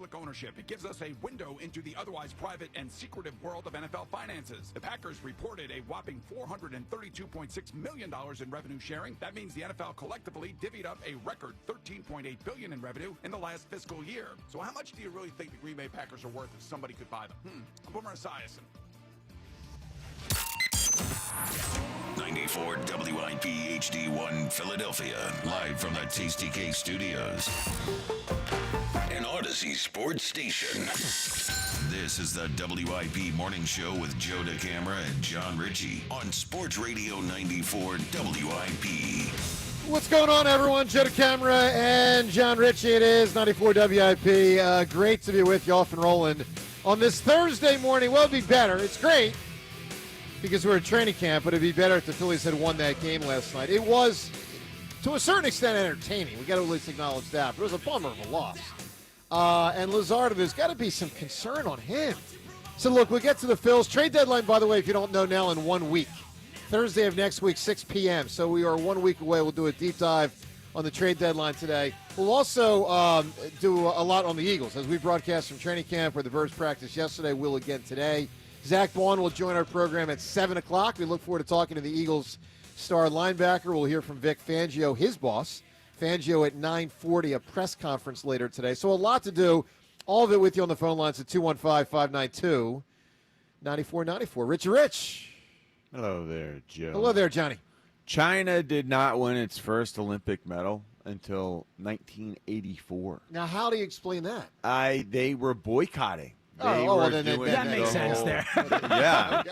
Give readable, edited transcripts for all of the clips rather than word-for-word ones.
public ownership. It gives us a window into the otherwise private and secretive world of NFL finances. The Packers reported a whopping $432.6 million in revenue sharing. That means the NFL collectively divvied up a record $13.8 billion in revenue in the last fiscal year. So how much do you really think the Green Bay Packers are worth if somebody could buy them? I'm Boomer Esiason. 94 WIP HD1 Philadelphia, live from the Tasty Cake Studios. An Odyssey sports station. This is the WIP Morning Show with Joe DeCamara and John Ritchie on Sports Radio 94 WIP. What's going on, everyone? Joe DeCamara and John Ritchie. It is 94 WIP. Great to be with you off and rolling on this Thursday morning. Well, it'd be better. It's great because we're at training camp, but it'd be better if the Phillies had won that game last night. It was, to a certain extent, entertaining. We got to at least acknowledge that. But it was a bummer of a loss. And Luzardo, there's got to be some concern on him. So, look, we'll get to the Phils. Trade deadline, by the way, if you don't know now, in 1 week. Thursday of next week, 6 p.m. So we are 1 week away. We'll do a deep dive on the trade deadline today. We'll also do a lot on the Eagles as we broadcast from training camp where the Birds practiced yesterday. We'll again today. Zack Baun will join our program at 7 o'clock. We look forward to talking to the Eagles star linebacker. We'll hear from Vic Fangio, his boss. Fangio at 9:40, a press conference later today. So a lot to do. All of it with you on the phone lines at 215-592-9494. Rich. Hello there, Joe. Hello there, Johnny. China did not win its first Olympic medal until 1984. Now, how do you explain that? They were boycotting. That makes sense there. Yeah.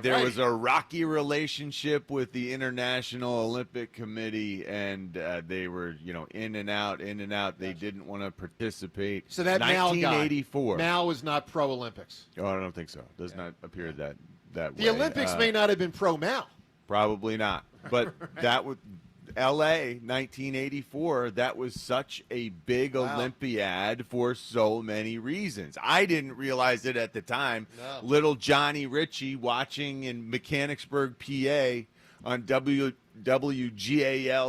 There was a rocky relationship with the International Olympic Committee, and they were, in and out. They didn't want to participate. So that 1984. Mao was not pro-Olympics. Oh, I don't think so. It does not appear that way. The Olympics may not have been pro-Mao. Probably not. But that would... L.A. 1984, that was such a big Olympiad for so many reasons. I didn't realize it at the time. No. Little Johnny Ritchie watching in Mechanicsburg, PA on WGAL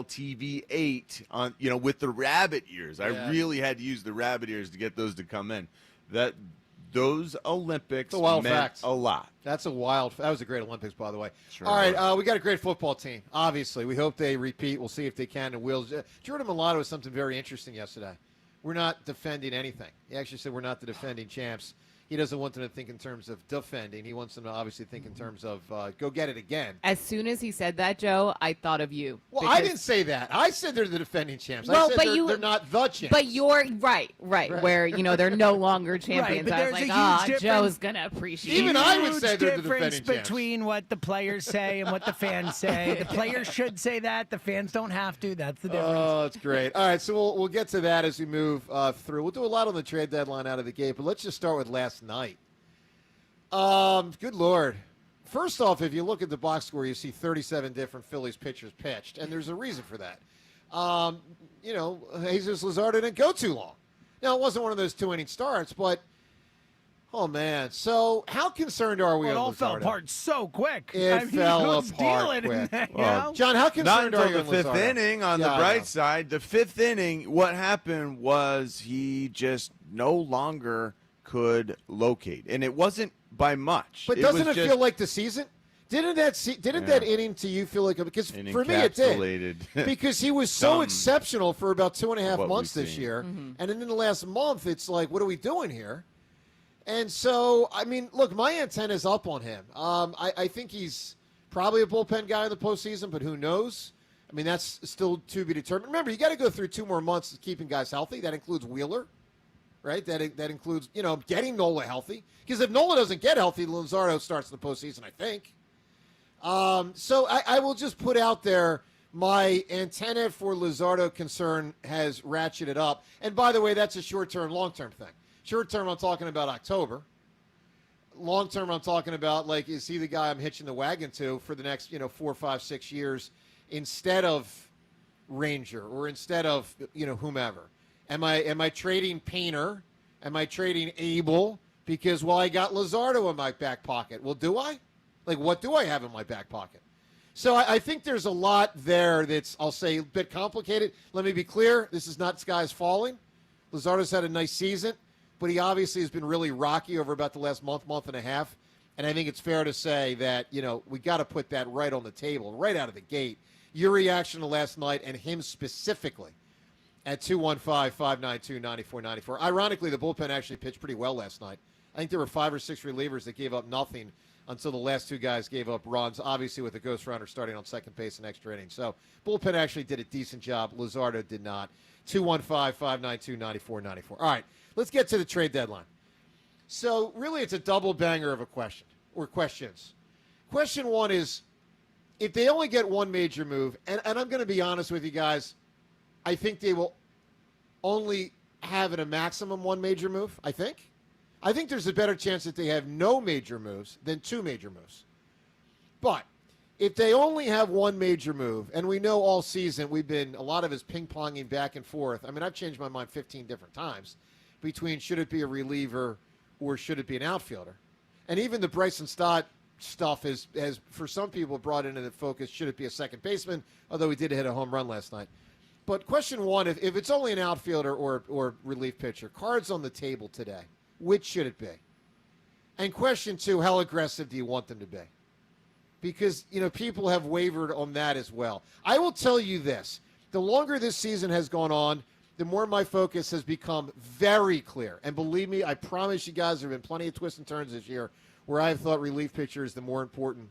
TV 8 on with the rabbit ears. I really had to use the rabbit ears to get those to come in. Those Olympics meant a lot. That was a great Olympics, by the way. Sure. All right, we got a great football team, obviously. We hope they repeat. We'll see if they can and will. Jordan Mailata was something very interesting yesterday. We're not defending anything. He actually said we're not the defending champs. He doesn't want them to think in terms of defending. He wants them to obviously think in terms of go get it again. As soon as he said that, Joe, I thought of you. Well, I didn't say that. I said they're the defending champs. Well, I said they're not the champs. But you're right. Where, they're no longer champions. Right, I was like, Joe's going to appreciate it. Even I would say they're the difference defending champs. between what the players say and what the fans say. The players should say that. The fans don't have to. That's the difference. Oh, that's great. All right, so we'll get to that as we move through. We'll do a lot on the trade deadline out of the gate, but let's just start with last night. Good Lord. First off, if you look at the box score, you see 37 different Phillies pitchers pitched, and there's a reason for that. Jesus Luzardo didn't go too long. Now, it wasn't one of those 2-inning starts, but, oh, man. So how concerned are we on Luzardo? It all fell apart so quick. It fell apart quick. John, how concerned are you on Not until the fifth inning on the bright side. The fifth inning, what happened was he just no longer could locate. And it wasn't by much. But doesn't it feel like the season? Didn't that inning to you feel like – because for me it did. Because he was so exceptional for about 2.5 months this year. Mm-hmm. And then in the last month, it's like, what are we doing here? And so, I mean, look, my antenna's up on him. I think he's probably a bullpen guy in the postseason, but who knows? I mean, that's still to be determined. Remember, you got to go through 2 more months of keeping guys healthy. That includes Wheeler. Right, that includes getting Nola healthy. Because if Nola doesn't get healthy, Luzardo starts the postseason, I think. So I will just put out there my antenna for Luzardo concern has ratcheted up. And by the way, that's a short-term, long-term thing. Short-term, I'm talking about October. Long-term, I'm talking about is he the guy I'm hitching the wagon to for the next 4, 5, 6 years instead of Ranger or instead of whomever. Am I trading Painter? Am I trading Abel? Because, I got Luzardo in my back pocket. Well, do I? What do I have in my back pocket? So I think there's a lot there that's, I'll say, a bit complicated. Let me be clear. This is not skies falling. Luzardo's had a nice season, but he obviously has been really rocky over about the last month and a half. And I think it's fair to say that, we got to put that right on the table, right out of the gate. Your reaction to last night and him specifically at 215-592-9494. Ironically, the bullpen actually pitched pretty well last night. I think there were 5 or 6 relievers that gave up nothing until the last 2 guys gave up runs, obviously with a ghost runner starting on second base in extra innings. So bullpen actually did a decent job. Luzardo did not. 215-592-9494. All right, let's get to the trade deadline. So really it's a double banger of a question or questions. Question 1 is, if they only get one major move, and I'm going to be honest with you guys, I think they will only have at a maximum one major move, I think. I think there's a better chance that they have no major moves than 2 major moves. But if they only have one major move, and we know all season a lot of us ping-ponging back and forth. I mean, I've changed my mind 15 different times between should it be a reliever or should it be an outfielder. And even the Bryson Stott stuff has for some people brought into the focus, should it be a second baseman, although he did hit a home run last night. But question 1, if it's only an outfielder or relief pitcher, cards on the table today, which should it be? And question 2, how aggressive do you want them to be? Because, people have wavered on that as well. I will tell you this. The longer this season has gone on, the more my focus has become very clear. And believe me, I promise you guys, there have been plenty of twists and turns this year where I've thought relief pitcher is the more important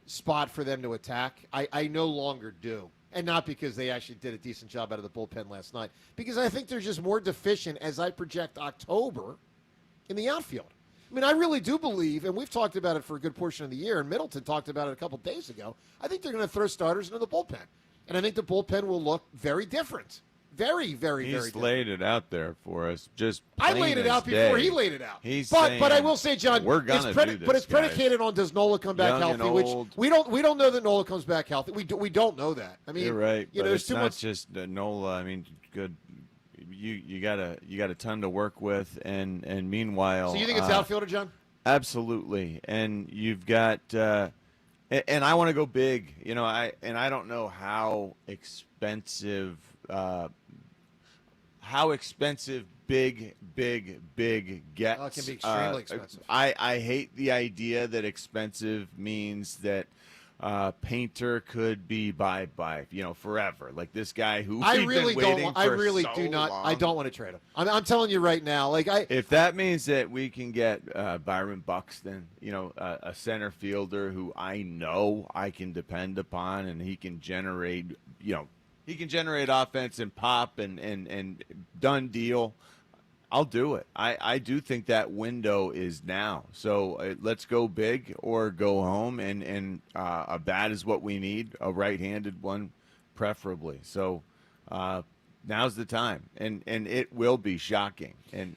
spot for them to attack. I no longer do. And not because they actually did a decent job out of the bullpen last night. Because I think they're just more deficient as I project October in the outfield. I mean, I really do believe, and we've talked about it for a good portion of the year, and Middleton talked about it a couple days ago, I think they're going to throw starters into the bullpen. And I think the bullpen will look very different. Very, very, very different. He's laid it out there for us. Just I laid it out before he laid it out. But I will say, John, we're gonna do this, but it's predicated guys. On does Nola come back Young healthy, which we don't know that Nola comes back healthy. We don't know that. I mean, you're right. There's it's too not much. Just Nola. I mean, good. You got a ton to work with, and meanwhile. So you think it's outfielder, John? Absolutely, and you've got. And I want to go big. I don't know how expensive. How expensive big gets. Oh, it can be extremely expensive. I hate the idea that expensive means that Painter could be bye forever. Like this guy who I we've really been waiting don't. for I really so do not. long. I don't want to trade him. I'm telling you right now. If that means that we can get Byron Buxton, a center fielder who I know I can depend upon, and he can generate, he can generate offense and pop and done deal. I'll do it. I do think that window is now. So let's go big or go home, and a bat is what we need, a right-handed one preferably. So now's the time, and it will be shocking. And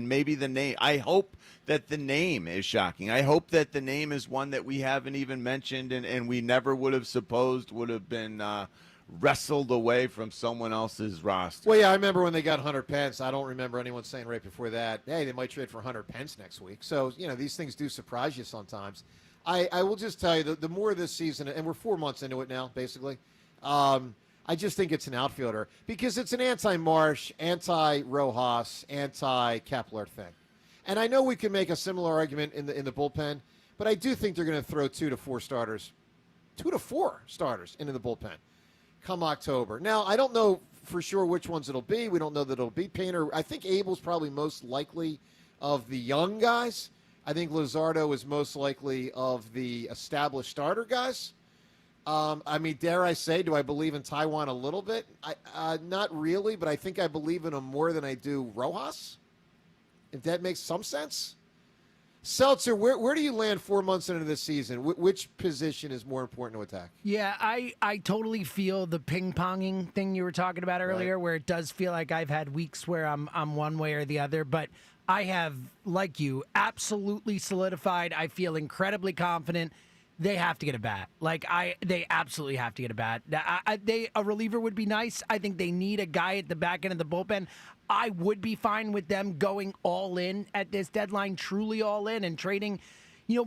maybe the name. I hope that the name is shocking. I hope that the name is one that we haven't even mentioned, and we never would have supposed would have been wrestled away from someone else's roster. Well, yeah, I remember when they got Hunter Pence. I don't remember anyone saying right before that, hey, they might trade for Hunter Pence next week. So, these things do surprise you sometimes. I will just tell you, the more this season, and we're 4 months into it now, basically, I just think it's an outfielder because it's an anti-Marsh, anti-Rojas, anti-Kepler thing. And I know we can make a similar argument in the bullpen, but I do think they're going to throw 2 to 4 starters into the bullpen come October. Now, I don't know for sure which ones it'll be. We don't know that it'll be Painter. I think Abel's probably most likely of the young guys. I think Luzardo is most likely of the established starter guys. Dare I say, do I believe in Taiwan a little bit? Not really, but I think I believe in him more than I do Rojas, if that makes some sense. Seltzer, where do you land 4 months into this season? Which position is more important to attack? Yeah, I totally feel the ping-ponging thing you were talking about earlier, right, where it does feel like I've had weeks where I'm one way or the other, but I have, like you, absolutely solidified. I feel incredibly confident. They have to get a bat. They absolutely have to get a bat. A reliever would be nice. I think they need a guy at the back end of the bullpen. I would be fine with them going all in at this deadline, truly all in, and trading,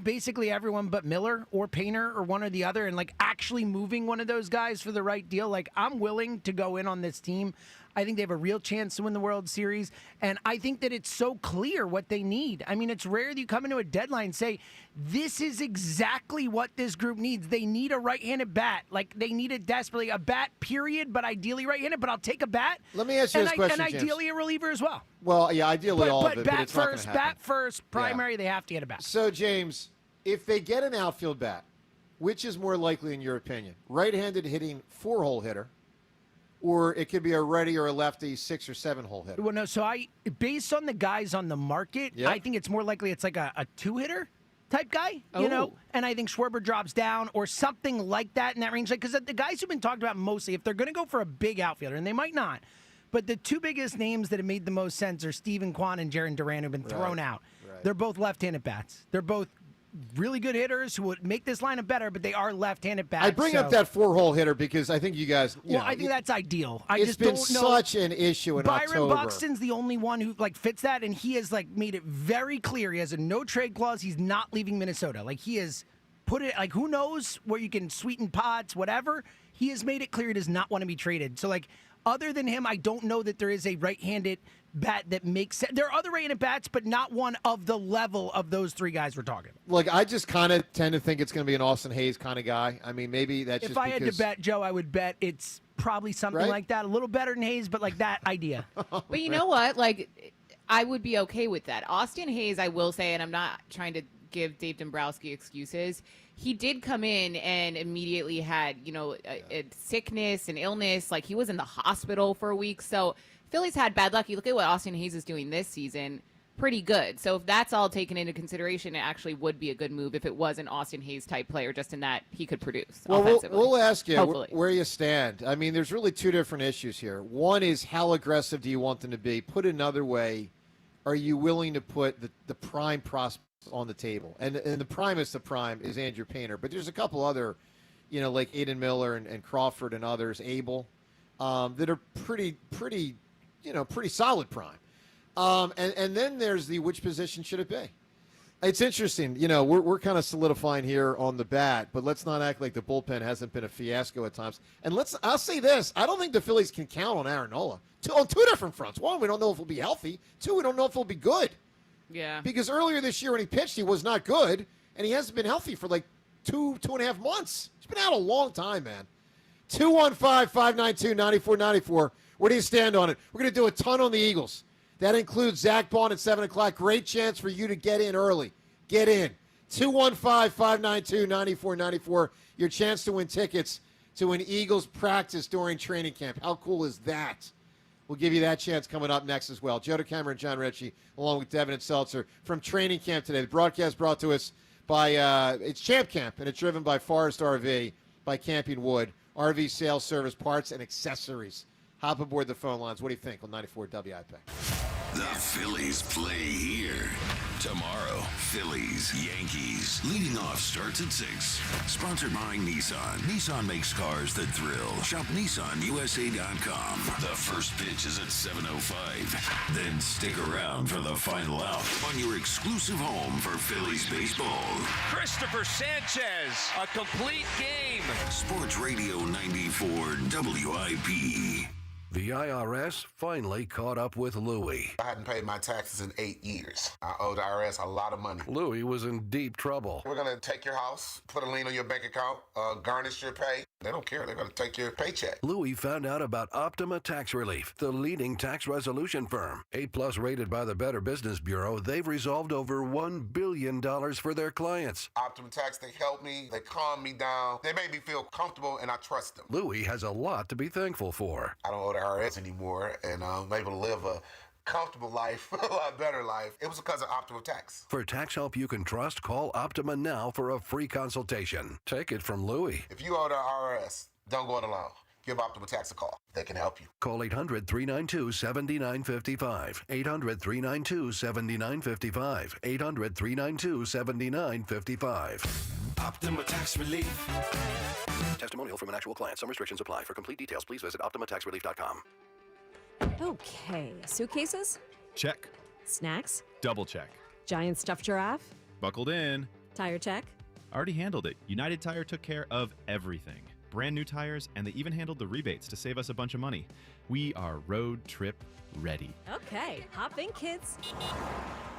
basically everyone but Miller or Painter or one or the other, and actually moving one of those guys for the right deal. I'm willing to go in on this team. I think they have a real chance to win the World Series. And I think that it's so clear what they need. I mean, it's rare that you come into a deadline and say, this is exactly what this group needs. They need a right-handed bat. Like, they need it desperately. A bat, period, but ideally right-handed. But I'll take a bat. Let me ask you this question, And James. ideally a reliever as well. Well, yeah, ideally all of it, but it's not going to happen. Bat first, primary, they have to get a bat. So, James, if they get an outfield bat, which is more likely in your opinion? Right-handed hitting 4-hole hitter, or it could be a righty or a lefty 6 or 7-hole hitter? Well, no, so based on the guys on the market, Yep. I think it's more likely it's like a 2-hitter type guy, you know? And I think Schwarber drops down or something like that in that range. Because the guys who've been talked about mostly, if they're going to go for a big outfielder, and they might not, but the two biggest names that have made the most sense are Steven Kwan and Jarren Duran, who've been thrown out. Right. They're both left-handed bats. They're both really good hitters who would make this lineup better, but they are left-handed bats. I bring up that 4-hole hitter because I think you guys. I think that's ideal. I it's just been don't know. such an issue in Byron October. Buxton's the only one who fits that, and he has made it very clear. He has a no trade clause. He's not leaving Minnesota. He has put it who knows where you can sweeten pots, whatever. He has made it clear he does not want to be traded. So other than him, I don't know that there is a right-handed bat that makes sense. There are other right-handed bats, but not one of the level of those three guys we're talking about. Look, I just kind of tend to think it's going to be an Austin Hayes kind of guy. I mean, maybe that's if just I had to bet, Joe, I would bet it's probably something like that. A little better than Hayes, but that idea. But you know what? I would be okay with that. Austin Hayes, I will say, and I'm not trying to give Dave Dombrowski excuses, he did come in and immediately had, a sickness and illness. He was in the hospital for a week. So Phillies had bad luck. You look at what Austin Hayes is doing this season, pretty good. So if that's all taken into consideration, it actually would be a good move if it was an Austin Hayes type player, just in that he could produce offensively. We'll ask you Hopefully. where you stand. I mean, there's really two different issues here. One is how aggressive do you want them to be? Put another way, are you willing to put the prime prospects on the table? And the primest of prime is Andrew Painter. But there's a couple other, like Aiden Miller and Crawford and others, Abel, that are pretty solid prime. And then there's which position should it be? It's interesting. We're kind of solidifying here on the bat, but let's not act like the bullpen hasn't been a fiasco at times. And I'll say this. I don't think the Phillies can count on Aaron Nola on two different fronts. One, we don't know if he'll be healthy. Two, we don't know if he'll be good. Yeah. Because earlier this year when he pitched, he was not good, and he hasn't been healthy for 2.5 months. He's been out a long time, man. 215-592-9494. Where do you stand on it? We're going to do a ton on the Eagles. That includes Zack Baun at 7 o'clock. Great chance for you to get in early. Get in. 215-592-9494. Your chance to win tickets to an Eagles practice during training camp. How cool is that? We'll give you that chance coming up next as well. Joe DeCamara and John Ritchie, along with Devin and Seltzer from training camp today. The broadcast brought to us by it's Champ Camp, and it's driven by Forest RV, by Camping Wood, RV sales, service, parts, and accessories. Hop aboard the phone lines. What do you think on 94 WIP? The Phillies play here. Tomorrow, Phillies, Yankees. Leading off starts at 6. Sponsored by Nissan. Nissan makes cars that thrill. Shop NissanUSA.com. The first pitch is at 7:05. Then stick around for the final out on your exclusive home for Phillies baseball. Christopher Sanchez, a complete game. Sports Radio 94 WIP. The IRS finally caught up with Louie. I hadn't paid my taxes in 8 years. I owe the IRS a lot of money. Louie was in deep trouble. We're going to take your house, put a lien on your bank account, garnish your pay. They don't care. They're going to take your paycheck. Louie found out about Optima Tax Relief, the leading tax resolution firm. A+ rated by the Better Business Bureau, they've resolved over $1 billion for their clients. Optima Tax, they help me. They calm me down. They make me feel comfortable, and I trust them. Louie has a lot to be thankful for. I don't owe the IRS anymore, and I'm able to live a comfortable life, a lot better life. It was because of Optima Tax. For tax help you can trust, call Optima now for a free consultation. Take it from Louie. If you owe the IRS, don't go it alone. Give Optima Tax a call. They can help you. Call 800-392-7955. 800-392-7955. 800-392-7955. Optima Tax Relief. Testimonial from an actual client. Some restrictions apply. For complete details, please visit OptimaTaxRelief.com. Okay, suitcases? Check. Snacks? Double check. Giant stuffed giraffe? Buckled in. Tire check? Already handled it. United Tire took care of everything. brand new tires, and they even handled the rebates to save us a bunch of money. We are road trip ready. Okay, hop in, kids.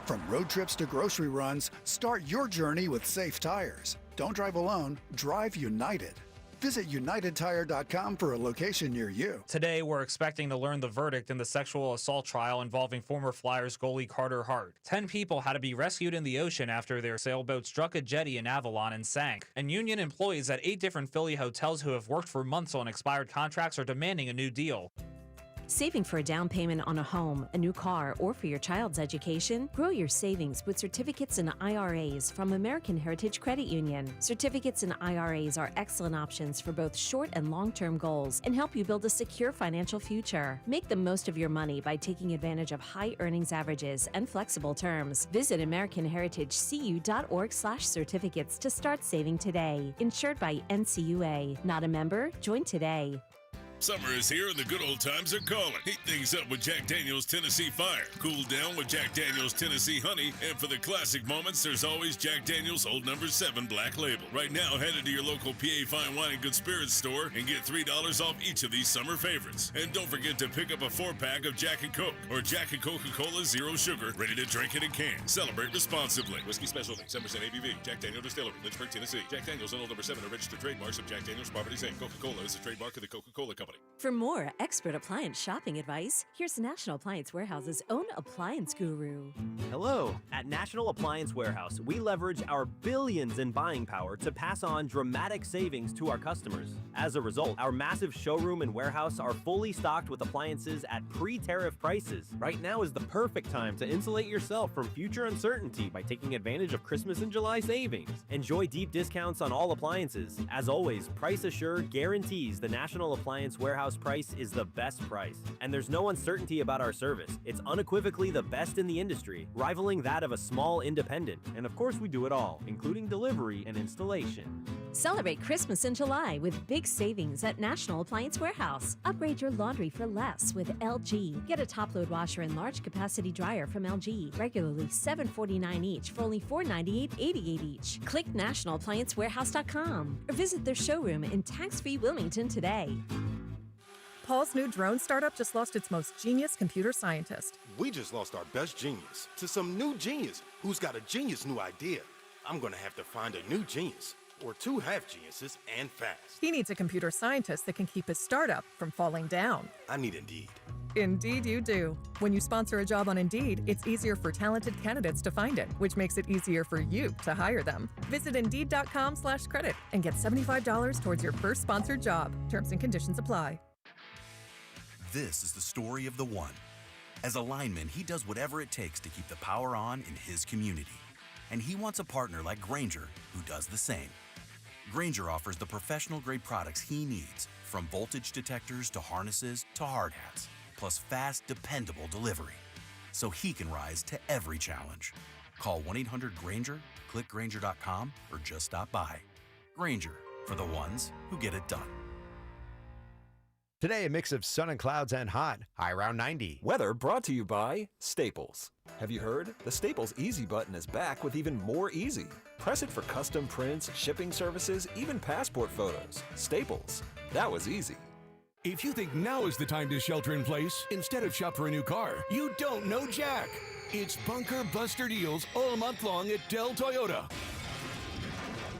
From road trips to grocery runs, start your journey with safe tires. Don't drive alone, drive United. Visit UnitedTire.com for a location near you. Today, we're expecting to learn the verdict in the sexual assault trial involving former Flyers goalie Carter Hart. 10 people had to be rescued in the ocean after their sailboat struck a jetty in Avalon and sank. And union employees at 8 different Philly hotels who have worked for months on expired contracts are demanding a new deal. Saving for a down payment on a home, a new car, or for your child's education? Grow your savings with certificates and IRAs from American Heritage Credit Union. Certificates and IRAs are excellent options for both short and long-term goals and help you build a secure financial future. Make the most of your money by taking advantage of high earnings averages and flexible terms. Visit AmericanHeritageCU.org/certificates to start saving today. Insured by NCUA. Not a member? Join today. Summer is here and the good old times are calling. Heat things up with Jack Daniel's Tennessee Fire. Cool down with Jack Daniel's Tennessee Honey. And for the classic moments, there's always Jack Daniel's Old No. 7 Black Label. Right now, head into your local PA Fine Wine and Good Spirits store and get $3 off each of these summer favorites. And don't forget to pick up a 4-pack of Jack and Coke or Jack and Coca-Cola Zero Sugar, ready to drink in a can. Celebrate responsibly. Whiskey Specialty, 7% ABV. Jack Daniel Distillery, Lynchburg, Tennessee. Jack Daniel's and Old No. 7 are registered trademarks of Jack Daniel's Properties Inc. Coca-Cola is a trademark of the Coca-Cola Company. For more expert appliance shopping advice, here's National Appliance Warehouse's own appliance guru. Hello. At National Appliance Warehouse, we leverage our billions in buying power to pass on dramatic savings to our customers. As a result, our massive showroom and warehouse are fully stocked with appliances at pre-tariff prices. Right now is the perfect time to insulate yourself from future uncertainty by taking advantage of Christmas and July savings. Enjoy deep discounts on all appliances. As always, Price Assured guarantees the National Appliance Warehouse price is the best price. And there's no uncertainty about our service. It's unequivocally the best in the industry, rivaling that of a small independent. And of course, we do it all, including delivery and installation. Celebrate Christmas in July with big savings at National Appliance Warehouse. Upgrade your laundry for less with LG. Get a top-load washer and large capacity dryer from LG. Regularly $749 each for only $498.88 each. Click nationalappliancewarehouse.com or visit their showroom in tax-free Wilmington today. Paul's new drone startup just lost its most genius computer scientist. We just lost our best genius to some new genius who's got a genius new idea. I'm going to have to find a new genius, or 2 half geniuses, and fast. He needs a computer scientist that can keep his startup from falling down. I need Indeed. Indeed you do. When you sponsor a job on Indeed, it's easier for talented candidates to find it, which makes it easier for you to hire them. Visit Indeed.com/credit and get $75 towards your first sponsored job. Terms and conditions apply. This is the story of the one. As a lineman, he does whatever it takes to keep the power on in his community. And he wants a partner like Grainger who does the same. Grainger offers the professional-grade products he needs, from voltage detectors to harnesses to hard hats, plus fast, dependable delivery, so he can rise to every challenge. Call 1-800-GRAINGER, click Grainger.com, or just stop by. Grainger, for the ones who get it done. Today, a mix of sun and clouds and hot, high around 90. Weather brought to you by Staples. Have you heard? The Staples Easy button is back with even more easy. Press it for custom prints, shipping services, even passport photos. Staples. That was easy. If you think now is the time to shelter in place instead of shop for a new car, you don't know Jack. It's Bunker Buster deals all month long at Dell Toyota.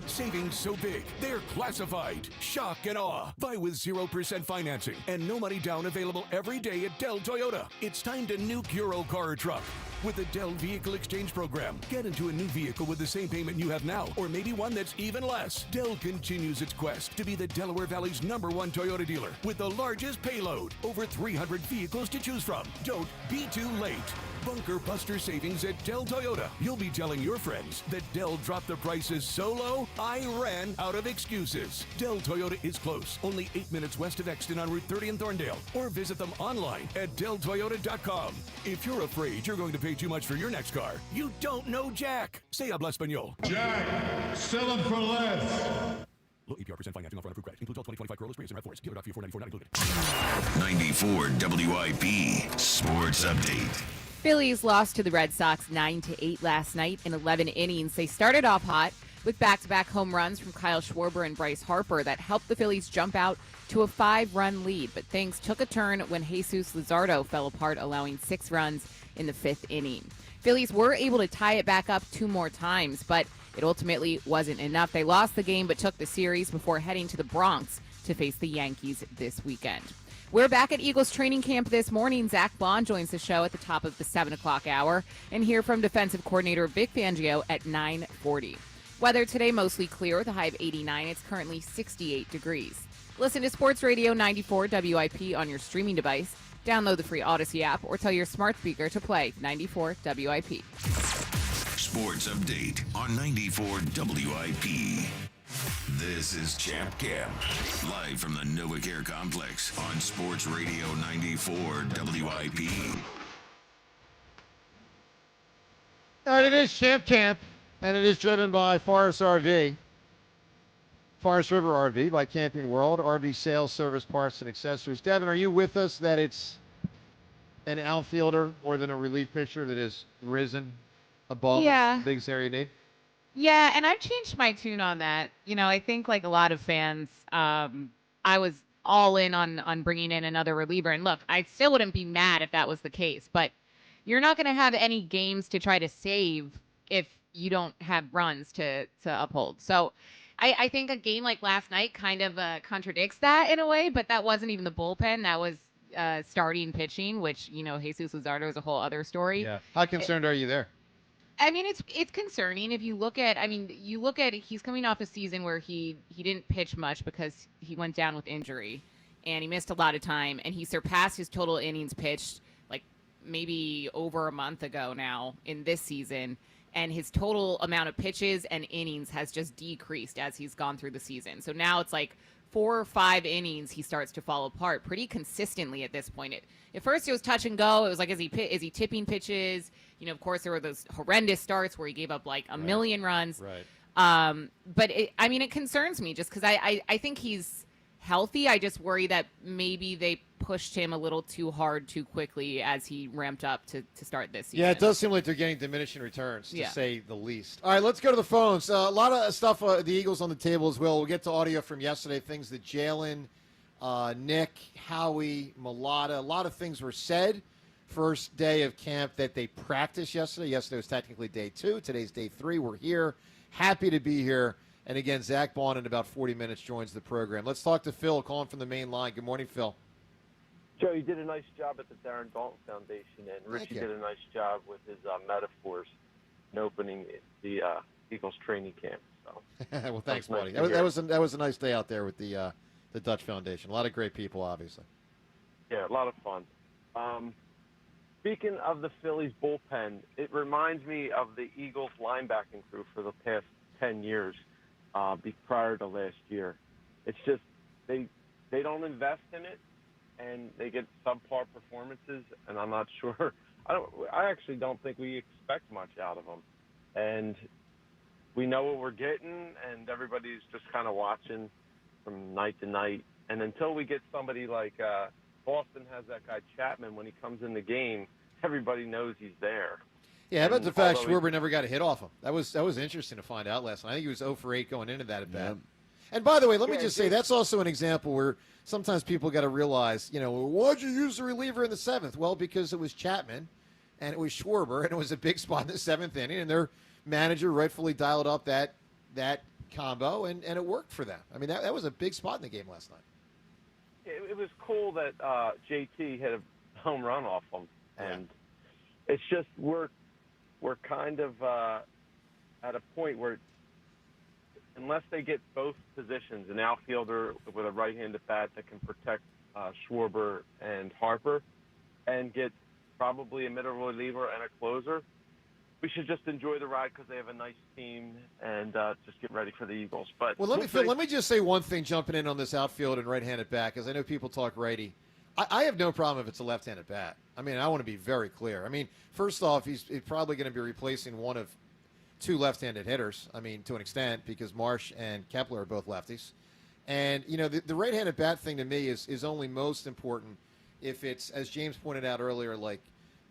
Savings so big, they're classified. Shock and awe. Buy with 0% financing and no money down available every day at Dell Toyota. It's time to nuke your old car or truck with the Dell Vehicle Exchange Program. Get into a new vehicle with the same payment you have now, or maybe one that's even less. Dell continues its quest to be the Delaware Valley's #1 Toyota dealer with the largest payload. Over 300 vehicles to choose from. Don't be too late. Bunker Buster savings at Dell Toyota. You'll be telling your friends that Dell dropped the prices so low, I ran out of excuses. Dell Toyota is close, only 8 minutes west of Exton on Route 30 in Thorndale, or visit them online at DellToyota.com. If you're afraid you're going to pay too much for your next car, you don't know Jack. Say habla español. Jack, sell them for less. Low APR% financing offer on approved credit. Includes all 2025 Corolla, Prius, and RAV4s. Dealer doc fee $494 not included. 94 WIP Sports Update. Phillies lost to the Red Sox 9-8 last night in 11 innings. They started off hot, with back-to-back home runs from Kyle Schwarber and Bryce Harper that helped the Phillies jump out to a 5-run lead. But things took a turn when Jesus Luzardo fell apart, allowing 6 runs in the 5th inning. Phillies were able to tie it back up 2 more times, but it ultimately wasn't enough. They lost the game but took the series before heading to the Bronx to face the Yankees this weekend. We're back at Eagles training camp this morning. Zack Baun joins the show at the top of the 7 o'clock hour, and hear from defensive coordinator Vic Fangio at 9:40. Weather today mostly clear with a high of 89. It's currently 68 degrees. Listen to Sports Radio 94 WIP on your streaming device. Download the free Odyssey app or tell your smart speaker to play 94 WIP. Sports update on 94 WIP. This is Champ Camp, live from the NovaCare Complex on Sports Radio 94 WIP. All right, it is Champ Camp, and it is driven by Forest RV. Forest River RV by Camping World, RV sales, service, parts, and accessories. Devin, are you with us that it's an outfielder more than a relief pitcher that has risen above the biggest area you need? Yeah, and I've changed my tune on that. I think like a lot of fans, I was all in on bringing in another reliever. And look, I still wouldn't be mad if that was the case. But you're not going to have any games to try to save if you don't have runs to uphold. So I think a game like last night kind of contradicts that in a way. But that wasn't even the bullpen. That was starting pitching, which, Jesus Luzardo is a whole other story. Yeah. How concerned are you there? I mean, it's concerning if you look at. He's coming off a season where he didn't pitch much because he went down with injury, and he missed a lot of time, and he surpassed his total innings pitched like maybe over a month ago now in this season, and his total amount of pitches and innings has just decreased as he's gone through the season. So now it's like 4 or 5 innings he starts to fall apart pretty consistently at this point. At first it was touch and go. It was like, is he tipping pitches? Of course, there were those horrendous starts where he gave up like a million runs. Right. But it concerns me just because I think he's healthy. I just worry that maybe they pushed him a little too hard too quickly as he ramped up to start this season. Yeah, it does seem like they're getting diminishing returns, to say the least. All right, let's go to the phones. A lot of stuff, the Eagles on the table as well. We'll get to audio from yesterday, things that Jalen, Nick, Howie, Mailata, a lot of things were said. First day of camp that they practiced yesterday. Yesterday was technically day 2. Today's day 3. We're here. Happy to be here. And again, Zack Baun in about 40 minutes joins the program. Let's talk to Phil, calling from the main line. Good morning, Phil. Joe, you did a nice job at the Darren Dalton Foundation, and Richie did a nice job with his metaphors in opening the Eagles training camp. So, well, thanks, buddy. That was a nice day out there with the Dutch Foundation. A lot of great people, obviously. Yeah, a lot of fun. Speaking of the Phillies bullpen, it reminds me of the Eagles linebacking crew for the past 10 years prior to last year. It's just they don't invest in it, and they get subpar performances, and I'm not sure. I actually don't think we expect much out of them. And we know what we're getting, and everybody's just kind of watching from night to night. And until we get somebody like Boston has that guy Chapman, when he comes in the game, everybody knows he's there. Yeah, how about the fact Schwarber never got a hit off him? That was interesting to find out last night. I think he was 0 for 8 going into that at bat. And by the way, let me just say, that's also an example where sometimes people got to realize, why'd you use the reliever in the 7th? Well, because it was Chapman and it was Schwarber, and it was a big spot in the 7th inning, and their manager rightfully dialed up that combo, and it worked for them. I mean, that was a big spot in the game last night. It was cool that JT hit a home run off him, and it's just we're kind of at a point where unless they get both positions, an outfielder with a right-handed bat that can protect Schwarber and Harper, and get probably a middle reliever and a closer, we should just enjoy the ride because they have a nice team and just get ready for the Eagles. But well, let me just say one thing jumping in on this outfield and right-handed bat, because I know people talk righty. I have no problem if it's a left-handed bat. I mean, I want to be very clear. I mean, first off, he's probably going to be replacing one of 2 left-handed hitters, I mean, to an extent, because Marsh and Kepler are both lefties. And, the right-handed bat thing to me is only most important if it's, as James pointed out earlier, like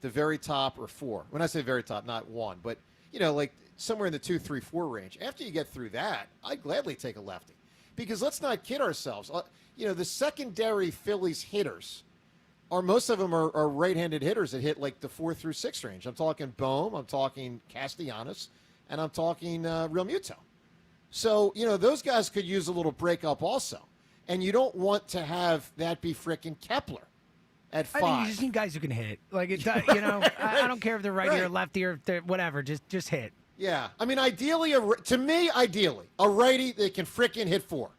the very top or 4. When I say very top, not 1. But like somewhere in the 2-3-4 range. After you get through that, I'd gladly take a lefty. Because let's not kid ourselves. The secondary Phillies hitters most of them are right-handed hitters that hit like the 4 through 6 range. I'm talking Bohm, I'm talking Castellanos, and I'm talking Real Muto. So, those guys could use a little breakup also. And you don't want to have that be frickin' Kepler at 5. I think you just need guys who can hit. Like, I don't care if they're righty or lefty or whatever. Just hit. Yeah. I mean, ideally, a righty that can frickin' hit 4.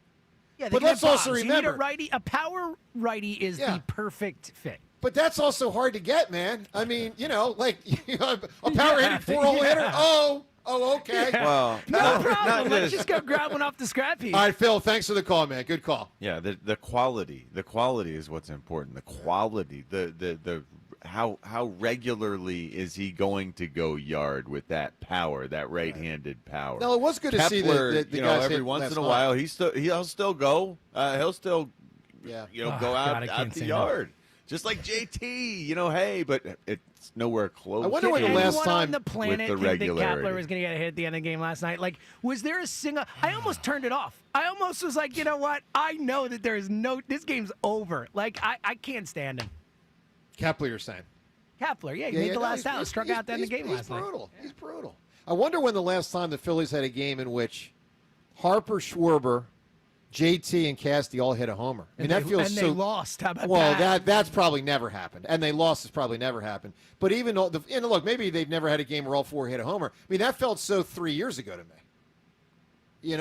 Yeah, but let's also remember, you need a righty. A power righty is the perfect fit. But that's also hard to get, man. I mean, a power hitting 4-hole hitter. Oh, okay. Well, no problem. Let's just go grab one off the scrap heap. All right, Phil. Thanks for the call, man. Good call. Yeah, the quality is what's important. The quality, the how regularly is he going to go yard with that power, that right-handed power? No, it was good to see the guys every once in a while he'll still go. He'll still go out the yard. Just like JT, but it's nowhere close. I wonder when the last time on the planet with the regularity. that Kepler was going to get a hit at the end of the game last night. Like, was there a single? I almost turned it off. I almost was like, you know what? I know that there is this game's over. Like, I can't stand him. Kepler, you're saying? Kepler, he made the last out. Struck out at the end of the game last night. He's brutal. I wonder when the last time the Phillies had a game in which Harper, Schwarber, JT, and Casty all hit a homer. I mean, that feels so. And they lost. How about that? That's probably never happened. And they lost. It's probably never happened. But even though, look, maybe they've never had a game where all 4 hit a homer. I mean, that felt so 3 years ago to me. You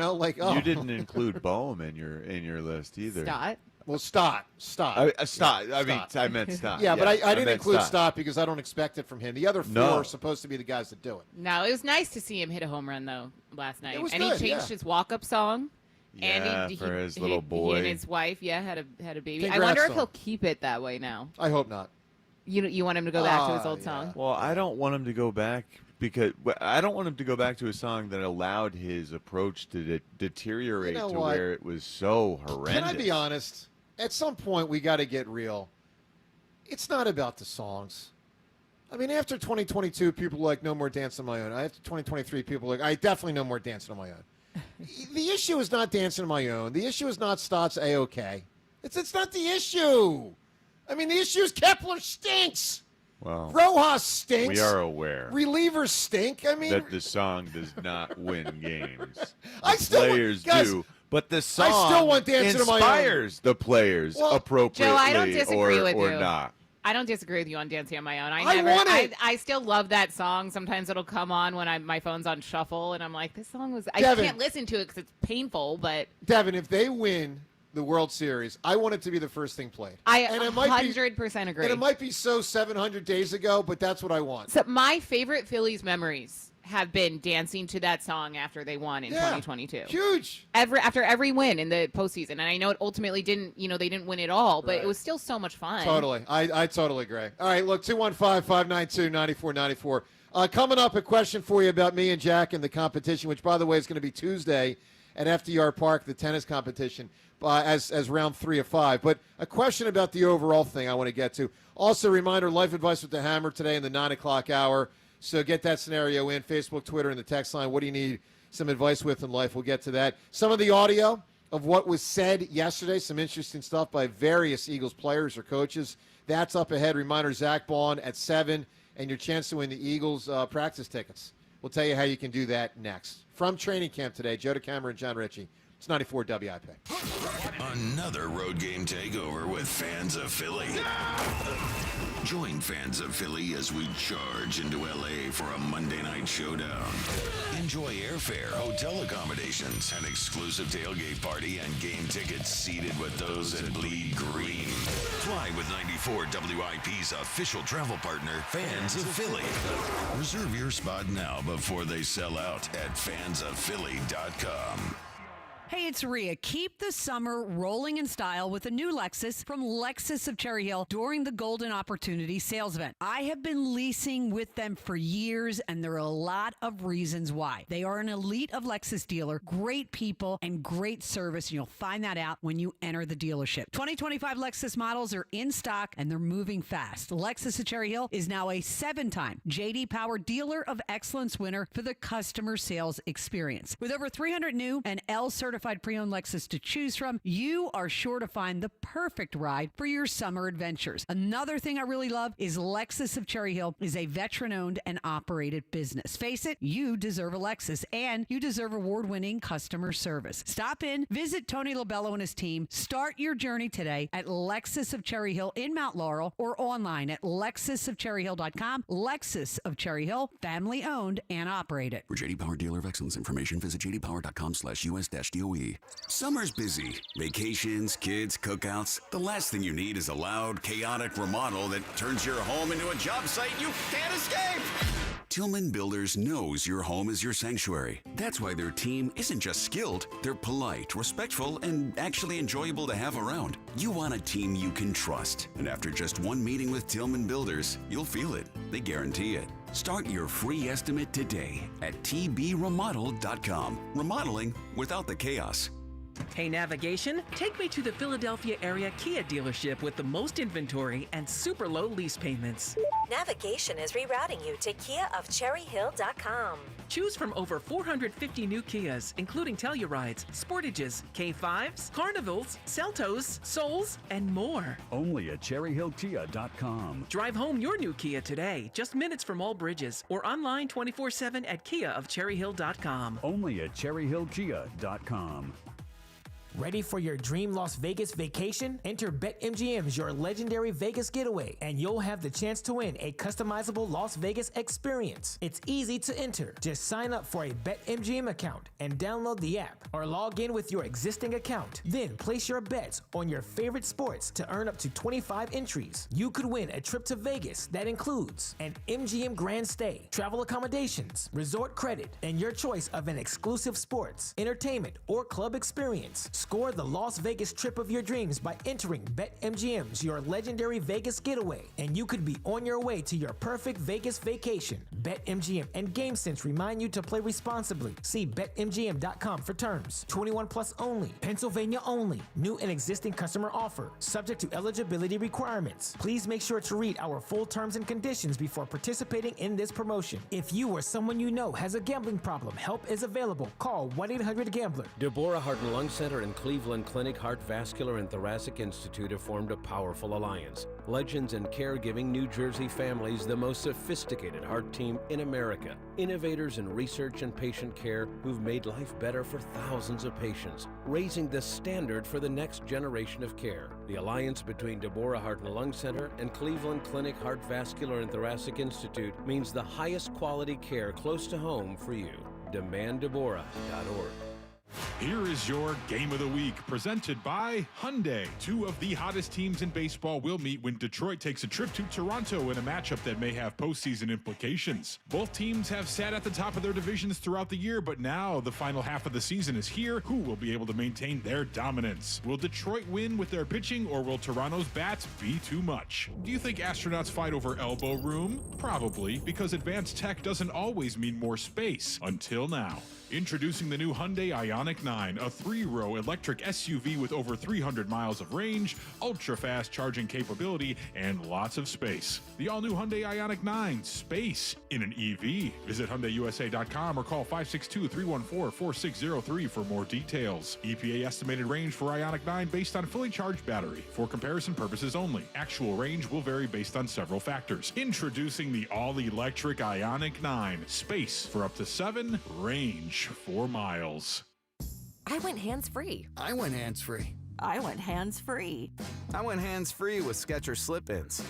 didn't include Bohm in your list either. Stott. Well, Stott. Stott. I meant Stott. Yeah, but I didn't include Stott because I don't expect it from him. The other 4 are supposed to be the guys that do it. No, it was nice to see him hit a home run, though, last night. It was and good, he changed his walk-up song. Yeah, and for his little boy. He and his wife, had a baby. Congrats, I wonder if he'll keep it that way now. I hope not. You want him to go back to his old song? Well, I don't want him to go back because I don't want him to go back to a song that allowed his approach to deteriorate to where it was so horrendous. Can I be honest? At some point, we got to get real. It's not about the songs. I mean, after 2022, people are like, no more Dancing on My Own. After 2023, people are like, I definitely no more Dancing on My Own. The issue is not Dancing on My Own. The issue is not Stott's A-OK. It's not the issue. I mean, the issue is Kepler stinks. Well, Rojas stinks. We are aware. Relievers stink. I mean, that the song does not win games. Players do. But the song still want Dancing on My Own. Inspires the players appropriately Joe, I don't disagree with or you. not. I don't disagree with you on Dancing on My Own. I want it. I still love that song. Sometimes it'll come on when my phone's on shuffle, and I'm like, this song was. I can't listen to it because it's painful. But Devin, if they win the World Series, I want it to be the first thing played. I 100% agree. And it might be so 700 days ago, but that's what I want. So my favorite Phillies memories have been dancing to that song after they won in 2022. Huge. After every win in the postseason. And I know it ultimately didn't, they didn't win it all, but it was still so much fun. Totally. I totally agree. All right, look, 215-592-9494. Coming up, a question for you about me and Jack and the competition, which, by the way, is going to be Tuesday at FDR Park, the tennis competition, as round 3 of 5. But a question about the overall thing I want to get to. Also, a reminder, Life Advice with the Hammer today in the 9 o'clock hour. So get that scenario in, Facebook, Twitter, and the text line. What do you need some advice with in life? We'll get to that. Some of the audio of what was said yesterday, some interesting stuff by various Eagles players or coaches. That's up ahead. Reminder, Zack Baun at 7, and your chance to win the Eagles practice tickets. We'll tell you how you can do that next. From training camp today, Joe DeCamara and John Ritchie. It's 94 WIP. Another road game takeover with Fans of Philly. Join Fans of Philly as we charge into LA for a Monday night showdown. Enjoy airfare, hotel accommodations, an exclusive tailgate party, and game tickets seated with those that bleed green. Fly with 94 WIP's official travel partner, Fans of Philly. Reserve your spot now before they sell out at fansofphilly.com. Hey, it's Rhea. Keep the summer rolling in style with a new Lexus from Lexus of Cherry Hill during the Golden Opportunity sales event. I have been leasing with them for years, and there are a lot of reasons why. They are an elite of Lexus dealer, great people, and great service, and you'll find that out when you enter the dealership. 2025 Lexus models are in stock, and they're moving fast. Lexus of Cherry Hill is now a 7-time J.D. Power Dealer of Excellence winner for the customer sales experience. With over 300 new and L-certified pre-owned Lexus to choose from, you are sure to find the perfect ride for your summer adventures. Another thing I really love is Lexus of Cherry Hill is a veteran-owned and operated business. Face it, you deserve a Lexus, and you deserve award-winning customer service. Stop in, visit Tony Lobello and his team. Start your journey today at Lexus of Cherry Hill in Mount Laurel or online at lexusofcherryhill.com. Lexus of Cherry Hill, family-owned and operated. For J.D. Power Dealer of Excellence information, visit jdpower.com/US-DOE. Summer's busy. Vacations, kids, cookouts. The last thing you need is a loud, chaotic remodel that turns your home into a job site you can't escape. Tillman Builders knows your home is your sanctuary. That's why their team isn't just skilled, they're polite, respectful, and actually enjoyable to have around. You want a team you can trust. And after just one meeting with Tillman Builders, you'll feel it. They guarantee it. Start your free estimate today at tbremodel.com. Remodeling without the chaos. Hey, navigation, take me to the Philadelphia area Kia dealership with the most inventory and super low lease payments. Navigation is rerouting you to KiaofCherryHill.com. Choose from over 450 new Kias, including Tellurides, Sportages, K5s, Carnivals, Seltos, Souls, and more. Only at CherryHillKia.com. Drive home your new Kia today, just minutes from all bridges, or online 24/7 at KiaofCherryHill.com. Only at CherryHillKia.com. Ready for your dream Las Vegas vacation? Enter BetMGM's Your Legendary Vegas Getaway, and you'll have the chance to win a customizable Las Vegas experience. It's easy to enter. Just sign up for a BetMGM account and download the app, or log in with your existing account. Then place your bets on your favorite sports to earn up to 25 entries. You could win a trip to Vegas that includes an MGM Grand Stay, travel accommodations, resort credit, and your choice of an exclusive sports, entertainment, or club experience. Score the Las Vegas trip of your dreams by entering BetMGM's Your Legendary Vegas Getaway, and you could be on your way to your perfect Vegas vacation. BetMGM and GameSense remind you to play responsibly. See BetMGM.com for terms. 21 plus only. Pennsylvania only. New and existing customer offer. Subject to eligibility requirements. Please make sure to read our full terms and conditions before participating in this promotion. If you or someone you know has a gambling problem, help is available. Call 1-800-GAMBLER. Deborah Heart and Lung Center and Cleveland Clinic Heart Vascular and Thoracic Institute have formed a powerful alliance. Legends in caregiving New Jersey families, the most sophisticated heart team in America. Innovators in research and patient care who've made life better for thousands of patients, raising the standard for the next generation of care. The alliance between Deborah Heart and Lung Center and Cleveland Clinic Heart Vascular and Thoracic Institute means the highest quality care close to home for you. DemandDeborah.org. Here is your Game of the Week, presented by Hyundai. Two of the hottest teams in baseball will meet when Detroit takes a trip to Toronto in a matchup that may have postseason implications. Both teams have sat at the top of their divisions throughout the year, but now the final half of the season is here. Who will be able to maintain their dominance? Will Detroit win with their pitching, or will Toronto's bats be too much? Do you think astronauts fight over elbow room? Probably, because advanced tech doesn't always mean more space. Until now. Introducing the new Hyundai Ioniq 9, a 3-row electric SUV with over 300 miles of range, ultra-fast charging capability, and lots of space. The all-new Hyundai Ioniq 9, space in an EV. Visit HyundaiUSA.com or call 562-314-4603 for more details. EPA estimated range for Ioniq 9 based on fully charged battery. For comparison purposes only. Actual range will vary based on several factors. Introducing the all-electric Ioniq 9, space for up to 7, range 4 miles. I went hands-free. I went hands-free. I went hands-free. I went hands-free with Skechers Slip-ins.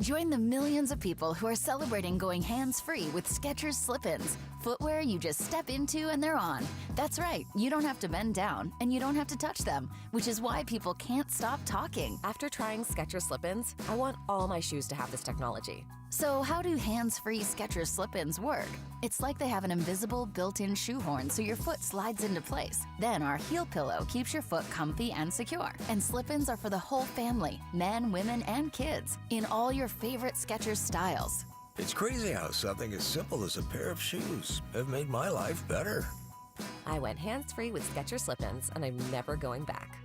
Join the millions of people who are celebrating going hands-free with Skechers Slip-ins. Footwear you just step into and they're on. That's right, you don't have to bend down and you don't have to touch them, which is why people can't stop talking. After trying Skechers Slip-ins, I want all my shoes to have this technology. So how do hands-free Skechers slip-ins work? It's like they have an invisible built-in shoehorn so your foot slides into place. Then our heel pillow keeps your foot comfy and secure. And slip-ins are for the whole family, men, women, and kids, in all your favorite Skechers styles. It's crazy how something as simple as a pair of shoes have made my life better. I went hands-free with Skechers slip-ins, and I'm never going back.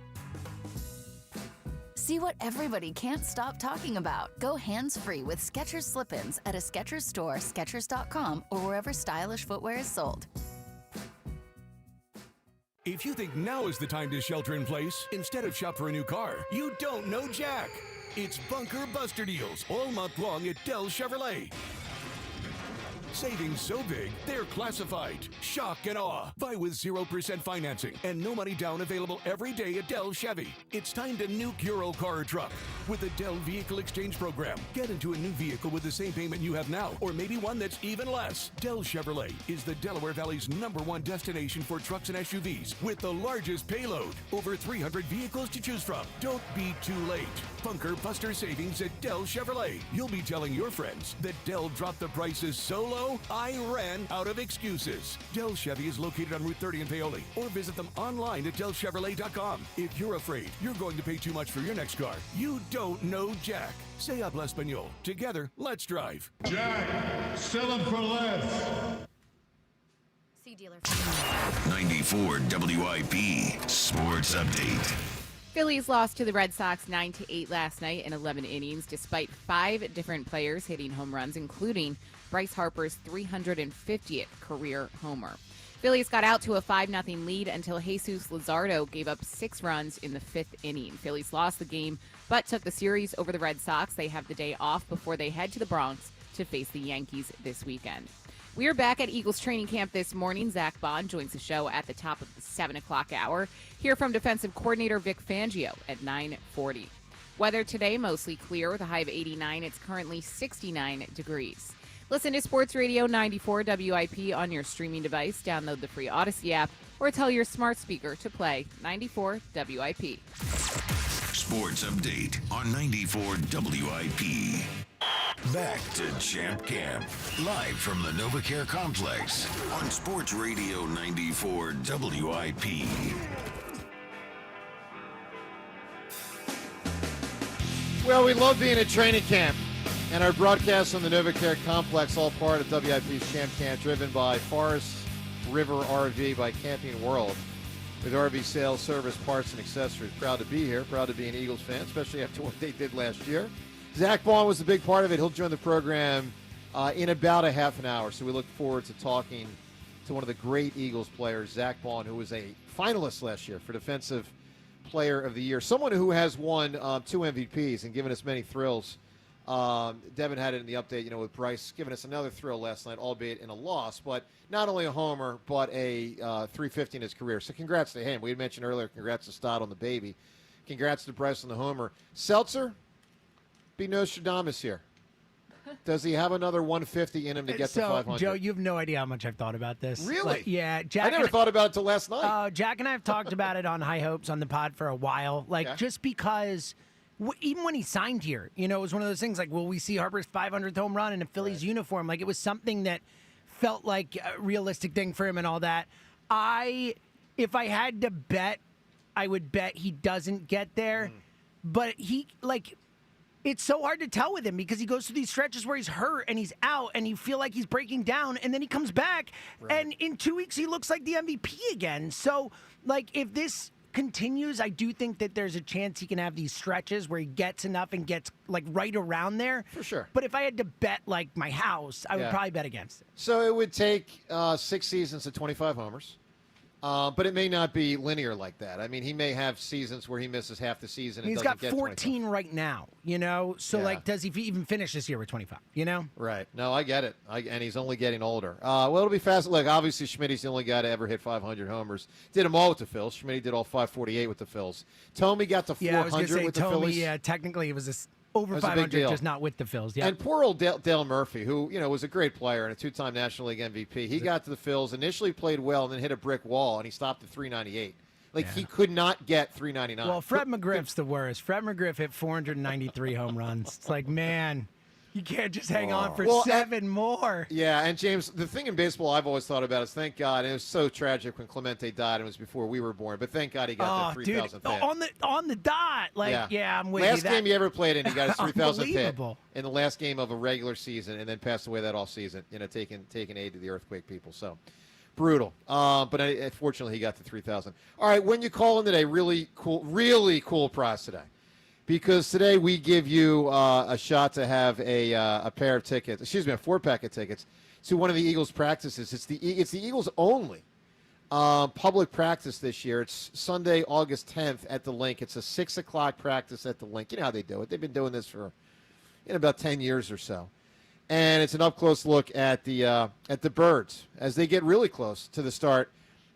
See what everybody can't stop talking about. Go hands-free with Skechers slip-ins at a Skechers store, Skechers.com, or wherever stylish footwear is sold. If you think now is the time to shelter in place instead of shop for a new car, you don't know Jack. It's Bunker Buster Deals all month long at Dell Chevrolet. Savings so big, they're classified. Shock and awe. Buy with 0% financing and no money down available every day at Dell Chevy. It's time to nuke your old car or truck with the Dell Vehicle Exchange Program. Get into a new vehicle with the same payment you have now, or maybe one that's even less. Dell Chevrolet is the Delaware Valley's #1 destination for trucks and SUVs with the largest payload. Over 300 vehicles to choose from. Don't be too late. Bunker Buster savings at Dell Chevrolet. You'll be telling your friends that Dell dropped the prices so low, I ran out of excuses. Dell Chevy is located on Route 30 in Paoli, or visit them online at DellChevrolet.com. If you're afraid you're going to pay too much for your next car, you don't know Jack. Say habla español. Together, let's drive. Jack, sell them for less. See dealer. 94 WIP Sports Update. Phillies lost to the Red Sox 9-8 last night in 11 innings, despite 5 different players hitting home runs, including Bryce Harper's 350th career homer. Phillies got out to a 5-0 lead until Jesus Luzardo gave up 6 runs in the 5th inning. Phillies lost the game, but took the series over the Red Sox. They have the day off before they head to the Bronx to face the Yankees this weekend. We are back at Eagles training camp this morning. Zack Baun joins the show at the top of the 7 o'clock hour. Hear from defensive coordinator Vic Fangio at 9:40. Weather today, mostly clear with a high of 89. It's currently 69 degrees. Listen to Sports Radio 94 WIP on your streaming device. Download the free Odyssey app or tell your smart speaker to play 94 WIP. Sports Update on 94 WIP. Back to Champ Camp, live from the NovaCare Complex on Sports Radio 94 WIP. Well, we love being at training camp, and our broadcasts on the NovaCare Complex, all part of WIP's Champ Camp, driven by Forest River RV by Camping World, with RV sales, service, parts, and accessories. Proud to be here, proud to be an Eagles fan, especially after what they did last year. Zack Baun was a big part of it. He'll join the program in about a half an hour, so we look forward to talking to one of the great Eagles players, Zack Baun, who was a finalist last year for Defensive Player of the Year, someone who has won 2 MVPs and given us many thrills. Devin had it in the update, with Bryce giving us another thrill last night, albeit in a loss, but not only a homer, but a 350 in his career. So congrats to him. We had mentioned earlier, congrats to Stott on the baby. Congrats to Bryce on the homer. Seltzer, be Nostradamus here. Does he have another 150 in him to get to 500? Joe, you have no idea how much I've thought about this. Really? Yeah. Jack, I never thought about it until last night. Jack and I have talked about it on High Hopes on the pod for a while. Just because even when he signed here, it was one of those things like, will we see Harper's 500th home run in a Phillies uniform? Like, it was something that felt like a realistic thing for him and all that. If I had to bet, I would bet he doesn't get there. But it's so hard to tell with him because he goes through these stretches where he's hurt and he's out and you feel like he's breaking down, and then he comes back and in 2 weeks he looks like the MVP again. So, if this continues, I do think that there's a chance he can have these stretches where he gets enough and gets right around there. For sure. But if I had to bet my house, I would probably bet against it. So it would take 6 seasons to 25 homers. But it may not be linear like that. I mean, he may have seasons where he misses half the season. And he's got 14 right now, So, does he even finish this year with 25, Right. No, I get it. And he's only getting older. Well, it'll be fast. Look, obviously, Schmidt's the only guy to ever hit 500 homers. Did them all with the Phils. Schmidt did all 548 with the Phils. Tomey got to 400 with the Phillies. Yeah, technically it was over 500, just not with the Phils. Yeah. And poor old Dale Murphy, who was a great player and a 2-time National League MVP. He got to the Phils, initially played well, and then hit a brick wall, and he stopped at 398. He could not get 399. Well, Fred McGriff's the worst. Fred McGriff hit 493 home runs. It's like, man, You can't just hang on for 7 more. Yeah, and James, the thing in baseball I've always thought about is thank God, and it was so tragic when Clemente died, and it was before we were born, but thank God he got the 3,000th hit. On the dot. I'm with you. Last game he ever played in, he got his 3,000th hit Unbelievable. in the last game of a regular season, and then passed away that off season, taking aid to the earthquake people. So, brutal. But fortunately, he got the 3,000. All right, when you call in today, really cool prize today. Because today we give you a shot to have a pair of tickets, a 4-pack of tickets to one of the Eagles practices. It's the Eagles only public practice this year. It's Sunday, August 10th at the Link. It's a 6 o'clock practice at the Link. You know how they do it. They've been doing this for about 10 years or so. And it's an up-close look at the Birds as they get really close to the start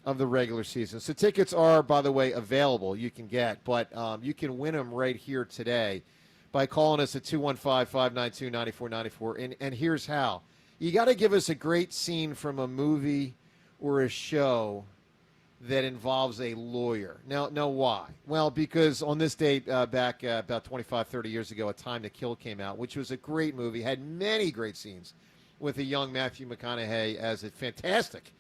of the regular season. So tickets are, by the way, available. You can get, but you can win them right here today by calling us at 215-592-9494. And here's how. You got to give us a great scene from a movie or a show that involves a lawyer. Now why? Well, because on this date back about 25, 30 years ago, A Time to Kill came out, which was a great movie, had many great scenes with a young Matthew McConaughey as a fantastic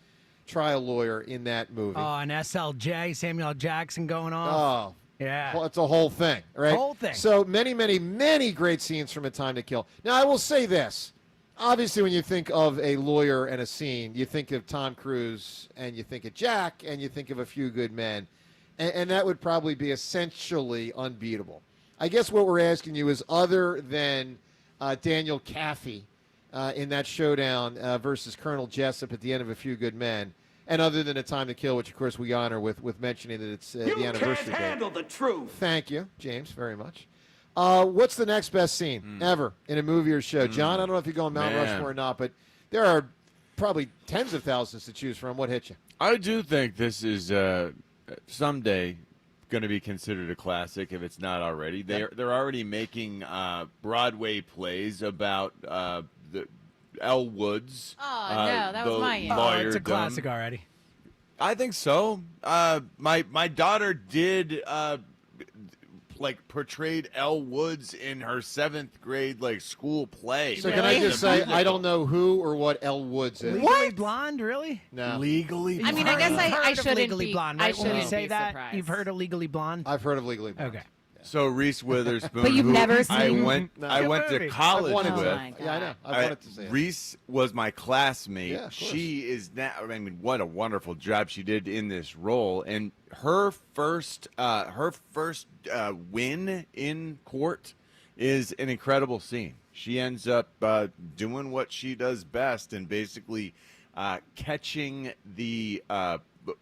trial lawyer in that movie. Oh, and SLJ, Samuel L. Jackson going off. Oh, yeah. Well, it's a whole thing, right? Whole thing. So many, many, many great scenes from A Time to Kill. Now, I will say this. Obviously, when you think of a lawyer and a scene, you think of Tom Cruise, and you think of Jack, and you think of A Few Good Men. And that would probably be essentially unbeatable. I guess what we're asking you is, other than Daniel Kaffee, in that showdown versus Colonel Jessup at the end of A Few Good Men, and other than A Time to Kill, which, of course, we honor with mentioning that it's the anniversary You can't handle the truth. Thank you, James, very much. What's the next best scene ever in a movie or show? John, I don't know if you're going Mount Rushmore or not, but there are probably tens of thousands to choose from. What hit you? I do think this is someday going to be considered a classic if it's not already. They're already making Broadway plays about the Elle Woods. Oh, no, that was my answer. Oh, it's a classic already. I think so. My daughter did portrayed Elle Woods in her 7th grade school play. So can I just say I don't know who or what Elle Woods is? Legally Blonde, really? No. Legally I mean, I guess I shouldn't Legally be. Blonde, I right? When we shouldn't say be that, surprised. you've heard of Legally Blonde? I've heard of Legally Blonde. Okay. So Reese Witherspoon, But you've who never seen I it? went No. I went to movie. college I've wanted with. to. my God. Yeah, I know. I wanted to see it. Reese was my classmate. Yeah, of course. She is now. I mean, what a wonderful job she did in this role. And her first win in court is an incredible scene. She ends up doing what she does best and basically catching the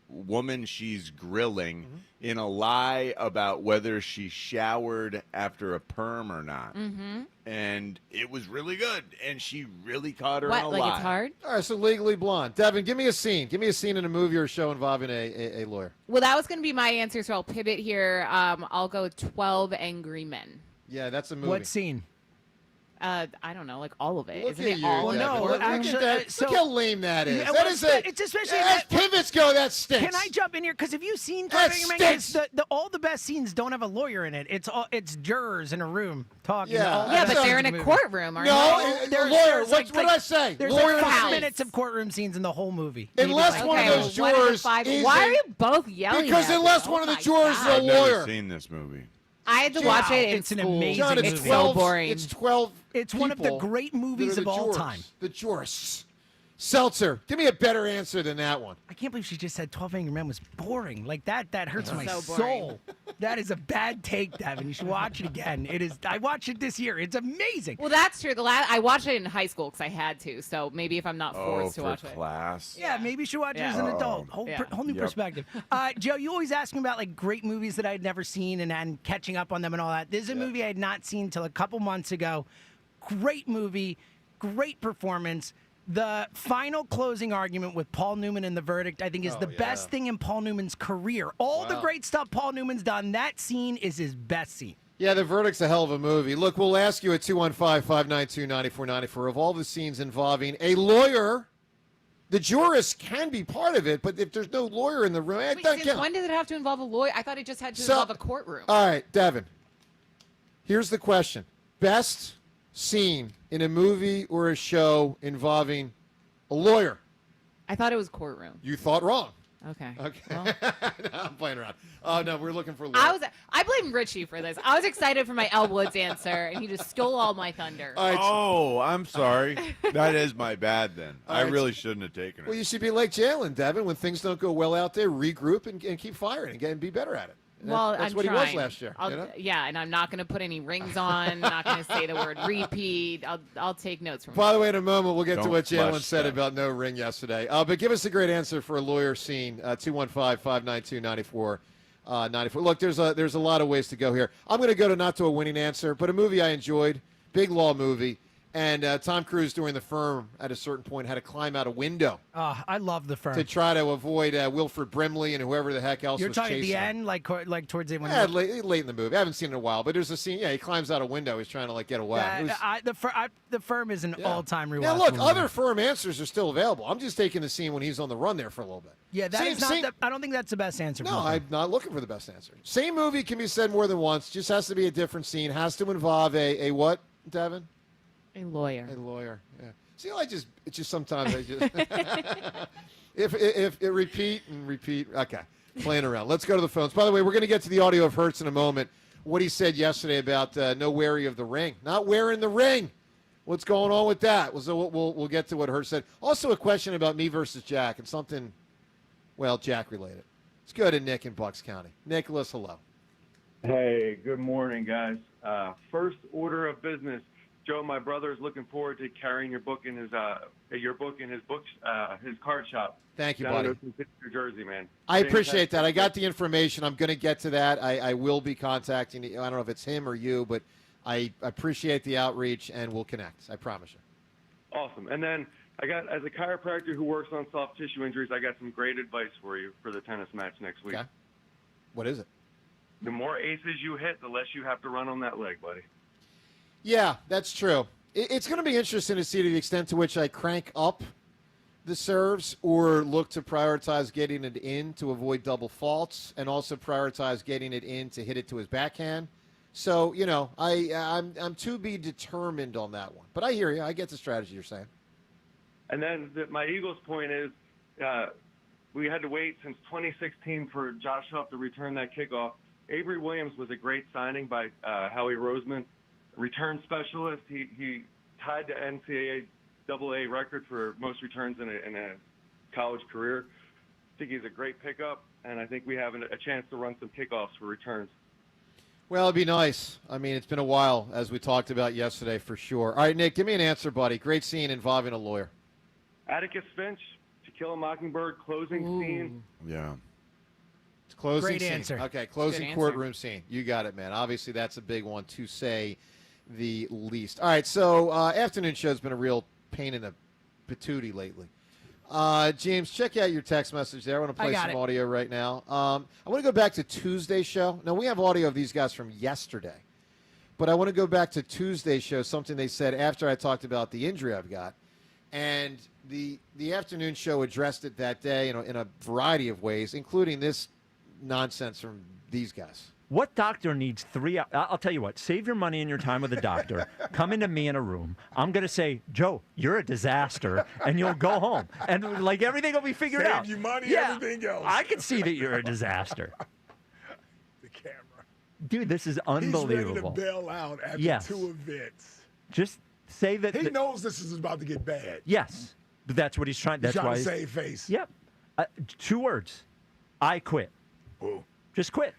woman she's grilling in a lie about whether she showered after a perm or not. And it was really good, and she really caught her in a lie. It's hard? All right, so Legally Blonde. Devin, give me a scene. Give me a scene in a movie or show involving a lawyer. Well, that was going to be my answer, so I'll pivot here. I'll go 12 Angry Men. Yeah, that's a movie. What scene? I don't know, all of it. Look Isn't at it you, all? Devin. no, Look at actually, that. so- Look how lame that is. Yeah, That well, is a. it's especially as pivots go, that stinks. Can I jump in here? Because if you've seen That 12 Angry Men, stinks. all the best scenes don't have a lawyer in it. It's jurors in a room talking. Yeah. all the Yeah, best but they're scenes in the a movie. courtroom, aren't No, they? lawyer. What did I say? There's Lawyer like 5 house. minutes of courtroom scenes in the whole movie. Unless Maybe one of Okay, those well, 1 out of jurors 5. is Why a- are you both yelling Because at unless me? one of Oh the my jurors is a God. I've never lawyer. seen this movie. I had to watch it in It's an school. amazing John, movie. it's It's 12. so boring. It's 12. It's one of the people great that are movies the of all jurors. time. The jurists. Seltzer, give me a better answer than that one. I can't believe she just said 12 Angry Men was boring. That hurts my So boring. soul. That is a bad take, Devin. You should watch it again. It is. I watched it this year. It's amazing. Well, that's true. I watched it in high school because I had to. So maybe if I'm not forced to for watch it. class. Yeah, maybe you should watch it as an adult. Whole new Yep. perspective. Joe, you always ask me about great movies that I'd never seen and catching up on them and all that. This is a movie I had not seen till a couple months ago. Great movie, great performance. The final closing argument with Paul Newman in The Verdict, I think, is the best thing in Paul Newman's career. All the great stuff Paul Newman's done, that scene is his best scene. Yeah, The Verdict's a hell of a movie. Look, we'll ask you at 215-592-9494 of all the scenes involving a lawyer. The jurist can be part of it, but if there's no lawyer in the room, it Wait, doesn't since count. when does it have to involve a lawyer? I thought it just had to involve a courtroom. All right, Devin. Here's the question. Best scene in a movie or a show involving a lawyer? I thought it was courtroom. You thought wrong. Okay. Okay. Well. No, I'm playing around. Oh, no, we're looking for a lawyer. I blame Richie for this. I was excited for my Elle Woods answer, and he just stole all my thunder. All right, Oh, I'm sorry. That is my bad then. All I right. really shouldn't have taken it. Well, you should be like Jalen, Devin. When things don't go well out there, regroup and keep firing and be better at it. Well, That's I'm what trying. he was last year. You know? Yeah, and I'm not going to put any rings on. Not going to say the word repeat. I'll take notes from. By the way, in a moment, we'll get to Don't what Jalen flush said that. about no ring yesterday. But give us a great answer for a lawyer scene, 215-592-9494. Look, there's a lot of ways to go here. I'm going to go to not to a winning answer, but a movie I enjoyed, big law movie. And Tom Cruise during The Firm at a certain point had to climb out a window I love The Firm. to try to avoid Wilford Brimley and whoever the heck else You're was talking at chasing the him. end, like towards the end. Yeah, late in the movie. I haven't seen it in a while, but there's a scene. Yeah, he climbs out a window. He's trying to get away. The Firm is an all-time rewatch. Now, look, movie. other Firm answers are still available. I'm just taking the scene when he's on the run there for a little bit. Yeah, that is not. I don't think that's the best answer. No, for The Firm. I'm not looking for the best answer. Same movie can be said more than once. Just has to be a different scene. Has to involve a what, Devin? A lawyer. A lawyer. Yeah. See, it's just sometimes I just if it repeat. Okay, playing around. Let's go to the phones. By the way, we're going to get to the audio of Hurts in a moment. What he said yesterday about no wearing of the ring, not wearing the ring. What's going on with that? So we'll get to what Hurts said. Also, a question about me versus Jack and something, well, Jack related. Let's go to Nick in Bucks County. Nicholas, hello. Hey, good morning, guys. First order of business. Joe, my brother is looking forward to carrying your book in his his card shop. Thank you, down buddy. in New Jersey, man. I appreciate that. I got the information. I'm going to get to that. I will be contacting you. I don't know if it's him or you, but I appreciate the outreach, and we'll connect. I promise you. Awesome. And then I got, as a chiropractor who works on soft tissue injuries, I got some great advice for you for the tennis match next week. Okay. What is it? The more aces you hit, the less you have to run on that leg, buddy. Yeah, that's true. It's going to be interesting to see to the extent to which I crank up the serves or look to prioritize getting it in to avoid double faults and also prioritize getting it in to hit it to his backhand. So, I'm to be determined on that one. But I hear you. I get the strategy you're saying. And then my Eagles point is we had to wait since 2016 for Josh Huff to return that kickoff. Avery Williams was a great signing by Howie Roseman, return specialist. He tied the NCAA AA record for most returns in a college career. I think he's a great pickup, and I think we have a chance to run some kickoffs for returns. Well, it'd be nice. I mean, it's been a while, as we talked about yesterday, for sure. All right, Nick, give me an answer, buddy. Great scene involving a lawyer. Atticus Finch, To Kill a Mockingbird, closing scene. Yeah. It's closing Great scene. answer. Okay, Good closing answer. courtroom scene. You got it, man. Obviously, that's a big one, to say the least. All right, so afternoon show's been a real pain in the patootie lately. James, check out your text message there. I want to play got some it. audio right now. I want to go back to Tuesday's show. Now, we have audio of these guys from yesterday, but I want to go back to Tuesday's show, something they said after I talked about the injury I've got. And the afternoon show addressed it that day in a variety of ways, including this nonsense from these guys. What doctor needs 3 hours? I'll tell you what, save your money and your time with a doctor. Come into me in a room. I'm going to say, Joe, you're a disaster, and you'll go home. And, everything will be figured out. Save you money, Yeah, everything else. I can see that you're a disaster. The camera. Dude, this is He's ready unbelievable. to bail out after Yes. 2 events. Just say that. He knows this is about to get bad. Yes, but that's what he's trying. He's That's trying why. to save face. Yep. 2 words. I quit. Ooh. Just quit.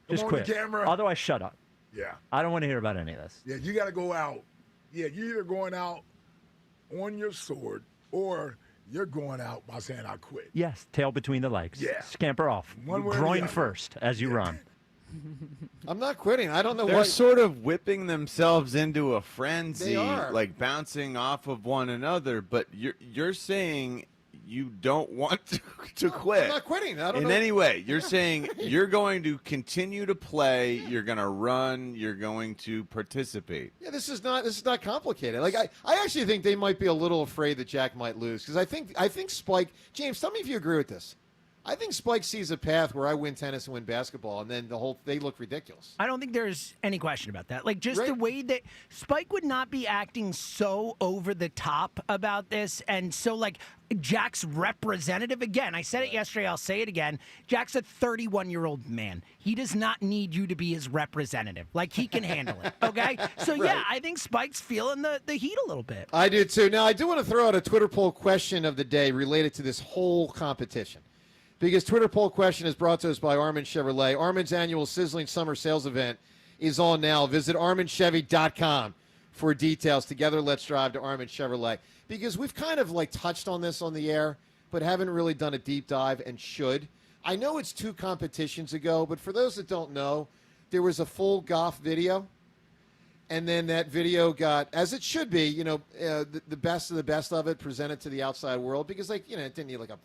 Come Just on, quit. the camera. Otherwise, shut up. Yeah. I don't want to hear about any of this. Yeah, you got to go out. Yeah, you're either going out on your sword or you're going out by saying, I quit. Yes, tail between the legs. Yeah. Scamper off. One way or the Groin other. first as you run. I'm not quitting. I don't know They're what. sort of whipping themselves into a frenzy, They are. like bouncing off of one another. But you're saying you don't want to quit. I'm not quitting. I don't In know. any way, you're saying you're going to continue to play. You're going to run. You're going to participate. Yeah, this is not complicated. I actually think they might be a little afraid that Jack might lose because I think Spike. James, tell me if you agree with this. I think Spike sees a path where I win tennis and win basketball, and then they look ridiculous. I don't think there's any question about that. Like, just the way that Spike would not be acting so over the top about this, and so, like, Jack's representative. Again, I said it yesterday, I'll say it again. Jack's a 31-year-old man. He does not need you to be his representative. Like, he can handle it, okay? So, yeah, I think Spike's feeling the heat a little bit. I do, too. Now, I do want to throw out a Twitter poll question of the day related to this whole competition. Because Twitter poll question is brought to us by Armin Chevrolet. Armin's annual Sizzling Summer Sales event is on now. Visit ArminChevy.com for details. Together, let's drive to Armin Chevrolet. Because we've kind of like touched on this on the air, but haven't really done a deep dive and should. I know it's 2 competitions ago, but for those that don't know, there was a full golf video. And then that video got, as it should be, the best of the best of it presented to the outside world. Because, it didn't need like a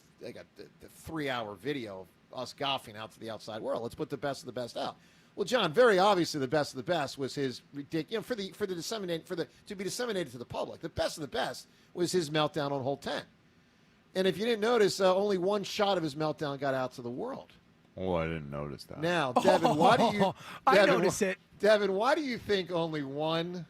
3-hour video of us golfing out to the outside world. Let's put the best of the best out. Well, John, very obviously the best of the best was his ridiculous, to be disseminated to the public. The best of the best was his meltdown on hole 10. And if you didn't notice, only one shot of his meltdown got out to the world. Oh, I didn't notice that. Now, Devin, why do you? I noticed it. Devin, why do you think only one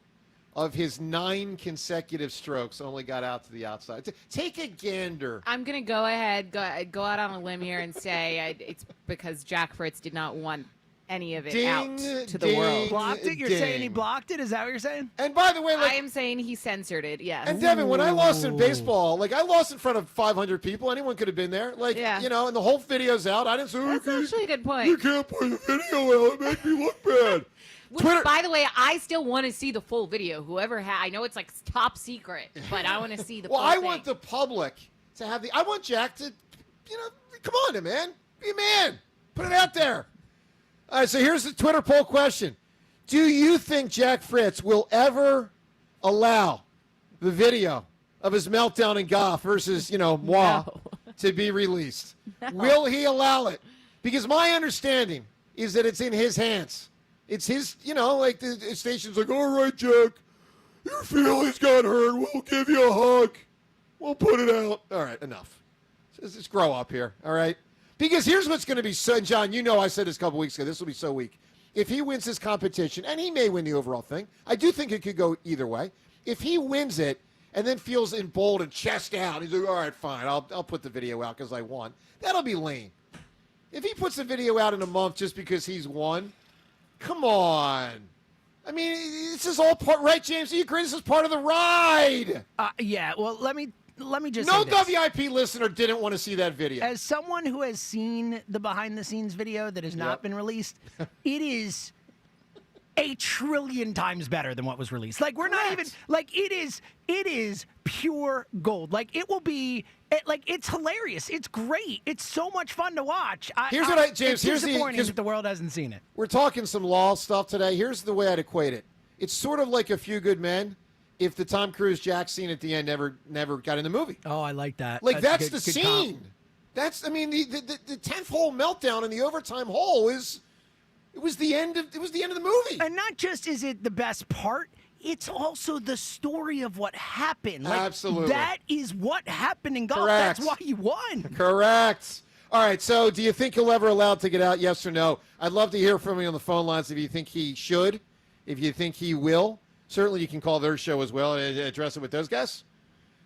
of his 9 consecutive strokes only got out to the outside? Take a gander. I'm going to go ahead, go out on a limb here and say it's because Jack Fritz did not want any of it out to the world. Blocked it? You're saying he blocked it? Is that what you're saying? And by the way, I am saying he censored it, yes. And Devin, when I lost in baseball, I lost in front of 500 people. Anyone could have been there. And the whole video's out. I didn't say, that's actually a good point. You can't put the video out. It makes me look bad. Which, by the way, I still want to see the full video. I know it's like top secret, but I want to see the full thing. Want the public to have I want Jack to, come on, man. Be a man. Put it out there. All right, so here's the Twitter poll question. Do you think Jack Fritz will ever allow the video of his meltdown in golf versus, moi to be released? No. Will he allow it? Because my understanding is that it's in his hands. It's his, the station's like, all right, Jack, your feelings got hurt. We'll give you a hug. We'll put it out. All right, enough. Let's grow up here, all right? Because here's what's going to be so, John, I said this a couple weeks ago, this will be so weak. If he wins this competition, and he may win the overall thing, I do think it could go either way. If he wins it and then feels emboldened, chest out, he's like, all right, fine, I'll put the video out because I won, that'll be lame. If he puts the video out in a month just because he's won, come on. I mean, this is all part, right, James? You agree this is part of the ride? Yeah, well, let me just no say this. WIP listener didn't want to see that video. As someone who has seen the behind-the-scenes video that has not been released, it is a trillion times better than what was released. Like, we're not even, it is pure gold. Like, it will be, it's hilarious. It's great. It's so much fun to watch. James, it's disappointing that the world hasn't seen it. We're talking some law stuff today. Here's the way I'd equate it. It's sort of like A Few Good Men. If the Tom Cruise Jack scene at the end never got in the movie. Oh, I like that. That's the scene. Comp. That's the 10th hole meltdown in the overtime hole it was the end of the movie. And not just is it the best part, it's also the story of what happened. Absolutely. That is what happened in golf. Correct. That's why you won. Correct. All right, so do you think he'll ever allow to get out, yes or no? I'd love to hear from you on the phone lines if you think he should, if you think he will. Certainly you can call their show as well and address it with those guys.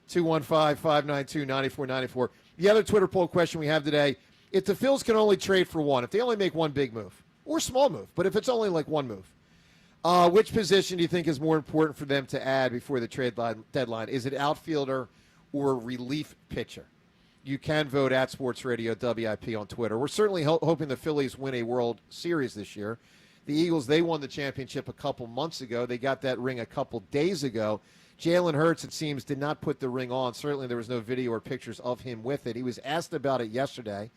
215-592-9494. The other Twitter poll question we have today, if the Phils can only trade for one, if they only make one big move, or small move, but if it's only like one move, which position do you think is more important for them to add before the trade deadline? Is it outfielder or relief pitcher? You can vote at Sports Radio WIP on Twitter. We're certainly hoping the Phillies win a World Series this year. The Eagles, they won the championship a couple months ago. They got that ring a couple days ago. Jalen Hurts, it seems, did not put the ring on. Certainly there was no video or pictures of him with it. He was asked about it yesterday.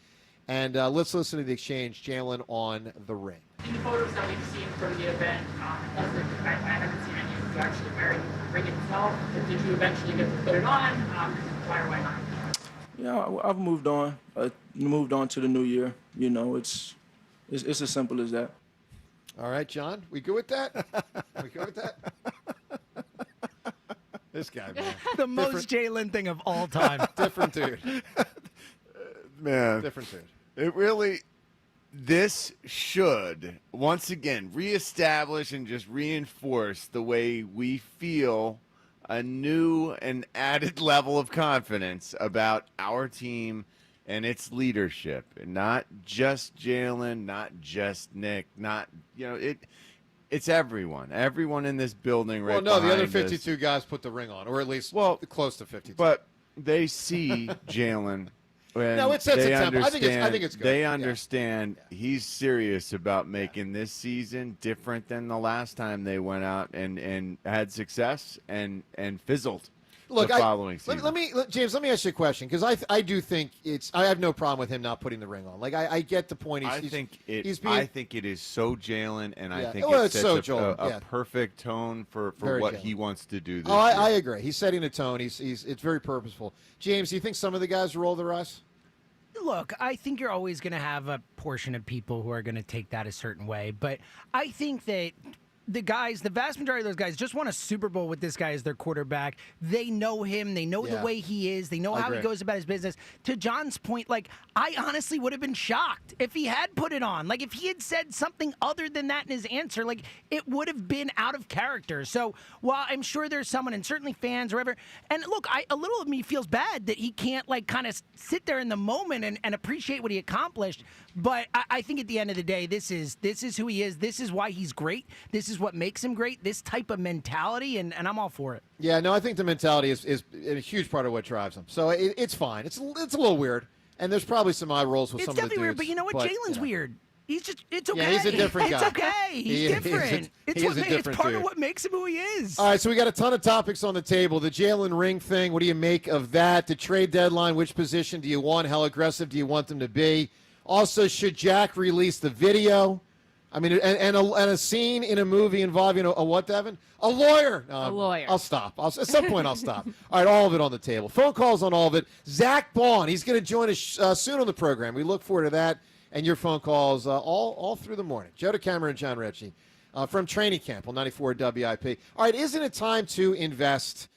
And let's listen to the exchange, Jalen on the ring. In the photos that we've seen from the event, I haven't seen any of you actually wearing the ring itself. Did you eventually get to put it on? Why or why not? Yeah, I've moved on. Moved on to the new year. It's as simple as that. All right, John, we good with that? We good with that? This guy, man. The most Jalen thing of all time. Different dude. Man. Different dude. It really, this should, once again, reestablish and just reinforce the way we feel a new and added level of confidence about our team and its leadership. Not just Jalen, not just Nick, not, it's everyone. Everyone in this building right now. Well, no, the other 52 guys put the ring on, or at least close to 52. But they see Jalen. No, it sets a tempo. I think it's good. They understand he's serious about making this season different than the last time they went out and had success and fizzled. Look, the following season. James, let me ask you a question, because I do think I have no problem with him not putting the ring on. Like I get the point. I think it is so Jalen, and I think it's sets so a perfect tone for what Jalen. he wants to do this year. I agree. He's setting a tone. It's very purposeful. James, do you think some of the guys roll their eyes? Look, I think you're always going to have a portion of people who are going to take that a certain way, but I think that the vast majority of those guys just won a Super Bowl with this guy as their quarterback. They know him. They know the way he is. They know how he goes about his business. To John's point, I honestly would have been shocked if he had put it on. If he had said something other than that in his answer, it would have been out of character. So while I'm sure there's someone, and certainly fans or whatever, and look, a little of me feels bad that he can't kind of sit there in the moment and appreciate what he accomplished. But I think at the end of the day, this is who he is. This is why he's great. This is what makes him great, this type of mentality, and I'm all for it. Yeah, no, I think the mentality is a huge part of what drives him. So it's fine. It's a little weird, and there's probably some eye rolls with some of the dudes. It's definitely weird, but you know what? Jalen's weird. It's okay. Yeah, he's a different guy. It's okay. He's different. It's part of what makes him who he is. All right, so we got a ton of topics on the table. The Jalen ring thing, what do you make of that? The trade deadline, which position do you want? How aggressive do you want them to be? Also, should Jack release the video? I mean, and a scene in a movie involving a what, Devin? A lawyer. A lawyer. I'll stop. At some point, I'll stop. All right, all of it on the table. Phone calls on all of it. Zack Baun, he's going to join us soon on the program. We look forward to that and your phone calls all through the morning. Joe DeCamara and John Ritchie from training camp on 94 WIP. All right, isn't it time to invest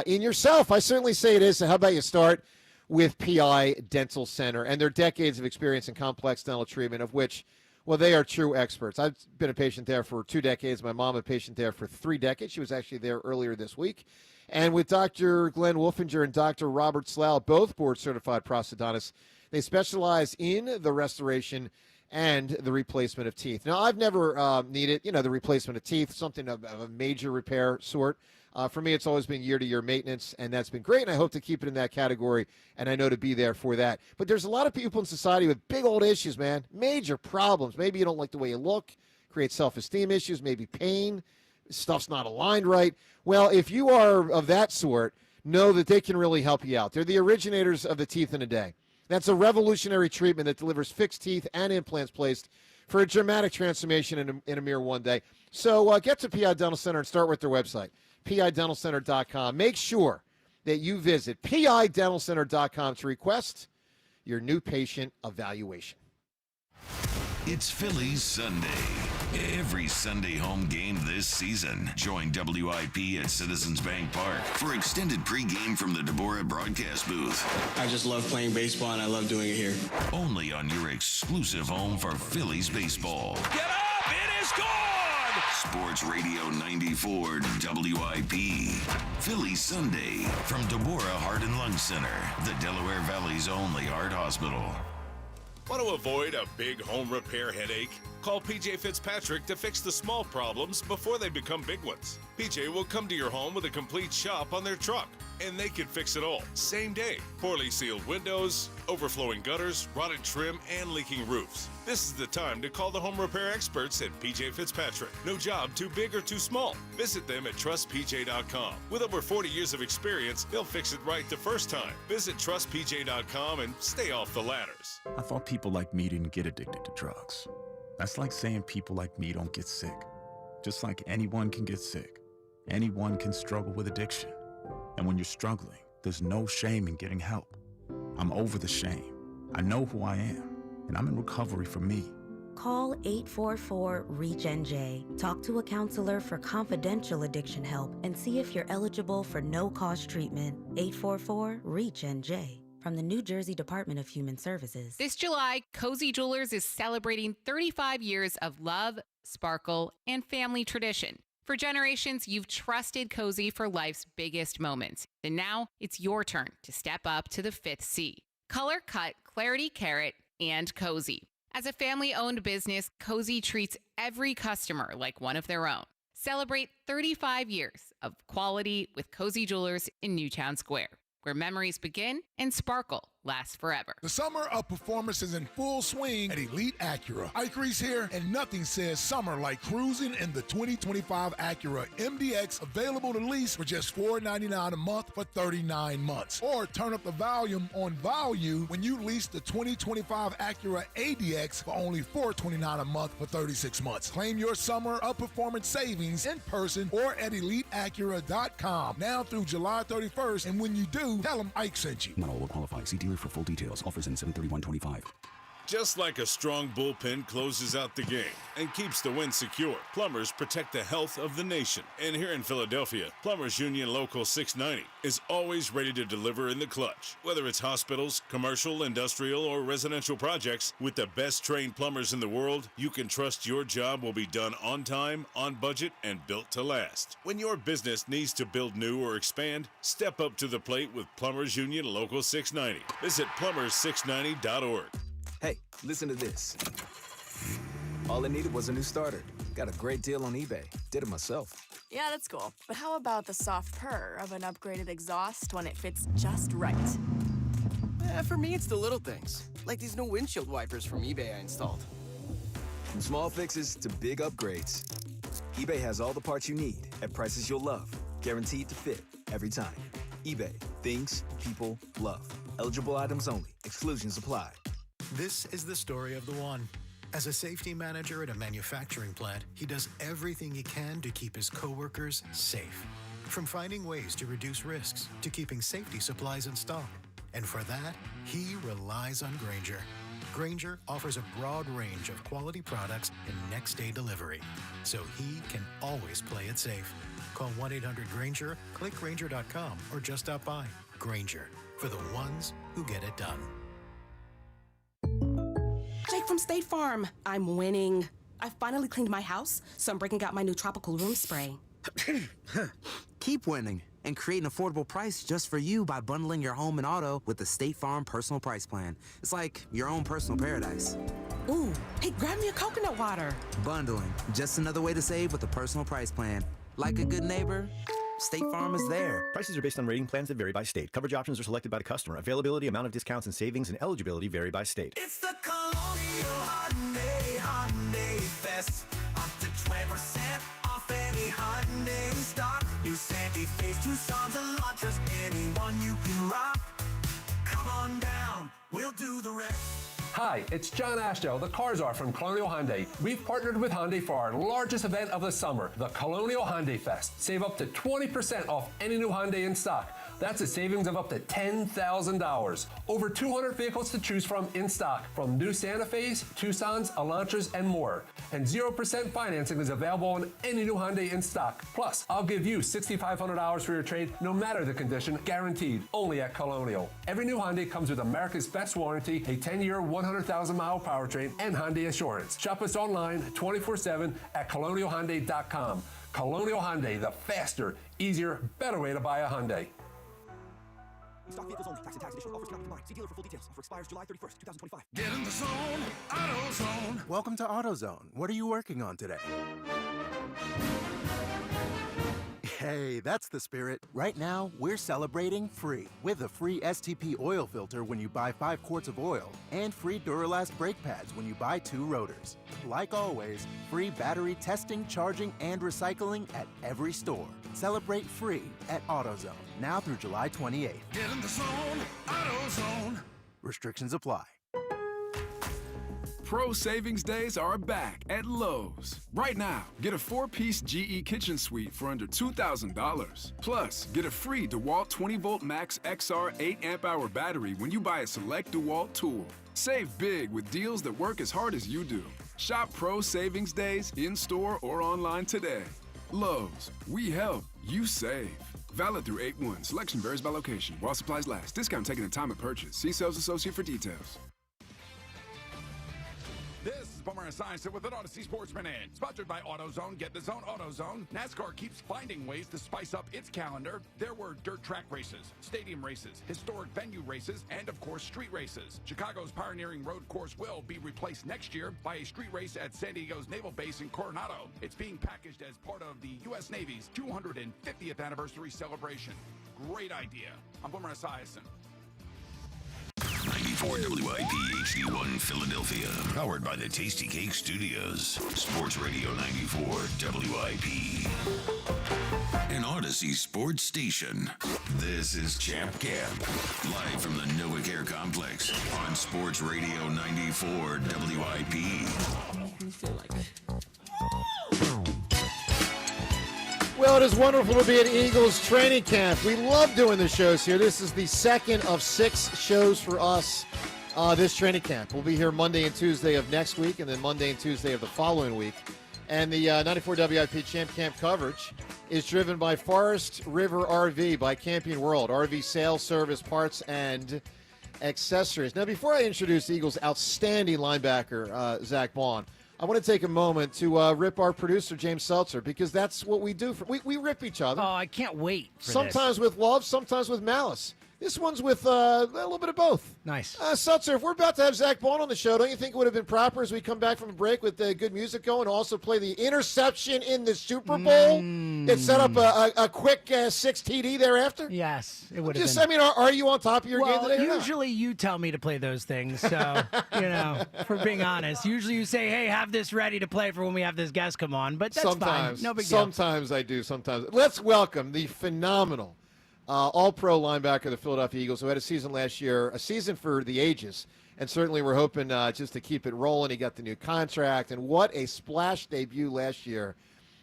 in yourself? I certainly say it is. So how about you start with PI Dental Center and their decades of experience in complex dental treatment, of which, well, they are true experts. I've been a patient there for 2 decades. My mom a patient there for 3 decades. She was actually there earlier this week. And with Dr. Glenn Wolfinger and Dr. Robert Slough, both board-certified prosthodontists, they specialize in the restoration and the replacement of teeth. Now, I've never needed, the replacement of teeth, something of a major repair sort. For me, it's always been year-to-year maintenance, and that's been great, and I hope to keep it in that category, and I know to be there for that. But there's a lot of people in society with big old issues, man, major problems. Maybe you don't like the way you look, create self-esteem issues, maybe pain, stuff's not aligned right. Well, if you are of that sort, know that they can really help you out. They're the originators of the teeth in a day. That's a revolutionary treatment that delivers fixed teeth and implants placed for a dramatic transformation in a mere one day. So get to PI Dental Center and start with their website, PIDentalCenter.com. Make sure that you visit PIDentalCenter.com to request your new patient evaluation. It's Phillies Sunday. Every Sunday home game this season. Join WIP at Citizens Bank Park for extended pregame from the DeCamara broadcast booth. I just love playing baseball, and I love doing it here. Only on your exclusive home for Phillies baseball. Get up! It is gone! Sports Radio 94 WIP. Phillies Sunday from DeCamara Heart and Lung Center, the Delaware Valley's only heart hospital. Want to avoid a big home repair headache? Call PJ Fitzpatrick to fix the small problems before they become big ones. PJ will come to your home with a complete shop on their truck, and they can fix it all, same day. Poorly sealed windows, overflowing gutters, rotted trim, and leaking roofs. This is the time to call the home repair experts at PJ Fitzpatrick. No job too big or too small. Visit them at trustpj.com. With over 40 years of experience, they'll fix it right the first time. Visit trustpj.com and stay off the ladders. I thought people like me didn't get addicted to drugs. That's like saying people like me don't get sick. Just like anyone can get sick, anyone can struggle with addiction. And when you're struggling, there's no shame in getting help. I'm over the shame. I know who I am, and I'm in recovery for me. Call 844-REACH-NJ. Talk to a counselor for confidential addiction help and see if you're eligible for no-cost treatment. 844-REACH-NJ. from the New Jersey Department of Human Services. This July, Cozy Jewelers is celebrating 35 years of love, sparkle, and family tradition. For generations, you've trusted Cozy for life's biggest moments. And now it's your turn to step up to the 5th C. Color cut, clarity carat, and Cozy. As a family-owned business, Cozy treats every customer like one of their own. Celebrate 35 years of quality with Cozy Jewelers in Newtown Square, where memories begin and sparkle lasts forever. The summer of performance is in full swing at Elite Acura. Ike Reese here, and nothing says summer like cruising in the 2025 Acura MDX, available to lease for just $499 a month for 39 months. Or turn up the volume on value when you lease the 2025 Acura ADX for only $429 a month for 36 months. Claim your summer of performance savings in person or at EliteAcura.com now through July 31st. And when you do, tell them Ike sent you. Not all will qualify. See dealer for full details. Offers in 7/31/25. Just like a strong bullpen closes out the game and keeps the win secure, Plumbers protect the health of the nation. And here in Philadelphia, Plumbers Union Local 690 is always ready to deliver in the clutch. Whether it's hospitals, commercial, industrial, or residential projects, with the best trained plumbers in the world, you can trust your job will be done on time, on budget, and built to last. When your business needs to build new or expand, step up to the plate with Plumbers Union Local 690. Visit plumber's690.org. Hey, listen to this. All I needed was a new starter. Got a great deal on eBay. Did it myself. Yeah, that's cool. But how about the soft purr of an upgraded exhaust when it fits just right? For me, it's the little things. Like these new windshield wipers from eBay I installed. From small fixes to big upgrades, eBay has all the parts you need at prices you'll love. Guaranteed to fit every time. eBay. Things people love. Eligible items only. Exclusions apply. This is the story of the one. As a safety manager at a manufacturing plant, he does everything he can to keep his coworkers safe. From finding ways to reduce risks to keeping safety supplies in stock. And for that, he relies on Grainger. Grainger offers a broad range of quality products and next-day delivery, so he can always play it safe. Call 1-800-GRAINGER, click Grainger.com, or just stop by. Grainger, for the ones who get it done. Jake from State Farm. I'm winning. I finally cleaned my house, so I'm breaking out my new tropical room spray. Keep winning and create an affordable price just for you by bundling your home and auto with the State Farm Personal Price Plan. It's like your own personal paradise. Ooh, hey, grab me a coconut water. Bundling, just another way to save with a personal price plan. Like a good neighbor, State Farm is there. Prices are based on rating plans that vary by state. Coverage options are selected by the customer. Availability, amount of discounts and savings, and eligibility vary by state. It's the Colonial Hyundai Fest. Up to 20% off any Hyundai stock. New Santa Fe's, Tucson's, and Elantras. Anyone you can rock. Come on down, we'll do the rest. Hi, it's John Ashdow, the Car Czar from Colonial Hyundai. We've partnered with Hyundai for our largest event of the summer, the Colonial Hyundai Fest. Save up to 20% off any new Hyundai in stock. That's a savings of up to $10,000. Over 200 vehicles to choose from in stock, from new Santa Fe's, Tucson's, Elantras, and more. And 0% financing is available on any new Hyundai in stock. Plus, I'll give you $6,500 for your trade, no matter the condition, guaranteed, only at Colonial. Every new Hyundai comes with America's best warranty, a 10-year, 100,000-mile powertrain, and Hyundai Assurance. Shop us online 24/7 at colonialhyundai.com. Colonial Hyundai, the faster, easier, better way to buy a Hyundai. Stock vehicles only. Tax and tax additional offers cannot be combined. See dealer for full details. Offer expires July 31st, 2025. Get in the zone, AutoZone. Welcome to AutoZone. What are you working on today? Hey, that's the spirit. Right now, we're celebrating free with a free STP oil filter when you buy 5 quarts of oil and free Duralast brake pads when you buy 2 rotors. Like always, free battery testing, charging, and recycling at every store. Celebrate free at AutoZone, now through July 28th. Get in the zone, AutoZone. Restrictions apply. Pro Savings Days are back at Lowe's. Right now, get a 4-piece GE kitchen suite for under $2,000. Plus, get a free DeWalt 20-volt Max XR 8-amp-hour battery when you buy a select DeWalt tool. Save big with deals that work as hard as you do. Shop Pro Savings Days in-store or online today. Lowe's, we help, you save. Valid through 8/1. Selection varies by location. While supplies last. Discount taken at time of purchase. See sales associate for details. This is Boomer Esiason with an Odyssey Sports Minute. Sponsored by AutoZone. Get the zone, AutoZone. NASCAR keeps finding ways to spice up its calendar. There were dirt track races, stadium races, historic venue races, and of course street races. Chicago's pioneering road course will be replaced next year by a street race at San Diego's Naval Base in Coronado. It's being packaged as part of the U.S. Navy's 250th anniversary celebration. Great idea. I'm Boomer Esiason. 94 WIP HD1 Philadelphia. Powered by the Tasty Cake Studios. Sports Radio 94 WIP. An Odyssey sports station. This is Champ Camp. Live from the NovaCare Complex. On Sports Radio 94 WIP. You feel like Well, it is wonderful to be at Eagles training camp. We love doing the shows here. This is the second of 6 shows for us this training camp. We'll be here Monday and Tuesday of next week, and then Monday and Tuesday of the following week. And the 94 WIP Champ Camp coverage is driven by Forest River RV by Camping World, RV sales, service, parts, and accessories. Now, before I introduce Eagles' outstanding linebacker, Zack Baun, I want to take a moment to rip our producer, James Seltzer, because that's what we do. We rip each other. Oh, I can't wait for sometimes this. With love, sometimes with malice. This one's with a little bit of both. Nice. Seltzer, if we're about to have Zack Baun on the show, don't you think it would have been proper as we come back from a break with good music going, also play the interception in the Super Bowl that set up a quick 6 TD thereafter? Yes, it would have been. I mean, are you on top of your game today? Usually you tell me to play those things, so, for being honest. Usually you say, hey, have this ready to play for when we have this guest come on, but that's fine. No big deal. Sometimes I do, sometimes. Let's welcome the phenomenal all-pro linebacker of the Philadelphia Eagles, who had a season last year, a season for the ages, and certainly we're hoping just to keep it rolling. He got the new contract, and what a splash debut last year,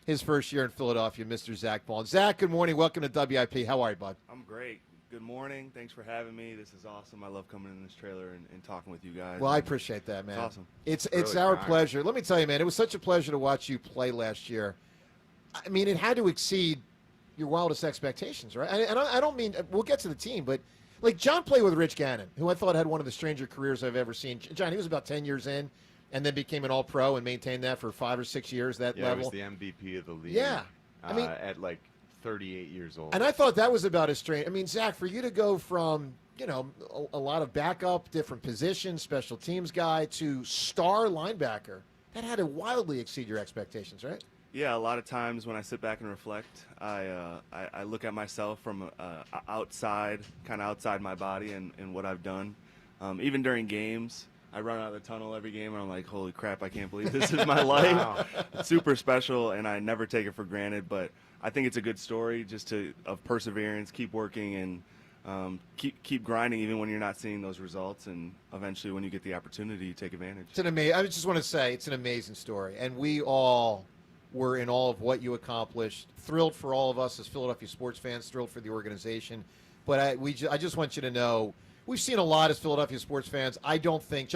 his first year in Philadelphia, Mr. Zack Baun. Zack, good morning. Welcome to WIP. How are you, bud? I'm great. Good morning. Thanks for having me. This is awesome. I love coming in this trailer and talking with you guys. Well, I appreciate that, man. It's awesome. It's really our pleasure. Let me tell you, man, it was such a pleasure to watch you play last year. I mean, it had to exceed your wildest expectations, right? And I don't mean, we'll get to the team, but like John played with Rich Gannon, who I thought had one of the stranger careers I've ever seen. John, he was about 10 years in and then became an all-pro and maintained that for 5 or 6 years, that level. He was the MVP of the league. Yeah. I mean, at like 38 years old. And I thought that was about as strange. I mean, Zack, for you to go from, a lot of backup, different positions, special teams guy, to star linebacker, that had to wildly exceed your expectations, right? Yeah, a lot of times when I sit back and reflect, I look at myself from outside my body and what I've done. Even during games, I run out of the tunnel every game, and I'm like, holy crap, I can't believe this is my life. Wow. It's super special, and I never take it for granted. But I think it's a good story of perseverance, keep working, and keep grinding even when you're not seeing those results. And eventually when you get the opportunity, you take advantage. I just want to say it's an amazing story, and we all were in all of what you accomplished. Thrilled for all of us as Philadelphia sports fans, thrilled for the organization. But I just want you to know, we've seen a lot as Philadelphia sports fans. I don't think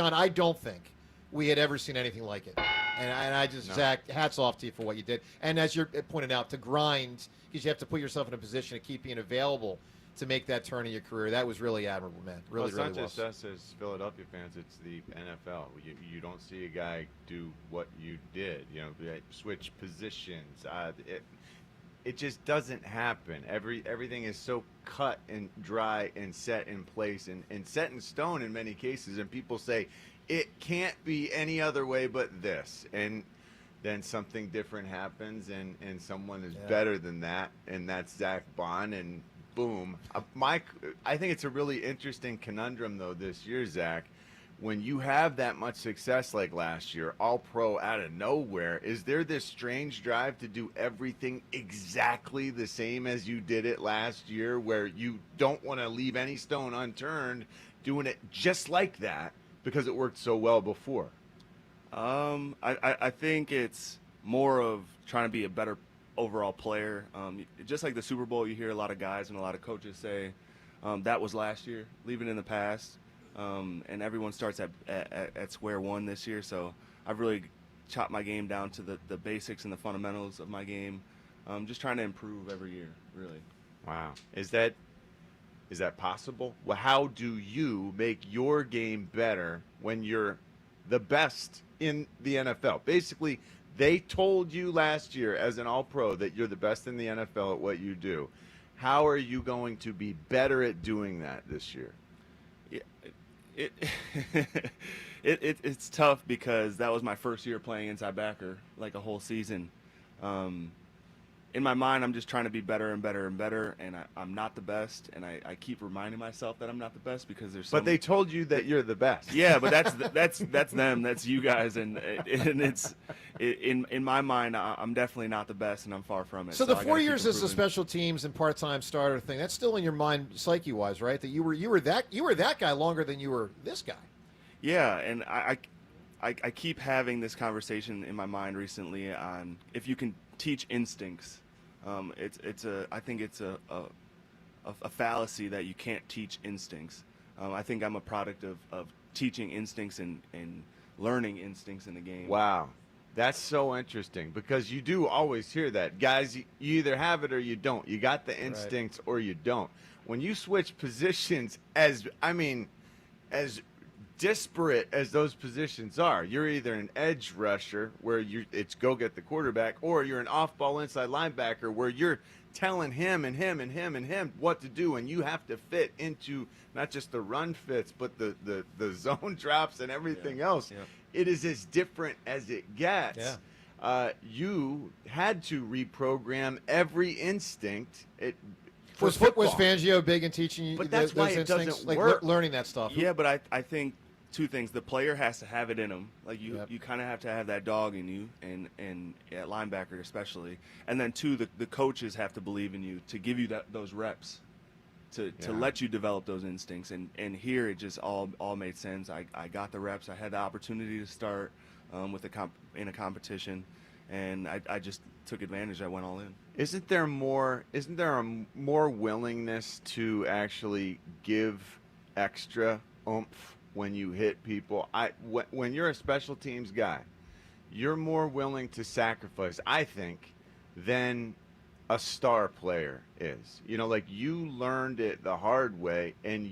we had ever seen anything like it. And Zack, hats off to you for what you did. And as you're pointing out, to grind, because you have to put yourself in a position to keep being available to make that turn in your career. That was really admirable, man. Really, well, it's really not just us as Philadelphia fans. It's the NFL. You don't see a guy do what you did. Switch positions. It just doesn't happen. Everything is so cut and dry and set in place and set in stone in many cases. And people say it can't be any other way but this. And then something different happens, and someone is better than that, and that's Zack Baun, and boom. I think it's a really interesting conundrum, though, this year, Zack. When you have that much success like last year, all pro out of nowhere, is there this strange drive to do everything exactly the same as you did it last year, where you don't want to leave any stone unturned, doing it just like that because it worked so well before? I think it's more of trying to be a better overall player. Just like the Super Bowl, you hear a lot of guys and a lot of coaches say that was last year, leave it in the past, and everyone starts at square one this year. So I've really chopped my game down to the basics and the fundamentals of my game, just trying to improve every year, really. Wow. Is that possible? Well, how do you make your game better when you're the best in the NFL? Basically, they told you last year as an All-Pro that you're the best in the NFL at what you do. How are you going to be better at doing that this year? Yeah, it's tough because that was my first year playing inside backer, like a whole season. In my mind, I'm just trying to be better and better and better, and I'm not the best, and I keep reminding myself that I'm not the best because there's. But they told you that you're the best. Yeah, but that's them, that's you guys, and it's in my mind, I'm definitely not the best, and I'm far from it. So the 4 years as a special teams and part-time starter thing, that's still in your mind, psyche-wise, right? That you were that guy longer than you were this guy. Yeah, and I keep having this conversation in my mind recently on if you can teach instincts. I think it's a fallacy that you can't teach instincts. I think I'm a product of teaching instincts and learning instincts in the game. Wow. That's so interesting because you do always hear that. Guys, you either have it or you don't. You got the instincts or you don't. When you switch positions, as disparate as those positions are, you're either an edge rusher where it's go get the quarterback, or you're an off-ball inside linebacker where you're telling him and him and him and him what to do, and you have to fit into not just the run fits but the zone drops and everything else. Yeah. It is as different as it gets. Yeah. You had to reprogram every instinct. Was Fangio big in teaching you that's those why it instincts? doesn't like work. Learning that stuff? Yeah, but I think two things. The player has to have it in him. Like you kind of have to have that dog in you, and at linebacker especially. And then two, the coaches have to believe in you to give you those reps, to let you develop those instincts. And here it just all made sense. I got the reps. I had the opportunity to start in a competition, and I just took advantage. I went all in. Isn't there a more willingness to actually give extra oomph when you hit people? When you're a special teams guy, you're more willing to sacrifice, I think, than a star player is. Like you learned it the hard way, and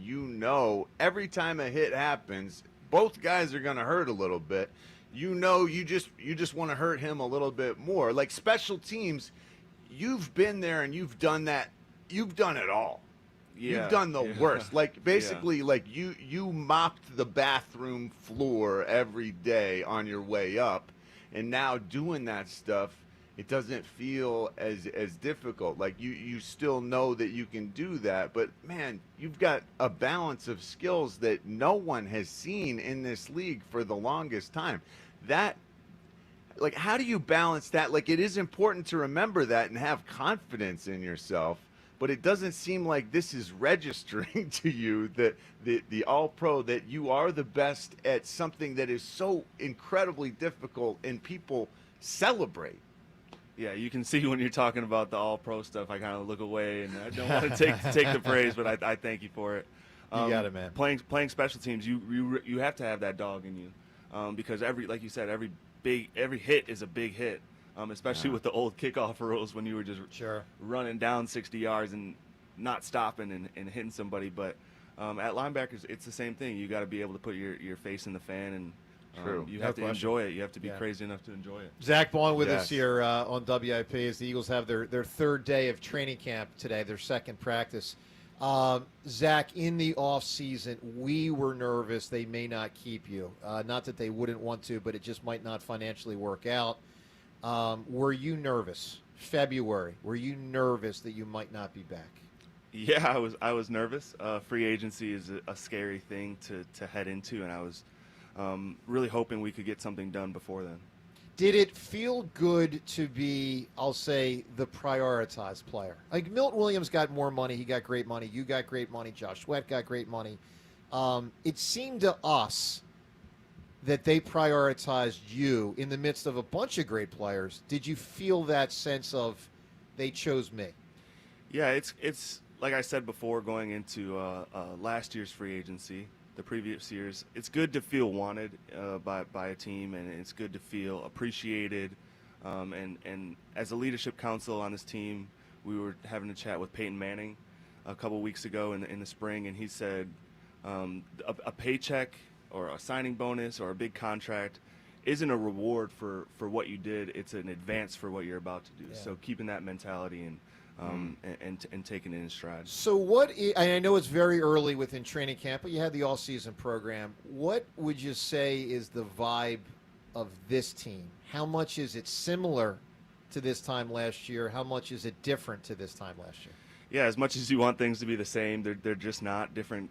every time a hit happens, both guys are going to hurt a little bit. You just want to hurt him a little bit more. Like special teams, you've been there and you've done that. You've done it all. Yeah, you've done the worst. Like basically, like you mopped the bathroom floor every day on your way up, and now doing that stuff, it doesn't feel as difficult. Like you still know that you can do that, but man, you've got a balance of skills that no one has seen in this league for the longest time. Like, how do you balance that? Like, it is important to remember that and have confidence in yourself, but it doesn't seem like this is registering to you that the All-Pro, that you are the best at something that is so incredibly difficult and people celebrate. Yeah, you can see when you're talking about the All-Pro stuff, I kind of look away, and I don't want to take the praise, but I thank you for it. You got it, man. Playing special teams, you have to have that dog in you, because like you said, every hit is a big hit, especially with the old kickoff rules when you were just running down 60 yards and not stopping and hitting somebody. But at linebackers, it's the same thing. You got to be able to put your face in the fan, and you have to enjoy it. You have to be crazy enough to enjoy it. Zack Baun with us here on WIP as the Eagles have their third day of training camp today, their second practice. Zack, in the off season, we were nervous they may not keep you. Not that they wouldn't want to, but it just might not financially work out. Were you nervous? February, were you nervous that you might not be back? Yeah, I was nervous. Free agency is a scary thing to head into, and I was really hoping we could get something done before then. Did it feel good to be, I'll say, the prioritized player? Like Milton Williams got more money. He got great money. You got great money. Josh Sweat got great money. It seemed to us that they prioritized you in the midst of a bunch of great players. Did you feel that sense of they chose me? Yeah, it's like I said before, going into last year's free agency, the previous years, it's good to feel wanted by a team, and it's good to feel appreciated. And as a leadership council on this team, we were having a chat with Peyton Manning a couple weeks ago in the spring, and he said a paycheck or a signing bonus or a big contract isn't a reward for what you did. It's an advance for what you're about to do. Yeah. So keeping that mentality and taking it in stride. So I know it's very early within training camp, but you had the all-season program. What would you say is the vibe of this team? How much is it similar to this time last year? How much is it different to this time last year? Yeah, as much as you want things to be the same, they're just not. Different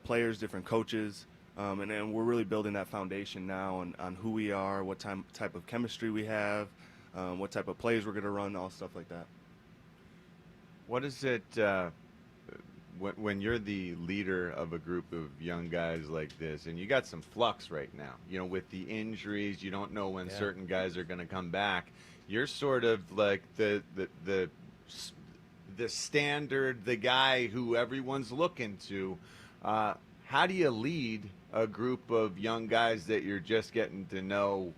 players, different coaches, and then we're really building that foundation now on who we are, what type of chemistry we have, what type of plays we're going to run, all stuff like that. What is it when you're the leader of a group of young guys like this, and you got some flux right now, with the injuries, you don't know when certain guys are going to come back. You're sort of like the standard, the guy who everyone's looking to. How do you lead a group of young guys that you're just getting to know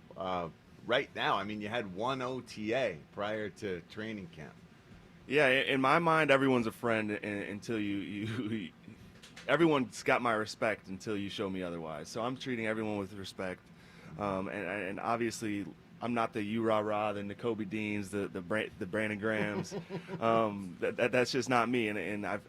right now? I mean, you had one OTA prior to training camp. Yeah, in my mind, everyone's a friend until you everyone's got my respect until you show me otherwise. So I'm treating everyone with respect, and obviously I'm not the you-rah-rah, the N'Kobe Deans, the Brandon Grahams. That's just not me, and I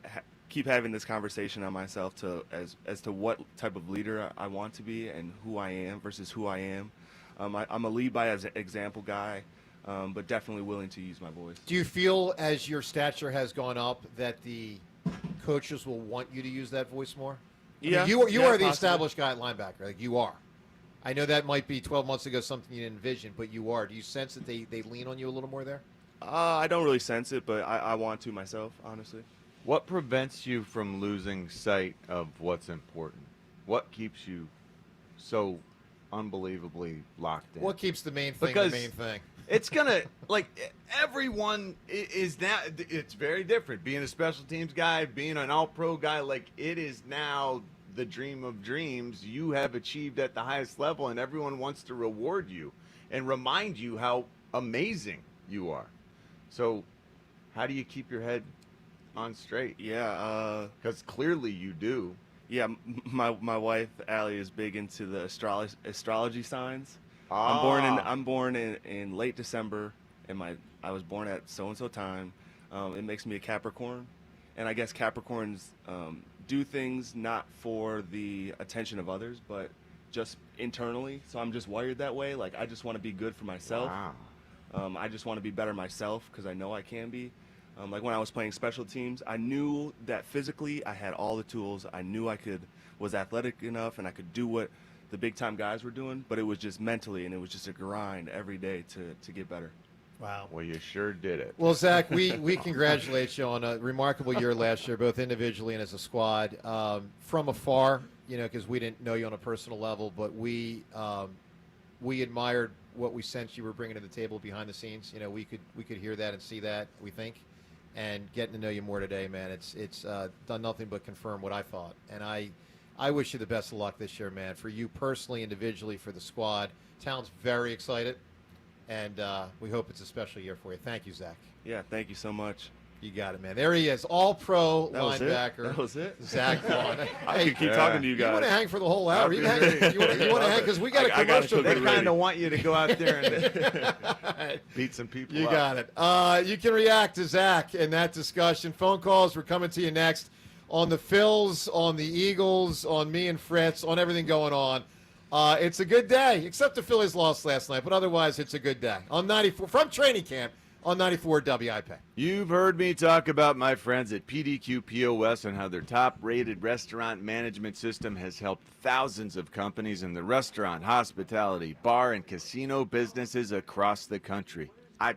keep having this conversation on myself as to what type of leader I want to be and who I am versus who I am. I'm a lead by example guy. But definitely willing to use my voice. Do you feel, as your stature has gone up, that the coaches will want you to use that voice more? Yeah, you are the possibly. established guy at linebacker. Like, you are. I know that might be 12 months ago something you didn't envision, but you are. Do you sense that they lean on you a little more there? I don't really sense it, but I want to myself, honestly. What prevents you from losing sight of what's important? What keeps you so unbelievably locked in? What keeps the main thing the main thing? It's gonna, everyone is now, it's very different. Being a special teams guy, being an all-pro guy, it is now the dream of dreams. You have achieved at the highest level, and everyone wants to reward you and remind you how amazing you are. So how do you keep your head on straight? Yeah. Because clearly you do. Yeah, my wife, Allie, is big into the astrology signs. Ah. I'm born in late December, and I was born at so-and-so time. It makes me a Capricorn, and I guess Capricorns do things not for the attention of others, but just internally. So I'm just wired that way. I just want to be good for myself. Wow. I just want to be better myself because I know I can be. When I was playing special teams, I knew that physically I had all the tools. I knew was athletic enough, and I could do what the big-time guys were doing, but it was just mentally, and it was just a grind every day to get better. Wow. Well, you sure did it. Well, Zach, we congratulate you on a remarkable year last year, both individually and as a squad. From afar, because we didn't know you on a personal level, but we admired what we sensed you were bringing to the table behind the scenes. We could hear that and see that, we think. And getting to know you more today, man, it's done nothing but confirm what I thought. And I wish you the best of luck this year, man, for you personally, individually, for the squad. Town's very excited, and we hope it's a special year for you. Thank you, Zach. Yeah, thank you so much. You got it, man. There he is, all-pro That was linebacker. That was it? Zach Baun. I could keep talking to you guys. You want to hang for the whole hour? You want to hang because we got a commercial. They kind of want you to go out there and beat some people You up. got it. You can react to Zach in that discussion. Phone calls, we're coming to you next on the Phils, on the Eagles, on me and Fritz, on everything going on. It's a good day, except the Phillies lost last night, but otherwise it's a good day. On 94 from training camp on 94 WIP. You've heard me talk about my friends at PDQ POS and how their top-rated restaurant management system has helped thousands of companies in the restaurant, hospitality, bar, and casino businesses across the country.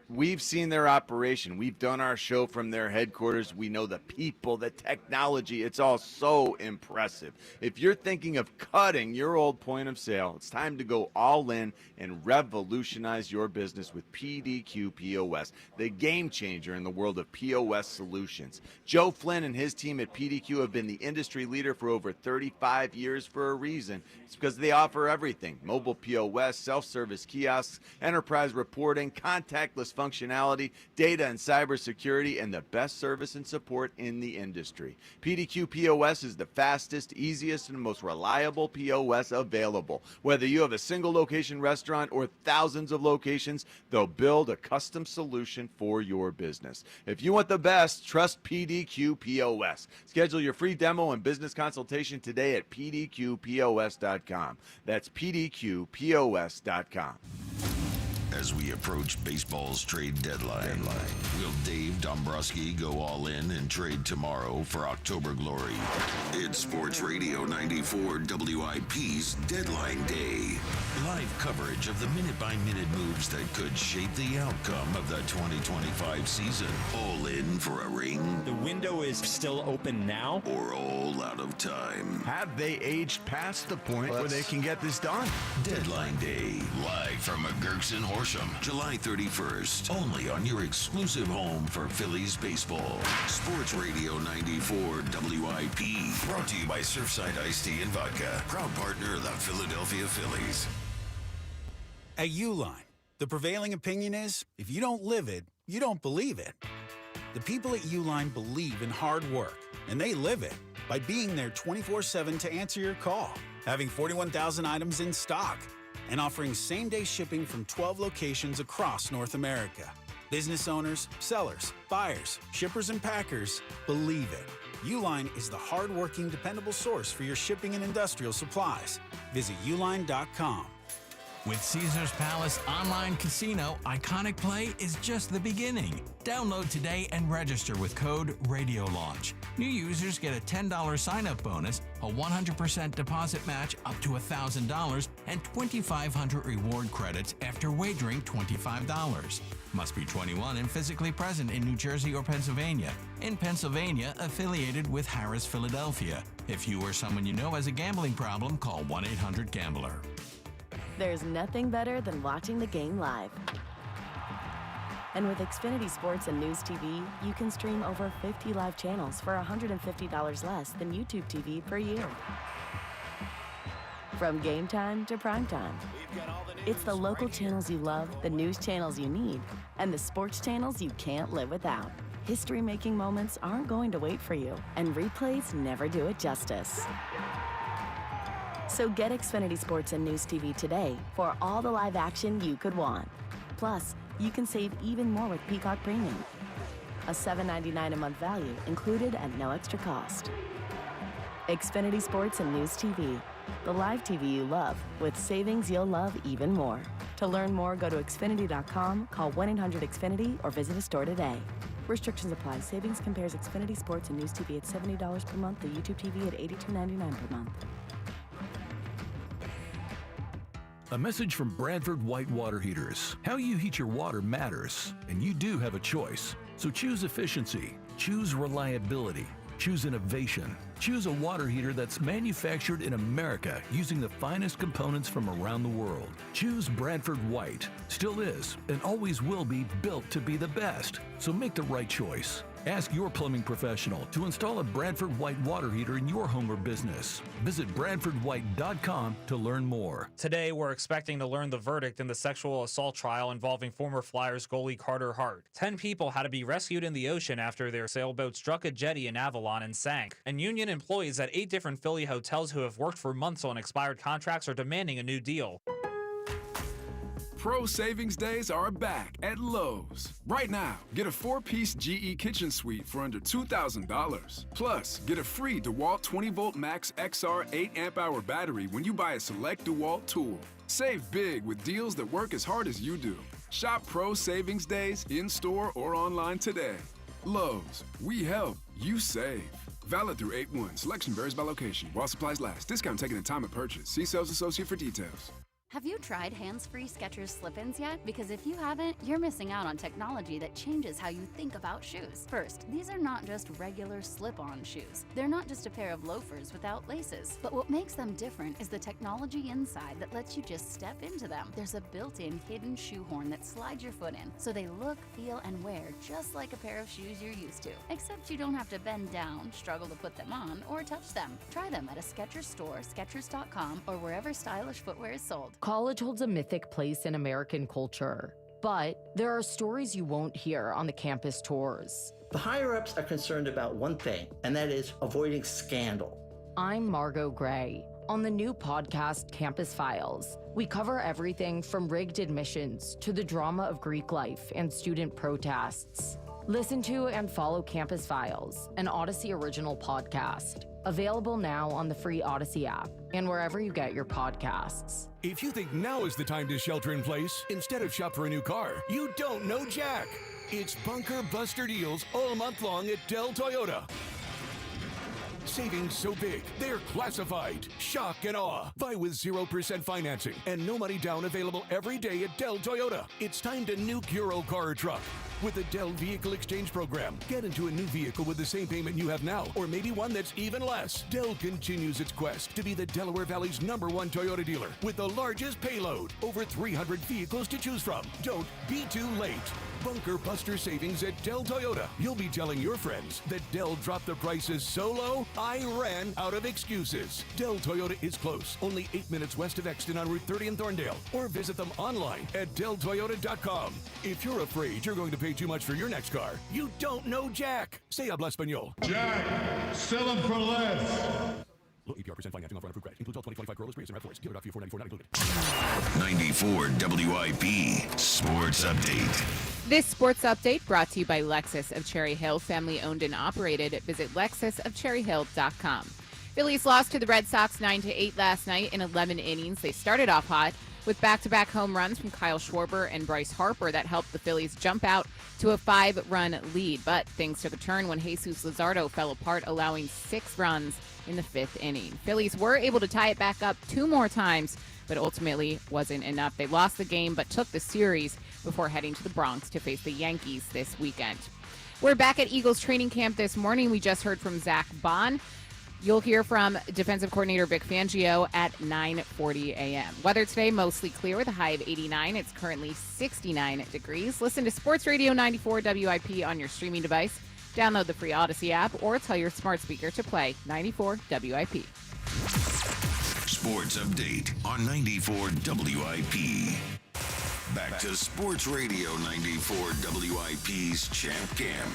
We've seen their operation. We've done our show from their headquarters. We know the people, the technology. It's all so impressive. If you're thinking of cutting your old point of sale, it's time to go all in and revolutionize your business with PDQ POS, the game changer in the world of POS solutions. Joe Flynn and his team at PDQ have been the industry leader for over 35 years for a reason. It's because they offer everything: mobile POS, self-service kiosks, enterprise reporting, contact contactless functionality, data and cybersecurity, and the best service and support in the industry. PDQ POS is the fastest, easiest, and most reliable POS available. Whether you have a single location restaurant or thousands of locations, they'll build a custom solution for your business. If you want the best, trust PDQ POS. Schedule your free demo and business consultation today at pdqpos.com. That's pdqpos.com. As we approach baseball's trade deadline, will Dave Dombrowski go all in and trade tomorrow for October glory? It's Sports Radio 94 WIP's Deadline Day. Live coverage of the minute-by-minute moves that could shape the outcome of the 2025 season. All in for a ring? The window is still open now? Or all out of time? Have they aged past the point where they can get this done? Deadline Day, live from McGurk's in Horsham, July 31st, only on your exclusive home for Phillies baseball. Sports Radio 94 WIP, brought to you by Surfside Iced Tea and Vodka, proud partner of the Philadelphia Phillies. At Uline, the prevailing opinion is, if you don't live it, you don't believe it. The people at Uline believe in hard work, and they live it by being there 24/7 to answer your call, having 41,000 items in stock, and offering same-day shipping from 12 locations across North America. Business owners, sellers, buyers, shippers, and packers believe it. Uline is the hard-working, dependable source for your shipping and industrial supplies. Visit uline.com. With Caesars Palace Online Casino, Iconic Play is just the beginning. Download today and register with code RADIOLAUNCH. New users get a $10 sign-up bonus, a 100% deposit match up to $1,000, and 2,500 reward credits after wagering $25. Must be 21 and physically present in New Jersey or Pennsylvania. In Pennsylvania, affiliated with Harris Philadelphia. If you or someone you know has a gambling problem, call 1-800-GAMBLER. There's nothing better than watching the game live. And with Xfinity Sports and News TV, you can stream over 50 live channels for $150 less than YouTube TV per year. From game time to prime time. It's the local channels you love, the news channels you need, and the sports channels you can't live without. History-making moments aren't going to wait for you, and replays never do it justice. So get Xfinity Sports and News TV today for all the live action you could want. Plus, you can save even more with Peacock Premium. A $7.99 a month value included at no extra cost. Xfinity Sports and News TV. The live TV you love with savings you'll love even more. To learn more, go to Xfinity.com, call 1-800-XFINITY, or visit a store today. Restrictions apply. Savings compares Xfinity Sports and News TV at $70 per month, the YouTube TV at $82.99 per month. A message from Bradford White Water Heaters. How you heat your water matters, and you do have a choice. So choose efficiency, choose reliability, choose innovation. Choose a water heater that's manufactured in America using the finest components from around the world. Choose Bradford White. Still is and always will be built to be the best. So make the right choice. Ask your plumbing professional to install a Bradford White water heater in your home or business. Visit BradfordWhite.com to learn more. Today, we're expecting to learn the verdict in the sexual assault trial involving former Flyers goalie Carter Hart. 10 people had to be rescued in the ocean after their sailboat struck a jetty in Avalon and sank. And union employees at 8 different Philly hotels who have worked for months on expired contracts are demanding a new deal. Pro Savings Days are back at Lowe's. Right now, get a 4-piece GE kitchen suite for under $2,000. Plus, get a free DeWalt 20-volt Max XR 8 amp-hour battery when you buy a select DeWalt tool. Save big with deals that work as hard as you do. Shop Pro Savings Days in-store or online today. Lowe's, we help, you save. Valid through 8/1. Selection varies by location. While supplies last. Discount taken at time of purchase. See sales associate for details. Have you tried hands-free Skechers slip-ins yet? Because if you haven't, you're missing out on technology that changes how you think about shoes. First, these are not just regular slip-on shoes. They're not just a pair of loafers without laces. But what makes them different is the technology inside that lets you just step into them. There's a built-in hidden shoehorn that slides your foot in, so they look, feel, and wear just like a pair of shoes you're used to. Except you don't have to bend down, struggle to put them on, or touch them. Try them at a Skechers store, Skechers.com, or wherever stylish footwear is sold. College holds a mythic place in American culture. But there are stories you won't hear on the campus tours. The higher-ups are concerned about one thing, and that is avoiding scandal. I'm Margot Gray. On the new podcast, Campus Files, we cover everything from rigged admissions to the drama of Greek life and student protests. Listen to and follow Campus Files, an Odyssey original podcast. Available now on the free Odyssey app and wherever you get your podcasts. If you think now is the time to shelter in place instead of shop for a new car, you don't know Jack. It's Bunker Buster deals all month long at Dell Toyota. Savings so big, they're classified. Shock and awe. Buy with 0% financing and no money down available every day at Dell Toyota. It's time to nuke your old car or truck. With the Dell Vehicle Exchange Program, get into a new vehicle with the same payment you have now, or maybe one that's even less. Dell continues its quest to be the Delaware Valley's #1 Toyota dealer with the largest payload. Over 300 vehicles to choose from. Don't be too late. Bunker Buster savings at Dell Toyota. You'll be telling your friends that Dell dropped the prices so low, I ran out of excuses. Dell Toyota is close, only 8 minutes west of Exton on Route 30 in Thorndale, or visit them online at DellToyota.com. If you're afraid you're going to pay too much for your next car, you don't know Jack. Se habla español. Jack, sell them for less. Low APR % financing offer on approved credit. Includes all 2025 Corolla Prius and RAV4s. Dealer.Fee 494 not included. 94 WIP Sports Update. This sports update brought to you by Lexus of Cherry Hill, family owned and operated. Visit lexusofcherryhill.com. Phillies lost to the Red Sox 9-8 last night in 11 innings. They started off hot with back-to-back home runs from Kyle Schwarber and Bryce Harper that helped the Phillies jump out to a 5-run lead. But things took a turn when Jesus Luzardo fell apart, allowing 6 runs in the 5th inning. Phillies were able to tie it back up 2 more times, but ultimately wasn't enough. They lost the game but took the series before heading to the Bronx to face the Yankees this weekend. We're back at Eagles training camp this morning. We just heard from Zack Baun. You'll hear from defensive coordinator Vic Fangio at 9:40 a.m. Weather today, mostly clear with a high of 89. It's currently 69 degrees. Listen to Sports Radio 94 WIP on your streaming device. Download the free Odyssey app or tell your smart speaker to play 94 WIP. Sports Update on 94 WIP. Back to Sports Radio 94 WIP's Champ Cam.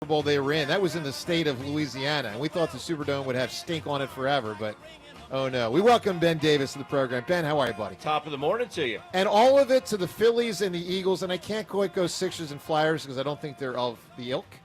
Bowl they were in. That was in the state of Louisiana, and we thought the Superdome would have stink on it forever, but oh no. We welcome Ben Davis to the program. Ben, how are you, buddy? Top of the morning to you. And all of it to the Phillies and the Eagles, and I can't quite go Sixers and Flyers because I don't think they're of the ilk.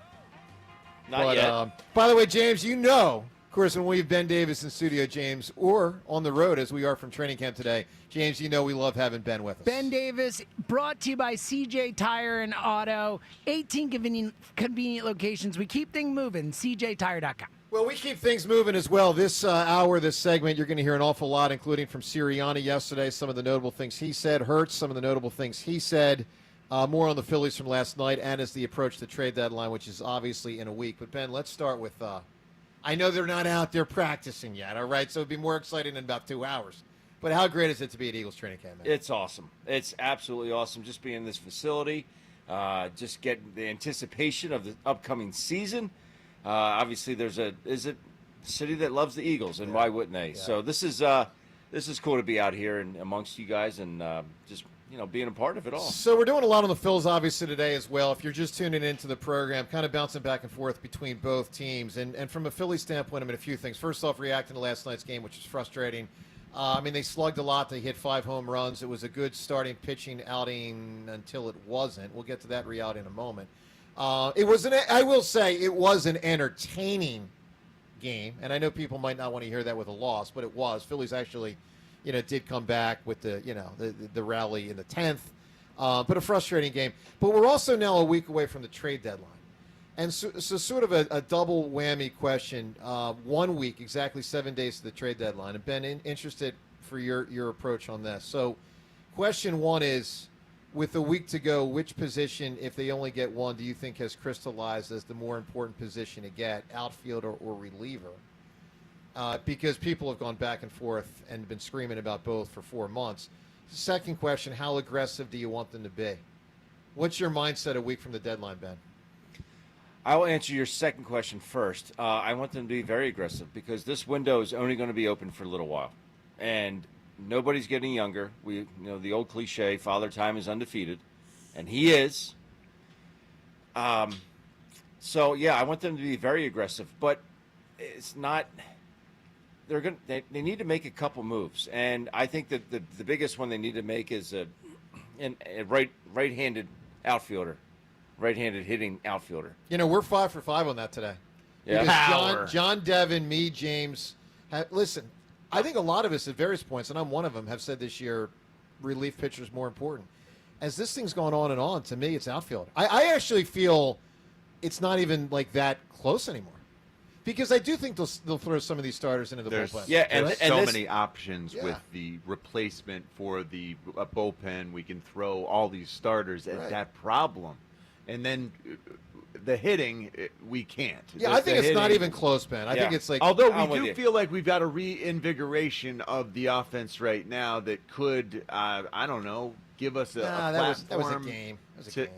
Not yet. By the way, James, you know, of course, when we have Ben Davis in studio, James, or on the road as we are from training camp today, James, you know we love having Ben with us. Ben Davis, brought to you by CJ Tire and Auto. 18 convenient locations. We keep things moving. CJTire.com. Well, we keep things moving as well. This hour, this segment, you're going to hear an awful lot, including from Sirianni yesterday, some of the notable things he said. Hurts, some of the notable things he said. More on the Phillies from last night and as the approach to the trade deadline, which is obviously in a week. But, Ben, let's start with I know they're not out there practicing yet, all right? So it'll be more exciting in about 2 hours. But how great is it to be at Eagles training camp, man? It's awesome. It's absolutely awesome just being in this facility, just getting the anticipation of the upcoming season. Obviously, there's a city that loves the Eagles, and why wouldn't they? Yeah. So this is cool to be out here and amongst you guys and just being a part of it all. So we're doing a lot on the Phils, obviously, today as well. If you're just tuning into the program, kind of bouncing back and forth between both teams. And from a Philly standpoint, I mean, a few things. First off, reacting to last night's game, which was frustrating. They slugged a lot. They hit 5 home runs. It was a good starting pitching outing until it wasn't. We'll get to that reality in a moment. I will say it was an entertaining game, and I know people might not want to hear that with a loss, but it was. Phillies actually, did come back with the rally in the 10th, but a frustrating game. But we're also now a week away from the trade deadline. And so sort of a double whammy question. 1 week, exactly 7 days to the trade deadline. And Ben, interested for your approach on this. So question one is, with a week to go, which position, if they only get one, do you think has crystallized as the more important position to get, outfielder or reliever? Because people have gone back and forth and been screaming about both for 4 months. Second question, how aggressive do you want them to be? What's your mindset a week from the deadline, Ben? I will answer your second question first. I want them to be very aggressive because this window is only going to be open for a little while. And nobody's getting younger. The old cliche, Father Time is undefeated. And he is. So, yeah, I want them to be very aggressive. But it's not... They need to make a couple moves. And I think that the biggest one they need to make is a right-handed outfielder. Right-handed hitting outfielder. We're 5 for 5 on that today. Yeah. Because John Devin, me, James, listen, I think a lot of us at various points, and I'm one of them, have said this year relief pitcher is more important. As this thing's gone on and on, to me, it's outfield. I actually feel it's not even like that close anymore. Because I do think they'll throw some of these starters into the bullpen. Yeah, and so many options with the replacement for the bullpen. We can throw all these starters at that problem. And then the hitting, we can't. Yeah, I think it's not even close, Ben. I think it's like... Although we do feel like we've got a reinvigoration of the offense right now that could, I don't know, give us a platform. That was a game.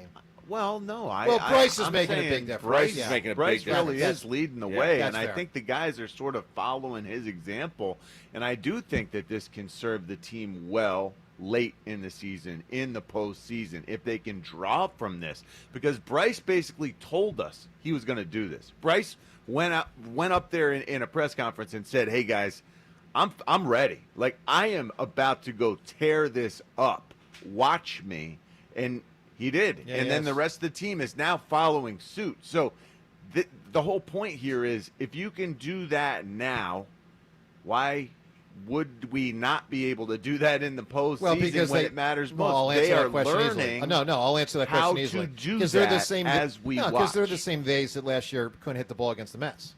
Well, no. Bryce is I'm making a saying big difference. Bryce is making a big difference. Really is leading the way, and fair. I think the guys are sort of following his example. And I do think that this can serve the team well late in the season, in the postseason, if they can draw from this. Because Bryce basically told us he was going to do this. Bryce went up there in a press conference and said, "Hey guys, I'm ready. Like, I am about to go tear this up. Watch me." And he did. Then the rest of the team is now following suit. So the whole point here is, if you can do that now, why would we not be able to do that in the postseason when it matters most? They are learning. No, I'll answer that question easily. How to do that as we watch. Because they're the same days that last year couldn't hit the ball against the Mets.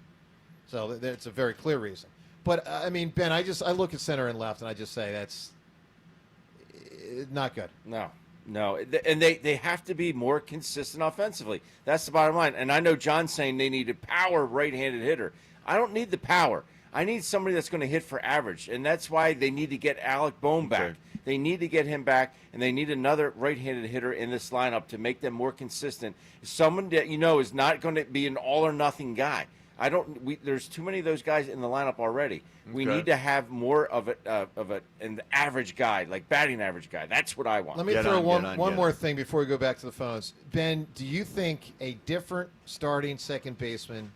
So that's a very clear reason. But, I mean, Ben, I look at center and left, and I just say that's not good. No, and they have to be more consistent offensively. That's the bottom line. And I know John's saying they need a power right-handed hitter. I don't need the power. I need somebody that's going to hit for average, and that's why they need to get Alec Baun back. Okay. They need to get him back, and they need another right-handed hitter in this lineup to make them more consistent. Someone that is not going to be an all-or-nothing guy. There's too many of those guys in the lineup already. Okay. We need to have more of an average guy, like batting average guy. That's what I want. Let me throw one more thing before we go back to the phones. Ben, do you think a different starting second baseman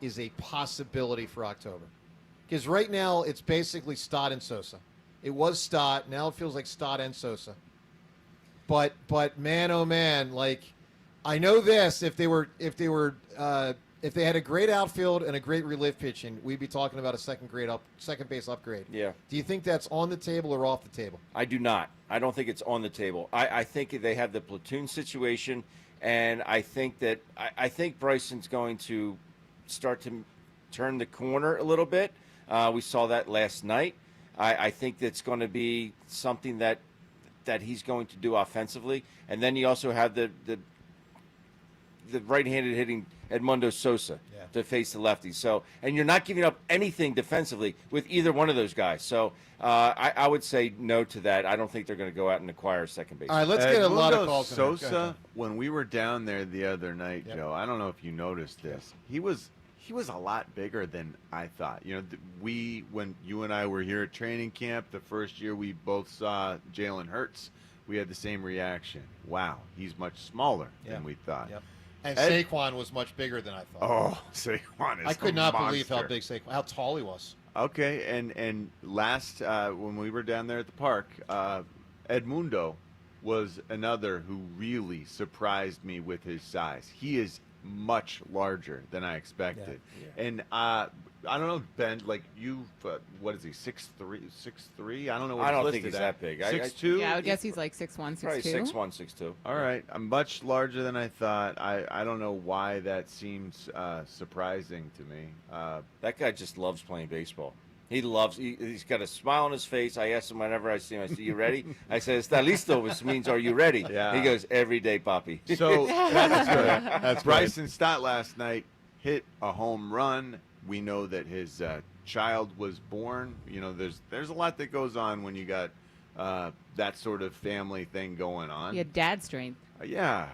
is a possibility for October? Because right now it's basically Stott and Sosa. It was Stott. Now it feels like Stott and Sosa. But man, oh man, like, I know this. If they had a great outfield and a great relief pitching, we'd be talking about a second base upgrade. Yeah. Do you think that's on the table or off the table? I do not. I don't think it's on the table. I think they have the platoon situation, and I think Bryson's going to start to turn the corner a little bit. We saw that last night. I think that's going to be something that he's going to do offensively, and then you also have the right-handed hitting Edmundo Sosa to face the lefties. So, and you're not giving up anything defensively with either one of those guys. So I would say no to that. I don't think they're going to go out and acquire a second base. All right, let's get a lot of calls. Sosa, when we were down there the other night, Joe, I don't know if you noticed this. He was a lot bigger than I thought. When you and I were here at training camp, the first year we both saw Jalen Hurts, we had the same reaction. Wow, he's much smaller than we thought. Yep. And Saquon was much bigger than I thought. Oh, Saquon is I could not believe how big how tall he was. Okay, and last when we were down there at the park, Edmundo was another who really surprised me with his size. He is much larger than I expected. Yeah. And I don't know, Ben, like you, what is he, 6'3"? I don't know what I don't think he's that big. 6'2"? Yeah, I would guess he's like 6'1", 6'2". Probably 6'1", 6'2". All right. I'm much larger than I thought. I don't know why that seems surprising to me. That guy just loves playing baseball. He's got a smile on his face. I ask him whenever I see him, I say, you ready? I say, está listo, which means, are you ready? Yeah. He goes, every day, papi. So that's good. That's Bryson Stott last night hit a home run. We know that his child was born. You know, there's a lot that goes on when you got that sort of family thing going on. You had dad strength. Yeah.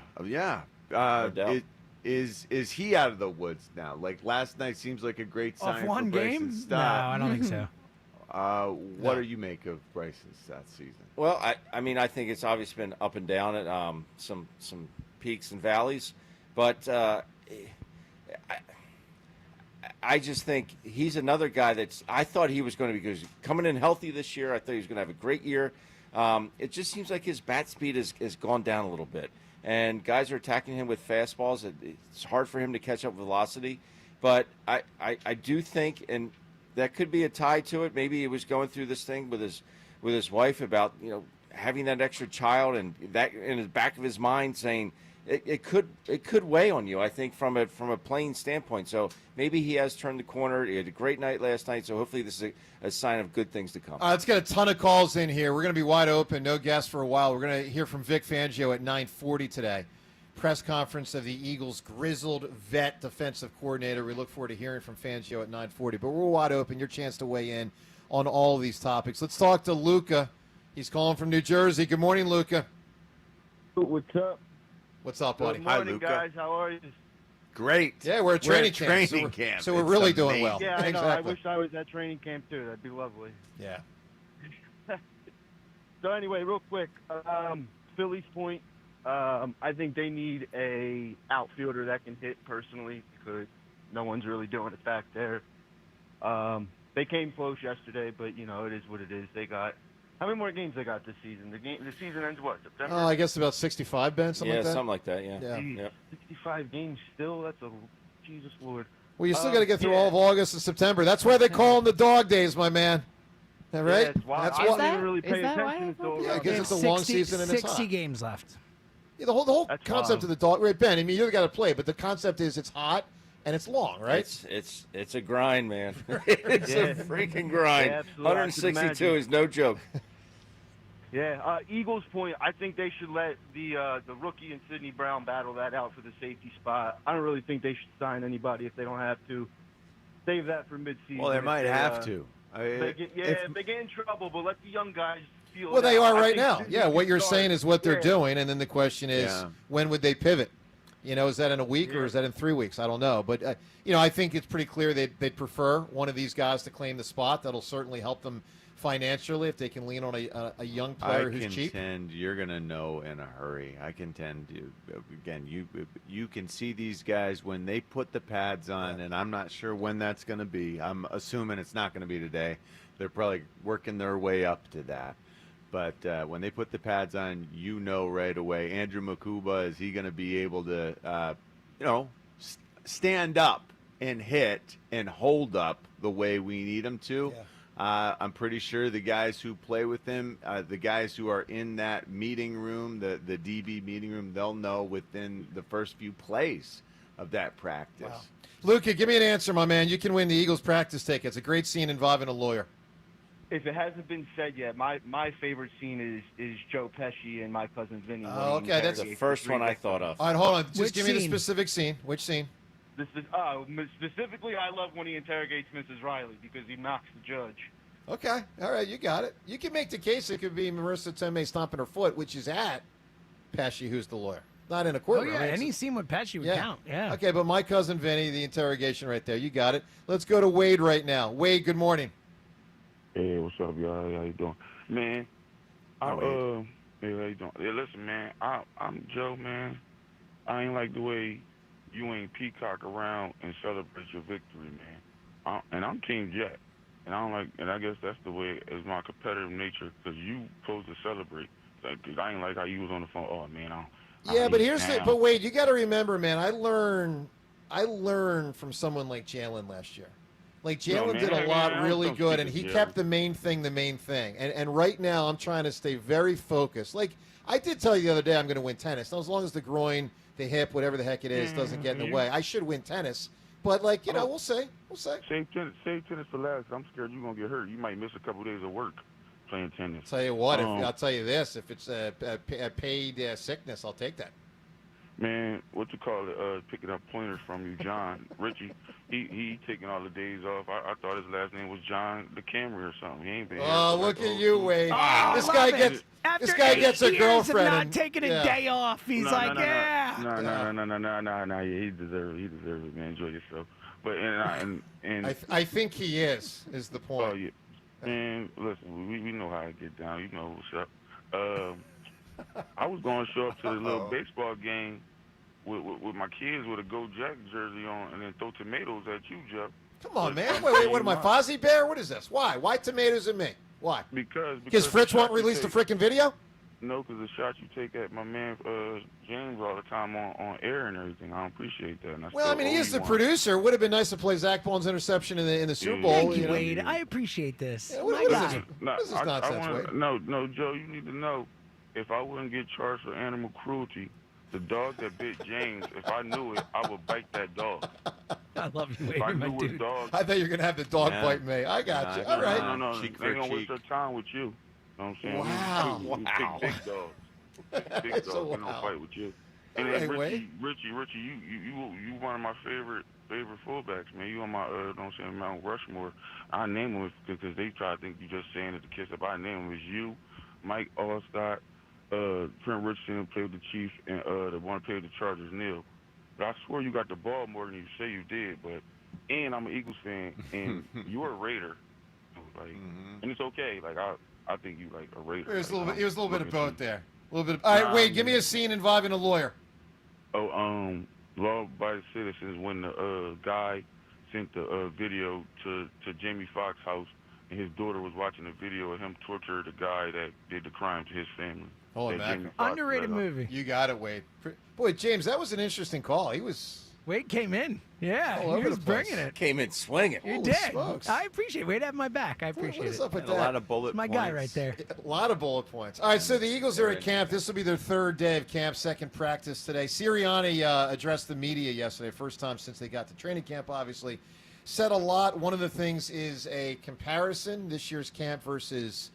doubt. Is he out of the woods now? Like last night seems like a great Off sign one for Bryson game? No, Stott. I don't think so. What do you make of Bryson Stott's season? Well, I mean, I think it's obviously been up and down at some peaks and valleys, but I just think he's another guy I thought he was going to be coming in healthy this year. I thought he was going to have a great year. It just seems like his bat speed has gone down a little bit, and guys are attacking him with fastballs. It's hard for him to catch up velocity, but I do think, and that could be a tie to it. Maybe he was going through this thing with his wife about having that extra child, and that in the back of his mind saying it could weigh on you. I think from a playing standpoint. So maybe he has turned the corner. He had a great night last night. So hopefully this is a sign of good things to come. Let's get a ton of calls in here. We're going to be wide open. No guests for a while. We're going to hear from Vic Fangio at 9:40 today. Press conference of the Eagles' grizzled vet defensive coordinator. We look forward to hearing from Fangio at 9:40. But we're wide open. Your chance to weigh in on all of these topics. Let's talk to Luca. He's calling from New Jersey. Good morning, Luca. What's up? What's up, buddy? Good morning, Hi, Luca. guys. How are you? Great. Yeah, we're at training camp. So we're really doing well. Yeah, I know. Exactly. I wish I was at training camp too. That'd be lovely. Yeah. So anyway, real quick, Phillies point. I think they need a outfielder that can hit personally because no one's really doing it back there. They came close yesterday, but it is what it is. They got how many more games they got this season? The season ends what, September? I guess about 65, Ben, something like that? Something like that, yeah. Jeez, Yep. 65 games still? That's Jesus Lord. Well, you still got to get through all of August and September. That's why they call them the dog days, my man. Is that right? Yeah, it's wild. That's I why. didn't even really pay attention until Yeah, because it's a long season and it's 60 hot. games left. Yeah, the whole That's concept wild. of the dog, right, Ben? I mean, you got to play, but the concept is it's hot and it's long, right? It's a grind, man. It's a freaking grind. Yeah, absolutely. I can 162 imagine. is no joke. Yeah, Eagles point. I think they should let the rookie and Sidney Brown battle that out for the safety spot. I don't really think they should sign anybody if they don't have to. Save that for midseason. Well, they might have to. If they get in trouble, but let the young guys feel. Well, they it out. are I right think now. Sidney Yeah, what should you're start. saying is what they're Yeah. doing, and then the question is, Yeah. when would they pivot? Is that in a week or is that in 3 weeks? I don't know. But, I think it's pretty clear they'd prefer one of these guys to claim the spot. That'll certainly help them financially if they can lean on a young player who's cheap. I contend you're going to know in a hurry. I contend, again, you can see these guys when they put the pads on, and I'm not sure when that's going to be. I'm assuming it's not going to be today. They're probably working their way up to that. But when they put the pads on, right away. Andrew Makuba, is he going to be able to, stand up and hit and hold up the way we need him to? Yeah. I'm pretty sure the guys who play with him, the guys who are in that meeting room, the DB meeting room, they'll know within the first few plays of that practice. Wow. Luca, give me an answer, my man. You can win the Eagles practice tickets. A great scene involving a lawyer. If it hasn't been said yet, my favorite scene is Joe Pesci and My Cousin Vinny. Oh, okay, that's the first one I thought of. All right, hold on. Just Which give me the scene? specific scene. Which scene? This is specifically, I love when he interrogates Mrs. Riley because he knocks the judge. Okay. All right, you got it. You can make the case it could be Marissa Tomei stomping her foot, which is at Pesci, who's the lawyer. Not in a Oh, courtroom. yeah, right? any scene with Pesci would count. Yeah. Okay, but My Cousin Vinny, the interrogation right there. You got it. Let's go to Wade right now. Wade, good morning. Hey, what's up, y'all? How you doing? Man, hey, how you doing? Hey, listen, man, I'm Joe, man. I ain't like the way you ain't peacock around and celebrate your victory, man. And I'm Team Jet. And I don't like, and I guess that's the way it's my competitive nature because you supposed to celebrate. Because I ain't like how you was on the phone. Oh, man, Yeah, but here's the. But Wade, you got to remember, man. I learned from someone like Jalen last year. Like Jalen did a lot really good, and he kept the main thing the main thing. And right now, I'm trying to stay very focused. Like I did tell you the other day, I'm going to win tennis. Now, as long as the groin, the hip, whatever the heck it is, doesn't get in the way, I should win tennis. But we'll see. We'll say. Save tennis for last. I'm scared you're gonna get hurt. You might miss a couple days of work playing tennis. Tell you what, I'll tell you this: if it's a paid sickness, I'll take that. Man, what you call it? Picking up pointers from you, John Richie. He taking all the days off. I thought his last name was John DeCamara or something. He ain't been. Oh, look at you, Wade. Oh, this guy gets After this guy gets a years girlfriend. Of not and, taking a day off. He's No. yeah. Yeah, he deserves it, man. Enjoy yourself. But I think he is the point. Oh yeah, man. Listen, we know how I get down. You know what's up. I was going to show up to the little baseball game with my kids with a Go Jack jersey on, and then throw tomatoes at you, Jeff. Come on, man. Wait, what am I, Fozzie Bear? What is this? Why? Why tomatoes at me? Why? Because Fritz won't release the freaking video? No, because the shots you take at my man James all the time on air and everything, I don't appreciate that. And Well, I mean, he is the producer. It would have been nice to play Zack Baun's interception in the Super Bowl. Thank you, know? Wade. I appreciate this. Yeah, what is this? This is nonsense, Wade. No, Joe, you need to know, if I wouldn't get charged for animal cruelty, the dog that bit James, if I knew it, I would bite that dog. I love you, Wade. If I knew his dog. I thought you were going to have the dog bite me. I got you. All right. No. They ain't going to waste their time with you. You know what I'm saying? Wow. Big dogs. Big dogs. We don't fight with you. And then Richie, you one of my favorite fullbacks, man. You on my, don't say Mount Rushmore. I name them because they try to think you just saying it to kiss up. I name them as you, Mike Allstott, Trent Richardson who played with the Chiefs, and the one who played with the Chargers, Neil. But I swear you got the ball more than you say you did. And I'm an Eagles fan, and you're a Raider. And it's okay. Like I think you like a Raider. It was a little bit of both there. A little bit. All right, Wade, give me a scene involving a lawyer. Law-abiding citizens when the guy sent the video to Jamie Foxx's house, and his daughter was watching the video of him torture the guy that did the crime to his family. Holy mackerel. Underrated movie. You got it, Wade. Boy, James, that was an interesting call. Wade came in. Yeah, all over he was the place. bringing it. Came in swinging. You Holy did. smokes. I appreciate it. Wade had my back. I appreciate what is it. up with And that? a lot of bullet My points. guy right there. A lot of bullet points. All right, so the Eagles are at camp. This will be their third day of camp, second practice today. Sirianni addressed the media yesterday, first time since they got to training camp, obviously. Said a lot. One of the things is a comparison, this year's camp versus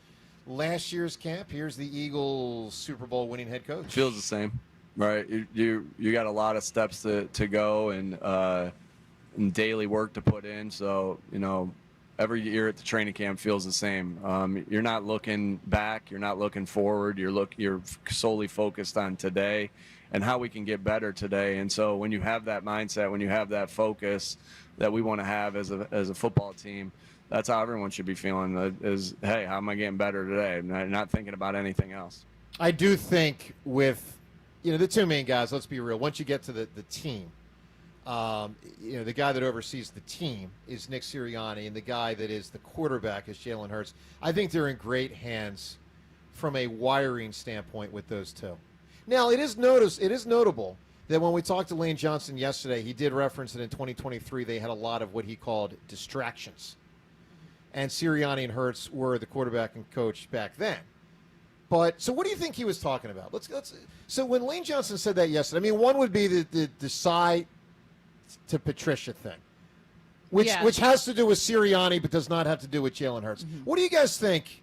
last year's camp. Here's the Eagles Super Bowl winning head coach. Feels the same, right? You got a lot of steps to go and daily work to put in. So, every year at the training camp feels the same. You're not looking back. You're not looking forward. You're solely focused on today and how we can get better today. And so when you have that mindset, when you have that focus that we want to have as a football team, that's how everyone should be feeling is, hey, how am I getting better today? Not thinking about anything else. I do think with, the two main guys, let's be real, once you get to the team, the guy that oversees the team is Nick Sirianni, and the guy that is the quarterback is Jalen Hurts. I think they're in great hands from a wiring standpoint with those two. Now, it is notable that when we talked to Lane Johnson yesterday, he did reference that in 2023 they had a lot of what he called distractions. And Sirianni and Hurts were the quarterback and coach back then. But so what do you think he was talking about? So when Lane Johnson said that yesterday, one would be the side to Patricia thing, which has to do with Sirianni but does not have to do with Jalen Hurts. Mm-hmm. What do you guys think?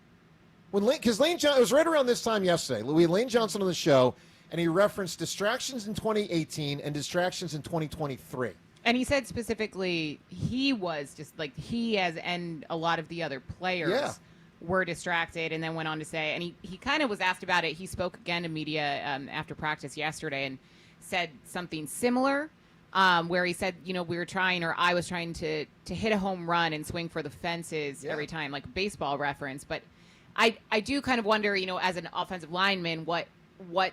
Because Lane Johnson, it was right around this time yesterday. We had Lane Johnson on the show, and he referenced distractions in 2018 and distractions in 2023. And he said specifically he was just like and a lot of the other players were distracted, and then went on to say, and he kind of was asked about it. He spoke again to media after practice yesterday and said something similar. Where he said, I was trying to hit a home run and swing for the fences every time, like a baseball reference. But I do kind of wonder, as an offensive lineman, what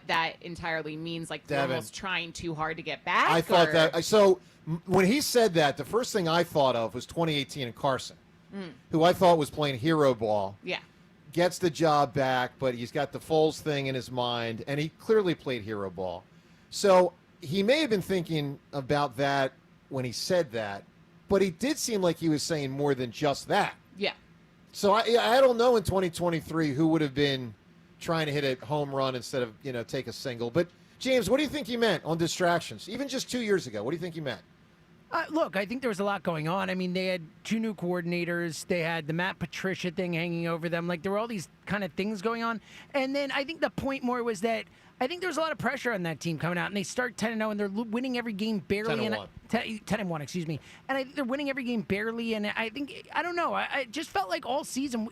that entirely means. Like, they're almost trying too hard to get back. I thought that. So when he said that, the first thing I thought of was 2018 and Carson, who I thought was playing hero ball. Yeah. Gets the job back, but he's got the Foles thing in his mind, and he clearly played hero ball. So he may have been thinking about that when he said that, but he did seem like he was saying more than just that. Yeah. So I don't know in 2023 who would have been trying to hit a home run instead of take a single. But, James, what do you think he meant on distractions? Even just 2 years ago, what do you think he meant? Look, I think there was a lot going on. I mean, they had 2 new coordinators. They had the Matt Patricia thing hanging over them. Like, there were all these kind of things going on. And then I think the point more was that I think there's a lot of pressure on that team coming out, and they start 10-0, and they're winning every game barely. 10-1, excuse me. And I think they're winning every game barely, and I think, I don't know, I just felt like all season,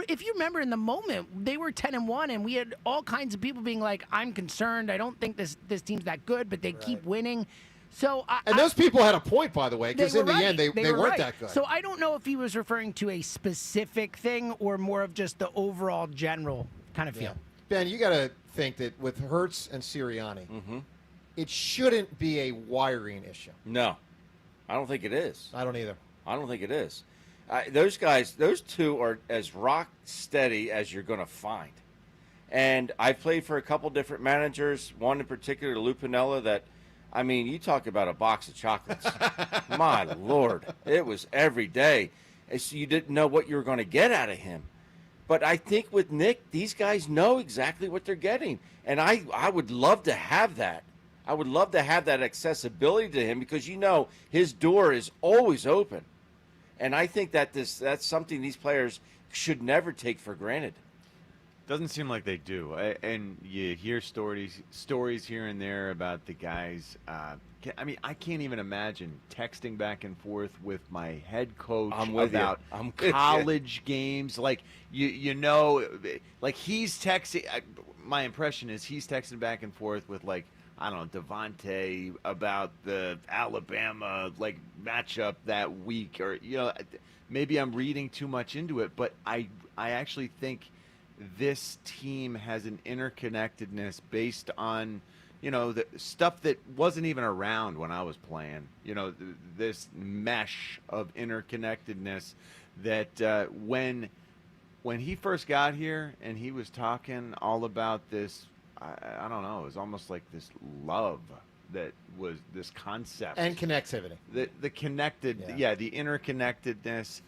if you remember in the moment, they were 10-1, and we had all kinds of people being like, I'm concerned, I don't think this team's that good, but they keep winning. So those people had a point, by the way, because in the right. end, they weren't that good. So I don't know if he was referring to a specific thing or more of just the overall general kind of feel. Ben, you got to think that with Hurts and Sirianni, it shouldn't be a wiring issue. No, I don't think it is. I don't either. I don't think it is. Those guys, those two are as rock steady as you're going to find. And I played for a couple different managers, one in particular, Lou Piniella, that, I mean, you talk about a box of chocolates. My Lord. It was every day. So you didn't know what you were going to get out of him. But I think with Nick, these guys know exactly what they're getting. And I would love to have that. I would love to have that accessibility to him because, you know, his door is always open. And I think that that's something these players should never take for granted. Doesn't seem like they do. And you hear stories here and there about the guys. I mean, I can't even imagine texting back and forth with my head coach about college games. Like, you know, like he's texting. My impression is he's texting back and forth with, like, I don't know, Devontae about the Alabama, like, matchup that week. Or, you know, maybe I'm reading too much into it. But I actually think this team has an interconnectedness based on, you know, the stuff that wasn't even around when I was playing. You know, this mesh of interconnectedness that when he first got here and he was talking all about this, I don't know, it was almost like this love that was this concept. And connectivity. The connected, the interconnectedness.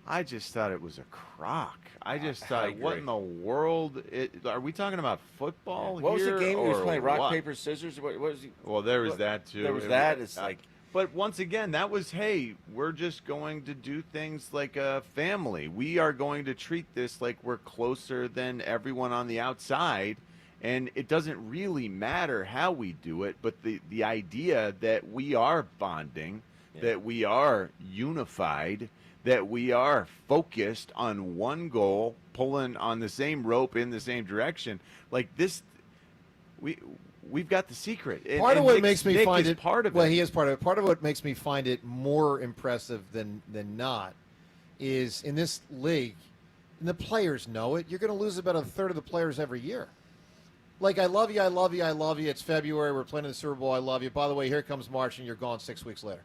I just thought it was a crock. I just thought, what in the world? Are we talking about football What was here, the game he was playing? Rock, what? paper, scissors? What was he? Well, there was that, too. There was that. It's like... But once again, that was, hey, we're just going to do things like a family. We are going to treat this like we're closer than everyone on the outside. And it doesn't really matter how we do it, but the idea that we are bonding, that we are unified, that we are focused on one goal, pulling on the same rope in the same direction, like this, we've got the secret. Part of what makes me find it part of it. Well, he is part of it. Part of what makes me find it more impressive than not is in this league, and the players know it. You're going to lose about a third of the players every year. Like, I love you, I love you, I love you. It's February. We're playing in the Super Bowl. I love you. By the way, here comes March, and you're gone 6 weeks later.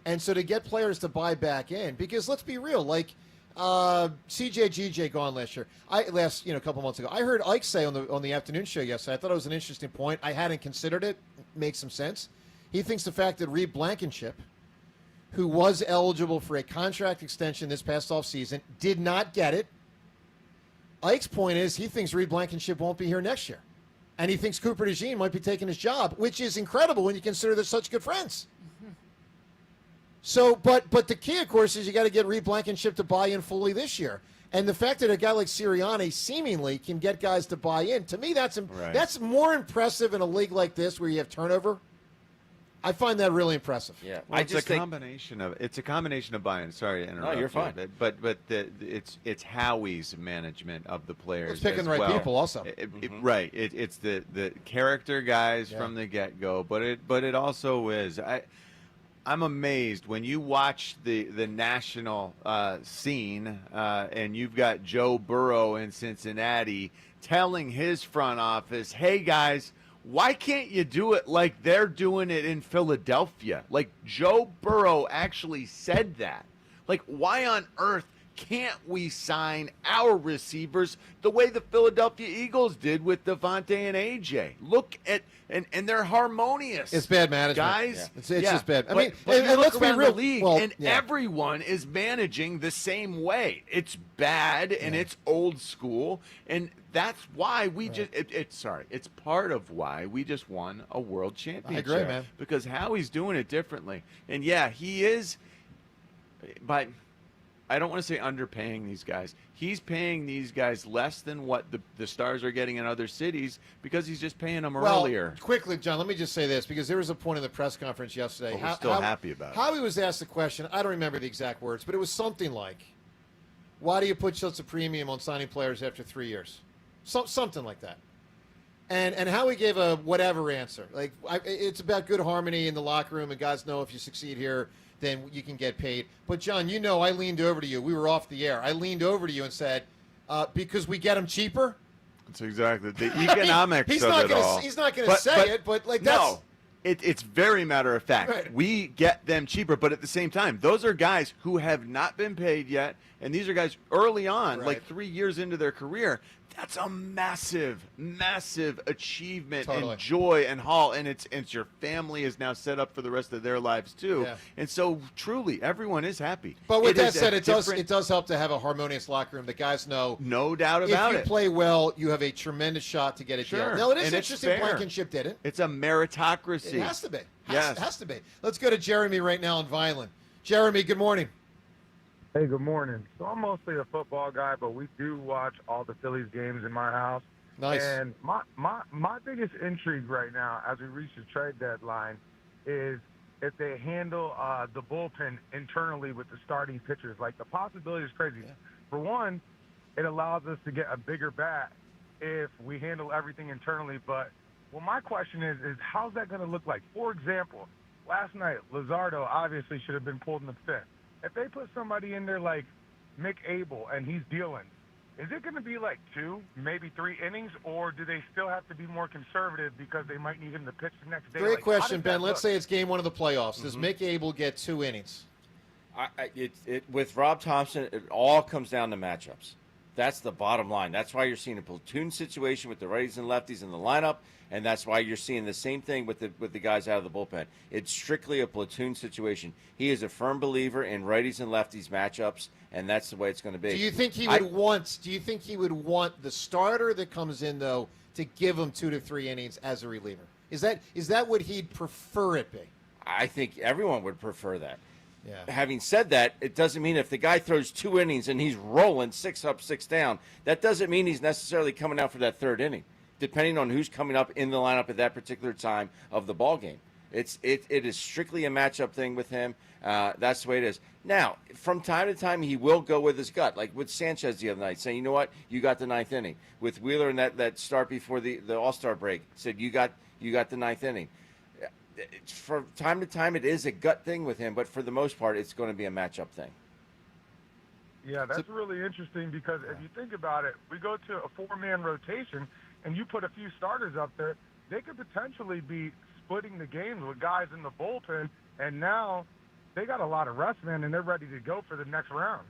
And so to get players to buy back in, because let's be real, like CJ gone last year. A couple months ago, I heard Ike say on the afternoon show yesterday. I thought it was an interesting point. I hadn't considered it. Makes some sense. He thinks the fact that Reed Blankenship, who was eligible for a contract extension this past offseason, did not get it. Ike's point is he thinks Reed Blankenship won't be here next year. And he thinks Cooper DeJean might be taking his job, which is incredible when you consider they're such good friends. So, but the key, of course, is you got to get Reed Blankenship to buy in fully this year. And the fact that a guy like Sirianni seemingly can get guys to buy in, to me, that's more impressive in a league like this where you have turnover. I find that really impressive. Yeah, well, it's a combination of buy-in. Sorry to interrupt. No, you're fine. But it's Howie's management of the players. It's picking the right people, also. Right. It's the character guys from the get-go. But it also is. I'm amazed when you watch the national scene and you've got Joe Burrow in Cincinnati telling his front office, hey, guys, why can't you do it like they're doing it in Philadelphia? Like, Joe Burrow actually said that. Like, why on earth can't we sign our receivers the way the Philadelphia Eagles did with Devontae and AJ? Look at and they're harmonious. It's bad management, guys. It's just bad. I mean, but you let's look be around real. the league, and everyone is managing the same way. It's bad and it's old school, and that's why we just. It's part of why we just won a world championship. I agree, man. Because Howie's doing it differently, and yeah, he is. But I don't want to say underpaying these guys. He's paying these guys less than what the stars are getting in other cities because he's just paying them earlier. Quickly, John, let me just say this, because there was a point in the press conference yesterday. Well, we're still happy about it. Howie was asked the question, I don't remember the exact words, but it was something like, why do you put such a premium on signing players after 3 years? Something like that. And Howie gave a whatever answer. Like, it's about good harmony in the locker room, and guys know if you succeed here, then you can get paid. But, John, you know I leaned over to you. We were off the air. I leaned over to you and said, because we get them cheaper? That's exactly the economics he's of not it gonna, all. He's not going to say it, but, like, that's... No, it's very matter of fact. Right. We get them cheaper, but at the same time, those are guys who have not been paid yet, and these are guys early on, like 3 years into their career. That's a massive, massive achievement and joy and haul, and it's your family is now set up for the rest of their lives too. Yeah. And so, truly, everyone is happy. But with that said, it does help to have a harmonious locker room. The guys know, no doubt about if you play well, you have a tremendous shot to get a deal. Now, it is and interesting Blankenship did it. It's a meritocracy. It has to be. Yes. Has to be. Let's go to Jeremy right now in Vineland. Jeremy, good morning. Hey, good morning. So I'm mostly a football guy, but we do watch all the Phillies games in my house. Nice. And my biggest intrigue right now as we reach the trade deadline is if they handle the bullpen internally with the starting pitchers. Like, the possibility is crazy. Yeah. For one, it allows us to get a bigger bat if we handle everything internally. But my question is how's that going to look like? For example, last night, Luzardo obviously should have been pulled in the fifth. If they put somebody in there like Mick Abel and he's dealing, is it going to be like 2, maybe 3 innings, or do they still have to be more conservative because they might need him to pitch the next day? Great question, Ben. Let's say it's game 1 of the playoffs. Does Mick Abel get 2 innings? With Rob Thompson, it all comes down to matchups. That's the bottom line. That's why you're seeing a platoon situation with the righties and lefties in the lineup, and that's why you're seeing the same thing with the guys out of the bullpen. It's strictly a platoon situation. He is a firm believer in righties and lefties matchups, and that's the way it's going to be. Do you think he would want? Do you think he would want the starter that comes in though to give him 2 to 3 innings as a reliever? Is that what he'd prefer it be? I think everyone would prefer that. Yeah. Having said that, it doesn't mean if the guy throws 2 innings and he's rolling 6 up, 6 down, that doesn't mean he's necessarily coming out for that 3rd inning, depending on who's coming up in the lineup at that particular time of the ball game. It is strictly a matchup thing with him. That's the way it is. Now, from time to time, he will go with his gut, like with Sanchez the other night, saying, you know what, you got the 9th inning. With Wheeler in that start before the All-Star break, said, you got the 9th inning. From time to time, it is a gut thing with him, but for the most part, it's going to be a matchup thing. Yeah, that's really interesting because if you think about it, we go to a 4-man rotation, and you put a few starters up there, they could potentially be splitting the games with guys in the bullpen, and now they got a lot of rest, man, and they're ready to go for the next round.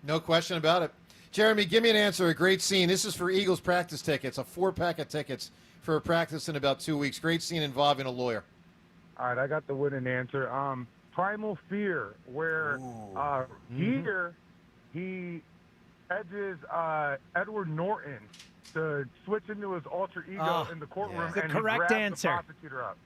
No question about it. Jeremy, give me an answer. A great scene. This is for Eagles practice tickets, a 4-pack of tickets for a practice in about 2 weeks. Great scene involving a lawyer. All right, I got the winning answer. Primal Fear, where here he edges Edward Norton to switch into his alter ego in the courtroom, The and correct he grabs answer. the prosecutor up.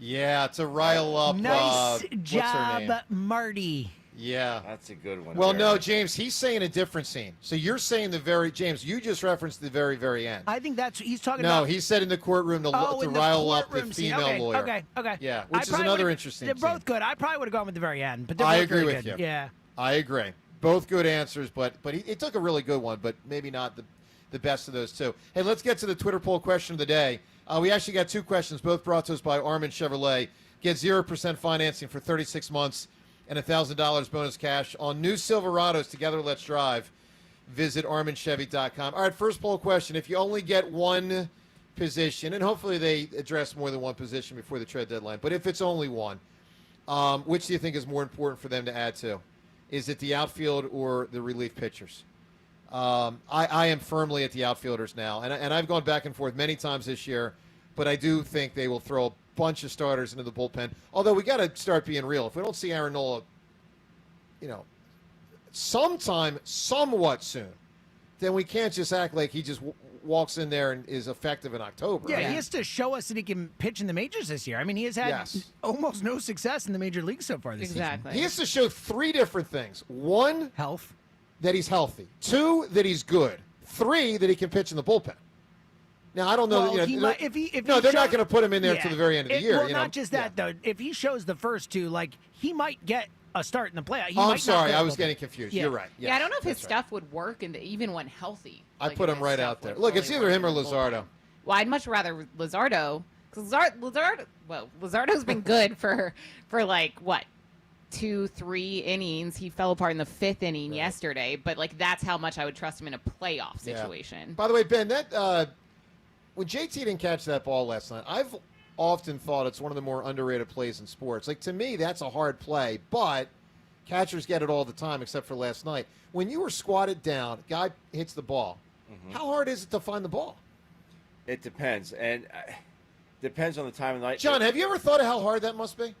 Yeah, to rile up. Nice what's her job, name? Marty. Yeah. That's a good one. Well, Jeremy. no, James, he's saying a different scene. So you're saying James, you just referenced the very, very end. I think that's he's talking No, about. he said in the courtroom to in the rile up the courtroom scene. female lawyer. Okay. Yeah, which is another interesting They're scene. both good. I probably would have gone with the very end, but they're I both agree very with good. you. Yeah. I agree. Both good answers, but he took a really good one, but maybe not the best of those two. Hey, let's get to the Twitter poll question of the day. We actually got 2 questions, both brought to us by Armin Chevrolet. Get 0% financing for 36 months and $1,000 bonus cash on new Silverados. Together, let's drive. Visit ArminChevy.com. All right, first poll question. If you only get one position, and hopefully they address more than one position before the trade deadline, but if it's only one, which do you think is more important for them to add to? is it the outfield or the relief pitchers? I am firmly at the outfielders now, and I've gone back and forth many times this year, but I do think they will throw a bunch of starters into the bullpen. Although we got to start being real. If we don't see Aaron Nola, sometime, somewhat soon, then we can't just act like he just walks in there and is effective in October. Yeah, right? he has to show us that he can pitch in the majors this year. I mean, he has had almost no success in the major leagues so far this season. He has to show 3 different things. 1, health. That he's healthy. 2, that he's good. 3, that he can pitch in the bullpen. Now, I don't know. Well, they're shows, not going to put him in there until the very end of the year. Well, not just that, though. If he shows the first 2, he might get a start in the playoff. I'm sorry. I was getting confused. You're right. Yes, yeah, I don't know if his stuff would work even when healthy. I put him right out there. Look, it's either him or Luzardo. Well, I'd much rather Luzardo, because Luzardo's been good for 2-3 innings. He fell apart in the 5th inning yesterday, but that's how much I would trust him in a playoff situation. By the way, Ben, that when JT didn't catch that ball last night, I've often thought it's one of the more underrated plays in sports. To me, that's a hard play, but catchers get it all the time, except for last night. When you were squatted down, guy hits the ball. How hard is it to find the ball? It depends, and depends on the time of night. John, have you ever thought of how hard that must be?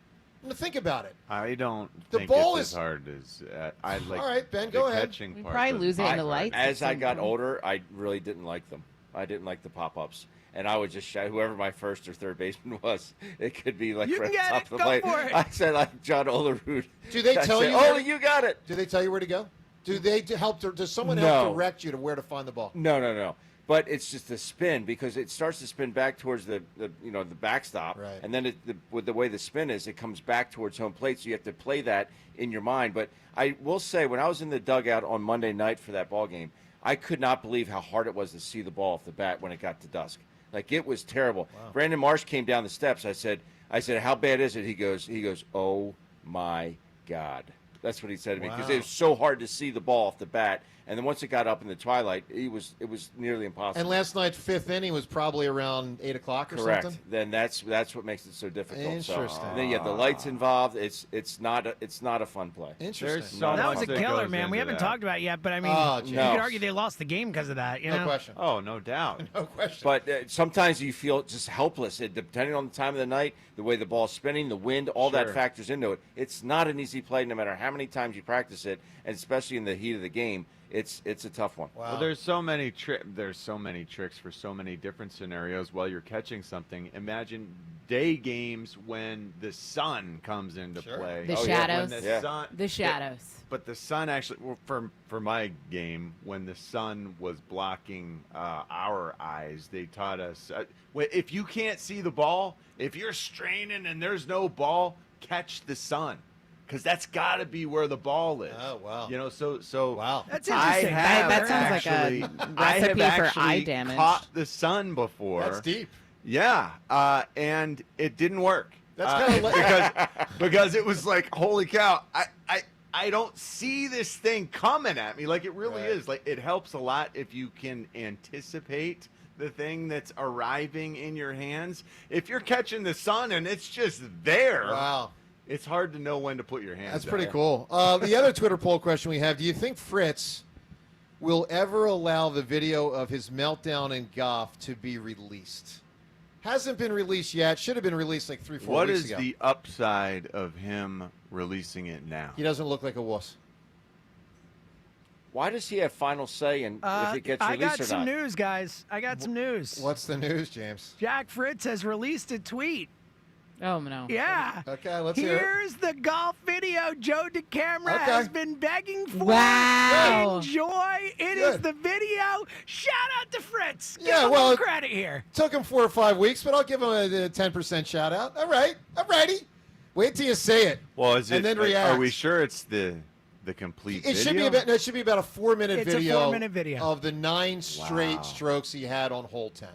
Think about it. I don't The think ball it's is- as hard as I like. All right, Ben, the go ahead. catching We part probably was- lose it in the lights. As I got older, I really didn't like them. I didn't like the pop-ups. And I would just shout, whoever my first or third baseman was, it could be like You right can get top it. of the Go plate. for it. I said like John Olerud. Do they I tell said, you? Oh, you got it. Do they tell you where to go? Do they help? Does someone No. help direct you to where to find the ball? No. But it's just the spin because it starts to spin back towards the backstop, Right. and then with the way the spin is, it comes back towards home plate. So you have to play that in your mind. But I will say, when I was in the dugout on Monday night for that ball game, I could not believe how hard it was to see the ball off the bat when it got to dusk. It was terrible. Wow. Brandon Marsh came down the steps. I said, how bad is it? He goes, oh my God. That's what he said to me because Wow. it was so hard to see the ball off the bat. And then once it got up in the twilight, it was nearly impossible. And last night's 5th inning was probably around 8 o'clock or Correct. something. Then that's what makes it so difficult. Interesting. So, and then you have the lights involved. It's not a fun play. Interesting. That was a killer, man. We haven't talked about it yet, but I mean, you could argue they lost the game because of that. You know? question. Oh, no doubt. No question. But sometimes you feel just helpless. Depending on the time of the night, the way the ball's spinning, the wind, all that Sure. factors into it. It's not an easy play no matter how many times you practice it, and especially in the heat of the game. It's a tough one. Well, there's so many tricks for so many different scenarios while you're catching something. Imagine day games when the sun comes into play. The shadows. When Yeah. sun, The shadows. But the sun actually, for my game, when the sun was blocking our eyes, they taught us if you can't see the ball, if you're straining and there's no ball, catch the sun. Because that's got to be where the ball is. Oh, wow. So wow. That's I interesting. have That sounds like a actually, I have recipe for actually eye damage. caught the sun before. That's deep. Yeah, and it didn't work. That's kind of because it was like, holy cow! I don't see this thing coming at me. Like it really Right. is. Like it helps a lot if you can anticipate the thing that's arriving in your hands. If you're catching the sun and it's just there, Wow. it's hard to know when to put your hands. That's up. pretty cool. The other Twitter poll question we have, do you think Fritz will ever allow the video of his meltdown in golf to be released? Hasn't been released yet. Should have been released like 3-4 What weeks is ago. the upside of him releasing it now? He doesn't look like a wuss. Why does he have final say in if it gets I released got or some not? news, guys. I got some news. What's the news, James? Jack Fritz has released a tweet. Oh, no. Yeah. Okay, let's hear it. Here's the golf video Joe DeCamara Okay. has been begging for. Wow. Enjoy. It is the video. Shout out to Fritz. Give Yeah, him well, a little credit here. Took him 4 or 5 weeks, but I'll give him a 10% shout out. All right. I'm ready. Wait till you say it. Well, is and it? then react. Are we sure it's the complete It video? should be about. No, it should be about a 4-minute It's a video. 4-minute video. Of the 9 straight Wow. strokes he had on hole 10.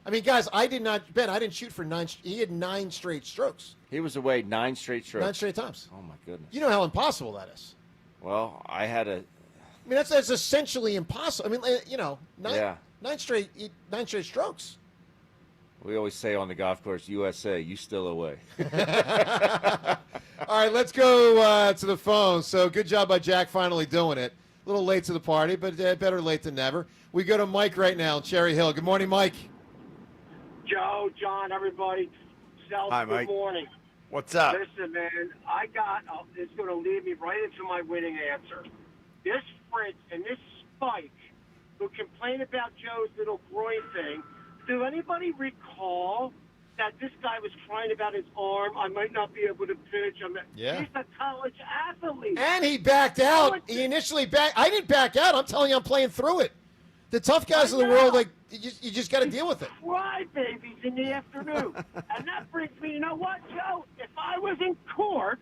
I mean, guys, I didn't shoot for 9. He had 9 straight strokes. He was away 9 straight strokes. 9 straight times. Oh my goodness. You know how impossible that is. Well, I had a. I mean, that's essentially impossible. I mean, 9 Yeah. 9 straight strokes. We always say on the golf course, USA, you still away. All right, let's go to the phone. So good job by Jack finally doing it. A little late to the party, but better late than never. We go to Mike right now in Cherry Hill. Good morning, Mike. Joe, John, everybody. Hi, Mike. Good morning. What's up? Listen, man, it's going to lead me right into my winning answer. This Fritz and this Spike, who complain about Joe's little groin thing, do anybody recall that this guy was crying about his arm? I might not be able to pitch. Yeah. He's a college athlete. And he backed out. He initially backed. I didn't back out. I'm telling you, I'm playing through it. The tough guys of the world, like, you just got to deal with it. Cry babies in the afternoon. And that brings me, you know what, Joe? If I was in court,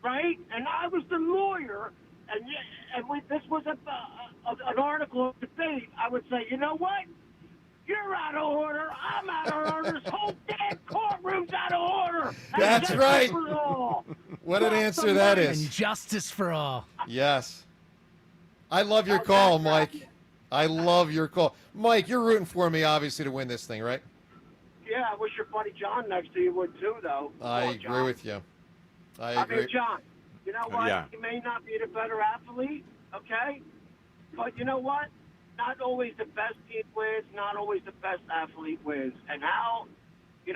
right, and I was the lawyer, and this was an article of debate, I would say, you know what? You're out of order. I'm out of order. This whole damn courtroom's out of order. That's right. What an answer that is. And justice for all. Yes. I love your call, Mike. I love your call. Mike, you're rooting for me, obviously, to win this thing, right? Yeah, I wish your buddy John next to you would, too, though. I agree with you. I agree. mean, John, you know what? Yeah. He may not be the better athlete, okay? But you know what? Not always the best team wins, not always the best athlete wins. And how,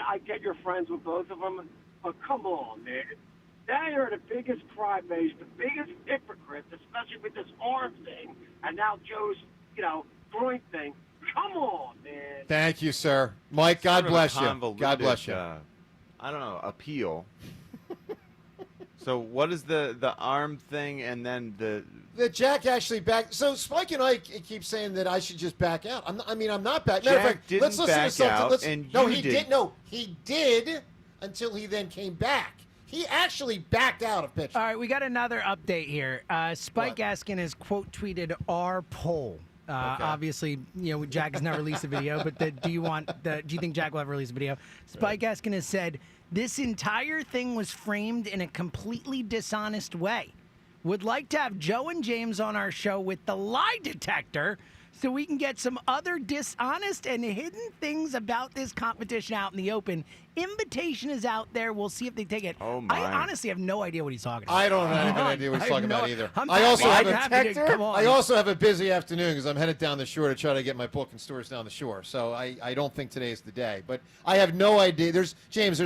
I get you're friends with both of them, but come on, man. They are the biggest crybabies, the biggest hypocrites, especially with this arm thing, and now Joe's, groin thing. Come on, man. Thank you, sir. Mike, God bless you. God bless you. I don't know, appeal. So what is the arm thing and then the Jack actually backed. So Spike and I keep saying that I should just back out. I'm not back. Matter of Jack fact, didn't let's listen back to something. out, and no, you he did. did. No, he did until he then came back. He actually backed out of pitching. All right, we got another update here. Spike Askin has quote tweeted our poll. Obviously, Jack has not released a video, but do you think Jack will ever release a video? Spike Askin has said, this entire thing was framed in a completely dishonest way. Would like to have Joe and James on our show with the lie detector so we can get some other dishonest and hidden things about this competition out in the open. Invitation is out there. We'll see if they take it. Oh, my. I honestly have no idea what he's talking about. I don't have any idea what he's talking about either. I also have a busy afternoon because I'm headed down the shore to try to get my book in stores down the shore. So I don't think today's the day. But I have no idea. There's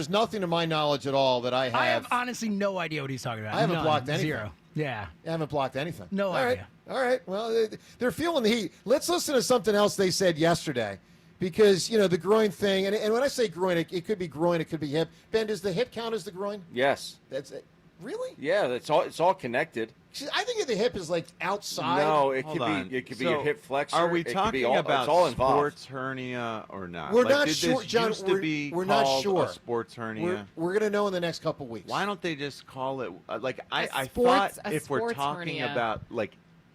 nothing to my knowledge at all that I have. I have honestly no idea what he's talking about. I haven't None. blocked anything. Zero. Yeah. I haven't blocked anything. No idea. All right. Well, they're feeling the heat. Let's listen to something else they said yesterday. Because, the groin thing, and when I say groin, it could be groin, it could be hip. Ben, does the hip count as the groin? Yes. That's it. Really? Yeah, it's all connected. I think the hip is like outside. No, it Hold could on. be So, your hip flexor. Are we It could talking be all, about it's all involved. sports hernia or not? We're Like, not did sure, this John. used to be We're not called sure. A sports hernia. We're going to know in the next couple weeks. Why don't they just call it I sports- thought a if we're sports talking hernia. about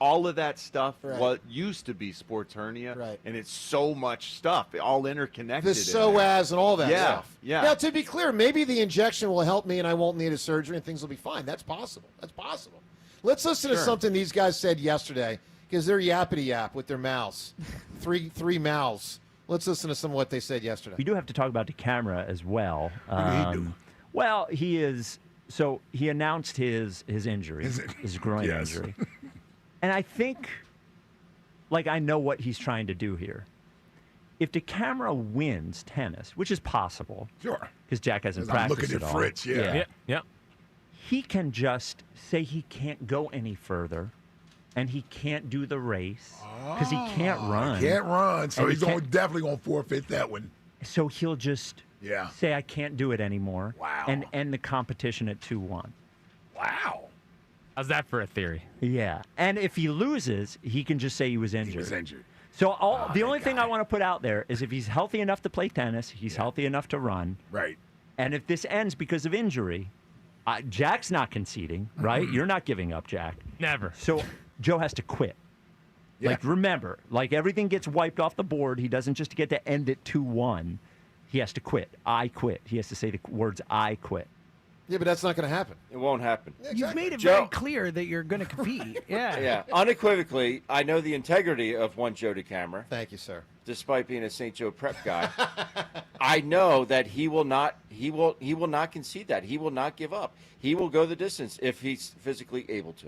all of that stuff, Right. what used to be sports hernia, Right. and it's so much stuff, all interconnected. The psoas and all that Yeah, stuff. yeah. Now, to be clear, maybe the injection will help me and I won't need a surgery and things will be fine. That's possible. Let's listen to Sure. something these guys said yesterday because they're yappity yap with their mouths. three mouths. Let's listen to some of what they said yesterday. We do have to talk about DeCamara as well. What did he do? Well, he announced his injury, his groin Yes. injury. And I think, I know what he's trying to do here. If DeCamara wins tennis, which is possible. Sure. Because Jack hasn't As I'm practiced looking at at all. Fritz, yeah. Yeah. He can just say he can't go any further, and he can't do the race because he can't run. Can't run, so And he's he can't- definitely going to forfeit that one. So he'll just Yeah. say, I can't do it anymore. Wow. And end the competition at 2-1. Wow. How's that for a theory? Yeah. And if he loses, he can just say he was injured. He was injured. So the only thing I want to put out there is if he's healthy enough to play tennis, he's healthy enough to run. Right. And if this ends because of injury, Jack's not conceding, right? You're not giving up, Jack. Never. So Joe has to quit. Yeah. Remember, everything gets wiped off the board. He doesn't just get to end it 2-1. He has to quit. I quit. He has to say the words, I quit. Yeah, but that's not going to happen. It won't happen. You've made it Joe- very clear that you're going to compete. Yeah. Yeah, unequivocally, I know the integrity of one Joe DeCamara. Thank you, sir. Despite being a St. Joe prep guy, I know that he will not concede that. He will not give up. He will go the distance if he's physically able to.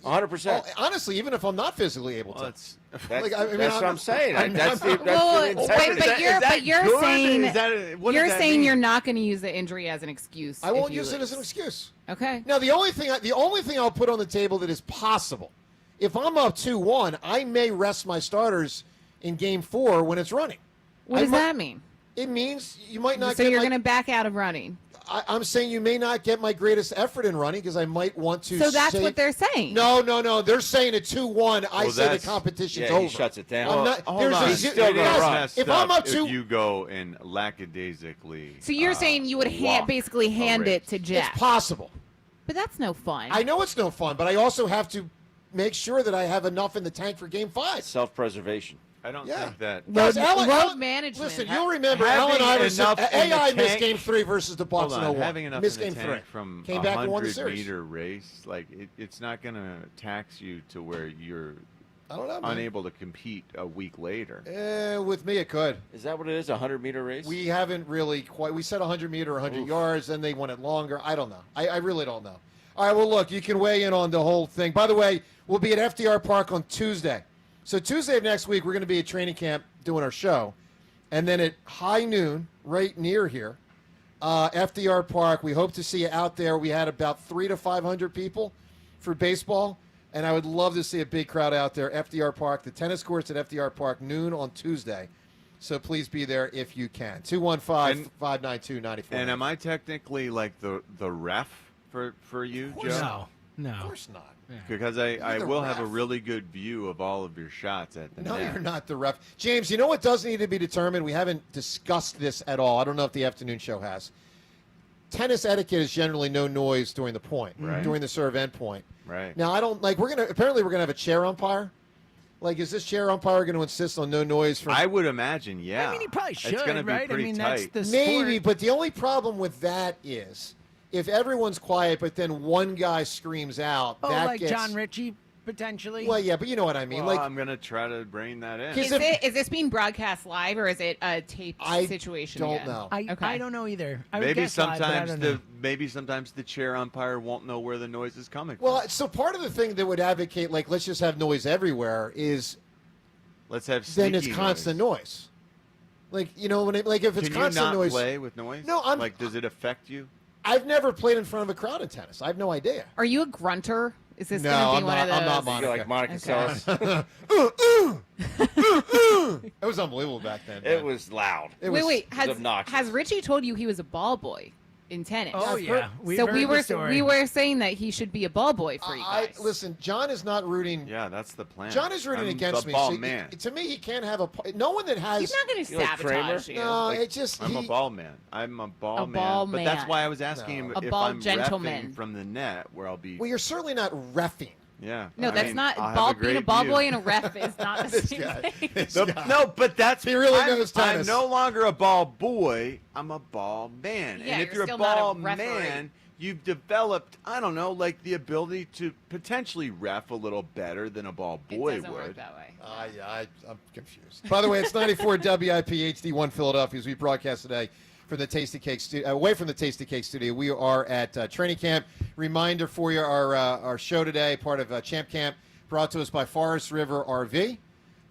100%. Honestly, even if I'm not physically able to. That's what I'm saying. That's the Well, integrity. but you're saying what you're does that saying mean? you're not going to use the injury as an excuse. I won't use it as an excuse. Okay. Now, the only thing I'll put on the table that is possible, if I'm up 2-1, I may rest my starters in Game 4 when it's running. What does that mean? It means you might not. So get you're my- going to back out of running. I'm saying you may not get my greatest effort in running because I might want to. So that's save- what they're saying. No. They're saying at 2-1. I say the competition's over. He shuts it down. I'm not, Hold there's on. a- He's yes, still gonna run. if I'm up 2, if you go and lackadaisically. So you're saying you would walk basically hand it to Jeff. it's possible. But that's no fun. I know it's no fun, but I also have to make sure that I have enough in the tank for Game 5. Self-preservation. I don't Yeah. think that. Guys, Road management. Listen, you'll remember Having Allen Iverson. enough in the AI missed tank- Game 3 versus the Bucks Hold in on, 01. having enough Missed in the Game tank 3. from Came back and won the 100 series. meter race, like it's not going to tax you to where you're I don't know, man. unable to compete a week later. With me, it could. Is that what it is? A 100-meter race? We haven't really quite. We said 100 meter, 100 yards, then they went it longer. I don't know. I really don't know. All right, well, look, you can weigh in on the whole thing. By the way, we'll be at FDR Park on Tuesday. So Tuesday of next week, we're going to be at training camp doing our show. And then at high noon, right near here, FDR Park, we hope to see you out there. We had about 300 to 500 people for baseball. And I would love to see a big crowd out there. FDR Park, the tennis courts at FDR Park, noon on Tuesday. So please be there if you can. 215-592-94. And am I technically like the ref for you, Joe? No. Of course not. Because I will have a really good view of all of your shots at the No, net. you're not the ref. James, you know what does need to be determined? We haven't discussed this at all. I don't know if the afternoon show has. Tennis etiquette is generally no noise during the point, Right. during the serve end point. Right. Now, I don't like. Apparently, we're gonna have a chair umpire. Like, is this chair umpire going to insist on no noise from? I would imagine, yeah. I mean, he probably should, It's going to be right? I pretty mean, tight. that's the Maybe, sport. but the only problem with that is if everyone's quiet, but then one guy screams out. Oh, that like gets, John Ritchie, potentially? Well, yeah, but you know what I mean. Well, like, I'm going to try to bring that in. Is this being broadcast live or is it a taped situation? don't again? know. I don't know either. I would Maybe guess live, but I sometimes don't know. the chair umpire won't know where the noise is coming from. well, so part of the thing that would advocate, like, let's just have noise everywhere is. Let's have Then it's sneaky constant noise. Like, you know, when it, like if it's Can you constant not noise. play with noise? No, I'm like. Does it affect you? I've never played in front of a crowd in tennis. I have no idea. Are you a grunter? Is this No, going to be I'm one not- of those? I'm not Monica. You're like Monica Okay. Seles. It was unbelievable back then. It man. was loud. Wait. It was obnoxious. Has Richie told you he was a ball boy in tennis? Oh, yeah. We've So heard we the were story. saying that he should be a ball boy for you guys. Listen, John is not rooting. Yeah, that's the plan. John is rooting I'm against the me. ball So man. to me, he can't have no one that has. He's not going to You like sabotage Kramer? you. No, Like, it just. I'm a he- ball man. I'm a ball A man. ball But that's man. why I was asking him A if ball I'm gentleman. reffing from the net, where I'll be. Well, you're certainly not reffing. Yeah. No, I that's mean, not I'll have ball. a Being a great ball view. boy and a ref is not the This same guy. thing. This The- guy. no, but that's He really I'm, knows tennis. I'm no longer a ball boy. I'm a ball man. Yeah, and if you're you're a still not a ball referee. man, you've developed, I don't know, like the ability to potentially ref a little better than a ball boy It doesn't would. work that way. Yeah, I'm confused. By the way, it's 94 WIP HD1 Philadelphia as we broadcast today from the Tasty Cake studio, away from the Tasty Cake studio. We are at training camp. Reminder for you, our show today, part of Champ Camp, brought to us by Forest River RV,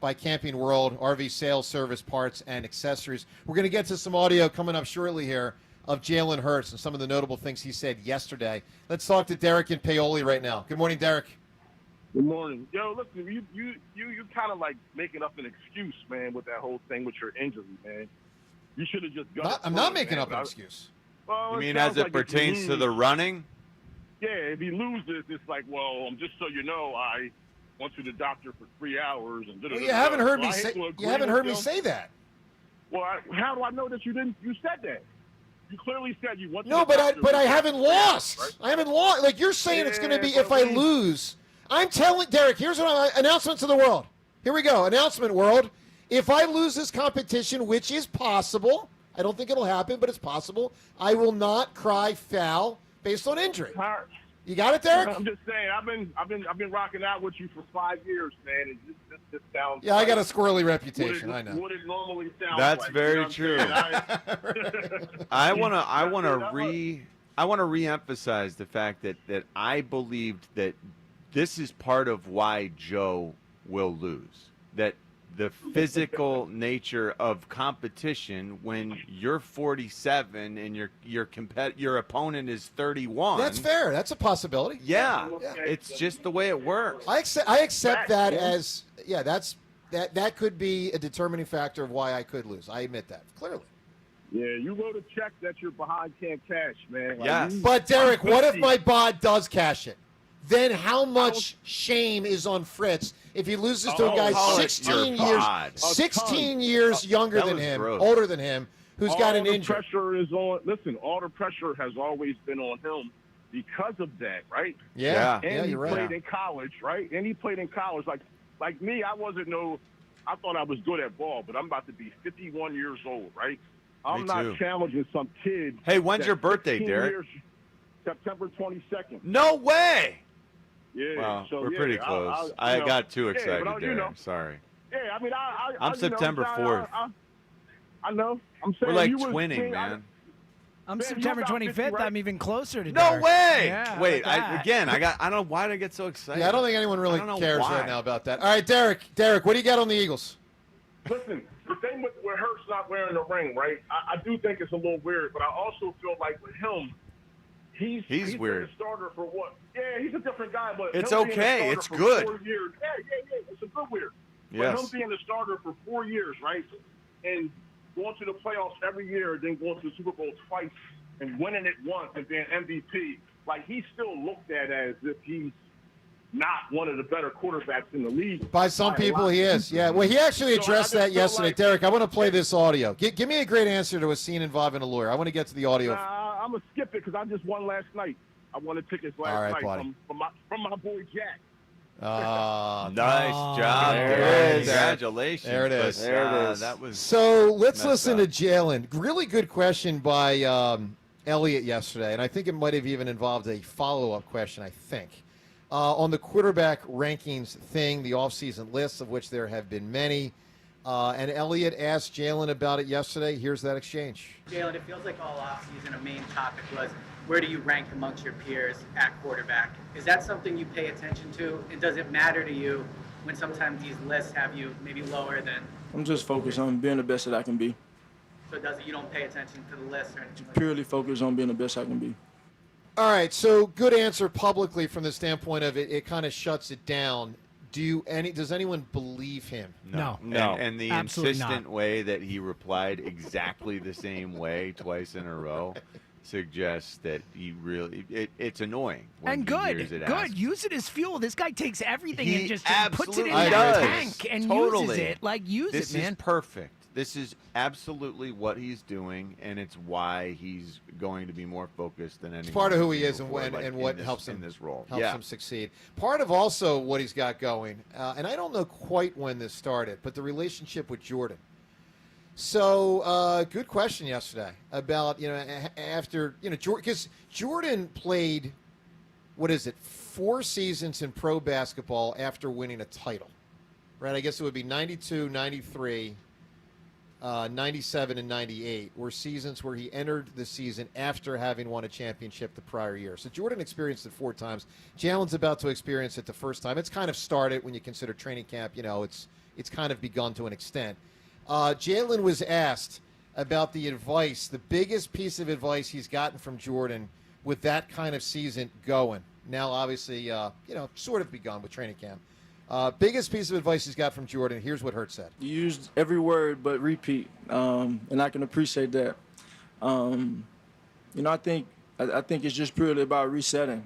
by Camping World, RV sales, service, parts, and accessories. We're going to get to some audio coming up shortly here of Jalen Hurts and some of the notable things he said yesterday. Let's talk to Derek and Paoli right now. Good morning, Derek. Good morning. Yo, listen, you kind of like making up an excuse, man, with that whole thing with your injury, man. You should have just got I'm not making up an excuse. Well, You it mean sounds as it like if you pertains to lose- the running? Yeah, if he loses, it's like, well, just so you know, I went to the doctor for 3 hours and. Well, you haven't heard me say. You haven't heard me say that. Well, how do I know that you didn't? You said that. You clearly said you went. To No, the but doctor I for haven't 3 hours, lost. right? I haven't lost. Like you're saying, it's going to be Yeah, if but I lose. I'm telling Derek. Here's what announcement to the world. Here we go. Announcement, world. If I lose this competition, which is possible, I don't think it'll happen, but it's possible. I will not cry foul based on injury. You got it, Derek? I'm just saying. I've been rocking out with you for 5 years, man. And this sounds. Yeah, I got a squirrely reputation. I know. What it normally sounds That's like. very You know what true. I'm saying? I want to reemphasize the fact that I believed that this is part of why Joe will lose. That the physical nature of competition when you're 47 and your opponent is 31. That's fair. That's a possibility. Yeah, it's just the way it works. I accept that as that could be a determining factor of why I could lose. I admit that clearly. Yeah, you wrote a check that you're behind can't cash, man. Like, Yes. But Derek, what if my bod does cash it? Then how much shame is on Fritz if he loses to a guy 16 years younger than him, older than him, who's got an injury? Pressure is on. Listen, all the pressure has always been on him because of that, right? Yeah, And you're he right. played in college, right? And he played in college. Like me, I thought I was good at ball, but I'm about to be 51 years old, right? I'm not too. challenging some kid. Hey, when's that's your birthday, 15 Derek? years- September 22nd. No way. Yeah, Well, so we're yeah, pretty close. I got too excited there. Sorry. Yeah, I mean, I'm September 4th. I know. I'm saying We're like you twinning, man. I'm Man, September you're about 25th. 50, right? I'm even closer to No Derek. way! Yeah, Wait, how about that? I don't know why I get so excited. Yeah, I don't think anyone really I don't know cares why. right now about that. All right, Derek, what do you got on the Eagles? Listen, the thing with Hurts not wearing the ring, right? I do think it's a little weird, but I also feel like with him, he's weird. been a starter for what? Yeah, he's a different guy, but It's him being a okay. starter It's for good. 4 years. Yeah. It's a good weird. Yes. But him being the starter for 4 years, right, and going to the playoffs every year, then going to the Super Bowl twice and winning it once and being MVP, like he's still looked at as if he's not one of the better quarterbacks in the league. By some people, he is. Yeah. Well, he actually So I addressed just that feel yesterday. like- Derek, I want to play this audio. Give me a great answer to a scene involving a lawyer. I want to get to the audio. Nah, I'm gonna skip it because I just won last night. I won the tickets last All right, night buddy. from my boy Jack. Nice job. There Derek. it is. Congratulations. There it is. But, There it is. That was So let's messed listen up. to Jalen. Really good question by Elliott yesterday, and I think it might have even involved a follow-up question, I think, on the quarterback rankings thing, the offseason list, of which there have been many. And Elliott asked Jalen about it yesterday. Here's that exchange. Jalen, it feels like all offseason a main topic was where do you rank amongst your peers at quarterback? Is that something you pay attention to? And does it matter to you when sometimes these lists have you maybe lower than? I'm just focused on being the best that I can be. So you don't pay attention to the list or anything? Purely focused on being the best I can be. All right, so good answer publicly from the standpoint of it kind of shuts it down. Does anyone believe him? No. And the Absolutely not. insistent way that he replied exactly the same way twice in a row suggests that he really it's annoying when And he good, hears it good. asked. Use it as fuel. This guy takes everything He and just puts it in absolutely that does. tank and Totally. uses it. Like, use This it, man. is perfect. This is absolutely what he's doing, and it's why he's going to be more focused than anyone. It's part of who else he is and before, when like, and what in this, helps him in this role. helps Yeah. him succeed. Part of also what he's got going, and I don't know quite when this started, but the relationship with Jordan. So, good question yesterday about after because Jordan played, 4 seasons in pro basketball after winning a title, right? I guess it would be 92, 93. 97 and 98 were seasons where he entered the season after having won a championship the prior year. So Jordan experienced it 4 times. Jalen's about to experience it the first time. It's kind of started when you consider training camp. It's kind of begun to an extent. Jalen was asked about the advice, the biggest piece of advice he's gotten from Jordan with that kind of season going. Now, obviously, sort of begun with training camp. Biggest piece of advice he's got from Jordan. Here's what Hurt said. You used every word but repeat, and I can appreciate that. I think it's just purely about resetting,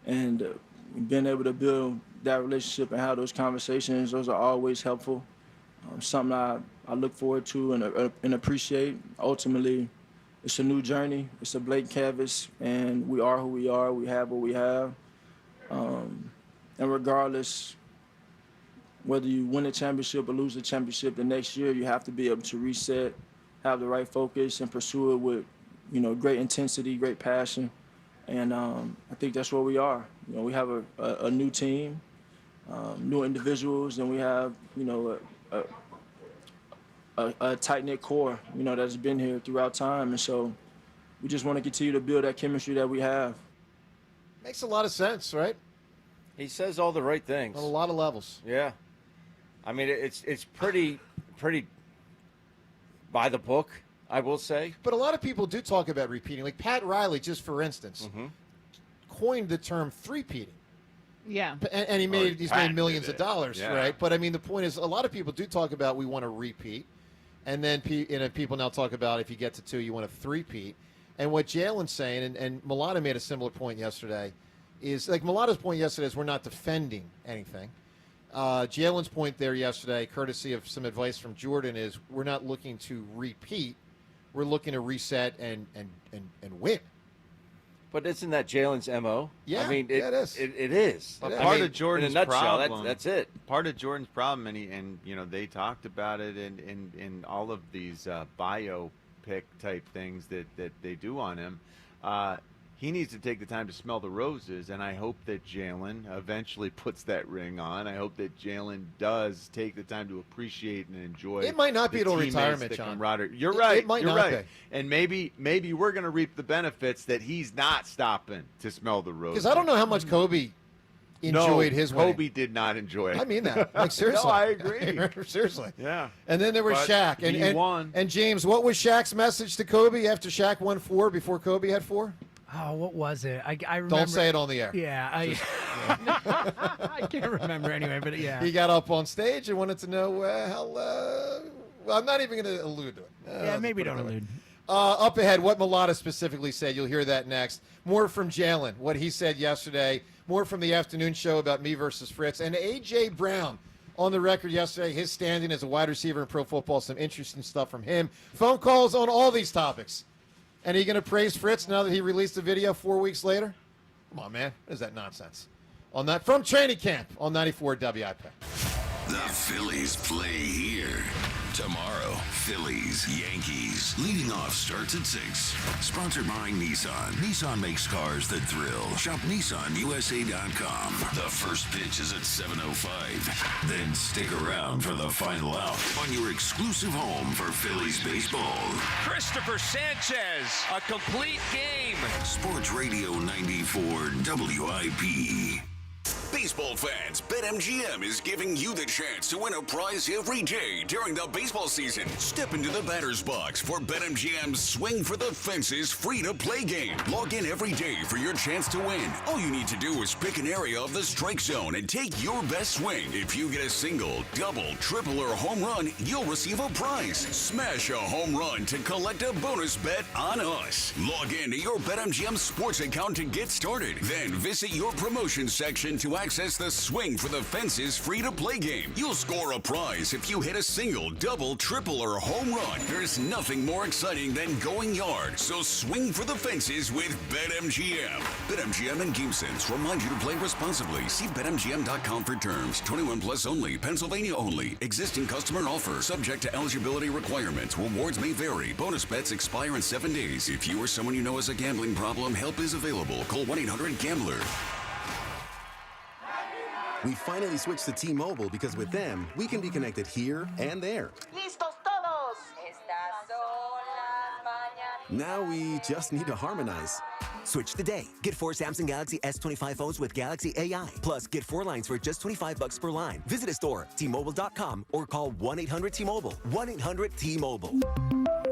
and being able to build that relationship and have those conversations. Those are always helpful. Something I look forward to and appreciate. Ultimately, it's a new journey. It's a blank canvas, and we are who we are. We have what we have. And regardless, whether you win a championship or lose a championship the next year, you have to be able to reset, have the right focus, and pursue it with, great intensity, great passion. And I think that's where we are. We have a new team, new individuals, and we have, a tight-knit core, that's been here throughout time. And so we just want to continue to build that chemistry that we have. Makes a lot of sense, right? He says all the right things On a lot of levels. Yeah, I mean it's pretty by the book, I will say. But a lot of people do talk about repeating. Like Pat Riley, just for instance, coined the term three-peating. Yeah. And he's made millions of dollars, Yeah. right? But I mean, the point is, a lot of people do talk about we want to repeat, and then people now talk about if you get to 2, you want to three-peat. And what Jalen's saying, and Mailata made a similar point yesterday, is like Malata's point yesterday is we're not defending anything. Jalen's point there yesterday, courtesy of some advice from Jordan, is we're not looking to repeat. We're looking to reset and win. But isn't that Jalen's MO? Yeah, I mean, it is. It is. But I part mean, of Jordan's in a nutshell, problem. that's it. Part of Jordan's problem, and they talked about it in all of these biopic type things that they do on him. He needs to take the time to smell the roses, and I hope that Jalen eventually puts that ring on. I hope that Jalen does take the time to appreciate and enjoy. It might not be the till teammates, retirement, the John. camaraderie. You're right. It might You're not right. be. And maybe we're going to reap the benefits that he's not stopping to smell the roses. Because I don't know how much Kobe enjoyed his winning. Kobe did not enjoy it. I mean that. Like, seriously. No, I agree. Seriously. Yeah. And then there was But Shaq. he won. And James, what was Shaq's message to Kobe after Shaq won 4 before Kobe had 4? Oh, what was it? I remember. Don't say it on the air. Yeah, I can't remember anyway, but yeah. He got up on stage and wanted to know well, I'm not even going to allude to it. Yeah, maybe don't allude. Up ahead, what Mailata specifically said. You'll hear that next. More from Jalen, what he said yesterday. More from the afternoon show about me versus Fritz. And A.J. Brown on the record yesterday, his standing as a wide receiver in pro football. Some interesting stuff from him. Phone calls on all these topics. And are you going to praise Fritz now that he released the video 4 weeks later? Come on, man. What is that nonsense? On that from training camp on 94 WIP. The Phillies play here. Tomorrow, Phillies, Yankees. Leading off starts at 6. Sponsored by Nissan. Nissan makes cars that thrill. Shop NissanUSA.com. The first pitch is at 7:05. Then stick around for the final out on your exclusive home for Phillies baseball. Christopher Sanchez, a complete game. Sports Radio 94 WIP. Baseball fans, BetMGM is giving you the chance to win a prize every day during the baseball season. Step into the batter's box for BetMGM's Swing for the Fences free-to-play game. Log in every day for your chance to win. All you need to do is pick an area of the strike zone and take your best swing. If you get a single, double, triple, or home run, you'll receive a prize. Smash a home run to collect a bonus bet on us. Log in to your BetMGM sports account to get started. Then visit your promotion section to access the Swing for the Fences free-to-play game. You'll score a prize if you hit a single, double, triple, or home run. There's nothing more exciting than going yard, so swing for the fences with BetMGM. BetMGM and GameSense remind you to play responsibly. See BetMGM.com for terms. 21 plus only. Pennsylvania only. Existing customer offer. Subject to eligibility requirements. Rewards may vary. Bonus bets expire in 7 days. If you or someone you know has a gambling problem, help is available. Call 1-800-GAMBLER. We finally switched to T-Mobile because with them, we can be connected here and there. ¡Listos todos! Estas son las mañanas. Now we just need to harmonize. Switch today. Get 4 Samsung Galaxy S25 phones with Galaxy AI. Plus, get 4 lines for just $25 per line. Visit a store, T-Mobile.com, or call 1-800-T-Mobile. 1-800-T-Mobile.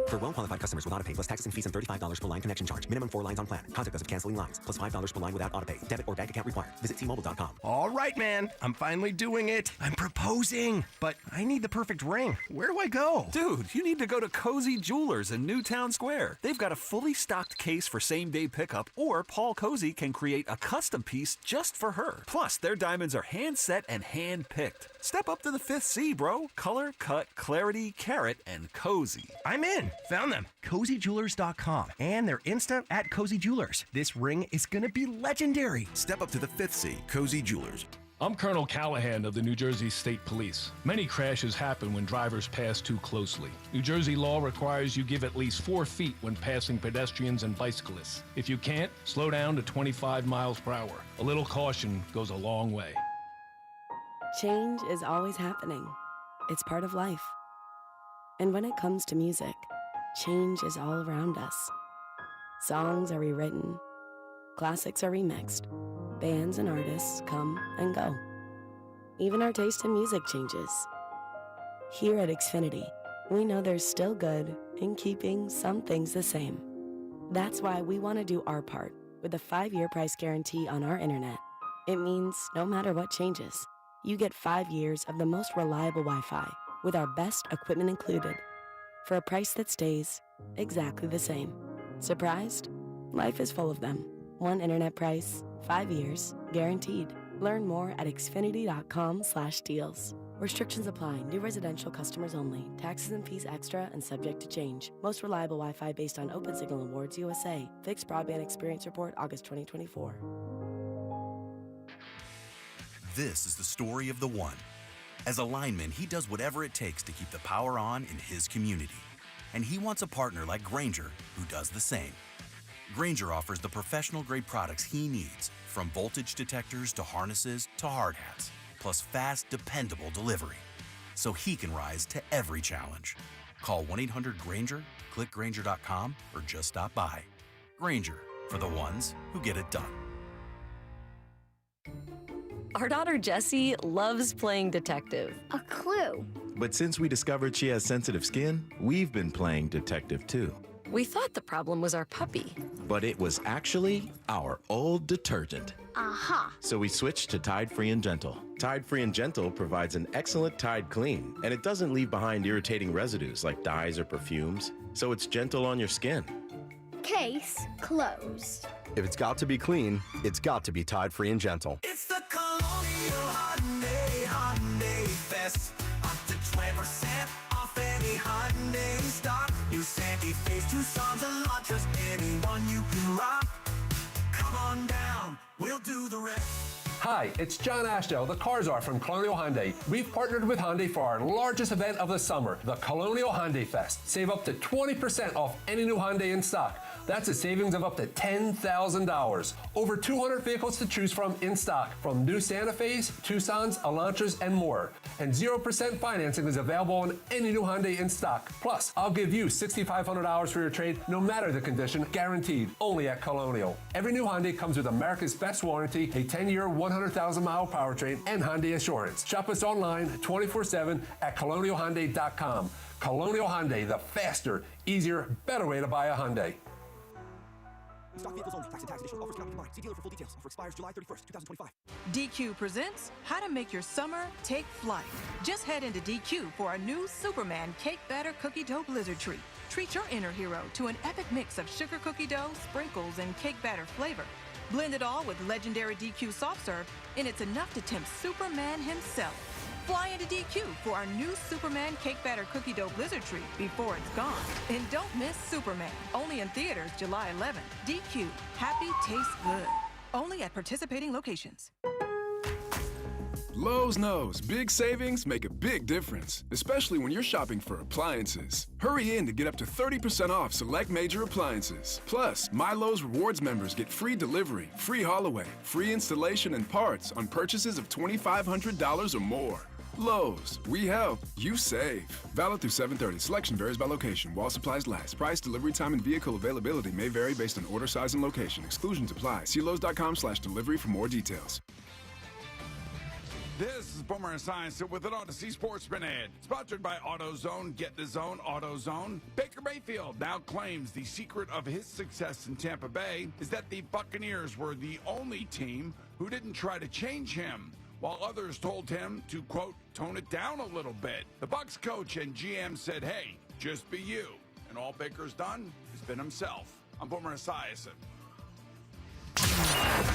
For well-qualified customers with autopay plus taxes and fees and $35 per line connection charge. Minimum 4 lines on plan. Contact us if canceling lines. Plus $5 per line without autopay. Debit or bank account required. Visit T-Mobile.com. All right, man. I'm finally doing it. I'm proposing. But I need the perfect ring. Where do I go? Dude, you need to go to Cozy Jewelers in Newtown Square. They've got a fully stocked case for same-day pickup, or Paul Cozy can create a custom piece just for her. Plus, their diamonds are hand-set and hand-picked. Step up to the 5th C, bro. Color, cut, clarity, carat, and cozy. I'm in. Found them. CozyJewelers.com. And they're Insta at Cozy Jewelers. This ring is going to be legendary. Step up to the 5th C, Cozy Jewelers. I'm Colonel Callahan of the New Jersey State Police. Many crashes happen when drivers pass too closely. New Jersey law requires you give at least 4 feet when passing pedestrians and bicyclists. If you can't, slow down to 25 miles per hour. A little caution goes a long way. Change is always happening. It's part of life. And when it comes to music, change is all around us. Songs are rewritten, classics are remixed, bands and artists come and go. Even our taste in music changes. Here at Xfinity, we know there's still good in keeping some things the same. That's why we want to do our part with a 5-year price guarantee on our internet. It means no matter what changes, you get 5 years of the most reliable Wi-Fi with our best equipment included for a price that stays exactly the same. Surprised? Life is full of them. One internet price, 5 years, guaranteed. Learn more at xfinity.com/deals. Restrictions apply. New residential customers only. Taxes and fees extra and subject to change. Most reliable Wi-Fi based on Open Signal Awards USA. Fixed Broadband Experience Report, August 2024. This is the story of the one. As a lineman, he does whatever it takes to keep the power on in his community. And he wants a partner like Grainger who does the same. Grainger offers the professional-grade products he needs, from voltage detectors to harnesses to hard hats, plus fast, dependable delivery, so he can rise to every challenge. Call 1-800-GRAINGER, click Grainger.com, or just stop by. Grainger, for the ones who get it done. Our daughter Jessie loves playing detective. A clue. But since we discovered she has sensitive skin, we've been playing detective too. We thought the problem was our puppy. But it was actually our old detergent. Aha. So we switched to Tide Free and Gentle. Tide Free and Gentle provides an excellent Tide clean, and it doesn't leave behind irritating residues like dyes or perfumes, so it's gentle on your skin. Case closed. If it's got to be clean, it's got to be Tide Free and Gentle. It's the Colonial Hyundai Fest. Up to 20% off any Hyundai stock. New Santa Fe's, Tucson's, and Elantras, anyone you can rock. Come on down, we'll do the rest. Hi, it's John Ashdale, the Car Czar from Colonial Hyundai. We've partnered with Hyundai for our largest event of the summer, the Colonial Hyundai Fest. Save up to 20% off any new Hyundai in stock. That's a savings of up to $10,000. Over 200 vehicles to choose from in stock, from new Santa Fe's, Tucson's, Elantras, and more. And 0% financing is available on any new Hyundai in stock. Plus, I'll give you $6,500 for your trade, no matter the condition, guaranteed, only at Colonial. Every new Hyundai comes with America's best warranty, a 10-year, 100,000-mile powertrain, and Hyundai Assurance. Shop us online 24/7 at colonialhyundai.com. Colonial Hyundai, the faster, easier, better way to buy a Hyundai. Stock vehicles only. Tax and tax additional offers cannot be combined. See dealer for full details. Offer expires July 31st, 2025. DQ presents How to Make Your Summer Take Flight. Just head into DQ for a new Superman Cake Batter Cookie Dough Blizzard Treat. Treat your inner hero to an epic mix of sugar cookie dough, sprinkles, and cake batter flavor. Blend it all with legendary DQ soft serve, and it's enough to tempt Superman himself. Fly into DQ for our new Superman Cake Batter Cookie Dough Blizzard Treat before it's gone. And don't miss Superman. Only in theaters July 11th. DQ. Happy tastes good. Only at participating locations. Lowe's knows big savings make a big difference, especially when you're shopping for appliances. Hurry in to get up to 30% off select major appliances. Plus, My Lowe's Rewards members get free delivery, free haul away, free installation and parts on purchases of $2,500 or more. Lowe's, we help, you save. Valid through 7/30. Selection varies by location. While supplies last. Price, delivery time, and vehicle availability may vary based on order size and location. Exclusions apply. See Lowe's.com/delivery for more details. This is Boomer and Science with an Odyssey Sportsman ad. Sponsored by AutoZone. Get the zone, AutoZone. Baker Mayfield now claims the secret of his success in Tampa Bay is that the Buccaneers were the only team who didn't try to change him, while others told him to, quote, tone it down a little bit. The Bucs coach and GM said, hey, just be you. And all Baker's done has been himself. I'm Boomer Esiason.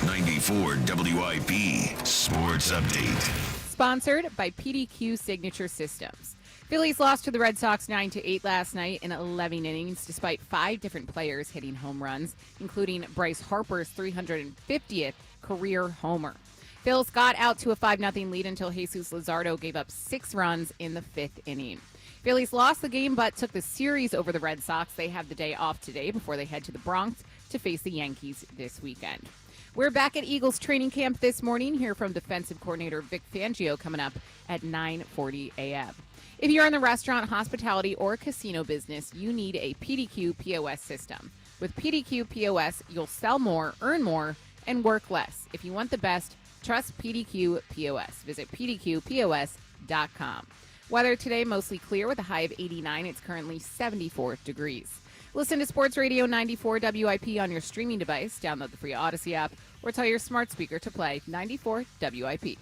94 WIP Sports Update. Sponsored by PDQ Signature Systems. Phillies lost to the Red Sox 9-8 last night in 11 innings, despite 5 different players hitting home runs, including Bryce Harper's 350th career homer. Phillies got out to a 5-0 lead until Jesus Luzardo gave up 6 runs in the 5th inning. Phillies lost the game but took the series over the Red Sox. They have the day off today before they head to the Bronx to face the Yankees this weekend. We're back at Eagles training camp this morning. Hear from defensive coordinator Vic Fangio coming up at 9:40 a.m. If you're in the restaurant, hospitality, or casino business, you need a PDQ POS system. With PDQ POS, you'll sell more, earn more, and work less. If you want the best, trust PDQ POS. Visit pdqpos.com. Weather today, mostly clear with a high of 89. It's currently 74 degrees. Listen to Sports Radio 94 WIP on your streaming device. Download the free Odyssey app or tell your smart speaker to play 94 WIP.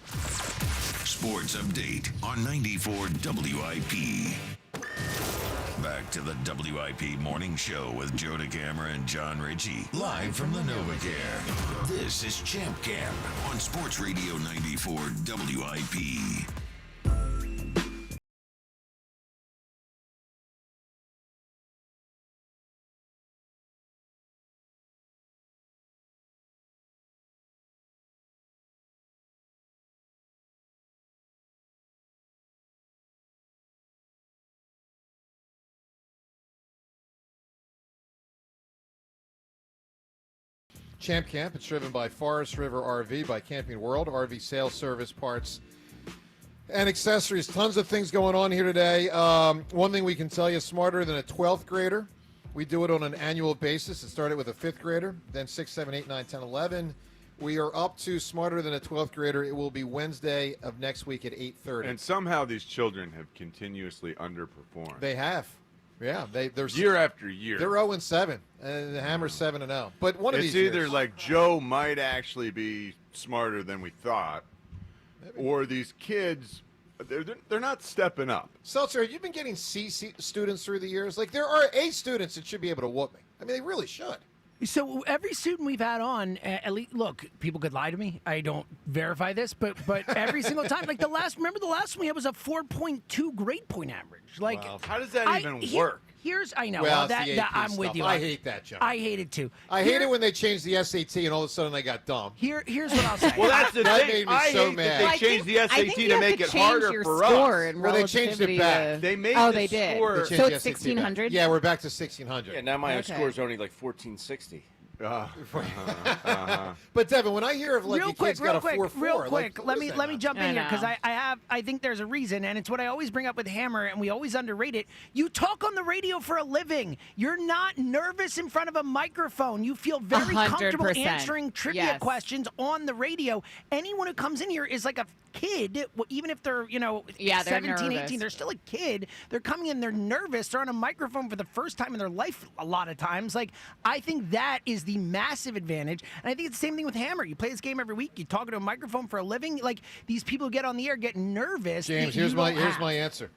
Sports update on 94 WIP. Back to the WIP Morning Show with Joe DeCamara and John Ritchie. Live from the NovaCare. This is Champ Camp on Sports Radio 94 WIP. Champ Camp, it's driven by Forest River RV, by Camping World, RV sales, service, parts, and accessories. Tons of things going on here today. One thing we can tell you, smarter than a 12th grader. We do it on an annual basis. It started with a 5th grader, then 6, 7, 8, 9, 10, 11. We are up to smarter than a 12th grader. It will be Wednesday of next week at 8:30. And somehow these children have continuously underperformed. They have. Yeah, they're year after year. They're 0-7, and the Hammer's 7-0. But one of these years, it's either like Joe might actually be smarter than we thought, or these kids, they're not stepping up. Seltzer, you've been getting C students through the years. Like, there are A students that should be able to whoop me. I mean, they really should. So every student we've had on, at least, look, people could lie to me. I don't verify this, but every single time, like remember the last one we had was a 4.2 grade point average. Like, wow. How does that even work? I know. Well, that I'm with you. I hate that, John. I hate it too. I hate it when they change the SAT and all of a sudden they got dumb. Here's what I'll say. Well, that's the that thing. made me so mad. They changed the SAT to make it harder for us. Well, they changed it back. They made they did. score. So it's 1600. Yeah, we're back to 1600. Yeah, now my score is only like 1460. But Devin, when I hear of like real your quick, kid's got a 4.4, real quick, like, let me jump in here because I think there's a reason, and it's what I always bring up with Hammer, and we always underrate it. You talk on the radio for a living. You're not nervous in front of a microphone. You feel very 100%. comfortable answering trivia Yes. questions on the radio. Anyone who comes in here is like a kid, even if they're, they're 17, nervous. 18, they're still a kid. They're coming in, they're nervous. They're on a microphone for the first time in their life a lot of times. Like, I think that is the massive advantage. And I think it's the same thing with Hammer. You play this game every week. You talk into a microphone for a living. Like, these people who get on the air get nervous. James, here's my answer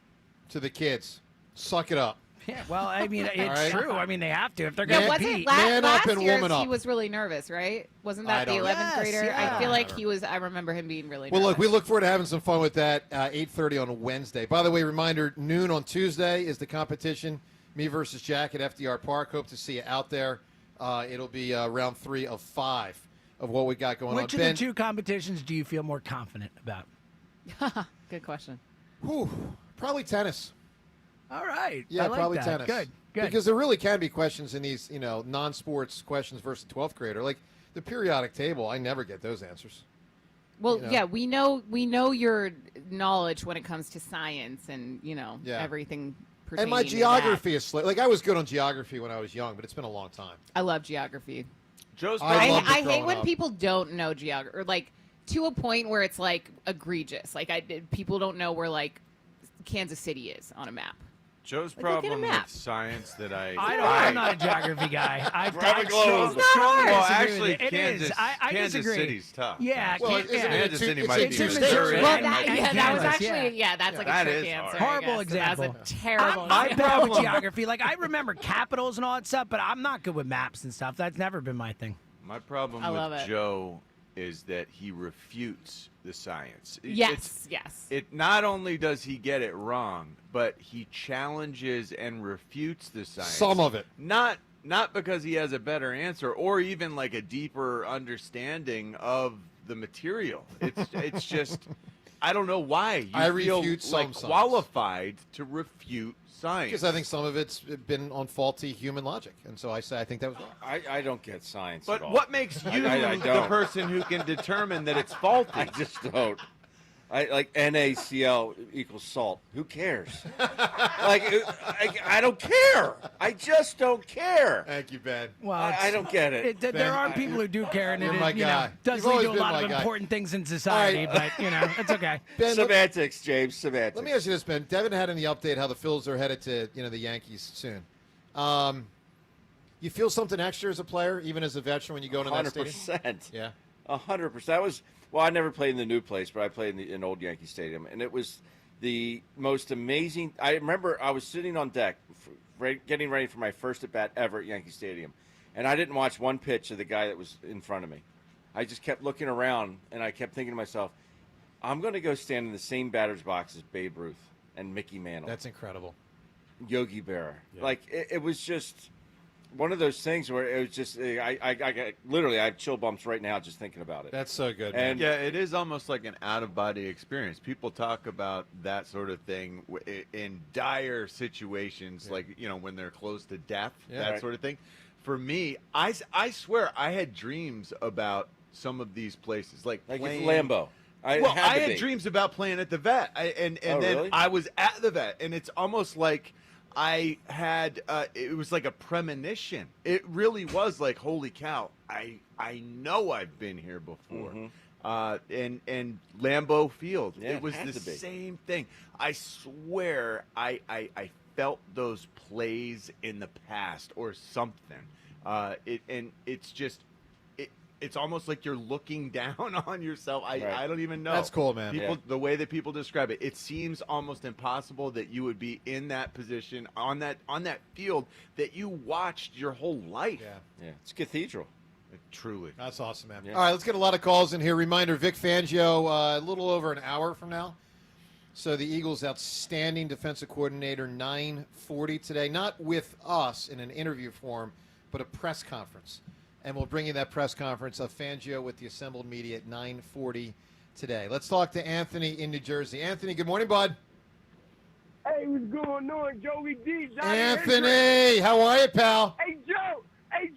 to the kids. Suck it up. Yeah, well, I mean, it's right. true. I mean, they have to if they're going to compete. Man up and year woman up. He was really nervous, right? Wasn't that the 11th grader? Yeah. I feel like he was. I remember him being really nervous. Well, look, we look forward to having some fun with that. 8:30 on Wednesday. By the way, reminder: noon on Tuesday is the competition. Me versus Jack at FDR Park. Hope to see you out there. It'll be round 3 of 5 of what we got going on. Which of the two competitions do you feel more confident about? Good question. Whew, probably tennis. All right. Yeah, I like probably that. tennis. Good. Because there really can be questions in these, non-sports questions versus 12th grader. Like the periodic table, I never get those answers. Well, yeah, we know your knowledge when it comes to science and everything. And my geography is like I was good on geography when I was young, but it's been a long time. I love geography. I hate when people don't know geography, or like to a point where it's like egregious. Like people don't know where like Kansas City is on a map. Joe's problem with science that I'm not a geography guy. Well, actually, Kansas disagree. City's tough. Yeah, Kansas City might be Missouri. That was actually that's like a trick answer. Horrible example. That's a terrible. I'm bad with geography. Like I remember capitals and all that stuff, but I'm not good with maps and stuff. That's never been my thing. My problem with Joe is that he refutes the science. Yes. It not only does he get it wrong, but he challenges and refutes the science. Some of it. Not because he has a better answer or even like a deeper understanding of the material. It's just I don't know why I you feel refute some like science. qualified to refute science. Because I think some of it's been on faulty human logic, and so I think that was wrong. I don't get science. But at all. what makes you I the don't. person who can determine that it's faulty? I just don't. I like NaCl equals salt. Who cares? I don't care. I just don't care. Thank you, Ben. Well, I don't get it. There are people who do care, and You're it my you know, guy. does You've lead always to a been lot my of guy. important things in society. All right. But it's okay. Ben, Semantics, James. Semantics. let me ask you this, Ben. Devin had any update how the Phillies are headed to the Yankees soon. You feel something extra as a player, even as a veteran, when you go into that stadium? 100%. Yeah. 100%. That was I never played in the new place, but I played in old Yankee Stadium, and it was the most amazing. I remember I was sitting on deck, getting ready for my first at bat ever at Yankee Stadium, and I didn't watch one pitch of the guy that was in front of me. I just kept looking around, and I kept thinking to myself, I'm going to go stand in the same batter's box as Babe Ruth and Mickey Mantle. That's incredible. Yogi Berra. Yeah. Like it was just one of those things where it was just I literally I have chill bumps right now just thinking about it. That's so good. And yeah, it is almost like an out-of-body experience. People talk about that sort of thing in dire situations, like when they're close to death, that sort of thing. For me, I swear I had dreams about some of these places, like playing Lambeau. I had dreams about playing at the Vet, and then really? I was at the Vet, and it's almost like I had it was like a premonition. It really was like, holy cow, I know I've been here before. And Lambeau Field, Yeah, it was had the to be. same thing. I swear I felt those plays in the past or something. It's just it's almost like you're looking down on yourself. I don't even know. That's cool, man. People, the way that people describe it, it seems almost impossible that you would be in that position on that field that you watched your whole life. Yeah, it's a cathedral. Truly. That's awesome, man. Yeah. All right, let's get a lot of calls in here. Reminder, Vic Fangio, a little over an hour from now. So the Eagles' outstanding defensive coordinator, 9:40 today. Not with us in an interview form, but a press conference. And we'll bring you that press conference of Fangio with the assembled media at 9:40 today. Let's talk to Anthony in New Jersey. Anthony, good morning, bud. Hey, what's going on, Joey D? Anthony, how are you, pal? Hey,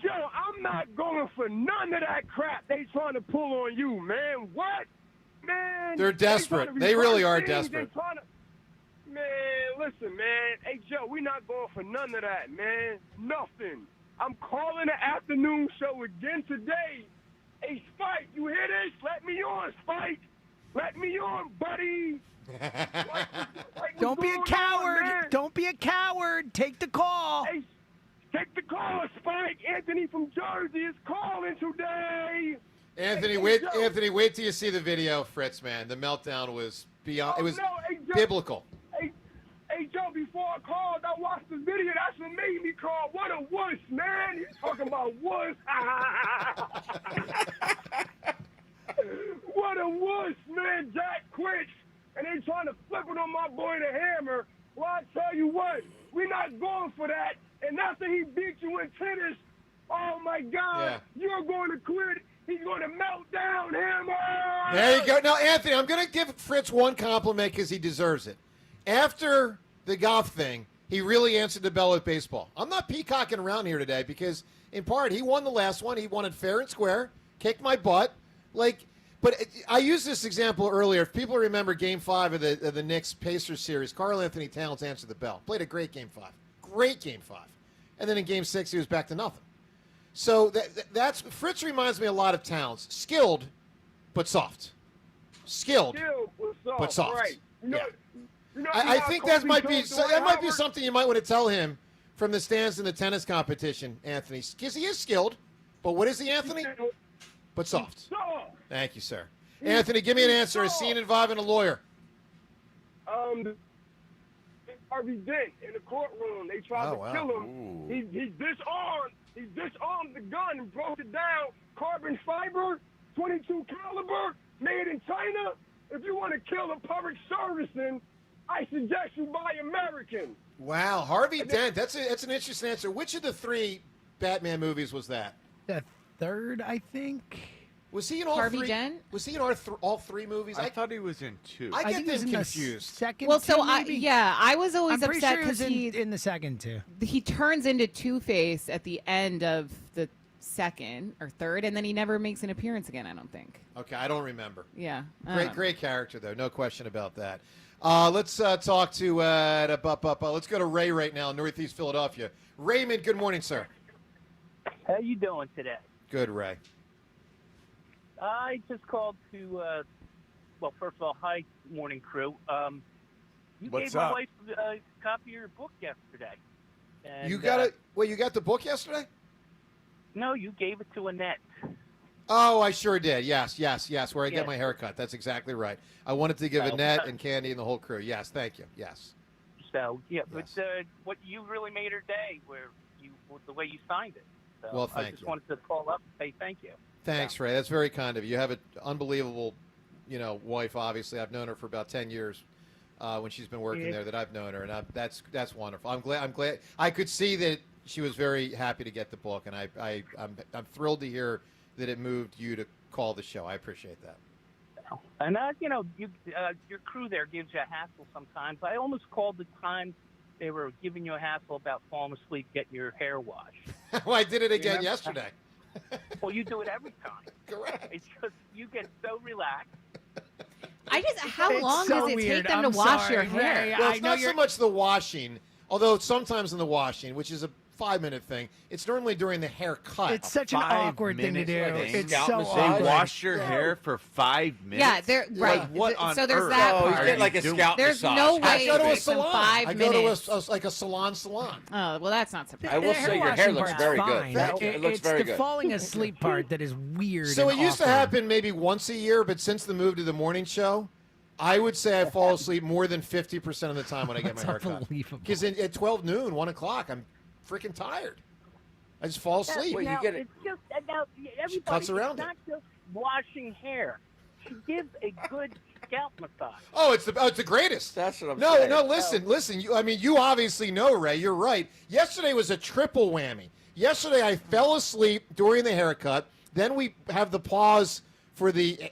Joe, I'm not going for none of that crap they trying to pull on you, man. What? Man. They're desperate. They really are desperate. Man, listen, man. Hey, Joe, we not going for none of that, man. Nothing. I'm calling the afternoon show again today. Hey, Spike, you hear this? Let me on, Spike. Let me on, buddy. Don't be a coward. Don't be a coward. Take the call. Hey, take the call, Spike. Anthony from Jersey is calling today. Anthony, wait till you see the video, Fritz, man. The meltdown was beyond. It was biblical. Hey, Joe, before I called, I watched the video. That's what made me call. What a wuss, man. He's talking about wuss. What a wuss, man. Jack quits. And they trying to flip it on my boy the Hammer. Well, I tell you what, we're not going for that. And after he beat you in tennis, oh, my God, you're going to quit. He's going to melt down, Hammer. There you go. Now, Anthony, I'm going to give Fritz one compliment because he deserves it. After the golf thing, he really answered the bell at baseball. I'm not peacocking around here today because, in part, he won the last one. He won it fair and square, kicked my butt. But I used this example earlier. If people remember Game 5 of the Knicks-Pacers series, Karl Anthony Towns answered the bell. Played a great Game 5. Great Game 5. And then in Game 6, he was back to nothing. So that's Fritz reminds me a lot of Towns. Skilled, but soft. Skilled, but soft. Right. I think that might be something you might want to tell him from the stands in the tennis competition, Anthony. Because he is skilled, but what is he, Anthony? But soft. Thank you, sir. Anthony, give me an answer. A scene involving a lawyer. Harvey Dent in the courtroom. They tried to kill him. He disarmed the gun and broke it down. Carbon fiber, 22 caliber, made in China. If you want to kill a public serviceman, I suggest you buy American. Wow, Harvey Dent. That's an interesting answer. Which of the 3 Batman movies was that? The third, I think. Was he in all Harvey three? Dent? Was he in all three movies? I thought he was in 2. I get think he was them in the confused. second. Well, so two, maybe? I was always I'm pretty upset sure he was because in the second two. he turns into Two-Face at the end of the second or third, and then he never makes an appearance again. I don't think. Okay, I don't remember. Yeah, Great character though, no question about that. Let's talk to let's go to Ray right now in Northeast Philadelphia. Raymond, good morning, sir. How you doing today? Good, Ray. I just called to, well, first of all, hi, morning crew. You What's gave my up? wife a copy of your book yesterday. And, You got it? Wait, you got the book yesterday? No, you gave it to Annette. Oh, I sure did. Yes. Where I get Yes. my haircut. That's exactly right. I wanted to give Well, Annette and Candy and the whole crew. Yes, thank you. Yes. So, yeah, but what you really made her day, with the way you signed it. So Well, I thank just you. wanted to call up and say thank you. Thanks, Ray. That's very kind of you. You have an unbelievable, wife. Obviously, I've known her for about 10 years when she's been working Yeah. there. That I've known her, and that's wonderful. I'm glad. I could see that she was very happy to get the book, and I'm thrilled to hear that it moved you to call the show. I appreciate that. And, your crew there gives you a hassle sometimes. I almost called the time they were giving you a hassle about falling asleep, getting your hair washed. Well, I did it again Remember? yesterday. Well, you do it every time. Correct. It's just you get so relaxed. How It's long so does it weird. take them I'm to wash sorry, your hair? Ray. Well, I it's know not so you're- much the washing, although sometimes in the washing, which is a 5-minute thing, it's normally during the haircut. It's such an awkward thing to do. It's so They awkward. wash your hair for 5 minutes. Yeah, they're right. Like, what on so there's earth that are part. you doing? There's no way I go to it a takes them salon. 5 I go minutes. to a salon. Oh, well, that's not surprising. I will say your hair looks very good. Fine. Thank you. It looks It's very the good. falling asleep part that is weird. So and it used to awkward. happen maybe once a year, but since the move to the morning show, I would say I fall asleep more than 50% of the time when I get my That's haircut. unbelievable. Because at 12 noon, 1 o'clock, I'm freaking tired. I just fall asleep. Now, it's just now everybody. cuts around it's not just washing hair. She gives a good scalp massage. Oh, it's the greatest. That's what I'm No, saying. no, listen. You obviously know, Ray. You're right. Yesterday was a triple whammy. Yesterday I fell asleep during the haircut. Then we have the pause for the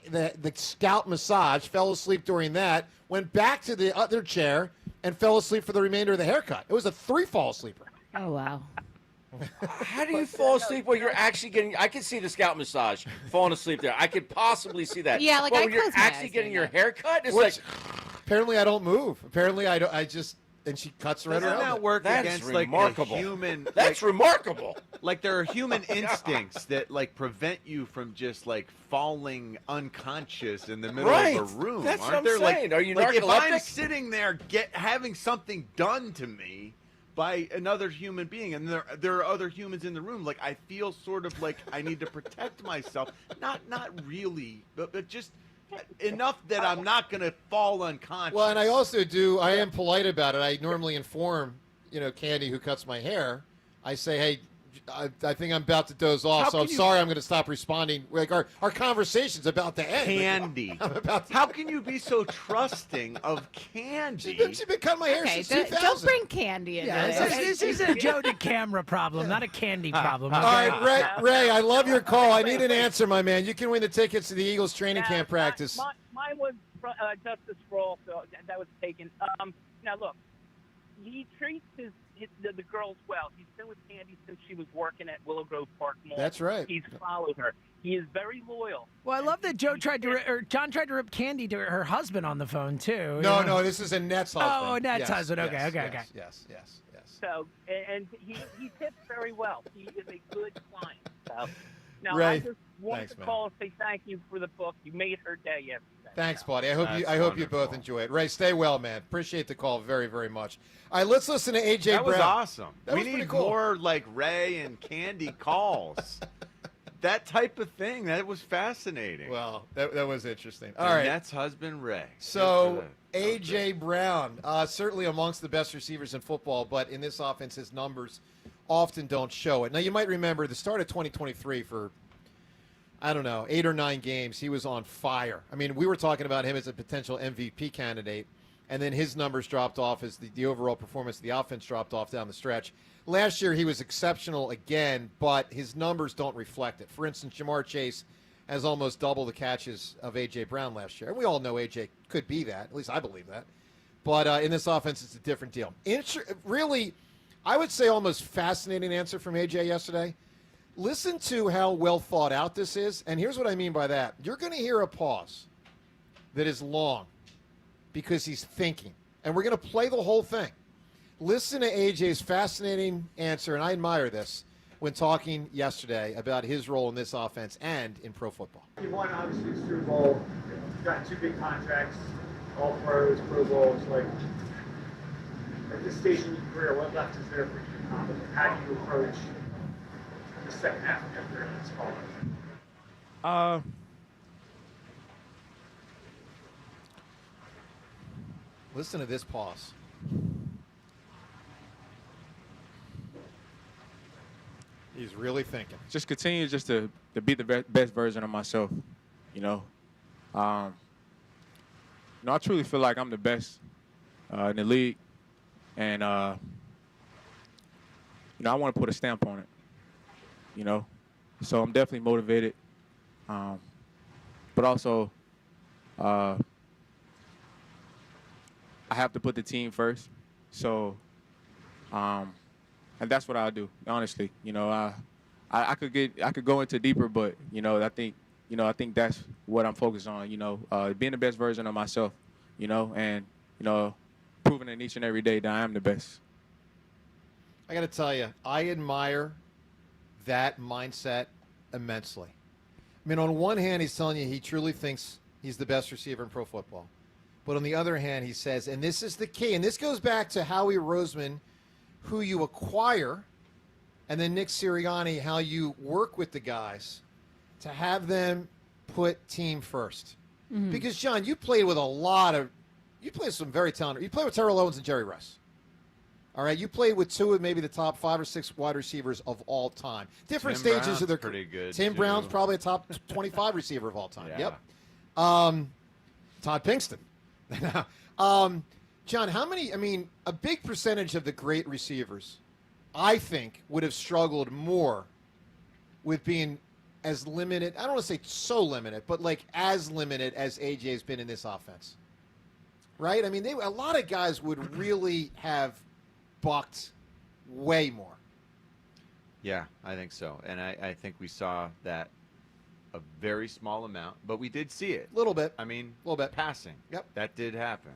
scalp massage. Fell asleep during that. Went back to the other chair and fell asleep for the remainder of the haircut. It was a 3-fall sleeper. Oh wow. How do you fall asleep when you're actually getting? I can see the scalp massage, falling asleep there. I could possibly see that. Yeah, like, but I when you're close my actually eyes getting doing your hair cut, it's Which- like Apparently I don't move. Apparently I don't. I just and she cuts right Doesn't around. that it. work That is against like remarkable. a human? That's remarkable. Like there are human instincts that like prevent you from just like falling unconscious in the middle Right. of a room. That's aren't what I'm there? saying. Like, Are you like if I'm narcoleptic? sitting there having something done to me by another human being, and there are other humans in the room, like I feel sort of like I need to protect myself. Not really, but just enough that I'm not going to fall unconscious. Well, and I also do. I am polite about it. I normally inform, Candy, who cuts my hair. I say, hey, I think I'm about to doze off, How so I'm can you- sorry. I'm going to stop responding. Like our conversation's about to end. Candy. I'm about to. How can you be so trusting of Candy? She's been cutting my hair Okay, since 2000. don't bring candy into This is a Joe DeCamara problem, not a candy problem. All right, Ray, I love your call. I need an answer, my man. You can win the tickets to the Eagles training camp practice. Mine was Justice for All, so that was taken. Now look, he treats the girls well. He's been with Candy since she was working at Willow Grove Park Mall. That's right. He's followed her. He is very loyal. Well, I love that John tried to rip candy to her husband on the phone too. No, this is Annette's husband. Oh, Annette's Yes, husband. Okay, yes, okay. Yes. So, and he tips very well. He is a good client. So, now Ray, I just wanted thanks, to man. call and say thank you for the book. You made her day yesterday. Thanks, buddy. I hope That's you wonderful. both enjoy it. Ray, stay well, man. Appreciate the call very, very much. All right, let's listen to AJ That was Brown. awesome. That we was pretty need cool. more like Ray and Candy calls. That type of thing. That was fascinating. Well, that was interesting. All And right. that's husband Ray. So Good for A.J. Brown, certainly amongst the best receivers in football, but in this offense, his numbers often don't show it. Now, you might remember the start of 2023 for, 8 or 9 games, he was on fire. I mean, we were talking about him as a potential MVP candidate, and then his numbers dropped off as the overall performance of the offense dropped off down the stretch. Last year, he was exceptional again, but his numbers don't reflect it. For instance, Jamar Chase has almost double the catches of A.J. Brown last year. And we all know A.J. could be that. At least I believe that. But in this offense, it's a different deal. Really, I would say almost fascinating answer from A.J. yesterday. Listen to how well thought out this is. And here's what I mean by that. You're going to hear a pause that is long because he's thinking. And we're going to play the whole thing. Listen to A.J.'s fascinating answer, and I admire this, when talking yesterday about his role in this offense and in pro football. You won, obviously, the Super Bowl. You've got 2 big contracts, all pros, Pro Bowls. Like, at this stage in your career, what left is there for you to accomplish? How do you approach the second half of your career? Let's call it. Listen to this pause. He's really thinking. Just continue just to be the best version of myself, you know. I truly feel like I'm the best in the league, and I want to put a stamp on it, you know. So I'm definitely motivated, but also I have to put the team first. So. And that's what I'll do, honestly. You know, I could go into deeper, but I think that's what I'm focused on. You know, being the best version of myself. You know, and proving it each and every day that I am the best. I got to tell you, I admire that mindset immensely. I mean, on one hand, he's telling you he truly thinks he's the best receiver in pro football, but on the other hand, he says, and this is the key, and this goes back to Howie Roseman, who you acquire, and then Nick Sirianni, how you work with the guys to have them put team first. Mm-hmm. Because, John, you played with some very talented. You played with Terrell Owens and Jerry Rice. All right, you played with 2 of maybe the top 5 or 6 wide receivers of all time. Different Tim stages Brown's of their pretty good. Tim too. Brown's probably a top 25 receiver of all time. Yeah. Yep. Todd Pinkston. John, a big percentage of the great receivers, I think, would have struggled more with being as limited. I don't want to say so limited, but like as limited as AJ's been in this offense. Right? I mean, a lot of guys would really have bucked way more. Yeah, I think so. And I think we saw that a very small amount, but we did see it. A little bit. I mean, a little bit. Passing. Yep. That did happen.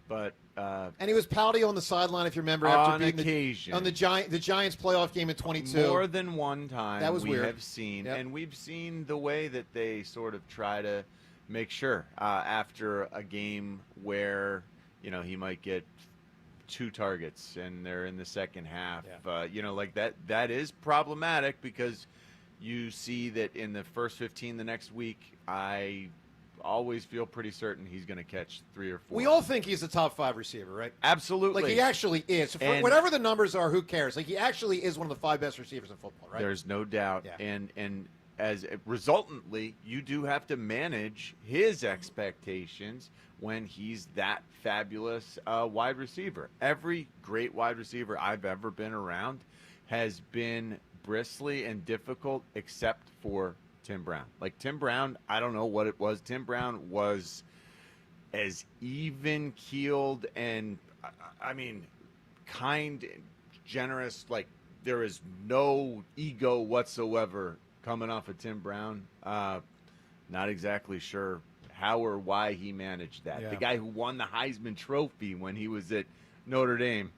But and he was pouty on the sideline, if you remember, after beating the Giants playoff game in 22. More than one time that was we weird. have seen, and we've seen the way that they sort of try to make sure after a game where he might get 2 targets and they're in the second half. Like that is problematic because you see that in the first 15 the next week, I always feel pretty certain he's going to catch 3 or 4. We all think he's a top 5 receiver, right? Absolutely. Like he actually is. Whatever the numbers are, who cares? Like he actually is one of the 5 best receivers in football, right? There's no doubt. Yeah. And as resultantly, you do have to manage his expectations when he's that fabulous wide receiver. Every great wide receiver I've ever been around has been bristly and difficult except for Tim Brown. Like Tim Brown, I don't know what it was. Tim Brown was as even-keeled and, kind, generous. Like there is no ego whatsoever coming off of Tim Brown. Not exactly sure how or why he managed that. Yeah. The guy who won the Heisman Trophy when he was at Notre Dame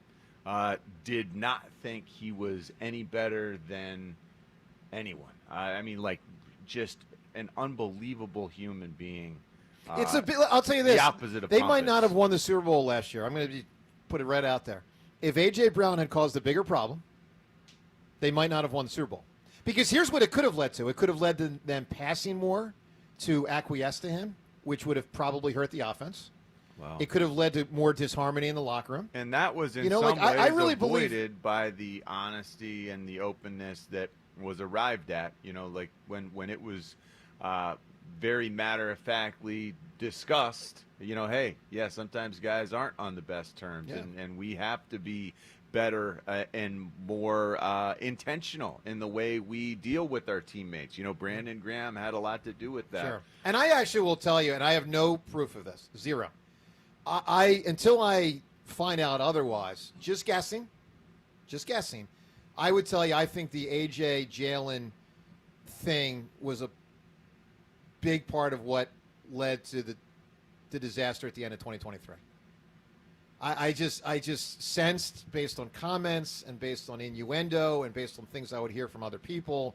did not think he was any better than anyone. Just an unbelievable human being. It's a bit. I'll tell you this: the opposite of they pompous. might not have won the Super Bowl last year. I'm going to put it right out there. If A.J. Brown had caused a bigger problem, they might not have won the Super Bowl. Because here's what it could have led to: it could have led to them passing more to acquiesce to him, which would have probably hurt the offense. Wow. It could have led to more disharmony in the locker room. And that was in some ways I really avoided by the honesty and the openness that was arrived at. Like when it was very matter-of-factly discussed, hey, yeah, sometimes guys aren't on the best terms, and we have to be better and more intentional in the way we deal with our teammates. You know, Brandon Graham had a lot to do with that. Sure. And I actually will tell you, and I have no proof of this, zero. I until I find out otherwise, just guessing, I would tell you I think the A.J. Jalen thing was a big part of what led to the disaster at the end of 2023. I just sensed, based on comments and based on innuendo and based on things I would hear from other people,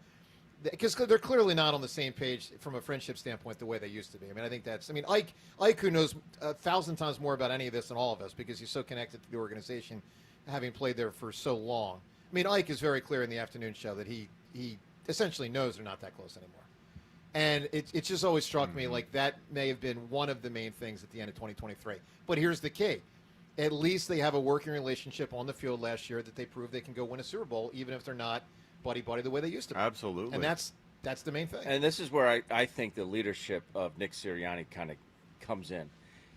because they're clearly not on the same page from a friendship standpoint the way they used to be. I mean, I think that's, I mean, Ike who knows 1,000 times more about any of this than all of us because he's so connected to the organization, having played there for so long. I mean, Ike is very clear in the afternoon show that he essentially knows they're not that close anymore. And it just always struck me like that may have been one of the main things at the end of 2023. But here's the key. At least they have a working relationship on the field last year that they proved they can go win a Super Bowl, even if they're not buddy-buddy the way they used to be. Absolutely. And that's the main thing. And this is where I think the leadership of Nick Sirianni kind of comes in.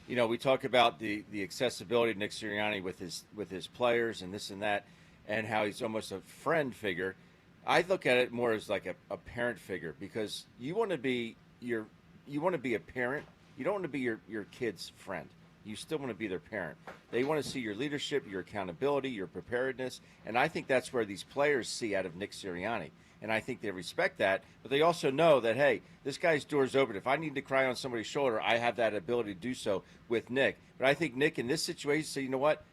You know, we talk about the accessibility of Nick Sirianni with his players and this and that, and how he's almost a friend figure. I look at it more as like a parent figure, because you want to be a parent. You don't want to be your kid's friend. You still want to be their parent. They want to see your leadership, your accountability, your preparedness, and I think that's where these players see out of Nick Sirianni. And I think they respect that, but they also know that, hey, this guy's door's open. If I need to cry on somebody's shoulder, I have that ability to do so with Nick. But I think Nick in this situation said, you know what?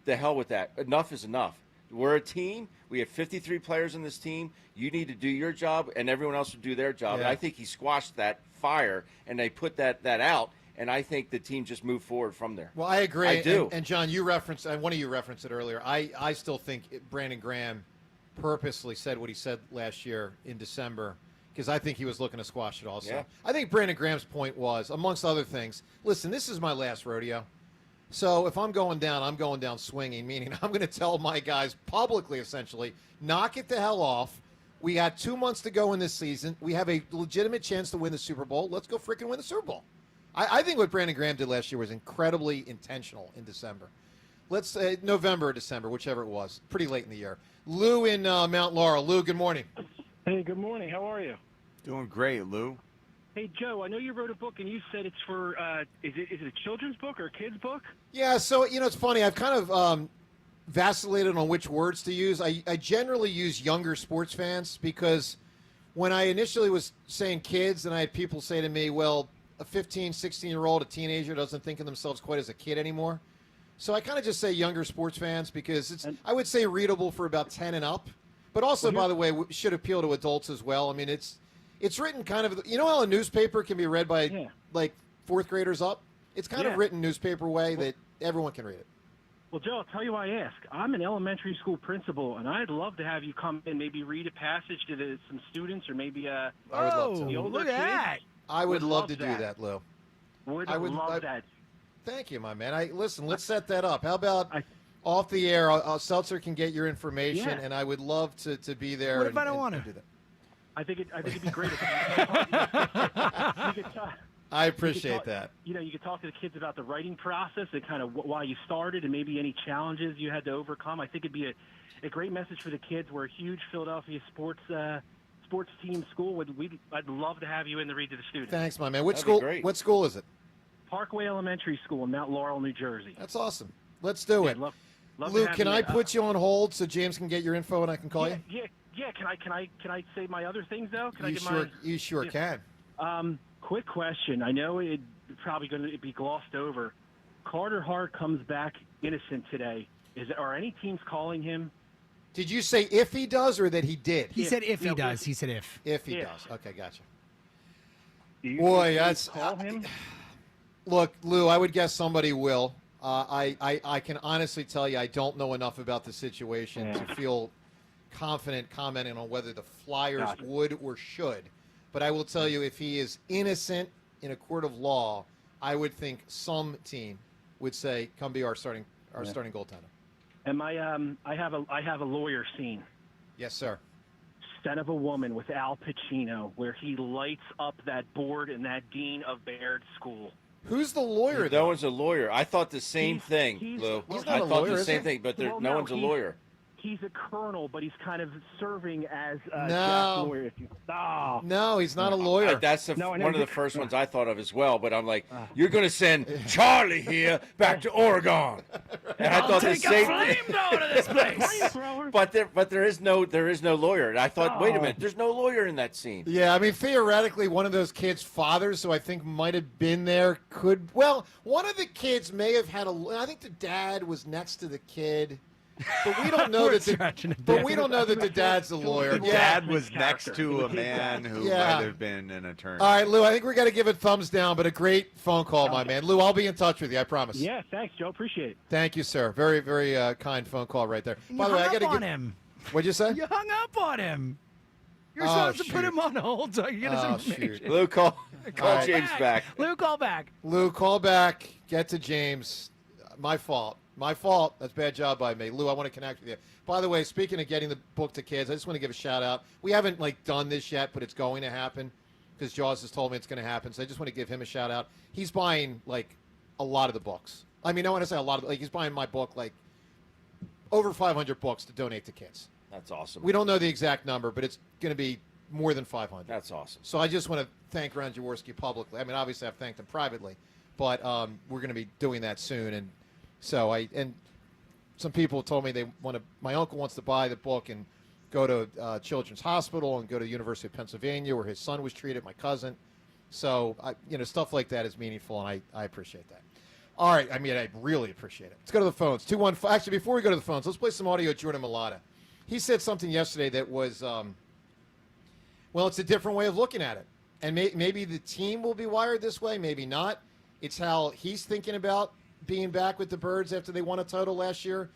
The hell with that. Enough is enough. We're a team. We have 53 players on this team. You need to do your job, and everyone else will do their job. Yeah. And I think he squashed that fire, and they put that out. And I think the team just moved forward from there. Well, I agree. I do. And John, you referenced, one of you referenced it earlier. I still think Brandon Graham purposely said what he said last year in December, because I think he was looking to squash it also. Yeah. I think Brandon Graham's point was, amongst other things, listen, this is my last rodeo. So if I'm going down swinging, meaning I'm going to tell my guys publicly, essentially, knock it the hell off. We got 2 months to go in this season. We have a legitimate chance to win the Super Bowl. Let's go freaking win the Super Bowl. I think what Brandon Graham did last year was incredibly intentional in December. Let's say November or December, whichever it was. Pretty late in the year. Lou in Mount Laurel. Lou, good morning. Hey, good morning. How are you? Doing great, Lou. Hey, Joe, I know you wrote a book, and you said it's for, is it a children's book or a kid's book? Yeah, so, it's funny. I've kind of vacillated on which words to use. I generally use younger sports fans because when I initially was saying kids, and I had people say to me, well, a 15, 16-year-old, a teenager doesn't think of themselves quite as a kid anymore. So I kind of just say younger sports fans because it's, I would say, readable for about 10 and up. But also, by the way, should appeal to adults as well. I mean, it's written kind of, how a newspaper can be read by, like, fourth graders up? It's kind of written newspaper way that everyone can read it. Well, Joe, I'll tell you why I ask. I'm an elementary school principal, and I'd love to have you come and maybe read a passage to some students or maybe I would love to. the older look at kids. that. I would love to do that, Lou. I would love that. Thank you, my man. Listen, let's set that up. How about off the air, Seltzer can get your information, and I would love to be there. What if I don't want to do that? I think it'd be great if you could talk. I appreciate that. You could talk to the kids about the writing process and kind of why you started and maybe any challenges you had to overcome. I think it'd be a great message for the kids. We're a huge Philadelphia sports team school. I'd love to have you in to read to the students. Thanks, my man. What school is it? Parkway Elementary School in Mount Laurel, New Jersey. That's awesome. Let's do it. Love Lou, can I put you on hold so James can get your info and I can call you? Yeah. Can I say my other things though? You sure can. Quick question. I know it's probably going to be glossed over. Carter Hart comes back innocent today. Are any teams calling him? Did you say if he does or that he did? He said if he does. He said if. If he does. Okay, gotcha. Boy, that's call him. Look, Lou, I would guess somebody will. I can honestly tell you I don't know enough about the situation to feel confident commenting on whether the Flyers would or should. But I will tell you, if he is innocent in a court of law, I would think some team would say, "Come be our starting goaltender." And I have a lawyer scene. Yes, sir. Son of a Woman with Al Pacino, where he lights up that board in that Dean of Baird school. Who's the lawyer? No one's a lawyer. I thought the same thing, Lou. He's I not a thought lawyer, the is same he? thing, but Well, no one's a lawyer. He's a colonel, but he's kind of serving as No. Jack's lawyer. If you, No, he's not a lawyer. That's No, I know one of the you- first ones I thought of as well. But I'm like, you're going to send Charlie here back to Oregon, and I thought the same thing. Flamethrower to this place. But there is no lawyer. And I thought, wait a minute, there's no lawyer in that scene. Yeah, I mean, theoretically, one of those kids' fathers, who I think might have been there, one of the kids may have had I think the dad was next to the kid. But we don't know that the dad's the lawyer. The dad was next to a man who might have been an attorney. All right, Lou, I think we're going to give it thumbs down, but a great phone call, my man. Lou, I'll be in touch with you, I promise. Yeah, thanks, Joe. Appreciate it. Thank you, sir. Very, very kind phone call right there. You By the way, I hung got to up on give him. What'd you say? You hung up on him. You're Oh, supposed to put him on hold so you get his information. Lou, call right. James back. Lou, call back. Lou, call back. Get to James. My fault. My fault. That's a bad job by me. Lou, I want to connect with you. By the way, speaking of getting the book to kids, I just want to give a shout out. We haven't done this yet, but it's going to happen because Jaws has told me it's going to happen. So I just want to give him a shout out. He's buying a lot of the books. I mean, I want to say a lot of he's buying my book over 500 books to donate to kids. That's awesome. We don't know the exact number, but it's going to be more than 500. That's awesome. So I just want to thank Ron Jaworski publicly. I mean, obviously I've thanked him privately, but we're going to be doing that soon. And so some people told me my uncle wants to buy the book and go to Children's Hospital and go to the University of Pennsylvania where his son was treated, my cousin. So, stuff like that is meaningful, and I appreciate that. All right, I mean, I really appreciate it. Let's go to the phones. 215. Actually, before we go to the phones, let's play some audio of Jordan Mailata. He said something yesterday that was, it's a different way of looking at it. And maybe the team will be wired this way, maybe not. It's how he's thinking about being back with the Birds after they won a title last year.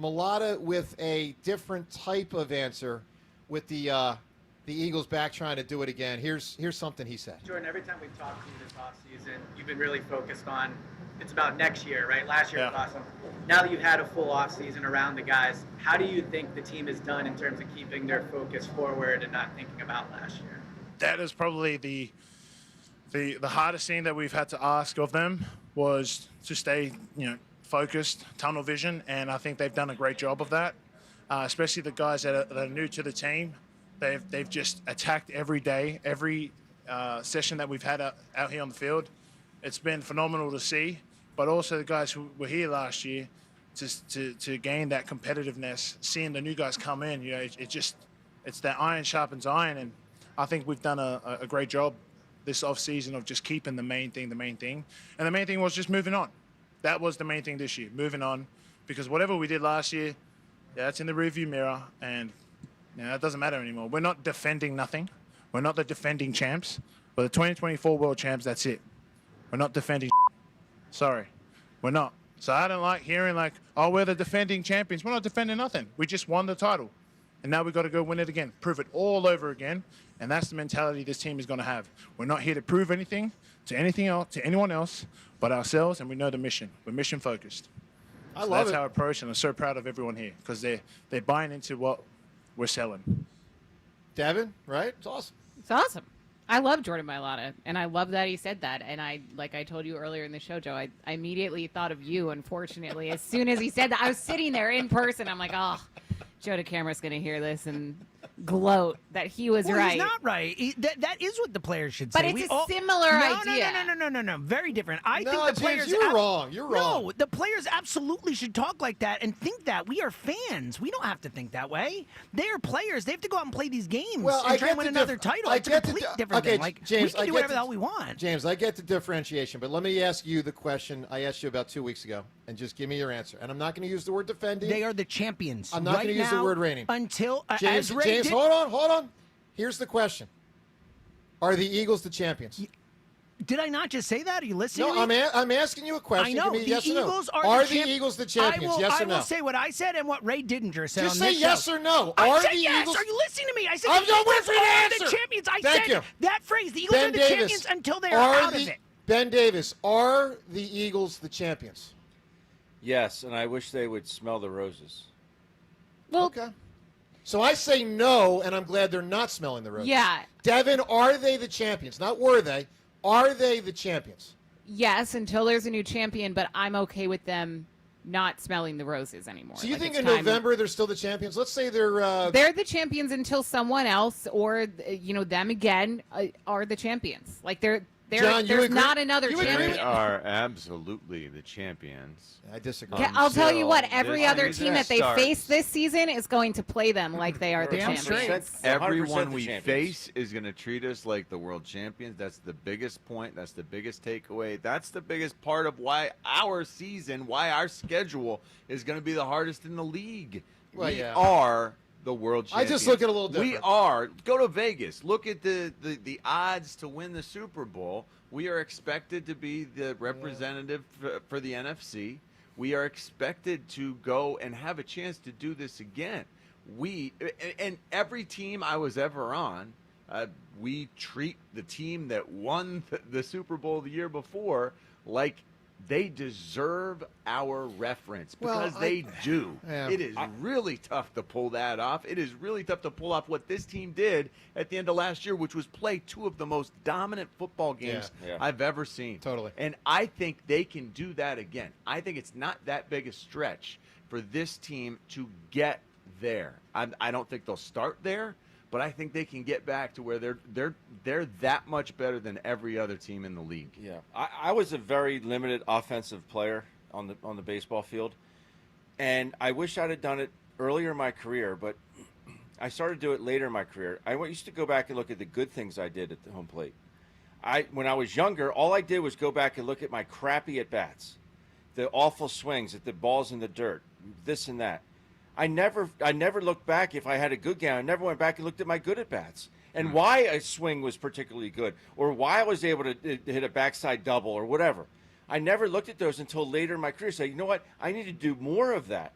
Mailata with a different type of answer with the Eagles back trying to do it again. Here's something he said. Jordan, every time we've talked to you this offseason, you've been really focused on it's about next year, right? Last year was awesome. Now that you've had a full offseason around the guys, how do you think the team has done in terms of keeping their focus forward and not thinking about last year? That is probably the hardest thing that we've had to ask of them was to stay, focused, tunnel vision, and I think they've done a great job of that. Especially the guys that are new to the team, they've just attacked every day, every session that we've had out here on the field. It's been phenomenal to see, but also the guys who were here last year to gain that competitiveness, seeing the new guys come in, it's that iron sharpens iron, and I think we've done a great job this offseason of just keeping the main thing. And the main thing was just moving on. That was the main thing this year, moving on, because whatever we did last year, that's in the rearview mirror, and it doesn't matter anymore. We're not defending nothing. We're not the defending champs. We're the 2024 world champs, that's it. We're not defending. Sorry, we're not. So I don't like hearing we're the defending champions. We're not defending nothing. We just won the title. And now we've got to go win it again, prove it all over again. And that's the mentality this team is going to have. We're not here to prove anything to anyone else but ourselves, and we know the mission. We're mission focused. That's our approach, and I'm so proud of everyone here because they're buying into what we're selling. Devin, right? It's awesome. It's awesome. I love Jordan Mailata, and I love that he said that. And I told you earlier in the show, Joe, I immediately thought of you, unfortunately. As soon as he said that, I was sitting there in person. I'm like, oh, Joe DeCamara's going to hear this and gloat that he was right. He's not right. That is what the players should say. But it's a similar idea. No. Very different. I think the James, players. You're wrong. You're wrong. No, the players absolutely should talk like that and think that. We are fans. We don't have to think that way. They are players. They have to go out and play these games and try and win another title. It's a complete different thing. James, we can do whatever the hell we want. James, I get the differentiation, but let me ask you the question I asked you about 2 weeks ago, and just give me your answer. And I'm not going to use the word defending. They are the champions. I'm not going to use the word reigning. Until James, hold on. Here's the question: are the Eagles the champions? Did I not just say that? Are you listening? No, to me? I'm asking you a question. I know. Give me The yes or no. Eagles are the Eagles the champions? Yes or no? I will say what I said and what Ray Didinger said Just on say this yes show. or no. I said the yes. Eagles... Are you listening to me? I said I'm the not Eagles waiting for you to are answer. the champions. I Thank said you. that phrase. The Eagles Ben are the Davis, champions until they are out of it. Ben Davis, are the Eagles the champions? Yes, and I wish they would smell the roses. Well, okay. So I say no, and I'm glad they're not smelling the roses. Yeah. Devin, are they the champions? Not were they. Are they the champions? yes, until there's a new champion, but I'm okay with them not smelling the roses anymore. So you Like, think it's in time- November they're still the champions? Let's say they're the champions until someone else or them again are the champions. Like John, you there's agree? not another You agree? champion. They are absolutely the champions. I disagree. Yeah, I'll tell you what, every this other season team that they starts. face this season is going to play them like they are the Damn champions. straight. Everyone 100% we the champions. face is going to treat us like the world champions. That's the biggest point. That's the biggest takeaway. That's the biggest part of why our season, why our schedule is going to be the hardest in the league. Well, we yeah. are the world I champions. just look at it a little different. We are. Go to Vegas. Look at the odds to win the Super Bowl. We are expected to be the representative for the NFC. We are expected to go and have a chance to do this again. And every team I was ever on, we treat the team that won the Super Bowl the year before like they deserve our reference because they do. Yeah. It is really tough to pull that off. It is really tough to pull off what this team did at the end of last year, which was play two of the most dominant football games I've ever seen. Totally. And I think they can do that again. I think it's not that big a stretch for this team to get there. I don't think they'll start there, but I think they can get back to where they're that much better than every other team in the league. Yeah, I was a very limited offensive player on the baseball field, and I wish I'd have done it earlier in my career, but I started to do it later in my career. I used to go back and look at the good things I did at the home plate. When I was younger, all I did was go back and look at my crappy at-bats, the awful swings at the balls in the dirt, this and that. I never looked back if I had a good game. I never went back and looked at my good at-bats and why a swing was particularly good or why I was able to hit a backside double or whatever. I never looked at those until later in my career. Say, you know what? I need to do more of that.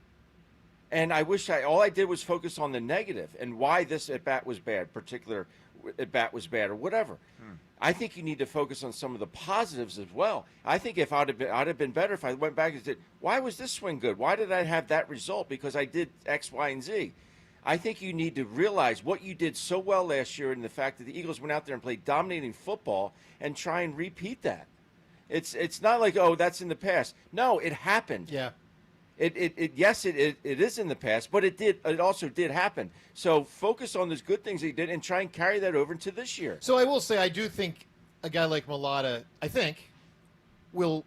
And I wish all I did was focus on the negative and why this at-bat was bad, particular at-bat was bad or whatever. I think you need to focus on some of the positives as well. I think if I'd have been better if I went back and said, why was this swing good? Why did I have that result? Because I did X, Y, and Z. I think you need to realize what you did so well last year and the fact that the Eagles went out there and played dominating football and try and repeat that. It's not like, oh, that's in the past. No, it happened. Yeah. Yes, it is in the past, but it also did happen. So focus on those good things he did and try and carry that over into this year. So I will say, I do think a guy like Mailata, will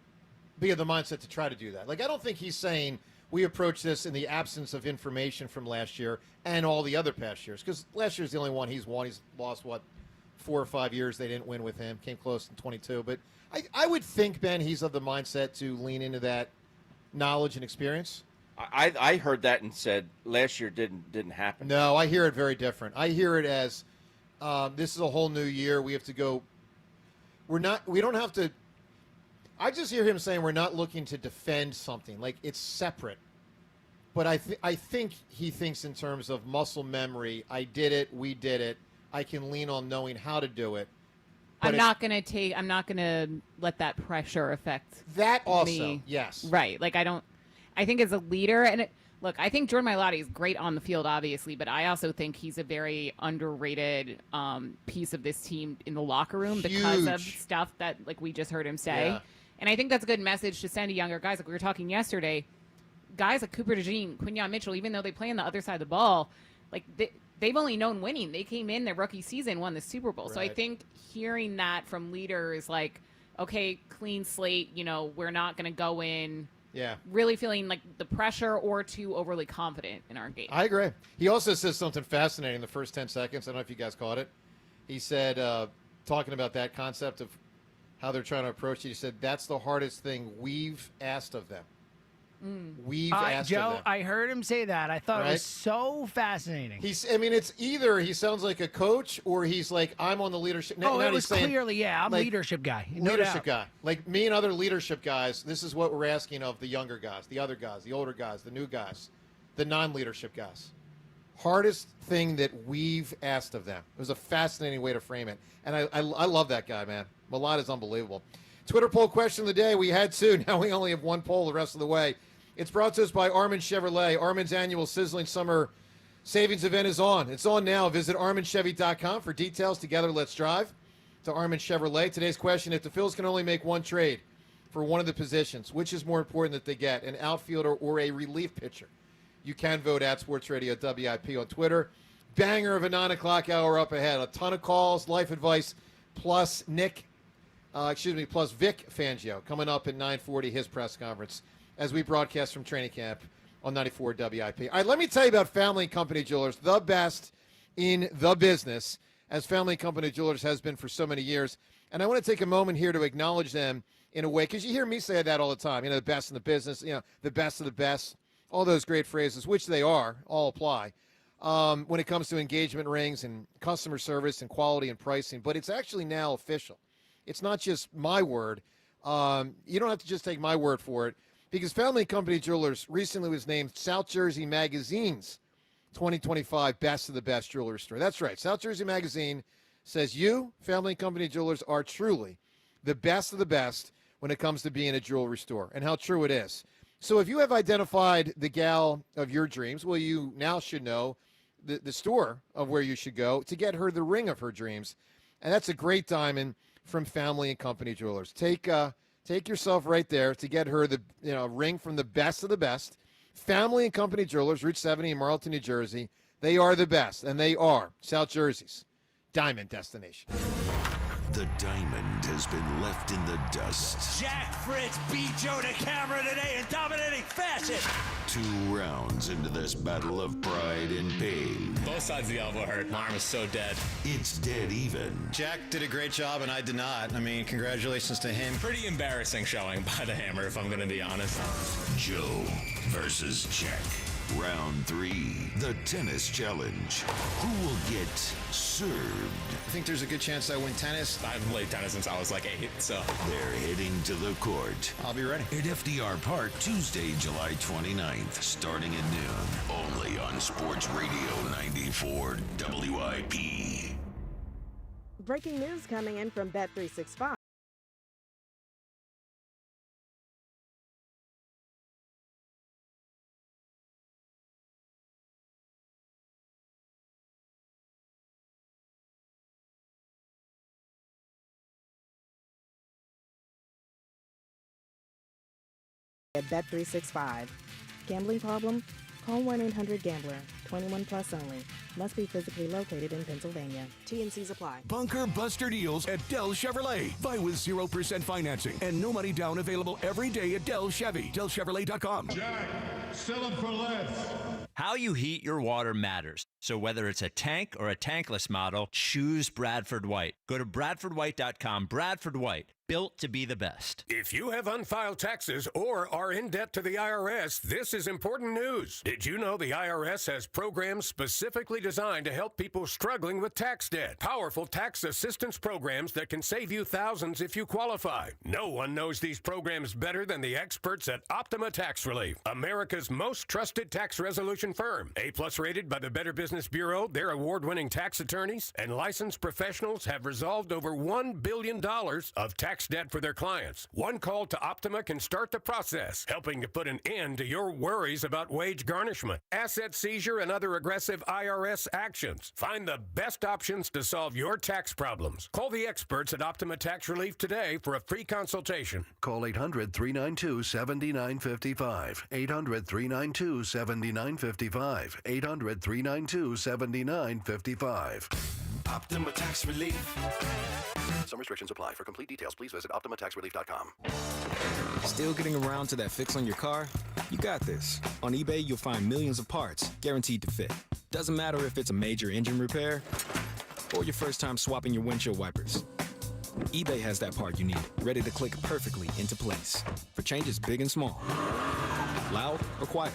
be of the mindset to try to do that. Like, I don't think he's saying we approach this in the absence of information from last year and all the other past years, because last year's the only one he's won. He's lost, 4 or 5 years they didn't win with him, came close in 22. But I would think, Ben, he's of the mindset to lean into that knowledge and experience. I heard that and said last year didn't happen. No, I hear it very different. I hear it as this is a whole new year. We have to go. We don't have to. I just hear him saying we're not looking to defend something. Like, it's separate. But I think he thinks in terms of muscle memory. I did it. We did it. I can lean on knowing how to do it. I'm not going to let that pressure affect that also, me. yes. Right. Like, I think as a leader, and look, I think Jordan Mailata is great on the field, obviously, but I also think he's a very underrated piece of this team in the locker room because of stuff that, like, we just heard him say. Yeah. And I think that's a good message to send to younger guys. Like we were talking yesterday, guys like Cooper DeJean, Quinyon Mitchell, even though they play on the other side of the ball, like they've only known winning. They came in their rookie season, won the Super Bowl. Right. So I think hearing that from leaders like, okay, clean slate, we're not going to go in really feeling like the pressure or too overly confident in our game. I agree. He also says something fascinating in the first 10 seconds. I don't know if you guys caught it. He said, talking about that concept of how they're trying to approach it, he said, that's the hardest thing we've asked of them. We've asked Joe, of them. I heard him say that. I thought it was so fascinating. It's either he sounds like a coach or he's like, I'm on the leadership. Oh, it was clearly, I'm a leadership guy. No leadership doubt. guy. Like me and other leadership guys, this is what we're asking of the younger guys, the other guys, the older guys, the new guys, the non-leadership guys. Hardest thing that we've asked of them. It was a fascinating way to frame it. And I love that guy, man. Mailata is unbelievable. Twitter poll question of the day. We had two. Now we only have one poll the rest of the way. It's brought to us by Armin Chevrolet. Armin's annual Sizzling Summer Savings event is on. It's on now. Visit ArminChevy.com for details. Together, let's drive to Armin Chevrolet. Today's question, if the Phillies can only make one trade, for one of the positions. Which is more important that they get, an outfielder or a relief pitcher? You can vote at Sports Radio WIP on Twitter. Banger of a 9 o'clock hour up ahead. A ton of calls, life advice, plus Vic Fangio coming up at 9:40, his press conference, as we broadcast from training camp on 94 WIP. All right, let me tell you about Family and Company Jewelers, the best in the business, as Family and Company Jewelers has been for so many years. And I want to take a moment here to acknowledge them in a way, because you hear me say that all the time, the best in the business, the best of the best, all those great phrases, which they are, all apply. When it comes to engagement rings and customer service and quality and pricing, but it's actually now official. It's not just my word. You don't have to just take my word for it, because Family and Company Jewelers recently was named South Jersey Magazine's 2025 Best of the Best Jewelry Store. That's right. South Jersey Magazine says you, Family and Company Jewelers, are truly the best of the best when it comes to being a jewelry store, and how true it is. So if you have identified the gal of your dreams, well, you now should know the store of where you should go to get her the ring of her dreams. And that's a great diamond from Family and Company Jewelers. Take yourself right there to get her the ring from the best of the best. Family and Company Jewelers, Route 70 in Marlton, New Jersey. They are the best, and they are South Jersey's diamond destination. The diamond has been left in the dust. Jack Fritz beat Joe DeCamara today in dominating fashion. 2 rounds into this battle of pride and pain. Both sides of the elbow hurt. My arm is so dead. It's dead even. Jack did a great job, and I did not. I mean, congratulations to him. Pretty embarrassing showing by the hammer, if I'm going to be honest. Joe versus Jack. Round 3, the tennis challenge. Who will get served? I think there's a good chance I win tennis. I haven't played tennis since I was like 8, so. They're heading to the court. I'll be ready. At FDR Park, Tuesday, July 29th, starting at noon. Only on Sports Radio 94 WIP. Breaking news coming in from Bet365. At Bet365. Gambling problem? Call 1-800-GAMBLER. 21 plus only. Must be physically located in Pennsylvania. T&Cs apply. Bunker Buster deals at Dell Chevrolet. Buy with 0% financing and no money down available every day at Dell Chevy. DellChevrolet.com. Jack, sell them for less. How you heat your water matters. So whether it's a tank or a tankless model, choose Bradford White. Go to BradfordWhite.com. Bradford White, built to be the best. If you have unfiled taxes or are in debt to the IRS, this is important news. Did you know the IRS has programs specifically designed to help people struggling with tax debt? Powerful tax assistance programs that can save you thousands if you qualify. No one knows these programs better than the experts at Optima Tax Relief, America's most trusted tax resolution firm. A+ rated by the Better Business Bureau, their award-winning tax attorneys and licensed professionals have resolved over $1 billion of tax debt for their clients. One call to Optima can start the process, helping to put an end to your worries about wage garnishment, asset seizure, and other aggressive IRS actions. Find the best options to solve your tax problems. Call the experts at Optima Tax Relief today for a free consultation. Call 800-392-7955. 800-392-7955. 800-392-7955. Optima Tax Relief. Some restrictions apply. For complete details, please visit OptimaTaxRelief.com. Still getting around to that fix on your car? You got this. On eBay, you'll find millions of parts guaranteed to fit. Doesn't matter if it's a major engine repair or your first time swapping your windshield wipers. eBay has that part you need, ready to click perfectly into place for changes big and small, loud or quiet.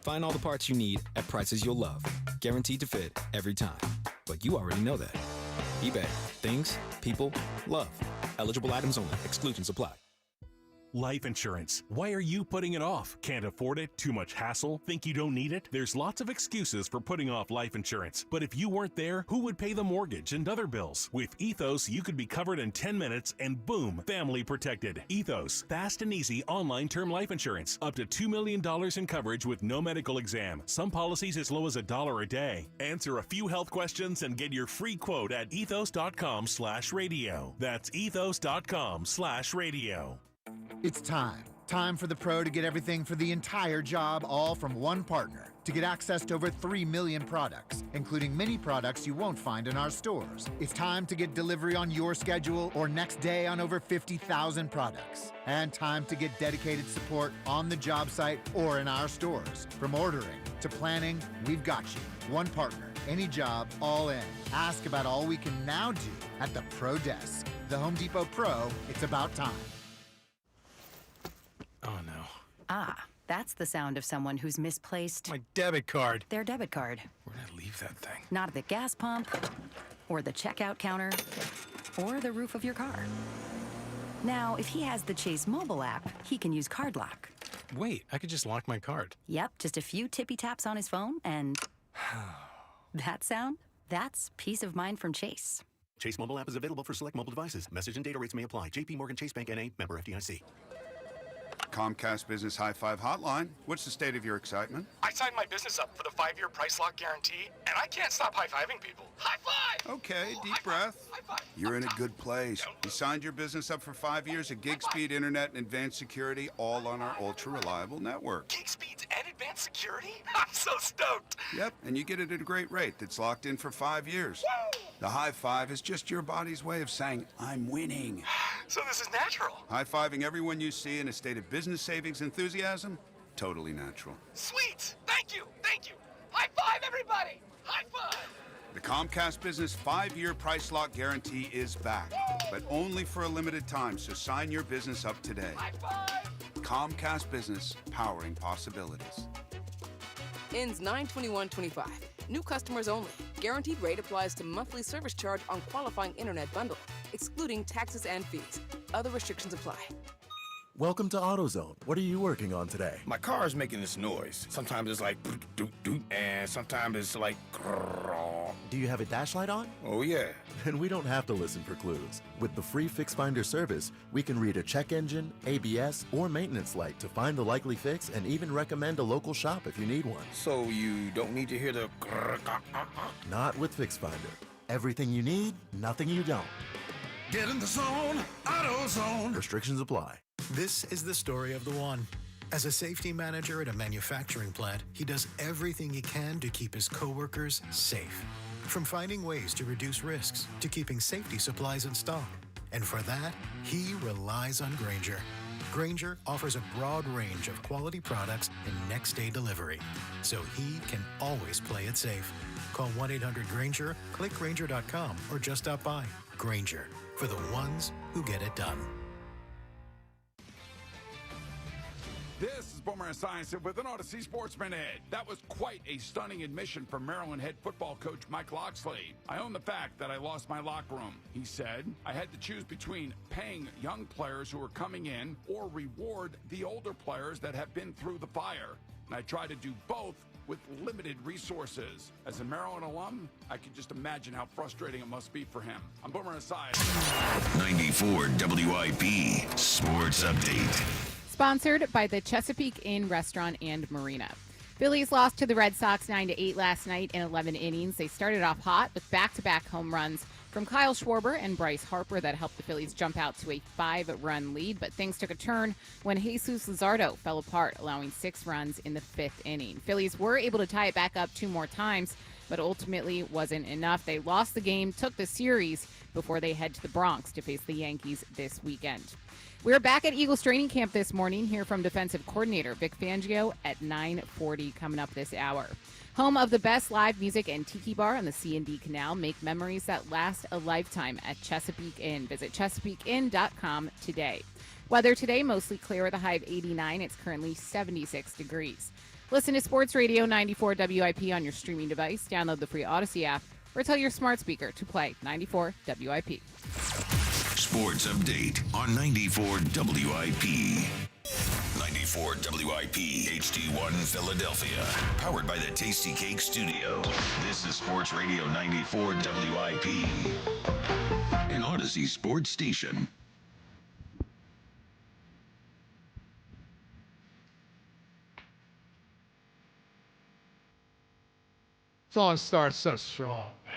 Find all the parts you need at prices you'll love, guaranteed to fit every time. But you already know that. eBay. Things, people, love. Eligible items only. Exclusions apply. Life insurance. Why are you putting it off? Can't afford it? Too much hassle? Think you don't need it? There's lots of excuses for putting off life insurance. But if you weren't there, who would pay the mortgage and other bills? With Ethos, you could be covered in 10 minutes and boom, family protected. Ethos, fast and easy online term life insurance. Up to $2 million in coverage with no medical exam. Some policies as low as $1 a day. Answer a few health questions and get your free quote at ethos.com/radio. That's ethos.com/radio. It's time. Time for the pro to get everything for the entire job, all from one partner. To get access to over 3 million products, including many products you won't find in our stores. It's time to get delivery on your schedule or next day on over 50,000 products. And time to get dedicated support on the job site or in our stores. From ordering to planning, we've got you. One partner, any job, all in. Ask about all we can now do at the Pro Desk. The Home Depot Pro, it's about time. Oh, no. Ah, that's the sound of someone who's misplaced My debit card. their debit card. Where'd I leave that thing? Not at the gas pump, or the checkout counter, or the roof of your car. Now, if he has the Chase mobile app, he can use Card Lock. Wait, I could just lock my card. Yep, just a few tippy taps on his phone, and that sound? That's peace of mind from Chase. Chase mobile app is available for select mobile devices. Message and data rates may apply. JP Morgan Chase Bank N.A. member FDIC. Comcast Business High Five Hotline. What's the state of your excitement? I signed my business up for the 5-year price lock guarantee, and I can't stop high-fiving people. High five! Okay, deep breath. You're in a good place. You signed your business up for 5 years of gig speed internet and advanced security, all on our ultra-reliable network. Gig speeds and advanced security? I'm so stoked! Yep, and you get it at a great rate that's locked in for 5 years. The high five is just your body's way of saying, I'm winning. So this is natural. High-fiving everyone you see in a state of business savings enthusiasm, totally natural. Sweet! Thank you! Thank you! High five, everybody! High five! The Comcast Business 5-year price lock guarantee is back, but only for a limited time, so sign your business up today. High five! Comcast Business, powering possibilities. Ends 9/21/25. New customers only. Guaranteed rate applies to monthly service charge on qualifying internet bundle, excluding taxes and fees. Other restrictions apply. Welcome to AutoZone. What are you working on today? My car is making this noise. Sometimes it's like doot doot, and sometimes it's like grrr. Do you have a dash light on? Oh yeah. Then we don't have to listen for clues. With the free Fix Finder service, we can read a check engine, ABS, or maintenance light to find the likely fix and even recommend a local shop if you need one. So you don't need to hear the grrr. Not with Fix Finder. Everything you need, nothing you don't. Get in the zone, AutoZone. Restrictions apply. This is the story of the one. As a safety manager at a manufacturing plant, he does everything he can to keep his coworkers safe. From finding ways to reduce risks to keeping safety supplies in stock. And for that, he relies on Grainger. Grainger offers a broad range of quality products and next-day delivery, so he can always play it safe. Call 1-800-GRAINGER, click Grainger.com, or just stop by. Grainger, for the ones who get it done. This is Boomer Esiason with an Odyssey Sportsman Ed. That was quite a stunning admission from Maryland head football coach Mike Locksley. I own the fact that I lost my locker room. He said, I had to choose between paying young players who are coming in or reward the older players that have been through the fire. And I tried to do both with limited resources. As a Maryland alum, I can just imagine how frustrating it must be for him. I'm Boomer Esiason. 94 WIP Sports Update. Sponsored by the Chesapeake Inn Restaurant and Marina. Phillies lost to the Red Sox 9-8 last night in 11 innings. They started off hot with back-to-back home runs from Kyle Schwarber and Bryce Harper that helped the Phillies jump out to a 5-run lead. But things took a turn when Jesus Luzardo fell apart, allowing 6 runs in the 5th inning. Phillies were able to tie it back up 2 more times, but ultimately wasn't enough. They lost the game, took the series before they head to the Bronx to face the Yankees this weekend. We're back at Eagles training camp this morning. Hear from defensive coordinator Vic Fangio at 9:40 coming up this hour. Home of the best live music and tiki bar on the C&D Canal. Make memories that last a lifetime at Chesapeake Inn. Visit ChesapeakeInn.com today. Weather today, mostly clear with a high of 89. It's currently 76 degrees. Listen to Sports Radio 94 WIP on your streaming device. Download the free Odyssey app or tell your smart speaker to play 94 WIP. Sports Update on 94 WIP. 94 WIP HD1 Philadelphia. Powered by the Tasty Cake Studio. This is Sports Radio 94 WIP. An Odyssey Sports Station. Song starts so strong, man.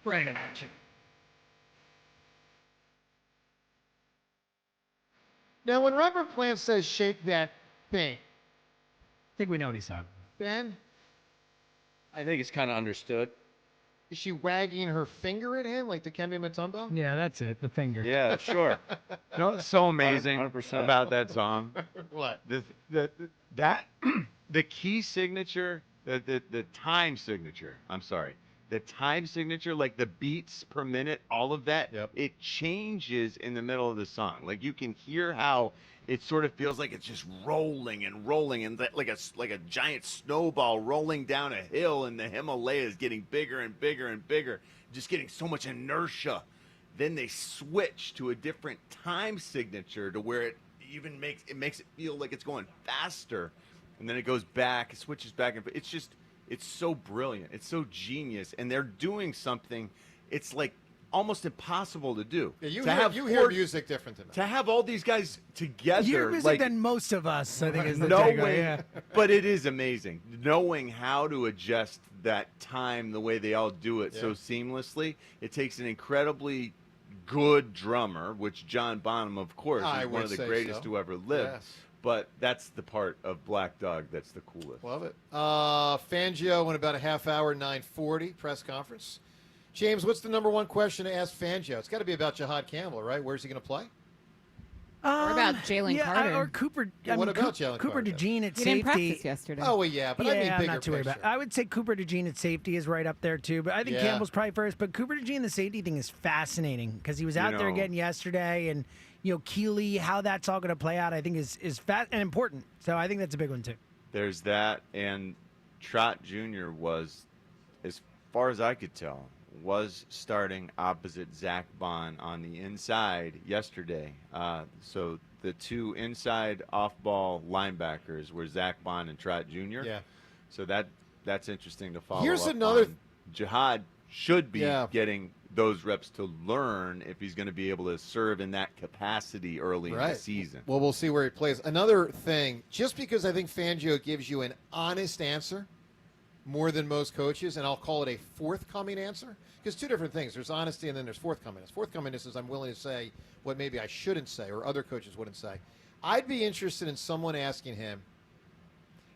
Bring it at you. Now, when Robert Plant says shake that thing, I think we know what he's talking. Ben, I think it's kind of understood. is she wagging her finger at him like the Dikembe Mutombo? Yeah, that's it. The finger. Yeah, sure. You know what's so amazing 100%. about that song? What? The key signature, the time signature. I'm sorry. The time signature, like the beats per minute, all of that, it changes in the middle of the song. Like you can hear how it sort of feels like it's just rolling and rolling, and like a giant snowball rolling down a hill in the Himalayas, getting bigger and bigger and bigger, just getting so much inertia. Then they switch to a different time signature to where it even makes it feel like it's going faster, and then it goes back, it switches back, and it's so brilliant, it's so genius, and they're doing something. It's like almost impossible to do. Yeah, you hear music different than that. To have all these guys together, You hear music like, than most of us, I think, is the knowing, takeaway, yeah. But it is amazing knowing how to adjust that time the way they all do it so seamlessly. It takes an incredibly good drummer, which John Bonham, of course, is one of the greatest to ever live. Yes. But that's the part of Black Dog that's the coolest. Love it. Fangio in about a half hour, 9:40 press conference. James, what's the number one question to ask Fangio? It's got to be about Jahad Campbell, right? Where's he going to play? Or about Jalen Carter. Or Cooper. What about Jalen Cooper Carter? DeJean at He safety. didn't practice yesterday. Oh, well, yeah, but I mean I'm bigger not too worried about picture. it. I would say Cooper DeJean at safety is right up there, too. But I think Campbell's probably first. But Cooper DeJean, the safety thing is fascinating because he was out there again yesterday. And, Keeley, how that's all going to play out, I think, is fat and important. So I think that's a big one, too. There's that, and Trot Jr. was, as far as I could tell, was starting opposite Zack Baun on the inside yesterday. So the two inside off-ball linebackers were Zack Baun and Trot Jr. Yeah. So that's interesting to follow. Here's up another. on. Jahad should be getting those reps to learn if he's going to be able to serve in that capacity early in the season. Well, we'll see where he plays. Another thing, just because I think Fangio gives you an honest answer more than most coaches, and I'll call it a forthcoming answer, because two different things. There's honesty and then there's forthcomingness. Forthcomingness is I'm willing to say what maybe I shouldn't say or other coaches wouldn't say. I'd be interested in someone asking him,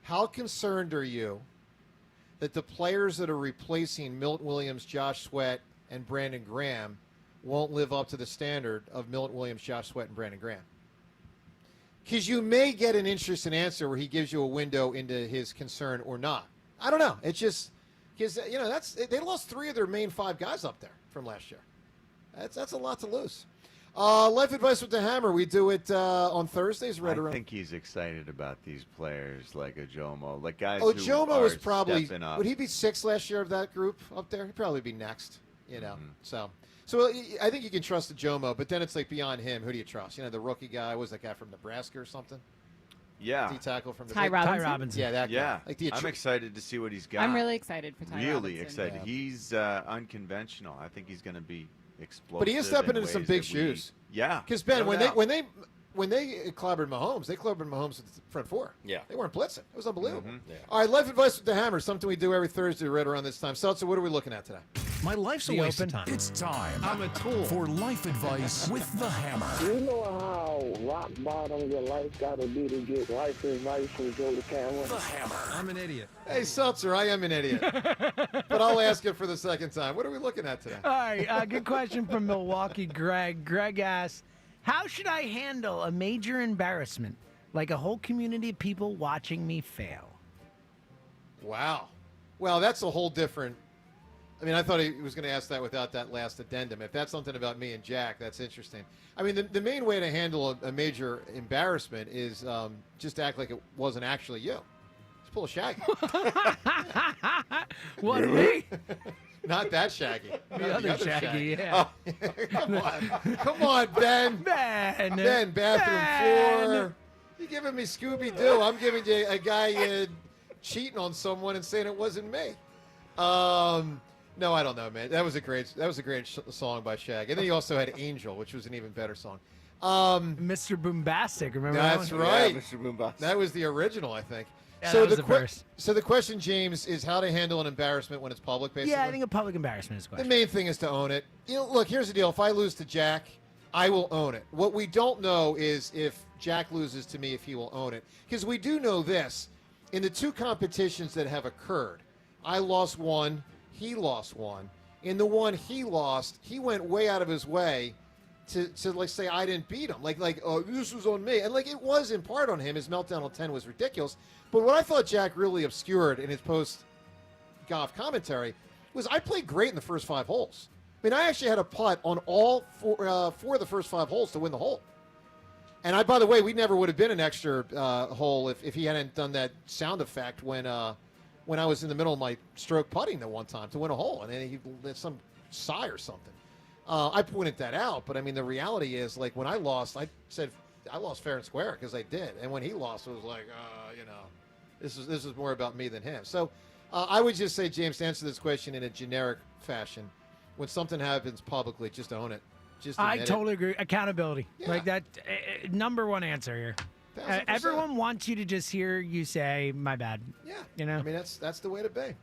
how concerned are you that the players that are replacing Milton Williams, Josh Sweat, and Brandon Graham won't live up to the standard of Milton Williams, Josh Sweat, and Brandon Graham? Because you may get an interesting answer where he gives you a window into his concern or not. I don't know. It's just because they lost 3 of their main 5 guys up there from last year. That's a lot to lose. Life advice with the Hammer. We do it on Thursdays. I think he's excited about these players like a Jomo, like guys. Oh, who Jomo are was probably. stepping up. Would he be 6th last year of that group up there? He'd probably be next. So I think you can trust the Jomo, but then it's like beyond him. Who do you trust? The rookie guy. Was that guy from Nebraska or something? Yeah. D-tackle from Ty Robinson? Yeah, that guy. Yeah. Like, do you I'm excited to see what he's got. I'm really excited for Ty Really Robinson. excited. Yeah. He's unconventional. I think he's going to be explosive. But he is stepping in into some ways big that shoes. Yeah. Because Ben, No when doubt. they clobbered Mahomes, they clobbered Mahomes at the front 4. Yeah. They weren't blitzing. It was unbelievable. Mm-hmm. Yeah. All right, life advice with the Hammer, something we do every Thursday right around this time. Seltzer, what are we looking at today? My life's a The waste Open. of time. It's time. I'm a tool. For life advice with the Hammer. You know how rock bottom your life got to be to get life advice from Joe DeCamara? The Hammer. I'm an idiot. Hey, Seltzer, I am an idiot. But I'll ask it for the second time. What are we looking at today? All right, good question from Milwaukee, Greg. Greg asks, how should I handle a major embarrassment, like a whole community of people watching me fail? Wow. Well, that's a whole different. I mean, I thought he was going to ask that without that last addendum. If that's something about me and Jack, that's interesting. I mean, the main way to handle a major embarrassment is just act like it wasn't actually you. Just pull a Shaggy. What, me? Not that Shaggy. The other Shaggy, yeah. Oh, come on, Ben. Ben, bathroom floor. You're giving me Scooby-Doo. I'm giving you a guy cheating on someone and saying it wasn't me. No, I don't know, man. That was a great song by Shag. And then he also had Angel, which was an even better song. Mr. Boombastic, remember that That's one? right. Yeah, Mr. Boombastic. That was the original, I think. Yeah, so that was the verse. So the question, James, is how to handle an embarrassment when it's public, basically? Yeah, I think a public embarrassment is the the question. main thing is to own it. Look, here's the deal. If I lose to Jack, I will own it. What we don't know is if Jack loses to me, if he will own it. Because we do know this. In the 2 competitions that have occurred, I lost one, he lost one. In the one he lost, he went way out of his way to like say I didn't beat him. Like oh, this was on me. And like it was in part on him. His meltdown on 10 was ridiculous. But what I thought Jack really obscured in his post-golf commentary was I played great in the first 5 holes. I mean, I actually had a putt on all 4 of the first 5 holes to win the hole. And by the way, we never would have been an extra hole if he hadn't done that sound effect when I was in the middle of my stroke putting the one time to win a hole. And then he did some sigh or something. I pointed that out, but I mean, the reality is, like, when I lost, I said I lost fair and square because I did. And when he lost, it was like, this is more about me than him. So I would just say, James, to answer this question in a generic fashion, when something happens publicly, just own it. I totally agree. Accountability. Yeah. Like that, number one answer here. 1,000%. Everyone wants you to just hear you say, my bad. Yeah. You know? I mean, that's the way to be.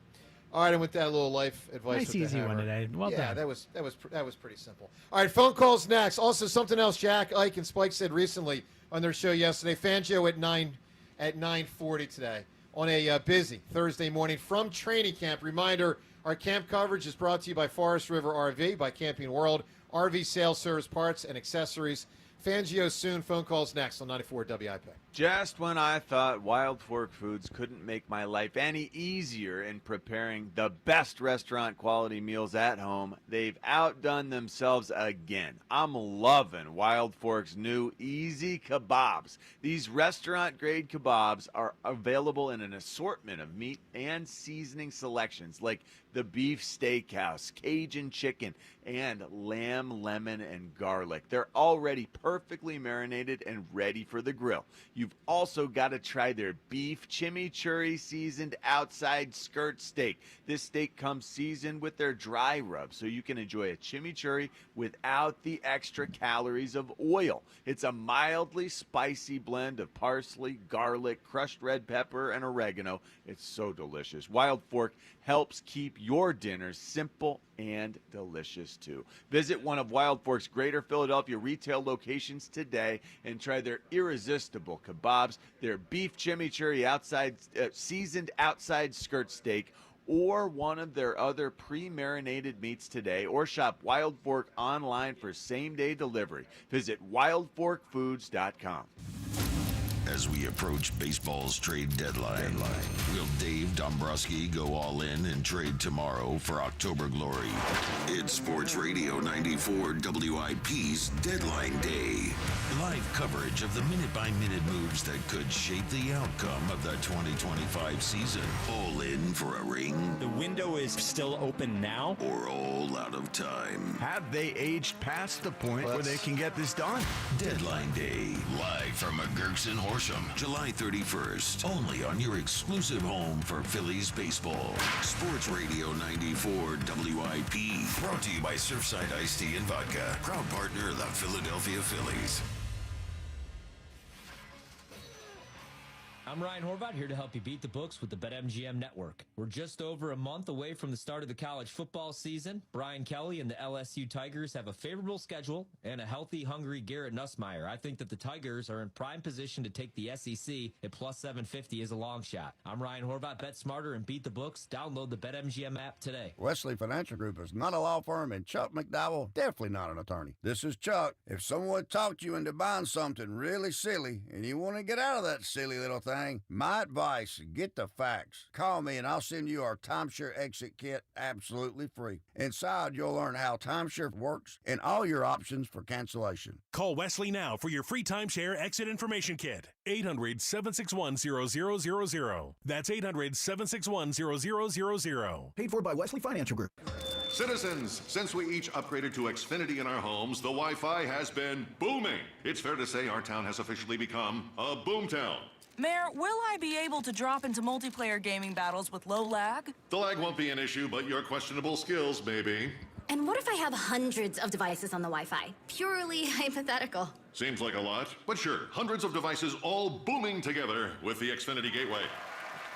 All right, and with that little life advice, Nice, with the easy one hammer. today. Well yeah, done. that was pretty simple. All right, phone calls next. Also, something else Jack, Ike, and Spike said recently on their show yesterday. Fangio at 9:40 today on a busy Thursday morning from training camp. Reminder: our camp coverage is brought to you by Forest River RV, by Camping World, RV sales, service, parts, and accessories. Fangio soon. Phone calls next on 94 WIP. Just when I thought Wild Fork Foods couldn't make my life any easier in preparing the best restaurant quality meals at home, they've outdone themselves again. I'm loving Wild Fork's new Easy Kebabs. These restaurant grade kebabs are available in an assortment of meat and seasoning selections like the beef steakhouse, Cajun chicken, and lamb, lemon, and garlic. They're already perfectly marinated and ready for the grill. You've also got to try their beef chimichurri seasoned outside skirt steak. This steak comes seasoned with their dry rub, so you can enjoy a chimichurri without the extra calories of oil. It's a mildly spicy blend of parsley, garlic, crushed red pepper, and oregano. It's so delicious. Wild Fork helps keep your dinners simple and delicious too. Visit one of Wild Fork's Greater Philadelphia retail locations today and try their irresistible kebabs, their beef chimichurri seasoned outside skirt steak, or one of their other pre-marinated meats today, or shop Wild Fork online for same-day delivery. Visit wildforkfoods.com. As we approach baseball's trade deadline, will Dave Dombrowski go all in and trade tomorrow for October glory? It's Sports Radio 94 WIP's Deadline Day. Live coverage of the minute-by-minute moves that could shape the outcome of the 2025 season. All in for a ring? The window is still open now? Or all out of time? Have they aged past the point where they can get this done? Deadline Day, live from McGurkson Horsham, July 31st. Only on your exclusive home for Phillies baseball. Sports Radio 94 WIP. Brought to you by Surfside Iced Tea and Vodka. Proud partner of the Philadelphia Phillies. I'm Ryan Horvath, here to help you beat the books with the BetMGM Network. We're just over a month away from the start of the college football season. Brian Kelly and the LSU Tigers have a favorable schedule and a healthy, hungry Garrett Nussmeier. I think that the Tigers are in prime position to take the SEC at plus 750 as a long shot. I'm Ryan Horvath. Bet smarter and beat the books. Download the BetMGM app today. Wesley Financial Group is not a law firm, and Chuck McDowell definitely not an attorney. This is Chuck. If someone talked you into buying something really silly and you want to get out of that silly little thing, my advice, get the facts. Call me and I'll send you our timeshare exit kit absolutely free. Inside, you'll learn how timeshare works and all your options for cancellation. Call Wesley now for your free timeshare exit information kit. 800-761-0000. That's 800-761-0000. Paid for by Wesley Financial Group. Citizens, since we each upgraded to Xfinity in our homes, the Wi-Fi has been booming. It's fair to say our town has officially become a boomtown. Mayor, will I be able to drop into multiplayer gaming battles with low lag? The lag won't be an issue, but your questionable skills may be. And what if I have hundreds of devices on the Wi-Fi? Purely hypothetical. Seems like a lot, but sure, hundreds of devices all booming together with the Xfinity Gateway.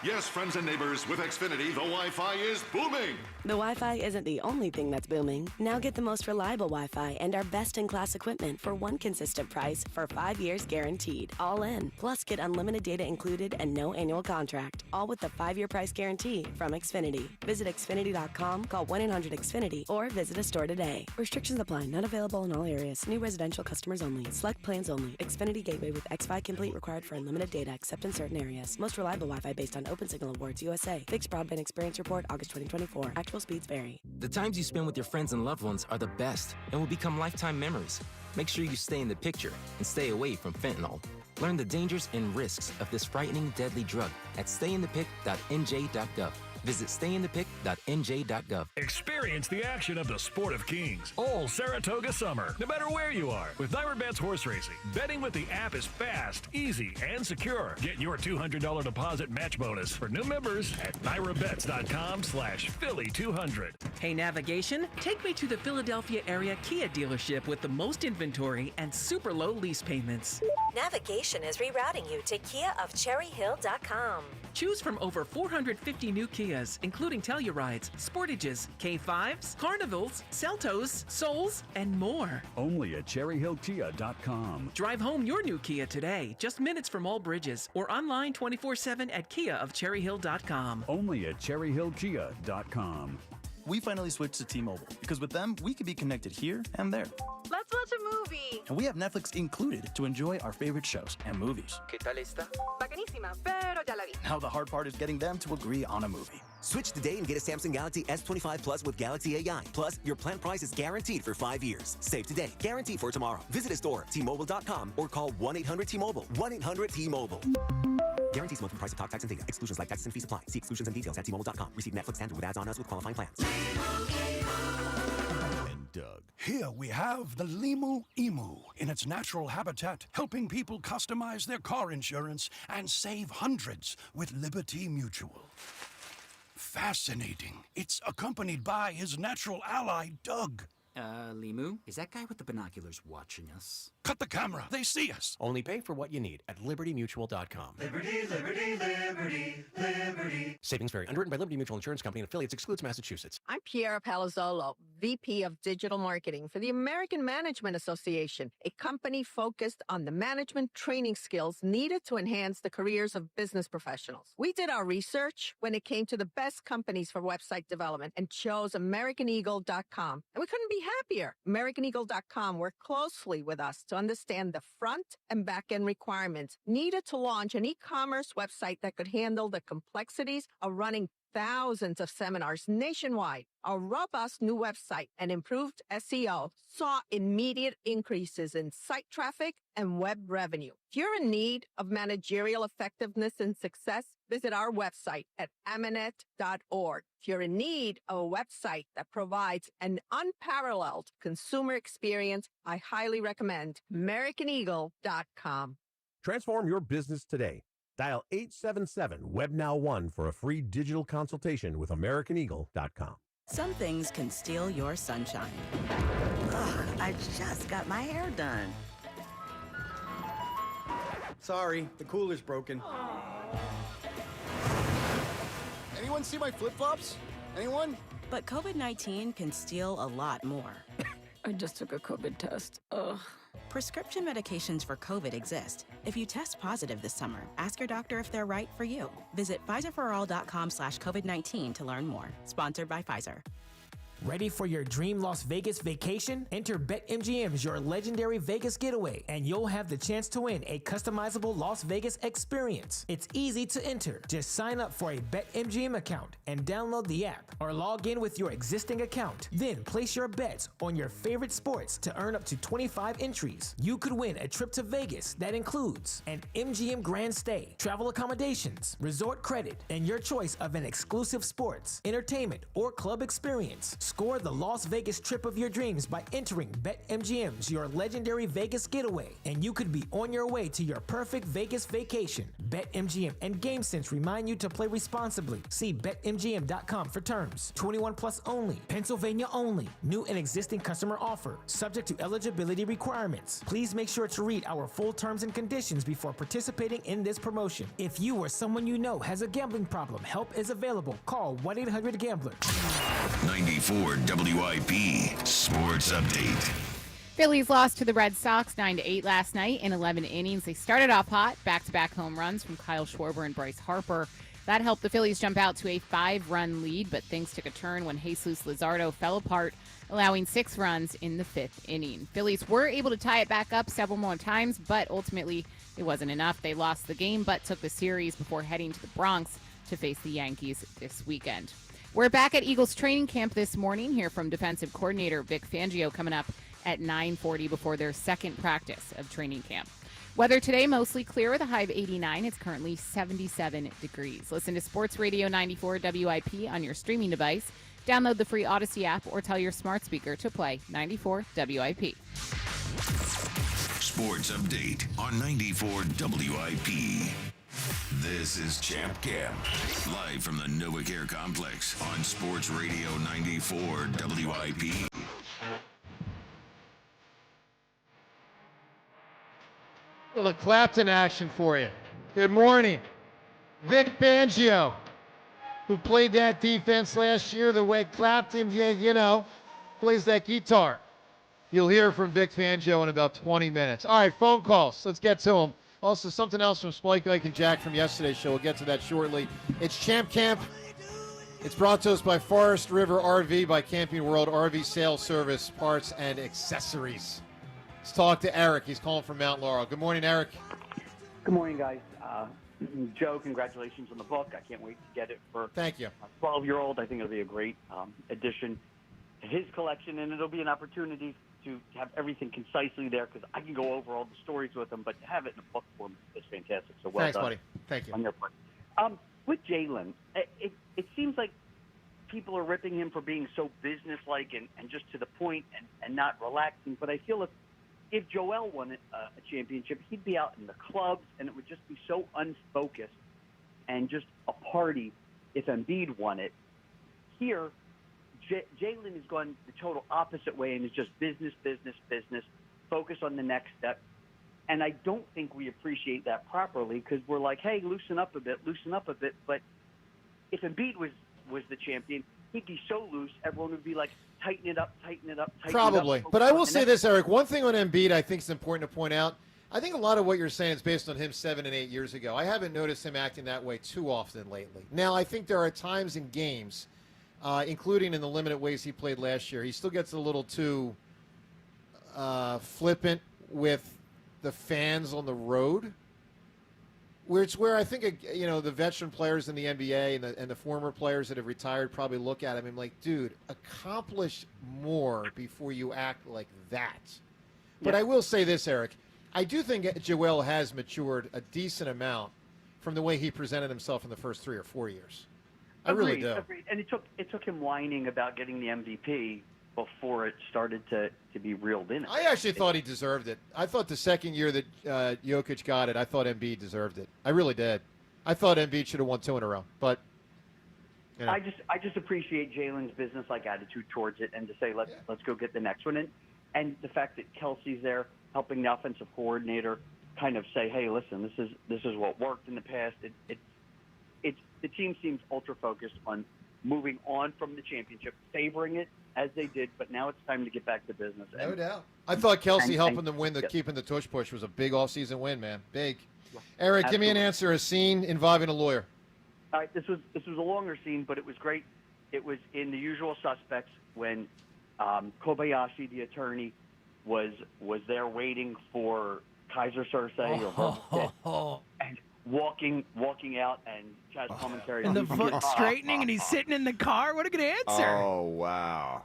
Yes, friends and neighbors, with Xfinity, the Wi-Fi is booming. The Wi-Fi isn't the only thing that's booming. Now get the most reliable Wi-Fi and our best-in-class equipment for one consistent price for 5 years guaranteed. All in. Plus, get unlimited data included and no annual contract. All with the 5-year price guarantee from Xfinity. Visit Xfinity.com, call 1-800-XFINITY, or visit a store today. Restrictions apply. Not available in all areas. New residential customers only. Select plans only. Xfinity Gateway with X5 Complete required for unlimited data except in certain areas. Most reliable Wi-Fi based on Open Signal Awards USA. Fixed Broadband Experience Report, August 2024. Actual speeds vary. The times you spend with your friends and loved ones are the best and will become lifetime memories. Make sure you stay in the picture and stay away from fentanyl. Learn the dangers and risks of this frightening, deadly drug at stayinthepic.nj.gov. Visit stayinthepic.nj.gov. Experience the action of the Sport of Kings all Saratoga summer, no matter where you are. With Nyra Bets Horse Racing, betting with the app is fast, easy, and secure. Get your $200 deposit match bonus for new members at nyrabets.com/Philly200. Hey, navigation, take me to the Philadelphia area Kia dealership with the most inventory and super low lease payments. Navigation is rerouting you to KiaofCherryHill.com. Choose from over 450 new Kias, including Tellurides, Sportages, K5s, Carnivals, Seltos, Souls, and more. Only at CherryHillKia.com. Drive home your new Kia today, just minutes from all bridges, or online 24/7 at KiaofCherryHill.com. Only at CherryHillKia.com. We finally switched to T-Mobile because with them, we can be connected here and there. Let's watch a movie. And we have Netflix included to enjoy our favorite shows and movies. ¿Qué tal está? Bacanísima, pero ya la vi. Now the hard part is getting them to agree on a movie. Switch today and get a Samsung Galaxy S25 Plus with Galaxy AI. Plus, your plan price is guaranteed for 5 years. Save today, guarantee for tomorrow. Visit a store, T-Mobile.com, or call 1-800-T-Mobile. 1-800-T-Mobile. Guarantees monthly price of talk, text, and data. Exclusions like taxes and fees apply. See exclusions and details at T-Mobile.com. Receive Netflix standard with ads on us with qualifying plans. And Doug. Here we have the Limu Emu in its natural habitat, helping people customize their car insurance and save hundreds with Liberty Mutual. Fascinating. It's accompanied by his natural ally, Doug. Limu, is that guy with the binoculars watching us? Cut the camera. They see us. Only pay for what you need at LibertyMutual.com. Liberty, liberty, liberty, liberty. Savings vary. Underwritten by Liberty Mutual Insurance Company and affiliates. Excludes Massachusetts. I'm Piera Palazzolo, VP of Digital Marketing for the American Management Association, a company focused on the management training skills needed to enhance the careers of business professionals. We did our research when it came to the best companies for website development and chose AmericanEagle.com. And we couldn't be happier. AmericanEagle.com worked closely with us to understand the front and back end requirements needed to launch an e-commerce website that could handle the complexities of running thousands of seminars nationwide. Our robust new website and improved SEO saw immediate increases in site traffic and web revenue. If you're in need of managerial effectiveness and success, visit our website at amanet.org. If you're in need of a website that provides an unparalleled consumer experience, I highly recommend AmericanEagle.com. Transform your business today. Dial 877-WebNow1 for a free digital consultation with AmericanEagle.com. Some things can steal your sunshine. Ugh, I just got my hair done. Sorry, the cooler's broken. Anyone see my flip-flops? Anyone? But COVID-19 can steal a lot more. I just took a COVID test. Ugh. Prescription medications for COVID exist. If you test positive this summer, ask your doctor if they're right for you. Visit PfizerForAll.com/COVID-19 to learn more. Sponsored by Pfizer. Ready for your dream Las Vegas vacation? Enter BetMGM as your legendary Vegas getaway, and you'll have the chance to win a customizable Las Vegas experience. It's easy to enter. Just sign up for a BetMGM account and download the app, or log in with your existing account. Then place your bets on your favorite sports to earn up to 25 entries. You could win a trip to Vegas that includes an MGM Grand Stay, travel accommodations, resort credit, and your choice of an exclusive sports, entertainment, or club experience. Score the Las Vegas trip of your dreams by entering BetMGM's Your Legendary Vegas Getaway, and you could be on your way to your perfect Vegas vacation. BetMGM and GameSense remind you to play responsibly. See BetMGM.com for terms. 21 plus only. Pennsylvania only. New and existing customer offer. Subject to eligibility requirements. Please make sure to read our full terms and conditions before participating in this promotion. If you or someone you know has a gambling problem, help is available. Call 1-800-GAMBLER. 94 WIP Sports Update. Phillies lost to the Red Sox 9-8 last night in 11 innings. They started off hot, back-to-back home runs from Kyle Schwarber and Bryce Harper. That helped the Phillies jump out to a 5-run lead, but things took a turn when Jesus Luzardo fell apart, allowing 6 runs in the 5th inning. Phillies were able to tie it back up several more times, but ultimately it wasn't enough. They lost the game, but took the series before heading to the Bronx to face the Yankees this weekend. We're back at Eagles training camp this morning. Hear from defensive coordinator Vic Fangio coming up at 9:40 before their second practice of training camp. Weather today, mostly clear with a high of 89. It's currently 77 degrees. Listen to Sports Radio 94 WIP on your streaming device. Download the free Odyssey app or tell your smart speaker to play 94 WIP. Sports Update on 94 WIP. This is Champ Camp, live from the NovaCare Complex on Sports Radio 94 WIP. A little Clapton action for you. Good morning. Vic Fangio, who played that defense last year the way Clapton, plays that guitar. You'll hear from Vic Fangio in about 20 minutes. All right, phone calls. Let's get to them. Also, something else from Spike, Ike, and Jack from yesterday's show. We'll get to that shortly. It's Champ Camp. It's brought to us by Forest River RV, by Camping World RV Sales Service, Parts, and Accessories. Let's talk to Eric. He's calling from Mount Laurel. Good morning, Eric. Good morning, guys. Joe, congratulations on the book. I can't wait to get it for Thank you. a 12-year-old. I think it'll be a great addition to his collection, and it'll be an opportunity to have everything concisely there, because I can go over all the stories with them, but to have it in a book form is fantastic. So well Thanks, done. buddy. Thank you. On your part. With Jalen, it seems like people are ripping him for being so businesslike and just to the point and not relaxing. But I feel if Joel won a championship, he'd be out in the clubs, and it would just be so unfocused and just a party if Embiid won it. Here, Jalen has gone the total opposite way and is just business, focus on the next step. And I don't think we appreciate that properly, because we're like, hey, loosen up a bit. But if Embiid was the champion, he'd be so loose, everyone would be like, tighten it up. Probably. But I will say this, Eric. One thing on Embiid I think is important to point out. I think a lot of what you're saying is based on him 7 and 8 years ago. I haven't noticed him acting that way too often lately. Now, I think there are times in games, including in the limited ways he played last year, he still gets a little too flippant with the fans on the road, where I think the veteran players in the NBA and the former players that have retired probably look at him and like, dude, accomplish more before you act like that. But I will say this, Eric, I do think Joel has matured a decent amount from the way he presented himself in the first 3 or 4 years. I really do. Agreed. And it took him whining about getting the MVP before it started to be reeled in. I actually thought he deserved it. I thought the second year that Jokic got it, I thought Embiid deserved it. I really did. I thought Embiid should have won 2 in a row. But I just appreciate Jalen's business-like attitude towards it, and to say let's go get the next one. And the fact that Kelsey's there helping the offensive coordinator kind of say, hey, listen, this is what worked in the past. The team seems ultra focused on moving on from the championship, favoring it as they did, but now it's time to get back to business. No doubt. I thought Kelsey helping them win keeping the tush push was a big offseason win, man. Big. Eric, Absolutely. Give me an answer. A scene involving a lawyer. All right, this was a longer scene, but it was great. It was in The Usual Suspects when Kobayashi, the attorney, was there waiting for Kaiser Soze and walking out, and Chaz commentary. And the foot straightening, and he's sitting in the car. What a good answer. Oh, wow.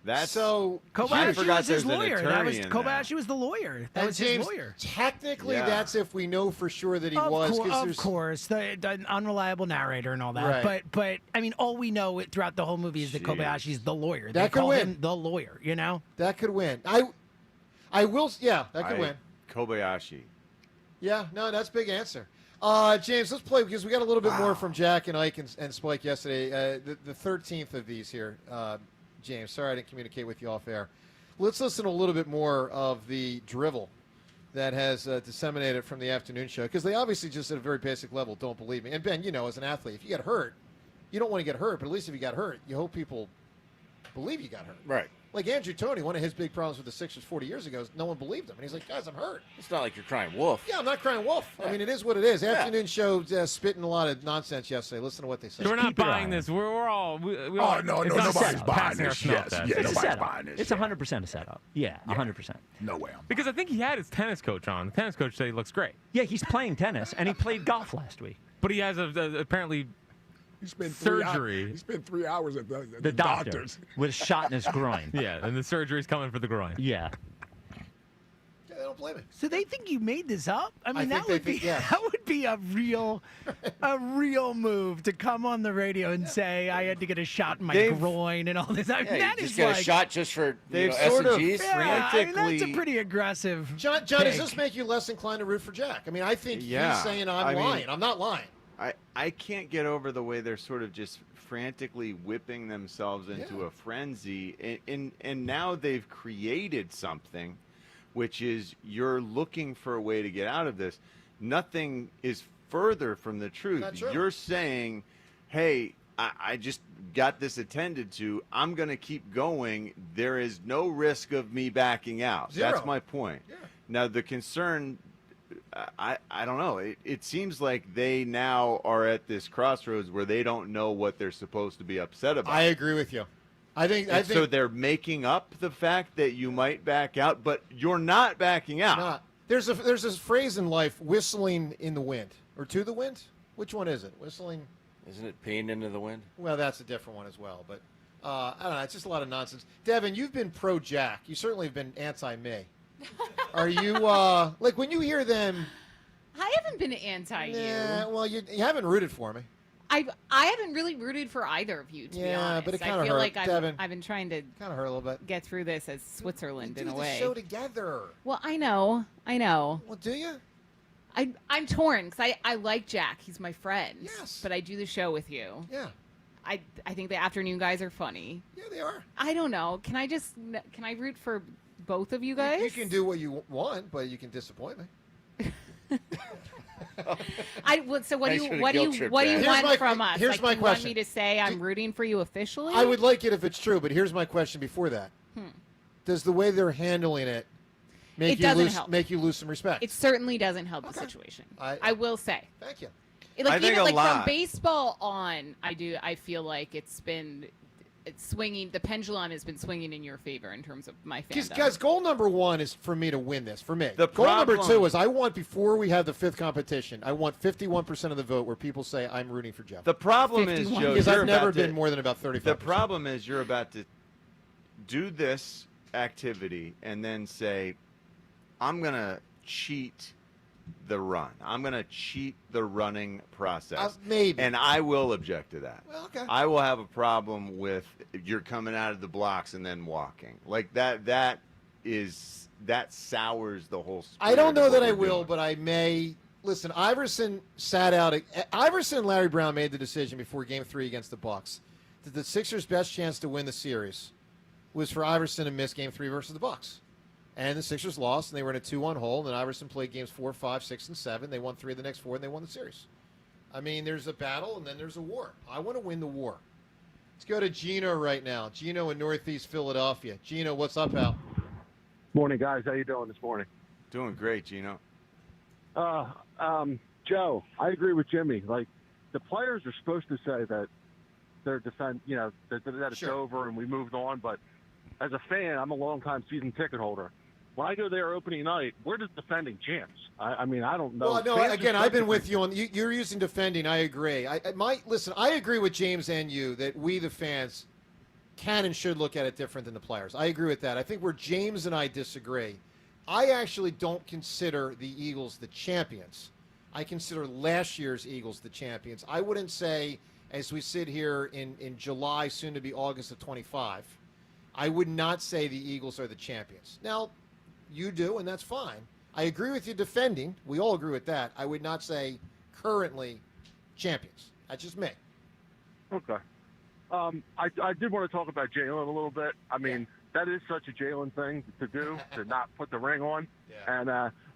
That's so. Kobayashi was his there's an lawyer. attorney in Kobayashi was the lawyer. That And was James, his lawyer. technically, Yeah. that's if we know for sure that he was. 'Cause Of there's- course, the unreliable narrator and all that. Right. But I mean, all we know throughout the whole movie is that Kobayashi's the lawyer. They That could call win. him the lawyer. You know. That could win. I will. Yeah, that could win. Kobayashi. Yeah, no, that's a big answer. James, let's play because we got a little bit more from Jack and Ike and Spike yesterday. The 13th of these here, James. Sorry I didn't communicate with you off air. Let's listen to a little bit more of the drivel that has disseminated from the afternoon show because they obviously just at a very basic level don't believe me. And Ben, you know, as an athlete, if you get hurt, you don't want to get hurt, but at least if you got hurt, you hope people believe you got hurt. Right. Like Andrew Toney, one of his big problems with the Sixers 40 years ago is no one believed him. And he's like, guys, I'm hurt. It's not like you're crying wolf. Yeah, I'm not crying wolf. I mean, it is what it is. Afternoon show spitting a lot of nonsense yesterday. Listen to what they say. We're not buying this. We're all. We all no, it's not nobody's passing buying our this. smell Yes, test. yeah, It's a nobody's setup. buying this. It's 100% a setup. Yeah, 100%. No way. Because I think he had his tennis coach on. The tennis coach said he looks great. Yeah, he's playing tennis, and he played golf last week. But he has apparently He spent surgery. He spent 3 hours at the The doctor doctor's. with a shot in his groin. Yeah, and the surgery's coming for the groin. Yeah. Yeah, they don't blame me. So they think you made this up? I mean, think that would they be think- yeah. that would be a real move to come on the radio and say I had to get a shot in my groin and all this. I mean, Yeah, that you is just get like, a shot just for They've S sort and of Gs. Yeah, I mean, that's a frantically- pretty aggressive. John, does take. this make you less inclined to root for Jack? I mean, I think Yeah, he's saying I I'm mean- lying. I'm not lying. I can't get over the way they're sort of just frantically whipping themselves into a frenzy, and now they've created something, which is you're looking for a way to get out of this. Nothing is further from the truth. Not true. You're saying, hey, I just got this attended to. I'm going to keep going. There is no risk of me backing out. Zero. That's my point. Yeah. Now, the concern, I don't know. It seems like they now are at this crossroads where they don't know what they're supposed to be upset about. I agree with you. I think So they're making up the fact that you might back out, but you're not backing out. not. There's this phrase in life, whistling in the wind or to the wind. Which one is it? Whistling. Isn't it peeing into the wind? Well, that's a different one as well. But I don't know. It's just a lot of nonsense. Devin, you've been pro Jack. You certainly have been anti me. Are you like when you hear them? I haven't been anti you. Yeah, well, you haven't rooted for me. I haven't really rooted for either of you, to be Yeah, honest. but it I kinda feel hurt. like Devin. I've been trying to Kind of hurt a little bit. get through this as Switzerland We in do a the way. show together. Well, I know. Well, do you? I'm torn because I like Jack. He's my friend. Yes. But I do the show with you. Yeah. I think the afternoon guys are funny. Yeah, they are. I don't know. Can I root for both of you guys? You can do what you want, but you can disappoint me. So what do Thanks for you the what do guilt you trip, what do you Dad. Here's want my- from us? here's like, my you want question. me to say I'm rooting for you officially? I would like it if it's true, but here's my question before that. Does the way they're handling it make It you doesn't lose help. make you lose some respect? It certainly doesn't help the situation. I will say. Thank you. Like I think even a like from lot. baseball on, I feel like it's swinging. The pendulum has been swinging in your favor in terms of my fandom. Because goal number one is for me to win this. For me, The goal number problem- two is I want before we have the fifth competition, I want 51% of the vote where people say I'm rooting for Jeff. The problem is, 51. Joe, Because you're I've never about to- been more than about 35%. The problem is you're about to do this activity and then say, I'm going to cheat the run. I'm going to cheat the running process. Maybe. And I will object to that. Well, okay. I will have a problem with you're coming out of the blocks and then walking. Like that sours the whole spirit I don't know of what that I we're will, doing. but I may. Listen, Iverson sat out. Iverson and Larry Brown made the decision before Game 3 against the Bucks that the Sixers' best chance to win the series was for Iverson to miss Game 3 versus the Bucks. And the Sixers lost, and they were in a 2-1 hole. And then Iverson played games 4, 5, 6, and 7. They won 3 of the next 4, and they won the series. I mean, there's a battle, and then there's a war. I want to win the war. Let's go to Gino right now. Gino in Northeast Philadelphia. Gino, what's up, pal? Morning, guys. How you doing this morning? Doing great, Gino. Joe, I agree with Jimmy. Like, the players are supposed to say that they're that it's Sure. over and we moved on. But as a fan, I'm a longtime season ticket holder. When I go there opening night, we're the defending champs. I mean, I don't know. Well, no, Fans again, are I've been supposed with to- you on. You're using defending. I agree. Listen. I agree with James and you that we, the fans, can and should look at it different than the players. I agree with that. I think where James and I disagree, I actually don't consider the Eagles the champions. I consider last year's Eagles the champions. I wouldn't say, as we sit here in July, soon to be August of 25, I would not say the Eagles are the champions. Now, you do, and that's fine. I agree with you defending. We all agree with that. I would not say currently champions. That's just me. Okay. I did want to talk about Jalen a little bit. I mean, that is such a Jalen thing to do, to not put the ring on. Yeah. And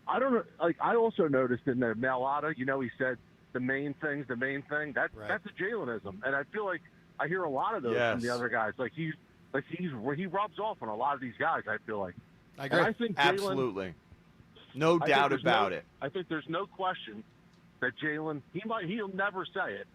I don't know. Like, I also noticed in the Mailata, he said the main thing. That's a Jalenism, and I feel like I hear a lot of those from the other guys. He rubs off on a lot of these guys. I feel like. I agree. And I think Jalen, absolutely, no doubt about it. I think there's no question that Jalen, he'll never say it,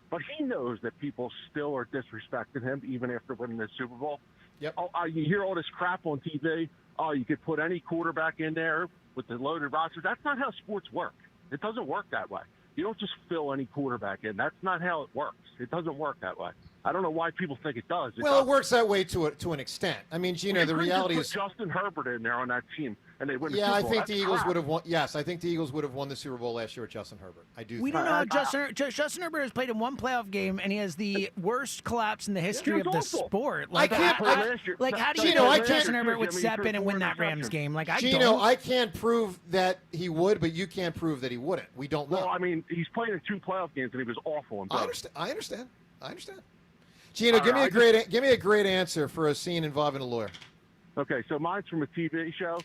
but he knows that people still are disrespecting him even after winning the Super Bowl. Yep. You hear all this crap on TV. Oh, you could put any quarterback in there with the loaded roster. That's not how sports work. It doesn't work that way. You don't just fill any quarterback in. That's not how it works. It doesn't work that way. I don't know why people think it does. It works that way to an extent. I mean, Gino, the reality is Justin Herbert in there on that team, and they win the yeah, Super I Bowl. think That's the Eagles crap. would have won. Yes, I think the Eagles would have won the Super Bowl last year with Justin Herbert. I do. We don't know. Justin Herbert has played in one playoff game, and he has the worst collapse in the history of the sport. Like, how do you know Justin Herbert would step in and win that Rams game? Like, I can't prove that he would, but you can't prove that he wouldn't. We don't know. Well, I mean, he's played in 2 playoff games, and he was awful in both. I understand. Gino, give me a great answer for a scene involving a lawyer. Okay, so mine's from a TV show,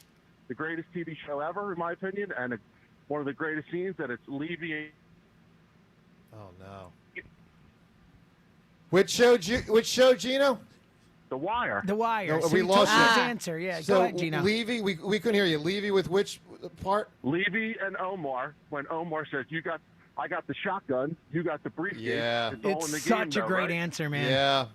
the greatest TV show ever, in my opinion, and one of the greatest scenes that it's Levy. Oh no! Which show, Gino? The Wire. The Wire. No, So we you lost told us you. his answer. Yeah, So go ahead, Gino. Levy, we couldn't hear you. Levy with which part? Levy and Omar. When Omar says, I got the shotgun, you got the briefcase. Yeah, it's all in the such game, a great right? answer, man. Yeah,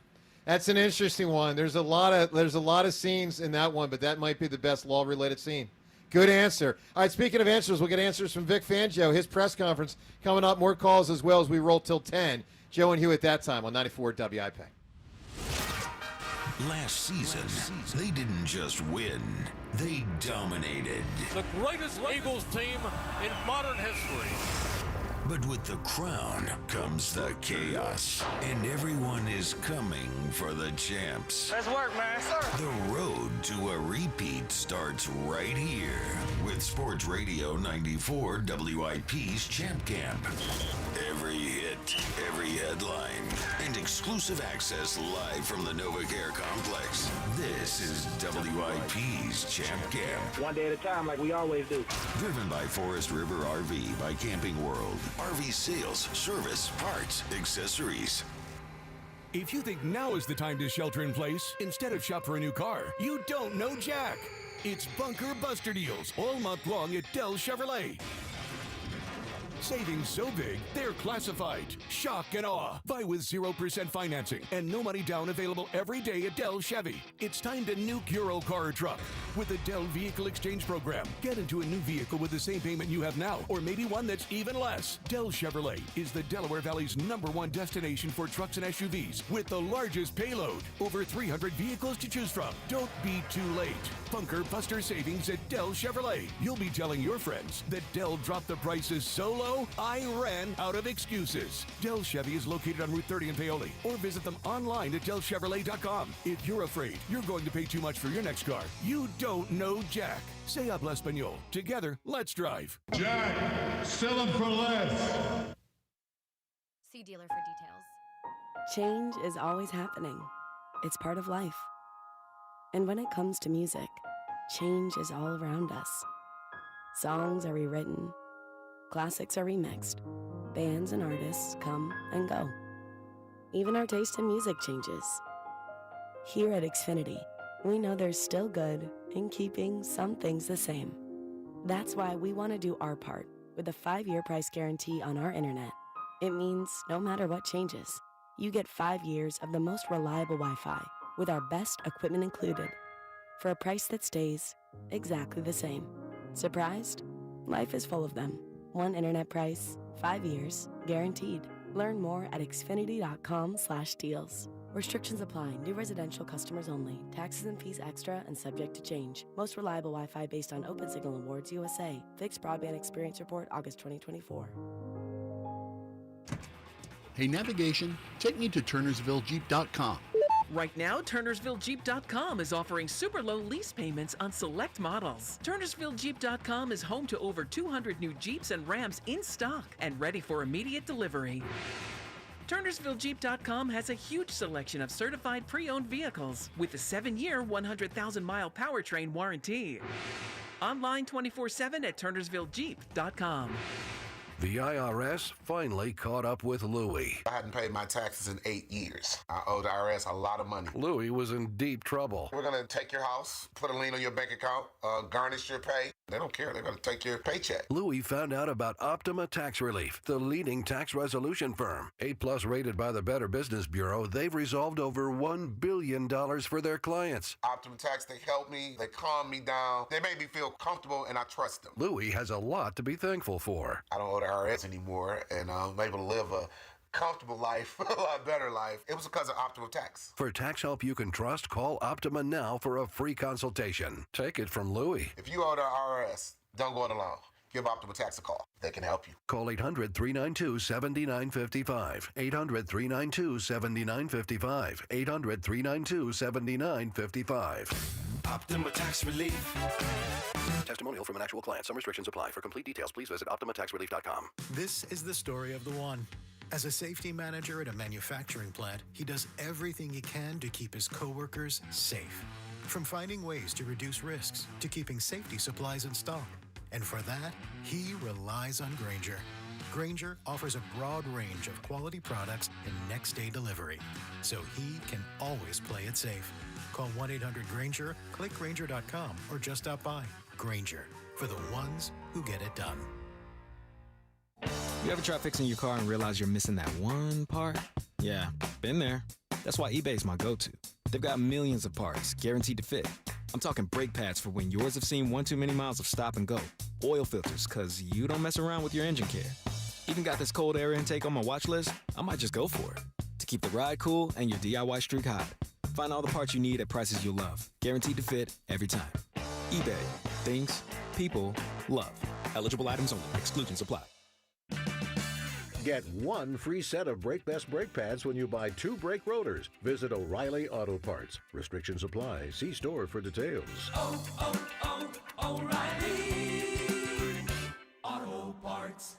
that's an interesting one. There's a lot of scenes in that one, but that might be the best law-related scene. Good answer. All right, speaking of answers, we'll get answers from Vic Fangio, his press conference coming up. More calls as well as we roll till 10. Joe and Hugh at that time on 94 WIP. Last season, they didn't just win, they dominated. The greatest Eagles team in modern history. But with the crown comes the chaos, and everyone is coming for the champs. Let's work, man. The road to a repeat starts right here with Sports Radio 94 WIP's Champ Camp. Every hit, every headline, and exclusive access live from the NovaCare Complex. This is WIP's Champ Camp. One day at a time, like we always do. Driven by Forest River RV by Camping World. RV sales, service, parts, accessories. If you think now is the time to shelter in place instead of shop for a new car, you don't know Jack. It's Bunker Buster Deals all month long at Dell Chevrolet. Savings so big, they're classified. Shock and awe. Buy with 0% financing and no money down available every day at Dell Chevy. It's time to nuke your old car or truck with the Dell Vehicle Exchange Program. Get into a new vehicle with the same payment you have now, or maybe one that's even less. Dell Chevrolet is the Delaware Valley's #1 destination for trucks and SUVs with the largest payload. Over 300 vehicles to choose from. Don't be too late. Bunker Buster Savings at Dell Chevrolet. You'll be telling your friends that Dell dropped the prices so low, I ran out of excuses. Dell Chevy is located on Route 30 in Paoli, or visit them online at DellChevrolet.com. If you're afraid you're going to pay too much for your next car, you don't know Jack. Say habla español. Together, let's drive. Jack, sell them for less. See dealer for details. Change is always happening. It's part of life. And when it comes to music, change is all around us. Songs are rewritten. Classics are remixed. Bands and artists come and go. Even our taste in music changes. Here at Xfinity, we know there's still good in keeping some things the same. That's why we want to do our part with a 5-year price guarantee on our internet. It means no matter what changes, you get 5 years of the most reliable Wi-Fi with our best equipment included for a price that stays exactly the same. Surprised? Life is full of them. One internet price, 5 years, guaranteed. Learn more at Xfinity.com/deals. Restrictions apply. New residential customers only. Taxes and fees extra and subject to change. Most reliable Wi-Fi based on OpenSignal Awards USA. Fixed Broadband Experience Report, August 2024. Hey, navigation, take me to turnersvillejeep.com. Right now, TurnersvilleJeep.com is offering super low lease payments on select models. TurnersvilleJeep.com is home to over 200 new Jeeps and Rams in stock and ready for immediate delivery. TurnersvilleJeep.com has a huge selection of certified pre-owned vehicles with a 7-year, 100,000-mile powertrain warranty. Online 24/7 at TurnersvilleJeep.com. The IRS finally caught up with Louie. I hadn't paid my taxes in 8 years. I owed the IRS a lot of money. Louie was in deep trouble. We're going to take your house, put a lien on your bank account, garnish your pay. They don't care. They're going to take your paycheck. Louie found out about Optima Tax Relief, the leading tax resolution firm. A+ rated by the Better Business Bureau, they've resolved over $1 billion for their clients. Optima Tax, they helped me. They calmed me down. They made me feel comfortable, and I trust them. Louie has a lot to be thankful for. I don't owe the IRS anymore, and I'm able to live a comfortable life, a lot better life. It was because of Optima Tax. For tax help you can trust, call Optima now for a free consultation. Take it from Louie. If you owe the IRS, don't go it alone. Give Optima Tax a call. They can help you. Call 800-392-7955. 800-392-7955. 800-392-7955. Optima Tax Relief. Testimonial from an actual client. Some restrictions apply. For complete details, please visit OptimaTaxRelief.com. This is the story of the one. As a safety manager at a manufacturing plant, he does everything he can to keep his coworkers safe. From finding ways to reduce risks to keeping safety supplies in stock. And for that, he relies on Grainger. Grainger offers a broad range of quality products and next-day delivery, so he can always play it safe. Call 1-800-GRAINGER, click Grainger.com, or just stop by. Grainger, for the ones who get it done. You ever try fixing your car and realize you're missing that one part? Yeah, been there. That's why eBay's my go-to. They've got millions of parts, guaranteed to fit. I'm talking brake pads for when yours have seen one too many miles of stop and go. Oil filters, because you don't mess around with your engine care. Even got this cold air intake on my watch list. I might just go for it. To keep the ride cool and your DIY streak hot. Find all the parts you need at prices you'll love. Guaranteed to fit every time. eBay. Things people love. Eligible items only. Exclusions apply. Get one free set of Brake Best brake pads when you buy 2 brake rotors. Visit O'Reilly Auto Parts. Restrictions apply. See store for details. O'Reilly Auto Parts.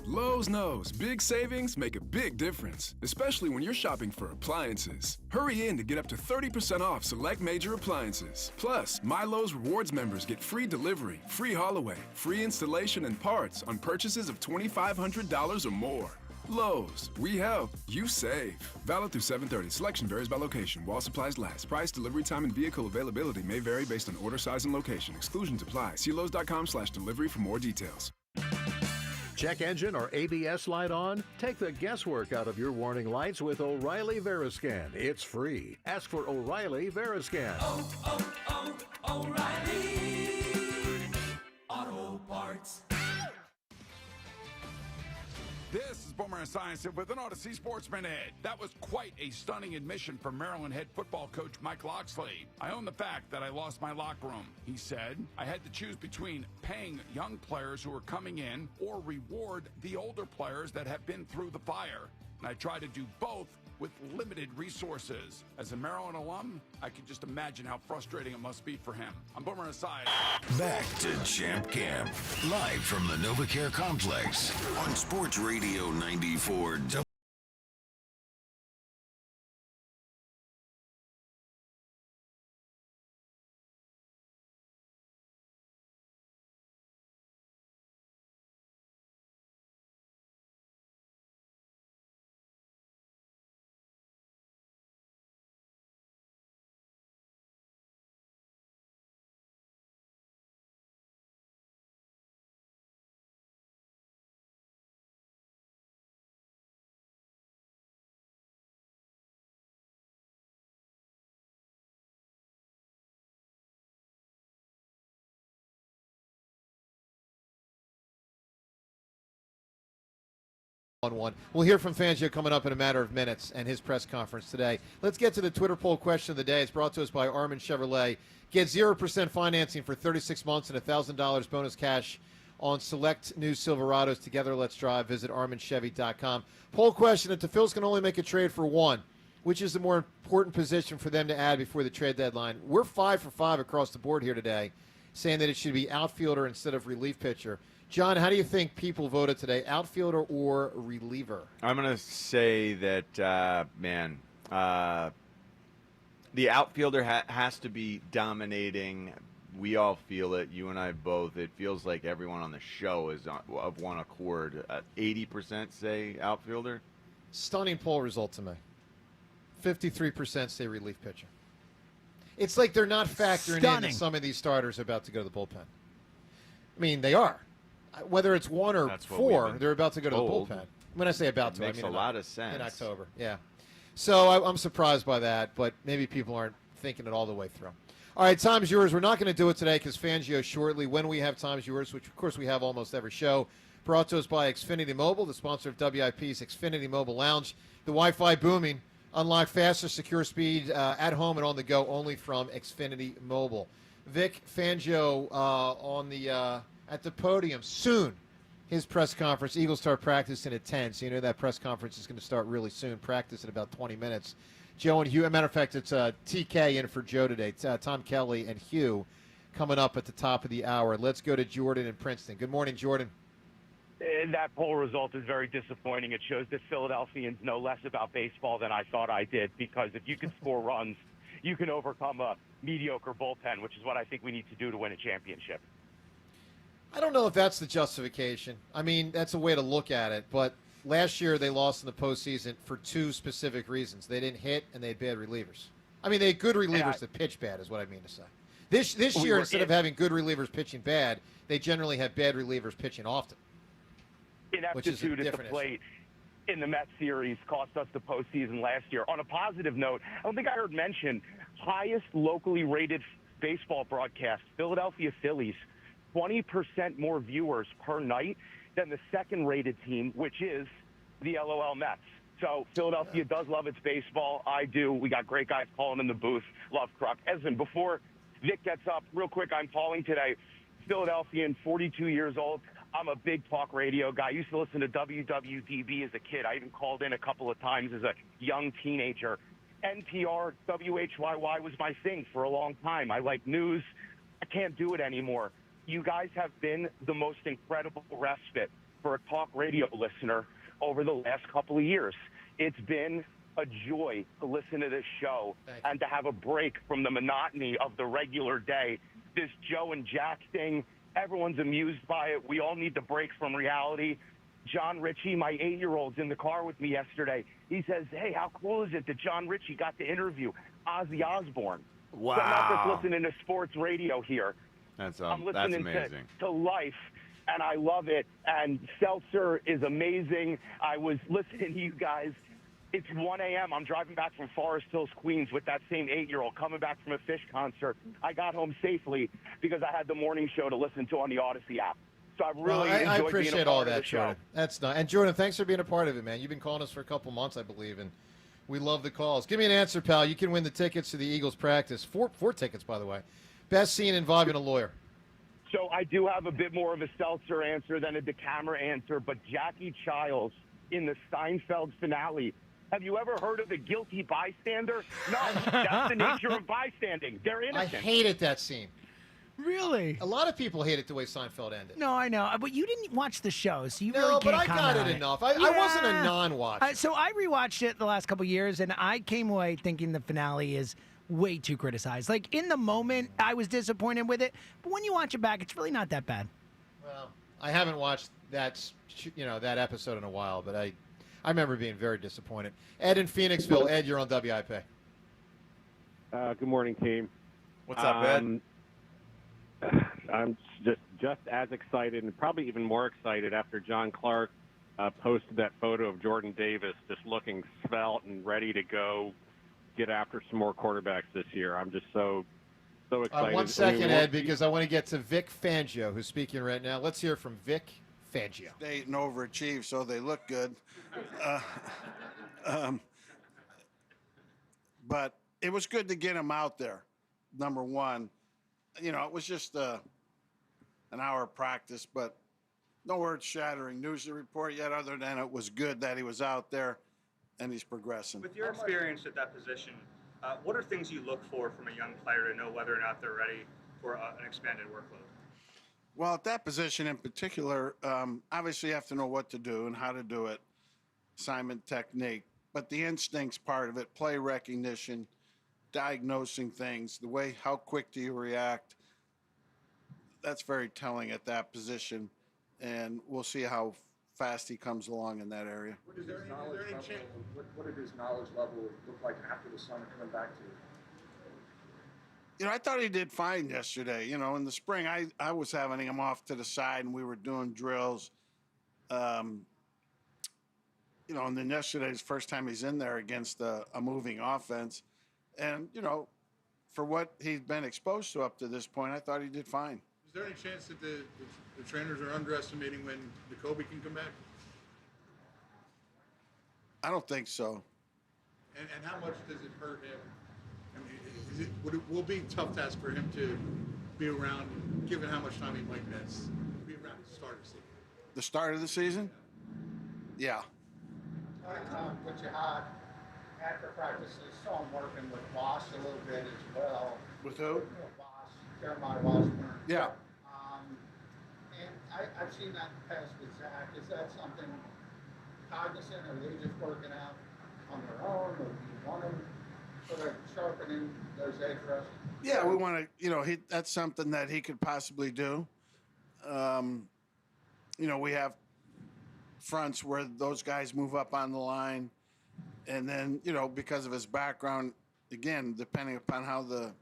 Lowe's knows big savings make a big difference, especially when you're shopping for appliances. Hurry in to get up to 30% off select major appliances. Plus, My Lowe's Rewards members get free delivery, free haul away, free installation and parts on purchases of $2,500 or more. Lowe's, we help, you save. Valid through 7/30. Selection varies by location. While supplies last. Price, delivery time, and vehicle availability may vary based on order size and location. Exclusions apply. See Lowes.com/delivery for more details. Check engine or ABS light on? Take the guesswork out of your warning lights with O'Reilly Veriscan. It's free. Ask for O'Reilly Veriscan. O'Reilly Auto Parts. This is Boomer Esiason with an Odyssey Sports Minute. That was quite a stunning admission from Maryland head football coach Mike Locksley. I own the fact that I lost my locker room. He said, I had to choose between paying young players who are coming in or reward the older players that have been through the fire. And I tried to do both with limited resources. As a Maryland alum, I could just imagine how frustrating it must be for him. I'm Boomer Esiason. Back to Champ Camp, live from the NovaCare Complex on Sports Radio 94. 1. We'll hear from Fangio coming up in a matter of minutes and his press conference today. Let's get to the Twitter poll question of the day. It's brought to us by Armin Chevrolet. Get 0% financing for 36 months and $1,000 bonus cash on select new Silverados. Together, let's drive. Visit ArminChevy.com. Poll question: if the Phils can only make a trade for one, which is the more important position for them to add before the trade deadline? We're 5 for 5 across the board here today, saying that it should be outfielder instead of relief pitcher. John, how do you think people voted today, outfielder or reliever? I'm going to say that, the outfielder has to be dominating. We all feel it. You and I both. It feels like everyone on the show is of one accord. 80% say outfielder. Stunning poll result to me. 53% say relief pitcher. It's like they're not factoring in that some of these starters are about to go to the bullpen. I mean, they are. Whether it's 1 or 4, they're about to go to the bullpen. When I say about to, I mean makes a lot of sense. In October, yeah. So I'm surprised by that, but maybe people aren't thinking it all the way through. All right, time's yours. We're not going to do it today because Fangio shortly. When we have time's yours, which of course we have almost every show, brought to us by Xfinity Mobile, the sponsor of WIP's Xfinity Mobile Lounge. The Wi-Fi booming. Unlock faster, secure speed at home and on the go only from Xfinity Mobile. Vic Fangio at the podium soon. His press conference. Eagles start practicing at 10, so you know that press conference is going to start really soon. Practice in about 20 minutes. Joe and Hugh. As a matter of fact, it's TK in for Joe today. Tom Kelly and Hugh coming up at the top of the hour. Let's go to Jordan in Princeton. Good morning, Jordan. That poll result is very disappointing. It shows that Philadelphians know less about baseball than I thought I did, because if you can score runs, you can overcome a mediocre bullpen, which is what I think we need to do to win a championship. I don't know if that's the justification. I mean, that's a way to look at it. But last year they lost in the postseason for 2 specific reasons. They didn't hit, and they had bad relievers. I mean, they had good relievers that pitch bad is what I mean to say. This year, instead of having good relievers pitching bad, they generally have bad relievers pitching often. Ineptitude at the plate in the Mets series cost us the postseason last year. On a positive note, I don't think I heard mention, highest locally rated baseball broadcast, Philadelphia Phillies, 20% more viewers per night than the second-rated team, which is the LOL Mets. So Philadelphia does love its baseball. I do. We got great guys calling in the booth. Love Kruk. Esmond, before Vic gets up, real quick, I'm calling today. Philadelphian, 42 years old. I'm a big talk radio guy. I used to listen to WWDB as a kid. I even called in a couple of times as a young teenager. NPR, WHYY was my thing for a long time. I like news. I can't do it anymore. You guys have been the most incredible respite for a talk radio listener over the last couple of years. It's been a joy to listen to this show and to have a break from the monotony of the regular day. This Joe and Jack thing, everyone's amused by it. We all need to break from reality. John Ritchie, my 8-year-old's in the car with me yesterday. He says, hey, how cool is it that John Ritchie got to interview Ozzy Osbourne? Wow. So I'm not just listening to sports radio here. I'm listening amazing. to life, and I love it. And Seltzer is amazing. I was listening to you guys. It's 1 a.m. I'm driving back from Forest Hills, Queens with that same 8-year-old coming back from a Fish concert. I got home safely because I had the morning show to listen to on the Odyssey app. So I really I enjoyed appreciate being a part all of that, the show. Jordan. That's nice. And Jordan, thanks for being a part of it, man. You've been calling us for a couple months, I believe, and we love the calls. Give me an answer, pal. You can win the tickets to the Eagles practice. Four tickets, by the way. Best scene involving a lawyer. So I do have a bit more of a Seltzer answer than a DeCamara answer, but Jackie Childs in the Seinfeld finale. Have you ever heard of the guilty bystander? No, that's the nature of bystanding. They're innocent. I hated that scene. Really? A lot of people hated the way Seinfeld ended. No, I know. But you didn't watch the show, so you No, really but can't I got comment it on enough. I wasn't a non-watcher. So I rewatched it the last couple of years, and I came away thinking the finale is way too criticized. Like, in the moment, I was disappointed with it, but when you watch it back, it's really not that bad. Well, I haven't watched that episode in a while, but I remember being very disappointed. Ed in Phoenixville. Ed, you're on WIP. Good morning, team. What's up, Ed? I'm just as excited, and probably even more excited after John Clark posted that photo of Jordan Davis just looking svelte and ready to go get after some more quarterbacks this year. I'm just so excited. 1 second, Ed, because I want to get to Vic Fangio, who's speaking right now. Let's hear from Vic Fangio. State and overachieve so they look good. But it was good to get him out there, number one. It was just an hour of practice, but no earth-shattering news to report yet other than it was good that he was out there and he's progressing. With your experience at that position, what are things you look for from a young player to know whether or not they're ready for an expanded workload? Well, at that position in particular, obviously you have to know what to do and how to do it, assignment technique, but the instincts part of it, play recognition, diagnosing things, how quick do you react, that's very telling at that position, and we'll see how fast he comes along in that area. What did his knowledge level look like after the summer coming back to you? I thought he did fine yesterday. In the spring, I was having him off to the side and we were doing drills. And then yesterday's the first time he's in there against a moving offense. And, for what he's been exposed to up to this point, I thought he did fine. Is there any chance that the trainers are underestimating when Jacoby can come back? I don't think so. And how much does it hurt him? I mean, will it be a tough task for him to be around, given how much time he might miss, be around the start of the season? The start of the season? Yeah. What you had after practices, saw him working with Bosch a little bit as well. With who? Bosch, Jeremiah Washburn. Yeah. And I've seen that in the past with Zach. Is that something cognizant, or are they just working out on their own, or do you want them sort of sharpening those edge rushes? Yeah, we want to, that's something that he could possibly do. We have fronts where those guys move up on the line. And then, because of his background, again, depending upon how the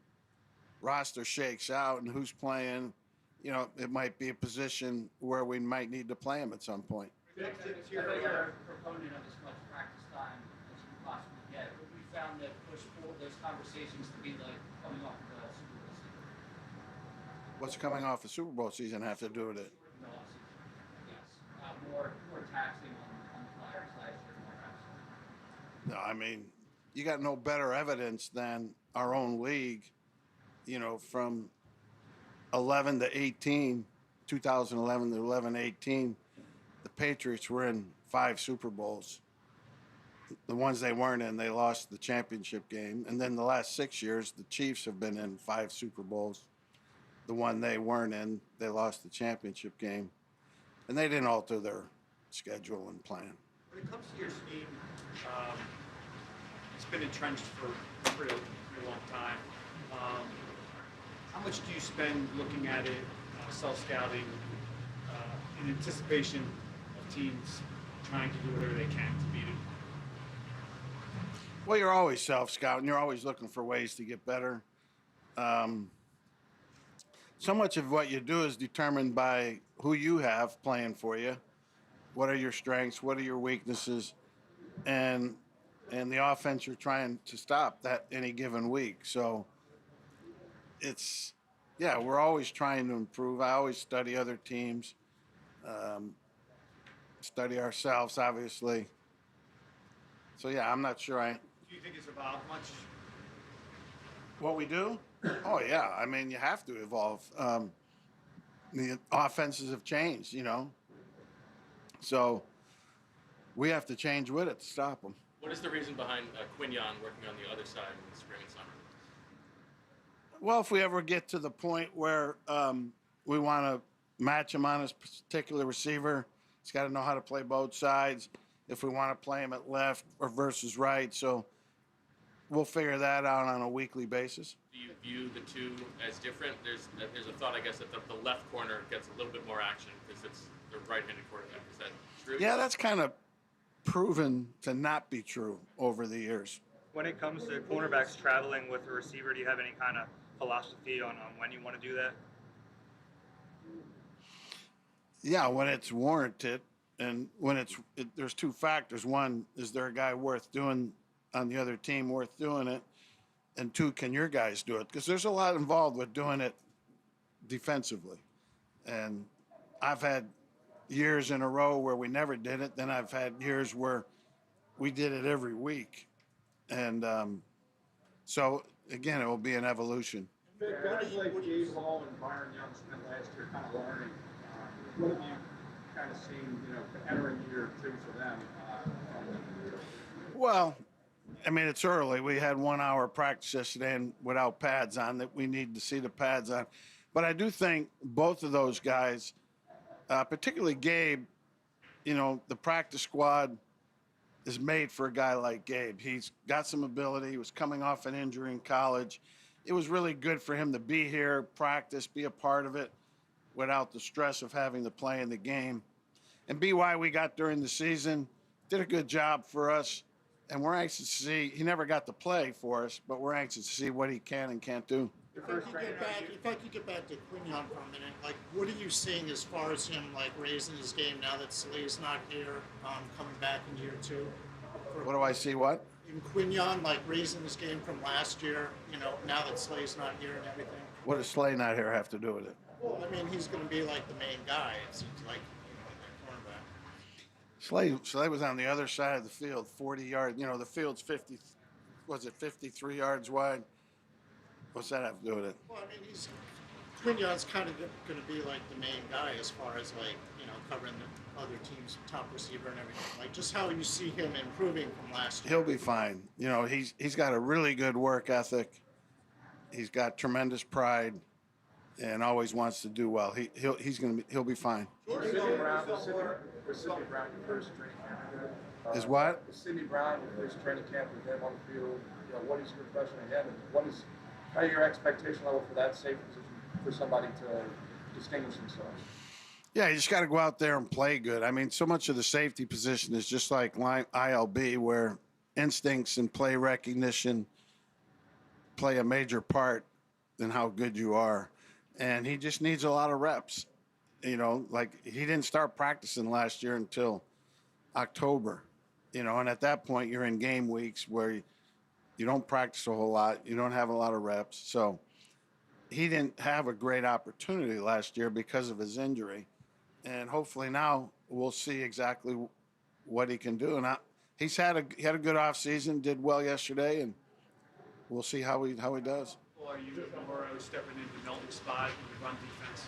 roster shakes out and who's playing, it might be a position where we might need to play him at some point. You're a proponent of as much practice time as you can possibly get. But we found that push-pull, those conversations to be like coming off the Super Bowl season. What's coming off the Super Bowl season have to do with it? Yes. More taxing on the players last year, more absolutely. No, I mean, you got no better evidence than our own league, from 11 to 18, 2011 to 11-18, the Patriots were in 5 Super Bowls. The ones they weren't in, they lost the championship game. And then the last 6 years, the Chiefs have been in 5 Super Bowls. The one they weren't in, they lost the championship game. And they didn't alter their schedule and plan. When it comes to your scheme, it's been entrenched for a pretty long time. How much do you spend looking at it, self-scouting, in anticipation of teams trying to do whatever they can to beat it? Well, you're always self-scouting. You're always looking for ways to get better. So much of what you do is determined by who you have playing for you. What are your strengths? What are your weaknesses? And the offense you're trying to stop that any given week. So we're always trying to improve. I always study other teams, study ourselves, obviously. So, I'm not sure Do you think it's evolved much? What we do? Oh, yeah. I mean, you have to evolve. The offenses have changed, So we have to change with it to stop them. What is the reason behind Quignon working on the other side in the spring and summer? Well, if we ever get to the point where we want to match him on a particular receiver, he's got to know how to play both sides. If we want to play him at left or versus right, so we'll figure that out on a weekly basis. Do you view the two as different? There's a thought, I guess, that the left corner gets a little bit more action because it's the right-handed quarterback. Is that true? Yeah, that's kind of proven to not be true over the years. When it comes to cornerbacks traveling with a receiver, do you have any kind of philosophy on when you want to do that? Yeah, when it's warranted, and when there's two factors. One, is there a guy worth doing on the other team worth doing it? And two, can your guys do it? Because there's a lot involved with doing it defensively. And I've had, years in a row where we never did it. Then I've had years where we did it every week. And so, again, it will be an evolution. Guys like Gabe Hall and Byron Young spent last year kind of learning. What have you kind of seen, entering year 2 for them? Well, I mean, it's early. We had 1 hour practice yesterday and without pads on, that we need to see the pads on. But I do think both of those guys, particularly Gabe, the practice squad is made for a guy like Gabe. He's got some ability. He was coming off an injury in college. It was really good for him to be here, practice, be a part of it without the stress of having to play in the game. And BY, we got during the season, did a good job for us. And we're anxious to see, he never got to play for us, but we're anxious to see what he can and can't do. If I could get back to Quignon for a minute, like, what are you seeing as far as him, like, raising his game now that Slay's not here, coming back in year 2? What do I see, what? In Quignon, like, raising his game from last year, now that Slay's not here and everything? What does Slay not here have to do with it? Well, I mean, he's going to be, like, the main guy, it seems like, Slay was on the other side of the field, 40 yards. The field's 53 yards wide? What's that have to do with it? Well, I mean, Quignon's kind of going to be like the main guy as far as covering the other team's top receiver and everything. Like, just how you see him improving from last year. He'll be fine. He's got a really good work ethic. He's got tremendous pride, and always wants to do well. He'll be fine. Sidney Brown, your first training camp. Is what? Sidney Brown, your first training camp with him on the field. What is your impression of him, and kind of your expectation level for that safe position for somebody to distinguish themselves? Yeah, you just got to go out there and play good. I mean, so much of the safety position is just like ILB, where instincts and play recognition play a major part in how good you are. And he just needs a lot of reps. Like, he didn't start practicing last year until October, and at that point you're in game weeks where you don't practice a whole lot. You don't have a lot of reps. So he didn't have a great opportunity last year because of his injury. And hopefully now we'll see exactly what he can do. And he had a good offseason, did well yesterday, and we'll see how he does. Well, are you more stepping into Milton's spot in the run defense?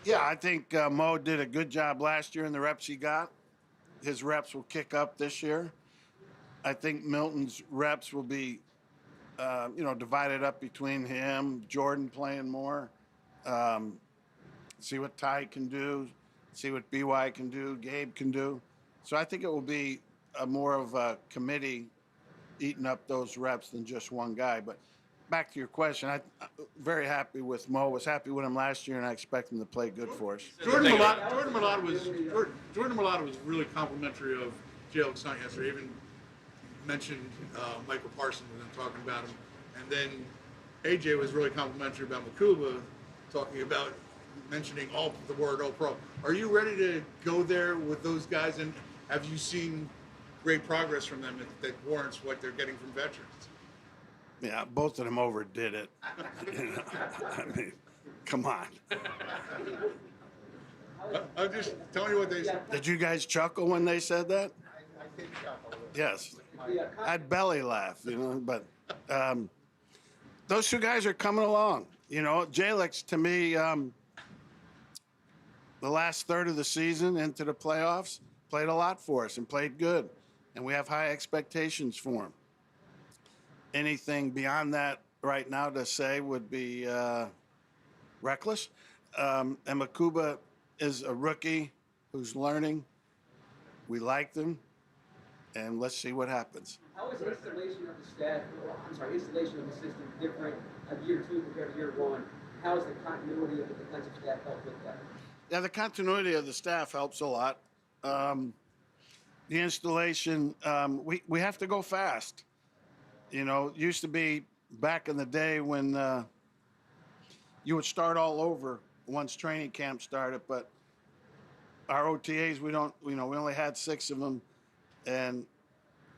Yeah, I think Mo did a good job last year in the reps he got. His reps will kick up this year. I think Milton's reps will be, divided up between him, Jordan playing more. See what Ty can do, see what BY can do, Gabe can do. So I think it will be more of a committee eating up those reps than just one guy. But back to your question, I'm very happy with Mo. Was happy with him last year, and I expect him to play good for us. Jordan Mailata was really complimentary of Jalen Sun yesterday. Even mentioned Michael Parsons when I'm talking about him, and then AJ was really complimentary about Makuba, mentioning the word All Pro. Are you ready to go there with those guys, and have you seen great progress from them that warrants what they're getting from veterans? Yeah, both of them overdid it. I mean, come on. I'm just telling you what they said. Did you guys chuckle when they said that? I did chuckle. Yes. I'd belly laugh, but those two guys are coming along. Jalix, to me, the last third of the season into the playoffs, played a lot for us and played good. And we have high expectations for him. Anything beyond that right now to say would be reckless. And Makuba is a rookie who's learning. We like them, and let's see what happens. How is installation of the staff, installation of the system different of year 2 compared to year 1? How is the continuity of the defensive staff help with that? Yeah, the continuity of the staff helps a lot. The installation, we have to go fast. It used to be back in the day when you would start all over once training camp started, but our OTAs, we only had 6 of them, and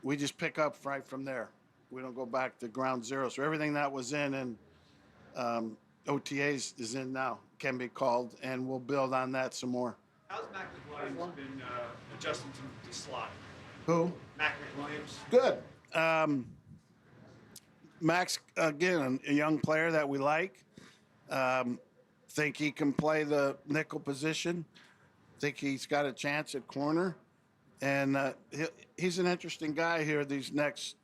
we just pick up right from there. We don't go back to ground zero. So everything that was in and OTAs is in now, can be called, and we'll build on that some more. How's Mac McWilliams been adjusting to the slot? Who? Mac McWilliams. Good. Max, again, a young player that we like. Think he can play the nickel position. Think he's got a chance at corner. And he's an interesting guy here these next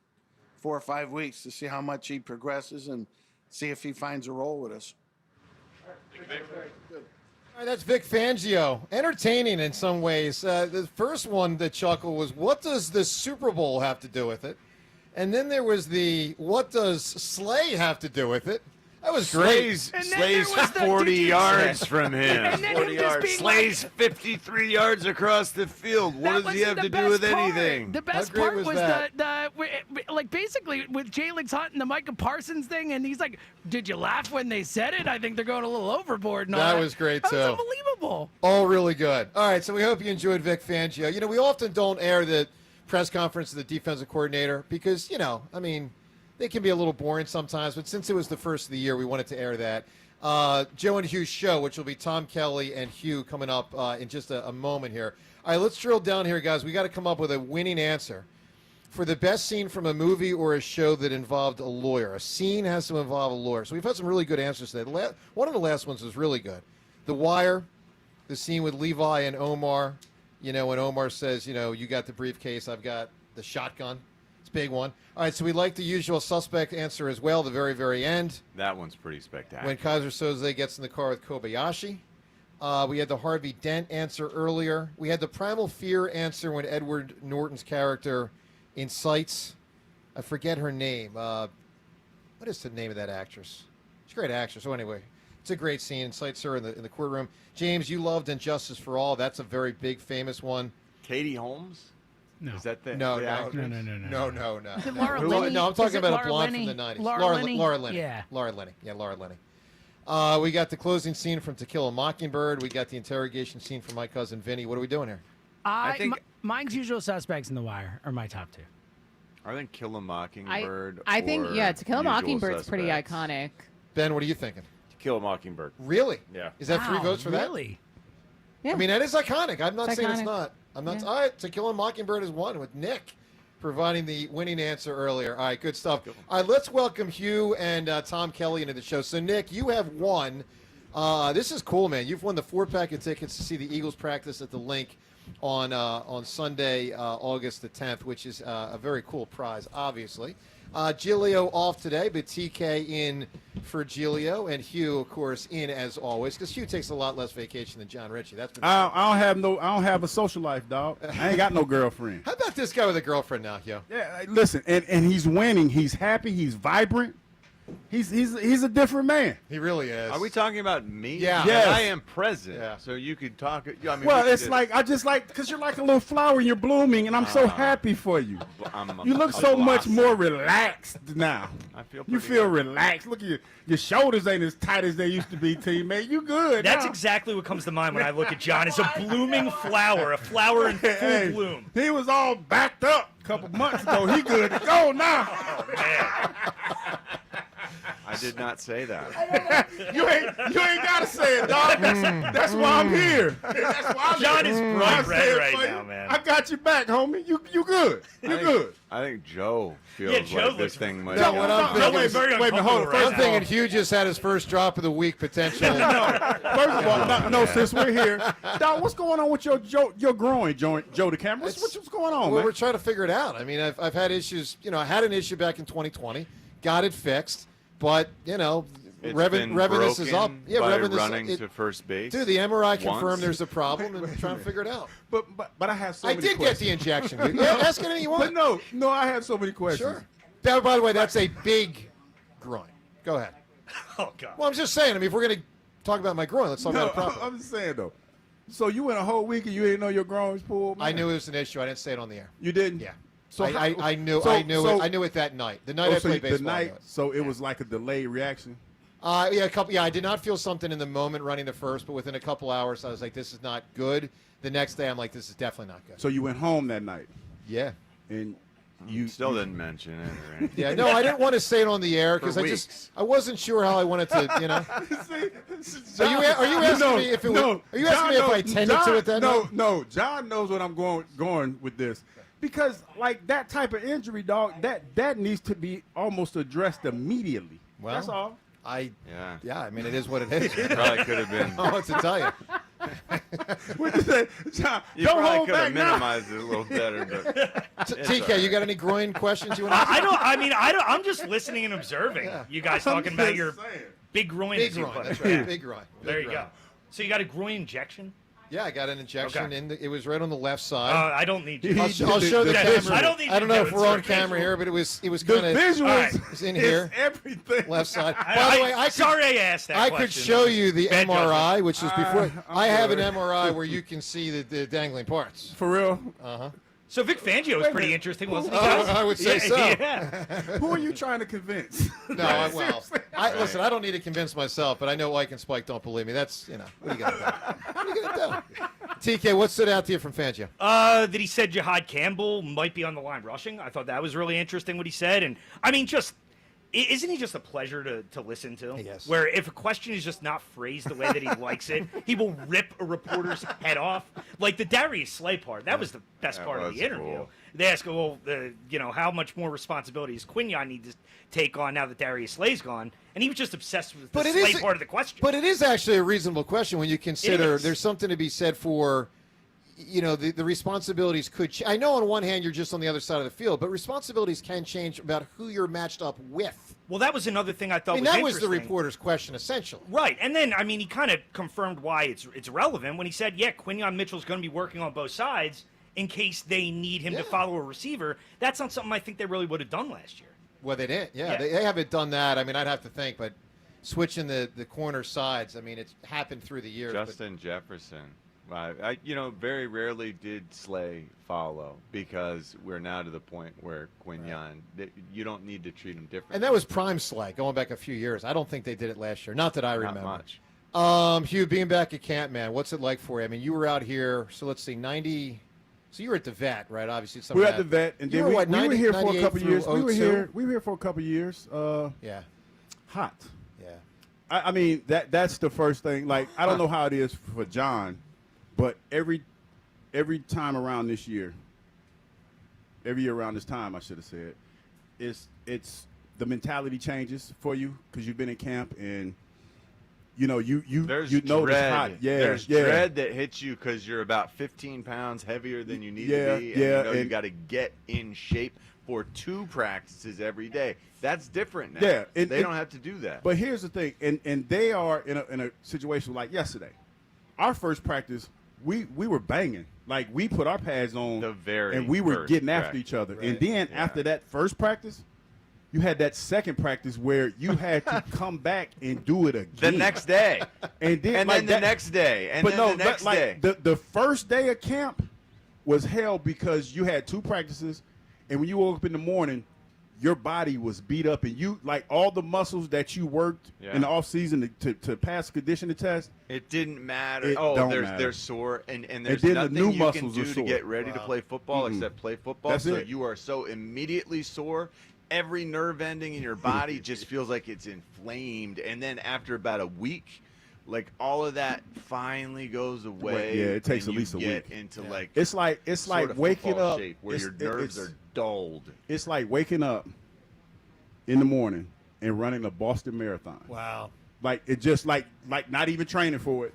4 or 5 weeks to see how much he progresses and see if he finds a role with us. All right, that's Vic Fangio. Entertaining in some ways. The first one that chuckle was, what does the Super Bowl have to do with it? And then there was the, what does Slay have to do with it? That was great. Slay's 40 yards from him. 40 yards. Slay's 53 yards across the field. What does he have to do with anything? The best part was like basically with Jalix Hunt and the Micah Parsons thing, and he's like, "Did you laugh when they said it? I think they're going a little overboard." And all That was great too. That was unbelievable. All really good. All right, so we hope you enjoyed Vic Fangio. You know, we often don't air the press conference of the defensive coordinator because, you know, I mean, they can be a little boring sometimes, but since it was the first of the year, we wanted to air that. Joe and Hugh's show, which will be Tom Kelly and Hugh coming up in just a moment here. All right, let's drill down here, guys. We got to come up with a winning answer for the best scene from a movie or a show that involved a lawyer. A scene has to involve a lawyer. So we've had some really good answers to that. One of the last ones was really good. The Wire, the scene with Levi and Omar. You know, when Omar says, you know, you got the briefcase, I've got the shotgun. It's a big one. All right, so we like the usual suspect answer as well, the very, very end. That one's pretty spectacular. When Kaiser Soze gets in the car with Kobayashi. We had the Harvey Dent answer earlier. We had the Primal Fear answer when Edward Norton's character incites, I forget her name. What is the name of that actress? She's a great actress. So anyway, it's a great scene. Incites her in the courtroom. James, you loved Injustice for All. That's a very big, famous one. Katie Holmes? No. Is that the No. actress? No. Is it Laura Linney? No, I'm talking Is it about Laura a blonde Linney? from the 90s. Laura Linney? Laura Linney. Yeah. Laura Linney. Yeah, Laura Linney. We got the closing scene from To Kill a Mockingbird. We got the interrogation scene from My Cousin Vinny. What are we doing here? I think mine's Usual Suspects in The Wire are my top two. I think Kill a Mockingbird. I think, yeah, To Kill a Usual Mockingbird's pretty Suspects. iconic. Ben, what are you thinking? To Kill a Mockingbird. Really? Yeah. Is that 3 Wow, votes for that? really? Yeah. I mean, that is iconic. I'm not It's saying it's iconic. not. I'm not. Yeah. All right, To Kill a Mockingbird is one with Nick providing the winning answer earlier. All right, good stuff. All right, let's welcome Hugh and Tom Kelly into the show. So, Nick, you have won. This is cool, man. You've won the 4-pack of tickets to see the Eagles practice at the Link on Sunday, August the 10th, which is a very cool prize, obviously. Giglio off today, but TK in for Giglio, and Hugh, of course, in as always, because Hugh takes a lot less vacation than John Ritchie. That's been I don't have a social life, dog. I ain't got no girlfriend. How about this guy with a girlfriend now, Hugh? Yeah, listen, and he's winning. He's happy. He's vibrant. He's a different man. He really is. Are we talking about me? Yeah. Yes. And I am present. Yeah. So you could talk. I mean, Well, we it's could- like I just like because you're like a little flower and you're blooming, and I'm so happy for you. You look so much more relaxed now. I feel You pretty feel good. relaxed. Look at your shoulders ain't as tight as they used to be, teammate. You good? That's now. exactly what comes to mind when I look at John. It's a blooming flower, a flower in full Hey, bloom. He was all backed up a couple months ago. He good to go now. Oh, man. I did not say that. You ain't gotta say it, dog. That's why I'm here. That's why I'm John here. is bright I red said right for now, you. man. I got you back, homie. You good. You good. I think Joe feels Yeah, Joe like this looks- thing might. No, what I'm thinking is, very wait a minute, hold on. uncomfortable First I'm right thinking now. Hugh just had his first drop of the week, potentially. First of all, no, since we're here, dog, what's going on with your groin, Joe DeCamara? What's going on, Well, man? we're trying to figure it out. I mean, I've had issues. You know, I had an issue back in 2020, got it fixed, but you know, It's Revin been this is up. broken Yeah, by Revin running this, to first base. Dude, the MRI once. confirmed there's a problem, and Wait we're a trying to minute. figure it out. But I have so I many did questions. get the injection. Dude. Yeah, ask anything you want. But no, I have so many questions. Sure. Now, by the way, that's a big groin. Go ahead. Oh, God. Well, I'm just saying. I mean, if we're going to talk about my groin, let's talk No, about it properly. I'm just saying though. So you went a whole week and you didn't know your groin was pulled. Man? I knew it was an issue. I didn't say it on the air. You didn't. Yeah. So I knew so- I knew it that night. The night I so played the baseball. I knew night. it. So it was like a delayed reaction. Yeah, I did not feel something in the moment running the first, but within a couple hours, I was like, "This is not good." The next day, I'm like, "This is definitely not good." So you went home that night. Yeah. And You still didn't mention it or anything. Yeah, no, I didn't want to say it on the air because I wasn't sure how I wanted to, See, are you asking me if it was? Are you asking me if I tended to it that night? No. John knows what I'm going with this, because like that type of injury, dog, that needs to be almost addressed immediately. Well, that's all. Yeah, I mean, it is what it is. It probably could have been. I don't know what to tell you. What you say, John? You don't probably hold could back have minimized it a little better, but TK, you got any groin questions you want to ask? I don't. I'm just listening and observing. You guys talking about your big groin. Big groin. That's right. Big groin. There you go. So you got a groin injection? Yeah, I got an injection it was right on the left side. I don't need you. I'll show the camera. I don't need. I don't know if we're on camera here, but it was kind of visuals in here. Everything left side. By the way, I asked that. I could show you the Bad MRI, which is before. I have an good. MRI where you can see the dangling parts. For real? So Vic Fangio was pretty interesting, wasn't he? I would say so. Yeah. Who are you trying to convince? No, listen, I don't need to convince myself, but I know Ike and Spike don't believe me. That's, what are you going to do? What are you going to do? TK, what stood out to you from Fangio? That he said Jahad Campbell might be on the line rushing. I thought that was really interesting what he said. And, I mean, isn't he just a pleasure to listen to? Yes. Where if a question is just not phrased the way that he likes it, he will rip a reporter's head off. Like the Darius Slay part, that was the best part of the interview. Cool. They ask, well, how much more responsibility does Quinyon need to take on now that Darius Slay's gone? And he was just obsessed with the Slay part of the question. But it is actually a reasonable question when you consider there's something to be said for, the responsibilities could change. I know on one hand you're just on the other side of the field, but responsibilities can change about who you're matched up with. Well, that was another thing I thought was that interesting. was the reporter's question, essentially. Right. And then, I mean, he kind of confirmed why it's relevant when he said, Quinyon Mitchell's going to be working on both sides in case they need him to follow a receiver. That's not something I think they really would have done last year. Well, they didn't. Yeah. They haven't done that. I mean, I'd have to think, but switching the corner sides, I mean, it's happened through the years. Justin Jefferson. I very rarely did Slay follow because we're now to the point where Quinyon, you don't need to treat him differently. And that was prime Slay going back a few years. I don't think they did it last year. Not that I remember. Not much. Hugh, being back at camp, man, what's it like for you? I mean, you were out here, so let's see, 90. So you were at the vet, right? Obviously, we were at the vet, and then we were here for a couple of years. We were here for a couple of years. Yeah. Hot. Yeah. I mean, that's the first thing. Like, I don't know how it is for John, but every time around this year, every year around this time, I should have said, it's the mentality changes for you because you've been in camp and you know there's you know dread. It's hot. Yeah, there's dread that hits you because you're about 15 pounds heavier than you need to be, and you got to get in shape for 2 practices every day. That's different now. Yeah, they don't have to do that. But here's the thing, and they are in a situation like yesterday. Our first practice, we were banging. Like, we put our pads on, and we were getting after each other. Right. And then after that first practice, you had that second practice where you had to come back and do it again. The next day. And then, the next day. And but then the next day. The first day of camp was hell because you had 2 practices, and when you woke up in the morning, your body was beat up, and you, like, all the muscles that you worked in the off season to pass the conditioning test. It didn't matter. They're sore, and there's nothing new you can do to get ready to play football except play football. That's it. You are so immediately sore. Every nerve ending in your body just feels like it's inflamed, and then after about a week, like, all of that finally goes away. Yeah, it takes at least a week. Into like it's like waking up shape where your nerves are dulled. It's like waking up in the morning and running a Boston Marathon. Wow. Like, it just like not even training for it.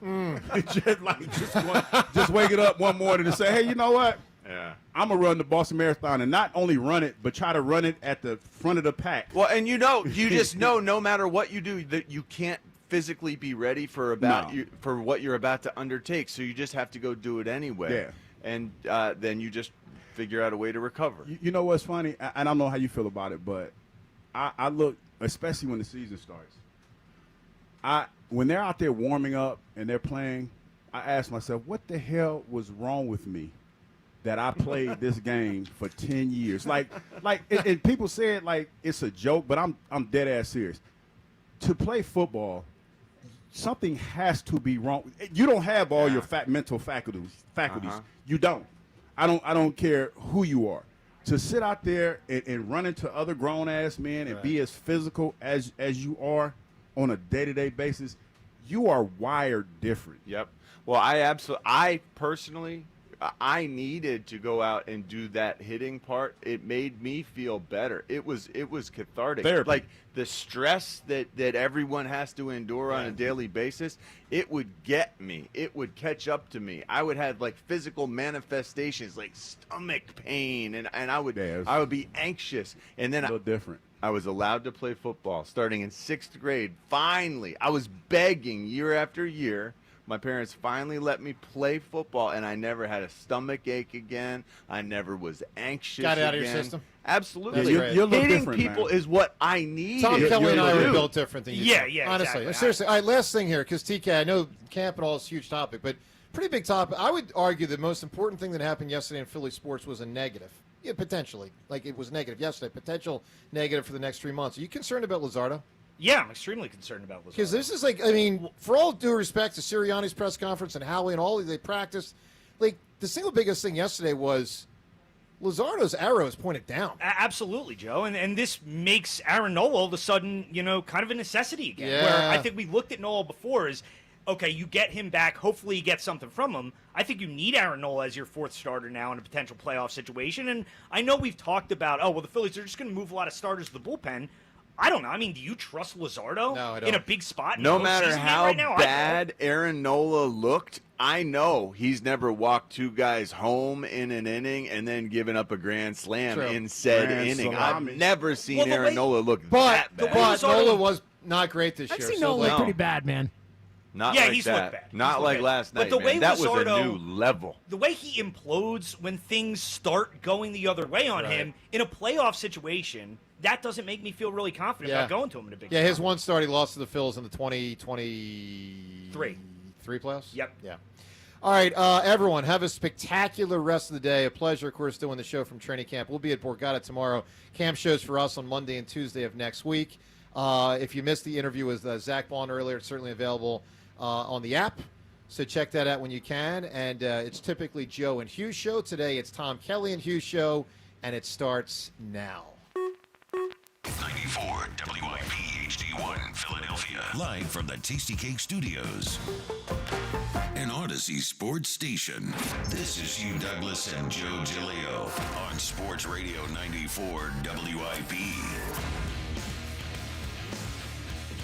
It's just waking up one morning and say, hey, you know what? Yeah, I'm going to run the Boston Marathon, and not only run it, but try to run it at the front of the pack. Well, and you just know no matter what you do that you can't physically be ready for what you're about to undertake, so you just have to go do it anyway. Yeah. And then you just figure out a way to recover. You know what's funny? I don't know how you feel about it, but I look, especially when the season starts, when they're out there warming up and they're playing, I ask myself, what the hell was wrong with me that I played this game for 10 years? And people say it like it's a joke, but I'm dead ass serious. To play football, something has to be wrong. You don't have all your mental faculties. You don't. I don't care who you are. to sit out there and run into other grown-ass men and be as physical as you are on a day-to-day basis, you are wired different. Yep. Well, I personally, I needed to go out and do that hitting part. It made me feel better. It was cathartic. Therapy. Like the stress that everyone has to endure on a daily basis, it would get me. It would catch up to me. I would have like physical manifestations like stomach pain and I would be anxious. And then a little different. I was allowed to play football starting in 6th grade. Finally, I was begging year after year. My parents finally let me play football, and I never had a stomach ache again. I never was anxious Got it out again. of your system? Absolutely. You're Hitting people is what I need. Tom Kelly and I were built different than you. Yeah, two. yeah, Honestly, exactly. seriously. All right, last thing here, because TK, I know camp and all is a huge topic, but pretty big topic. I would argue the most important thing that happened yesterday in Philly sports was a negative. Yeah, potentially. Like, it was negative yesterday. Potential negative for the next 3 months. Are you concerned about Luzardo? Yeah, I'm extremely concerned about Luzardo. Because this is like, I mean, for all due respect to Sirianni's press conference and Howie and all they practiced, like, the single biggest thing yesterday was Luzardo's arrow is pointed down. Absolutely, Joe. And this makes Aaron Nola all of a sudden, kind of a necessity again. Yeah. Where I think we looked at Nola before as, okay, you get him back. Hopefully you get something from him. I think you need Aaron Nola as your 4th starter now in a potential playoff situation. And I know we've talked about, the Phillies are just going to move a lot of starters to the bullpen. I don't know. I mean, do you trust Luzardo in a big spot? No matter postseason how right now? bad Aaron Nola looked, I know he's never walked 2 guys home in an inning and then given up a grand slam in said inning. I've never seen Aaron Nola look that bad. But Nola was not great this year. I've seen Nola look pretty bad, man. Not yeah, like he's that. looked bad. Not like last night, but the way man. That was Luzardo, a new level. The way he implodes when things start going the other way on him in a playoff situation, that doesn't make me feel really confident about going to him in a big Yeah, spot. his one start, he lost to the Phillies in the 2023 playoffs? Yep. Yeah. All right, everyone, have a spectacular rest of the day. A pleasure, of course, doing the show from training camp. We'll be at Borgata tomorrow. Camp shows for us on Monday and Tuesday of next week. If you missed the interview with Zack Baun earlier, it's certainly available on the app. So check that out when you can. And it's typically Joe and Hugh's show. Today it's Tom Kelly and Hugh's show, and it starts now. 94 WIP HD1 Philadelphia. Live from the Tasty Cake Studios. An Odyssey Sports Station. This is Hugh Douglas and Joe Giglio on Sports Radio 94 WIP.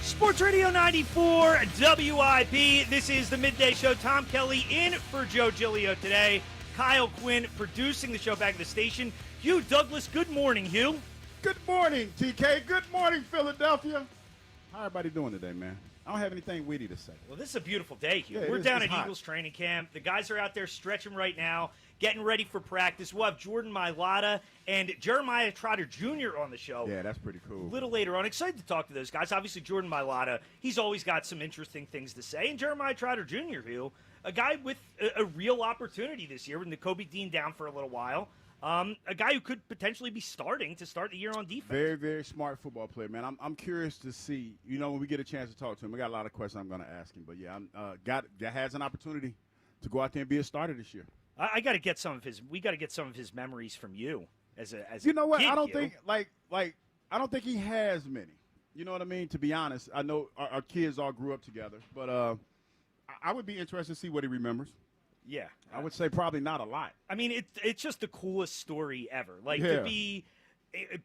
Sports Radio 94 WIP. This is the midday show. Tom Kelly in for Joe Giglio today. Kyle Quinn producing the show back at the station. Hugh Douglas, good morning, Hugh. Good morning, TK. Good morning, Philadelphia. How everybody doing today, man? I don't have anything witty to say. Well, this is a beautiful day, Hugh. Yeah, We're down it's at hot. Eagles training camp. The guys are out there stretching right now, getting ready for practice. We'll have Jordan Mailata and Jeremiah Trotter Jr. on the show. Yeah, that's pretty cool. A little later on. Excited to talk to those guys. Obviously, Jordan Mailata, he's always got some interesting things to say. And Jeremiah Trotter Jr., Hugh, a guy with a real opportunity this year with Nakobe Dean down for a little while. A guy who could potentially be starting to start the year on defense. Very, very smart football player, man. I'm curious to see, when we get a chance to talk to him. I got a lot of questions I'm going to ask him. But, yeah, has an opportunity to go out there and be a starter this year. I got to get some of his. We got to get some of his memories from you as a. You know what? Kid, I don't Hugh. think I don't think he has many. You know what I mean? To be honest, I know our kids all grew up together, but I would be interested to see what he remembers. Yeah, I would say probably not a lot. I mean, it's just the coolest story ever. Like Yeah. to be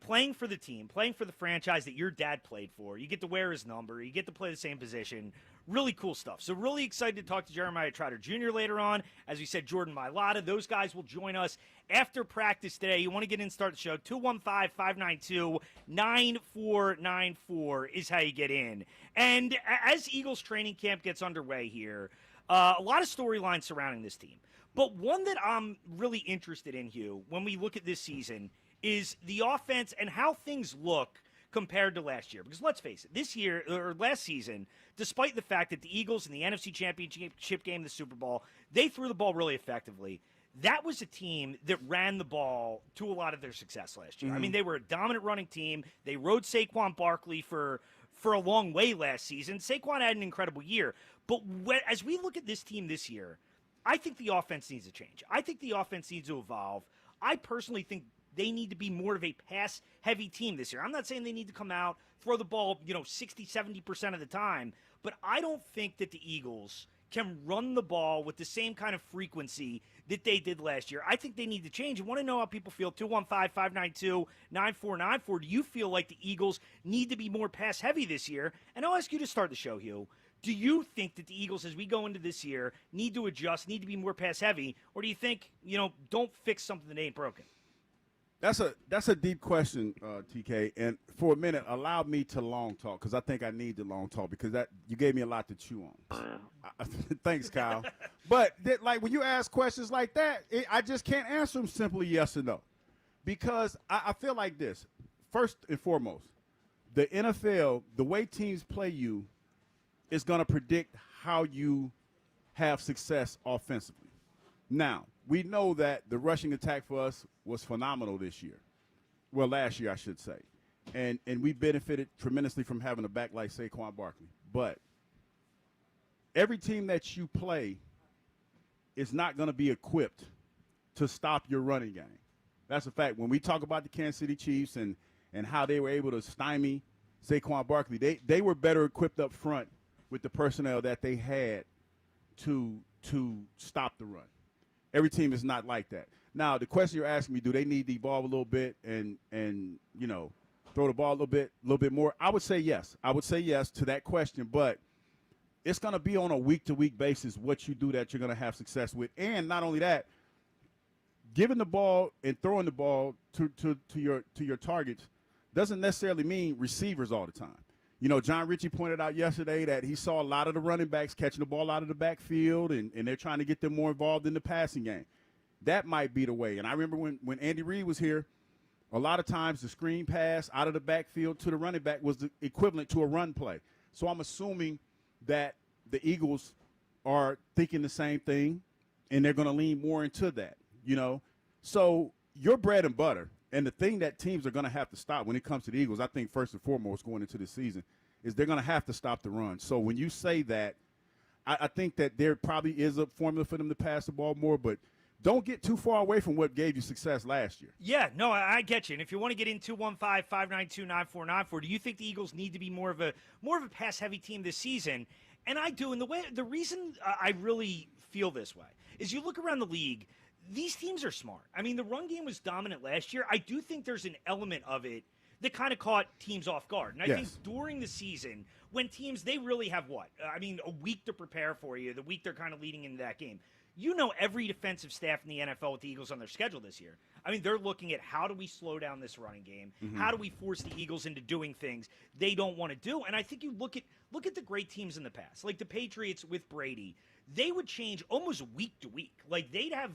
playing for the team, playing for the franchise that your dad played for. You get to wear his number. You get to play the same position. Really cool stuff. So really excited to talk to Jeremiah Trotter Jr. later on. As we said, Jordan Mailata. Those guys will join us after practice today. You want to get in and start the show. 215-592-9494 is how you get in. And as Eagles training camp gets underway here, a lot of storylines surrounding this team. But one that I'm really interested in, Hugh, when we look at this season, is the offense and how things look compared to last year. Because let's face it, this year, or last season, despite the fact that the Eagles in the NFC Championship game, the Super Bowl, they threw the ball really effectively. That was a team that ran the ball to a lot of their success last year. I mean, they were a dominant running team. They rode Saquon Barkley for a long way last season. Saquon had an incredible year. But as we look at this team this year, I think the offense needs to change. I think the offense needs to evolve. I personally think they need to be more of a pass-heavy team this year. I'm not saying they need to come out, throw the ball, 60, 70% of the time, but I don't think that the Eagles can run the ball with the same kind of frequency that they did last year. I think they need to change. I want to know how people feel. 215-592-9494. Do you feel like the Eagles need to be more pass-heavy this year? And I'll ask you to start the show, Hugh. Do you think that the Eagles, as we go into this year, need to adjust, need to be more pass-heavy, or do you think, don't fix something that ain't broken? That's a deep question, TK. And for a minute, allow me to long talk because I think I need the long talk because you gave me a lot to chew on. Thanks, Kyle. But when you ask questions like that, I just can't answer them simply yes or no because I feel like this. First and foremost, the NFL, the way teams play you, is going to predict how you have success offensively. Now, we know that the rushing attack for us was phenomenal this year. Well, last year, I should say. And we benefited tremendously from having a back like Saquon Barkley. But every team that you play is not going to be equipped to stop your running game. That's a fact. When we talk about the Kansas City Chiefs and how they were able to stymie Saquon Barkley, they were better equipped up front with the personnel that they had to stop the run. Every team is not like that. Now, the question you're asking me, do they need to evolve a little bit and throw the ball a little bit more? I would say yes. I would say yes to that question, but it's going to be on a week-to-week basis what you do that you're going to have success with. And not only that, giving the ball and throwing the ball to your targets doesn't necessarily mean receivers all the time. John Ritchie pointed out yesterday that he saw a lot of the running backs catching the ball out of the backfield, and they're trying to get them more involved in the passing game. That might be the way. And I remember when Andy Reid was here, a lot of times the screen pass out of the backfield to the running back was the equivalent to a run play. So I'm assuming that the Eagles are thinking the same thing, and they're going to lean more into that, So your bread and butter, and the thing that teams are going to have to stop when it comes to the Eagles, I think first and foremost going into the season, is they're going to have to stop the run. So when you say that, I think that there probably is a formula for them to pass the ball more, but don't get too far away from what gave you success last year. Yeah, no, I get you. And if you want to get in 215-592-9494, do you think the Eagles need to be more of a pass-heavy team this season? And I do. And the reason I really feel this way is you look around the league, these teams are smart. I mean, the run game was dominant last year. I do think there's an element of it that kind of caught teams off guard. And I think during the season, when teams, they really have a week to prepare for you, the week they're kind of leading into that game. Every defensive staff in the NFL with the Eagles on their schedule this year. I mean, they're looking at how do we slow down this running game? Mm-hmm. How do we force the Eagles into doing things they don't want to do? And I think you look at the great teams in the past, like the Patriots with Brady. They would change almost week to week. Like they'd have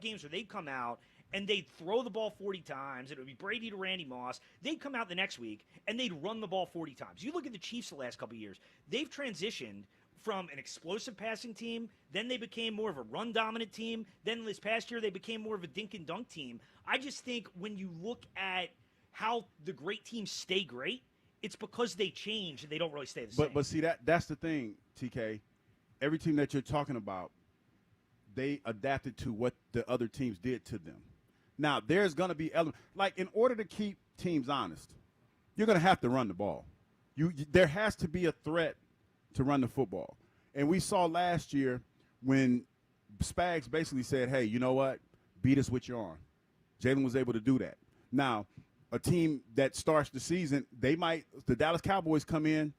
games where they'd come out and they'd throw the ball 40 times. It would be Brady to Randy Moss. They'd come out the next week and they'd run the ball 40 times. You look at the Chiefs the last couple of years. They've transitioned from an explosive passing team, then they became more of a run-dominant team. Then this past year, they became more of a dink-and-dunk team. I just think when you look at how the great teams stay great, it's because they change and they don't really stay the same. But see, that's the thing, TK. Every team that you're talking about, they adapted to what the other teams did to them. Now, there's going to be like in order to keep teams honest, you're going to have to run the ball. There has to be a threat to run the football. And we saw last year when Spags basically said, hey, you know what? Beat us with your arm. Jalen was able to do that. Now, a team that starts the season, the Dallas Cowboys come in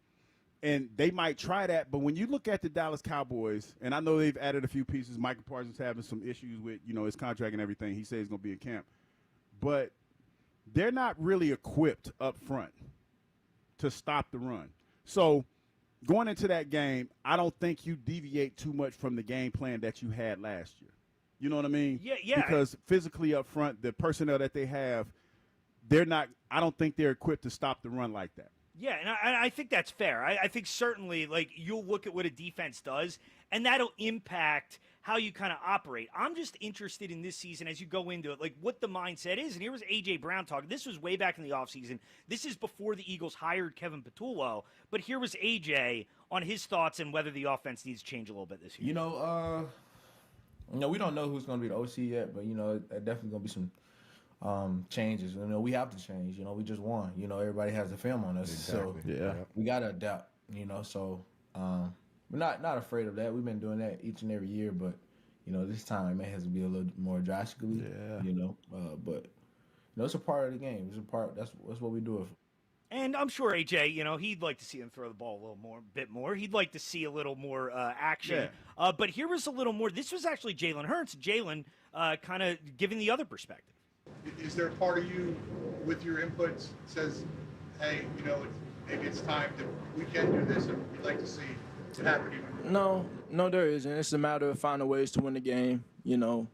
and they might try that. But when you look at the Dallas Cowboys, and I know they've added a few pieces, Michael Parsons having some issues with, his contract and everything. He says he's going to be in camp. But they're not really equipped up front to stop the run. So going into that game, I don't think you deviate too much from the game plan that you had last year. You know what I mean? Yeah. Because physically up front, the personnel that they have, I don't think they're equipped to stop the run like that. Yeah, and I think that's fair. I think certainly, you'll look at what a defense does, and that'll impact how you kind of operate. I'm just interested in this season as you go into it, what the mindset is. And here was A.J. Brown talking. This was way back in the offseason. This is before the Eagles hired Kevin Patullo. But here was A.J. on his thoughts and whether the offense needs to change a little bit this year. We don't know who's going to be the OC yet, but, definitely going to be some changes. You know, we have to change. You know, we just won. You know, everybody has the film on us, so we gotta adapt. You know, so we're not afraid of that. We've been doing that each and every year, but you know, this time it has to be a little more drastically. You know, but you know, it's a part of the game. It's a part. That's what we do it for. And I'm sure AJ, you know, he'd like to see him throw the ball a little bit more. He'd like to see a little more action. But here was a little more. This was actually Jalen Hurts. Jalen kind of giving the other perspective. Is there a part of you, with your inputs, says, hey, you know, maybe it's time that we can do this, and we'd like to see it happen? No, there isn't. It's a matter of finding ways to win the game. You know,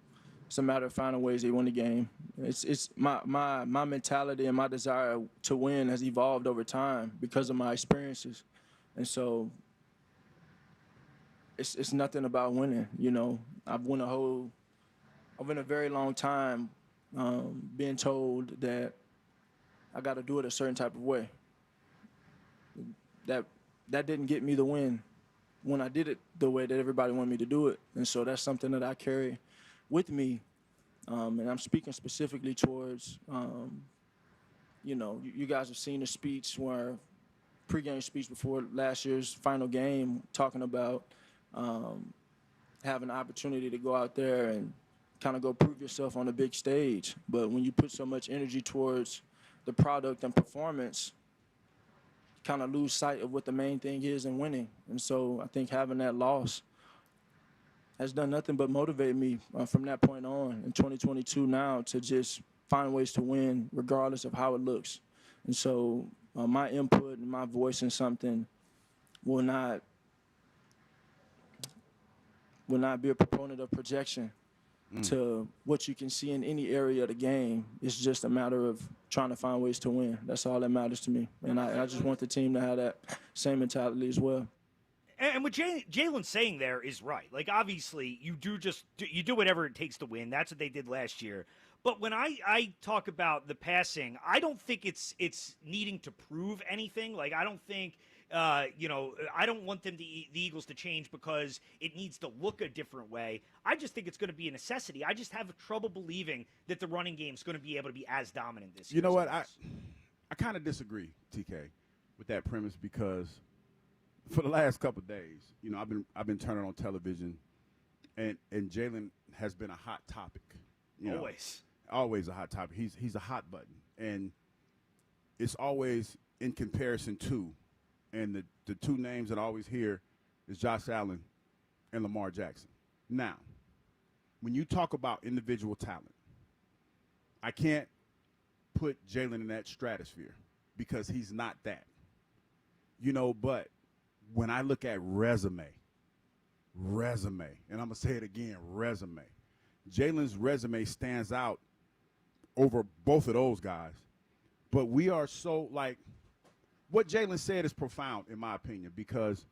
it's a matter of finding ways to win the game. It's my mentality and my desire to win has evolved over time because of my experiences, and so it's nothing about winning. You know, I've won a very long time being told that I got to do it a certain type of way. That didn't get me the win when I did it the way that everybody wanted me to do it, and so that's something that I carry with me. And I'm speaking specifically towards, you know, you guys have seen the speech where pregame speech before last year's final game, talking about having the opportunity to go out there and kind of go prove yourself on a big stage. But when you put so much energy towards the product and performance, you kind of lose sight of what the main thing is in winning. And so I think having that loss has done nothing but motivate me from that point on in 2022 now to just find ways to win regardless of how it looks. And so my input and my voice in something will not be a proponent of projection to what you can see in any area of the game. It's just a matter of trying to find ways to win. That's all that matters to me. And I just want the team to have that same mentality as well. And what Jalen's saying there is right. Like, obviously, you do whatever it takes to win. That's what they did last year. But when I talk about the passing, I don't think it's needing to prove anything. Like, I don't think, you know, I don't want the Eagles to change because it needs to look a different way. I just think it's going to be a necessity. I just have trouble believing that the running game is going to be able to be as dominant this year. You know what? I kind of disagree, TK, with that premise because for the last couple of days, you know, I've been turning on television, and Jalen has been a hot topic. You know, always a hot topic. He's a hot button, and it's always in comparison to, and the two names that I always hear is Josh Allen and Lamar Jackson. Now, when you talk about individual talent, I can't put Jalen in that stratosphere because he's not that. You know, but when I look at resume, and I'm going to say it again, resume. Jalen's resume stands out over both of those guys. But we are so, like, what Jalen said is profound, in my opinion, because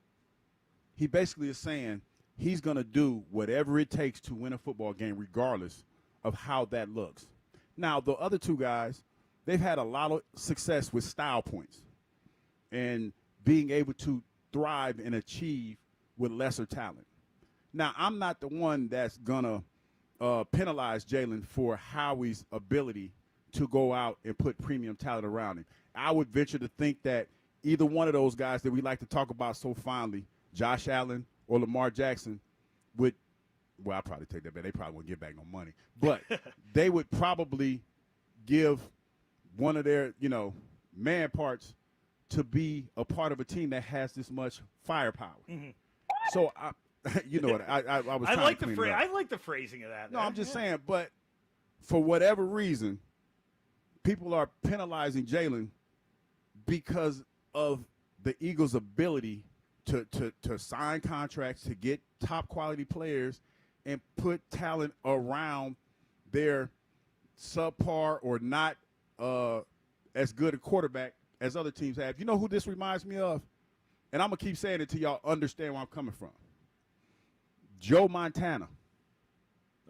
he basically is saying he's going to do whatever it takes to win a football game regardless of how that looks. Now, the other two guys, they've had a lot of success with style points and being able to thrive and achieve with lesser talent. Now, I'm not the one that's going to penalize Jalen for Howie's ability to go out and put premium talent around him. I would venture to think that either one of those guys that we like to talk about so fondly, Josh Allen or Lamar Jackson, would, well, I'll probably take that back. They probably won't give back no money. But they would probably give one of their, you know, man parts to be a part of a team that has this much firepower. Mm-hmm. So, you know what, I was trying to clean it up. I like the phrasing of that. No, I'm just saying, but for whatever reason, people are penalizing Jalen because of the Eagles' ability to sign contracts, to get top-quality players, and put talent around their subpar or not as good a quarterback as other teams have. You know who this reminds me of? And I'm going to keep saying it till y'all understand where I'm coming from. Joe Montana.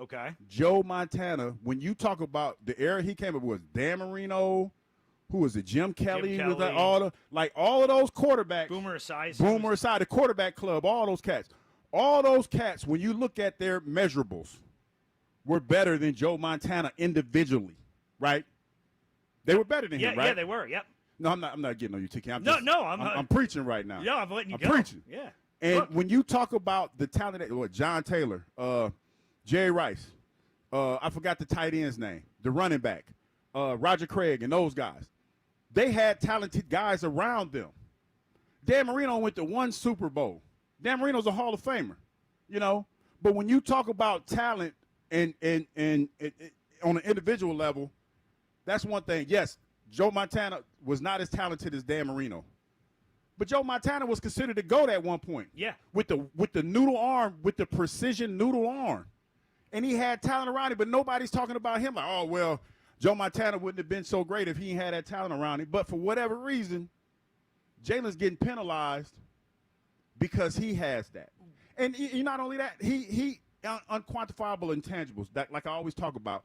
Okay. Joe Montana, when you talk about the era he came up with, Dan Marino, who was it, Jim Kelly, with all of those quarterbacks. Boomer Esiason. The quarterback club, all those cats. All those cats, when you look at their measurables, were better than Joe Montana individually. right? They were better than him, right? Yeah, they were. Yep. No, I'm not getting on you, TK. I'm preaching right now. Yeah, I'm letting you I'm go. preaching. Yeah. And when you talk about the talent, John Taylor, Jerry Rice, I forgot the tight end's name, the running back, Roger Craig, and those guys, they had talented guys around them. Dan Marino went to 1 Super Bowl. Dan Marino's a Hall of Famer, you know. But when you talk about talent and on an individual level, that's one thing. Yes, Joe Montana was not as talented as Dan Marino. But Joe Montana was considered a GOAT at one point. Yeah. With the noodle arm, with the precision noodle arm. And he had talent around him, but nobody's talking about him like, oh, well, Joe Montana wouldn't have been so great if he had that talent around him. But for whatever reason, Jalen's getting penalized because he has that. And not only that, he unquantifiable intangibles, that like I always talk about.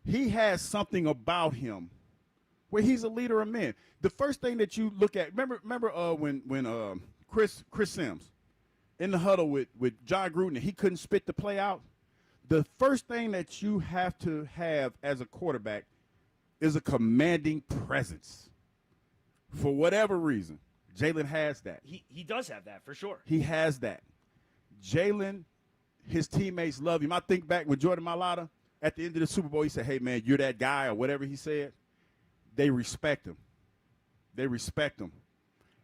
He has something about him where he's a leader of men. The first thing that you look at, remember when Chris Sims in the huddle with John Gruden, he couldn't spit the play out. The first thing that you have to have as a quarterback is a commanding presence. For whatever reason, Jalen has that. He does have that for sure. He has that. Jalen, his teammates love him. I think back with Jordan Mailata at the end of the Super Bowl, he said, hey, man, you're that guy or whatever he said. They respect him. They respect him.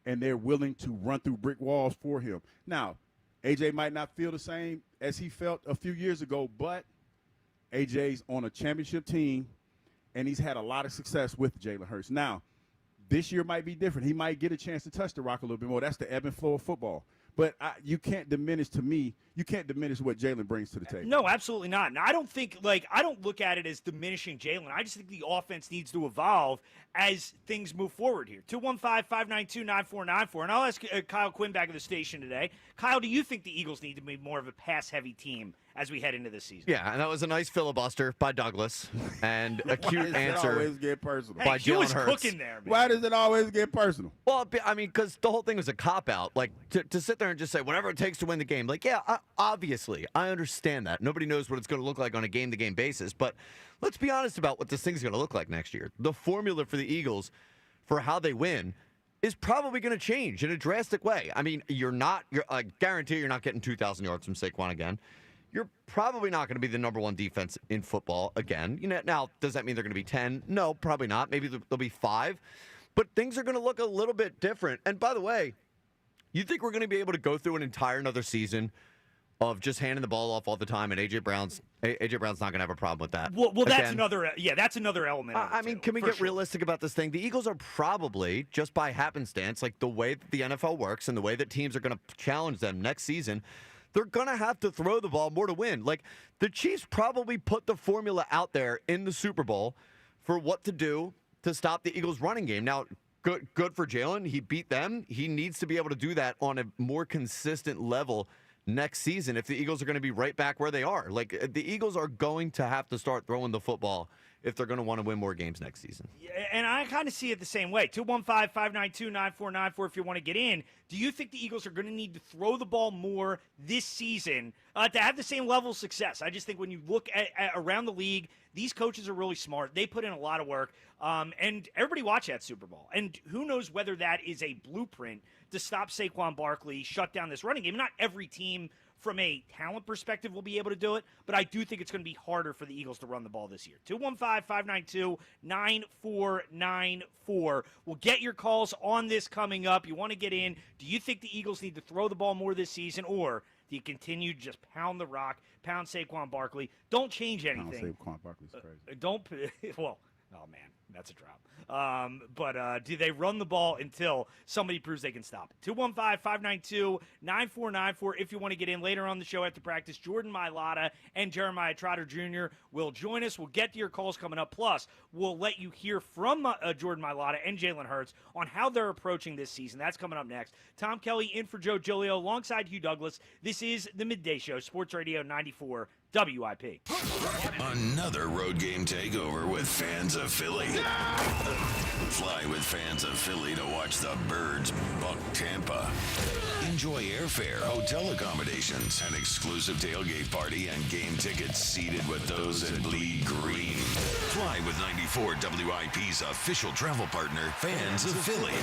And they're willing to run through brick walls for him. Now, AJ might not feel the same as he felt a few years ago, but AJ's on a championship team, and he's had a lot of success with Jalen Hurts. Now, this year might be different. He might get a chance to touch the rock a little bit more. That's the ebb and flow of football. But you can't diminish what Jalen brings to the table. No, absolutely not. Now, I don't look at it as diminishing Jalen. I just think the offense needs to evolve as things move forward here. 215-592-9494. And I'll ask Kyle Quinn back at the station today. Kyle, do you think the Eagles need to be more of a pass-heavy team as we head into this season? Yeah, and that was a nice filibuster by Douglas and a cute answer always get personal? by he Jalen was Hurts. cooking there, man. Why does it always get personal? Well, I mean, because the whole thing was a cop-out. Like, to sit there and just say, whatever it takes to win the game. Like, yeah, obviously, I understand that. Nobody knows what it's going to look like on a game-to-game basis. But let's be honest about what this thing's going to look like next year. The formula for the Eagles for how they win is probably going to change in a drastic way. I mean, I guarantee you're not getting 2,000 yards from Saquon again. You're probably not going to be the number 1 defense in football again. Now, does that mean they're going to be 10? No, probably not. Maybe they'll be 5. But things are going to look a little bit different. And by the way, you think we're going to be able to go through an entire another season of just handing the ball off all the time, and AJ Brown's not going to have a problem with that? Well, that's another element. I mean, can we get realistic about this thing? The Eagles are probably, just by happenstance, like the way that the NFL works and the way that teams are going to challenge them next season, they're going to have to throw the ball more to win. Like, the Chiefs probably put the formula out there in the Super Bowl for what to do to stop the Eagles' running game. Now, good for Jalen. He beat them. He needs to be able to do that on a more consistent level next season if the Eagles are going to be right back where they are. Like, the Eagles are going to have to start throwing the football if they're going to want to win more games next season. And I kind of see it the same way. 215-592-9494 if you want to get in. Do you think the Eagles are going to need to throw the ball more this season to have the same level of success? I just think when you look at around the league, these coaches are really smart. They put in a lot of work, and everybody watched that Super Bowl. And who knows whether that is a blueprint to stop Saquon Barkley, shut down this running game. Not every team from a talent perspective will be able to do it, but I do think it's going to be harder for the Eagles to run the ball this year. 215-592-9494. We'll get your calls on this coming up. You want to get in. Do you think the Eagles need to throw the ball more this season, or do you continue to just pound the rock, pound Saquon Barkley? Don't change anything. Saquon Barkley's crazy. Oh, man, that's a drop. But do they run the ball until somebody proves they can stop it? 215-592-9494 if you want to get in later on the show after practice. Jordan Mailata and Jeremiah Trotter Jr. will join us. We'll get to your calls coming up. Plus, we'll let you hear from Jordan Mailata and Jalen Hurts on how they're approaching this season. That's coming up next. Tom Kelly in for Joe Giglio alongside Hugh Douglas. This is the Midday Show, Sports Radio 94 WIP. Another road game takeover with fans of Philly. Fly with fans of Philly to watch the Birds buck Tampa. Enjoy airfare, hotel accommodations, an exclusive tailgate party, and game tickets seated with those that bleed green. Fly with 94 WIP's official travel partner, Fans of Philly.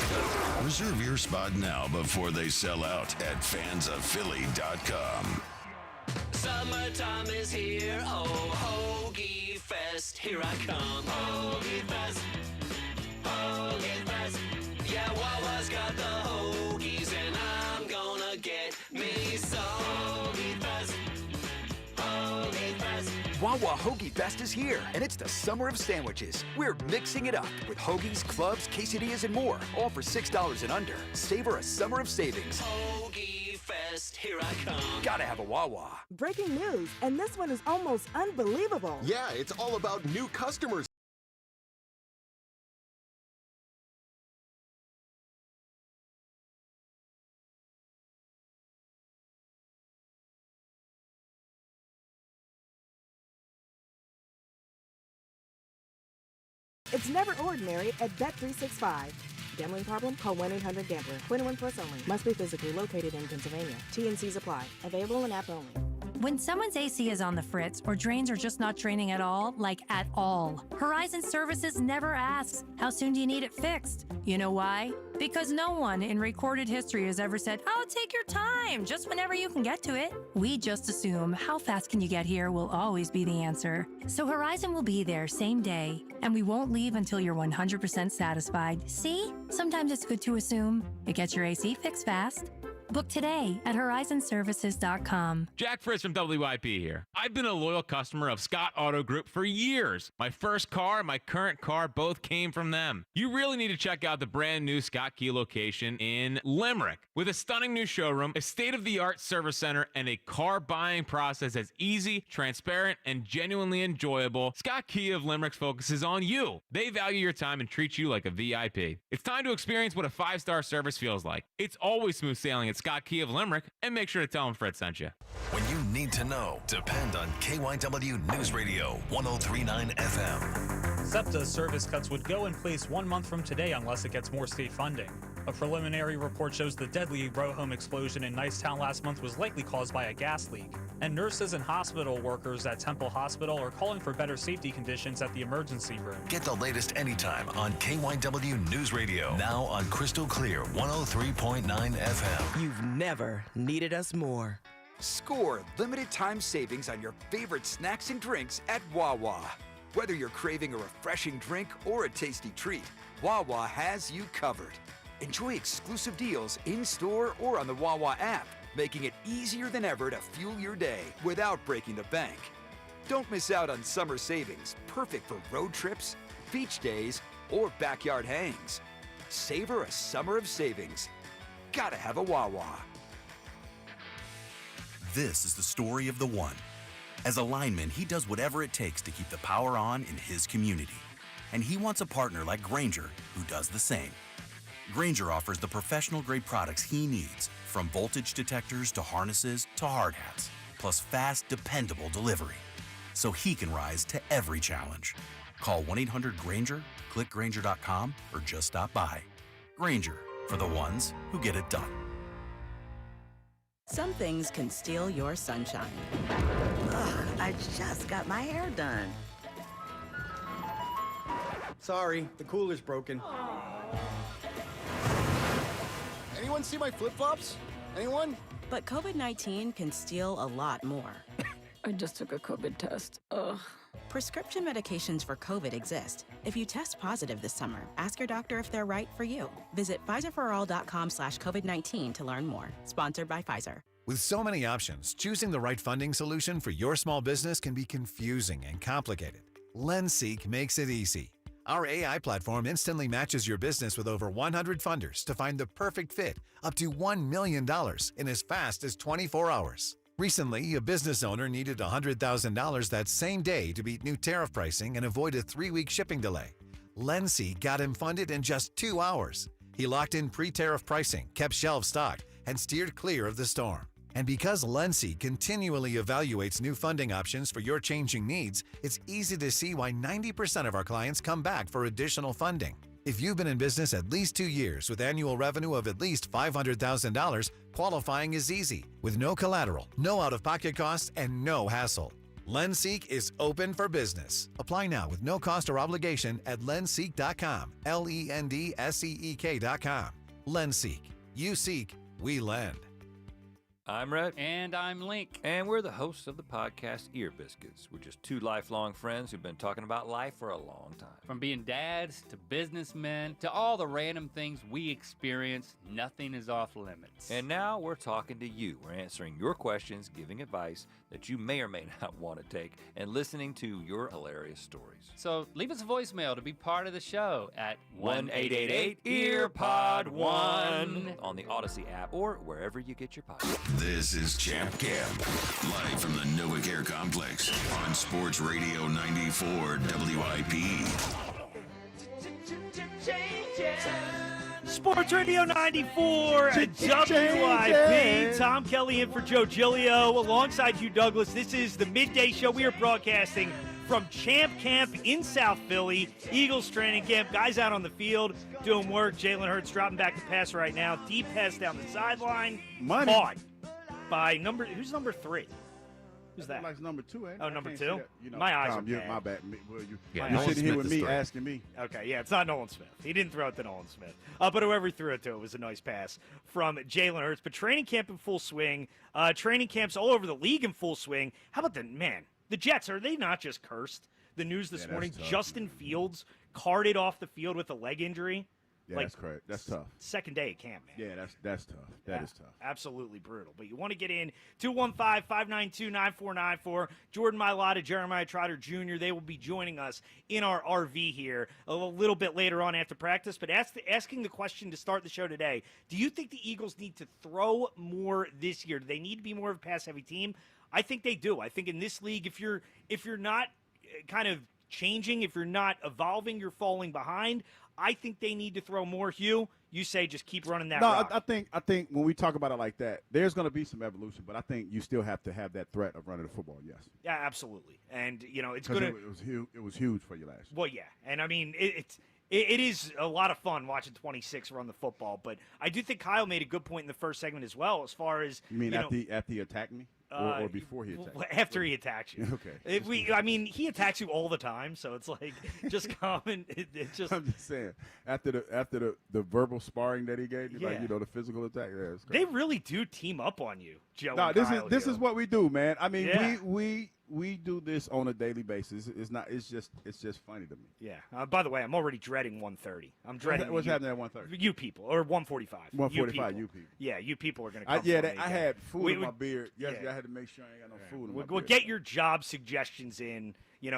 Reserve your spot now before they sell out at fansofphilly.com. Summertime is here, oh, Hoagie Fest, here I come. Hoagie Fest, Hoagie Fest. Yeah, Wawa's got the hoagies, and I'm gonna get me some. Hoagie Fest, Hoagie Fest. Wawa Hoagie Fest is here, and it's the summer of sandwiches. We're mixing it up with hoagies, clubs, quesadillas, and more, all for $6 and under. Savor a summer of savings. Hoagie Fest, here I come. Gotta have a Wawa. Breaking news, and this one is almost unbelievable. Yeah, it's all about new customers. It's never ordinary at Bet365. Gambling problem? Call 1-800-GAMBLER. 21 plus only. Must be physically located in Pennsylvania. T&Cs apply. Available in app only. When someone's AC is on the fritz or drains are just not draining at all, like at all, Horizon Services never asks, how soon do you need it fixed? You know why? Because no one in recorded history has ever said, oh, take your time, just whenever you can get to it. We just assume how fast can you get here will always be the answer. So Horizon will be there same day, and we won't leave until you're 100% satisfied. See? Sometimes it's good to assume. It gets your AC fixed fast. Book today at horizonservices.com. Jack Fritz from WIP here. I've been a loyal customer of Scott Auto Group for years. My first car and my current car both came from them. You really need to check out the brand new Scott Key location in Limerick. With a stunning new showroom, a state-of-the-art service center, and a car buying process that's easy, transparent, and genuinely enjoyable, Scott Key of Limerick focuses on you. They value your time and treat you like a VIP. It's time to experience what a 5-star service feels like. It's always smooth sailing at Scott Key of Limerick, and make sure to tell them Fritz sent you. When you need to know, depend on KYW News Radio 103.9 FM. SEPTA service cuts would go in place 1 month from today unless it gets more state funding. A preliminary report shows the deadly row home explosion in Nicetown last month was likely caused by a gas leak. And nurses and hospital workers at Temple Hospital are calling for better safety conditions at the emergency room. Get the latest anytime on KYW News Radio. Now on Crystal Clear 103.9 FM. You've never needed us more. Score limited time savings on your favorite snacks and drinks at Wawa. Whether you're craving a refreshing drink or a tasty treat, Wawa has you covered. Enjoy exclusive deals in-store or on the Wawa app, making it easier than ever to fuel your day without breaking the bank. Don't miss out on summer savings, perfect for road trips, beach days, or backyard hangs. Savor a summer of savings. Gotta have a Wawa. This is the story of the one. As a lineman, he does whatever it takes to keep the power on in his community. And he wants a partner like Grainger who does the same. Grainger offers the professional-grade products he needs, from voltage detectors to harnesses to hard hats, plus fast, dependable delivery, so he can rise to every challenge. Call 1-800-GRAINGER, click Grainger.com, or just stop by. Grainger, for the ones who get it done. Some things can steal your sunshine. Ugh, I just got my hair done. Sorry, the cooler's broken. Anyone see my flip-flops? Anyone? But COVID-19 can steal a lot more. I just took a COVID test. Ugh. Prescription medications for COVID exist. If you test positive this summer, ask your doctor if they're right for you. Visit PfizerForAll.com/COVID-19 to learn more. Sponsored by Pfizer. With so many options, choosing the right funding solution for your small business can be confusing and complicated. LendSeek makes it easy. Our AI platform instantly matches your business with over 100 funders to find the perfect fit, up to $1 million in as fast as 24 hours. Recently, a business owner needed $100,000 that same day to beat new tariff pricing and avoid a 3-week shipping delay. LendSeek got him funded in just 2 hours. He locked in pre-tariff pricing, kept shelves stocked, and steered clear of the storm. And because Lenseek continually evaluates new funding options for your changing needs, it's easy to see why 90% of our clients come back for additional funding. If you've been in business at least 2 years with annual revenue of at least $500,000, qualifying is easy with no collateral, no out-of-pocket costs, and no hassle. Lenseek is open for business. Apply now with no cost or obligation at lenseek.com. LENDSEEK.com. Lenseek. You seek, we lend. I'm Rhett. And I'm Link. And we're the hosts of the podcast Ear Biscuits. We're just two lifelong friends who've been talking about life for a long time. From being dads to businessmen to all the random things we experience, nothing is off limits. And now we're talking to you. We're answering your questions, giving advice that you may or may not want to take, and listening to your hilarious stories. So leave us a voicemail to be part of the show at 1-888-EARPOD-1 on the Odyssey app or wherever you get your podcasts. This is Champ Camp, live from the NovaCare Complex on Sports Radio 94 WIP. Sports Radio 94 WIP. Tom Kelly in for Joe Giglio alongside Hugh Douglas. This is the midday show. We are broadcasting from Champ Camp in South Philly. Eagles training camp. Guys out on the field doing work. Jalen Hurts dropping back the pass right now. Deep pass down the sideline. Money. Caught by who's number 3? Who's that? Like number 2, ain't it? Oh, I number can't 2? see that. You know, My eyes Tom, are bad. My bad. Well, Yeah, you're Nolan sitting here Smith with is me three. asking me. Okay, yeah, it's not Nolan Smith. He didn't throw it to Nolan Smith. But whoever he threw it to, it was a nice pass from Jalen Hurts. But training camp in full swing. Training camps all over the league in full swing. How about the Jets, are they not just cursed? The news this morning, tough, Justin Fields carted off the field with a leg injury. Yeah, that's correct. That's tough. Second day at camp, man. Yeah, that's tough. That is tough. Absolutely brutal. But you want to get in 215-592-9494. Jordan Mailata, Jeremiah Trotter Jr., they will be joining us in our RV here a little bit later on after practice. But asking the question to start the show today, do you think the Eagles need to throw more this year? Do they need to be more of a pass-heavy team? I think they do. I think in this league, if you're not kind of changing, if you're not evolving, you're falling behind. I think they need to throw more. Hugh, you say just keep running that rock. I think when we talk about it like that, there's going to be some evolution, but I think you still have to have that threat of running the football. Yes. Yeah, absolutely. And it's going to. It was huge for you last year. Well, yeah, and I mean it is a lot of fun watching 26 run the football, but I do think Kyle made a good point in the first segment as well, as far as you mean after he attacked me. Or before he attacked you? After he attacks you. Okay. He attacks you all the time, so it's like just come and it just. I'm just saying, after the verbal sparring that he gave you, Yeah. the physical attack. Yeah, it's they really do team up on you, Joe. No, and Kyle, this is what we do, man. I mean, Yeah. we do this on a daily basis. It's just funny to me. Yeah. By the way, I'm already dreading 1:30. I'm dreading. What's happening at 1:30? You people, or 1:45. 1:45. You people. Yeah, you people are going to come. I had food in my beard. Yesterday, I had to make sure I ain't got no food in my We'll beard. get your job suggestions in.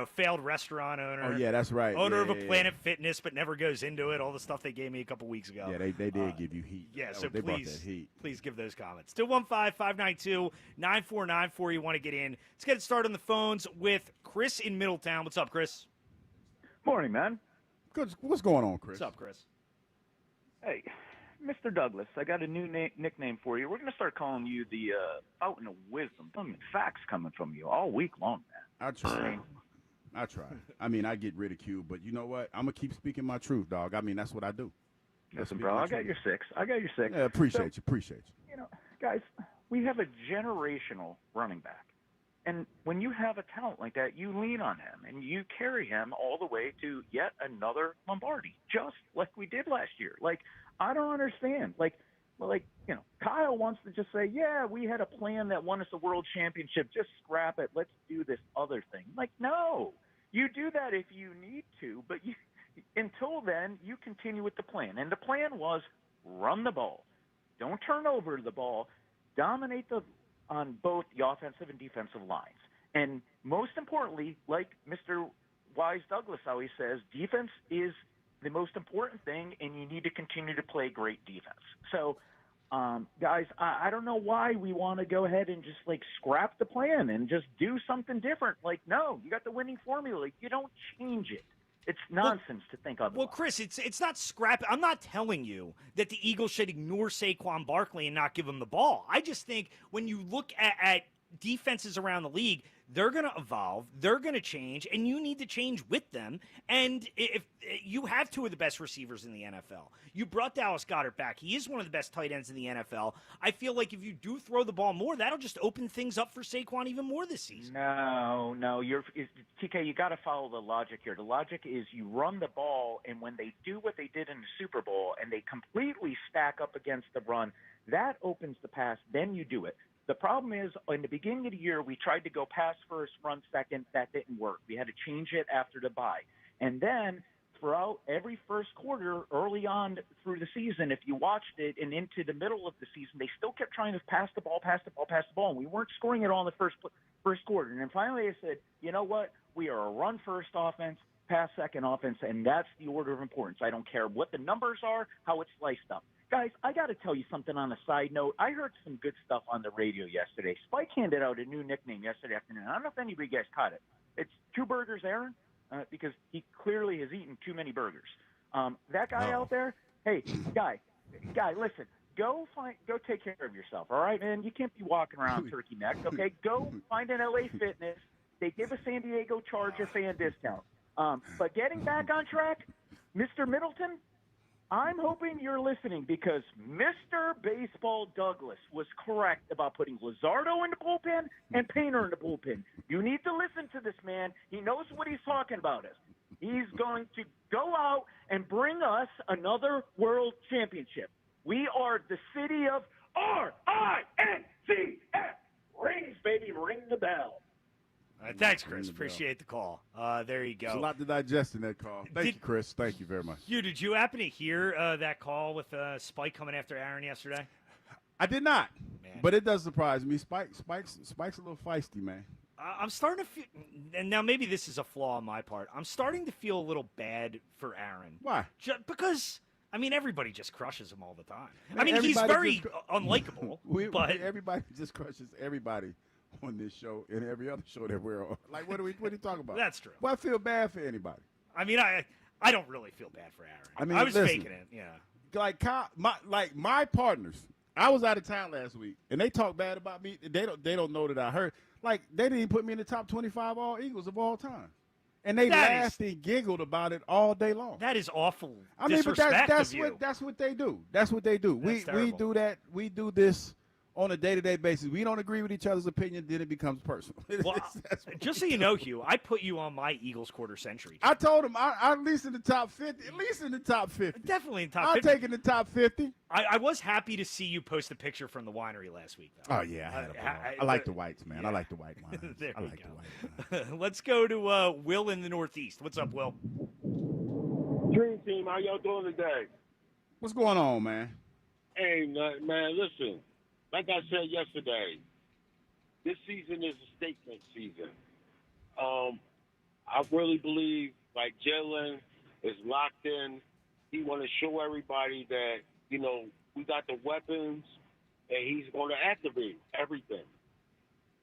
Failed restaurant owner. Oh, yeah, that's right. Owner Yeah, of a Planet Fitness, but never goes into it. All the stuff they gave me a couple weeks ago. Yeah, they did give you heat. Yeah, They so brought that heat. please give those comments. 215-592-9494. You want to get in. Let's get it started on the phones with Chris in Middletown. What's up, Chris? Morning, man. Good. What's going on, Chris? What's up, Chris? Hey, Mr. Douglas, I got a new nickname for you. We're going to start calling you the fountain of wisdom. Facts coming from you all week long, man. I try. I mean, I get ridiculed, but you know what? I'm going to keep speaking my truth, dog. I mean, that's what I do. Listen, bro, I got your six. Yeah, appreciate you. Guys, we have a generational running back. And when you have a talent like that, you lean on him, and you carry him all the way to yet another Lombardi, just like we did last year. Like, I don't understand. Kyle wants to just say, yeah, we had a plan that won us a world championship. Just scrap it. Let's do this other thing. Like, no. You do that if you need to, but until then, you continue with the plan. And the plan was run the ball. Don't turn over the ball. Dominate on both the offensive and defensive lines. And most importantly, like Mr. Wise Douglas always says, defense is the most important thing, and you need to continue to play great defense. So, guys, I don't know why we want to go ahead and just, scrap the plan and just do something different. No, you got the winning formula. You don't change it. It's nonsense to think otherwise. Well, Chris, it's not scrap. I'm not telling you that the Eagles should ignore Saquon Barkley and not give him the ball. I just think when you look at defenses around the league, they're going to evolve, they're going to change, and you need to change with them. And if you have two of the best receivers in the NFL, you brought Dallas Goedert back. He is one of the best tight ends in the NFL. I feel like if you do throw the ball more, that'll just open things up for Saquon even more this season. No, TK, you got to follow the logic here. The logic is you run the ball, and when they do what they did in the Super Bowl and they completely stack up against the run, that opens the pass, then you do it. The problem is, in the beginning of the year, we tried to go pass first, run second. That didn't work. We had to change it after the bye. And then throughout every first quarter, early on through the season, if you watched it and into the middle of the season, they still kept trying to pass the ball, and we weren't scoring it all in the first quarter. And then finally they said, you know what? We are a run-first offense, pass-second offense, and that's the order of importance. I don't care what the numbers are, how it's sliced up. Guys, I got to tell you something on a side note. I heard some good stuff on the radio yesterday. Spike handed out a new nickname yesterday afternoon. I don't know if any of you guys caught it. It's Two Burgers Aaron, because he clearly has eaten too many burgers. That guy out there, hey, guy, listen, go take care of yourself, all right, man? You can't be walking around turkey neck, okay? Go find an LA Fitness. They give a San Diego Charger fan discount. But getting back on track, Mr. Middleton, I'm hoping you're listening because Mr. Baseball Douglas was correct about putting Luzardo in the bullpen and Painter in the bullpen. You need to listen to this man. He knows what he's talking about. He's going to go out and bring us another world championship. We are the city of R-I-N-C-F. Rings, baby, ring the bell. Thanks, Chris. Appreciate the call. There you go. There's a lot to digest in that call. Thank you, Chris. Thank you very much. Did you happen to hear that call with Spike coming after Aaron yesterday? I did not, but it does surprise me. Spike's a little feisty, man. I'm starting to feel, and now maybe this is a flaw on my part. I'm starting to feel a little bad for Aaron. Why? Because everybody just crushes him all the time. He's very unlikable. But everybody just crushes everybody on this show and every other show that we're on. Like, what are you talking about? That's true. Well, I feel bad for anybody. I don't really feel bad for Aaron. I was faking it. Yeah. Like my partners. I was out of town last week, and they talk bad about me. They don't know that I heard. Like, they didn't even put me in the top 25 all Eagles of all time. And they laughed and giggled about it all day long. That is awful. But that's what they do. That's what they do. We do that. We do this on a day-to-day basis. We don't agree with each other's opinion, then it becomes personal. Well, just so you know, Hugh, I put you on my Eagles quarter century. I told him I'm at least in the top 50. At least in the top 50. Definitely in the top 50. I'm taking the top 50. I was happy to see you post a picture from the winery last week, though. Oh, yeah. I like the whites, man. Yeah. I like the white wine. I like the white wine. Let's go to Will in the Northeast. What's up, Will? Dream Team, how y'all doing today? What's going on, man? Hey, man, listen. Like I said yesterday, this season is a statement season. I really believe, like, Jalen is locked in. He want to show everybody that, we got the weapons, and he's going to activate everything.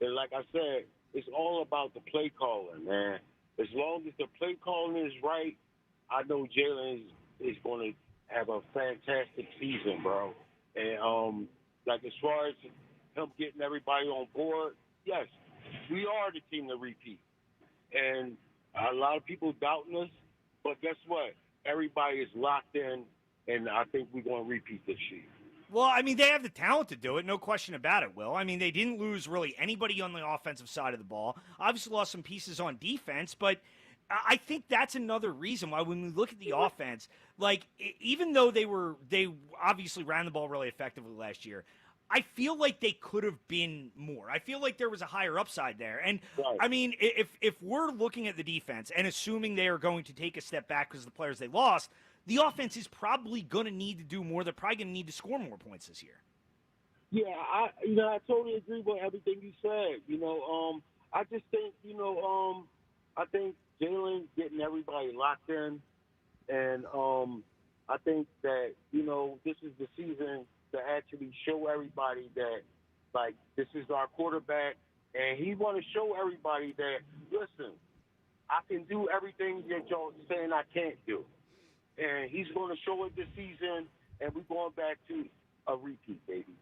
And like I said, it's all about the play calling, man. As long as the play calling is right, I know Jalen is going to have a fantastic season, bro. And, as far as him getting everybody on board, yes, we are the team to repeat. And a lot of people doubting us, but guess what? Everybody is locked in, and I think we're going to repeat this year. Well, they have the talent to do it, no question about it, Will. They didn't lose really anybody on the offensive side of the ball. Obviously lost some pieces on defense, but I think that's another reason why when we look at the offense, even though they obviously ran the ball really effectively last year, I feel like they could have been more. I feel like there was a higher upside there. And, right. If we're looking at the defense and assuming they are going to take a step back because of the players they lost, the offense is probably going to need to do more. They're probably going to need to score more points this year. Yeah, I totally agree with everything you said. I just think, I think Jalen getting everybody locked in, and I think that, this is the season to actually show everybody that, this is our quarterback, and he want to show everybody that, listen, I can do everything that y'all saying I can't do. And he's going to show it this season, and we're going back to a repeat, baby.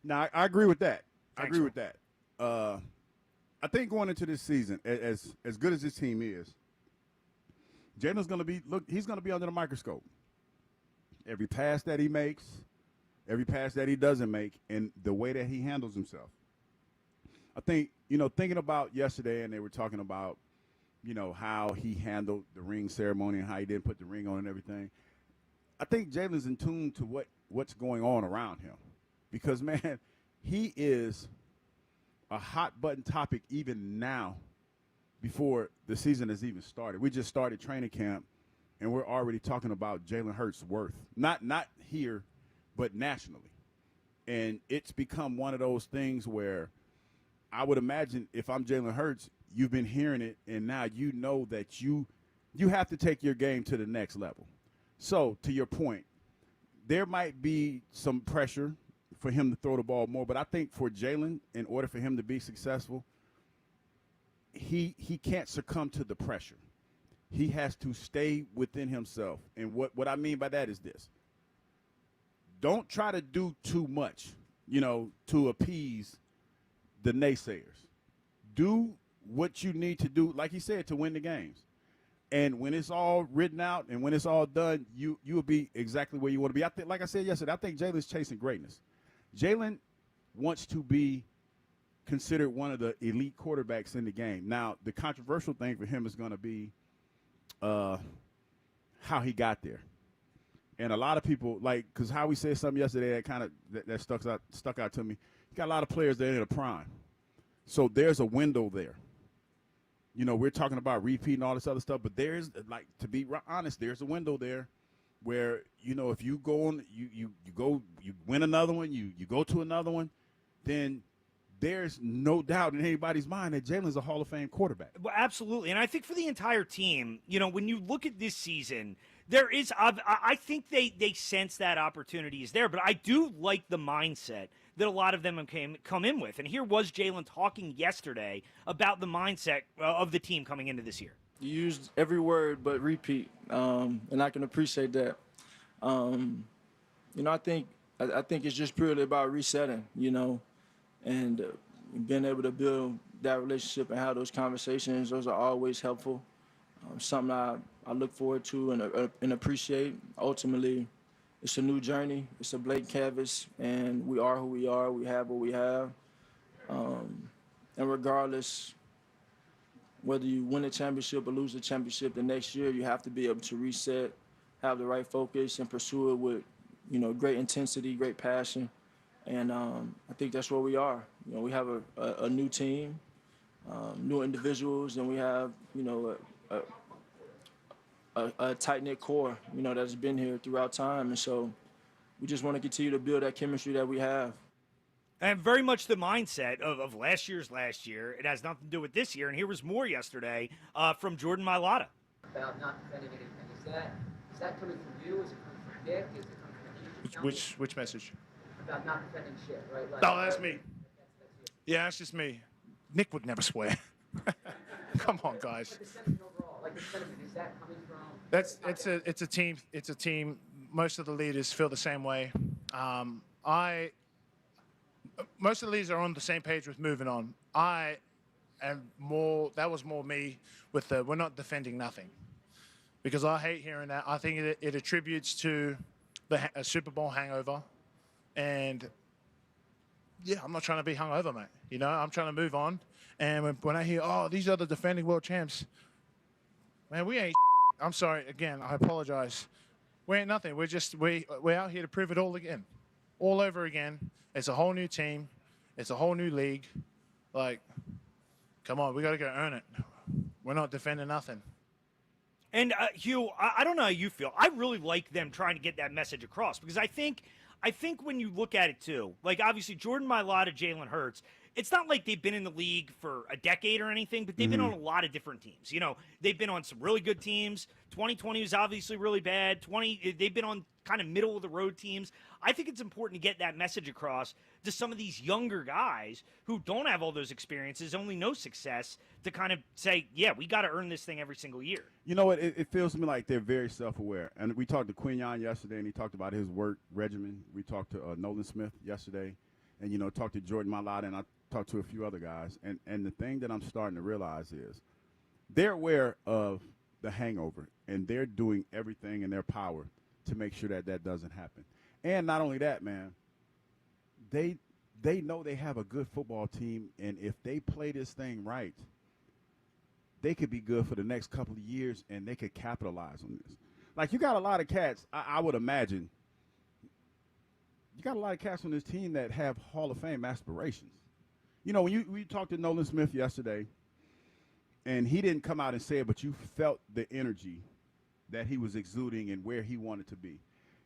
Now, I agree with that. I agree with that. I think going into this season, as good as this team is, Jalen's going to be he's going to be under the microscope. Every pass that he makes, every pass that he doesn't make, and the way that he handles himself. I think, thinking about yesterday, and they were talking about, how he handled the ring ceremony and how he didn't put the ring on and everything. I think Jalen's in tune to what's going on around him. Because, man, he is a hot-button topic even now before the season has even started. We just started training camp, and we're already talking about Jalen Hurts' worth. Not here, but nationally. And it's become one of those things where I would imagine if I'm Jalen Hurts, you've been hearing it, and now you know that you have to take your game to the next level. So, to your point, there might be some pressure for him to throw the ball more, but I think for Jalen, in order for him to be successful, he can't succumb to the pressure. He has to stay within himself. And what I mean by that is this. Don't try to do too much, to appease the naysayers. Do what you need to do, like he said, to win the games. And when it's all written out and when it's all done, you will be exactly where you want to be. I think, like I said yesterday, I think Jalen's chasing greatness. Jalen wants to be considered one of the elite quarterbacks in the game. Now, the controversial thing for him is going to be how he got there. And a lot of people, because Howie said something yesterday that kind of that stuck out to me. He got a lot of players that are in the prime. So there's a window there. We're talking about repeat and all this other stuff, but there's, to be honest, there's a window there where, if you go on, you win another one, you go to another one, then there's no doubt in anybody's mind that Jalen's a Hall of Fame quarterback. Well, absolutely. And I think for the entire team, when you look at this season, there is, I think they sense that opportunity is there, but I do like the mindset that a lot of them come in with. And here was Jalen talking yesterday about the mindset of the team coming into this year. You used every word but repeat, and I can appreciate that. I think it's just purely about resetting, and being able to build that relationship and have those conversations. Those are always helpful. Something I look forward to and appreciate. Ultimately, it's a new journey. It's a blank canvas, and we are who we are. We have what we have. And regardless, whether you win a championship or lose a championship the next year, you have to be able to reset, have the right focus, and pursue it with, great intensity, great passion. And I think that's where we are. We have a new team, new individuals, and we have, a tight-knit core, that's been here throughout time. And so we just want to continue to build that chemistry that we have. And very much the mindset of last year. It has nothing to do with this year. And here was more yesterday from Jordan Mailata. About not defending anything. Is that coming from you? Is it coming from Vic? Is it coming from you? Which message? About not defending shit, right? Oh, that's me. Yeah, that's just me. Nick would never swear. Come on, guys. But the sentiment overall, the sentiment, is that coming from? It's a team. It's a team. Most of the leaders feel the same way. Most of the leaders are on the same page with moving on. That was more me with we're not defending nothing. Because I hate hearing that. I think it attributes to a Super Bowl hangover. And yeah, I'm not trying to be hungover, mate. I'm trying to move on. And when I hear, these are the defending world champs, man, we ain't. I'm sorry. Again, I apologize. We ain't nothing. We're out here to prove it all over again. It's a whole new team. It's a whole new league. Come on, we got to go earn it. We're not defending nothing. And Hugh, I don't know how you feel. I really like them trying to get that message across because I think when you look at it too, obviously Jordan Mailata, Jalen Hurts, it's not like they've been in the league for a decade or anything, but they've been on a lot of different teams. You know, they've been on some really good teams. 2020 was obviously really bad. They've been on kind of middle of the road teams. I think it's important to get that message across to some of these younger guys who don't have all those experiences, only know success, to kind of say, yeah, we got to earn this thing every single year. You know what? It feels to me like they're very self-aware. And we talked to Quinyon yesterday, and he talked about his work regimen. We talked to Nolan Smith yesterday, and, you know, talked to Jordan Mailata, and I talked to a few other guys. And the thing that I'm starting to realize is they're aware of the hangover, and they're doing everything in their power to make sure that that doesn't happen. And not only that, man, they know they have a good football team, and if they play this thing right, they could be good for the next couple of years, and they could capitalize on this. Like, you got a lot of cats, I would imagine, you got a lot of cats on this team that have Hall of Fame aspirations. You know, when we talked to Nolan Smith yesterday, and he didn't come out and say it, but you felt the energy that he was exuding and where he wanted to be.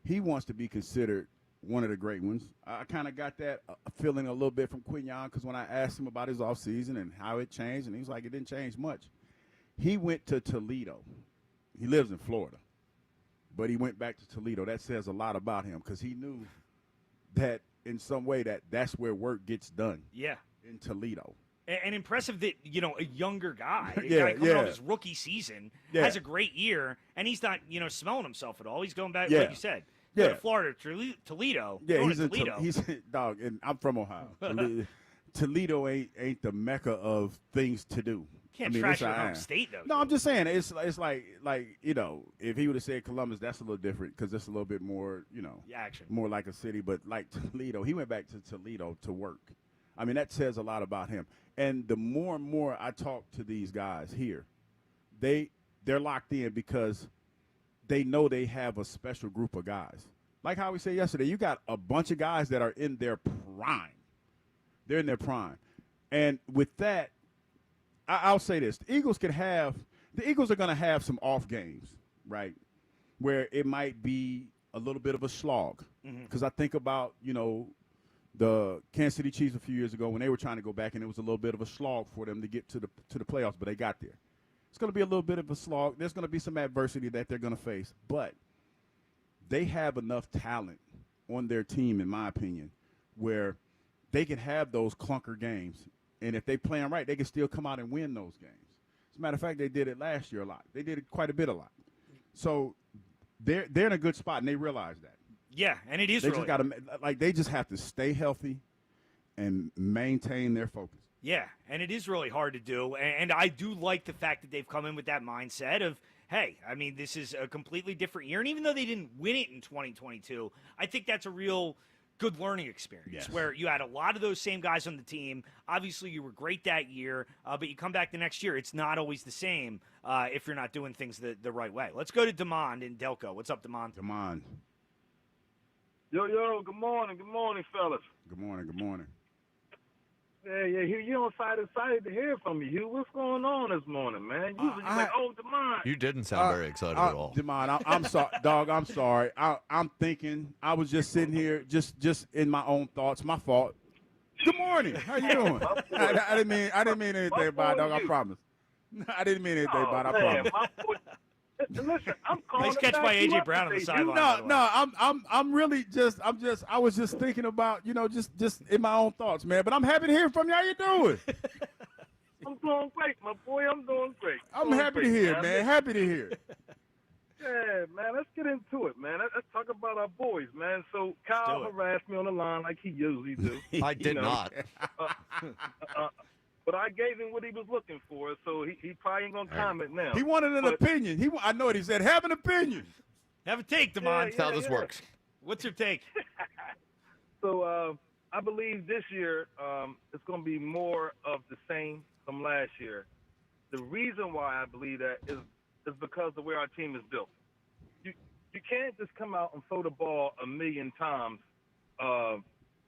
He wants to be considered one of the great ones. I kind of got that feeling a little bit from Quinyon, because when I asked him about his offseason and how it changed, and he was like, it didn't change much. He went to Toledo. He lives in Florida, but he went back to Toledo. That says a lot about him, because he knew that in some way that's where work gets done. Yeah. In Toledo. And impressive that, you know, a younger guy, a Yeah, guy coming off yeah. his rookie season, Yeah. has a great year, and he's not, you know, smelling himself at all. He's going back, Yeah. like you said, Yeah. to Florida, Toledo. Yeah, going he's to in Toledo. he's dog, and I'm from Ohio. Toledo ain't the mecca of things to do. Can't it's trash your a- home state, though. No, I'm just saying it's like you know, if he would have said Columbus, that's a little different, because it's a little bit more, you know, action, more like a city. But like Toledo, he went back to Toledo to work. I mean, that says a lot about him. And the more and more I talk to these guys here, they're locked in because they know they have a special group of guys. Like how we said yesterday, you got a bunch of guys that are in their prime. They're in their prime. And with that, I'll say this. The Eagles are going to have some off games, right, where it might be a little bit of a slog. Because I think about, you know, the Kansas City Chiefs a few years ago when they were trying to go back, and it was a little bit of a slog for them to get to the playoffs, but they got there. It's going to be a little bit of a slog. There's going to be some adversity that they're going to face, but they have enough talent on their team, in my opinion, where they can have those clunker games, and if they play them right, they can still come out and win those games. As a matter of fact, they did it last year a lot. They did it quite a lot. So they're in a good spot, and they realize that. Yeah, and it is They really they just have to stay healthy and maintain their focus. Yeah, and it is really hard to do. And I do like the fact that they've come in with that mindset of, hey, I mean, this is a completely different year. And even though they didn't win it in 2022, I think that's a real good learning experience where you had a lot of those same guys on the team. Obviously, you were great that year, but you come back the next year. It's not always the same if you're not doing things the right way. Let's go to Damon in Delco. What's up, Damon? Damon. Yo, good morning, fellas. Good morning. Yeah, Hugh, you excited to hear from you, Hugh. What's going on this morning, man? Usually you're like, oh, Damon. You didn't sound very excited at all. Damon, I'm sorry, dog. I'm sorry. I'm thinking. I was just sitting here, just in my own thoughts. My fault. Good morning. How you doing? I didn't mean anything by it, dog. I promise. I didn't mean anything by it. I promise. Listen, I'm calling. Nice catch by AJ Brown on the sideline. I'm really I was just thinking about, you know, just in my own thoughts, man. But I'm happy to hear from you. How you doing? I'm doing great, my boy. I'm doing great. I'm happy to hear, man. Happy to hear. Yeah, man. Let's get into it, man. Let's talk about our boys, man. So Kyle harassed me on the line like he usually do. I did not. But I gave him what he was looking for, so he probably ain't gonna comment now. He wanted an opinion. I know what he said. Have an opinion. Have a take, Damon. That's how this works. What's your take? So I believe this year it's going to be more of the same from last year. The reason why I believe that is because of where our team is built. You can't just come out and throw the ball a million times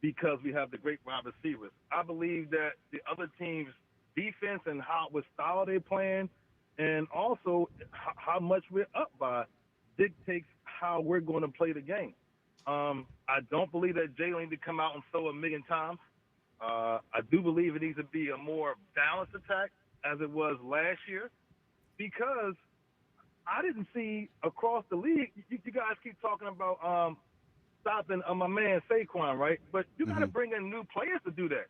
because we have the great wide receivers. I believe that the other team's defense and what style they're playing, and also how much we're up by, dictates how we're going to play the game. I don't believe that Jalen need to come out and throw a million times. I do believe it needs to be a more balanced attack as it was last year, because I didn't see across the league. You guys keep talking about stopping my man Saquon, right? But you got to bring in new players to do that.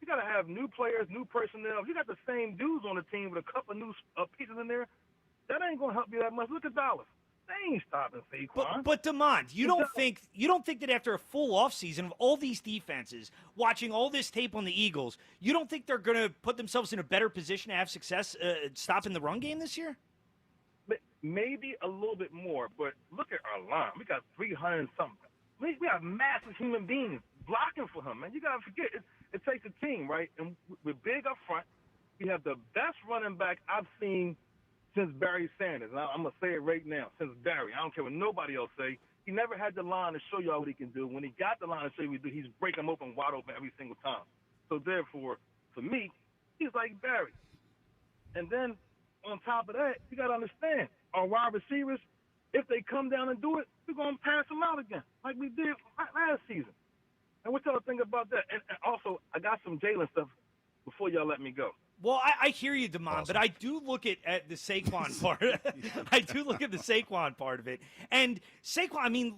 You got to have new players, new personnel. If you got the same dudes on the team with a couple of new pieces in there, that ain't gonna help you that much. Look at Dallas. They ain't stopping Saquon. But Demond, you don't think that after a full offseason of all these defenses, watching all this tape on the Eagles, you don't think they're going to put themselves in a better position to have success stopping the run game this year? Maybe a little bit more, but look at our line. We got 300 and something. We have massive human beings blocking for him, man. You got to forget, it takes a team, right? And we're big up front. We have the best running back I've seen since Barry Sanders. And I'm going to say it right now, since Barry. I don't care what nobody else say. He never had the line to show y'all what he can do. When he got the line to show you what he do, he's breaking them open, wide open every single time. So, therefore, for me, he's like Barry. And then, on top of that, you got to understand, our wide receivers, if they come down and do it, we're going to pass them out again, like we did last season. And what y'all think about that? And also, I got some Jalen stuff before y'all let me go. Well, I hear you, Demond, but I do look at the Saquon part. I do look at the Saquon part of it. And Saquon, I mean,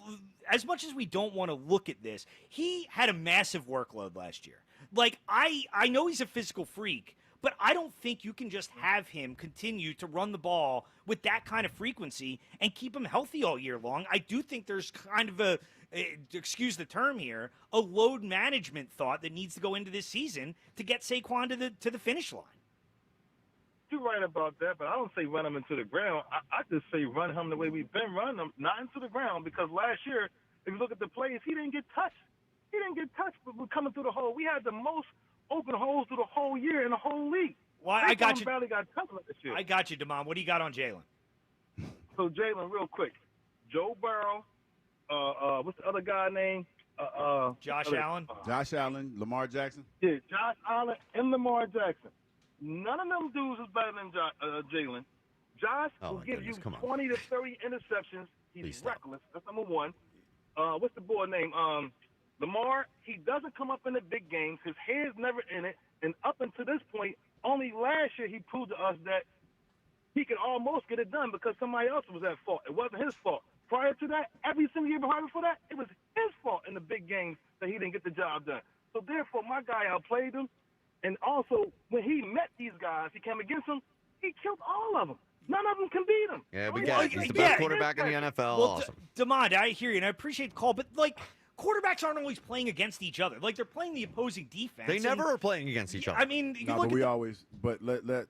as much as we don't want to look at this, he had a massive workload last year. Like, I know he's a physical freak, but I don't think you can just have him continue to run the ball with that kind of frequency and keep him healthy all year long. I do think there's kind of excuse the term here, a load management thought that needs to go into this season to get Saquon to the finish line. You're right about that, but I don't say run him into the ground. I just say run him the way we've been running him, not into the ground, because last year, if you look at the plays, he didn't get touched. He didn't get touched, but we're coming through the hole. We had the most open holes through the whole year in the whole league. Well, I got you. Barely got touched this year. I got you, Demond. What do you got on Jalen? So, Jalen, real quick. Joe Burrow, what's the other guy name? Josh Allen. Josh Allen, Lamar Jackson. Yeah, Josh Allen and Lamar Jackson. None of them dudes is better than Jalen. Josh will give you 20 to 30 interceptions. He's reckless. That's number one. What's the boy name? Lamar, he doesn't come up in the big games. His head's never in it. And up until this point, only last year he proved to us that he could almost get it done because somebody else was at fault. It wasn't his fault. Prior to that, every single year before that, it was his fault in the big games that he didn't get the job done. So, therefore, my guy outplayed him. And also, when he met these guys, he came against them, he killed all of them. None of them can beat him. Yeah, we get it. He's the best quarterback in the NFL. Well, awesome. Demond, I hear you, and I appreciate the call, but, like, quarterbacks aren't always playing against each other. Like, they're playing the opposing defense. They never are playing against each other. I mean, you look but at we always. But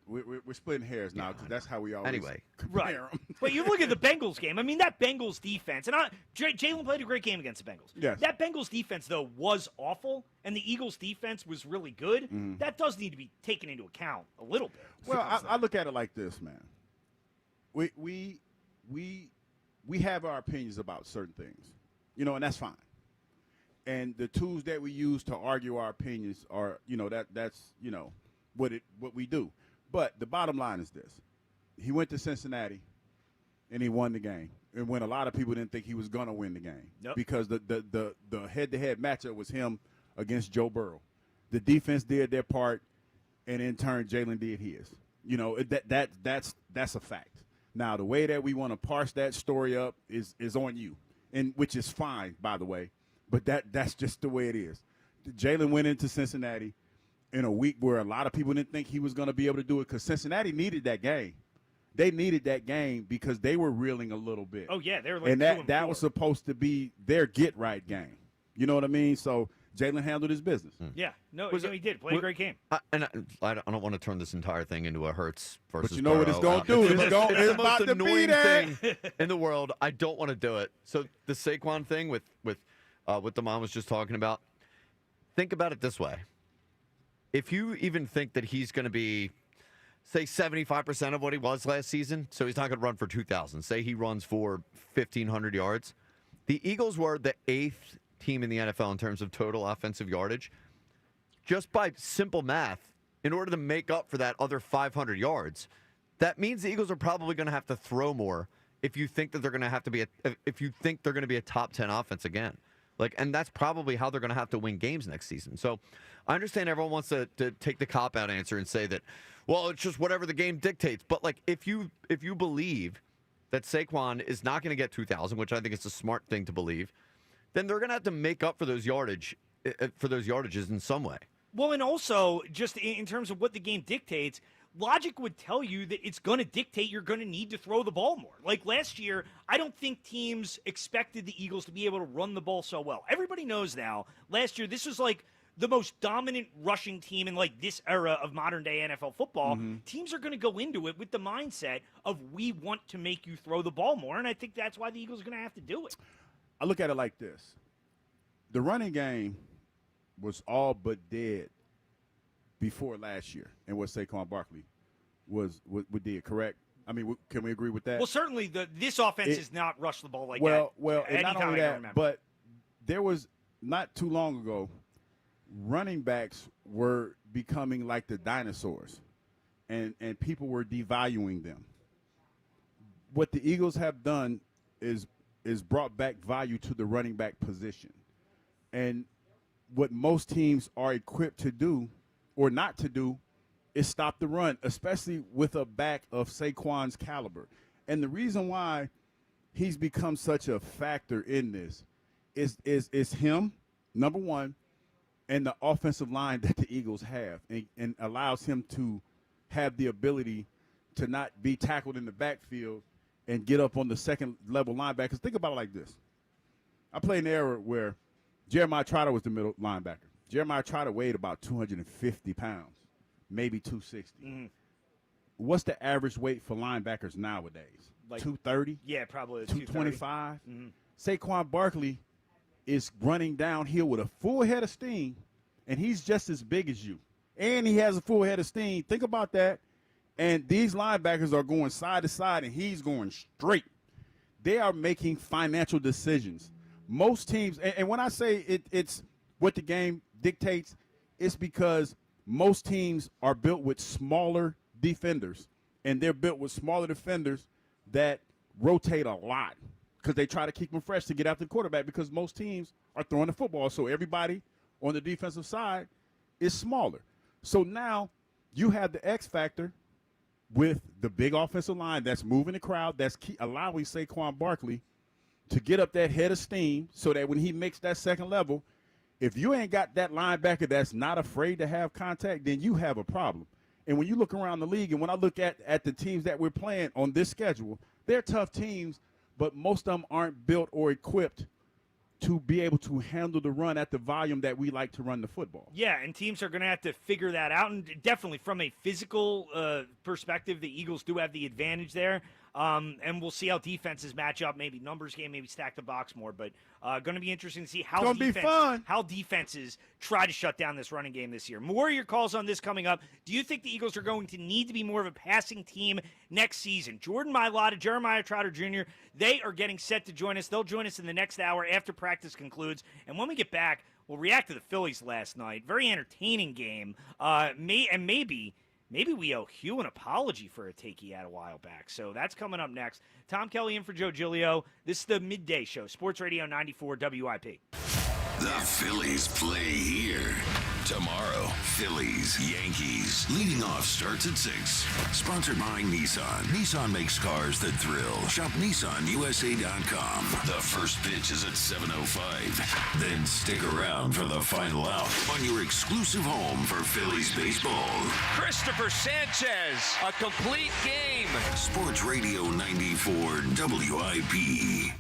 we're splitting hairs now because that's how we always. Anyway, right. But you look at the Bengals game. I mean, that Bengals defense, and Jalen played a great game against the Bengals. Yes. That Bengals defense though was awful, and the Eagles defense was really good. Mm-hmm. That does need to be taken into account a little bit. Well, I look at it like this, man. We have our opinions about certain things, and that's fine. And the tools that we use to argue our opinions are, that's what we do. But the bottom line is this. He went to Cincinnati, and he won the game. And when a lot of people didn't think he was going to win the game. Yep. Because the head-to-head matchup was him against Joe Burrow. The defense did their part, and in turn, Jalen did his. That's a fact. Now, the way that we want to parse that story up is on you, and which is fine, by the way. But that's just the way it is. Jalen went into Cincinnati in a week where a lot of people didn't think he was going to be able to do it because Cincinnati needed that game. They needed that game because they were reeling a little bit. Oh, yeah. They were like and that was supposed to be their get-right game. You know what I mean? So Jalen handled his business. Yeah. No, he did. Played a great game. I don't want to turn this entire thing into a Hurts versus But you know what it's going to do? It's the about most to be annoying that. thing in the world. I don't want to do it. So the Saquon thing with what the mom was just talking about, think about it this way. If you even think that he's going to be, say, 75% of what he was last season, so he's not going to run for 2,000. Say he runs for 1,500 yards. The Eagles were the 8th team in the NFL in terms of total offensive yardage. Just by simple math, in order to make up for that other 500 yards, that means the Eagles are probably going to have to throw more if you think that they're going to have to be if you think they're going to be a top 10 offense again. And that's probably how they're going to have to win games next season. So I understand everyone wants to take the cop-out answer and say that, well, it's just whatever the game dictates. But, if you believe that Saquon is not going to get 2,000, which I think is a smart thing to believe, then they're going to have to make up for those yardages in some way. Well, and also, just in terms of what the game dictates, logic would tell you that it's going to dictate you're going to need to throw the ball more. Like last year, I don't think teams expected the Eagles to be able to run the ball so well. Everybody knows now, last year, this was the most dominant rushing team in this era of modern day NFL football. Mm-hmm. Teams are going to go into it with the mindset of we want to make you throw the ball more, and I think that's why the Eagles are going to have to do it. I look at it like this. The running game was all but dead before last year and what Saquon Barkley did, correct? I mean, can we agree with that? Well, certainly this offense has not rushed the ball like that. Well, and not only that, but there was not too long ago, running backs were becoming like the dinosaurs, and people were devaluing them. What the Eagles have done is brought back value to the running back position. And what most teams are equipped to do or not to do is stop the run, especially with a back of Saquon's caliber. And the reason why he's become such a factor in this is him, number one, and the offensive line that the Eagles have, and allows him to have the ability to not be tackled in the backfield and get up on the second-level linebackers. Think about it like this. I played in an era where Jeremiah Trotter was the middle linebacker. Jeremiah Trotter weighed about 250 pounds, maybe 260. Mm-hmm. What's the average weight for linebackers nowadays? 230? Yeah, probably 225? Mm-hmm. Saquon Barkley is running downhill with a full head of steam, and he's just as big as you. And he has a full head of steam. Think about that. And these linebackers are going side to side, and he's going straight. They are making financial decisions. Most teams, and when I say it's what the game dictates, it's because most teams are built with smaller defenders, and they're built with smaller defenders that rotate a lot because they try to keep them fresh to get after the quarterback, because most teams are throwing the football. So everybody on the defensive side is smaller. So now you have the X factor with the big offensive line that's moving the crowd, that's allowing Saquon Barkley to get up that head of steam so that when he makes that second level, if you ain't got that linebacker that's not afraid to have contact, then you have a problem. And when you look around the league, and when I look at the teams that we're playing on this schedule, they're tough teams, but most of them aren't built or equipped to be able to handle the run at the volume that we like to run the football. Yeah, and teams are going to have to figure that out. And definitely from a physical perspective, the Eagles do have the advantage there. And we'll see how defenses match up, maybe numbers game, maybe stack the box more. But going to be interesting to see how defenses try to shut down this running game this year. More of your calls on this coming up. Do you think the Eagles are going to need to be more of a passing team next season? Jordan Mailata, Jeremiah Trotter Jr., they are getting set to join us. They'll join us in the next hour after practice concludes. And when we get back, we'll react to the Phillies last night. Very entertaining game. Maybe we owe Hugh an apology for a take he had a while back. So that's coming up next. Tom Kelly in for Joe Giglio. This is the Midday Show, Sports Radio 94 WIP. The Phillies play here. Tomorrow, Phillies, Yankees. Leading off starts at 6. Sponsored by Nissan. Nissan makes cars that thrill. Shop NissanUSA.com. The first pitch is at 7:05. Then stick around for the final out on your exclusive home for Phillies baseball. Christopher Sanchez, a complete game. Sports Radio 94 WIP.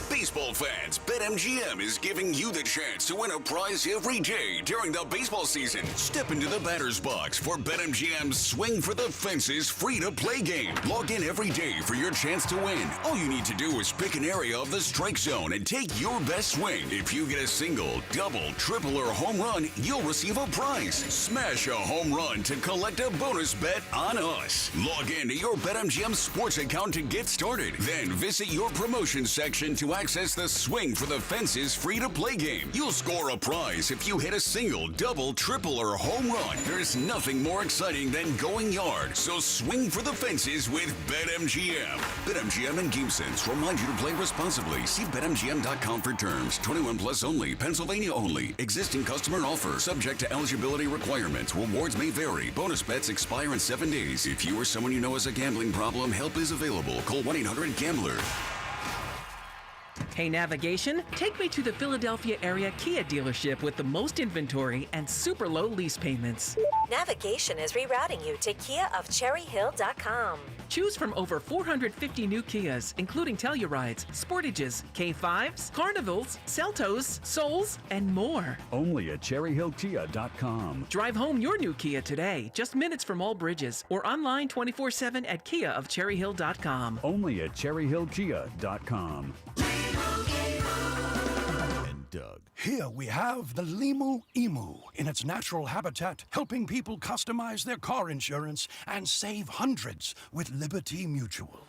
Baseball fans, BetMGM is giving you the chance to win a prize every day during the baseball season. Step into the batter's box for BetMGM's Swing for the Fences free-to-play game. Log in every day for your chance to win. All you need to do is pick an area of the strike zone and take your best swing. If you get a single, double, triple, or home run, you'll receive a prize. Smash a home run to collect a bonus bet on us. Log in to your BetMGM sports account to get started. Then visit your promotion section to access the Swing for the Fences free-to-play game. You'll score a prize if you hit a single, double, triple, or home run. There's nothing more exciting than going yard, so swing for the fences with BetMGM. BetMGM and GameSense remind you to play responsibly. See BetMGM.com for terms. 21 plus only. Pennsylvania only. Existing customer offer. Subject to eligibility requirements. Rewards may vary. Bonus bets expire in 7 days. If you or someone you know has a gambling problem, help is available. Call 1-800-GAMBLER. Hey, navigation, take me to the Philadelphia area Kia dealership with the most inventory and super low lease payments. Navigation is rerouting you to KiaofCherryHill.com. Choose from over 450 new Kias, including Tellurides, Sportages, K5s, Carnivals, Seltos, Souls, and more. Only at CherryHillKia.com. Drive home your new Kia today, just minutes from all bridges, or online 24/7 at KiaofCherryHill.com. Only at CherryHillKia.com. And Doug. Here we have the Limu Emu in its natural habitat, helping people customize their car insurance and save hundreds with Liberty Mutual.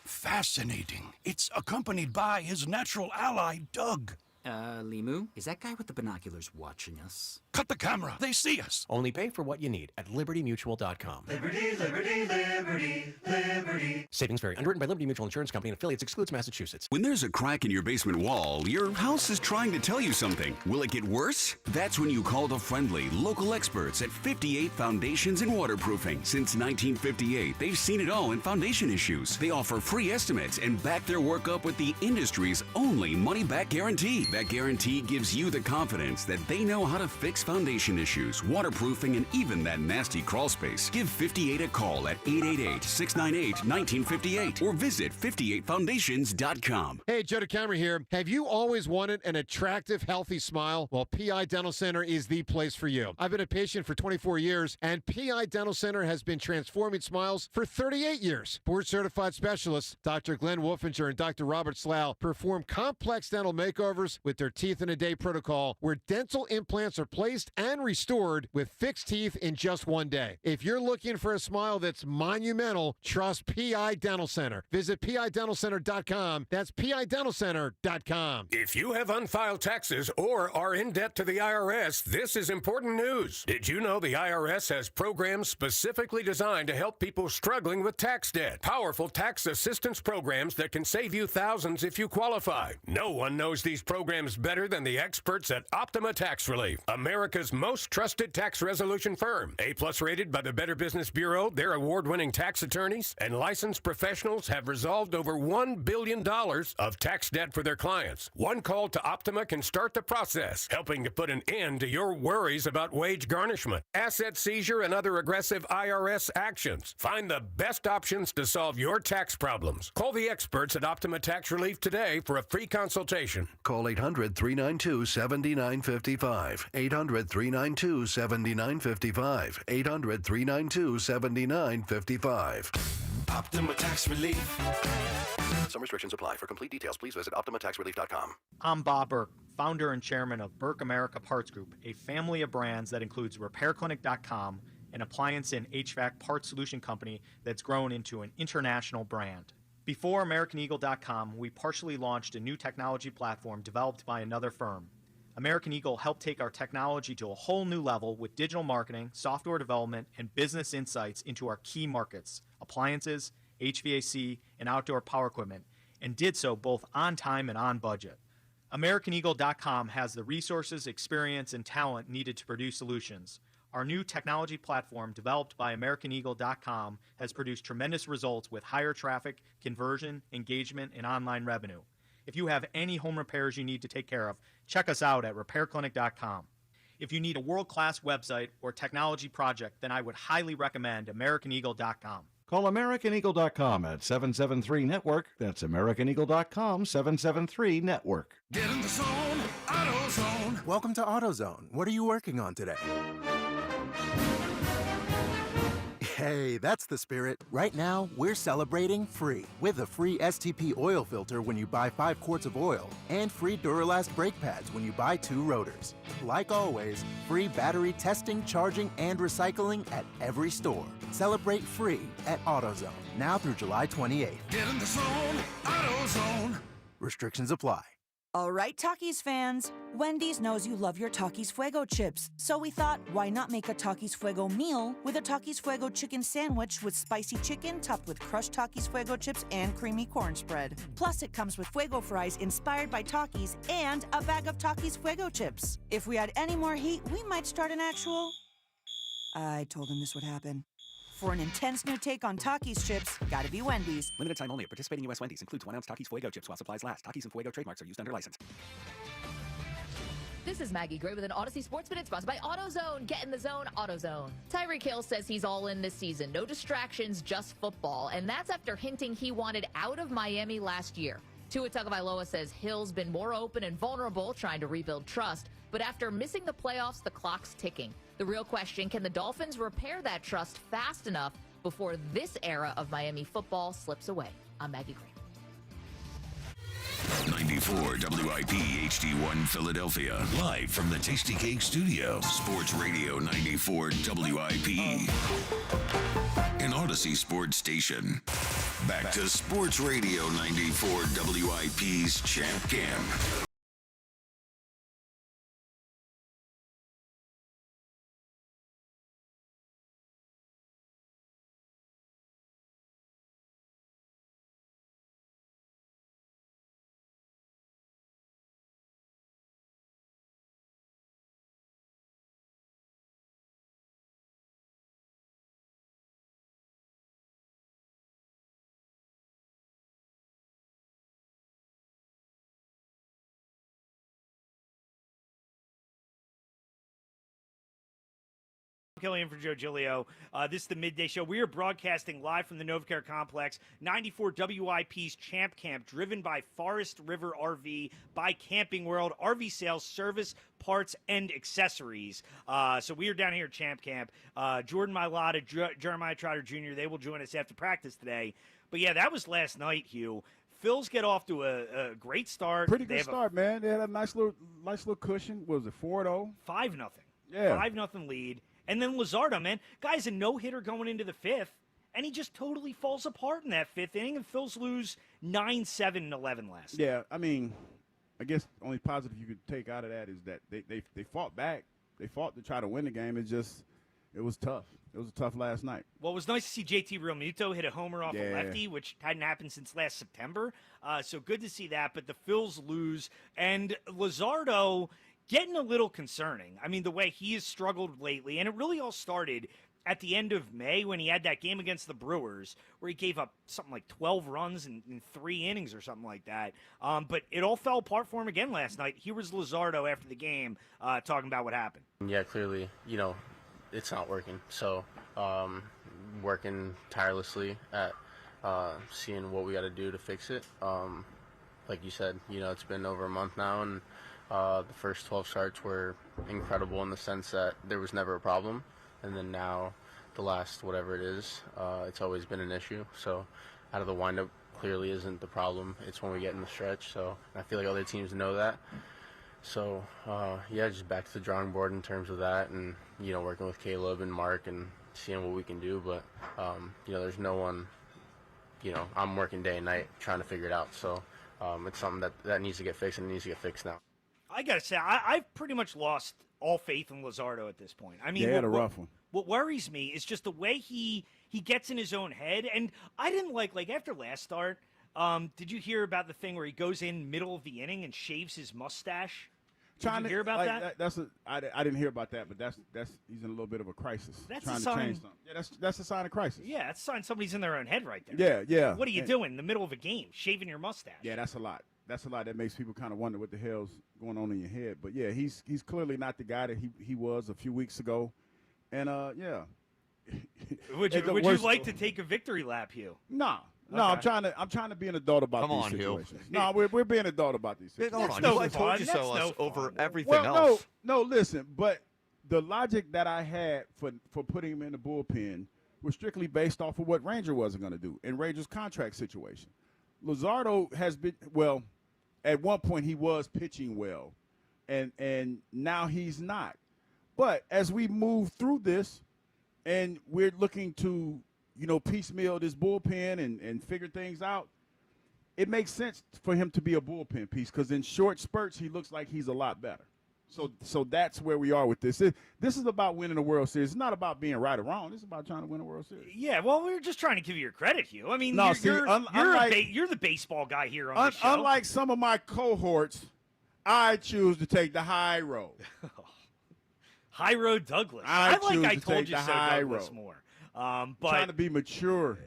Fascinating. It's accompanied by his natural ally, Doug. Limu, is that guy with the binoculars watching us? Cut the camera. They see us. Only pay for what you need at LibertyMutual.com. Liberty, liberty, liberty, liberty. Savings vary. Underwritten by Liberty Mutual Insurance Company and affiliates. Excludes Massachusetts. When there's a crack in your basement wall, your house is trying to tell you something. Will it get worse? That's when you call the friendly, local experts at 58 Foundations and Waterproofing. Since 1958, they've seen it all in foundation issues. They offer free estimates and back their work up with the industry's only money-back guarantee. That guarantee gives you the confidence that they know how to fix foundation issues, waterproofing, and even that nasty crawl space. Give 58 a call at 888-698-1958 or visit 58foundations.com. Hey, Joe DeCamara here. Have you always wanted an attractive, healthy smile? Well, PI Dental Center is the place for you. I've been a patient for 24 years, and PI Dental Center has been transforming smiles for 38 years. Board-certified specialists, Dr. Glenn Wolfinger and Dr. Robert Slough, perform complex dental makeovers with their teeth-in-a-day protocol, where dental implants are placed and restored with fixed teeth in just one day. If you're looking for a smile that's monumental, trust PI Dental Center. Visit PIDentalCenter.com. That's PIDentalCenter.com. If you have unfiled taxes or are in debt to the IRS, this is important news. Did you know the IRS has programs specifically designed to help people struggling with tax debt? Powerful tax assistance programs that can save you thousands if you qualify. No one knows these programs better than the experts at Optima Tax Relief, America's most trusted tax resolution firm. A-plus rated by the Better Business Bureau, their award-winning tax attorneys and licensed professionals have resolved over $1 billion of tax debt for their clients. One call to Optima can start the process, helping to put an end to your worries about wage garnishment, asset seizure, and other aggressive IRS actions. Find the best options to solve your tax problems. Call the experts at Optima Tax Relief today for a free consultation. Call 800-392-7955. 800-392-7955. 800-392-7955. Optima Tax Relief. Some restrictions apply. For complete details, please visit OptimaTaxRelief.com. I'm Bob Burke, founder and chairman of Burke America Parts Group, a family of brands that includes RepairClinic.com, an appliance and HVAC parts solution company that's grown into an international brand. Before AmericanEagle.com, we partially launched a new technology platform developed by another firm. American Eagle helped take our technology to a whole new level with digital marketing, software development, and business insights into our key markets, appliances, HVAC, and outdoor power equipment, and did so both on time and on budget. AmericanEagle.com has the resources, experience, and talent needed to produce solutions. Our new technology platform, developed by AmericanEagle.com, has produced tremendous results with higher traffic, conversion, engagement, and online revenue. If you have any home repairs you need to take care of, check us out at RepairClinic.com. If you need a world-class website or technology project, then I would highly recommend AmericanEagle.com. Call AmericanEagle.com at 773-NETWORK. That's AmericanEagle.com, 773-NETWORK. Get in the zone, AutoZone. Welcome to AutoZone. What are you working on today? Hey, that's the spirit. Right now, we're celebrating free with a free STP oil filter when you buy 5 quarts of oil and free Duralast brake pads when you buy 2 rotors. Like always, free battery testing, charging, and recycling at every store. Celebrate free at AutoZone, now through July 28th. Get in the zone, AutoZone. Restrictions apply. All right, Takis fans. Wendy's knows you love your Takis Fuego chips. So we thought, why not make a Takis Fuego meal with a Takis Fuego chicken sandwich with spicy chicken topped with crushed Takis Fuego chips and creamy corn spread. Plus, it comes with Fuego fries inspired by Takis and a bag of Takis Fuego chips. If we had any more heat, we might start an actual... I told him this would happen. For an intense new take on Takis chips, gotta be Wendy's. Limited time only at participating U.S. Wendy's. Includes 1 ounce Takis Fuego chips while supplies last. Takis and Fuego trademarks are used under license. This is Maggie Gray with an Odyssey Sports Minute sponsored by AutoZone. Get in the zone, AutoZone. Tyreek Hill says he's all in this season. No distractions, just football. And that's after hinting he wanted out of Miami last year. Tua Tagovailoa says Hill's been more open and vulnerable, trying to rebuild trust. But after missing the playoffs, the clock's ticking. The real question, can the Dolphins repair that trust fast enough before this era of Miami football slips away? I'm Maggie Gray. 94 WIP HD1 Philadelphia. Live from the Tasty Cake Studio. Sports Radio 94 WIP. An Odyssey Sports Station. Back to Sports Radio 94 WIP's Champ Camp. Kelly in for Joe Giglio. This is the Midday Show. We are broadcasting live from the NovaCare Complex, 94 WIP's Champ Camp, driven by Forest River RV, by Camping World, RV sales, service, parts, and accessories. So we are down here at Champ Camp. Jordan Mailata, Jeremiah Trotter Jr., they will join us after practice today. But, yeah, that was last night, Hugh. Phils get off to a great start. Pretty good start, man. They had a nice little cushion. What was it, 4-0? 5-0. Yeah. 5-0 lead. And then Luzardo, man, guy's a no-hitter going into the fifth, and he just totally falls apart in that fifth inning, and Phils lose 9-7 and 11 last night. Yeah, I mean, I guess the only positive you could take out of that is that they fought back. They fought to try to win the game. It was tough. It was tough last night. Well, it was nice to see JT Realmuto hit a homer off a lefty, which hadn't happened since last September. So good to see that. But the Phils lose, and Luzardo getting a little concerning. I mean, the way he has struggled lately, and it really all started at the end of May when he had that game against the Brewers where he gave up something like 12 runs in 3 innings or something like that. But it all fell apart for him again last night. Here was Luzardo after the game talking about what happened. Yeah, clearly, it's not working. So working tirelessly at seeing what we got to do to fix it. Like you said, it's been over a month now, and the first 12 starts were incredible in the sense that there was never a problem. And then now the last whatever it is, it's always been an issue. So out of the windup clearly isn't the problem. It's when we get in the stretch. So I feel like other teams know that. So, just back to the drawing board in terms of that and, working with Caleb and Mark and seeing what we can do. But, there's no one, I'm working day and night trying to figure it out. So it's something that needs to get fixed, and it needs to get fixed now. I got to say, I've pretty much lost all faith in Luzardo at this point. I mean, they had a rough one. What worries me is just the way he gets in his own head. And I didn't like after last start, did you hear about the thing where he goes in middle of the inning and shaves his mustache? Did you hear about that? I didn't hear about that, but that's he's in a little bit of a crisis. That's trying a sign. To change something. Yeah, that's a sign of crisis. Yeah, that's a sign somebody's in their own head right there. Yeah. What are you doing in the middle of a game, shaving your mustache? Yeah, that's a lot. That's a lot that makes people kind of wonder what the hell's going on in your head. But, yeah, he's clearly not the guy that he was a few weeks ago. And, yeah. Would you like to take a victory lap, Hugh? No. Okay. I'm trying to be an adult about these situations. No, we're being an adult about these situations. Hold on, I told you so over everything else. No, listen, but the logic that I had for putting him in the bullpen was strictly based off of what Ranger wasn't going to do in Ranger's contract situation. Luzardo has been, well, at one point he was pitching well, and now he's not. But as we move through this and we're looking to, piecemeal this bullpen and figure things out, it makes sense for him to be a bullpen piece because in short spurts he looks like he's a lot better. So that's where we are with this. This is about winning a World Series. It's not about being right or wrong. This is about trying to win a World Series. Yeah, well, we're just trying to give you your credit, Hugh. I mean, No, you're the baseball guy here on the show. Unlike some of my cohorts, I choose to take the high road. High road Douglas. I told you so Douglas more. But trying to be mature.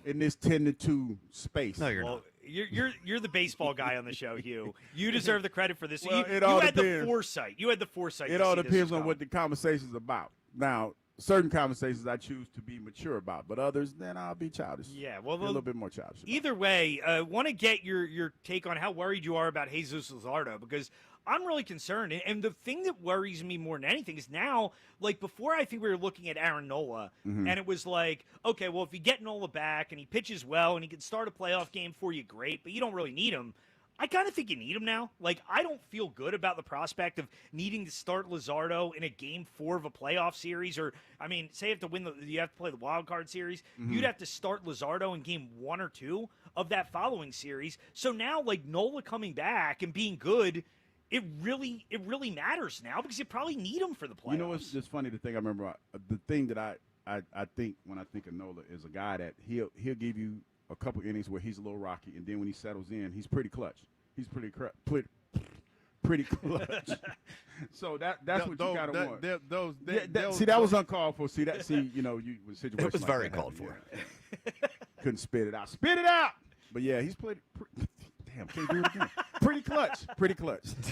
In this 10-2 space. No, you're not. You're the baseball guy on the show, Hugh. You deserve the credit for this. Well, you all had depends. the foresight. You had the foresight. It all depends on what the conversation's about. Now, certain conversations I choose to be mature about, but others, then I'll be childish. Yeah, well, a little bit more childish. Either way, want to get your take on how worried you are about Jesus Luzardo, because I'm really concerned. And the thing that worries me more than anything is now, like before, I think we were looking at Aaron Nola, and it was like, okay, well, if you get Nola back and he pitches well and he can start a playoff game for you, great, but you don't really need him. I kind of think you need him now. Like, I don't feel good about the prospect of needing to start Luzardo in a Game 4 of a playoff series, or, I mean, say you have to you have to play the wild card series. You'd have to start Luzardo in Game 1 or 2 of that following series. So now, like, Nola coming back and being good, it really matters now because you probably need him for the playoffs. You know what's just funny? The thing I remember, the thing that I think when I think of Nola is a guy that he'll give you a couple innings where he's a little rocky, and then when he settles in, he's pretty clutch. He's pretty clutch. So that's what you gotta want. See, that was uncalled for. See, you know, you was situation. It was like very that called happened, for. yeah. Couldn't spit it out. Spit it out. But yeah, he's played. Damn, can't do it again. Pretty clutch.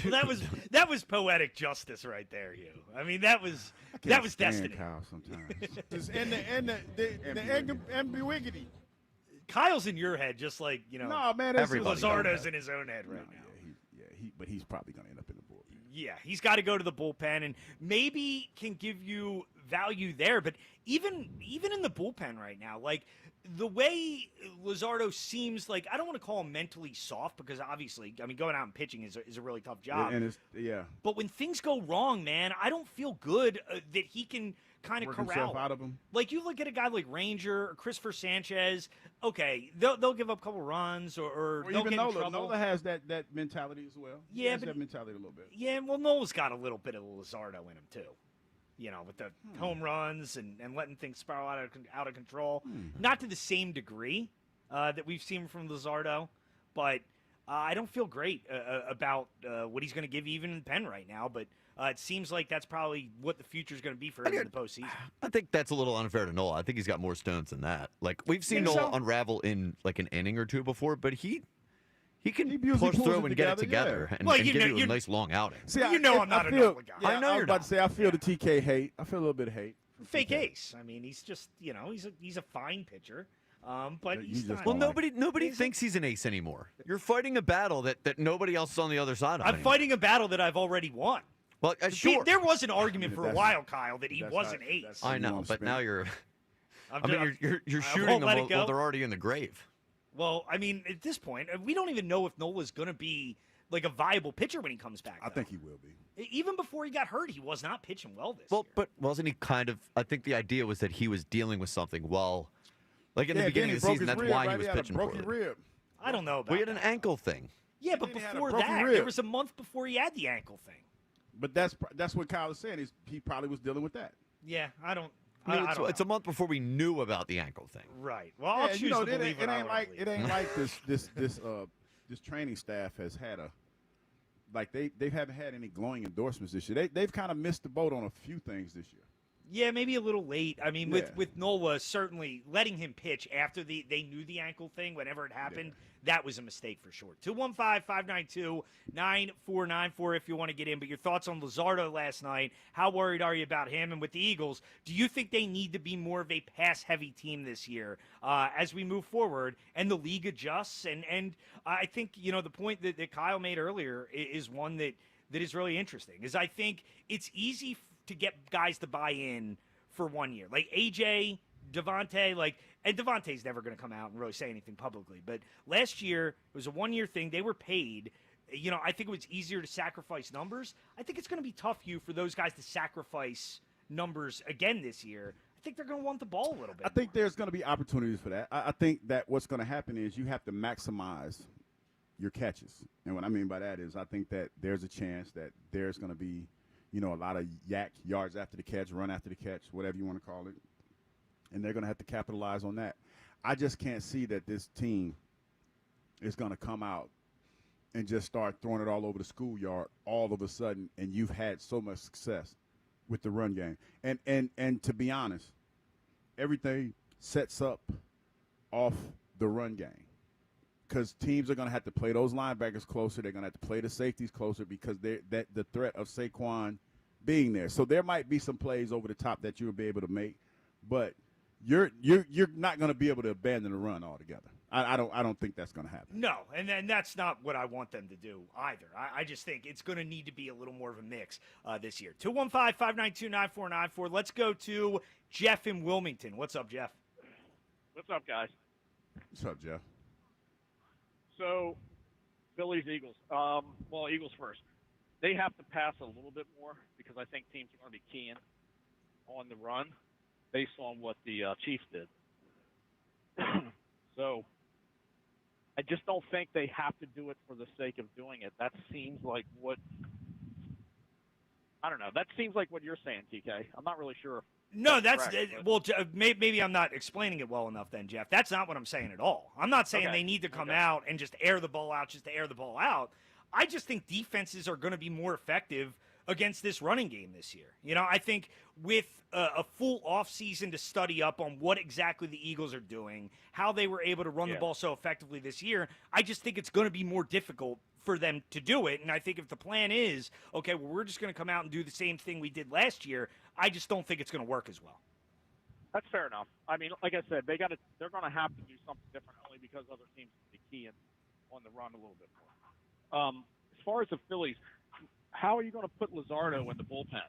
Well, that was poetic justice right there, Hugh. I mean, that was destiny. Kyle sometimes. and the ambiguity. Kyle's in your head, just like, you know. No, man, Luzardo's in his own head right now. But he's probably going to end up in the bullpen. Yeah, he's got to go to the bullpen and maybe can give you value there. But even in the bullpen right now, like the way Luzardo seems like, I don't want to call him mentally soft because obviously, I mean, going out and pitching is a really tough job. And it's. But when things go wrong, man, I don't feel good that he can kind of work corral himself out of him. Like you look at a guy like Ranger or Christopher Sanchez. Okay, they'll give up a couple runs or they'll even get in trouble. Nola has that mentality as well. Yeah, he has but that mentality a little bit. Yeah, well, Nola's got a little bit of Luzardo in him too. You know, with the home runs and letting things spiral out of control. Not to the same degree that we've seen from Luzardo, but I don't feel great about what he's going to give you even in the pen right now. But it seems like that's probably what the future is going to be for him in the postseason. I think that's a little unfair to Nola. I think he's got more stones than that. Like we've seen Nola unravel in like an inning or two before, but he can push through and get it together and give you a nice long outing. See, I'm not a Nola guy. Yeah, I know I you're was about not. to say I feel the TK hate. I feel a little bit of hate. Fake ace. I mean, he's just he's a fine pitcher. But he's not. Well, nobody thinks he's an ace anymore. You're fighting a battle that nobody else is on the other side of. I'm fighting a battle that I've already won. Well, sure. There was an argument for a while, Kyle, that he was an ace. I know, but now you're. You're I shooting won't them let it go. while they're already in the grave. Well, I mean, at this point, we don't even know if Nola's going to be like a viable pitcher when he comes back. I think he will be. Even before he got hurt, he was not pitching well this year. But wasn't he kind of? I think the idea was that he was dealing with something while, like in the beginning of the season, that's why he was pitching poorly. Rib. I don't know about. We had an ankle thing. Yeah, but before that, there was a month before he had the ankle thing. But that's what Kyle is saying. Is he probably was dealing with that? Yeah, I don't. It's a month before we knew about the ankle thing. Right. Well, I'll choose to believe it ain't like this training staff has had they haven't had any glowing endorsements this year. They've kind of missed the boat on a few things this year. Yeah, maybe a little late. I mean, with Nola, certainly letting him pitch after they knew the ankle thing, whenever it happened, that was a mistake for sure. 215-592-9494 if you want to get in. But your thoughts on Luzardo last night, how worried are you about him? And with the Eagles, do you think they need to be more of a pass-heavy team this year as we move forward and the league adjusts? And I think, the point that Kyle made earlier is one that is really interesting, is I think it's easy to get guys to buy in for 1 year. Like AJ, Devontae, and Devontae's never going to come out and really say anything publicly. But last year, it was a 1 year thing. They were paid. I think it was easier to sacrifice numbers. I think it's going to be tough, for those guys to sacrifice numbers again this year. I I think they're going to want the ball a little bit. I think there's going to be opportunities for that. I think that what's going to happen is you have to maximize your catches. And what I mean by that is I think that there's a chance that there's going to be, a lot of yards after the catch, run after the catch, whatever you want to call it. And they're going to have to capitalize on that. I just can't see that this team is going to come out and just start throwing it all over the schoolyard all of a sudden, and you've had so much success with the run game. And to be honest, everything sets up off the run game because teams are going to have to play those linebackers closer. They're going to have to play the safeties closer because the threat of Saquon being there. So there might be some plays over the top that you'll be able to make, but you're not going to be able to abandon the run altogether. I don't think that's going to happen. No, and that's not what I want them to do either. I just think it's going to need to be a little more of a mix this year. 215-592-9494. Let's go to Jeff in Wilmington. What's up, Jeff? What's up, guys? What's up, Jeff? So, Phillies, Eagles. Well, Eagles first. They have to pass a little bit more because I think teams are going to be keying on the run based on what the Chiefs did. So, I just don't think they have to do it for the sake of doing it. That seems like what – I don't know. That seems like what you're saying, TK. I'm not really sure. No, maybe I'm not explaining it well enough then, Jeff. That's not what I'm saying at all. I'm not saying they need to come out and just air the ball out just to air the ball out. I just think defenses are going to be more effective against this running game this year. I think with a full offseason to study up on what exactly the Eagles are doing, how they were able to run the ball so effectively this year, I just think it's going to be more difficult for them to do it. And I think if the plan is, okay, well, we're just going to come out and do the same thing we did last year, I just don't think it's going to work as well. That's fair enough. I mean, like I said, they're going to have to do something different only because other teams will be keying on the run a little bit more. As far as the Phillies, how are you going to put Luzardo in the bullpen?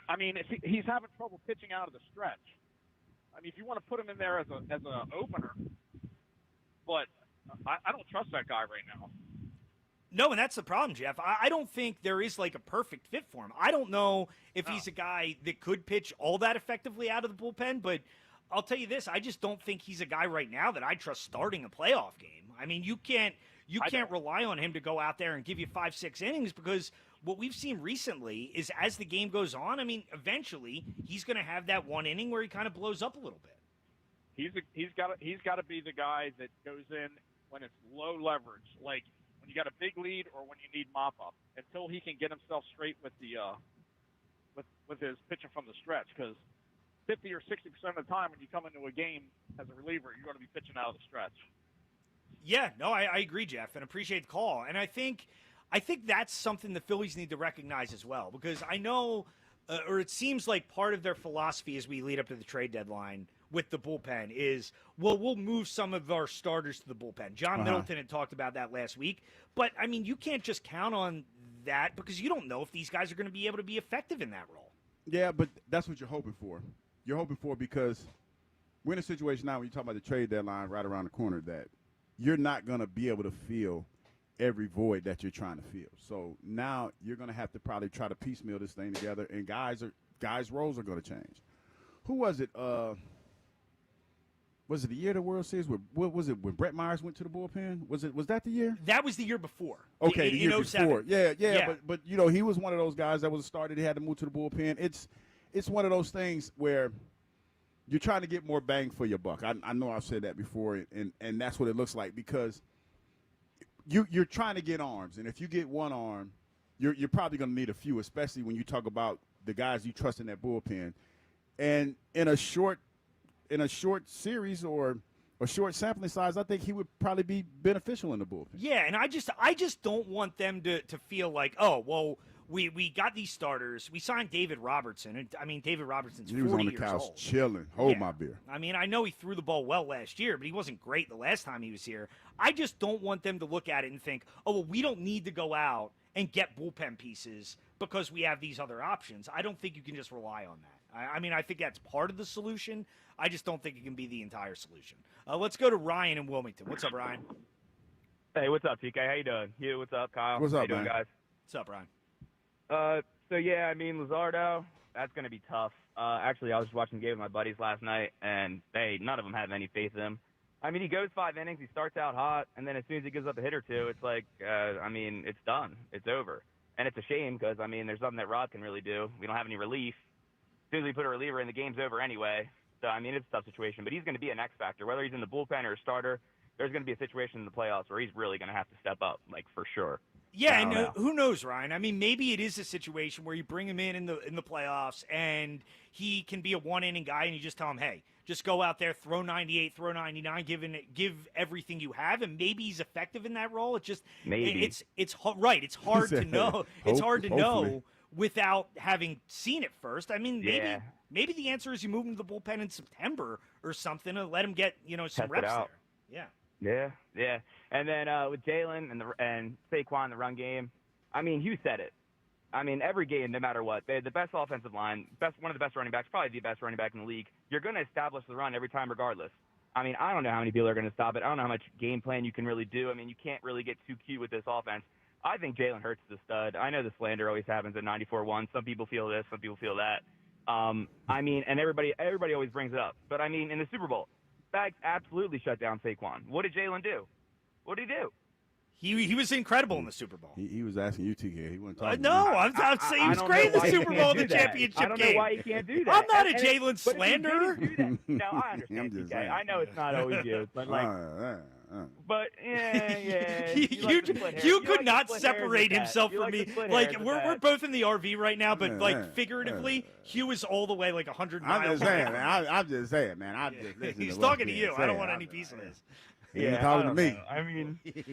I mean, if he's having trouble pitching out of the stretch. I mean, if you want to put him in there as an opener, but I don't trust that guy right now. No, and that's the problem, Jeff. I don't think there is like a perfect fit for him. I don't know if he's a guy that could pitch all that effectively out of the bullpen, but I'll tell you this, I just don't think he's a guy right now that I trust starting a playoff game. I mean, you can't rely on him to go out there and give you 5-6 innings because what we've seen recently is as the game goes on, I mean, eventually he's going to have that one inning where he kind of blows up a little bit. He's got to be the guy that goes in when it's low leverage, like when you got a big lead or when you need mop up, until he can get himself straight with the with his pitching from the stretch. Because 50 or 60% of the time when you come into a game as a reliever, you're going to be pitching out of the stretch. Yeah, no, I agree, Jeff, and appreciate the call. And I think that's something the Phillies need to recognize as well, because I know, or it seems like part of their philosophy as we lead up to the trade deadline with the bullpen is, well, we'll move some of our starters to the bullpen. John Middleton had talked about that last week. But, I mean, you can't just count on that because you don't know if these guys are going to be able to be effective in that role. Yeah, but that's what you're hoping for. You're hoping for because we're in a situation now when you talk about the trade deadline right around the corner that you're not going to be able to fill every void that you're trying to fill. So now you're going to have to probably try to piecemeal this thing together, and guys' roles are going to change. Who was it? Was it the year of the World Series? What was it when Brett Myers went to the bullpen? Was that the year? That was the year before. Okay, the year 07. before. Yeah. But you know, he was one of those guys that was started. He had to move to the bullpen. It's one of those things where you're trying to get more bang for your buck. I know I've said that before, and that's what it looks like because you're trying to get arms, and if you get one arm, you're probably going to need a few, especially when you talk about the guys you trust in that bullpen. And in a short series or a short sampling size, I think he would probably be beneficial in the bullpen. Yeah, and I just don't want them to feel like, oh, well, we got these starters. We signed David Robertson. And, I mean, David Robertson's 40 years old. He was on the couch chilling. Hold my beer. I mean, I know he threw the ball well last year, but he wasn't great the last time he was here. I just don't want them to look at it and think, oh, well, we don't need to go out and get bullpen pieces because we have these other options. I don't think you can just rely on that. I mean, I think that's part of the solution. I just don't think it can be the entire solution. Let's go to Ryan in Wilmington. What's up, Ryan? Hey, what's up, TK? How you doing? Hugh, what's up, Kyle? What's up, How you doing, man? guys? What's up, Ryan? So, yeah, I mean, Luzardo, that's going to be tough. Actually, I was watching the game with my buddies last night, and none of them have any faith in him. I mean, he goes 5 innings, he starts out hot, and then as soon as he gives up a hit or two, it's like, it's done. It's over. And it's a shame because, there's nothing that Rod can really do. We don't have any relief. As soon as we put a reliever in, the game's over anyway. So, it's a tough situation. But he's going to be an X factor. Whether he's in the bullpen or a starter, there's going to be a situation in the playoffs where he's really going to have to step up, for sure. Yeah, and who knows, Ryan? Maybe it is a situation where you bring him in the playoffs, and he can be a one-inning guy, and you just tell him, hey, just go out there, throw 98, throw 99, give everything you have, and maybe he's effective in that role. It's just maybe it's hard to know. It's hard to know without having seen it first. Maybe the answer is you move him to the bullpen in September or something and let him get some reps there. Yeah. And then with Jalen and Saquon, the run game, Hugh said it. Every game, no matter what, they had the best offensive line, one of the best running backs, probably the best running back in the league. You're going to establish the run every time regardless. I don't know how many people are going to stop it. I don't know how much game plan you can really do. you can't really get too cute with this offense. I think Jalen Hurts is a stud. I know the slander always happens at 94-1. Some people feel this, some people feel that. And everybody always brings it up. But, in the Super Bowl, Spags absolutely shut down Saquon. What did Jalen do? What did he do? He was incredible in the Super Bowl. He was asking you, TK. He wasn't talking No, I'm saying he was great in the Super Bowl, the championship game. I don't know why he can't do that. I'm not a Jalen slanderer. No, I understand, TK. I know it's not always you, but But you could not separate himself from me. We're both in the RV right now, but figuratively, Hugh is all the way 100 miles. I'm just saying, man. I'm just saying, man. He's talking to you. I don't want any piece of this. Yeah, talking to me.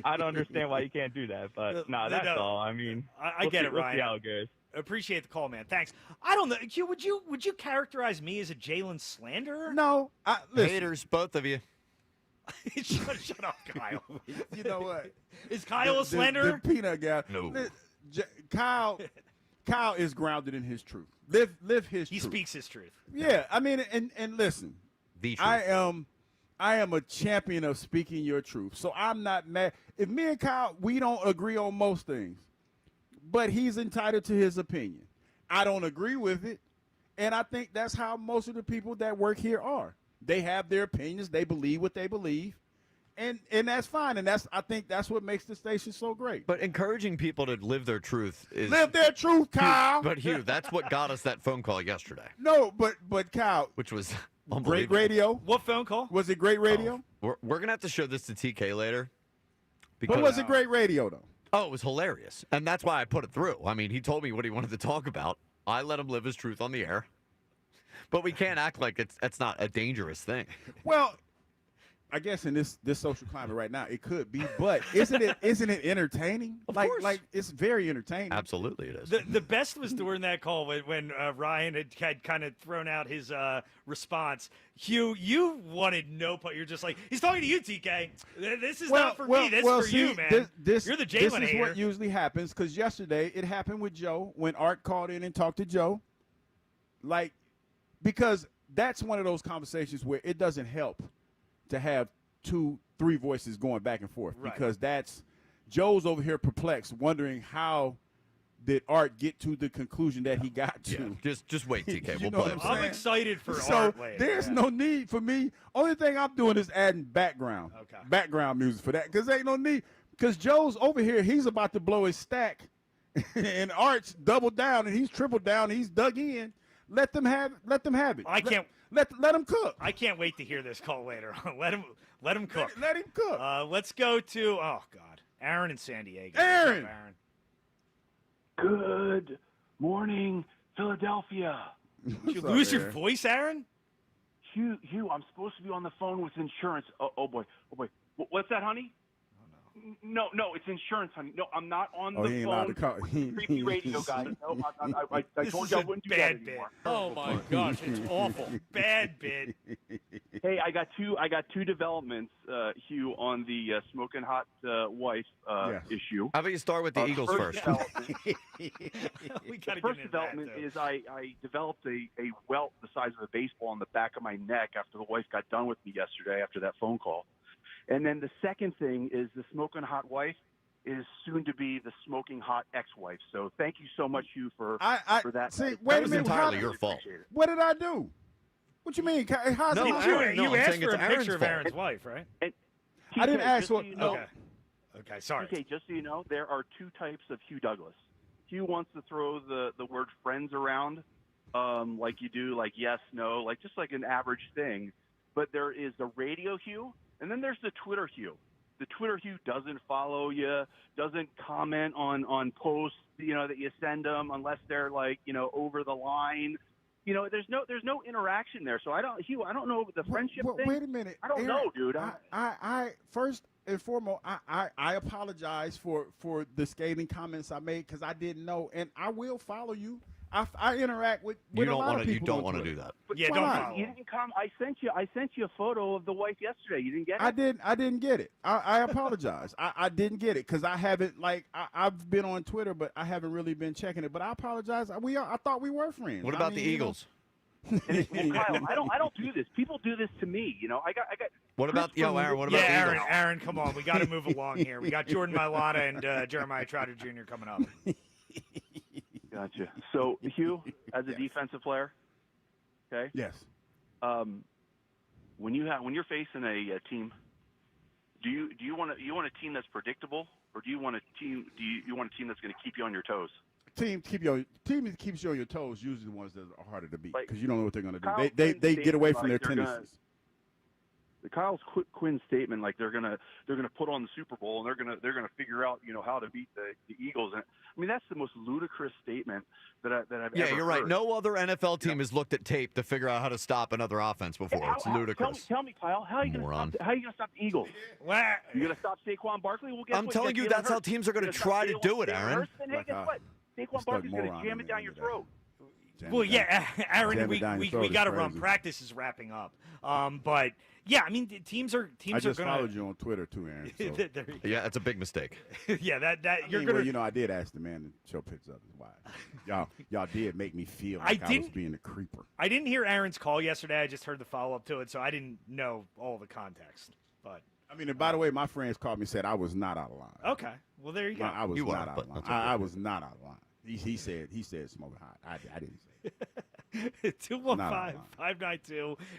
I don't understand why you can't do that, but that's all. I we'll get see, it, we'll Ryan. see how it goes. Appreciate the call, man. Thanks. I don't know, Q. Would you characterize me as a Jalen slanderer? No, listen. Haters, both of you. Shut up, Kyle. You know what? Is Kyle a slanderer? The peanut guy. No. Kyle is grounded in his truth. Live his truth. He speaks his truth. Yeah, and listen. The truth. I am a champion of speaking your truth. So I'm not mad. If me and Kyle, we don't agree on most things, but he's entitled to his opinion. I don't agree with it, and I think that's how most of the people that work here are. They have their opinions. They believe what they believe, and that's fine. And I think that's what makes the station so great. But encouraging people to live their truth is live their truth, Kyle. Hugh, that's what got us that phone call yesterday. No, but Kyle, which was great radio. What phone call? Was it great radio? We're going to have to show this to TK later. But was it great radio, though? Oh, it was hilarious. And that's why I put it through. He told me what he wanted to talk about. I let him live his truth on the air. But we can't act like it's not a dangerous thing. Well, I guess in this social climate right now, it could be. But isn't it entertaining? Of course. Like it's very entertaining. Absolutely, it is. The best was during that call when Ryan had kind of thrown out his response. Hugh, you wanted no part. You're just like, he's talking to you, TK. This is not for me. This is for you, man. You're the Jalen This is what usually happens, because yesterday it happened with Joe when Art called in and talked to Joe. Because that's one of those conversations where it doesn't help to have 2-3 voices going back and forth, right. Because that's Joe's over here perplexed, wondering how did Art get to the conclusion that he got to. Yeah, just wait, TK. We'll know play what it. I'm excited for So Art later. there's no need for me. Only thing I'm doing is adding background music for that, because ain't no need. Because Joe's over here, he's about to blow his stack, and Art's doubled down and he's tripled down. He's dug in. Let them have it. I can't. Let him cook. I can't wait to hear this call later. let him cook. Let him cook. Let's go to Aaron in San Diego. Aaron. What's up, Aaron? Good morning, Philadelphia. Did you lose your voice, Aaron? Hugh, I'm supposed to be on the phone with insurance. Oh boy. What's that, honey? No, it's insurance, honey. No, I'm not on the he ain't phone. allowed to call. Creepy radio guy. No, I told you I wouldn't do that anymore. Oh my gosh, it's awful. Bad bit. Hey, I got two developments, Hugh, on the smoking hot wife issue. How about you start with the Eagles first? The first development is I developed a welt the size of a baseball on the back of my neck after the wife got done with me yesterday after that phone call. And then the second thing is the smoking hot wife is soon to be the smoking hot ex-wife. So thank you so much, Hugh, for that. See, That wait a was minute. entirely your fault. What did I do? What you mean? How's No, it Aaron, you I'm asked saying for it's a Aaron's picture of fault. Aaron's wife, right? And I didn't TK, ask just what. so you know, Okay, sorry. Okay, just so you know, there are two types of Hugh Douglas. Hugh wants to throw the word friends around, like you do, like yes, no, like just like an average thing. But there is the radio Hugh, and then there's the Twitter Hugh. The Twitter Hugh doesn't follow you, doesn't comment on posts, that you send them unless they're like, over the line. There's no interaction there. So I don't know the friendship thing. Wait a minute. I don't Aaron, know, dude. I first and foremost, I apologize for the scathing comments I made because I didn't know, and I will follow you. I interact with a lot of people. You don't want to do that. Yeah, Why don't not? follow. You didn't come. I sent you a photo of the wife yesterday. You didn't get it. I didn't get it. I apologize. I didn't get it because I haven't I've been on Twitter, but I haven't really been checking it. But I apologize. I thought we were friends. What about the Eagles? And Kyle, I don't do this. People do this to me. I got. What about Aaron? What about the Aaron? Eagles? Aaron, come on, we got to move along here. We got Jordan Mailata and Jeremiah Trotter Jr. coming up. Gotcha. So Hugh, as a defensive player, okay. Yes. When you're facing a team, do you want a team that's predictable, or do you want a team that's going to keep you on your toes? Team that keeps you on your toes. Usually the ones that are harder to beat because you don't know what they're going to do. Kyle They Quinn's get away from statement, their like, tendencies. The Kyle Quinn statement, like they're gonna put on the Super Bowl and they're gonna figure out how to beat the Eagles. And I mean that's the most ludicrous statement that I've ever You're right. heard. No other NFL team has looked at tape to figure out how to stop another offense before. It's ludicrous. Tell me, Kyle, how are you gonna stop the Eagles? You gonna stop Saquon Barkley? Well, guess I'm what? telling you, got that's Jalen how teams are going to Hurts. try to Jalen do it, Hurts. Aaron. Then, hey, guess what? Saquon Barkley's gonna jam it down your throat. Well, yeah, Aaron, Jam it we down your throat got to is run. crazy. Practice is wrapping up. But yeah, I mean, teams are I just gonna. followed you on Twitter too, Aaron. So. Yeah, that's a big mistake. Yeah, that you're Well, gonna. I did ask the man to show pictures of his wife. Y'all did make me feel like I was being a creeper. I didn't hear Aaron's call yesterday. I just heard the follow up to it, so I didn't know all the context. But I mean, and by the way, my friends called me and said I was not out of line. okay, well there you go. I was You not are, out of but line. that's okay. I was not out of line. He said smoking hot. I didn't say it.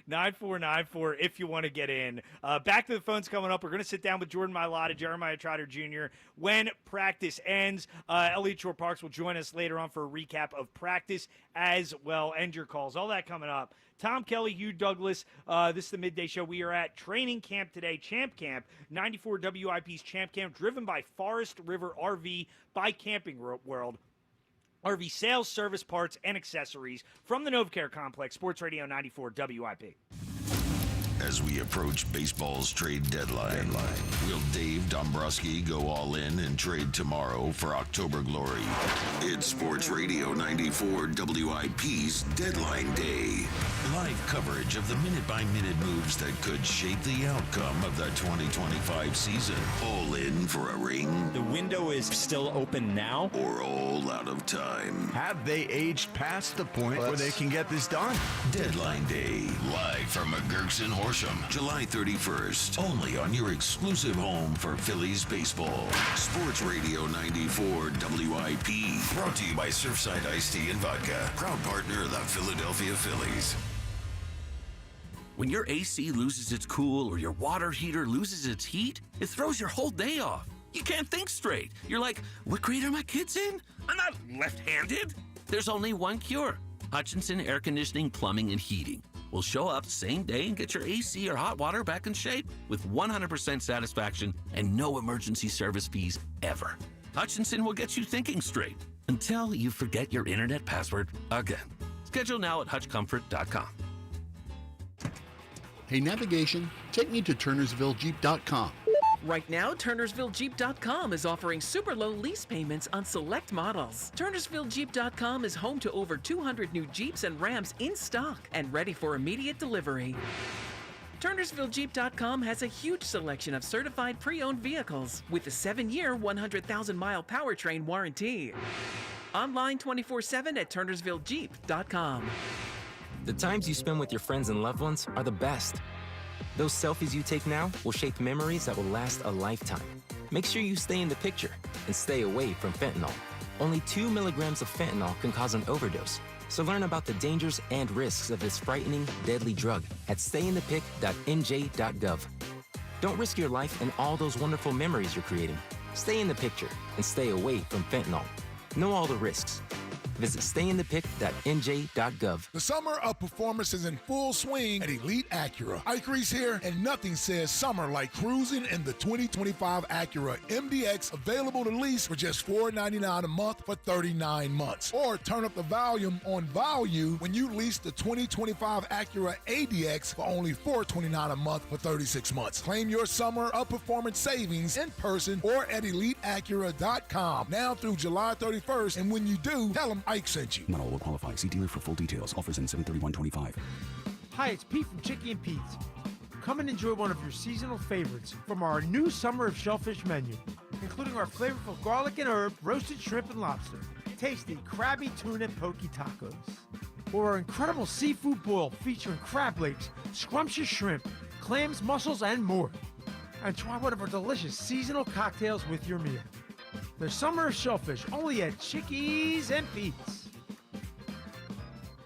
215-592-9494 if you want to get in. Back to the phones coming up. We're going to sit down with Jordan Mailata, Jeremiah Trotter Jr. when practice ends. Elliot Shore Parks will join us later on for a recap of practice as well. End your calls. All that coming up. Tom Kelly, Hugh Douglas. This is the Midday Show. We are at training camp today, Champ Camp, 94 WIP's Champ Camp, driven by Forest River RV by Camping World. RV sales, service, parts, and accessories from the NovaCare Complex, Sports Radio 94 WIP. As we approach baseball's trade deadline, will Dave Dombrowski go all in and trade tomorrow for October glory? It's Sports Radio 94 WIP's Deadline Day. Live coverage of the minute-by-minute moves that could shape the outcome of the 2025 season. All in for a ring? The window is still open now? Or all out of time? Have they aged past the point where they can get this done? Deadline Day, live from McGurk's in Horsham, July 31st. Only on your exclusive home for Phillies baseball. Sports Radio 94 WIP. Brought to you by Surfside Iced Tea and Vodka. Proud partner of the Philadelphia Phillies. When your AC loses its cool or your water heater loses its heat, it throws your whole day off. You can't think straight. You're like, what grade are my kids in? I'm not left-handed. There's only one cure. Hutchinson Air Conditioning, Plumbing, and Heating will show up same day and get your AC or hot water back in shape with 100% satisfaction and no emergency service fees ever. Hutchinson will get you thinking straight until you forget your internet password again. Schedule now at hutchcomfort.com. Hey, navigation, take me to turnersvillejeep.com. Right now, TurnersvilleJeep.com is offering super low lease payments on select models. TurnersvilleJeep.com is home to over 200 new Jeeps and Rams in stock and ready for immediate delivery. TurnersvilleJeep.com has a huge selection of certified pre-owned vehicles with a 7-year, 100,000-mile powertrain warranty. Online 24/7 at TurnersvilleJeep.com. The times you spend with your friends and loved ones are the best. Those selfies you take now will shape memories that will last a lifetime. Make sure you stay in the picture and stay away from fentanyl. Only 2 milligrams of fentanyl can cause an overdose. So learn about the dangers and risks of this frightening, deadly drug at stayinthepic.nj.gov. Don't risk your life and all those wonderful memories you're creating. Stay in the picture and stay away from fentanyl. Know all the risks. Visit stayinthepic.nj.gov. The summer of performance is in full swing at Elite Acura. Ikery's here, and nothing says summer like cruising in the 2025 Acura MDX, available to lease for just $499 a month for 39 months. Or turn up the volume on value when you lease the 2025 Acura ADX for only $429 a month for 36 months. Claim your summer of performance savings in person or at EliteAcura.com now through July 31st, and when you do, tell them Ike sent you. Not all will qualify. See dealer for full details. Offers in 7/31/25. Hi, it's Pete from Chicky and Pete's. Come and enjoy one of your seasonal favorites from our new Summer of Shellfish menu, including our flavorful garlic and herb, roasted shrimp and lobster, tasty crabby tuna and poke tacos, or our incredible seafood boil featuring crab legs, scrumptious shrimp, clams, mussels, and more. And try one of our delicious seasonal cocktails with your meal. The Summer of Shellfish, only at Chickies and Pete's.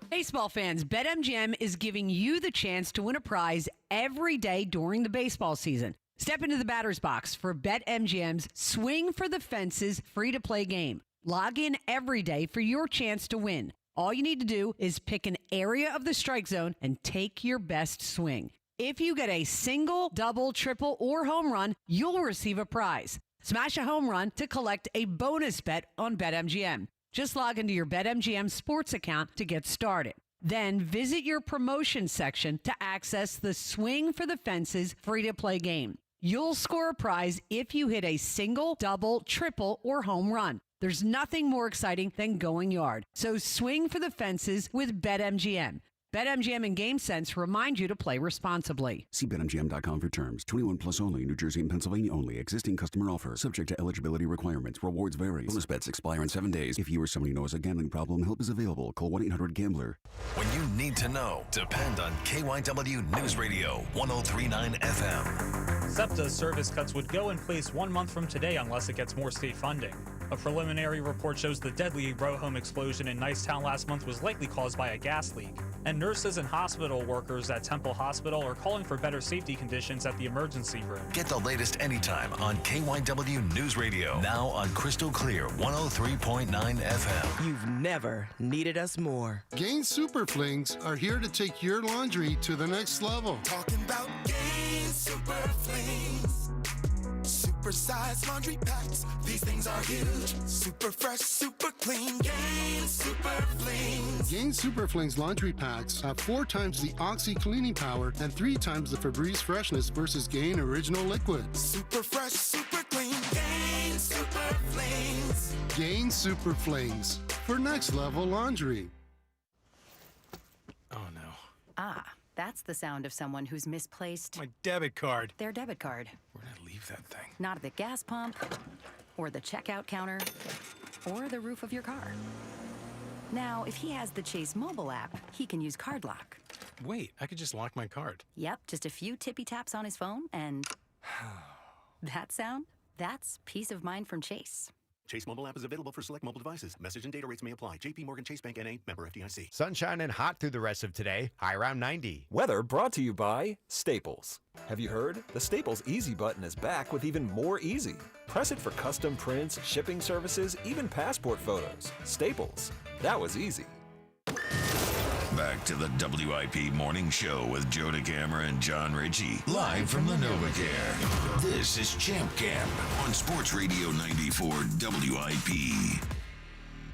Baseball fans, BetMGM is giving you the chance to win a prize every day during the baseball season. Step into the batter's box for BetMGM's Swing for the Fences free-to-play game. Log in every day for your chance to win. All you need to do is pick an area of the strike zone and take your best swing. If you get a single, double, triple, or home run, you'll receive a prize. Smash a home run to collect a bonus bet on BetMGM. Just log into your BetMGM sports account to get started. Then visit your promotion section to access the Swing for the Fences free-to-play game. You'll score a prize if you hit a single, double, triple, or home run. There's nothing more exciting than going yard. So swing for the fences with BetMGM. BetMGM and GameSense remind you to play responsibly. See BetMGM.com for terms. 21 plus only. New Jersey and Pennsylvania only. Existing customer offer. Subject to eligibility requirements. Rewards vary. Bonus bets expire in 7 days. If you or somebody knows a gambling problem, help is available. Call 1-800-GAMBLER. When you need to know, depend on KYW News Radio 103.9 FM. SEPTA service cuts would go in place 1 month from today unless it gets more state funding. A preliminary report shows the deadly row home explosion in Nicetown last month was likely caused by a gas leak. And nurses and hospital workers at Temple Hospital are calling for better safety conditions at the emergency room. Get the latest anytime on KYW News Radio. Now on Crystal Clear 103.9 FM. You've never needed us more. Gain Super Flings are here to take your laundry to the next level. Talking about Gain Super Flings. Super-sized laundry packs. These things are huge. Super fresh, super clean. Gain Super Flings. Gain Super Flings laundry packs have 4 times the Oxy cleaning power and 3 times the Febreze freshness versus Gain Original Liquid. Super fresh, super clean. Gain Super Flings. Gain Super Flings for next level laundry. Oh no. Ah, that's the sound of someone who's misplaced My debit card. their debit card. Where'd I leave that thing? Not at the gas pump, or the checkout counter, or the roof of your car. Now, if he has the Chase mobile app, he can use Card Lock. Wait, I could just lock my card. Yep, just a few tippy taps on his phone, and that sound, that's peace of mind from Chase. Chase mobile app is available for select mobile devices. Message and data rates may apply. JP Morgan Chase Bank N.A. member FDIC. Sunshine and hot through the rest of today. High around 90. Weather brought to you by Staples. Have you heard? The Staples Easy button is back with even more easy. Press it for custom prints, shipping services, even passport photos. Staples. That was easy. Back to the WIP Morning Show with Joe DeCamara and John Ritchie. Live from the NovaCare. This is Champ Camp on Sports Radio 94 WIP.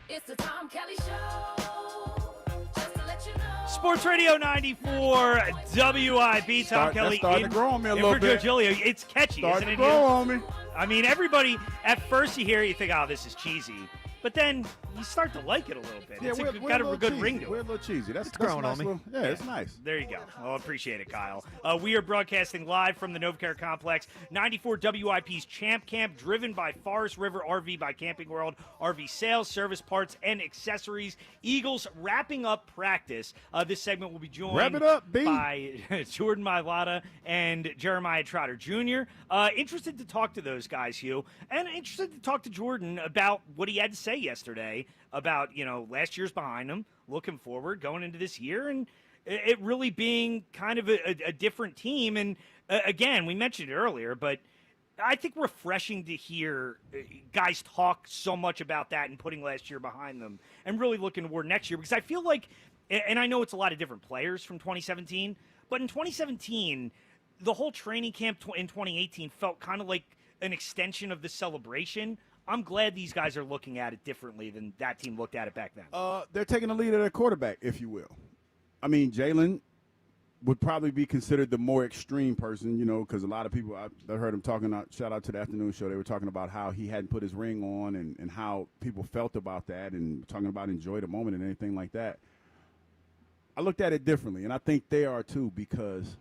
It's the Tom Kelly Show. Just to let you know. Sports Radio 94 WIP. Tom Kelly. Starting to grow on me a little bit. Giulio. It's catchy, Starting isn't to it? grow on me. I mean, everybody, at first you hear it, you think, oh, this is cheesy. but then you start to like it a little bit. Yeah, It's we're got a a little good cheesy. ring to it. We're a little cheesy. That's growing nice on me. Yeah, it's nice. There you go. Well, appreciate it, Kyle. We are broadcasting live from the NovaCare Complex, 94 WIP's Champ Camp, driven by Forest River RV by Camping World, RV sales, service, parts, and accessories. Eagles wrapping up practice. This segment will be joined Wrap it up, B. by Jordan Mailata and Jeremiah Trotter Jr. Interested to talk to those guys, Hugh, and interested to talk to Jordan about what he had to say yesterday about, last year's behind him, looking forward, going into this year, and it really being kind of a different team. And again, we mentioned it earlier, but I think refreshing to hear guys talk so much about that and putting last year behind them and really looking toward next year, because I feel like, and I know it's a lot of different players from 2017, but in 2017, the whole training camp in 2018 felt kind of like an extension of the celebration. I'm glad these guys are looking at it differently than that team looked at it back then. They're taking the lead of their quarterback, if you will. I mean, Jalen would probably be considered the more extreme person, because a lot of people, I heard him talking, shout out to the afternoon show, they were talking about how he hadn't put his ring on and how people felt about that and talking about enjoy the moment and anything like that. I looked at it differently, and I think they are too, because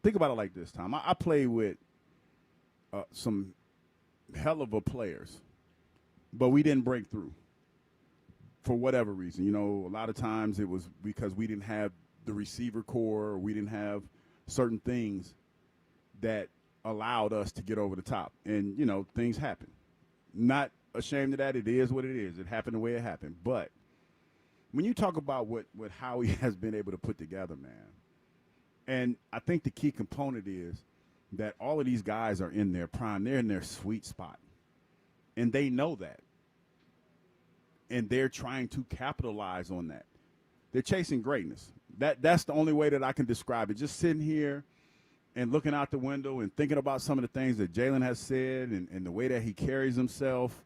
think about it like this, Tom. I play with some hell of a players, but we didn't break through for whatever reason. A lot of times it was because we didn't have the receiver core, or we didn't have certain things that allowed us to get over the top. And, things happen. Not ashamed of that. It is what it is. It happened the way it happened. But when you talk about what Howie has been able to put together, man, and I think the key component is that all of these guys are in their prime. They're in their sweet spot. And they know that. And they're trying to capitalize on that. They're chasing greatness. That's the only way that I can describe it. Just sitting here and looking out the window and thinking about some of the things that Jalen has said and the way that he carries himself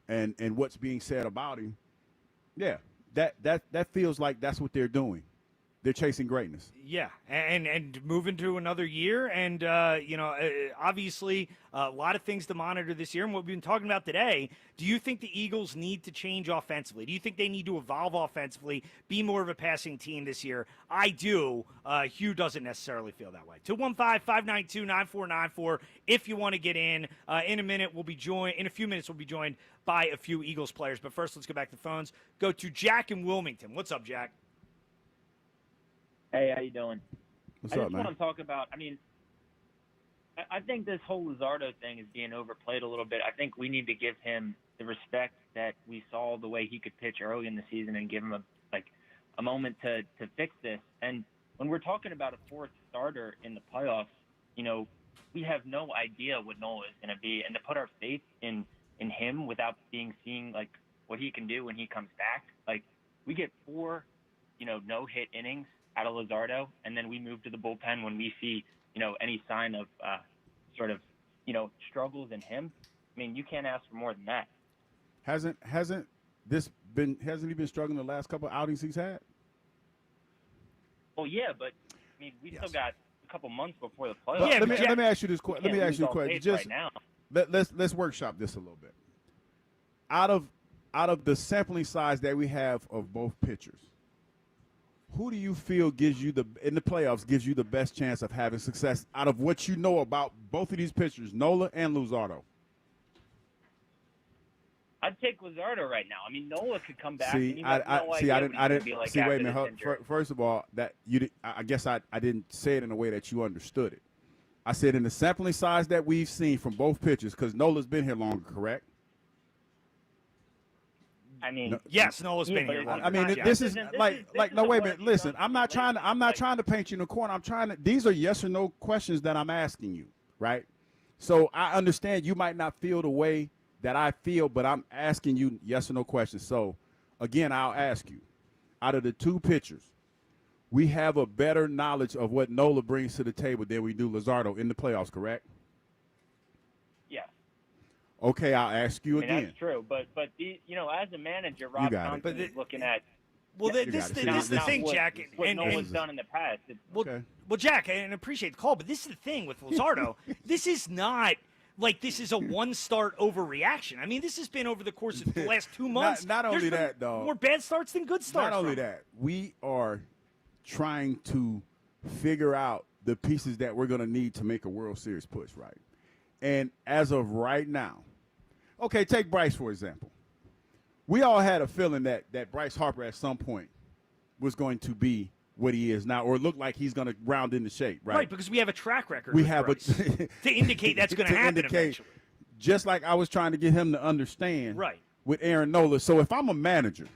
and what's being said about him. Yeah, that feels like that's what they're doing. They're chasing greatness. Yeah, and moving to another year, and obviously a lot of things to monitor this year. And what we've been talking about today, do you think the Eagles need to change offensively? Do you think they need to evolve offensively, be more of a passing team this year? I do. Hugh doesn't necessarily feel that way. 215-592-9494 if you want to get in. In a few minutes, we'll be joined by a few Eagles players. But first, let's go back to the phones. Go to Jack in Wilmington. What's up, Jack? Hey, how you doing? What's I up, just man? want to talk about, I think this whole Luzardo thing is being overplayed a little bit. I think we need to give him the respect that we saw the way he could pitch early in the season and give him a moment to fix this. And when we're talking about a fourth starter in the playoffs, we have no idea what Nola is going to be. And to put our faith in him without seeing what he can do when he comes back, we get 4, no-hit innings out of Luzardo, and then we move to the bullpen when we see, any sign of struggles in him. You can't ask for more than that. Hasn't he been struggling the last couple of outings he's had? Well, yeah, but we still got a couple months before the playoffs. Well, let me ask you this question. Let me ask you a question. Just right now. Let's workshop this a little bit. Out of the sampling size that we have of both pitchers, who do you feel in the playoffs gives you the best chance of having success out of what you know about both of these pitchers, Nola and Luzardo? I'd take Luzardo right now. Nola could come back. See, and you have no idea what he's gonna be like see. Wait a after minute. this injury. First of all, I guess I didn't say it in a way that you understood it. I said in the sampling size that we've seen from both pitchers, because Nola's been here longer, correct? Yes, Nola's been here longer. This is no. Wait a minute. Listen, I'm not trying to paint you in a corner. These are yes or no questions that I'm asking you, right? So I understand you might not feel the way that I feel, but I'm asking you yes or no questions. So again, I'll ask you: out of the two pitchers, we have a better knowledge of what Nola brings to the table than we do Luzardo in the playoffs, correct? Yeah. Okay, I'll ask you again. That's true, but as a manager, Rob Thompson is looking at. Well, this is the thing, Jack. What Nolan's done in the past. Well, Jack, and I appreciate the call, but this is the thing with Luzardo. This is not like this is a one-start overreaction. I mean, this has been over the course of the last 2 months. Not only There's been that, dog. more bad starts than good starts. Not only that, we are trying to figure out the pieces that we're going to need to make a World Series push, right? And as of right now, okay, take Bryce, for example. We all had a feeling that Bryce Harper at some point was going to be what he is now, or look like he's going to round into shape, right? Right, because we have a track record. We with have Bryce to indicate that's going to happen eventually. Just like I was trying to get him to understand Right. with Aaron Nola. So if I'm a manager,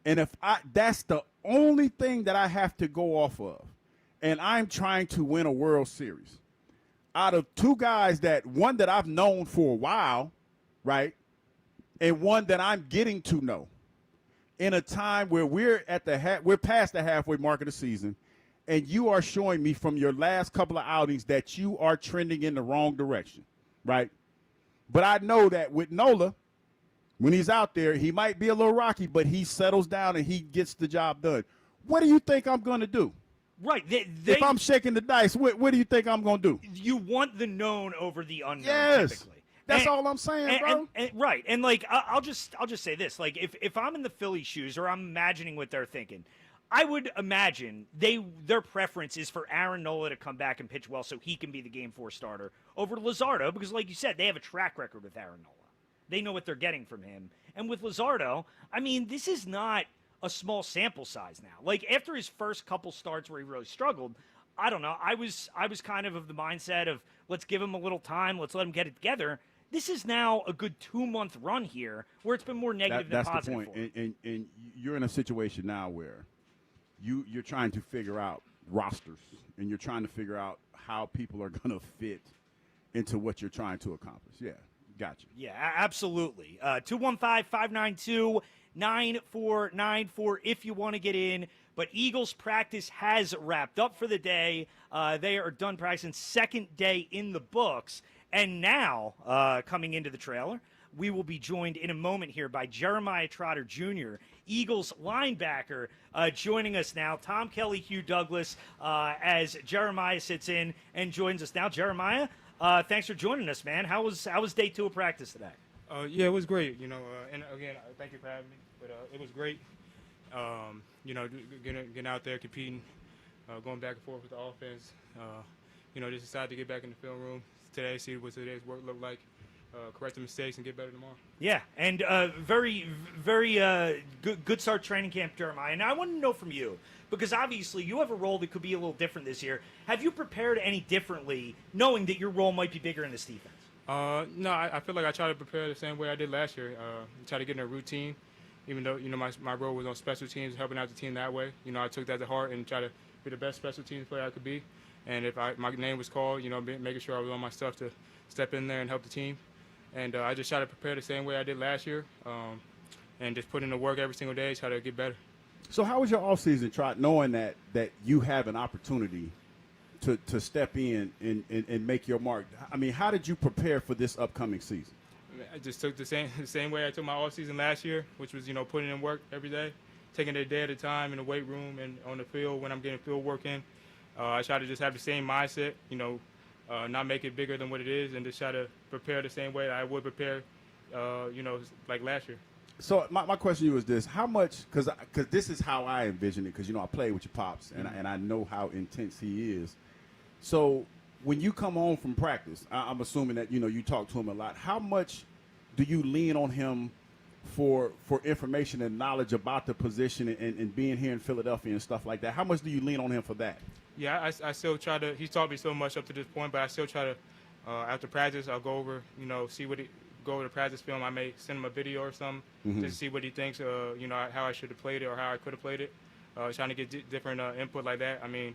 and if that's the only thing that I have to go off of, and I'm trying to win a World Series, out of two guys one that I've known for a while, right, and one that I'm getting to know, in a time where we're past the halfway mark of the season, and you are showing me from your last couple of outings that you are trending in the wrong direction, right? But I know that with Nola, when he's out there, he might be a little rocky, but he settles down and he gets the job done. What do you think I'm going to do? Right. If I'm shaking the dice, what do you think I'm going to do? You want the known over the unknown. Yes. Typically. That's all I'm saying, bro. Right. And like I'll just say this. Like if I'm in the Phillies shoes or I'm imagining what they're thinking, I would imagine their preference is for Aaron Nola to come back and pitch well so he can be the Game 4 starter over Luzardo because, like you said, they have a track record with Aaron Nola. They know what they're getting from him. And with Luzardo, I mean, this is not a small sample size now. Like after his first couple starts where he really struggled, I don't know. I was kind of the mindset of let's give him a little time, let's let him get it together. This is now a good 2-month run here where it's been more negative than positive. That's the point. And you're in a situation now where you're trying to figure out rosters and you're trying to figure out how people are going to fit into what you're trying to accomplish. Yeah, gotcha. Yeah, absolutely. 215-592-9494 if you want to get in. But Eagles practice has wrapped up for the day. They are done practicing, second day in the books. And now, coming into the trailer, we will be joined in a moment here by Jeremiah Trotter Jr., Eagles linebacker, joining us now. Tom Kelly, Hugh Douglas, as Jeremiah sits in and joins us now. Jeremiah, thanks for joining us, man. How was day 2 of practice today? Yeah, it was great. And again, thank you for having me. But it was great. Getting out there, competing, going back and forth with the offense. Just decided to get back in the film room today, see what today's work looked like, correct the mistakes, and get better tomorrow. Yeah, and very, very good start training camp, Jeremiah. And I want to know from you, because obviously you have a role that could be a little different this year. Have you prepared any differently, knowing that your role might be bigger in this defense? No, I feel like I try to prepare the same way I did last year. Try to get in a routine, even though my role was on special teams, helping out the team that way. I took that to heart and try to be the best special teams player I could be. And if my name was called, making sure I was on my stuff to step in there and help the team. And I just try to prepare the same way I did last year, and just put in the work every single day, try to get better. So how was your offseason, Trot, knowing that you have an opportunity to step in and make your mark? I mean, how did you prepare for this upcoming season? I just took the same way I took my offseason last year, which was, putting in work every day, taking it a day at a time in the weight room and on the field when I'm getting field work in. I try to just have the same mindset, not make it bigger than what it is, and just try to prepare the same way I would prepare, like last year. So my question to you is this: how much? Because this is how I envision it. Because I played with your pops, and I know how intense he is. So when you come home from practice, I'm assuming that you talk to him a lot. How much do you lean on him for information and knowledge about the position and being here in Philadelphia and stuff like that? How much do you lean on him for that? Yeah, I still try to. He's taught me so much up to this point, but I still try to. After practice, I'll go over, go over the practice film. I may send him a video or something to see what he thinks. How I should have played it or how I could have played it. Trying to get different input like that. I mean,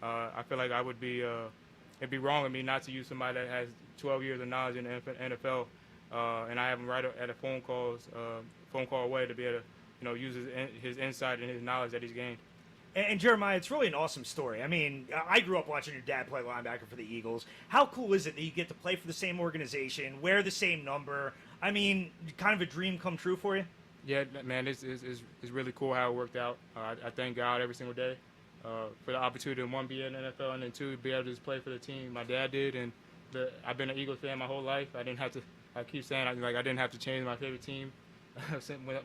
I feel like I would be. It'd be wrong of me not to use somebody that has 12 years of knowledge in the NFL, and I have him right at a phone call away to be able to, use his insight and his knowledge that he's gained. And Jeremiah, it's really an awesome story. I mean, I grew up watching your dad play linebacker for the Eagles. How cool is it that you get to play for the same organization, wear the same number? I mean, kind of a dream come true for you? Yeah, man, it's really cool how it worked out. I thank God every single day for the opportunity to, one, be in the NFL, and then two, be able to just play for the team my dad did, and I've been an Eagles fan my whole life. I didn't have to. I keep saying I didn't have to change my favorite team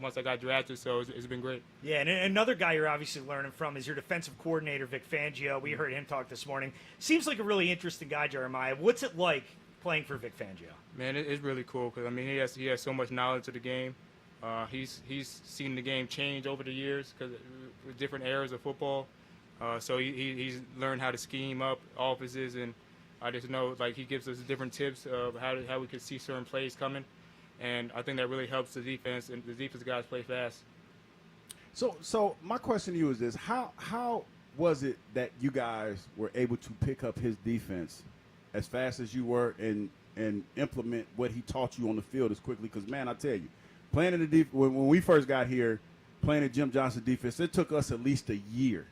once I got drafted. So it's been great. Yeah, and another guy you're obviously learning from is your defensive coordinator, Vic Fangio. We heard him talk this morning. Seems like a really interesting guy, Jeremiah. What's it like playing for Vic Fangio? Man, it's really cool because he has so much knowledge of the game. He's seen the game change over the years because with different eras of football. So he's learned how to scheme up offenses, and I just know he gives us different tips of how we could see certain plays coming, and I think that really helps the defense, and the defense guys play fast. So my question to you is this: How was it that you guys were able to pick up his defense as fast as you were and implement what he taught you on the field as quickly? Because man, I tell you, playing in the when we first got here, playing in Jim Johnson defense, it took us at least a year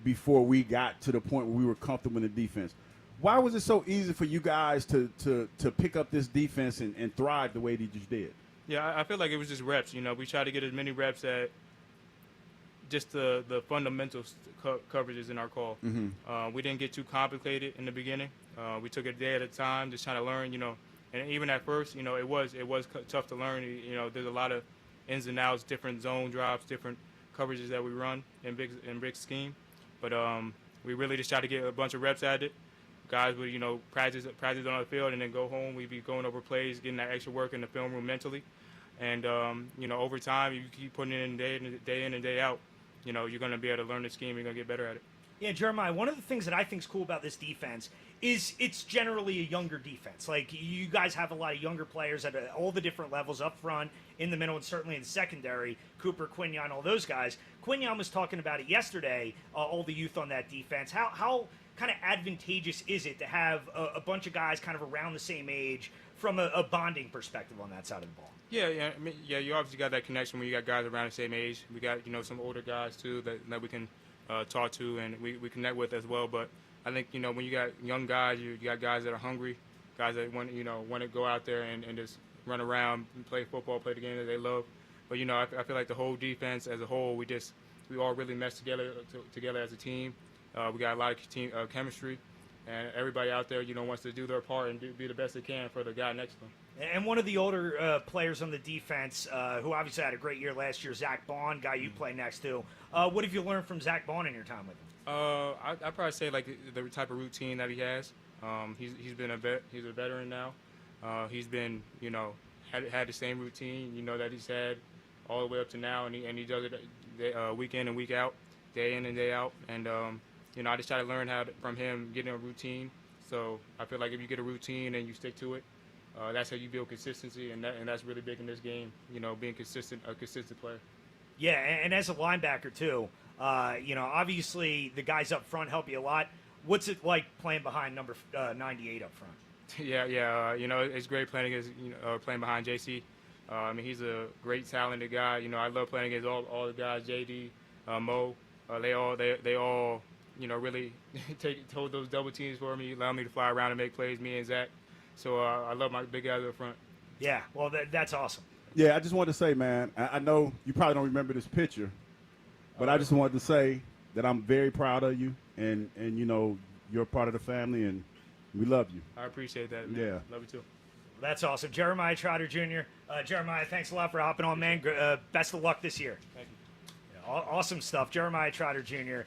before we got to the point where we were comfortable in the defense. Why was it so easy for you guys to pick up this defense and thrive the way that you just did? Yeah, I feel like it was just reps. We tried to get as many reps at just the fundamental coverages in our call. Mm-hmm. We didn't get too complicated in the beginning. We took it a day at a time, just trying to learn. And even at first, it was tough to learn. There's a lot of ins and outs, different zone drops, different coverages that we run in big scheme. But we really just try to get a bunch of reps at it. Guys would, practice on the field and then go home. We'd be going over plays, getting that extra work in the film room mentally. And, over time, you keep putting it in day in and day out, you're going to be able to learn the scheme. You're going to get better at it. Yeah, Jeremiah, one of the things that I think is cool about this defense is it's generally a younger defense. You guys have a lot of younger players at all the different levels, up front, in the middle, and certainly in the secondary. Cooper, Quinyon, all those guys. Quinyon was talking about it yesterday, all the youth on that defense. How kind of advantageous is it to have a bunch of guys kind of around the same age from a bonding perspective on that side of the ball? Yeah, you obviously got that connection when you got guys around the same age. We got, some older guys, too, that we can talk to and we connect with as well. But I think, when you got young guys, you got guys that are hungry, guys that want to go out there and just run around and play football, play the game that they love. But, I feel like the whole defense as a whole, we all really mesh together as a team. We got a lot of team chemistry, and everybody out there, wants to do their part and be the best they can for the guy next to them. And one of the older players on the defense, who obviously had a great year last year, Zack Baun, guy you play next to. What have you learned from Zack Baun in your time with him? I'd probably say the type of routine that he has. He's been he's a veteran now. He's been had the same routine that he's had all the way up to now, and he does it week in and week out, day in and day out. And I just try to learn from him getting a routine. So I feel like if you get a routine and you stick to it, that's how you build consistency, and that's really big in this game. Being a consistent player. Yeah, and as a linebacker too, obviously the guys up front help you a lot. What's it like playing behind number 98 up front? Yeah. It's great playing against playing behind JC. He's a great talented guy. I love playing against all the guys. JD, Mo, they all really hold those double teams for me, allow me to fly around and make plays. Me and Zach. So I love my big guys up front. Yeah, well, that's awesome. Yeah, I just wanted to say, man, I know you probably don't remember this picture, but I just wanted to say that I'm very proud of you, and you're part of the family, and we love you. I appreciate that, man. Yeah. Love you too. That's awesome. Jeremiah Trotter Jr. Jeremiah, thanks a lot for hopping on, man. Best of luck this year. Thank you. Awesome stuff. Jeremiah Trotter Jr.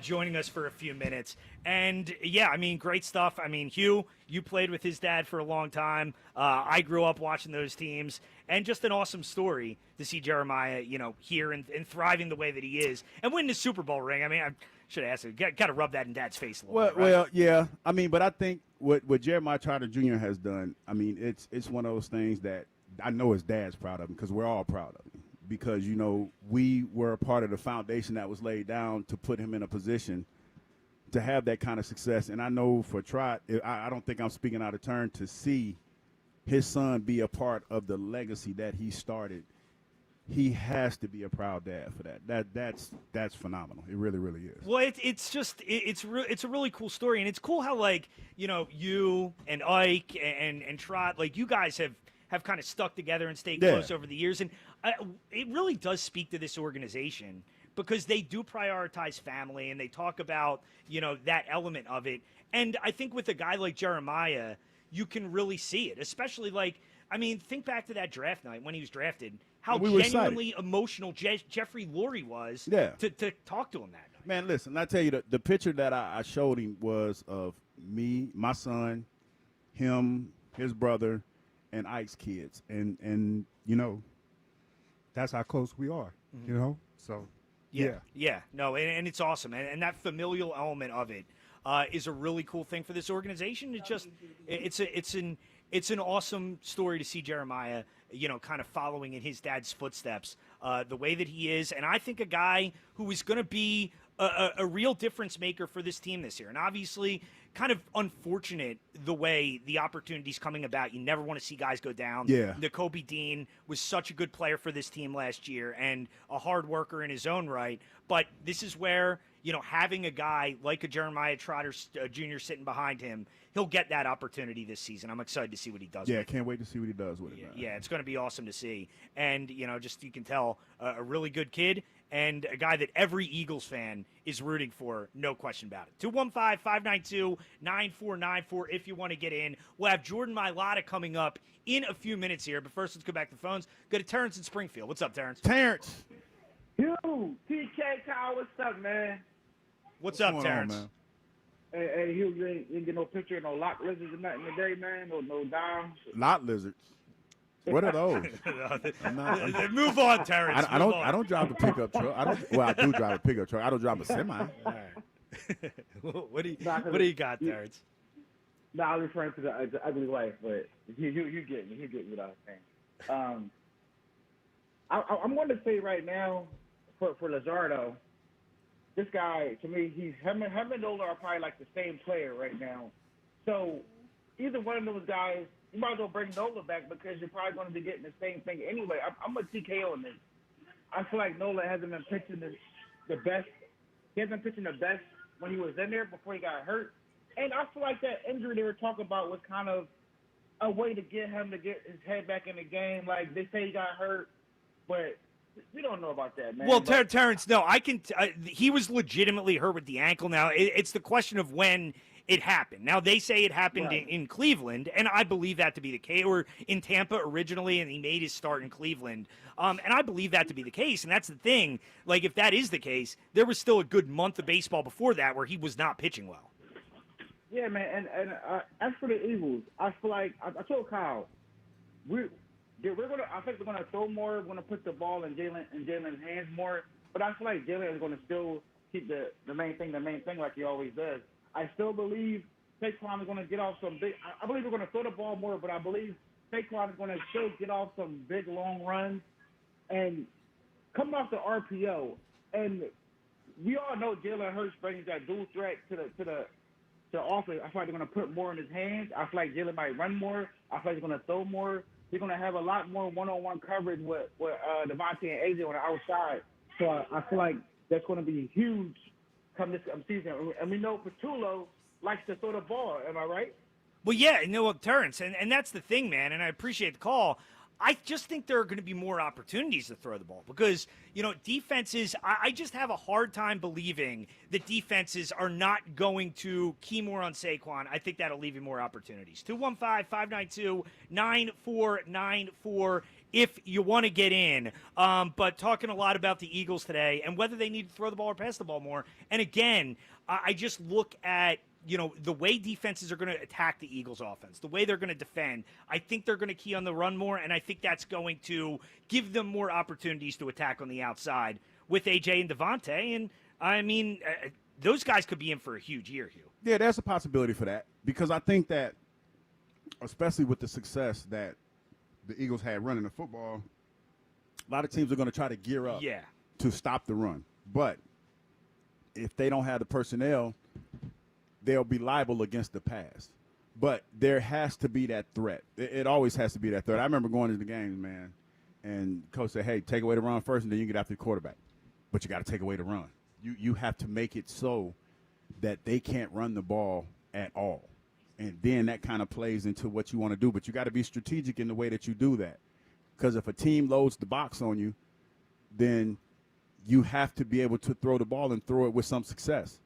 Joining us for a few minutes. And, yeah, great stuff. Hugh, you played with his dad for a long time. I grew up watching those teams. And just an awesome story to see Jeremiah, here and thriving the way that he is. And winning the Super Bowl ring. I should have asked him. Got to rub that in Dad's face a little bit, right? Well, yeah. But I think what Jeremiah Trotter Jr. has done, it's one of those things that I know his dad's proud of him because we're all proud of him. Because, we were a part of the foundation that was laid down to put him in a position to have that kind of success. And I know for Trot, I don't think I'm speaking out of turn to see his son be a part of the legacy that he started. He has to be a proud dad for that. That's phenomenal. It really, really is. Well, it's a really cool story. And it's cool how, you and Ike and Trot, you guys have kind of stuck together and stayed close over the years. And it really does speak to this organization because they do prioritize family and they talk about, that element of it. And I think with a guy like Jeremiah, you can really see it. Especially, like, I mean, think back to that draft night when he was drafted, how We were genuinely emotional Jeffrey Lurie was to talk to him that night. Man, listen, I tell you, the picture that I showed him was of me, my son, him, his brother, and Ike's kids. And you know, that's how close we are, you know? So, Yeah. No, and it's awesome. And that familial element of it is a really cool thing for this organization. It's an awesome story to see Jeremiah, you know, kind of following in his dad's footsteps, the way that he is. And I think a guy who is going to be a real difference maker for this team this year. And obviously, kind of unfortunate the way the opportunity's coming about. You never want to see guys go down. Yeah. Kobe Dean was such a good player for this team last year and a hard worker in his own right. But this is where, you know, having a guy like a Jeremiah Trotter Jr. sitting behind him, he'll get that opportunity this season. I'm excited to see what he does with it. Can't wait to see what he does with it, man. Yeah, it's going to be awesome to see. And, you know, just you can tell a really good kid and a guy that every Eagles fan is rooting for, no question about it. 215-592-9494 if you want to get in. We'll have Jordan Mailata coming up in a few minutes here. But first, let's go back to the phones. Go to Terrence in Springfield. What's up, Terrence? Terrence. Yo, TK Kyle, what's up, man? What's up, Terrence? On, hey, Hugh, you ain't get no picture of no lock lizards or nothing today, man? No dimes? Lot lizards. What are those? Move on, Terrence. I don't drive a pickup truck. I do drive a pickup truck. I don't drive a semi. All right. What do you got, Terrence? No, I'm referring to the ugly wife, but you get me. You get me what I'm saying. I'm going to say right now for Luzardo, this guy, to me, him and Nola are probably like the same player right now. So either one of those guys, you might as well bring Nola back because you're probably going to be getting the same thing anyway. I'm a TK on this. I feel like Nola hasn't been pitching the best. He hasn't been pitching the best when he was in there before he got hurt. And I feel like that injury they were talking about was kind of a way to get him to get his head back in the game. Like, they say he got hurt, but we don't know about that, man. Well, Terrence, no, he was legitimately hurt with the ankle. Now, it's the question of when it happened. Now, they say it happened in Cleveland, and I believe that to be the case, or in Tampa originally, and he made his start in Cleveland. And I believe that to be the case, and that's the thing. Like, if that is the case, there was still a good month of baseball before that where he was not pitching well. Yeah, man, and as for the Eagles, I feel like, I told Kyle, I think we're gonna throw more. We're gonna put the ball in Jalen's hands more. But I feel like Jalen is gonna still keep the main thing like he always does. I still believe Saquon is gonna get off some big. I believe we're gonna throw the ball more, but I believe Saquon is gonna still get off some big long runs and coming off the RPO. And we all know Jalen Hurts brings that dual threat to the offense. I feel like they're gonna put more in his hands. I feel like Jalen might run more. I feel like he's gonna throw more. He's going to have a lot more one-on-one coverage with Devontae and AJ on the outside. So I feel like that's going to be huge come this season. And we know Patullo likes to throw the ball. Am I right? Well, yeah, Terrence, and that's the thing, man, and I appreciate the call. I just think there are going to be more opportunities to throw the ball because, defenses, I just have a hard time believing that defenses are not going to key more on Saquon. I think that'll leave you more opportunities. 215-592-9494 if you want to get in. But talking a lot about the Eagles today and whether they need to throw the ball or pass the ball more. And again, I just look at the way defenses are going to attack the Eagles offense, the way they're going to defend, I think they're going to key on the run more, and I think that's going to give them more opportunities to attack on the outside with AJ and Devontae. And, I mean, those guys could be in for a huge year, Hugh. Yeah, there's a possibility for that because I think that, especially with the success that the Eagles had running the football, a lot of teams are going to try to gear up to stop the run. But if they don't have the personnel, they'll be liable against the pass. But there has to be that threat. It always has to be that threat. I remember going to the games, man, and coach said, hey, take away the run first, and then you get after the quarterback. But you got to take away the run. You have to make it so that they can't run the ball at all. And then that kind of plays into what you want to do. But you got to be strategic in the way that you do that. Because if a team loads the box on you, then you have to be able to throw the ball and throw it with some success.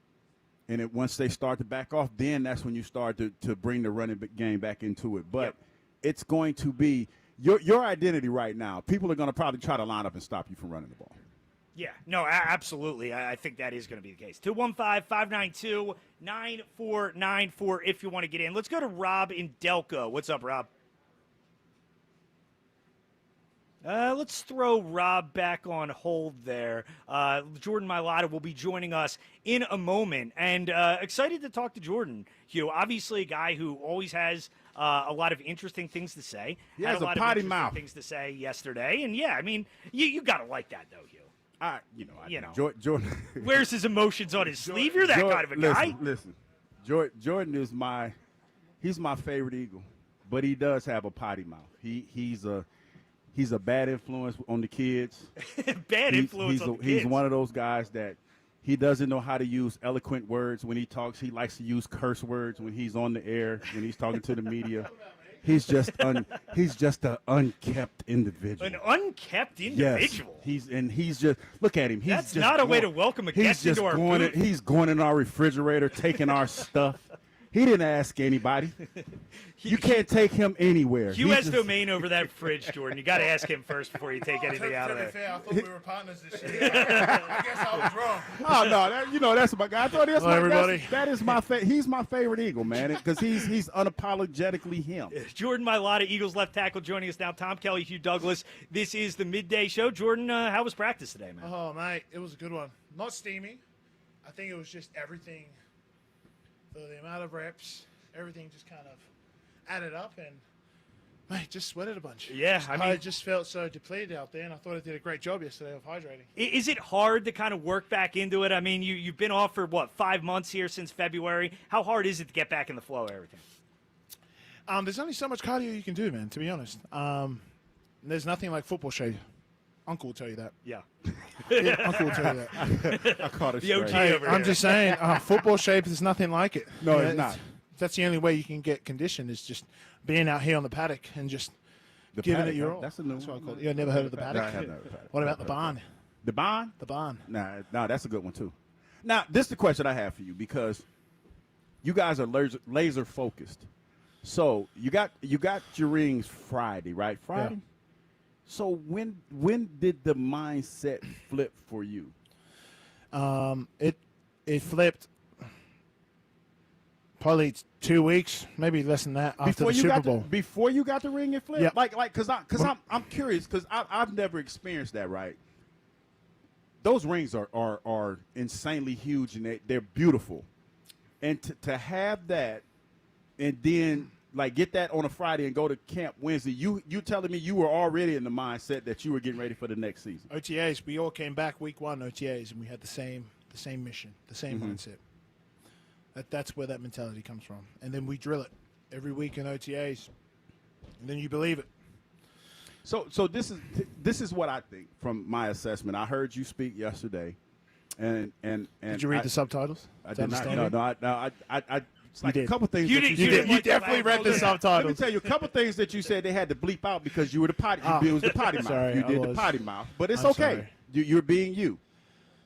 And once they start to back off, then that's when you start to bring the running game back into it. But it's going to be your identity right now. People are going to probably try to line up and stop you from running the ball. Yeah, no, absolutely. I think that is going to be the case. 215-592-9494 if you want to get in. Let's go to Rob in Delco. What's up, Rob? Let's throw Rob back on hold there. Jordan Mailata will be joining us in a moment. And excited to talk to Jordan, Hugh. Obviously a guy who always has a lot of interesting things to say. He has a potty mouth. Things to say yesterday. And, yeah, I mean, you got to like that, though, Hugh. Jordan wears his emotions on his sleeve. You're that kind of a guy. Listen, Jordan is he's my favorite Eagle, but he does have a potty mouth. He's a bad influence on the kids. He's one of those guys that he doesn't know how to use eloquent words when he talks. He likes to use curse words when he's on the air, when he's talking to the media. He's just an unkept individual. An unkept individual. Yes. He's just look at him. That's not a way to welcome a guest into our booth. He's going in our refrigerator, taking our stuff. He didn't ask anybody. You can't take him anywhere. Hugh has domain over that fridge, Jordan. You got to ask him first before you take anything out of there. Fair, I thought we were partners this year. I guess I was wrong. Oh no, that's my guy. I thought everybody. That is my he's my favorite Eagle, man, because he's unapologetically him. Jordan Mailata, Eagles left tackle, joining us now. Tom Kelly, Hugh Douglas. This is the midday show. Jordan, how was practice today, man? Oh, mate, it was a good one. Not steamy. I think it was just everything. For the amount of reps, everything just kind of added up, and mate, just sweated a bunch. Yeah, I just felt so depleted out there, and I thought I did a great job yesterday of hydrating. Is it hard to kind of work back into it? I mean, you've been off for 5 months here since February. How hard is it to get back in the flow of everything? There's only so much cardio you can do, man. To be honest, there's nothing like football shape. Uncle will tell you that. Yeah. Uncle will tell you that. I caught it the OG straight. over I'm here. just saying, football shape is nothing like it. No, it's not. That's the only way you can get conditioned is just being out here on the paddock and just giving paddock, it your all. that's a new That's what I one. call it. You never heard of the No, paddock? I have never heard of the paddock. What about the barn? The barn? The barn. Nah, that's a good one too. Now, this is the question I have for you because you guys are laser focused. So you got your rings Friday, right? Friday. Yeah. So when did the mindset flip for you? It flipped probably 2 weeks, maybe less than that after the Super Bowl. Before you got the ring, it flipped. Yeah. Like, I'm curious because I've never experienced that. Right. Those rings are insanely huge and they're beautiful, and to have that, and then like get that on a Friday and go to camp Wednesday. You telling me you were already in the mindset that you were getting ready for the next season? OTAs, we all came back week 1 OTAs, and we had the same mission, the same mindset. That's where that mentality comes from. And then we drill it every week in OTAs, and then you believe it. So this is what I think from my assessment. I heard you speak yesterday, and did you read the subtitles? I did not. No. I it's like a couple things. You definitely read the subtitles. Let me tell you a couple things that you said they had to bleep out because you were the potty. You was the potty mouth. Sorry, you did the potty mouth, but it's I'm okay. sorry. You're being you.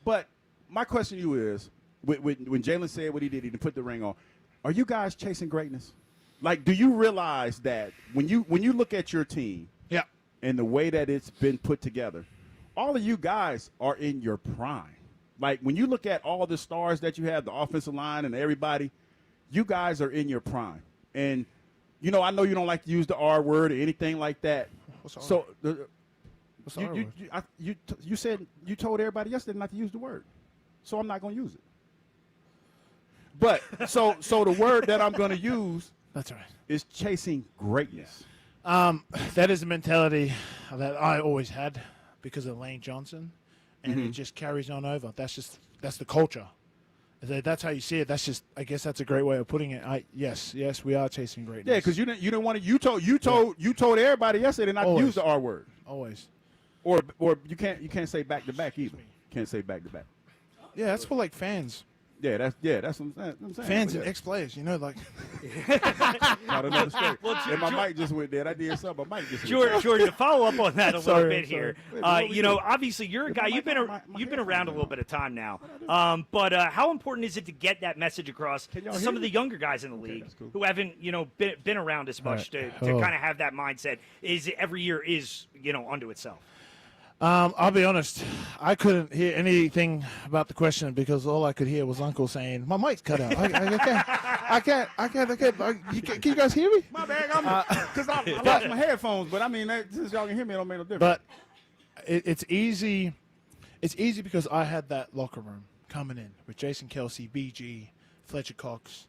But my question to you is, when Jalen said what he did put the ring on, are you guys chasing greatness? Like, do you realize that when you look at your team, yeah, and the way that it's been put together, all of you guys are in your prime. Like when you look at all the stars that you have, the offensive line and everybody. You guys are in your prime. And, I know you don't like to use the R word or anything like that. What's R? So, What's the R word? you said you told everybody yesterday not to use the word. So I'm not going to use it. But, so the word that I'm going to use That's all right. is chasing greatness. That is the mentality that I always had because of Lane Johnson. And it just carries on over. That's the culture. That's how you see it. I guess that's a great way of putting it. Yes, we are chasing greatness. Yeah, because you didn't want to. You told everybody yesterday not to use the R word. Always. Or you can't say back to back either. Can't say back to back. Yeah, that's for like fans. That's what I'm saying. Fans But and ex-players, like. Not another story. Well, and my mic just went dead. I did something. My mic just went dead. Jordan, to follow up on that a little bit here, Wait, what we do? obviously you're a If guy. my You've been around a little bit of time now. But how important is it to get that message across to y'all some hear of the me? younger guys in the league who haven't been around as much to kind of have that mindset? Is every year is unto itself. I'll be honest. I couldn't hear anything about the question because all I could hear was Uncle saying, "My mic's cut out. I can't. Can you guys hear me?" My bad. Because I lost my headphones. But I mean, since y'all can hear me, it don't make no difference. But it's easy. It's easy because I had that locker room coming in with Jason Kelsey, BG, Fletcher Cox.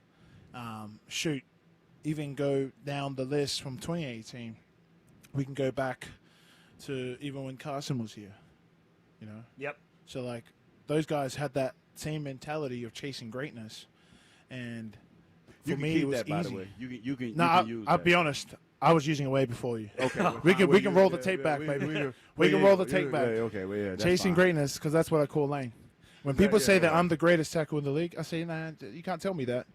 Even go down the list from 2018. We can go back to even when Carson was here, Yep. So those guys had that same mentality of chasing greatness, and for me it was that, by easy. the way. You can use I'll that. be honest. I was using it way before you. Okay, we can roll the tape back, baby. We can roll the tape back. Okay, well, yeah, that's chasing fine. greatness because that's what I call Lane. When people say that I'm the greatest tackle in the league, I say, nah, you can't tell me that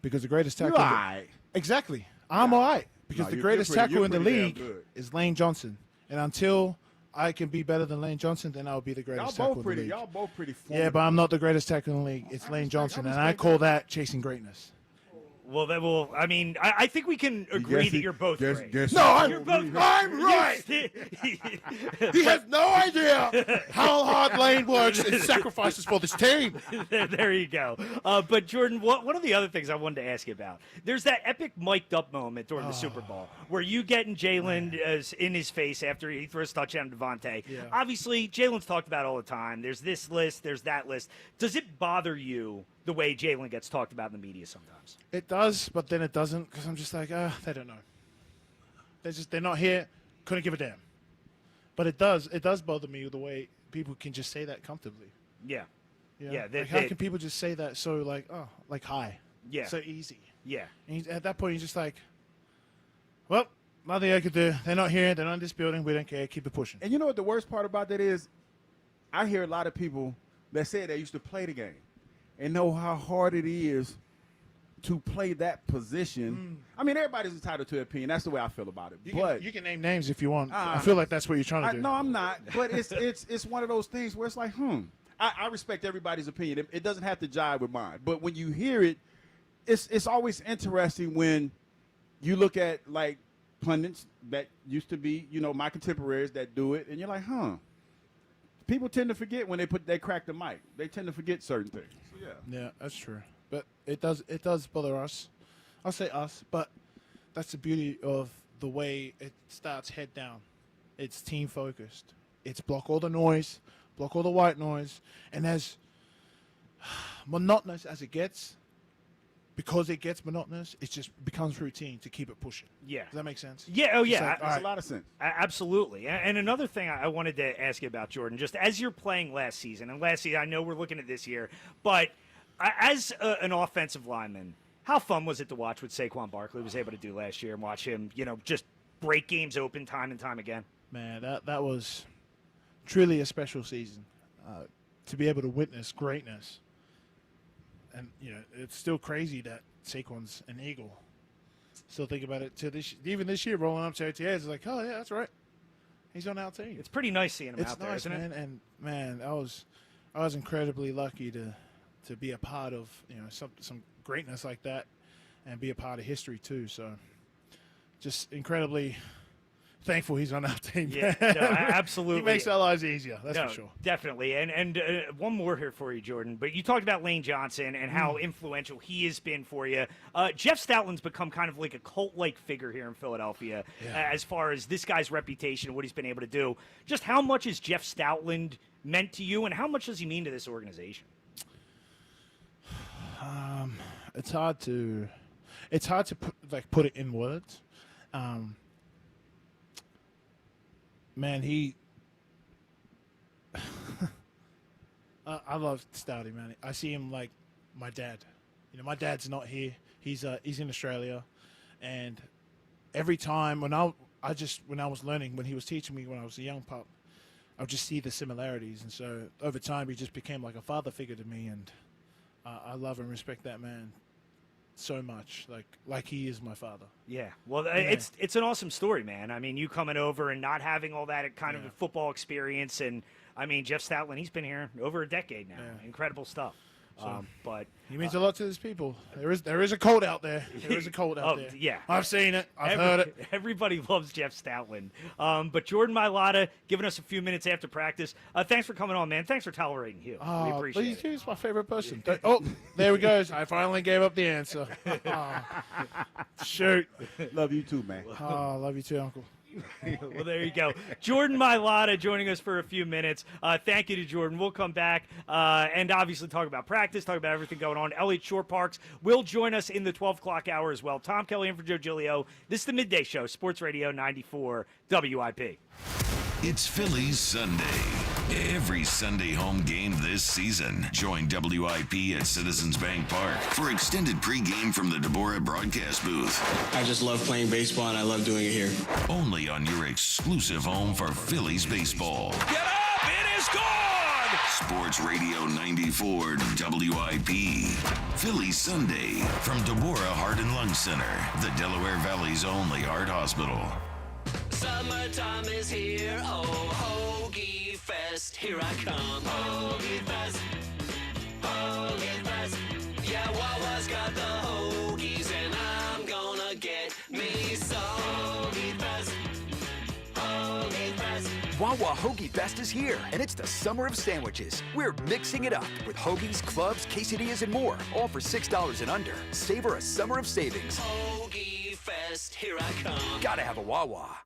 because the greatest tackle. You all right. Exactly. I'm all right because the greatest tackle in the league good. is Lane Johnson. And until I can be better than Lane Johnson, then I'll be the greatest tackle in the league. Y'all both pretty Yeah, but I'm not the greatest tackle in the league. It's Lane Johnson, and I call that chasing greatness. Well, I mean, I think we can agree that you're both great. I'm right. He has no idea how hard Lane works and sacrifices for this team. There you go. But Jordan, one of the other things I wanted to ask you about, there's that epic mic'd up moment during the Super Bowl where you get in Jalen in his face after he throws a touchdown to Devontae. Yeah. Obviously, Jalen's talked about all the time. There's this list, there's that list. Does it bother you the way Jalen gets talked about in the media sometimes? It does, but then it doesn't because I'm just like, they don't know. They're not here. Couldn't give a damn. But it does bother me the way people can just say that comfortably. Yeah. Yeah. How can people just say that so hi? Yeah. So easy. Yeah. And at that point, you're just like, well, nothing I could do. They're not here. They're not in this building. We don't care. Keep it pushing. And you know what the worst part about that is? I hear a lot of people that say they used to play the game and know how hard it is to play that position. I mean, everybody's entitled to their opinion. That's the way I feel about it. You can name names if you want. I feel like that's what you're trying to do. No, I'm not. But it's one of those things where it's like, I respect everybody's opinion. It doesn't have to jive with mine. But when you hear it, it's always interesting when you look at like pundits that used to be, my contemporaries that do it, and you're like, People tend to forget when they crack the mic. They tend to forget certain things. So, Yeah, that's true. But it does bother us. I'll say us, but that's the beauty of the way it starts head down. It's team focused. It's block all the noise, block all the white noise, and as monotonous as it gets, because it gets monotonous, it just becomes routine to keep it pushing. Yeah. Does that make sense? Yeah. Oh, yeah. Makes a lot of sense. Absolutely. And another thing I wanted to ask you about, Jordan, just as you're playing last season, I know we're looking at this year, but as an offensive lineman, how fun was it to watch what Saquon Barkley was able to do last year and watch him, just break games open time and time again? Man, that was truly a special season. To be able to witness greatness. And, it's still crazy that Saquon's an Eagle. Still think about it even this year, rolling up to OTAs, it's like, oh, yeah, that's right. He's on our team. It's pretty nice seeing him out there, isn't man. it? And, man, I was incredibly lucky to be a part of, some greatness like that and be a part of history, too. So just incredibly thankful he's on our team. Yeah, no, absolutely. He makes our lives easier, that's for sure. Definitely. And one more here for you, Jordan. But you talked about Lane Johnson and how influential he has been for you. Jeff Stoutland's become kind of like a cult-like figure here in Philadelphia as far as this guy's reputation and what he's been able to do. Just how much has Jeff Stoutland meant to you, and how much does he mean to this organization? It's hard to put it in words. Man, I love Stouty, man. I see him like my dad. My dad's not here. He's in Australia, and every time when I was learning, when he was teaching me when I was a young pup, I would just see the similarities, and so over time he just became like a father figure to me, and I love and respect that man so much, like he is my father. Yeah, well, it's an awesome story, man. I mean, you coming over and not having all that kind of football experience, and I mean, Jeff Stoutland, he's been here over a decade now. Yeah. Incredible stuff. But he means a lot to his people. There is a cult out there. There is a cult out there. Yeah, I've seen it. I've heard it. Everybody loves Jeff Stoutland. But Jordan Mailata giving us a few minutes after practice. Thanks for coming on, man. Thanks for tolerating Hugh. We appreciate it. He's my favorite person. Oh, there we go. I finally gave up the answer. Shoot. Love you too, man. Love you too, Uncle. Well, there you go. Jordan Mailata joining us for a few minutes. Thank you to Jordan. We'll come back and obviously talk about practice, talk about everything going on. Elliot Shore Parks will join us in the 12 o'clock hour as well. Tom Kelly in for Joe Giglio. This is the Midday Show, Sports Radio 94 WIP. It's Phillies Sunday. Every Sunday home game this season. Join WIP at Citizens Bank Park for extended pregame from the DeCamara broadcast booth. I just love playing baseball, and I love doing it here. Only on your exclusive home for Phillies baseball. Get up! It is gone! Sports Radio 94 WIP. Phillies Sunday from DeCamara Heart and Lung Center, the Delaware Valley's only heart hospital. Summertime is here, oh, Hoagie Fest, here I come. Hoagie Fest, Hoagie Fest. Yeah, Wawa's got the hoagies, and I'm gonna get me some. Hoagie Fest, Hoagie Fest. Wawa Hoagie Fest is here, and it's the summer of sandwiches. We're mixing it up with hoagies, clubs, quesadillas, and more, all for $6 and under. Savor a summer of savings. Hoagie Fest, here I come. Gotta have a Wawa.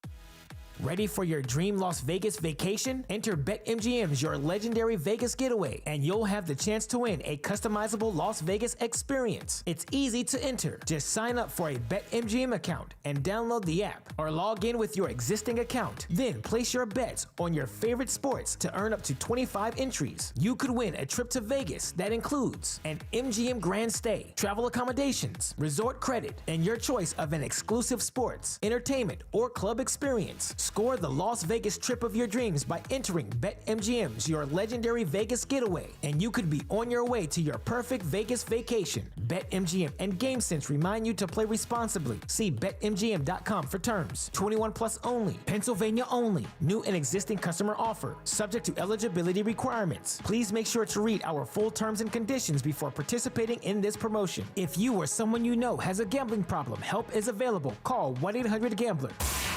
Ready for your dream Las Vegas vacation? Enter BetMGM's Your Legendary Vegas Getaway, and you'll have the chance to win a customizable Las Vegas experience. It's easy to enter. Just sign up for a BetMGM account and download the app, or log in with your existing account. Then place your bets on your favorite sports to earn up to 25 entries. You could win a trip to Vegas that includes an MGM Grand Stay, travel accommodations, resort credit, and your choice of an exclusive sports, entertainment, or club experience. Score the Las Vegas trip of your dreams by entering BetMGM's Your Legendary Vegas Getaway, and you could be on your way to your perfect Vegas vacation. BetMGM and GameSense remind you to play responsibly. See BetMGM.com for terms. 21 plus only. Pennsylvania only. New and existing customer offer. Subject to eligibility requirements. Please make sure to read our full terms and conditions before participating in this promotion. If you or someone you know has a gambling problem, help is available. Call 1-800-GAMBLER.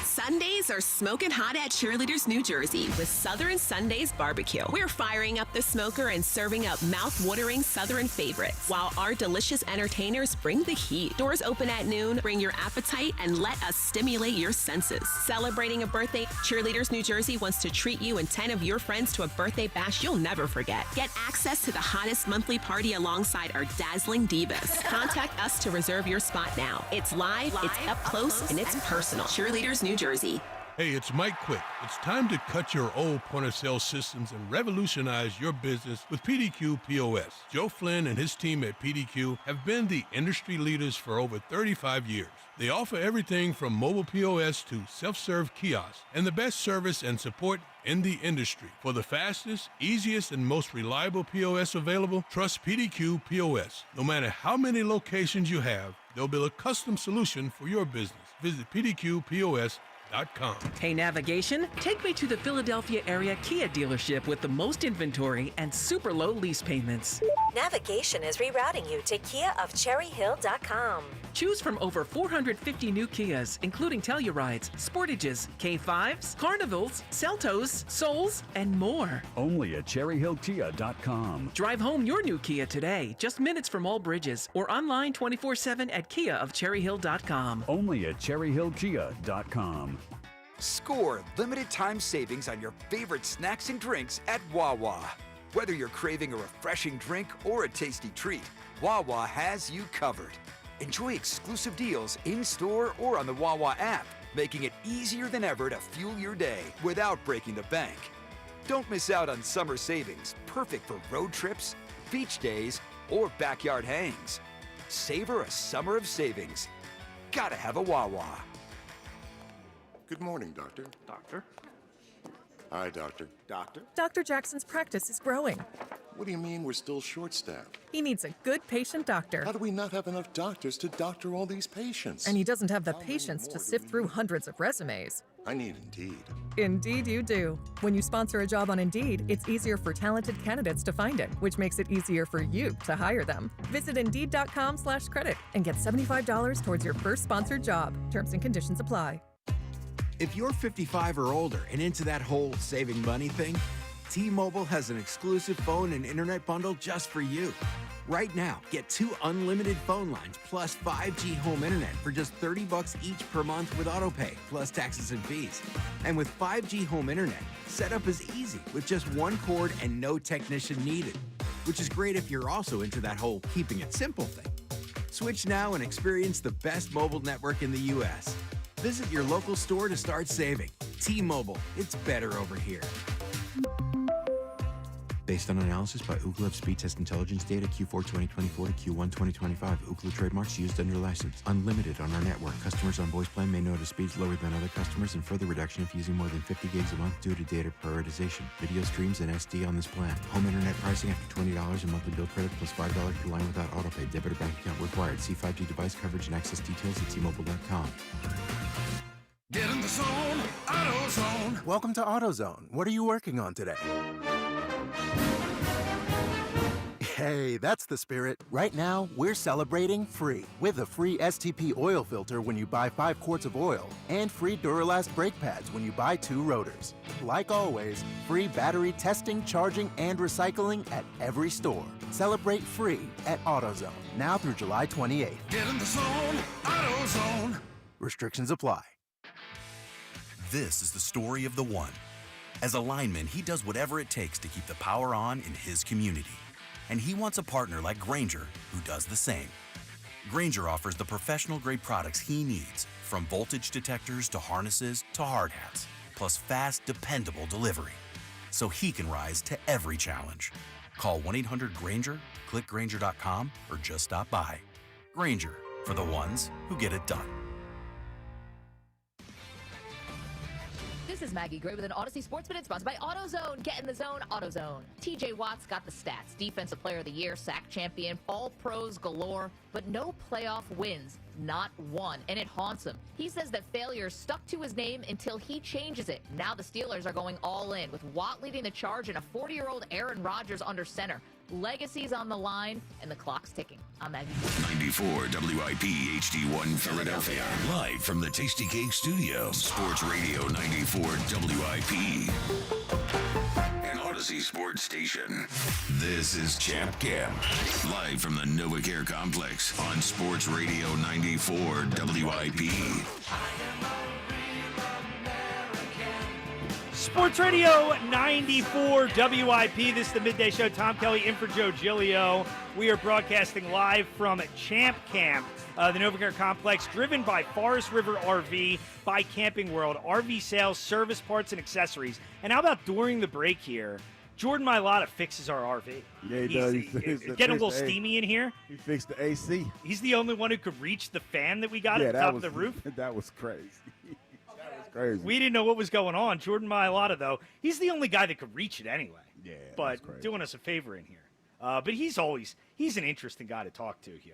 Sundays are smoking hot at Cheerleaders, New Jersey with Southern Sundays Barbecue. We're firing up the smoker and serving up mouth-watering Southern favorites, while our delicious entertainers bring the heat. Doors open at noon. Bring your appetite and let us stimulate your senses. Celebrating a birthday, Cheerleaders, New Jersey wants to treat you and 10 of your friends to a birthday bash you'll never forget. Get access to the hottest monthly party alongside our dazzling divas. Contact us to reserve your spot now. It's live, it's up close, and it's personal. Cheerleaders, New Jersey. Hey, it's Mike Quick. It's time to cut your old point-of-sale systems and revolutionize your business with PDQ POS. Joe Flynn and his team at PDQ have been the industry leaders for over 35 years. They offer everything from mobile POS to self-serve kiosks and the best service and support in the industry. For the fastest, easiest, and most reliable POS available, trust PDQ POS. No matter how many locations you have, they'll build a custom solution for your business. Visit PDQPOS.com. Hey, navigation, take me to the Philadelphia area Kia dealership with the most inventory and super low lease payments. Navigation is rerouting you to KiaofCherryHill.com. Choose from over 450 new Kias, including Tellurides, Sportages, K5s, Carnivals, Seltos, Souls, and more. Only at CherryHillKia.com. Drive home your new Kia today, just minutes from all bridges, or online 24/7 at KiaofCherryHill.com. Only at CherryHillKia.com. Score limited time savings on your favorite snacks and drinks at Wawa. Whether you're craving a refreshing drink or a tasty treat, Wawa has you covered. Enjoy exclusive deals in-store or on the Wawa app, making it easier than ever to fuel your day without breaking the bank. Don't miss out on summer savings, perfect for road trips, beach days, or backyard hangs. Savor a summer of savings. Gotta have a Wawa. Good morning, Doctor. Doctor? Hi, Doctor. Doctor? Dr. Jackson's practice is growing. What do you mean we're still short-staffed? He needs a good patient doctor. How do we not have enough doctors to doctor all these patients? And he doesn't have the patience to sift through hundreds of resumes. I need Indeed. Indeed you do. When you sponsor a job on Indeed, it's easier for talented candidates to find it, which makes it easier for you to hire them. Visit Indeed.com/credit and get $75 towards your first sponsored job. Terms and conditions apply. If you're 55 or older and into that whole saving money thing, T-Mobile has an exclusive phone and internet bundle just for you. Right now, get 2 unlimited phone lines plus 5G home internet for just $30 each per month with autopay, plus taxes and fees. And with 5G home internet, setup is easy with just 1 cord and no technician needed, which is great if you're also into that whole keeping it simple thing. Switch now and experience the best mobile network in the U.S. Visit your local store to start saving. T-Mobile, it's better over here. Based on analysis by Ookla of speed test intelligence data Q4 2024 to Q1 2025. Ookla trademarks used under license. Unlimited on our network. Customers on voice plan may notice speeds lower than other customers and further reduction if using more than 50 gigs a month due to data prioritization. Video streams and SD on this plan. Home internet pricing after $20 in monthly bill credit plus $5 per line without autopay. Debit or bank account required. See 5G device coverage and access details at T-Mobile.com. Get in the zone, AutoZone. Welcome to AutoZone. What are you working on today? Hey, that's the spirit. Right now, we're celebrating free with a free STP oil filter when you buy 5 quarts of oil and free Duralast brake pads when you buy 2 rotors. Like always, free battery testing, charging, and recycling at every store. Celebrate free at AutoZone, now through July 28th. Get in the zone, AutoZone. Restrictions apply. This is the story of the one. As a lineman, he does whatever it takes to keep the power on in his community. And he wants a partner like Grainger who does the same. Grainger offers the professional-grade products he needs, from voltage detectors to harnesses to hard hats, plus fast, dependable delivery, so he can rise to every challenge. Call 1-800-GRAINGER, click Grainger.com, or just stop by. Grainger, for the ones who get it done. This is Maggie Gray with an Odyssey Sports Minute sponsored by AutoZone. Get in the zone, AutoZone. TJ Watt's got the stats. Defensive Player of the Year, sack champion, all pros galore, but no playoff wins. Not one, and it haunts him. He says that failure stuck to his name until he changes it. Now the Steelers are going all in, with Watt leading the charge and a 40-year-old Aaron Rodgers under center. Legacy's on the line, and the clock's ticking. I'm Maggie. 94 WIP HD1 Philadelphia. Live from the Tasty Cake Studio. Sports Radio 94 WIP. An Odyssey Sports Station. This is Champ Camp. Live from the NovaCare Complex on Sports Radio 94 WIP. Sports Radio 94 WIP. This is the Midday Show. Tom Kelly in for Joe Giglio. We are broadcasting live from Champ Camp, the NovaCare Complex, driven by Forest River RV, by Camping World, RV sales, service, parts, and accessories. And how about during the break here, Jordan Mailata fixes our RV. Yeah, he does. He's getting a little steamy in here. He fixed the AC. He's the only one who could reach the fan that we got at the top of the roof. That was crazy. Crazy. We didn't know what was going on. Jordan Mailata, though, he's the only guy that could reach it anyway. Yeah, but doing us a favor in here. But he's an interesting guy to talk to, Hugh.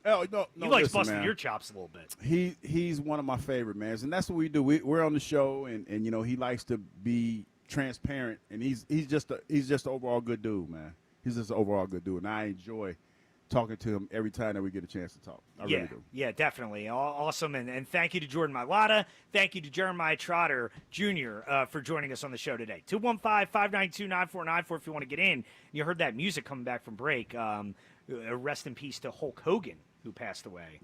Oh no, he likes listen, busting man. your chops a little bit. He's one of my favorite mans, and that's what we do. We're on the show, and you know he likes to be transparent, and he's just an overall good dude, man. He's just an overall good dude, and I enjoy talking to him every time that we get a chance to talk. I really do. Yeah, definitely. Awesome. And thank you to Jordan Mailata. Thank you to Jeremiah Trotter Jr. For joining us on the show today. 215-592-9494 if you want to get in. You heard that music coming back from break. Rest in peace to Hulk Hogan, who passed away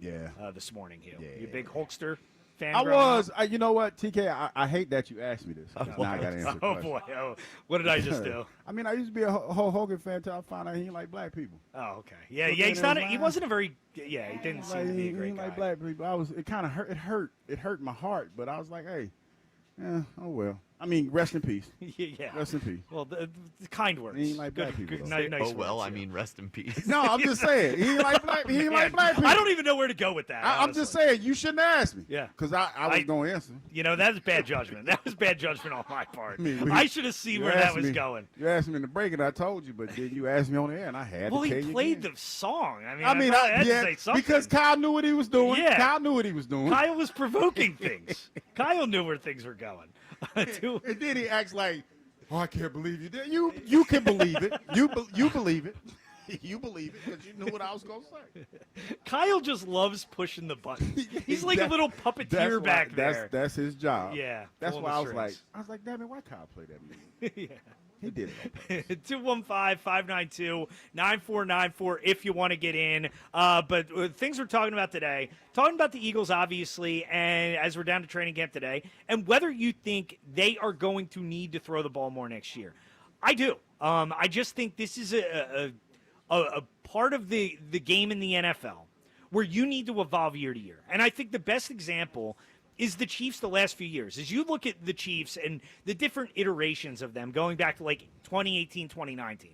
this morning, Hugh. Yeah. You a big Hulkster fan? I was. You know what, TK? I hate that you asked me this. Now I got to answer the question. Boy. Oh, what did I just do? I mean, I used to be a Hulk Hogan fan until I found out he didn't like black people. Oh, okay. Yeah, he's not. He wasn't a very. Yeah, he didn't seem to be a great he guy. Like black people. It kind of hurt. It hurt my heart. But I was like, hey, oh well. I mean, rest in peace. Yeah. Rest in peace. Well, the kind words. He ain't like black people. Though. Nice oh well, words, I mean, rest in peace. No, I'm just saying. He ain't like black. He ain't like black people. I don't even know where to go with that. I'm just saying. You shouldn't ask me. Yeah. Because I was going to answer. You know, that was bad judgment. That was bad judgment on my part. I I should have seen where that was going. You asked me in the break, and I told you, but then you asked me on the air, and I had to tell you. Well, he played again. the song. I I had to yeah, say something. because Kyle knew what he was doing. Yeah. Kyle knew what he was doing. Kyle was provoking things. Kyle knew where things were going. And then he acts like, "Oh, I can't believe you did." You can believe it. You believe it. You believe it because you knew what I was going to say. Kyle just loves pushing the button. He's like a little puppeteer back there. That's his job. Yeah. That's why I was strings. like, damn it, why Kyle play that music? Yeah. He did it. 215-592-9494 if you want to get in. But things we're talking about today, talking about the Eagles, obviously, and as we're down to training camp today, and whether you think they are going to need to throw the ball more next year. I do. I just think this is a part of the game in the NFL where you need to evolve year to year. And I think the best example is the Chiefs the last few years. As you look at the Chiefs and the different iterations of them going back to like 2018, 2019,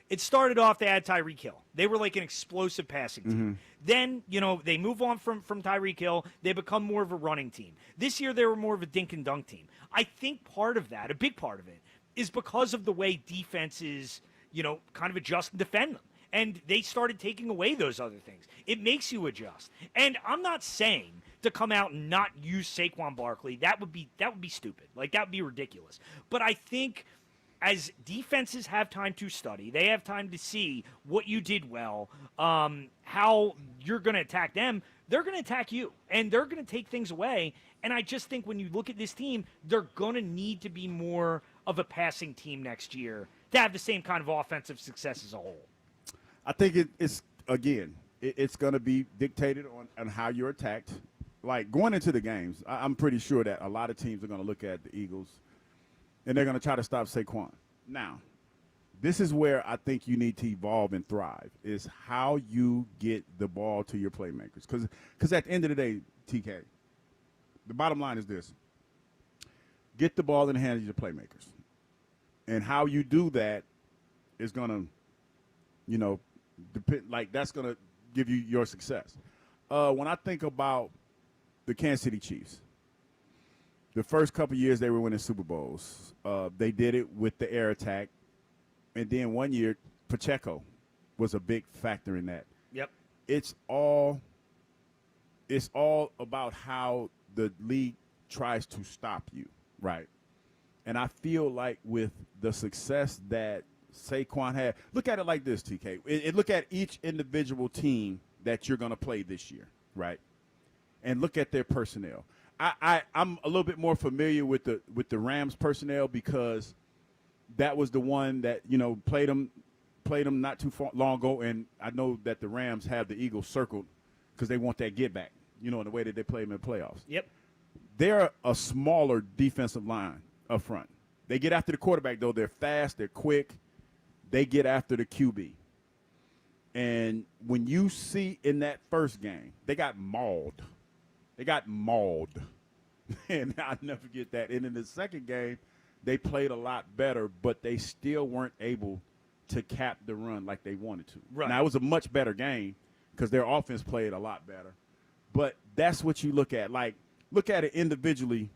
it started off, they had Tyreek Hill. They were like an explosive passing team. Then, they move on from Tyreek Hill. They become more of a running team. This year, they were more of a dink and dunk team. I think part of that, a big part of it, is because of the way defenses, kind of adjust and defend them. And they started taking away those other things. It makes you adjust. And I'm not saying to come out and not use Saquon Barkley. That would be stupid. Like, that would be ridiculous. But I think as defenses have time to study, they have time to see what you did well, how you're going to attack them, they're going to attack you. And they're going to take things away. And I just think when you look at this team, they're going to need to be more of a passing team next year to have the same kind of offensive success as a whole. I think it's going to be dictated on how you're attacked. Like, going into the games, I'm pretty sure that a lot of teams are going to look at the Eagles, and they're going to try to stop Saquon. Now, this is where I think you need to evolve and thrive, is how you get the ball to your playmakers. Because at the end of the day, TK, the bottom line is this. Get the ball in the hands of your playmakers. And how you do that is going to, depend, like, that's going to give you your success. When I think about the Kansas City Chiefs, the first couple of years they were winning Super Bowls, they did it with the air attack. And then one year, Pacheco was a big factor in that. Yep. It's all about how the league tries to stop you, right? And I feel like with the success that Saquon had, look at it like this, TK. Look at each individual team that you're going to play this year, right? And look at their personnel. I'm a little bit more familiar with the Rams personnel because that was the one that played them not too long ago, and I know that the Rams have the Eagles circled because they want that get back, in the way that they play them in the playoffs. Yep. They're a smaller defensive line up front. They get after the quarterback, though. They're fast. They're quick. They get after the QB. And when you see in that first game, they got mauled. And I'll never forget that. And in the second game, they played a lot better, but they still weren't able to cap the run like they wanted to. Right. Now, it was a much better game because their offense played a lot better. But that's what you look at. Like, look at it individually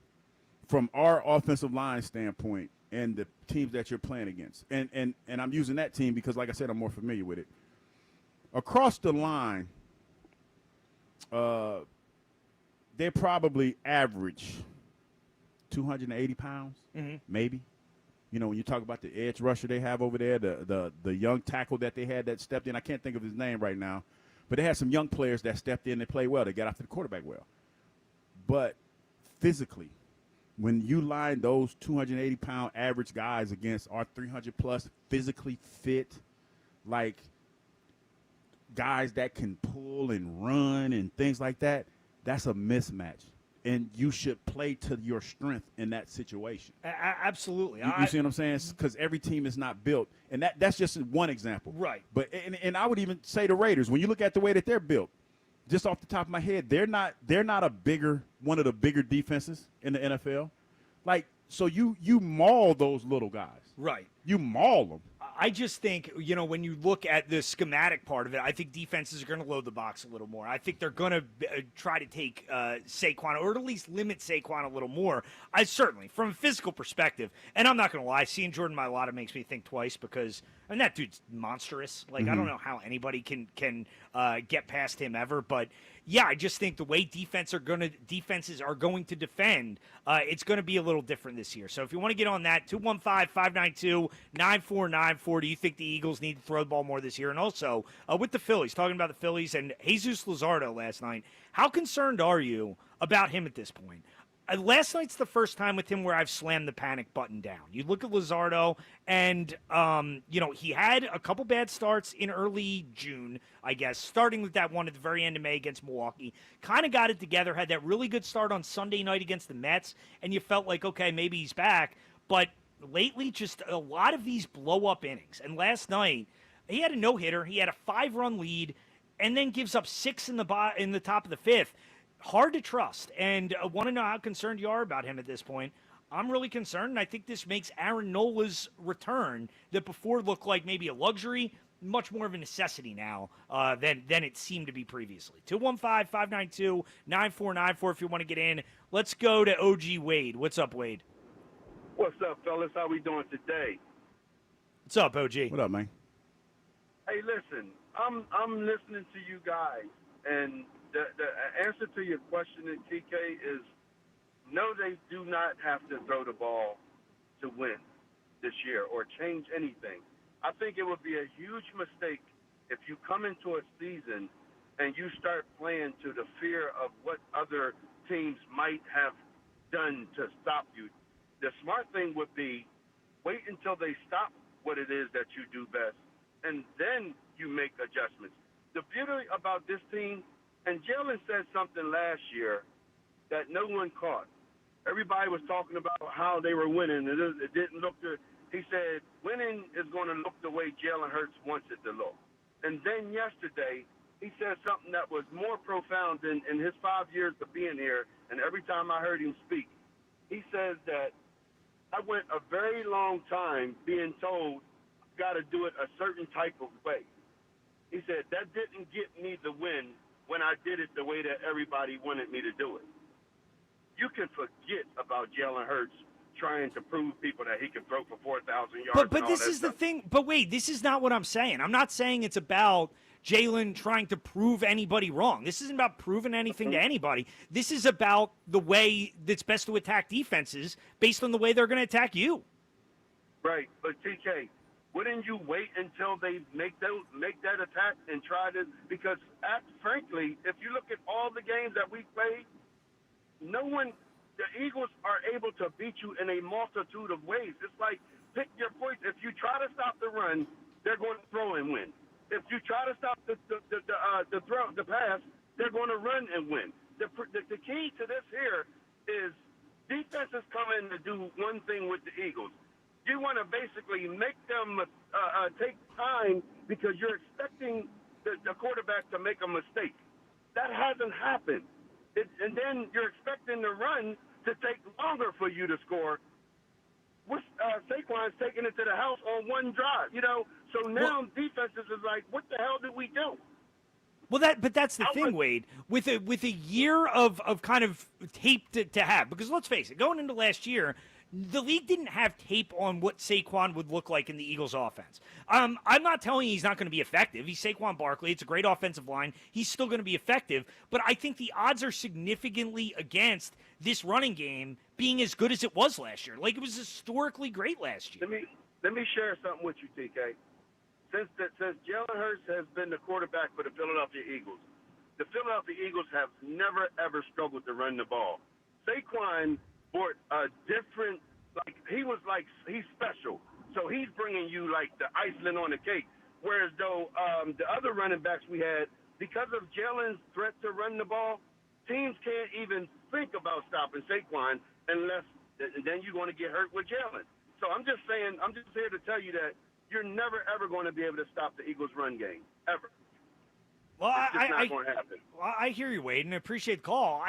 from our offensive line standpoint and the teams that you're playing against. And I'm using that team because, like I said, I'm more familiar with it. Across the line, they probably average 280 pounds, maybe. When you talk about the edge rusher they have over there, the young tackle that they had that stepped in, I can't think of his name right now, but they had some young players that stepped in and played well. They got after the quarterback well. But physically, when you line those 280-pound average guys against our 300-plus physically fit, like guys that can pull and run and things like that, that's a mismatch. And you should play to your strength in that situation. Absolutely. You see what I'm saying? Because every team is not built. And that's just one example. Right. But and I would even say the Raiders, when you look at the way that they're built, just off the top of my head, they're not one of the bigger defenses in the NFL. Like, So you maul those little guys. Right. You maul them. I just think, when you look at the schematic part of it, I think defenses are going to load the box a little more. I think they're going to try to take Saquon, or at least limit Saquon a little more. I certainly, from a physical perspective, and I'm not going to lie, seeing Jordan Mailata makes me think twice because, that dude's monstrous. Like, I don't know how anybody can get past him ever, but yeah, I just think the way defenses are going to defend, it's going to be a little different this year. So if you want to get on that, 215-592-9494. Do you think the Eagles need to throw the ball more this year? And also, with the Phillies, talking about the Phillies and Jesus Luzardo last night, how concerned are you about him at this point? Last night's the first time with him where I've slammed the panic button down. You look at Luzardo, and, he had a couple bad starts in early June, I guess, starting with that one at the very end of May against Milwaukee. Kind of got it together, had that really good start on Sunday night against the Mets, and you felt like, okay, maybe he's back. But lately, just a lot of these blow-up innings. And last night, he had a no-hitter. He had a 5-run lead, and then gives up 6 in the top of the 5th. Hard to trust, and I want to know how concerned you are about him at this point. I'm really concerned, and I think this makes Aaron Nola's return, that before looked like maybe a luxury, much more of a necessity now than it seemed to be previously. 215-592-9494 if you want to get in. Let's go to OG Wade. What's up, Wade? What's up, fellas? How we doing today? What's up, OG? What up, man? Hey, listen, I'm listening to you guys, and the answer to your question, TK, is no, they do not have to throw the ball to win this year or change anything. I think it would be a huge mistake if you come into a season and you start playing to the fear of what other teams might have done to stop you. The smart thing would be wait until they stop what it is that you do best, and then you make adjustments. The beauty about this team, and Jalen said something last year that no one caught. Everybody was talking about how they were winning. It didn't look good. He said winning is going to look the way Jalen Hurts wants it to look. And then yesterday, he said something that was more profound in his 5 years of being here, and every time I heard him speak, he says that I went a very long time being told got to do it a certain type of way. He said that didn't get me the win when I did it the way that everybody wanted me to do it. You can forget about Jalen Hurts trying to prove people that he can throw for 4,000 yards. But this is the thing. But wait, this is not what I'm saying. I'm not saying it's about Jalen trying to prove anybody wrong. This isn't about proving anything to anybody. This is about the way that's best to attack defenses based on the way they're going to attack you. Right, but TK, wouldn't you wait until they make that attack and try to? Because, frankly, if you look at all the games that we played, the Eagles are able to beat you in a multitude of ways. It's like, pick your points. If you try to stop the run, they're going to throw and win. If you try to stop the pass, they're going to run and win. The key to this here is defenses come in to do one thing with the Eagles. You want to basically make them take time because you're expecting the quarterback to make a mistake. That hasn't happened. And then you're expecting the run to take longer for you to score. Saquon's taking it to the house on one drive, So now defenses is like, what the hell did we do? Well, that's the thing, Wade. With a year of kind of tape to have, because let's face it, going into last year, the league didn't have tape on what Saquon would look like in the Eagles' offense. I'm not telling you he's not going to be effective. He's Saquon Barkley. It's a great offensive line. He's still going to be effective. But I think the odds are significantly against this running game being as good as it was last year. Like, it was historically great last year. Let me share something with you, TK. Since Jalen Hurts has been the quarterback for the Philadelphia Eagles, the Philadelphia Eagles have never, ever struggled to run the ball. Saquon brought a different, he's special. So he's bringing you like the icing on the cake. Whereas though the other running backs we had, because of Jalen's threat to run the ball, teams can't even think about stopping Saquon unless then you're going to get hurt with Jalen. So I'm just here to tell you that you're never, ever going to be able to stop the Eagles' run game, ever. Well, it's just not going to happen. I hear you, Wade, and I appreciate the call.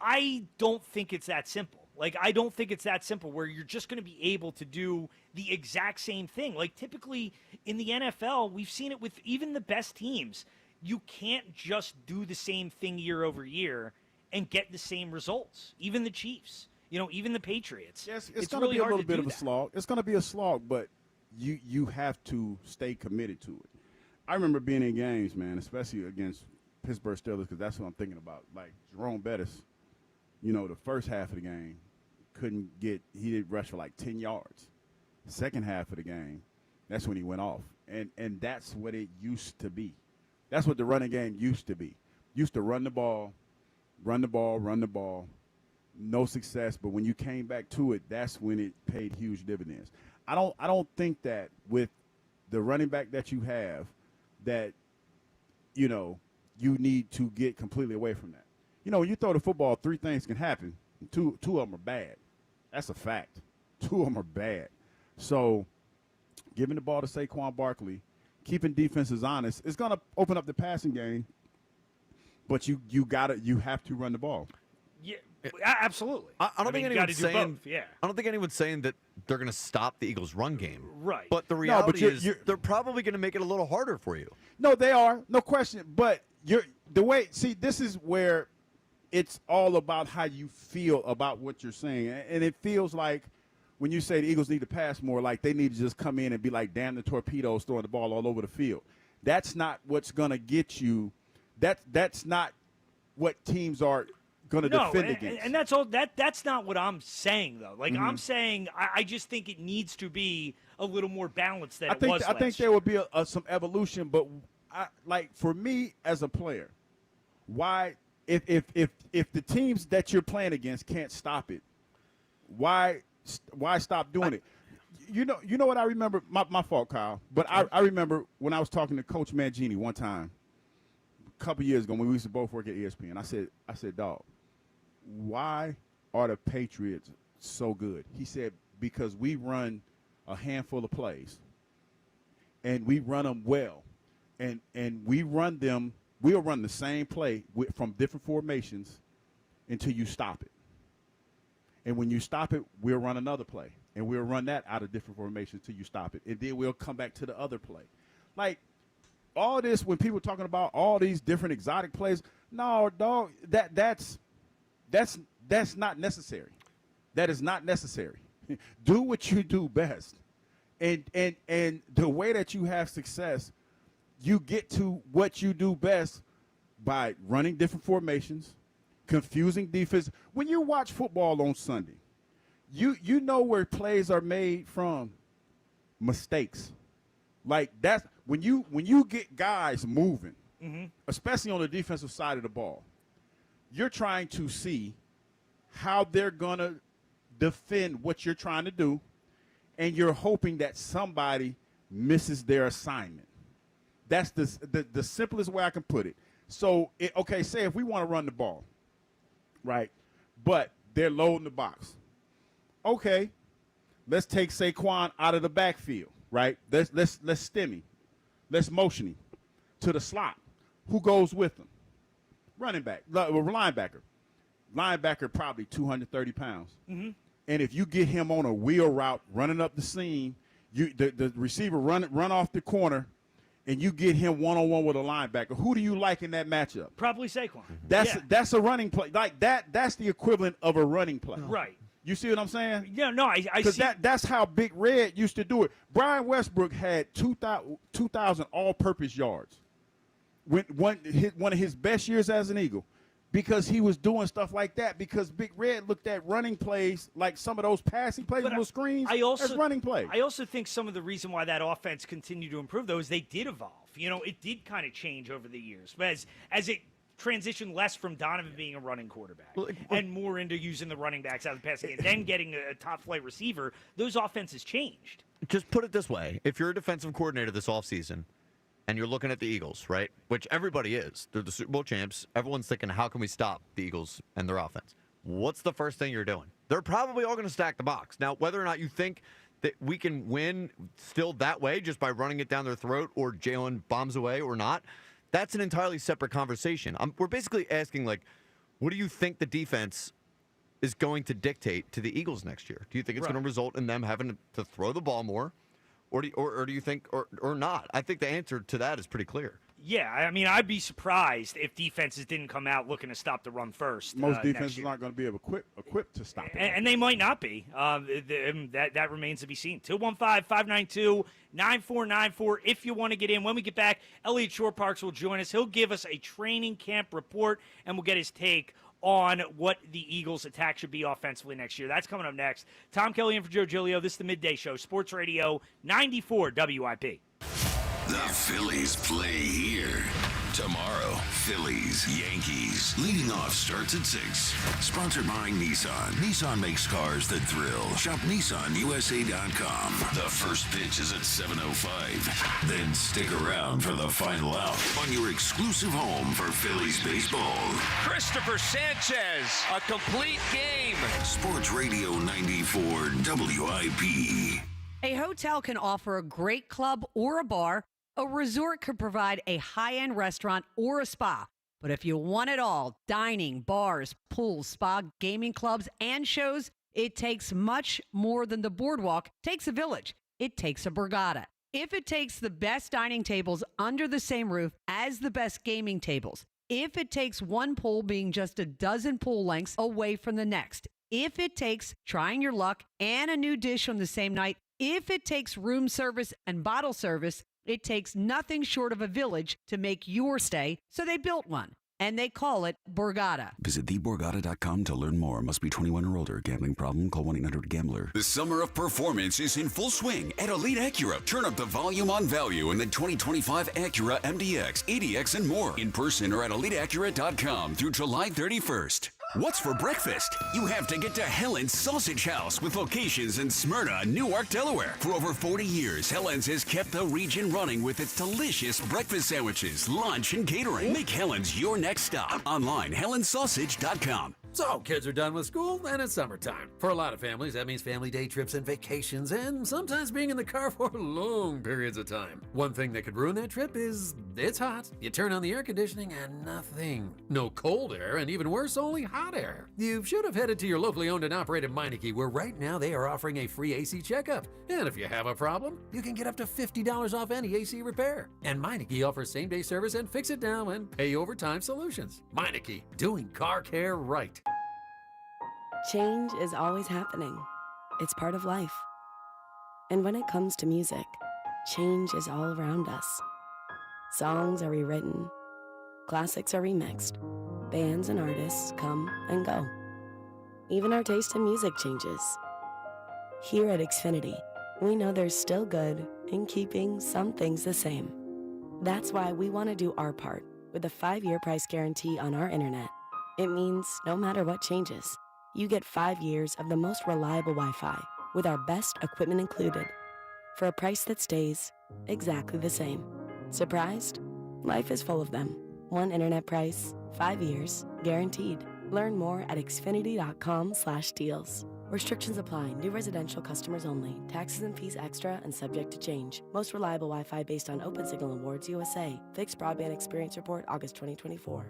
I don't think it's that simple. Like, I don't think it's that simple where you're just going to be able to do the exact same thing. Like, typically in the NFL, we've seen it with even the best teams. You can't just do the same thing year over year and get the same results. Even the Chiefs, even the Patriots. Yes, it's going really to be a hard little bit do of a that. slog. It's going to be a slog, but you have to stay committed to it. I remember being in games, man, especially against Pittsburgh Steelers, because that's what I'm thinking about. Like Jerome Bettis, the first half of the game he did rush for like 10 yards. Second half of the game, that's when he went off. And that's what it used to be. That's what the running game used to be. Used to run the ball. No success, but when you came back to it, that's when it paid huge dividends. I don't think that with the running back that you have that, you need to get completely away from that. When you throw the football, three things can happen. Two of them are bad. That's a fact. Two of them are bad. So giving the ball to Saquon Barkley, keeping defenses honest, is going to open up the passing game, but you have to run the ball. Yeah, absolutely. I don't think anyone's saying. Both, yeah. I don't think anyone's saying that they're going to stop the Eagles' run game. Right. But the reality is they're probably going to make it a little harder for you. No, they are, no question. But this is where it's all about how you feel about what you're saying, and it feels like when you say the Eagles need to pass more, like they need to just come in and be like, damn the torpedoes, throwing the ball all over the field. That's not what's going to get you. That's not what teams are going to defend against. And that's all. That's not what I'm saying, though. Like, I'm saying I just think it needs to be a little more balanced than it was I think there would be some evolution, but for me as a player, why if the teams that you're playing against can't stop it, why stop doing it? You know what I remember? My fault, Kyle. But I remember when I was talking to Coach Mangini one time, a couple years ago when we used to both work at ESPN. I said, dog, why are the Patriots so good? He said, because we run a handful of plays, and we run them well, and we'll run the same play from different formations until you stop it. And when you stop it, we'll run another play. And we'll run that out of different formations till you stop it. And then we'll come back to the other play. Like, all this, when people are talking about all these different exotic plays, no, dog, that's not necessary. That is not necessary. Do what you do best. And the way that you have success, you get to what you do best by running different formations, confusing defense. When you watch football on Sunday, you know where plays are made from mistakes. Like that's when you get guys moving, especially on the defensive side of the ball, you're trying to see how they're gonna defend what you're trying to do, and you're hoping that somebody misses their assignment. That's the simplest way I can put it. So, say if we want to run the ball, right, but they're loading the box. Okay, let's take Saquon out of the backfield, right? Let's stem him. Let's motion him to the slot. Who goes with him? Running back, linebacker. Linebacker probably 230 pounds. And if you get him on a wheel route running up the seam, the receiver run off the corner, and you get him one-on-one with a linebacker, who do you like in that matchup? Probably Saquon. That's a running play. Like that's the equivalent of a running play. Right. You see what I'm saying? Yeah, no, I see. Because that's how Big Red used to do it. Brian Westbrook had 2,000 all-purpose yards. One of his best years as an Eagle, because he was doing stuff like that. Because Big Red looked at running plays, like some of those passing plays with screens, as running plays. I also think some of the reason why that offense continued to improve, though, is they did evolve. It did kind of change over the years. But as it transitioned less from Donovan being a running quarterback and more into using the running backs out of the passing game, then getting a top-flight receiver, those offenses changed. Just put it this way. If you're a defensive coordinator this offseason and you're looking at the Eagles, right, which everybody is. They're the Super Bowl champs. Everyone's thinking, how can we stop the Eagles and their offense? What's the first thing you're doing? They're probably all going to stack the box. Now, whether or not you think that we can win still that way just by running it down their throat or Jalen bombs away or not, that's an entirely separate conversation. We're basically asking, like, what do you think the defense is going to dictate to the Eagles next year? Do you think it's going to result in them having to throw the ball more, or do you think or not? I think the answer to that is pretty clear. Yeah, I mean, I'd be surprised if defenses didn't come out looking to stop the run first. Most defenses are not going to be equipped to stop it. And they might not be. That remains to be seen. 215-592-9494 if you want to get in. When we get back, Elliot Shore-Parks will join us. He'll give us a training camp report, and we'll get his take on what the Eagles' attack should be offensively next year. That's coming up next. Tom Kelly in for Joe Giglio. This is the Midday Show, Sports Radio 94 WIP. The Phillies play here. Tomorrow, Phillies, Yankees. Leading off starts at 6. Sponsored by Nissan. Nissan makes cars that thrill. Shop NissanUSA.com. The first pitch is at 7:05. Then stick around for the final out on your exclusive home for Phillies baseball. Christopher Sanchez, a complete game. Sports Radio 94 WIP. A hotel can offer a great club or a bar. A resort could provide a high-end restaurant or a spa. But if you want it all, dining, bars, pools, spa, gaming clubs, and shows, it takes much more than the boardwalk. It takes a village. It takes a Borgata. If it takes the best dining tables under the same roof as the best gaming tables, if it takes one pool being just a dozen pool lengths away from the next, if it takes trying your luck and a new dish on the same night, if it takes room service and bottle service, it takes nothing short of a village to make your stay, so they built one, and they call it Borgata. Visit theborgata.com to learn more. Must be 21 or older. Gambling problem? Call 1-800-GAMBLER. The summer of performance is in full swing at Elite Acura. Turn up the volume on value in the 2025 Acura MDX, EDX, and more. In person or at EliteAcura.com through July 31st. What's for breakfast? You have to get to Helen's Sausage House with locations in Smyrna, Newark, Delaware. For over 40 years, Helen's has kept the region running with its delicious breakfast sandwiches, lunch, and catering. Make Helen's your next stop. Online, helensausage.com. So, kids are done with school, and it's summertime. For a lot of families, that means family day trips and vacations, and sometimes being in the car for long periods of time. One thing that could ruin that trip is it's hot. You turn on the air conditioning and nothing. No cold air, and even worse, only hot air. You should have headed to your locally owned and operated Meineke, where right now they are offering a free AC checkup. And if you have a problem, you can get up to $50 off any AC repair. And Meineke offers same-day service and fix it now and pay overtime solutions. Meineke, doing car care right. Change is always happening. It's part of life. And when it comes to music, change is all around us. Songs are rewritten. Classics are remixed. Bands and artists come and go. Even our taste in music changes. Here at Xfinity, we know there's still good in keeping some things the same. That's why we want to do our part with a 5-year price guarantee on our internet. It means no matter what changes, you get 5 years of the most reliable Wi-Fi with our best equipment included for a price that stays exactly the same. Surprised? Life is full of them. One internet price, 5 years, guaranteed. Learn more at xfinity.com/deals. Restrictions apply. New residential customers only. Taxes and fees extra and subject to change. Most reliable Wi-Fi based on Open Signal Awards USA. Fixed Broadband Experience Report, August 2024.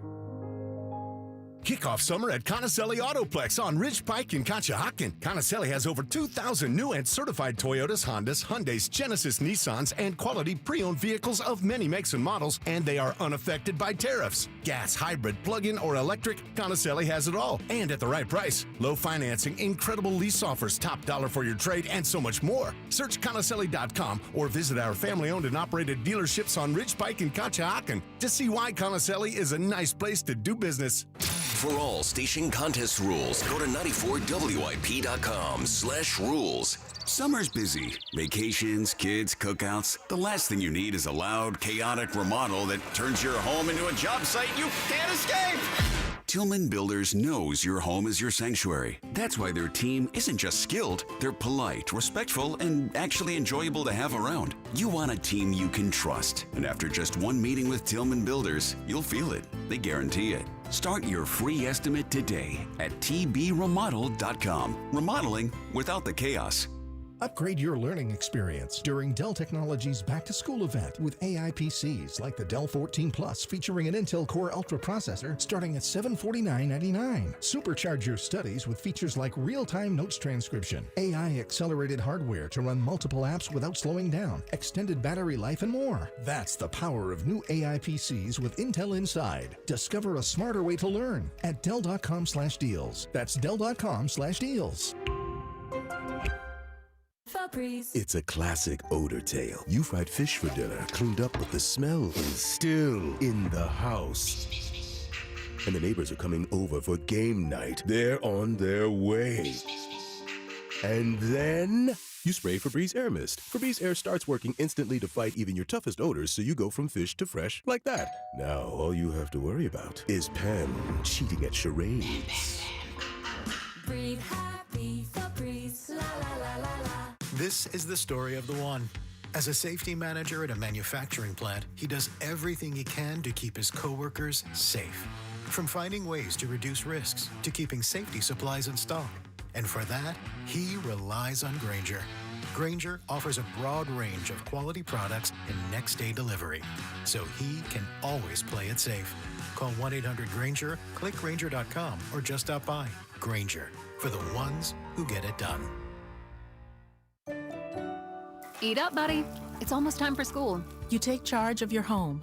Kick off summer at Conacelli Autoplex on Ridge Pike in Conshohocken. Conacelli has over 2,000 new and certified Toyotas, Hondas, Hyundais, Genesis, Nissans, and quality pre-owned vehicles of many makes and models, and they are unaffected by tariffs. Gas, hybrid, plug-in, or electric, Conacelli has it all, and at the right price. Low financing, incredible lease offers, top dollar for your trade, and so much more. Search Conacelli.com or visit our family-owned and operated dealerships on Ridge Pike in Conshohocken to see why Conacelli is a nice place to do business. For all station contest rules, go to 94WIP.com/rules. Summer's busy. Vacations, kids, cookouts. The last thing you need is a loud, chaotic remodel that turns your home into a job site you can't escape. Tillman Builders knows your home is your sanctuary. That's why their team isn't just skilled, they're polite, respectful, and actually enjoyable to have around. You want a team you can trust. And after just one meeting with Tillman Builders, you'll feel it. They guarantee it. Start your free estimate today at tbremodel.com. Remodeling without the chaos. Upgrade your learning experience during Dell Technologies Back to School event with AI PCs like the Dell 14 Plus featuring an Intel Core Ultra processor starting at $749.99. Supercharge your studies with features like real-time notes transcription, AI accelerated hardware to run multiple apps without slowing down, extended battery life, and more. That's the power of new AI PCs with Intel inside. Discover a smarter way to learn at Dell.com/deals. That's Dell.com/deals. It's a classic odor tale. You fried fish for dinner, cleaned up, but the smell is still in the house. And the neighbors are coming over for game night. They're on their way. And then you spray Febreze Air Mist. Febreze Air starts working instantly to fight even your toughest odors, so you go from fish to fresh like that. Now all you have to worry about is Pam cheating at charades. Breathe happy, Febreze, la la la la la. This is the story of the one. As a safety manager at a manufacturing plant, he does everything he can to keep his coworkers safe. From finding ways to reduce risks to keeping safety supplies in stock. And for that, he relies on Grainger. Grainger offers a broad range of quality products and next-day delivery, so he can always play it safe. Call 1-800-GRAINGER, click Grainger.com, or just stop by. Grainger, for the ones who get it done. Eat up, buddy. It's almost time for school. You take charge of your home.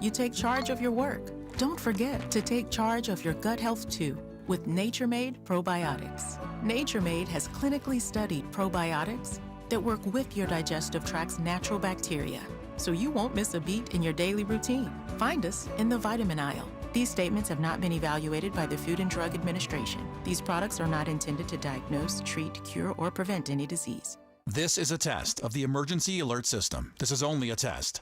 You take charge of your work. Don't forget to take charge of your gut health too with Nature Made probiotics. Nature Made has clinically studied probiotics that work with your digestive tract's natural bacteria, so you won't miss a beat in your daily routine. Find us in the vitamin aisle. These statements have not been evaluated by the Food and Drug Administration. These products are not intended to diagnose, treat, cure, or prevent any disease. This is a test of the emergency alert system. This is only a test.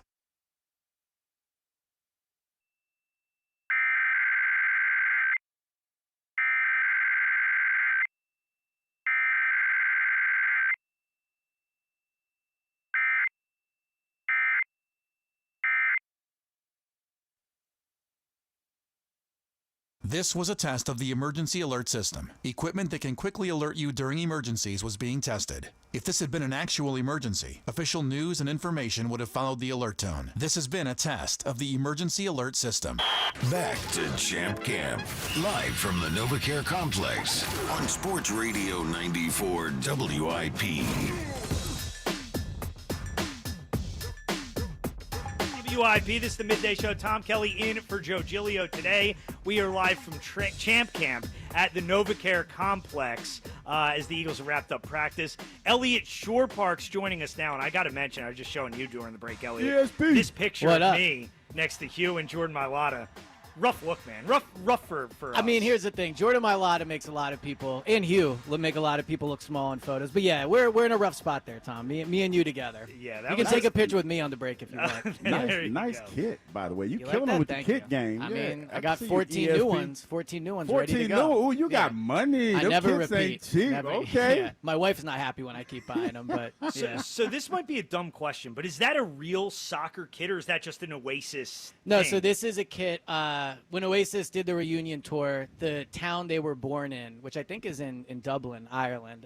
This was a test of the emergency alert system. Equipment that can quickly alert you during emergencies was being tested. If this had been an actual emergency, official news and information would have followed the alert tone. This has been a test of the emergency alert system. Back to Champ Camp, live from the NovaCare Complex on Sports Radio 94 WIP. WIP, this is the Midday Show. Tom Kelly in for Joe Giglio today. We are live from Champ Camp at the NovaCare Complex as the Eagles have wrapped up practice. Elliot Shorepark's joining us now, and I got to mention, I was just showing you during the break, Elliot. ESP. This picture What of up? me next to Hugh and Jordan Mailata. Rough look, man. Rough for us. I mean, here's the thing. Jordan Mailata makes a lot of people, and Hugh, make a lot of people look small in photos. But yeah, we're in a rough spot there, Tom. Me and you together. Yeah, that you can was take a picture with me on the break if you want. Nice kit, by the way. You like killing that? them with Thank the kit you. game. I Yeah, mean, I can got see 14 your new ESP. ones. 14 new ones 14 ready to new. go. Ooh, you got money. I Them never kits repeat. ain't cheap. Never- Okay. Yeah. My wife's not happy when I keep buying them, but yeah. So this might be a dumb question, but is that a real soccer kit or is that just an Oasis No, thing? so this is a kit. When Oasis did the reunion tour, the town they were born in, which I think is in Dublin, Ireland,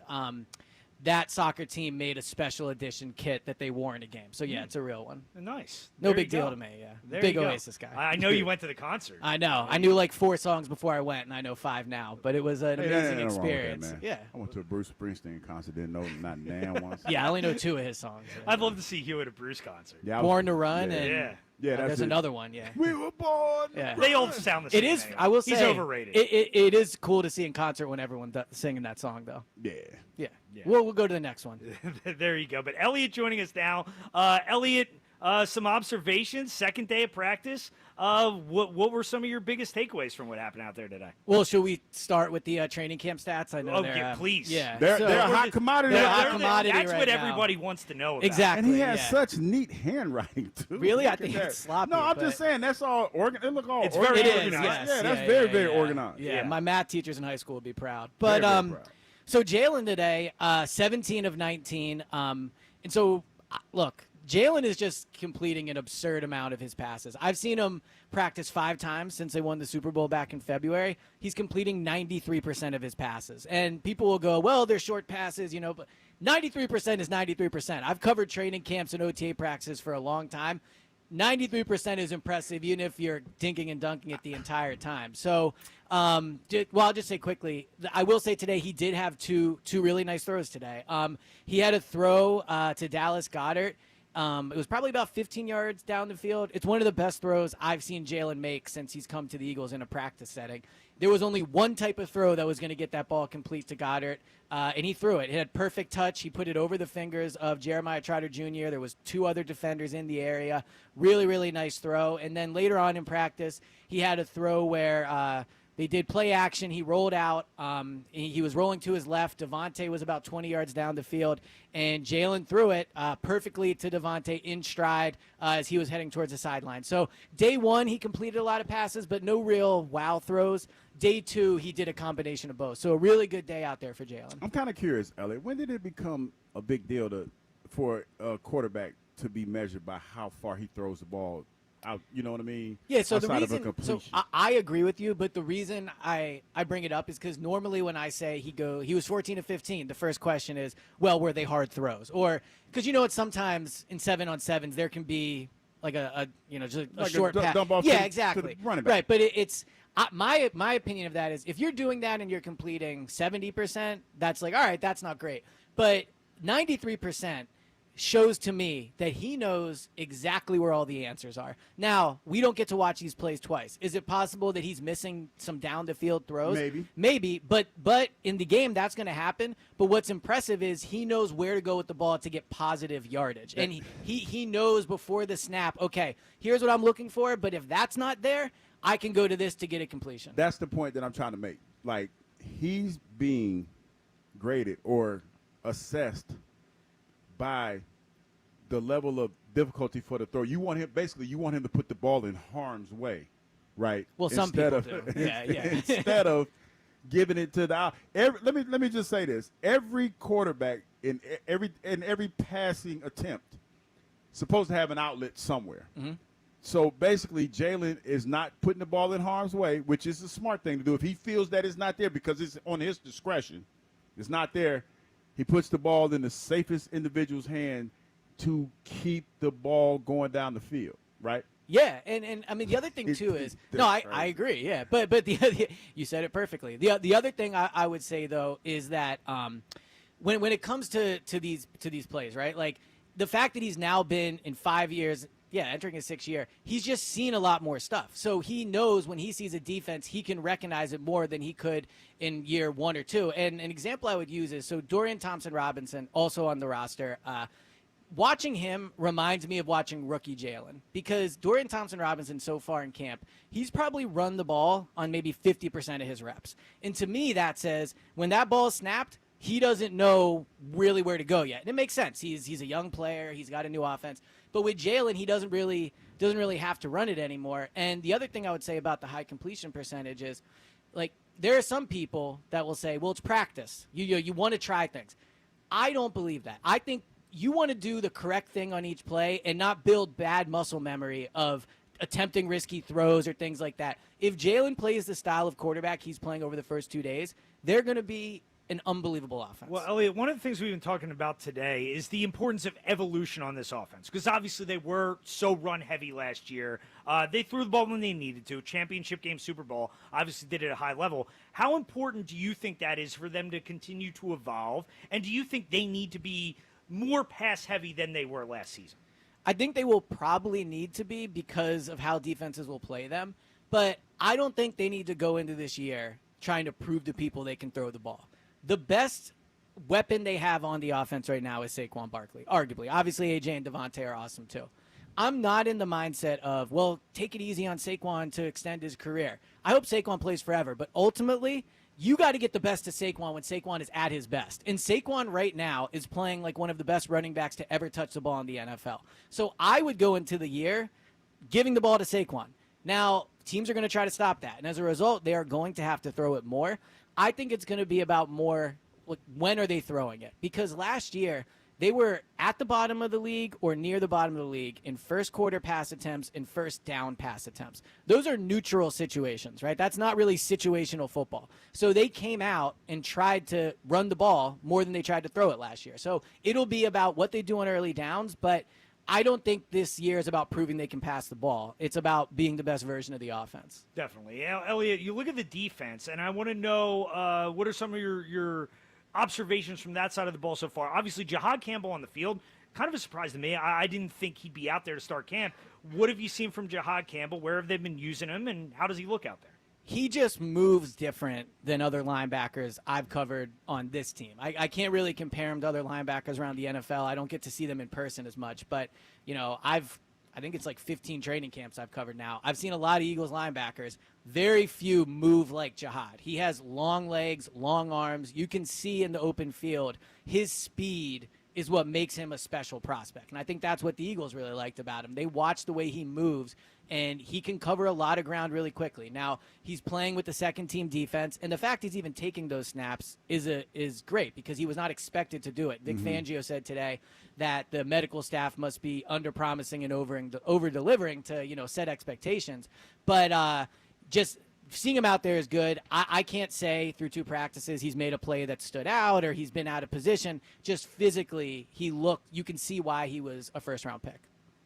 that soccer team made a special edition kit that they wore in a game. So yeah, it's a real one. Nice. No There big you deal go. to me, yeah. There Big you go. Oasis guy. I know you went to the concert. I know. I knew like 4 songs before I went, and I know 5 now. But it was an Hey, amazing ain't nothing wrong with that, experience. man. Yeah. I went to a Bruce Springsteen concert, didn't know not a damn once. Yeah, I only know 2 of his songs. I'd love to see Hugh at a Bruce concert. Yeah, I Born to Run and Yeah, that's there's it. another one, yeah. We were born. Yeah. They all sound the same. It is. anyway. I will say he's overrated. It is cool to see in concert when everyone's singing that song, though. Yeah. Yeah. Yeah. We'll go to the next one. There you go. But Elliot joining us now. Elliot, some observations. Second day of practice. What were some of your biggest takeaways from what happened out there today? Well, should we start with the training camp stats? I know Oh, they're yeah, please. Yeah, They're so- a hot commodity. They're a right hot now. commodity That's right what now. everybody wants to know about. Exactly. And he has yeah. such neat handwriting too. Really? Look I at think that. it's sloppy, No, I'm but- just saying that's all organized. It look all It's organized. very It is, organized. yes. Yeah, that's very organized. Yeah, my math teachers in high school would be proud. But Very, very proud. so Jalen today, 17 of 19. And so, look, Jalen is just completing an absurd amount of his passes. I've seen him practice 5 times since they won the Super Bowl back in February. He's completing 93% of his passes. And people will go, well, they're short passes, but 93% is 93%. I've covered training camps and OTA practices for a long time. 93% is impressive, even if you're dinking and dunking it the entire time. So, I'll just say quickly, I will say today he did have two really nice throws today. He had a throw to Dallas Goedert. It was probably about 15 yards down the field. It's one of the best throws I've seen Jalen make since he's come to the Eagles in a practice setting. There was only one type of throw that was going to get that ball complete to Goedert, and he threw it. It had perfect touch. He put it over the fingers of Jeremiah Trotter Jr. There was 2 other defenders in the area. Really, really nice throw. And then later on in practice, he had a throw where they did play action. He rolled out. He was rolling to his left. Devontae was about 20 yards down the field, and Jalen threw it perfectly to Devontae in stride as he was heading towards the sideline. So day 1, he completed a lot of passes, but no real wow throws. Day 2, he did a combination of both. So a really good day out there for Jalen. I'm kind of curious, Elliot. When did it become a big deal for a quarterback to be measured by how far he throws the ball out? You know what I mean? Yeah, so outside the reason, of a completion. I agree with you, but the reason I bring it up is because normally when I say he was 14 to 15, the first question is, well, were they hard throws? Or because sometimes in 7-on-7s there can be like just a Like short pass. dump off Yeah, to exactly. the running back. Right, but it's my opinion of that is if you're doing that and you're completing 70%, that's like, all right, that's not great. But 93% shows to me that he knows exactly where all the answers are. Now, we don't get to watch these plays twice. Is it possible that he's missing some down the field throws? Maybe, but in the game that's going to happen. But what's impressive is he knows where to go with the ball to get positive yardage. And he knows before the snap, okay, here's what I'm looking for, but if that's not there, I can go to this to get a completion. That's the point that I'm trying to make. Like, he's being graded or assessed by the level of difficulty for the throw. You want him to put the ball in harm's way, right? Well, some people do. Yeah. Instead of giving it to the let me just say this. Every quarterback in every passing attempt supposed to have an outlet somewhere. Mm-hmm. So basically, Jalen is not putting the ball in harm's way, which is a smart thing to do. If he feels that it's not there because it's on his discretion, it's not there, he puts the ball in the safest individual's hand to keep the ball going down the field, right? Yeah, and I mean the other thing too is I agree. Yeah, but you said it perfectly. The other thing I would say though is that when it comes to these plays, right? Like the fact that he's now been in 5 years. Yeah, entering his 6th year, he's just seen a lot more stuff. So he knows when he sees a defense, he can recognize it more than he could in year 1 or 2. And an example I would use is, so Dorian Thompson-Robinson, also on the roster, watching him reminds me of watching rookie Jalen. Because Dorian Thompson-Robinson so far in camp, he's probably run the ball on maybe 50% of his reps. And to me, that says when that ball is snapped, he doesn't know really where to go yet. And it makes sense. He's a young player. He's got a new offense. But with Jalen, he doesn't really have to run it anymore. And the other thing I would say about the high completion percentage is, like, there are some people that will say, well, it's practice. You want to try things. I don't believe that. I think you want to do the correct thing on each play and not build bad muscle memory of attempting risky throws or things like that. If Jalen plays the style of quarterback he's playing over the first 2 days, they're going to be an unbelievable offense. Well, Elliot, one of the things we've been talking about today is the importance of evolution on this offense, because obviously they were so run-heavy last year. They threw the ball when they needed to. Championship game, Super Bowl, obviously did it at a high level. How important do you think that is for them to continue to evolve, and do you think they need to be more pass-heavy than they were last season? I think they will probably need to be because of how defenses will play them, but I don't think they need to go into this year trying to prove to people they can throw the ball. The best weapon they have on the offense right now is Saquon Barkley, arguably. Obviously, AJ and Devontae are awesome too. I'm not in the mindset of, well, take it easy on Saquon to extend his career. I hope Saquon plays forever, but ultimately, you got to get the best of Saquon when Saquon is at his best. And Saquon right now is playing like one of the best running backs to ever touch the ball in the NFL. So I would go into the year giving the ball to Saquon. Now, teams are going to try to stop that. And as a result, they are going to have to throw it more. I think it's going to be about more, like, when are they throwing it? Because last year, they were at the bottom of the league or near the bottom of the league in first quarter pass attempts and first down pass attempts. Those are neutral situations, right? That's not really situational football. So they came out and tried to run the ball more than they tried to throw it last year. So it'll be about what they do on early downs, but I don't think this year is about proving they can pass the ball. It's about being the best version of the offense. Definitely. Elliot, you look at the defense, and I want to know what are some of your observations from that side of the ball so far. Obviously, Jahad Campbell on the field, kind of a surprise to me. I didn't think he'd be out there to start camp. What have you seen from Jahad Campbell? Where have they been using him, and how does he look out there? He just moves different than other linebackers I've covered on this team. I can't really compare him to other linebackers around the NFL. I don't get to see them in person as much. But, I think it's like 15 training camps I've covered now. I've seen a lot of Eagles linebackers. Very few move like Jahad. He has long legs, long arms. You can see in the open field his speed is what makes him a special prospect. And I think that's what the Eagles really liked about him. They watch the way he moves, and he can cover a lot of ground really quickly. Now, he's playing with the second-team defense, and the fact he's even taking those snaps is great because he was not expected to do it. Vic Fangio said today that the medical staff must be under-promising and over-delivering to, set expectations. But just seeing him out there is good. I can't say through 2 practices he's made a play that stood out or he's been out of position. Just physically, you can see why he was a first-round pick.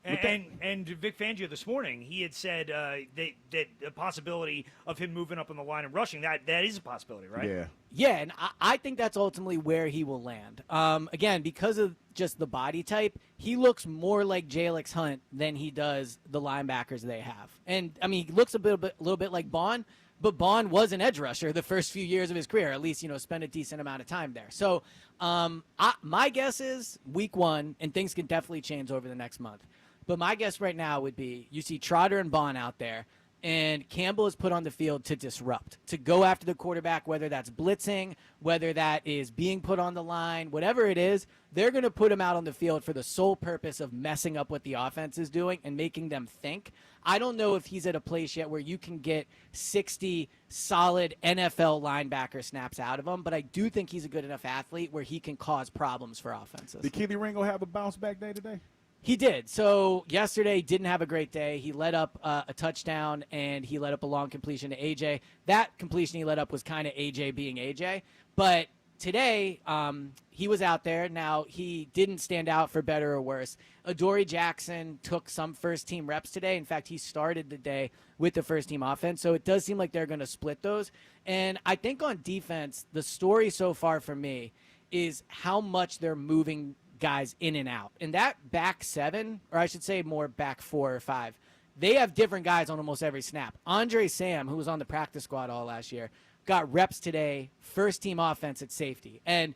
And Vic Fangio this morning, he had said that a possibility of him moving up on the line and rushing, that is a possibility, right? Yeah. Yeah, and I think that's ultimately where he will land. Again, because of just the body type, he looks more like Jalix Hunt than he does the linebackers they have. And, he looks a little bit like Baun, but Baun was an edge rusher the first few years of his career, at least, spent a decent amount of time there. So my guess is week 1, and things can definitely change over the next month. But my guess right now would be you see Trotter and Baun out there, and Campbell is put on the field to disrupt, to go after the quarterback, whether that's blitzing, whether that is being put on the line, whatever it is, they're going to put him out on the field for the sole purpose of messing up what the offense is doing and making them think. I don't know if he's at a place yet where you can get 60 solid NFL linebacker snaps out of him, but I do think he's a good enough athlete where he can cause problems for offenses. Did Keely Ringo have a bounce-back day today? He did. So yesterday didn't have a great day. He let up a touchdown, and he let up a long completion to AJ. That completion he let up was kind of AJ being AJ. But today he was out there. Now, he didn't stand out for better or worse. Adoree Jackson took some first-team reps today. In fact, he started the day with the first-team offense. So it does seem like they're going to split those. And I think on defense, the story so far for me is how much they're moving guys in and out. And that back 7, or I should say more back 4 or 5, they have different guys on almost every snap. Andre Sam, who was on the practice squad all last year, got reps today, first-team offense at safety. And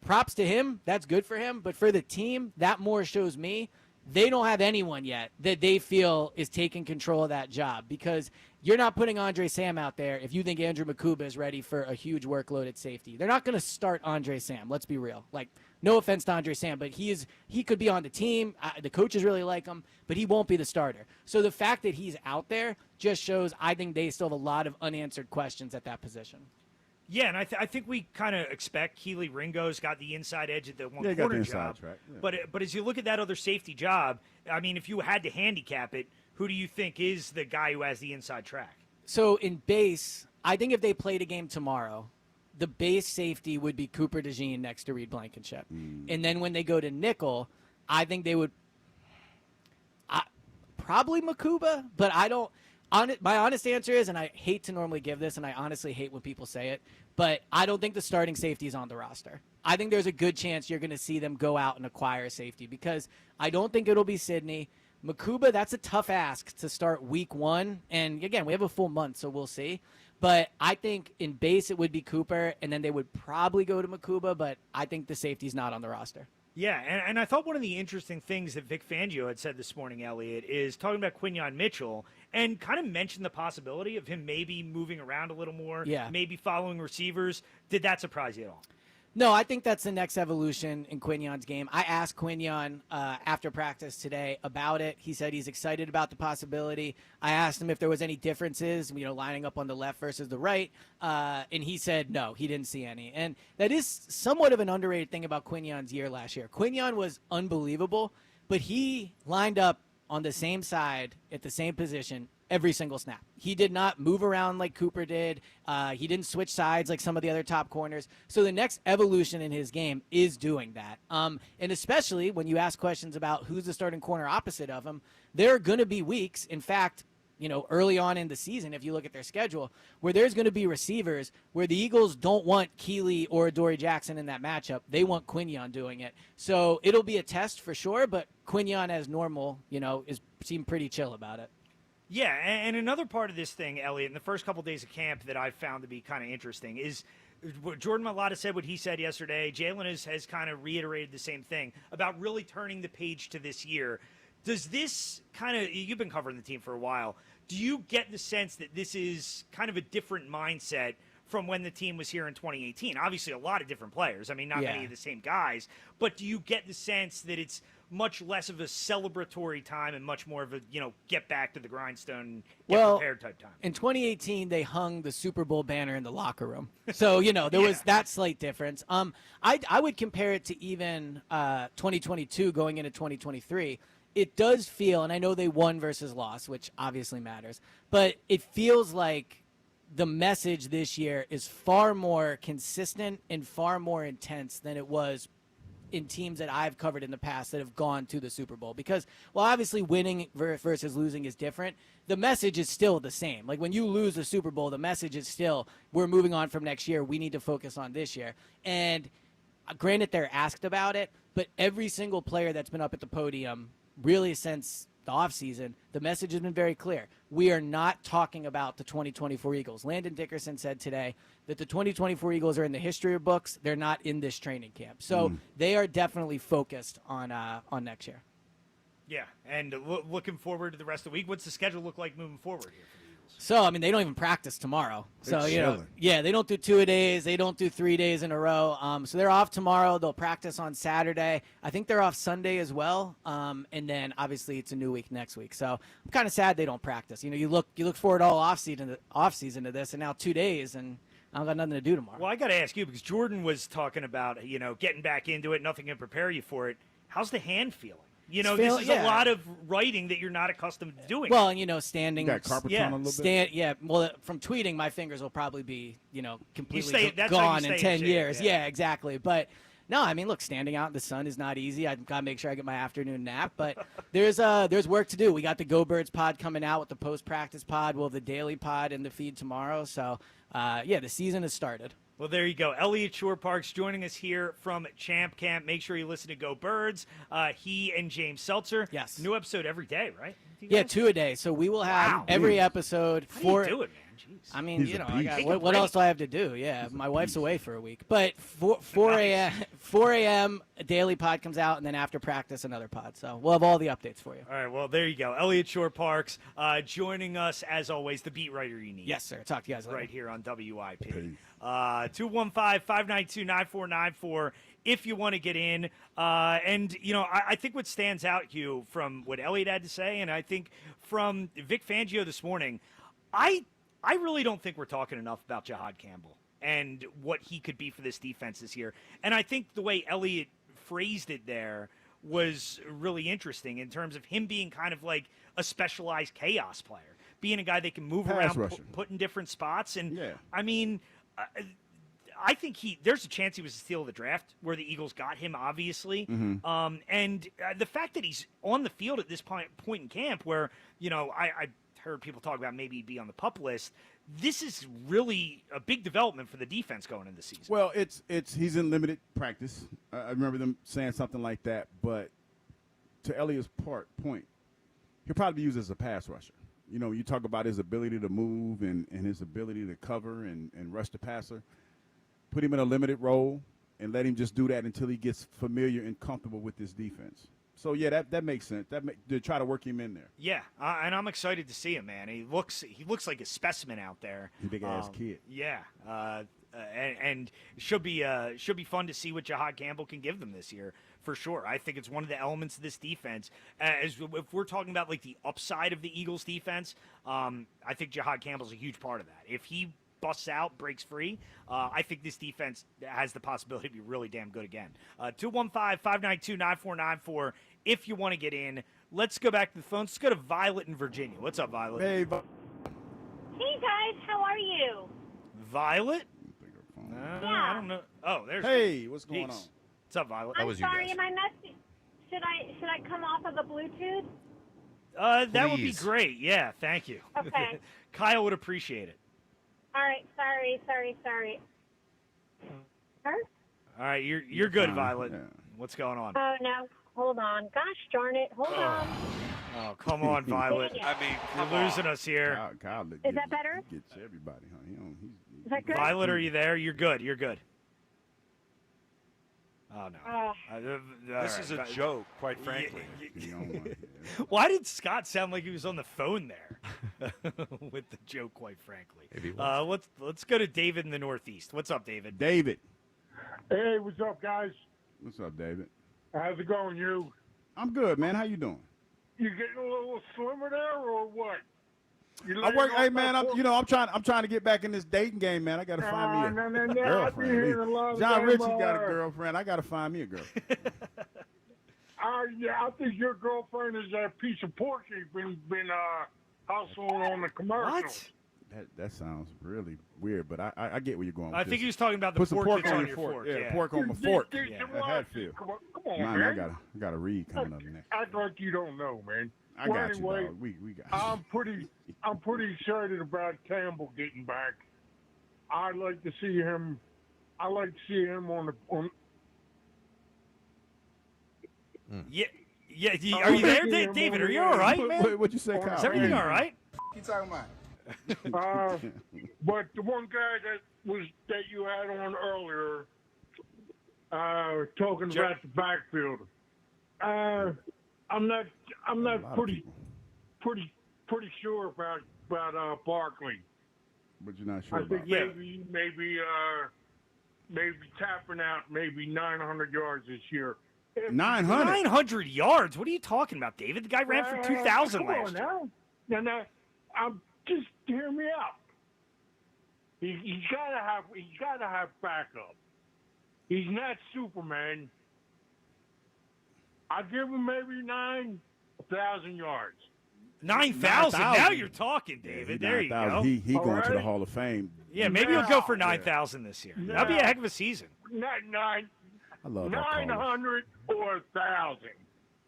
props to him. That's good for him. But for the team, that more shows me they don't have anyone yet that they feel is taking control of that job, because you're not putting Andre Sam out there if you think Andrew Makuba is ready for a huge workload at safety. They're not going to start Andre Sam. Let's be real. No offense to Andre Sam, but he could be on the team. The coaches really like him, but he won't be the starter. So the fact that he's out there just shows I think they still have a lot of unanswered questions at that position. Yeah, and I think we kind of expect Keely Ringo's got the inside edge at the one-corner got the inside job. track. Yeah. But as you look at that other safety job, if you had to handicap it, who do you think is the guy who has the inside track? So in base, I think if they played a game tomorrow, the base safety would be Cooper DeJean next to Reed Blankenship. And then when they go to nickel, I think they would probably Makuba, but I don't. My honest answer is, and I hate to normally give this, and I honestly hate when people say it, but I don't think the starting safety is on the roster. I think there's a good chance you're going to see them go out and acquire a safety, because I don't think it'll be Sidney. Makuba, that's a tough ask to start week 1. And, again, we have a full month, so we'll see. But I think in base it would be Cooper, and then they would probably go to Makuba, but I think the safety's not on the roster. Yeah, and I thought one of the interesting things that Vic Fangio had said this morning, Elliot, is talking about Quinyon Mitchell and kind of mentioned the possibility of him maybe moving around a little more, maybe following receivers. Did that surprise you at all? No, I think that's the next evolution in Quignon's game. I asked Quignon after practice today about it. He said he's excited about the possibility. I asked him if there was any differences, lining up on the left versus the right, and he said no, he didn't see any. And that is somewhat of an underrated thing about Quignon's year last year. Quignon was unbelievable, but he lined up on the same side at the same position every single snap. He did not move around like Cooper did. He didn't switch sides like some of the other top corners. So the next evolution in his game is doing that. And especially when you ask questions about who's the starting corner opposite of him, there are going to be weeks, in fact, early on in the season, if you look at their schedule, where there's going to be receivers where the Eagles don't want Keeley or Adoree Jackson in that matchup. They want Quignon doing it. So it'll be a test for sure, but Quignon as normal, seemed pretty chill about it. Yeah, and another part of this thing, Elliot, in the first couple days of camp that I've found to be kind of interesting is what Jordan Mailata said what he said yesterday. Jalen has kind of reiterated the same thing about really turning the page to this year. Does this kind of – you've been covering the team for a while. Do you get the sense that this is kind of a different mindset from when the team was here in 2018? Obviously, a lot of different players. I mean, not many of the same guys. But do you get the sense that it's much less of a celebratory time and much more of a, get back to the grindstone, get prepared type time? In 2018, they hung the Super Bowl banner in the locker room. So, there was that slight difference. I would compare it to even 2022 going into 2023. It does feel, and I know they won versus lost, which obviously matters, but it feels like the message this year is far more consistent and far more intense than it was in teams that I've covered in the past that have gone to the Super Bowl. Because, well, obviously winning versus losing is different. The message is still the same. Like when you lose the Super Bowl, the message is still, we're moving on from next year. We need to focus on this year. And granted, they're asked about it, but every single player that's been up at the podium really since the offseason, the message has been very clear. We are not talking about the 2024 Eagles. Landon Dickerson said today that the 2024 Eagles are in the history books. They're not in this training camp. So they are definitely focused on next year. Yeah, and looking forward to the rest of the week. What's the schedule look like moving forward here? So, they don't even practice tomorrow. So, they don't do 2-a-days. They don't do 3 days in a row. So they're off tomorrow. They'll practice on Saturday. I think they're off Sunday as well. And then, obviously, it's a new week next week. So I'm kind of sad they don't practice. You look forward all off season to this, and now 2 days, and I don't got nothing to do tomorrow. Well, I got to ask you, because Jordan was talking about, getting back into it, nothing can prepare you for it. How's the hand feeling? This is a lot of writing that you're not accustomed to doing. Well, standing. You got carpet on a little bit? Yeah, well, from tweeting, my fingers will probably be, completely that's gone how you in 10 years. Yeah, exactly. But, no, look, standing out in the sun is not easy. I've got to make sure I get my afternoon nap. But there's work to do. We got the Go Birds pod coming out with the post-practice pod. We'll have the daily pod in the feed tomorrow. So, the season has started. Well, there you go. Elliot Shore-Parks joining us here from Champ Camp. Make sure you listen to Go Birds. He and James Seltzer. Yes. New episode every day, right? Yeah, 2 a day. So we will have every episode. How do you do it, man? Jeez. I got, what else do I have to do? Yeah, my wife's away for a week. But 4 a.m. a daily pod comes out, and then after practice, another pod. So we'll have all the updates for you. All right, well, there you go. Elliot Shore-Parks joining us, as always, the beat writer you need. Yes, sir. Talk to you guys later. Right here on WIP. 215-592-9494 if you want to get in. I think what stands out, Hugh, from what Elliot had to say, and I think from Vic Fangio this morning, I really don't think we're talking enough about Jahad Campbell and what he could be for this defense this year. And I think the way Elliot phrased it there was really interesting in terms of him being kind of like a specialized chaos player, being a guy that can move around, put in different spots. And, I think there's a chance he was a steal of the draft where the Eagles got him, obviously. And the fact that he's on the field at this point in camp where, I heard people talk about maybe be on the PUP list. This is really a big development for the defense going into the season. Well, he's in limited practice. I remember them saying something like that. But to Elliott's point, he'll probably be used as a pass rusher. You talk about his ability to move and his ability to cover and rush the passer. Put him in a limited role and let him just do that until he gets familiar and comfortable with this defense. So, yeah, that makes sense. To try to work him in there. Yeah, and I'm excited to see him, man. He looks like a specimen out there. Big-ass kid. Yeah. and should be fun to see what Jahad Campbell can give them this year for sure. I think it's one of the elements of this defense. If we're talking about like the upside of the Eagles defense, I think Jahad Campbell's a huge part of that. If he busts out, breaks free, I think this defense has the possibility to be really damn good again. 215-592-9494 if you want to get in. Let's go back to the phones. Let's go to Violet in Virginia. What's up, Violet? Hey, Hey guys, how are you? Violet? Yeah. I don't know. Oh, there's. Hey, what's going Jeez. on? What's up, Violet? I'm sorry, am I messing? Should I come off of the Bluetooth? That would be Please. great. Yeah, thank you. Okay. Kyle would appreciate it. All right, sorry. Her? All right, you're good, fine, Violet. yeah. What's going on? Oh no, hold on. Gosh darn it, hold on. Oh, come on, Violet. Dang it. I mean, You're losing us here. Kyle Is that better? He gets everybody, huh? Is that good? Violet, are you there? You're good. You're good. Oh no. this is a joke, quite frankly. Why did Scott sound like he was on the phone there with the joke? Quite frankly. Maybe let's go to David in the Northeast. What's up, David? David. Hey, what's up, guys? What's up, David? How's it going, you? I'm good, man. How you doing? You getting a little slimmer there, or what? You I work. laying Hey, off man. that I'm trying to get back in this dating game, man. I got to find me a no, girlfriend. I've been hearing a lot of John them, Ritchie got a girlfriend. I got to find me a girl. Yeah, I think your girlfriend is that piece of pork you've been hustling on the commercial. What? That sounds really weird, but I get where you're going. I with think he this. was talking about the Put some pork that's on on your your fork. Yeah, pork on my fork. Yeah. At Hatfield. Come on, Man, man. I got a read coming up next. Act like you don't know, man. I Well, got anyway, you, dog. We got you. I'm pretty excited about Campbell getting back. I'd like to see him. I like to see him on. Yeah. Are you there, David? Are you all right, man? What'd you say, Kyle? Is everything all right? You talking about? But the one guy that you had on earlier, talking about the backfield, I'm not pretty sure about Barkley. But you're not sure I about think maybe tapping out maybe 900 yards this year. 900? 900 yards? What are you talking about, David? The guy ran for 2,000 last year. Now, just hear me out. He's gotta have backup. He's not Superman. I'll give him maybe 9,000 yards. 9,000? Now you're talking, David. There you go. He going to the right. Hall of Fame. Yeah, maybe he'll go for 9,000 this year. That'd be a heck of a season. Not nine. I love that call. 900 or 1,000.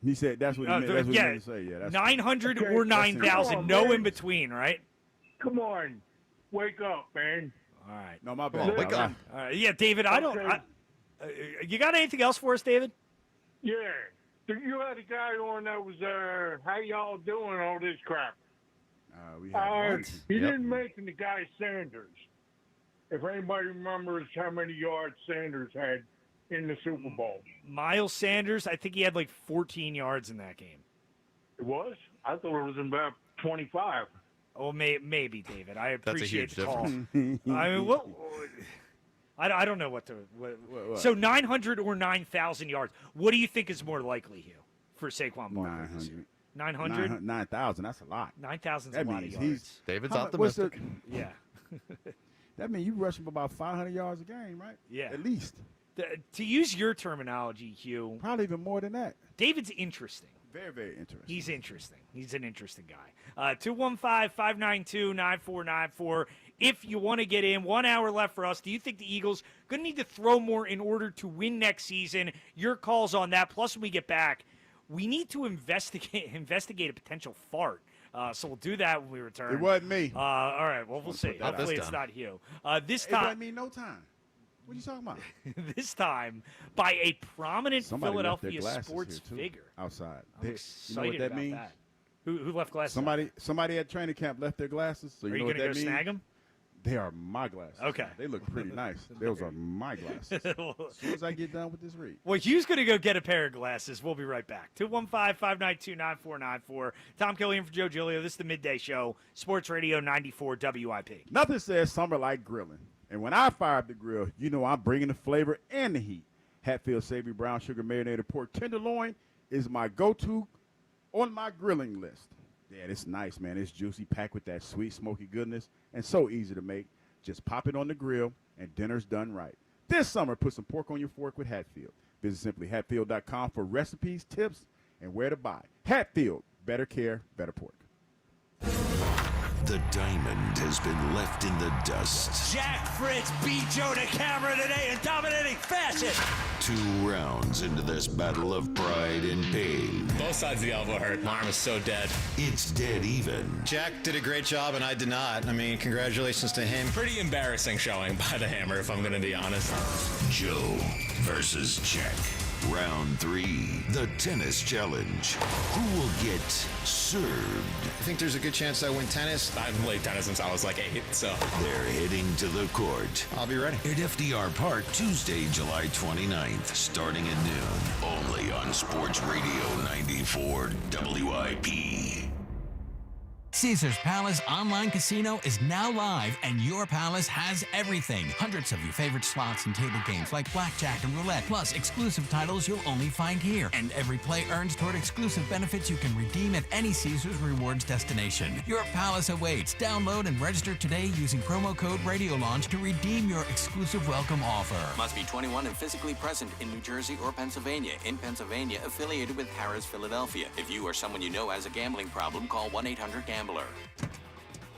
He said that's what he meant. That's what he meant to say. Yeah, that's 900 Okay, or that's 9,000. it. No in between, right? Come on, wake up, man. All right. No, my bad. Wake up. All right. Yeah, David, I don't. You got anything else for us, David? Yeah. You had a guy on that was, how y'all doing, all this crap. He didn't mention the guy Sanders. If anybody remembers how many yards Sanders had in the Super Bowl. Miles Sanders, I think he had like 14 yards in that game. It was? I thought it was about 25. Oh, maybe, David. I appreciate huge the call. difference. I mean, I don't know what to. What? So 900 or 9,000 yards. What do you think is more likely here for Saquon Barkley this year? 900? 9,000. That's a lot. 9,000's a That lot of means yards. David's How much- what's optimistic. Yeah. That means you rushing for about 500 yards a game, right? Yeah. At least. To use your terminology, Hugh. Probably even more than that. David's interesting. Very, very interesting. He's interesting. He's an interesting guy. 215-592-9494. If you want to get in, 1 hour left for us. Do you think the Eagles going to need to throw more in order to win next season? Your calls on that. Plus, when we get back, we need to investigate a potential fart. So we'll do that when we return. It wasn't me. All right. Well, we'll see. that Hopefully this it's time. not you. This It time. wasn't me no time. What are you talking about? This time by a prominent Somebody left their Philadelphia glasses sports here, too, figure. outside. I'm You excited know what that about means? that. Who left glasses? Somebody at training camp left their glasses. So Are you know what going that to go means? snag them? They are my glasses. Okay. They look pretty nice. Those are my glasses. As soon as I get done with this read. Well, Hugh's going to go get a pair of glasses. We'll be right back. 215-592-9494. Tom Kelly in for Joe Giglio. This is the Midday Show. Sports Radio 94 WIP. Nothing says summer like grilling. And when I fire up the grill, you know I'm bringing the flavor and the heat. Hatfield Savory Brown Sugar Marinated Pork Tenderloin is my go-to on my grilling list. Yeah, it's nice, man. It's juicy, packed with that sweet, smoky goodness, and so easy to make. Just pop it on the grill, and dinner's done right. This summer, put some pork on your fork with Hatfield. Visit simply hatfield.com for recipes, tips, and where to buy. Hatfield, better care, better pork. The diamond has been left in the dust. Jack Fritz beat Joe DeCamara today in dominating fashion. 2 rounds into this battle of pride and pain. Both sides of the elbow hurt. My arm is so dead. It's dead even. Jack did a great job, and I did not. I mean, congratulations to him. Pretty embarrassing showing by the Hammer, if I'm going to be honest. Joe versus Jack. Round 3, the tennis challenge. Who will get served? I think there's a good chance I win tennis. I've played tennis since I was like 8, so. They're heading to the court. I'll be ready. At FDR Park, Tuesday, July 29th, starting at noon. Only on Sports Radio 94 WIP. Caesars Palace Online Casino is now live, and your palace has everything. Hundreds of your favorite slots and table games like blackjack and roulette, plus exclusive titles you'll only find here. And every play earns toward exclusive benefits you can redeem at any Caesars Rewards destination. Your palace awaits. Download and register today using promo code RadioLaunch to redeem your exclusive welcome offer. Must be 21 and physically present in New Jersey or Pennsylvania. In Pennsylvania, affiliated with Harrah's Philadelphia. If you or someone you know has a gambling problem, call 1-800-GAMBLER.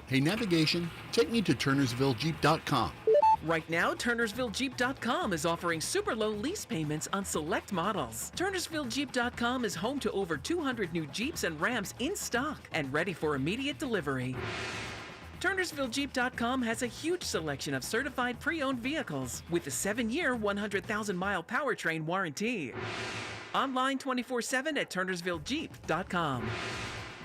Hey, navigation, take me to TurnersvilleJeep.com. Right now, TurnersvilleJeep.com is offering super low lease payments on select models. TurnersvilleJeep.com is home to over 200 new Jeeps and Rams in stock and ready for immediate delivery. TurnersvilleJeep.com has a huge selection of certified pre-owned vehicles with a 7-year, 100,000-mile powertrain warranty. Online 24/7 at TurnersvilleJeep.com.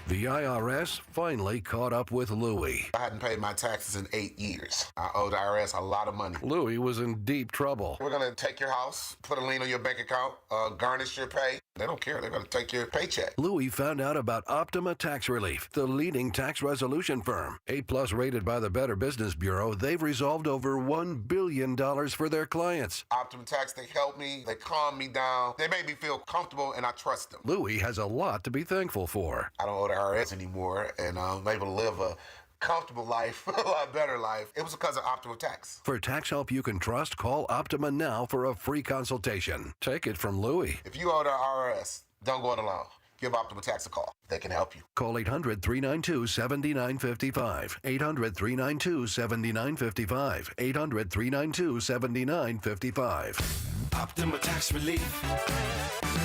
The IRS finally caught up with Louie. I hadn't paid my taxes in 8 years. I owed the IRS a lot of money. Louie was in deep trouble. We're going to take your house, put a lien on your bank account, garnish your pay. They don't care. They're going to take your paycheck. Louie found out about Optima Tax Relief, the leading tax resolution firm. A+ rated by the Better Business Bureau, they've resolved over $1 billion for their clients. Optima Tax, they help me. They calm me down. They make me feel comfortable, and I trust them. Louie has a lot to be thankful for. I don't owe the IRS anymore, and I'm able to live a comfortable life, a lot better life. It was because of Optima Tax. For tax help you can trust, call Optima now for a free consultation. Take it from Louie. If you owe the IRS, don't go it alone. Give Optima Tax a call. They can help you. Call 800-392-7955. 800-392-7955. 800-392-7955. Optima Tax Relief.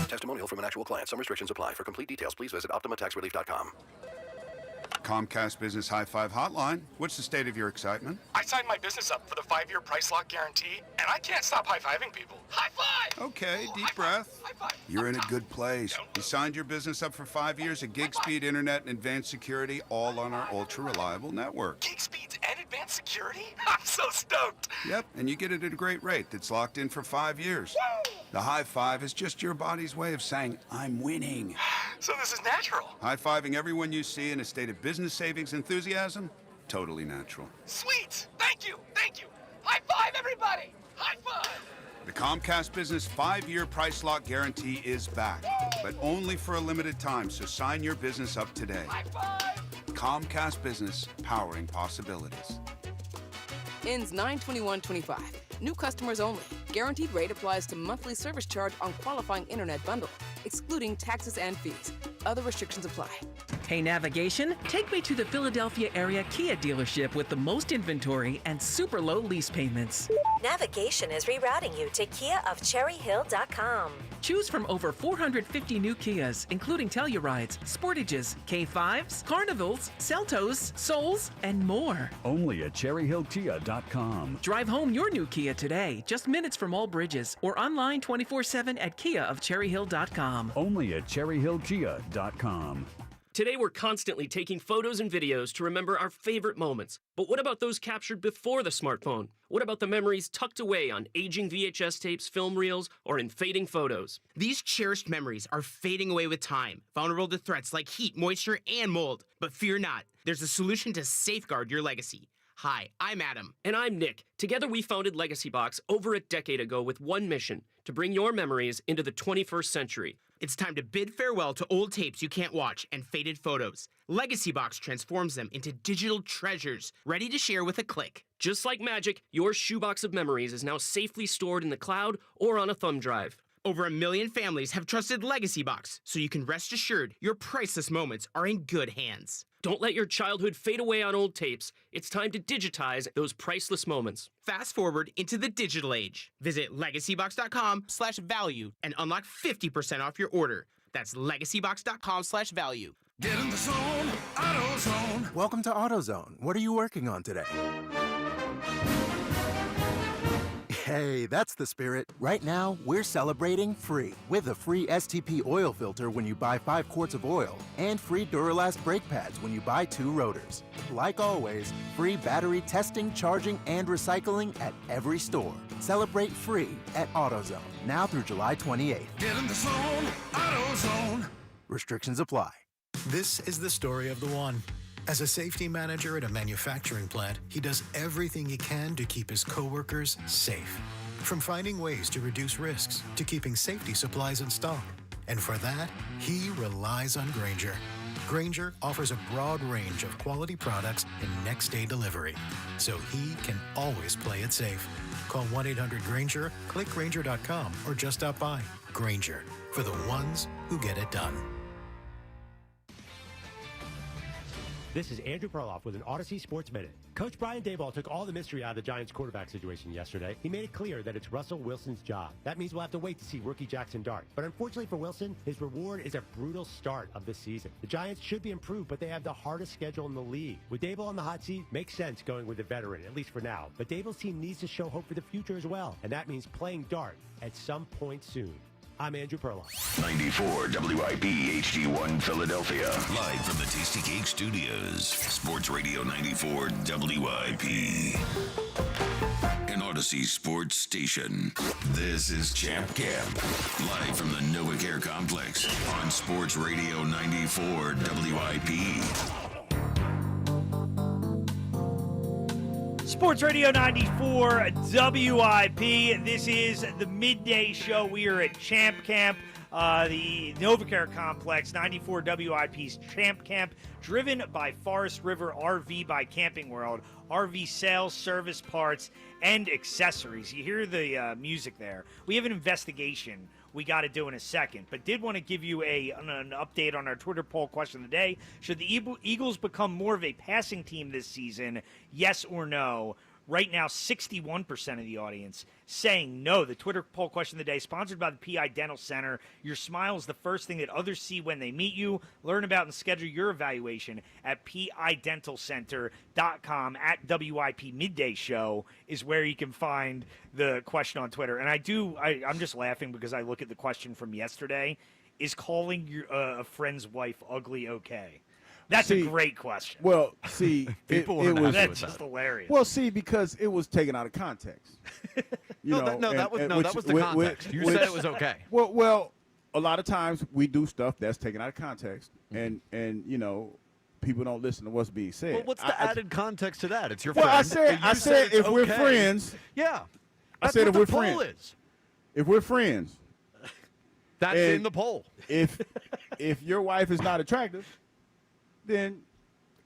Testimonial from an actual client. Some restrictions apply. For complete details, please visit OptimaTaxRelief.com. Comcast Business High Five Hotline. What's the state of your excitement? I signed my business up for the 5-year price lock guarantee, and I can't stop high-fiving people. High five! Okay, deep breath. High five. You're in a good place. You signed your business up for 5 years of gig speed internet and advanced security, all on our ultra-reliable network. Gig speeds and advanced security? I'm so stoked. Yep, and you get it at a great rate that's locked in for 5 years. Woo! The high five is just your body's way of saying, I'm winning. So this is natural. High-fiving everyone you see in a state of business savings enthusiasm, totally natural. Sweet! Thank you! Thank you! High five, everybody! High five! The Comcast Business 5-year price lock guarantee is back, but only for a limited time, so sign your business up today. High five! Comcast Business, powering possibilities. Ends 9/21/25. New customers only. Guaranteed rate applies to monthly service charge on qualifying internet bundle, excluding taxes and fees. Other restrictions apply. Hey, navigation, take me to the Philadelphia area Kia dealership with the most inventory and super low lease payments. Navigation is rerouting you to KiaofCherryHill.com. Choose from over 450 new Kias, including Tellurides, Sportages, K5s, Carnivals, Seltos, Souls, and more. Only at CherryHillKia.com. Drive home your new Kia today, just minutes from all bridges, or online 24/7 at KiaofCherryHill.com. Only at CherryHillKia.com. Today, we're constantly taking photos and videos to remember our favorite moments. But what about those captured before the smartphone? What about the memories tucked away on aging VHS tapes, film reels, or in fading photos? These cherished memories are fading away with time, vulnerable to threats like heat, moisture, and mold. But fear not, there's a solution to safeguard your legacy. Hi, I'm Adam. And I'm Nick. Together we founded Legacy Box over a decade ago with one mission, to bring your memories into the 21st century. It's time to bid farewell to old tapes you can't watch and faded photos. Legacy Box transforms them into digital treasures, ready to share with a click. Just like magic, your shoebox of memories is now safely stored in the cloud or on a thumb drive. Over 1 million families have trusted Legacy Box, so you can rest assured your priceless moments are in good hands. Don't let your childhood fade away on old tapes. It's time to digitize those priceless moments. Fast forward into the digital age. Visit legacybox.com/value and unlock 50% off your order. That's legacybox.com/value. Get in the zone, AutoZone. Welcome to AutoZone. What are you working on today? Hey, that's the spirit. Right now, we're celebrating free with a free STP oil filter when you buy 5 quarts of oil and free Duralast brake pads when you buy 2 rotors. Like always, free battery testing, charging, and recycling at every store. Celebrate free at AutoZone, now through July 28th. Get in the zone, AutoZone. Restrictions apply. This is the story of the one. As a safety manager at a manufacturing plant, he does everything he can to keep his coworkers safe. From finding ways to reduce risks to keeping safety supplies in stock. And for that, he relies on Grainger. Grainger offers a broad range of quality products and next-day delivery, so he can always play it safe. Call 1-800-GRAINGER, click Grainger.com, or just stop by. Grainger, for the ones who get it done. This is Andrew Perloff with an Odyssey Sports Minute. Coach Brian Daboll took all the mystery out of the Giants quarterback situation yesterday. He made it clear that it's Russell Wilson's job. That means we'll have to wait to see rookie Jackson Dart. But unfortunately for Wilson, his reward is a brutal start of the season. The Giants should be improved, but they have the hardest schedule in the league. With Daboll on the hot seat, makes sense going with a veteran, at least for now. But Daboll's team needs to show hope for the future as well, and that means playing Dart at some point soon. I'm Andrew Perloff. 94 WIP HD1 Philadelphia. Live from the Tasty Cake Studios. Sports Radio 94 WIP. An Odyssey Sports Station. This is Champ Camp. Live from the NovaCare Complex. On Sports Radio 94 WIP. Sports Radio 94 WIP. This is the midday show. We are at Champ Camp, the NovaCare Complex, 94 WIP's Champ Camp, driven by Forest River RV by Camping World. RV sales, service, parts, and accessories. You hear the music there. We have an investigation we got to do in a second, but did want to give you an update on our Twitter poll question of the day. Should the Eagles become more of a passing team this season? Yes or no? Right now, 61% of the audience saying no. The Twitter poll question of the day, sponsored by the PI Dental Center. Your smile is the first thing that others see when they meet you. Learn about and schedule your evaluation at pidentalcenter.com. At WIP Midday Show is where you can find the question on Twitter. And I'm just laughing because I look at the question from yesterday. Is calling a friend's wife ugly okay? That's a great question. Well, see, that's just hilarious. Well, see, because it was taken out of context. That was the context. You said it was okay. Well, a lot of times we do stuff that's taken out of context, and people don't listen to what's being said. Well, what's the added context to that? It's your friend. Well, I said if we're friends. Yeah. I said if we're friends. If we're friends. That's in the poll. If your wife is not attractive, then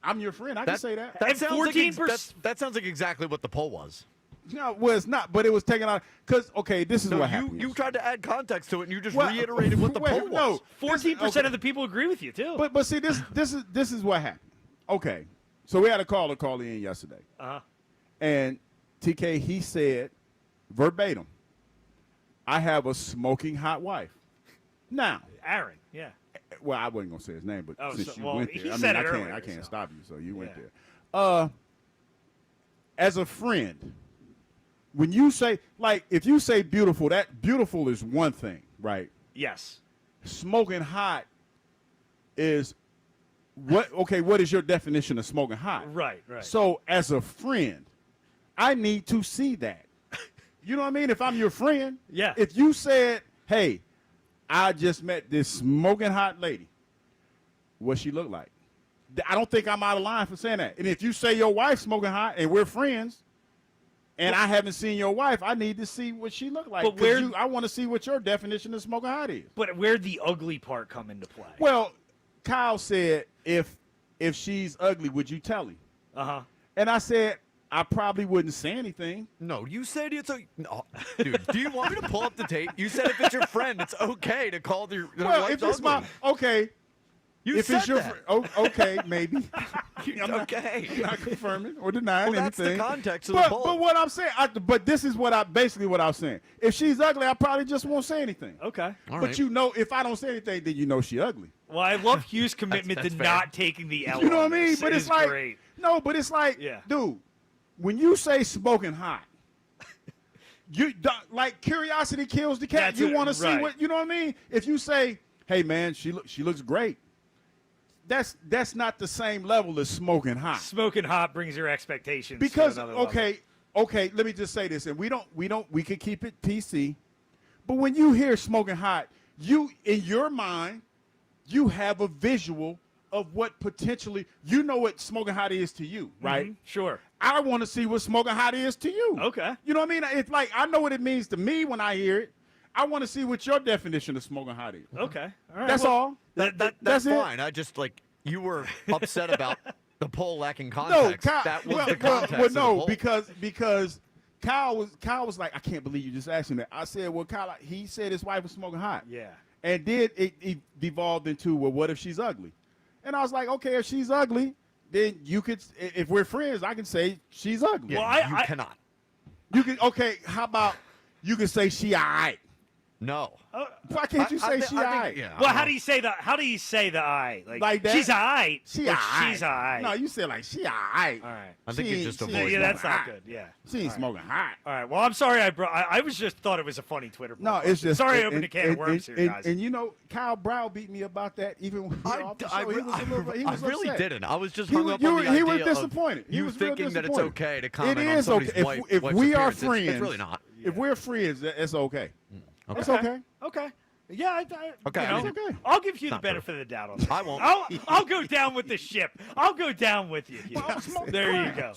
I'm your friend. I can say that. That sounds 14%. That sounds like exactly what the poll was. No, well, it's not, but it was taken out because this is what happened. You tried to add context to it, and you just reiterated what the poll was. No, 14% of the people agree with you too. But see, this is what happened. Okay, so we had a caller call in yesterday, and TK he said verbatim, "I have a smoking hot wife." Now, Aaron, yeah. Well, I wasn't gonna say his name, but since you went there, he said it earlier, I can't stop you, so you went there. As a friend, when you say if you say beautiful, that beautiful is one thing, right? Yes. Smoking hot is what? Okay, what is your definition of smoking hot? Right. So, as a friend, I need to see that. You know what I mean? If I'm your friend, yeah. If you said, "Hey, I just met this smoking hot lady," what she look like? I don't think I'm out of line for saying that. And if you say your wife's smoking hot and we're friends, and I haven't seen your wife, I need to see what she look like. But I want to see what your definition of smoking hot is. But where'd the ugly part come into play? Well, Kyle said, if she's ugly, would you tell him? Uh-huh. And I said, I probably wouldn't say anything. No, you said it's a no, dude. Do you want me to pull up the tape? You said if it's your friend, it's okay to call their well, wife if it's ugly. okay. You if said it's your that. Okay, maybe. I'm okay. Not confirming or denying Well, that's anything. the context of the poll. But what I'm saying, but this is basically what I'm saying. If she's ugly, I probably just won't say anything. Okay. All But right. you know, if I don't say anything, then you know she ugly. Well, I love Hugh's commitment that's to fair. not taking the L. You know what I on mean? this. But It it's is like great. no, but it's like, Yeah. dude, when you say smoking hot, like curiosity kills the cat. That's You it, want to see right. what you know what I mean? If you say, "Hey man, she looks great," that's not the same level as smoking hot. Smoking hot brings your expectations Because to another level. okay, let me just say this, and we could keep it PC, but when you hear smoking hot, you in your mind, you have a visual of what potentially you know what smoking hot is to you, right? Mhm, sure. I want to see what smoking hot is to you. Okay. You know what I mean? It's like I know what it means to me when I hear it. I want to see what your definition of smoking hot is. Okay. All right. That's well, all. That's that's it. fine. I just you were upset about the poll lacking No, context. Kyle, that was the context. well, of the no, poll. because Kyle was like, I can't believe you just asked him that. I said, well, Kyle, he said his wife was smoking hot. Yeah. And then it devolved into, well, what if she's ugly? And I was like, okay, if she's ugly, then you could, if we're friends, I can say she's ugly. Yeah, Well, you cannot. You can, okay, how about you can say she all right? No. Why can't you say she all right? Well, how do you say the I? Like that? She's all right. She or all right. She's all right. No, you say like she all right. All right. I think She you just ain't- avoid Yeah, that's smoking not hot. good. Yeah. She ain't smoking hot. All right. Well, I'm sorry I was just thought it was a funny Twitter poll. No, it's just sorry I opened a can of worms here, guys. And you know, Kyle Brown beat me about that even when we were off the show. He was really upset. didn't. I was just He hung was- up on the idea he was of disappointed. He you was real thinking that it's disappointed. okay to comment It on is somebody's okay. wife. If wife's we are appearance. friends, it's really not. If we're friends, it's okay. Okay. It's okay. Okay. Yeah. Okay, You I know, mean, okay. I'll give you the not benefit of the doubt on that. I won't. I'll go down with the ship. I'll go down with you. There you go.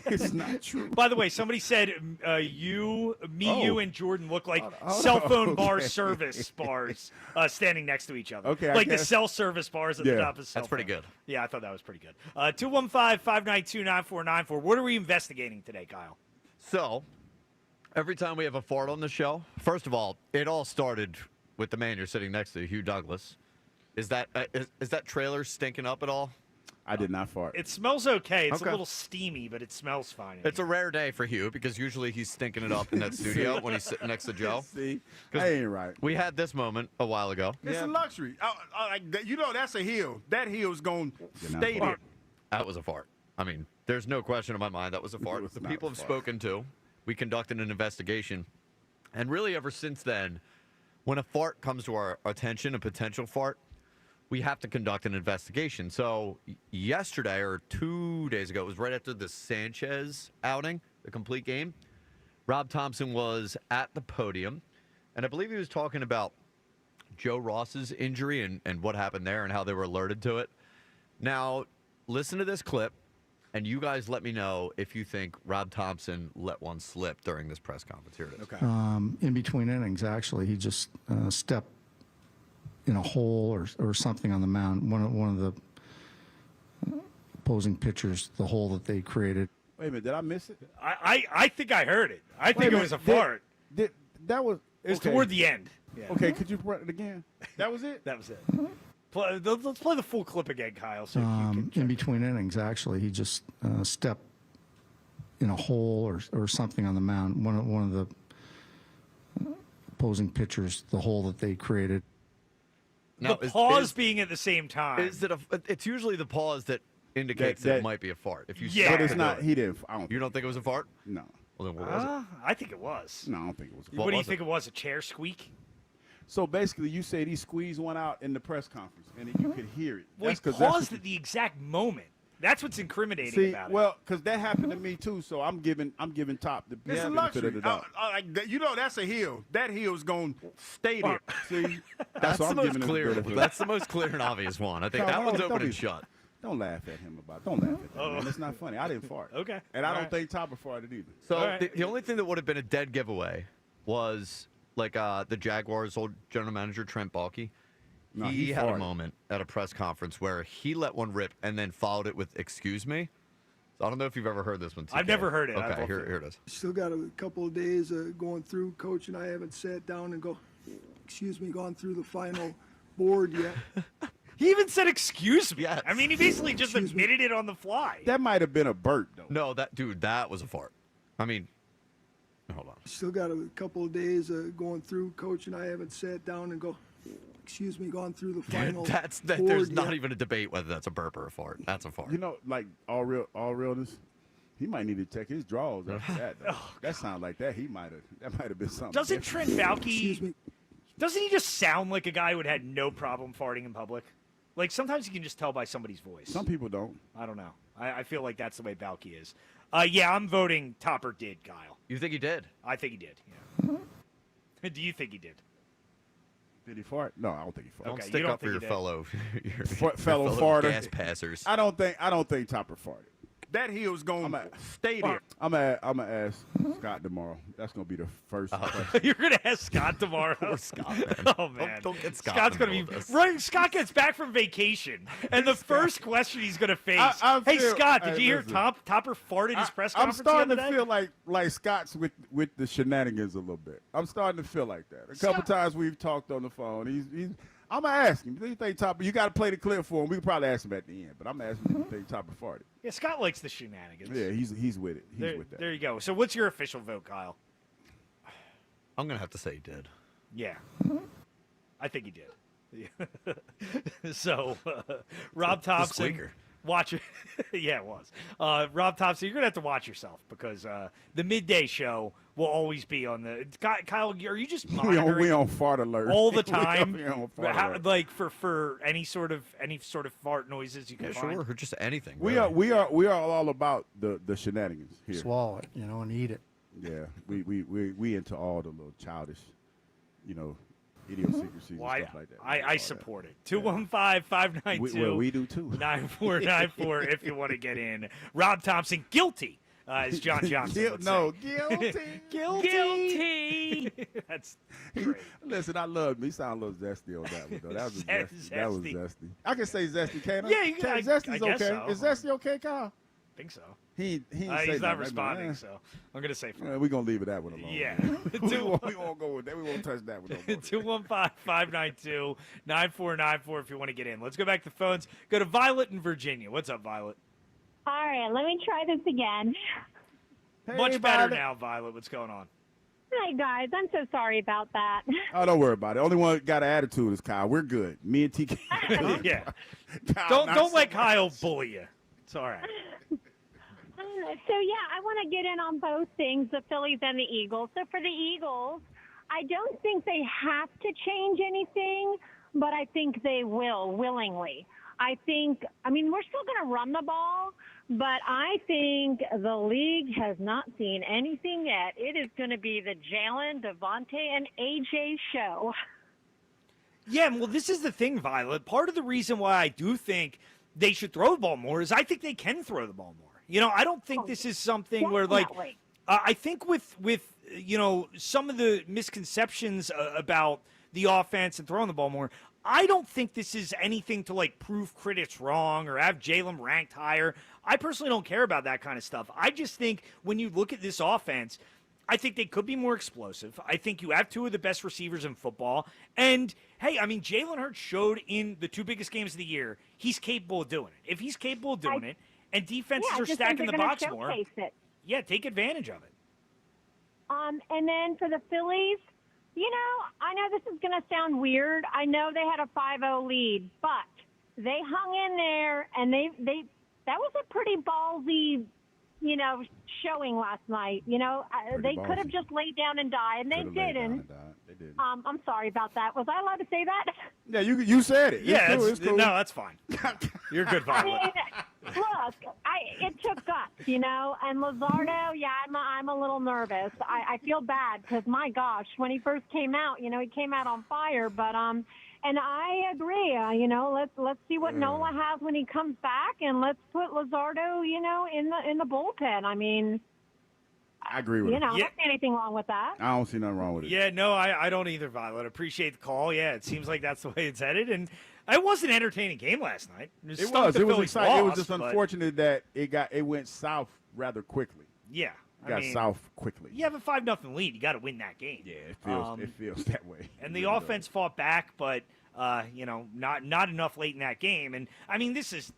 It's not true. By the way, somebody said you, and Jordan look like Hold cell on. phone bar Okay. service bars standing next to each other. Okay, I like the guess. cell service bars at the Yeah. top of cell That's pretty phone. good. Yeah, I thought that was pretty good. 215-592-9494. What are we investigating today, Kyle? So, every time we have a fart on the show, first of all, it all started with the man you're sitting next to, Hugh Douglas. Is that is that trailer stinking up at all? I did not fart. It smells okay. It's Okay. a little steamy, but it smells fine. It's a rare day for Hugh because usually he's stinking it up in that studio when he's sitting next to Joe. See, 'Cause I ain't right. We had this moment a while ago. It's a luxury. You know, that's a hill. That hill's going to stay there. That was a fart. I mean, there's no question in my mind that was a fart. was The not people a have fart. spoken to. We conducted an investigation. And really, ever since then, when a fart comes to our attention, a potential fart, we have to conduct an investigation. So yesterday or 2 days ago, it was right after the Sanchez outing, the complete game, Rob Thompson was at the podium, and I believe he was talking about Joe Ross's injury and what happened there and how they were alerted to it. Now, listen to this clip, and you guys let me know if you think Rob Thompson let one slip during this press conference. Here it is. Okay. In between innings, actually, he just stepped in a hole or something on the mound. One of the opposing pitchers, the hole that they created. Wait a minute, did I miss it? I think I heard it. I think Wait it a was a minute, fart. That was. It was okay. toward the end. Yeah. Okay, could you run it again? That was it? That was it. Let's play the full clip again, Kyle. So you can In between innings, actually, he just stepped in a hole or something on the mound. One of the opposing pitchers, the hole that they created. Now, the pause being at the same time. Is it it's usually the pause that indicates that it might be a fart. If you Yeah. stop But it's to not. do it. He didn't. I don't. You don't think it was a fart? No. Well, then what was it? I think it was. No, I don't think it was. What do you think it was? A chair squeak? So basically, you said he squeezed one out in the press conference, and then you could hear it. Well, That's he 'cause that's paused what at the exact moment. That's what's incriminating See, about it. well, because that happened to me too. So I'm giving top the It's a benefit luxury. of the doubt. You know, that's a hill. That hill's going to stay there. See, That's why the I'm most giving him clear. benefit. That's the most clear and obvious one. I think No, that no, one's don't open be- and shut. Don't laugh at him about. Don't laugh at that. Man. It's not funny. I didn't fart. Okay. And I don't think Topper farted either. So the only thing that would have been a dead giveaway was like the Jaguars' old general manager Trent Baalke. No, he had farted. a moment at a press conference where he let one rip and then followed it with "excuse me." So I don't know if you've ever heard this one. TK. I've never heard it. Okay, here it is. Still got a couple of days going through. Coach and I haven't sat down and gone through the final board yet. He even said excuse me. Yes. I mean, he basically just admitted it on the fly. That might have been a burp, though. No, that was a fart. I mean, hold on. Still got a couple of days going through. Coach and I haven't sat down and gone through the final There's board not yet. even a debate whether that's a burp or a fart. That's a fart. You know, like all realness, he might need to check his drawers after that. Though. That sounds like that. That might have been something. Doesn't different. Trent Baalke? Doesn't he just sound like a guy who would had no problem farting in public? Like sometimes you can just tell by somebody's voice. Some people don't. I don't know. I feel like that's the way Baalke is. Yeah, I'm voting Topper did, Kyle. You think he did? I think he did. Yeah. Do you think he did? Did he fart? No, I don't think he farted. Don't Okay, stick you don't up for think your he did. fellow farter. gas passers. I don't think Topper farted. That hill's going to stay there. I'm gonna ask Scott tomorrow. That's gonna be the first question. You're gonna ask Scott tomorrow. Poor Scott, man. Oh man, Don't get Scott. Scott's in the gonna be middle of this. right. Scott gets back from vacation, and the first question he's gonna face. I Hey feel- Scott, did hey, you hear listen. Topper farted his press I'm conference starting the to other day? feel like Scott's with the shenanigans a little bit. I'm starting to feel like that. A couple times we've talked on the phone. He's I'm gonna ask him. Do you think Topper? You got to play the clip for him. We can probably ask him at the end, but I'm asking him. Do you think Topper farted? Yeah, Scott likes the shenanigans. Yeah, he's with it. He's with that. There you go. So what's your official vote, Kyle? I'm gonna have to say he did. Yeah, I think he did. So Rob It's a Thompson, squeaker. watch it. Yeah, it was. Rob Thompson, you're gonna have to watch yourself because the midday show will always be on the. Kyle, are you just monitoring we on fart alert all the time? we on fart alert. Like for any sort of fart noises you can Yeah, find. sure, or just anything. We really. are all about the shenanigans here. Swallow it, and eat it. Yeah, we into all the little childish, idiosyncrasies Well, and stuff like that. I support it. 215-592. We do too. 9494 if you want to get in. Rob Thompson, guilty, as John Johnson would say. Guilty. That's great. Listen, I love me. Sound a little zesty on that one, though. That was zesty. That was Zesty. zesty. I can say zesty, can't I? Yeah, you can. Zesty's I guess okay. so. Is zesty okay, Kyle? I think so. He He's say not that, responding, man. so I'm going to say We're going to leave it that one alone. Yeah. we won't go with that. We won't touch that one. No more. 215-592-9494 if you want to get in. Let's go back to the phones. Go to Violet in Virginia. What's up, Violet? All right, let me try this again. Much better now, Violet. What's going on? Hi, guys. I'm so sorry about that. Oh, don't worry about it. Only one got an attitude is Kyle. We're good. Me and TK. Yeah. Kyle, Don't let Kyle bully you. It's all right. So, yeah, I want to get in on both things, the Phillies and the Eagles. So, for the Eagles, I don't think they have to change anything, but I think they will willingly. we're still going to run the ball, but I think the league has not seen anything yet. It is going to be the Jalen, Devontae, and AJ show. Yeah, well, this is the thing, Violet. Part of the reason why I do think they should throw the ball more is I think they can throw the ball more. I don't think this is something where, like, I think with some of the misconceptions about the offense and throwing the ball more, I don't think this is anything to, like, prove critics wrong or have Jalen ranked higher. I personally don't care about that kind of stuff. I just think when you look at this offense, I think they could be more explosive. I think you have two of the best receivers in football. And, hey, Jalen Hurts showed in the two biggest games of the year he's capable of doing it. If he's capable of doing it and defenses are stacking the box more, take advantage of it. And then for the Phillies, I know this is going to sound weird. I know they had a 5-0 lead, but they hung in there, and that was a pretty ballsy, showing last night. They could have just laid down and died, and they didn't. I'm sorry about that. Was I allowed to say that? Yeah, you said it. Yeah, it's cool. No, that's fine. You're good, Violet. Look, it took guts, and Luzardo, yeah, I'm a little nervous. I feel bad because, my gosh, when he first came out, he came out on fire. But and I agree, let's see what Nola has when he comes back, and let's put Luzardo, in the bullpen. I mean, I agree with I don't see anything wrong with that. I don't see nothing wrong with it. Yeah, no, I don't either, Violet. Appreciate the call. Yeah, it seems like that's the way it's headed, and it was an entertaining game last night. It was exciting. It was just unfortunate that it went south rather quickly. Yeah, it got south quickly. You have a 5-0 lead. You got to win that game. Yeah, it feels that way. And the offense fought back, but not enough late in that game. And I mean, this is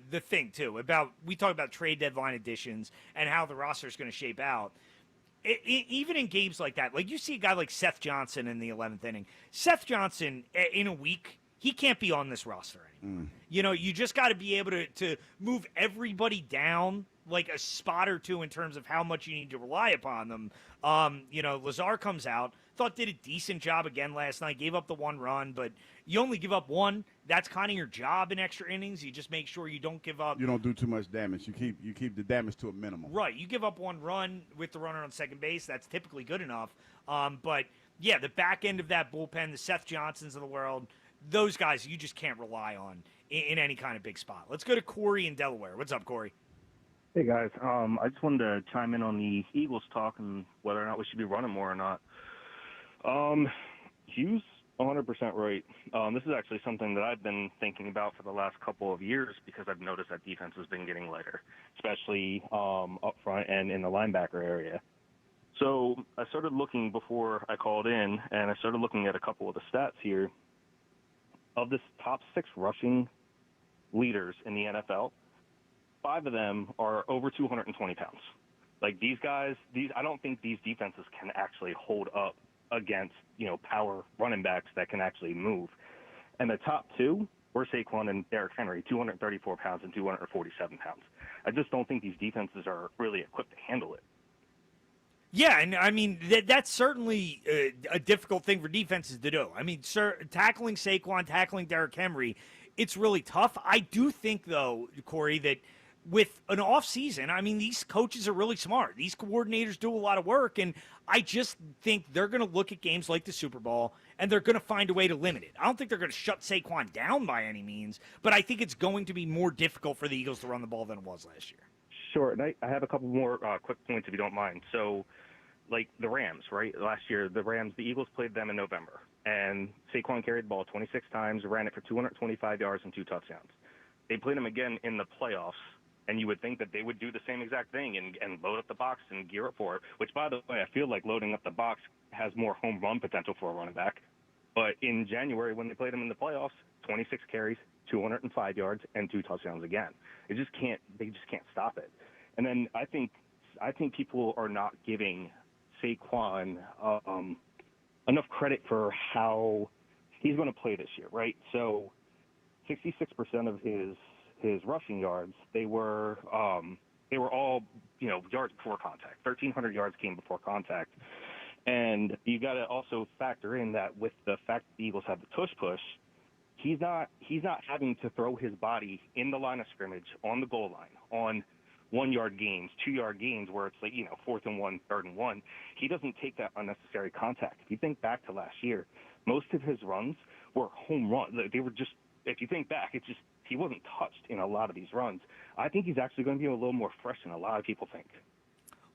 the thing too we talk about trade deadline additions and how the roster is going to shape out. Even in games like that, like you see a guy like Seth Johnson in the 11th inning. Seth Johnson in a week, he can't be on this roster anymore. You just got to be able to move everybody down like a spot or two in terms of how much you need to rely upon them. Lazar comes out, thought did a decent job again last night, gave up the 1 run, but you only give up 1. That's kind of your job in extra innings. You just make sure you don't give up. You don't do too much damage. You keep the damage to a minimum. Right. You give up 1 run with the runner on second base. That's typically good enough. But yeah, the back end of that bullpen, the Seth Johnsons of the world, those guys you just can't rely on in any kind of big spot. Let's go to Corey in Delaware. What's up, Corey? Hey, guys. I just wanted to chime in on the Eagles talk and whether or not we should be running more or not. Hugh's 100% right. This is actually something that I've been thinking about for the last couple of years because I've noticed that defense has been getting lighter, especially up front and in the linebacker area. So I started looking before I called in, and I started looking at a couple of the stats here. Of this top 6 rushing leaders in the NFL, 5 of them are over 220 pounds. Like these guys, I don't think these defenses can actually hold up against, power running backs that can actually move. And the top 2 were Saquon and Derrick Henry, 234 pounds and 247 pounds. I just don't think these defenses are really equipped to handle it. Yeah, and I mean, that's certainly a difficult thing for defenses to do. I mean, tackling Saquon, tackling Derrick Henry, it's really tough. I do think, though, Corey, that with an off season, I mean, these coaches are really smart. These coordinators do a lot of work, and I just think they're going to look at games like the Super Bowl, and they're going to find a way to limit it. I don't think they're going to shut Saquon down by any means, but I think it's going to be more difficult for the Eagles to run the ball than it was last year. Sure, and I have a couple more quick points if you don't mind. So, like the Rams, right? Last year, the Eagles played them in November, and Saquon carried the ball 26 times, ran it for 225 yards and 2 touchdowns. They played them again in the playoffs, and you would think that they would do the same exact thing and load up the box and gear up for it, which, by the way, I feel like loading up the box has more home run potential for a running back. But in January, when they played them in the playoffs, 26 carries, 205 yards, and 2 touchdowns again. They just can't stop it. And then I think people are not giving Saquon enough credit for how he's going to play this year, right? So 66% of his rushing yards, they were all, yards before contact. 1,300 yards came before contact. And you got to also factor in that with the fact that the Eagles have the tush push, he's not having to throw his body in the line of scrimmage, on the goal line, on 1-yard gains, 2-yard gains where it's like, 4th and 1, 3rd and 1. He doesn't take that unnecessary contact. If you think back to last year, most of his runs were home runs. They were just, if you think back, it's just he wasn't touched in a lot of these runs. I think he's actually going to be a little more fresh than a lot of people think.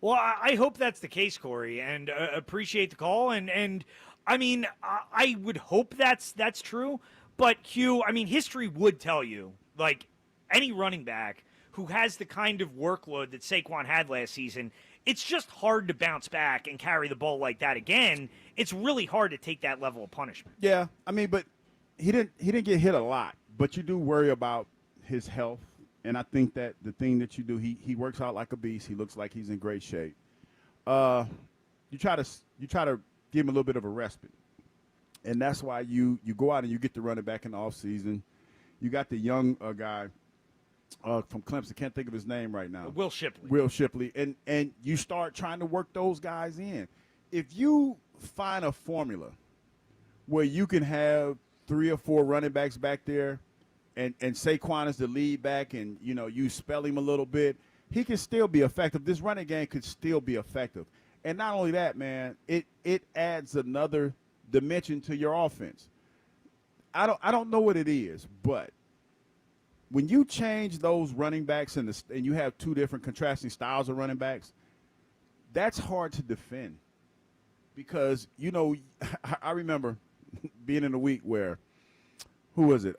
Well, I hope that's the case, Corey, and appreciate the call. And I mean, I would hope that's true. But, Hugh, I mean, history would tell you, like, any running back who has the kind of workload that Saquon had last season, it's just hard to bounce back and carry the ball like that again. It's really hard to take that level of punishment. Yeah, I mean, but he didn't get hit a lot. But you do worry about his health. And I think that the thing that you do, he works out like a beast. He looks like he's in great shape. You try to give him a little bit of a respite, and that's why you go out and you get the running back in the offseason. You got the young guy from Clemson. Can't think of his name right now. Will Shipley. Will Shipley, and you start trying to work those guys in. If you find a formula where you can have 3 or 4 running backs back there, and Saquon is the lead back, and you spell him a little bit, he can still be effective. This running game could still be effective. And not only that, man, it adds another dimension to your offense. I don't know what it is, but when you change those running backs and you have two different contrasting styles of running backs, that's hard to defend. Because, I remember being in a week where, who was it?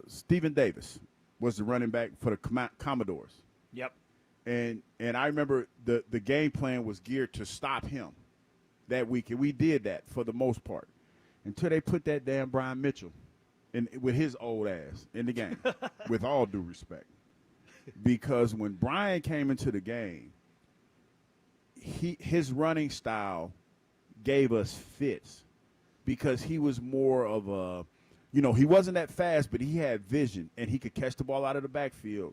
Stephen Davis was the running back for the Commodores. Yep. And I remember the game plan was geared to stop him that week, and we did that for the most part until they put that damn Brian Mitchell with his old ass in the game, with all due respect. Because when Brian came into the game, his running style gave us fits because he was more of a, he wasn't that fast, but he had vision, and he could catch the ball out of the backfield.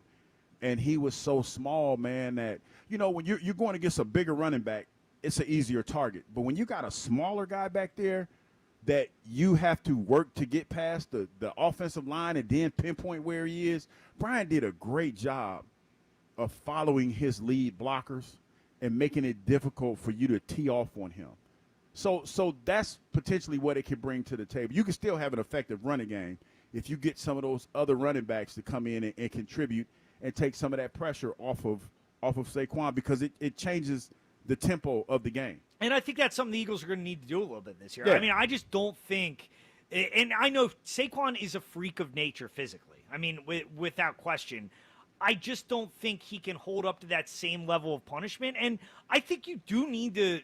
And he was so small, man, that, when you're going against a bigger running back, it's an easier target. But when you got a smaller guy back there that you have to work to get past the offensive line and then pinpoint where he is, Brian did a great job of following his lead blockers and making it difficult for you to tee off on him. So that's potentially what it can bring to the table. You can still have an effective running game if you get some of those other running backs to come in and contribute and take some of that pressure off of Saquon, because it changes the tempo of the game. And I think that's something the Eagles are going to need to do a little bit this year. Yeah. I mean, I just don't think – and I know Saquon is a freak of nature physically. I mean, without question. I just don't think he can hold up to that same level of punishment. And I think you do need to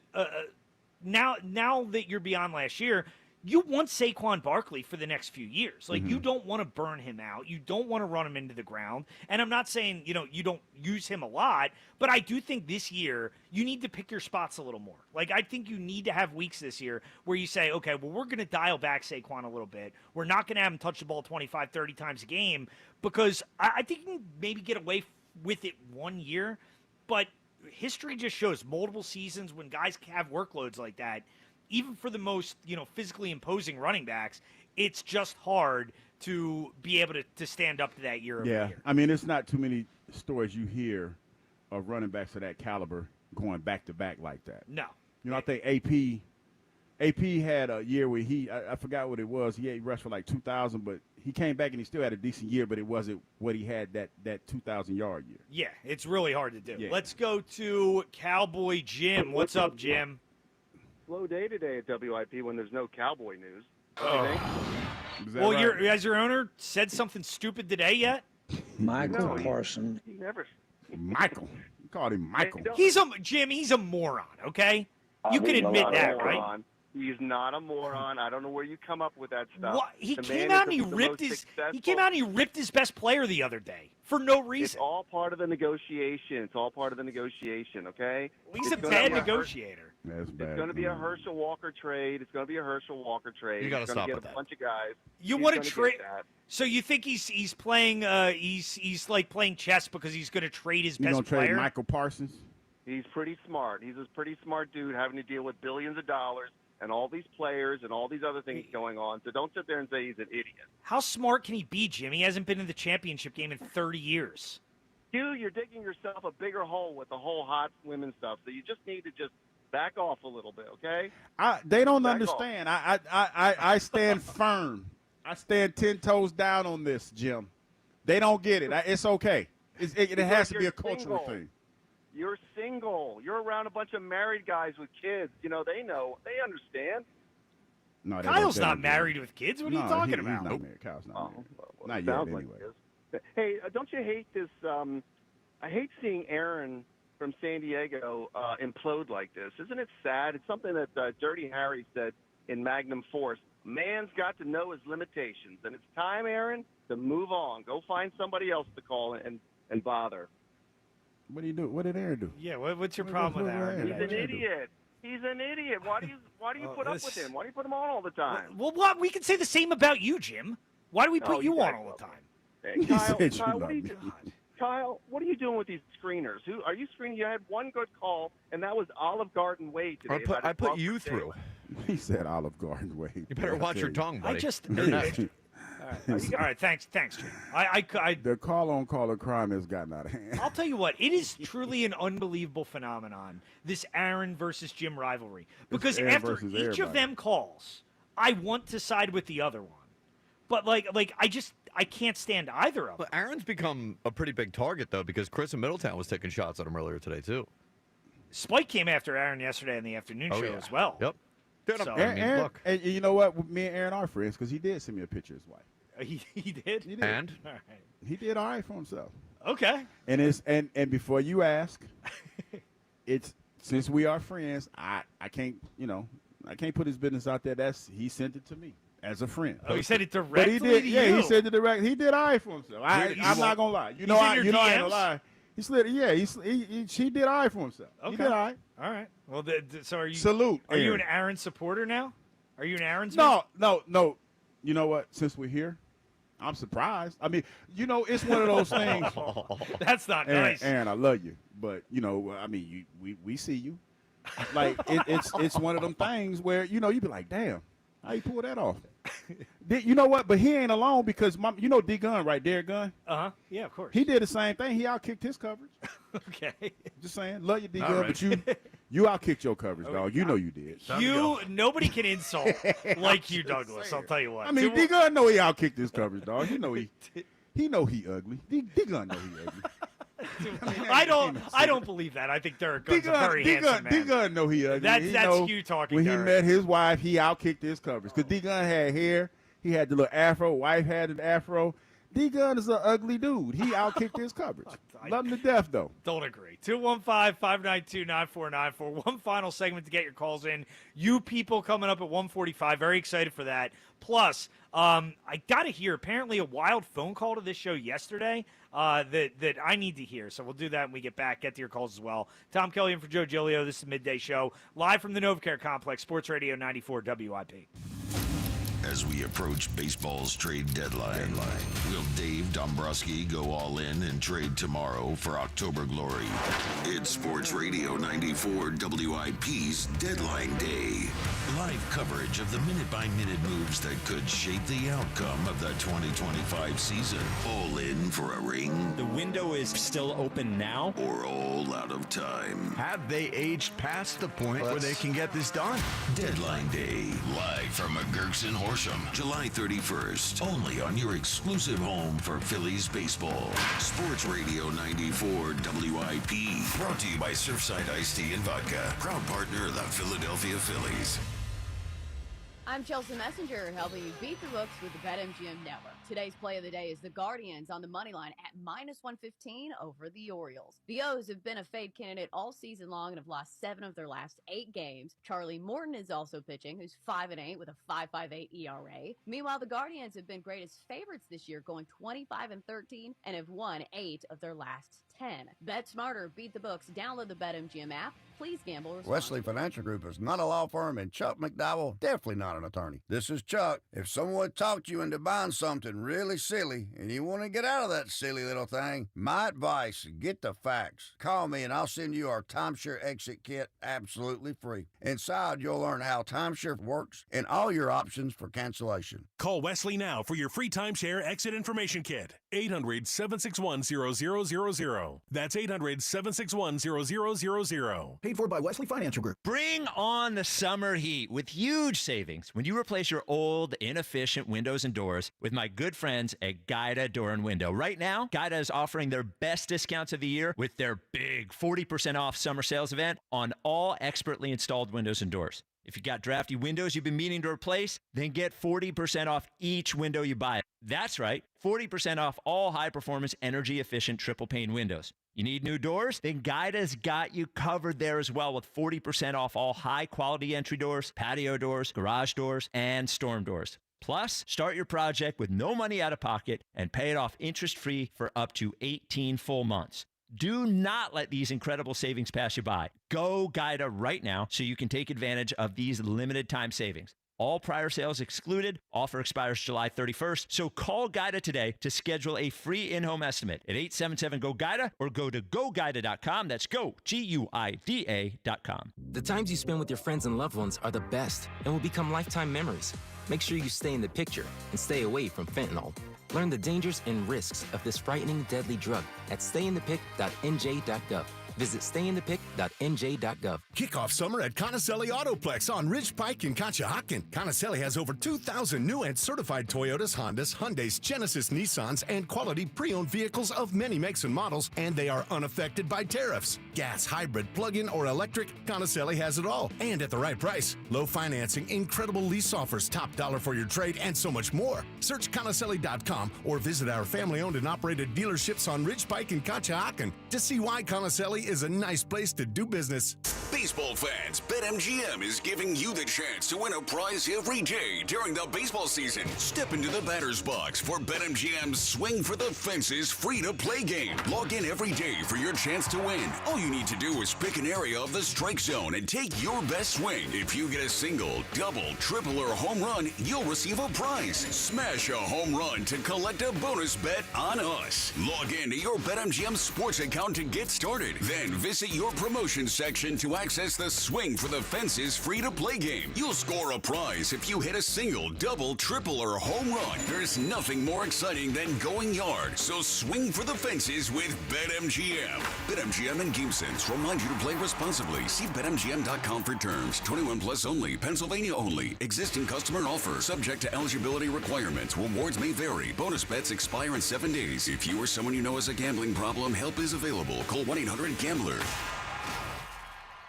now that you're beyond last year, you want Saquon Barkley for the next few years. Like, you don't want to burn him out. You don't want to run him into the ground. And I'm not saying, you don't use him a lot, but I do think this year you need to pick your spots a little more. Like, I think you need to have weeks this year where you say, okay, well, we're going to dial back Saquon a little bit. We're not going to have him touch the ball 25, 30 times a game, because I think you can maybe get away with it 1 year, but history just shows multiple seasons when guys have workloads like that, even for the most, physically imposing running backs, it's just hard to be able to stand up to that year over year. I mean, it's not too many stories you hear of running backs of that caliber going back-to-back like that. No. I think AP had a year where I forgot what it was. He rushed for like 2,000, but he came back and he still had a decent year, but it wasn't what he had that 2,000-yard year. Yeah, it's really hard to do. Yeah. Let's go to Cowboy Jim. What's up, Jim? Slow day today at WIP when there's no Cowboy news. Well, has your owner said something stupid today yet? Michael Parson. He never. Michael. You called him Michael. He's a moron, okay? You can admit that, right? He's not a moron. I don't know where you come up with that stuff. What? He came out and he ripped his best player the other day for no reason. It's all part of the negotiation. Okay? He's a bad negotiator. That's bad. It's going to be a Herschel Walker trade. You got to stop with that. A bunch of guys. You want to trade? So you think he's playing? He's like playing chess because he's going to trade his best player. Trade Michael Parsons? He's pretty smart. He's a pretty smart dude having to deal with billions of dollars and all these players and all these other things going on. So don't sit there and say he's an idiot. How smart can he be, Jim? He hasn't been in the championship game in 30 years. Dude, you're digging yourself a bigger hole with the whole hot women stuff. So you just need to just back off a little bit, okay? They don't understand. I stand firm. I stand 10 toes down on this, Jim. They don't get it. It's okay. It has to be a cultural thing. You're single. You're around a bunch of married guys with kids. They know. They understand. No, Kyle's not married with kids. What are you talking about? He's not married. Kyle's not married. Well, not yet, anyway. Like hey, don't you hate this? I hate seeing Aaron from San Diego implode like this. Isn't it sad? It's something that Dirty Harry said in Magnum Force. Man's got to know his limitations, and it's time, Aaron, to move on. Go find somebody else to call and bother. What do you do? What did Aaron do? Yeah, what's your problem with Aaron? He's an idiot. He's an idiot. Why do you put up with him? Why do you put him on all the time? Well, what? We can say the same about you, Jim. Why do we put you on all the time? Hey, Kyle, what are you doing with these screeners? Who are you screening? You had one good call, and that was Olive Garden Way today. I put you through. He said Olive Garden Way. You better watch your tongue, buddy. I just. All All right, thanks, Jim. The call-on-caller crime has gotten out of hand. I'll tell you what, it is truly an unbelievable phenomenon, this Aaron versus Jim rivalry. Because Aaron after versus each of everybody. them calls, I want to side with the other one. But, I can't stand either of them. But Aaron's become a pretty big target, though, because Chris in Middletown was taking shots at him earlier today, too. Spike came after Aaron yesterday in the afternoon show as well. Yep. So, Aaron, look. And you know what? Me and Aaron are friends because he did send me a picture of his wife. He did? He did. And? All right. He did all right for himself. Okay. And it's and before you ask, it's since we are friends, I can't put his business out there. He sent it to me as a friend. Oh, he said it But directly he did, to yeah, you. he said it direct. He did all right for himself. I'm not gonna lie. You know, I ain't gonna lie. He slid. Yeah, he did all right for himself. Okay. He did all right. All right. Well, so are you? Salute, Are you Aaron. an Aaron supporter now? Are you an Aaron's? No. You know what? Since we're here, I'm surprised. I mean, it's one of those things. That's not nice. Aaron, I love you, but I mean, we see you. Like it's one of them things where you be like, damn, how you pull that off? You know what? But he ain't alone because D Gun, right? Derek Gunn. Yeah, of course. He did the same thing. He outkicked his coverage. Okay. Just saying, love you, D All Gun, right. but you outkicked your coverage, dog. You know you did. Nobody can insult like you, Douglas. I'll tell you what. I mean, D Gun know he outkicked his coverage, dog. He know he ugly. D Gun know he ugly. I don't believe that. I think Derek Gunn's a very handsome man. D Gun know he ugly. That's you talking. When Derek. he met his wife, he outkicked his coverage because D Gun had hair. He had the little afro. Wife had an afro. D Gun is an ugly dude. He outkicked his coverage. Love him to death, though. Don't agree. 215-592-9494. One final segment to get your calls in. You people coming up at 1:45. Very excited for that. Plus, I got to hear apparently a wild phone call to this show yesterday that I need to hear. So we'll do that when we get back. Get to your calls as well. Tom Kelly in for Joe Giglio. This is Midday Show. Live from the NovaCare Complex. Sports Radio 94 WIP. As we approach baseball's trade deadline, will Dave Dombrowski go all in and trade tomorrow for October glory? It's Sports Radio 94 WIP's Deadline Day. Live coverage of the minute-by-minute moves that could shape the outcome of the 2025 season. All in for a ring? The window is still open now? Or all out of time? Have they aged past the point where they can get this done? Deadline Day, live from McGurk's in Horsham, July 31st, only on your exclusive home for Phillies baseball. Sports Radio 94 WIP, brought to you by Surfside Iced Tea and Vodka, proud partner of the Philadelphia Phillies. I'm Chelsea Messenger, helping you beat the books with the BetMGM Network. Today's play of the day is the Guardians on the money line at -115 over the Orioles. The O's have been a fade candidate all season long and have lost 7 of their last 8 games. Charlie Morton is also pitching, who's 5-8 with a 5.58 ERA. Meanwhile, the Guardians have been great as favorites this year, going 25-13 and have won 8 of their last 10. Bet smarter, beat the books. Download the BetMGM app. Please gamble responsibly. Wesley Financial Group is not a law firm, and Chuck McDowell definitely not an attorney. This is Chuck. If someone talked you into buying something really silly and you want to get out of that silly little thing, my advice, get the facts. Call me and I'll send you our timeshare exit kit absolutely free. Inside, you'll learn how timeshare works and all your options for cancellation. Call Wesley now for your free timeshare exit information kit. 800-761-0000. That's 800-761-0000. Paid for by Wesley Financial Group. Bring on the summer heat with huge savings when you replace your old, inefficient windows and doors with my good friends at Guida Door and Window. Right now, Guida is offering their best discounts of the year with their big 40% off summer sales event on all expertly installed windows and doors. If you got drafty windows you've been meaning to replace, then get 40% off each window you buy. That's right, 40% off all high-performance, energy-efficient triple-pane windows. You need new doors? Then Guida's got you covered there as well with 40% off all high-quality entry doors, patio doors, garage doors, and storm doors. Plus, start your project with no money out of pocket and pay it off interest-free for up to 18 full months. Do not let these incredible savings pass you by. Go Guida right now so you can take advantage of these limited time savings. All prior sales excluded. Offer expires July 31st. So call Guida today to schedule a free in-home estimate at 877-GO-GUIDA or go to GoGuida.com. That's go, Guida.com. The times you spend with your friends and loved ones are the best and will become lifetime memories. Make sure you stay in the picture and stay away from fentanyl. Learn the dangers and risks of this frightening, deadly drug at stayinthepic.nj.gov. Visit stayinthepic.nj.gov. Kick off summer at Conacelli Autoplex on Ridge Pike in Conshohocken. Conacelli has over 2,000 new and certified Toyotas, Hondas, Hyundais, Genesis, Nissans, and quality pre-owned vehicles of many makes and models, and they are unaffected by tariffs. Gas, hybrid, plug-in, or electric, Conacelli has it all, and at the right price. Low financing, incredible lease offers, top dollar for your trade, and so much more. Search Conacelli.com or visit our family-owned and operated dealerships on Ridge Pike in Conshohocken to see why Conacelli is a nice place to do business. Baseball fans, BetMGM is giving you the chance to win a prize every day during the baseball season. Step into the batter's box for BetMGM's Swing for the Fences free-to-play game. Log in every day for your chance to win. All you need to do is pick an area of the strike zone and take your best swing. If you get a single, double, triple, or home run, you'll receive a prize. Smash a home run to collect a bonus bet on us. Log in to your BetMGM sports account to get started. Then visit your promotion section to access the Swing for the Fences free-to-play game. You'll score a prize if you hit a single, double, triple, or home run. There's nothing more exciting than going yard, so swing for the fences with BetMGM. BetMGM and GameSense remind you to play responsibly. See BetMGM.com for terms. 21 plus only. Pennsylvania only. Existing customer offer. Subject to eligibility requirements. Rewards may vary. Bonus bets expire in 7 days. If you or someone you know has a gambling problem, help is available. Call 1-800-GAMBLER.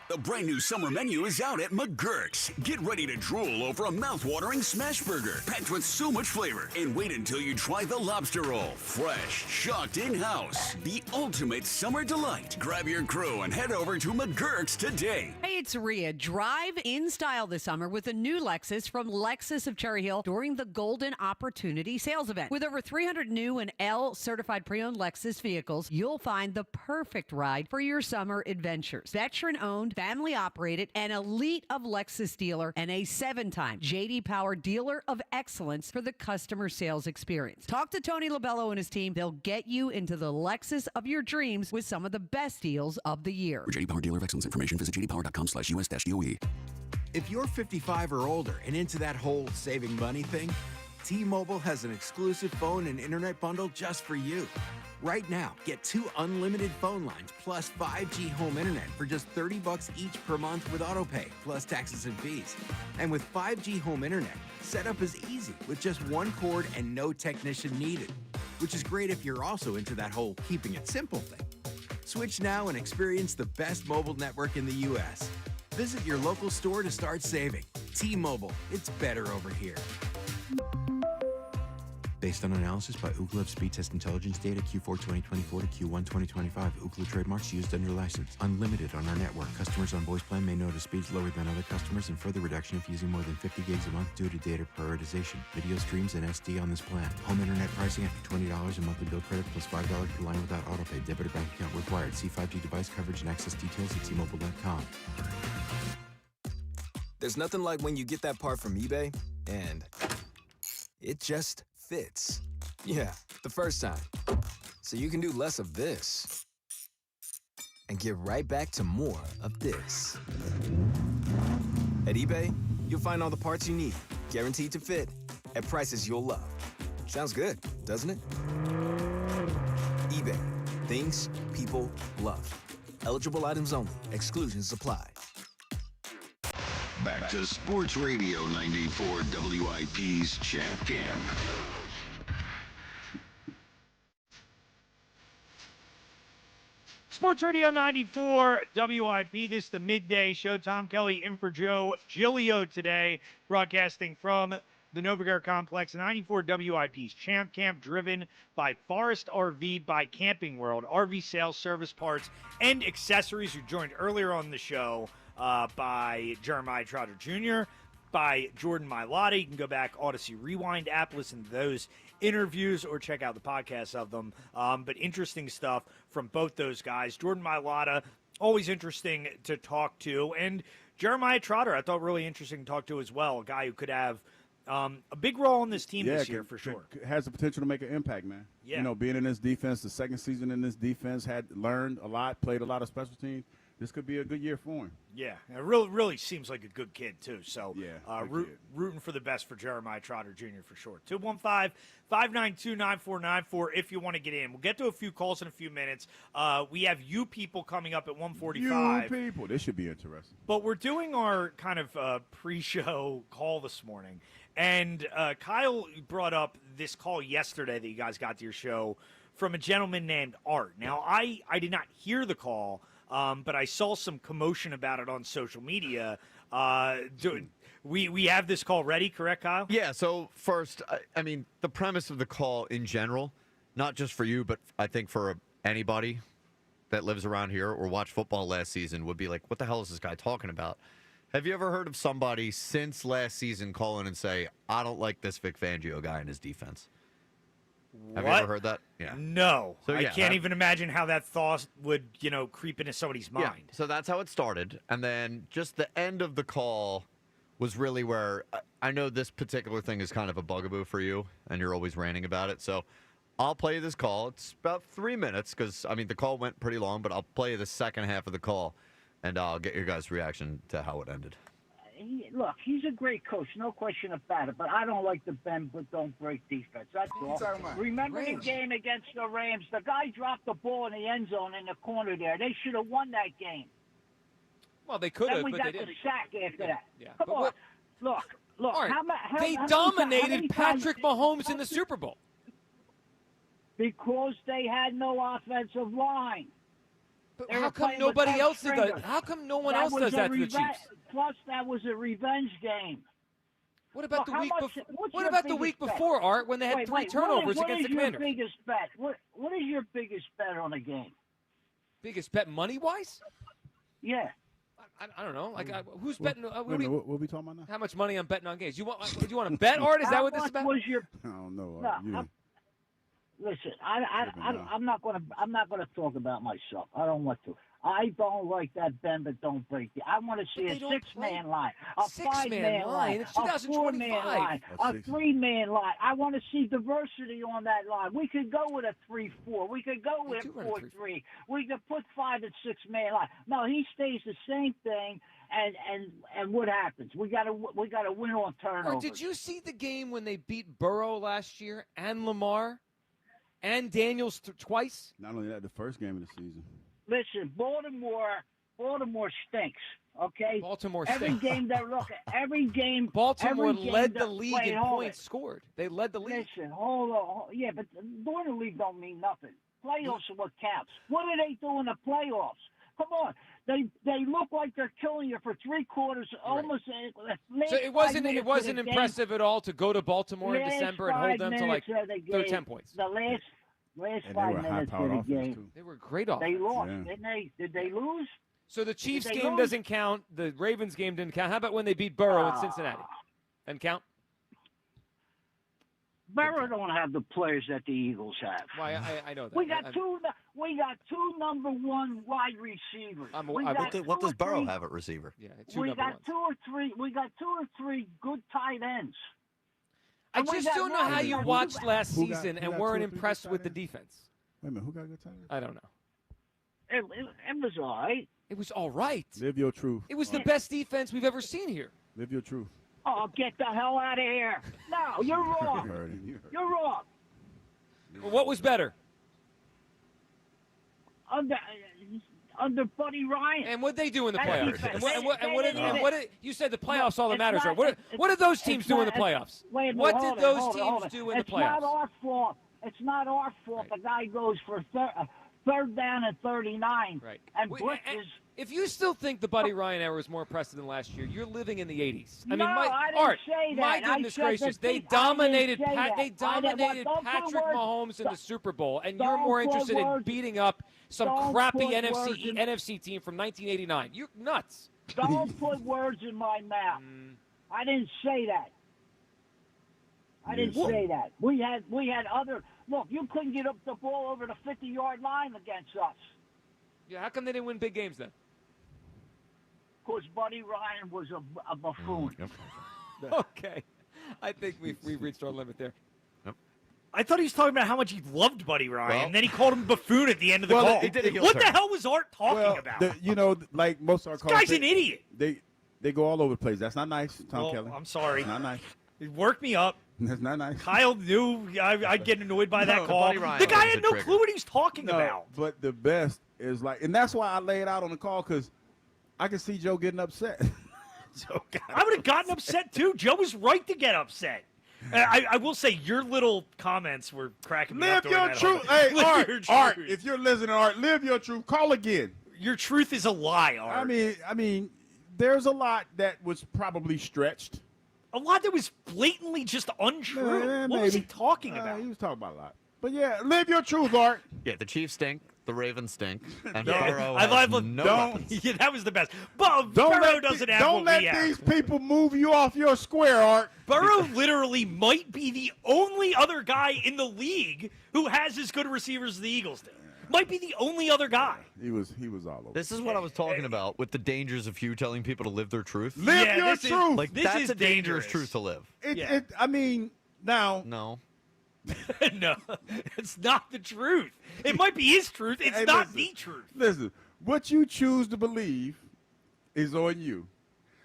The brand new summer menu is out at McGurk's. Get ready to drool over a mouth-watering smash burger packed with so much flavor. And wait until you try the lobster roll. Fresh, shocked in-house. The ultimate summer delight. Grab your crew and head over to McGurk's today. Hey, it's Rhea. Drive in style this summer with a new Lexus from Lexus of Cherry Hill during the Golden Opportunity Sales Event. With over 300 new and L-certified pre-owned Lexus vehicles, you'll find the perfect ride for your summer adventures. Veteran-owned, family-operated, an elite of Lexus dealer, and a 7-time J.D. Power Dealer of Excellence for the customer sales experience. Talk to Tony Labello and his team. They'll get you into the Lexus of your dreams with some of the best deals of the year. For J.D. Power Dealer of Excellence information, visit jdpower.com/US-DOE. If you're 55 or older and into that whole saving money thing, T-Mobile has an exclusive phone and internet bundle just for you. Right now, get 2 unlimited phone lines plus 5G home internet for just $30 each per month with AutoPay, plus taxes and fees. And with 5G home internet, setup is easy with just 1 cord and no technician needed, which is great if you're also into that whole keeping it simple thing. Switch now and experience the best mobile network in the U.S. Visit your local store to start saving. T-Mobile, it's better over here. Based on analysis by Ookla of speed test intelligence data Q4 2024 to Q1 2025. Ookla trademarks used under license. Unlimited on our network. Customers on voice plan may notice speeds lower than other customers and further reduction if using more than 50 gigs a month due to data prioritization. Video streams and SD on this plan. Home internet pricing after $20 a monthly bill credit plus $5 per line without autopay. Debit or bank account required. See 5G device coverage and access details at T-Mobile.com. There's nothing like when you get that part from eBay and it just fits. Yeah, the first time. So you can do less of this and get right back to more of this. At eBay, you'll find all the parts you need, guaranteed to fit, at prices you'll love. Sounds good, doesn't it? eBay. Things people love. Eligible items only. Exclusions apply. Back to Sports Radio 94 WIP's Champ Cam. Sports Radio 94 WIP. This is the midday show. Tom Kelly in for Joe Giglio today, broadcasting from the NovaCare Complex. 94 WIP's Champ Camp, driven by Forest RV by Camping World. RV sales, service, parts, and accessories. Who joined earlier on the show by Jeremiah Trotter Jr., by Jordan Mailata. You can go back, Odyssey Rewind app, listen to those interviews or check out the podcasts of them. But interesting stuff from both those guys. Jordan Mailata, always interesting to talk to. And Jeremiah Trotter, I thought really interesting to talk to as well. A guy who could have a big role on this team this year for sure. Has the potential to make an impact, man. Yeah. You know, being in this defense, the second season in this defense, had learned a lot, played a lot of special teams. This could be a good year for him. Yeah, it really seems like a good kid, too. So, Yeah, rooting for the best for Jeremiah Trotter Jr. for sure. 215-592-9494 if you want to get in. We'll get to a few calls in a few minutes. We have you people coming up at 1:45. You people. This should be interesting. But we're doing our kind of pre-show call this morning. And Kyle brought up this call yesterday that you guys got to your show from a gentleman named Art. Now, I did not hear the call. But I saw some commotion about it on social media. We have this call ready, correct, Kyle? Yeah, so first, I mean, the premise of the call in general, not just for you, but I think for anybody that lives around here or watched football last season would be like, what the hell is this guy talking about? Have you ever heard of somebody since last season call in and say, I don't like this Vic Fangio guy and his defense? Have you ever heard that? Yeah. No. So, I can't even imagine how that thought would, creep into somebody's mind. Yeah. So that's how it started. And then just the end of the call was really where I know this particular thing is kind of a bugaboo for you, and you're always ranting about it. So I'll play you this call. It's about 3 minutes because, I mean, the call went pretty long, but I'll play you the second half of the call, and I'll get your guys' reaction to how it ended. Look, he's a great coach, no question about it, but I don't like the bend but don't break defense. That's all. Remember the game against the Rams? The guy dropped the ball in the end zone in the corner there. They should have won that game. Well, they could have, but they they didn't. got the sack after that. Yeah. Come on. Look. All right. They how dominated many Patrick times- Mahomes in the Super Bowl. Because they had no offensive line. But They were how come playing with nobody 10 else did that? stringers. How come no one That else was does a that to the reve- Chiefs? Plus, that was a revenge game. What about Look, the how week much- before? what's What your about the biggest week bet? before, Art, when they had Wait, three wait, turnovers what against is the Commanders? Your biggest bet? What is your biggest bet on a game? Biggest bet money wise? Yeah. I don't know. Like, who's betting? Wait a minute, what are we talking about now? How much money I'm betting on games? Do you want to bet, Art? Is that what this is about? Was your I don't know. Listen, I'm not gonna talk about myself. I don't want to. I don't like that bend but don't break. I want to see a six-man line, a five-man line, It's a four-man 2025. line, a three-man line. I want to see diversity on that line. We could go with a 3-4. We could go with 4-3. We could put 5 and 6-man line. No, he stays the same thing. And what happens? We gotta win on turnovers. Art, did you see the game when they beat Burrow last year and Lamar and Daniels twice? Not only that, the first game of the season. Listen, Baltimore stinks. Okay, Baltimore every stinks. game every game. Baltimore every game led the that- league wait, in hold points it. scored. They led the league. Listen, hold on. Yeah, but doing the league don't mean nothing. Playoffs are what counts. What do they do in the playoffs? Come on, they look like they're killing you for 3 quarters, almost. So it wasn't impressive at all to go to Baltimore in December and hold them to like 10 points. The last And 5 they were a minutes of high-powered the offense, game. too. They were great offense. They lost, Yeah. didn't they? Did they lose? So the Chiefs they game lose? doesn't count. The Ravens game didn't count. How about when they beat Burrow in Ah. Cincinnati? And count? Burrow don't have the players that the Eagles have. Why? I know that. We got two number 1 wide receivers. What does Burrow have at receiver? Yeah, We got 2 or 3 good tight ends. I And we just got don't know how one- you watched last Who got- season who and got weren't 2 or 3 impressed good with the tight ends? defense. Wait a minute, who got a good time? I don't know. It was all right. It was all right. Live your truth. It was the best defense we've ever seen here. Live your truth. Oh, get the hell out of here! No, you're wrong. You heard him. You're wrong. Well, what was better? Under Buddy Ryan. And what they do in the That playoffs? defense, you said the playoffs all that It's matters. not- Right? What did those teams it's do in not- the playoffs? Wait a minute, What hold did it, those hold it, hold teams it. do in the It's not playoffs? our fault. It's not our fault. The guy goes for third down and 39. Right. And Wait, blitzes. If you still think the Buddy Ryan era is more impressive than last year, you're living in the 80s. I mean, No, I didn't Art, say that. my I goodness said gracious, that they I didn't dominated say that. They dominated Don't put Patrick words- Mahomes in the Super Bowl, and don't you're more put interested in words- beating up some don't crappy put words in- NFC team from 1989. You're nuts. Don't put words in my mouth. I didn't say that. I didn't say that. We had other. Look, you couldn't get up the ball over the 50-yard line against us. Yeah, how come they didn't win big games then? Because Buddy Ryan was a buffoon. Okay. I think we've reached our limit there. I thought he was talking about how much he loved Buddy Ryan, and then he called him buffoon at the end of the call. What the hell was Art talking about? Like most of our calls, guy's an idiot. They go all over the place. That's not nice, Tom Kelly. I'm sorry. It's not nice. It worked me up. That's not nice. Kyle knew I'd get annoyed by that call. The guy had no clue what he was talking about. But the best is and that's why I lay it out on the call, because I can see Joe getting upset. I would have gotten upset too. Joe was right to get upset. I will say your little comments were cracking me up. Live your truth. Hey, Art, if you're listening, Art, live your truth. Call again. Your truth is a lie, Art. I mean, there's a lot that was probably stretched. A lot that was blatantly just untrue. What was he talking about? He was talking about a lot. But yeah, live your truth, Art. Yeah, the Chiefs stink. The Ravens stink. And Yeah. Burrow I has love- no don't- weapons. Yeah, that was the best. But Burrow doesn't have Don't what we let have. these people move you off your square, Art. Burrow literally might be the only other guy in the league who has as good receivers as the Eagles do. Might be the only other guy. He was all over. This is what I was talking about with the dangers of you telling people to live their truth. Live your truth. Like, this that's is a dangerous dangerous. truth to live. I mean, now. No. No, it's not the truth. It might be his truth. It's Hey, not listen. the truth. Listen, what you choose to believe is on you.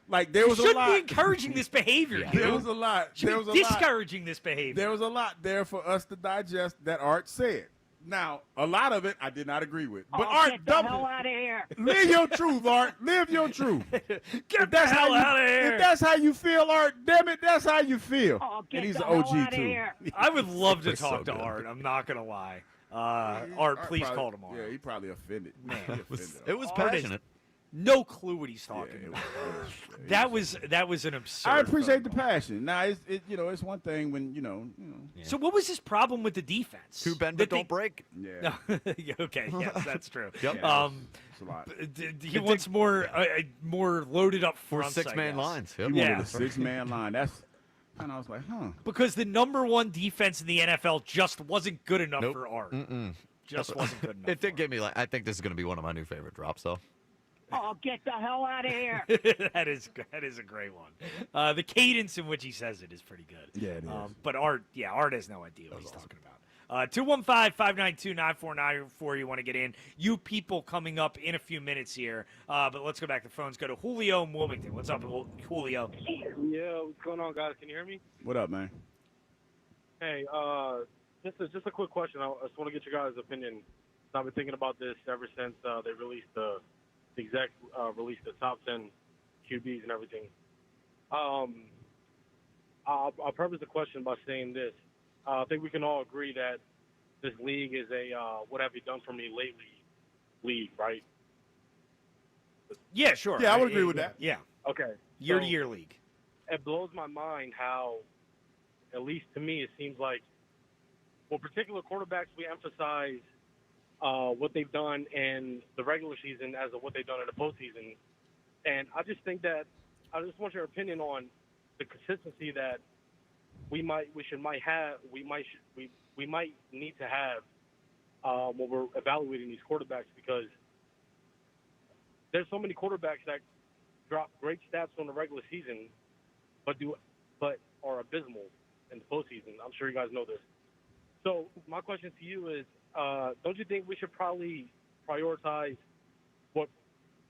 Like, there was You a shouldn't lot. be encouraging this behavior. There dude. was a lot. Should There be was a lot. discouraging this behavior. There was a lot there for us to digest that Art said. Now, a lot of it I did not agree with. But Art, get the hell out of here. live your truth, Art. Live your truth. Get the hell out of here. If that's how you feel, Art, damn it, that's how you feel. Get and he's the an hell OG outta too. here. I would love to That's so talk to good. Art. I'm not going to lie. Art, please probably, call tomorrow. Yeah, he probably offended. Man, It was Art has passionate. No clue what he's talking about. That was an absurd. I appreciate the passion. Now, it's one thing when So what was his problem with the defense? Two bend That but don't break. Yeah. Okay. Yes, that's true. Yep. It's a lot. He wants more loaded up For fronts. I six-man guess. lines. He Yep. wanted a 6-man line. And I was like, Because the number one defense in the NFL just wasn't good enough Nope. for Art. Mm-mm. Just wasn't good enough. It did give me I think this is going to be one of my new favorite drops, though. Get the hell out of here. that is a great one. The cadence in which he says it is pretty good. Yeah, it is. But Art has no idea what he's talking about. 215-592-9494. You want to get in. You people coming up in a few minutes here. But let's go back to the phones. Go to Julio in Wilmington. What's up, Julio? Yeah, what's going on, guys? Can you hear me? what up, man? Hey, just a quick question. I just want to get your guys' opinion. I've been thinking about this ever since they released the exec released the top 10 QBs and everything. I'll preface the question by saying this. I think we can all agree that this league is a what have you done for me lately league, right? Yeah, sure. Yeah, I would agree with that. Yeah. Okay. Year-to-year league. It blows my mind how, at least to me, it seems like, well, particular quarterbacks, we emphasize what they've done in the regular season as of what they've done in the postseason. And I just think that I just want your opinion on the consistency that we might need to have when we're evaluating these quarterbacks, because there's so many quarterbacks that drop great stats on the regular season, but are abysmal in the postseason. I'm sure you guys know this. So my question to you is, don't you think we should probably prioritize what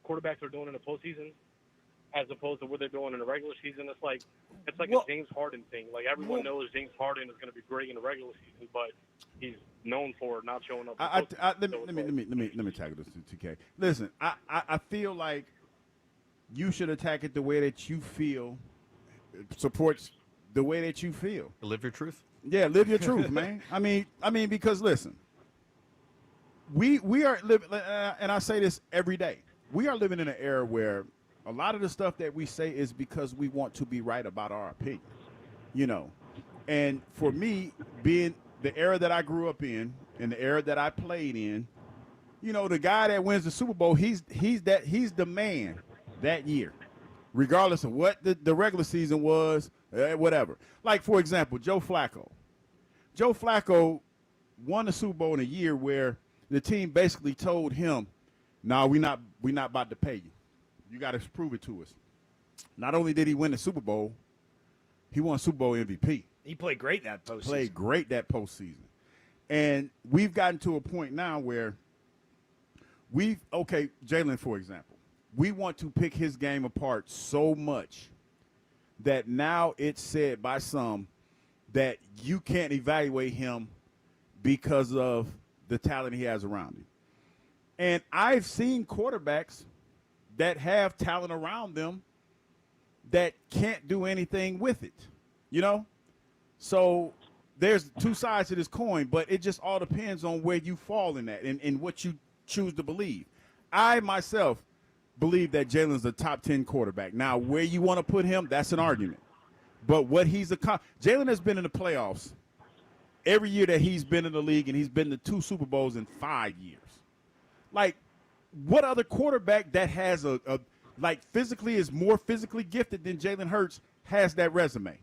quarterbacks are doing in the postseason as opposed to what they're doing in the regular season? It's like a James Harden thing. Like, everyone knows James Harden is going to be great in the regular season, but he's known for not showing up. Let me tackle this, 2K. Listen, I feel like you should attack it the way that you feel supports the way that you feel. Live your truth. Yeah, live your truth, man. I mean, because listen, we are living, and I say this every day. We are living in an era where a lot of the stuff that we say is because we want to be right about our opinion, And for me, being the era that I grew up in and the era that I played in, the guy that wins the Super Bowl, he's the man that year, regardless of what the regular season was, whatever. Like, for example, Joe Flacco. Joe Flacco won the Super Bowl in a year where the team basically told him, "No, we're not about to pay you. You got to prove it to us." Not only did he win the Super Bowl, he won Super Bowl MVP. He played great that postseason. Played great that postseason. And we've gotten to a point now where Jalen, for example, we want to pick his game apart so much that now it's said by some that you can't evaluate him because of the talent he has around him. And I've seen quarterbacks that have talent around them that can't do anything with it, you know? So there's two sides to this coin, but it just all depends on where you fall in that and what you choose to believe. I myself believe that Jalen's a top 10 quarterback. Now, where you want to put him, that's an argument. But what he's Jalen has been in the playoffs every year that he's been in the league, and he's been to 2 Super Bowls in 5 years. Like, what other quarterback that has physically is more physically gifted than Jalen Hurts has that resume?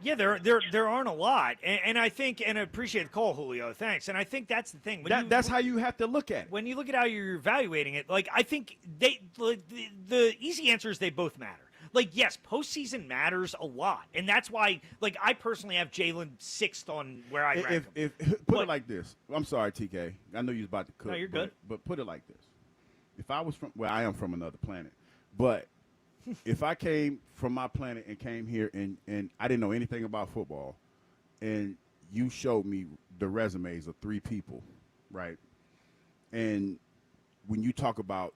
Yeah, there aren't a lot, and I think, and I appreciate the call, Julio. Thanks, and I think that's the thing. That's how you have to look at it. When you look at how you're evaluating it, like I think the easy answer is they both matter. Like, yes, postseason matters a lot, and that's why, like, I personally have Jalen 6th on where I rank him. Put it like this. I'm sorry, TK. I know you was about to cook. No, you're good. But put it like this. If I was I am from another planet, but if I came from my planet and came here and I didn't know anything about football, and you showed me the resumes of 3 people, right? And when you talk about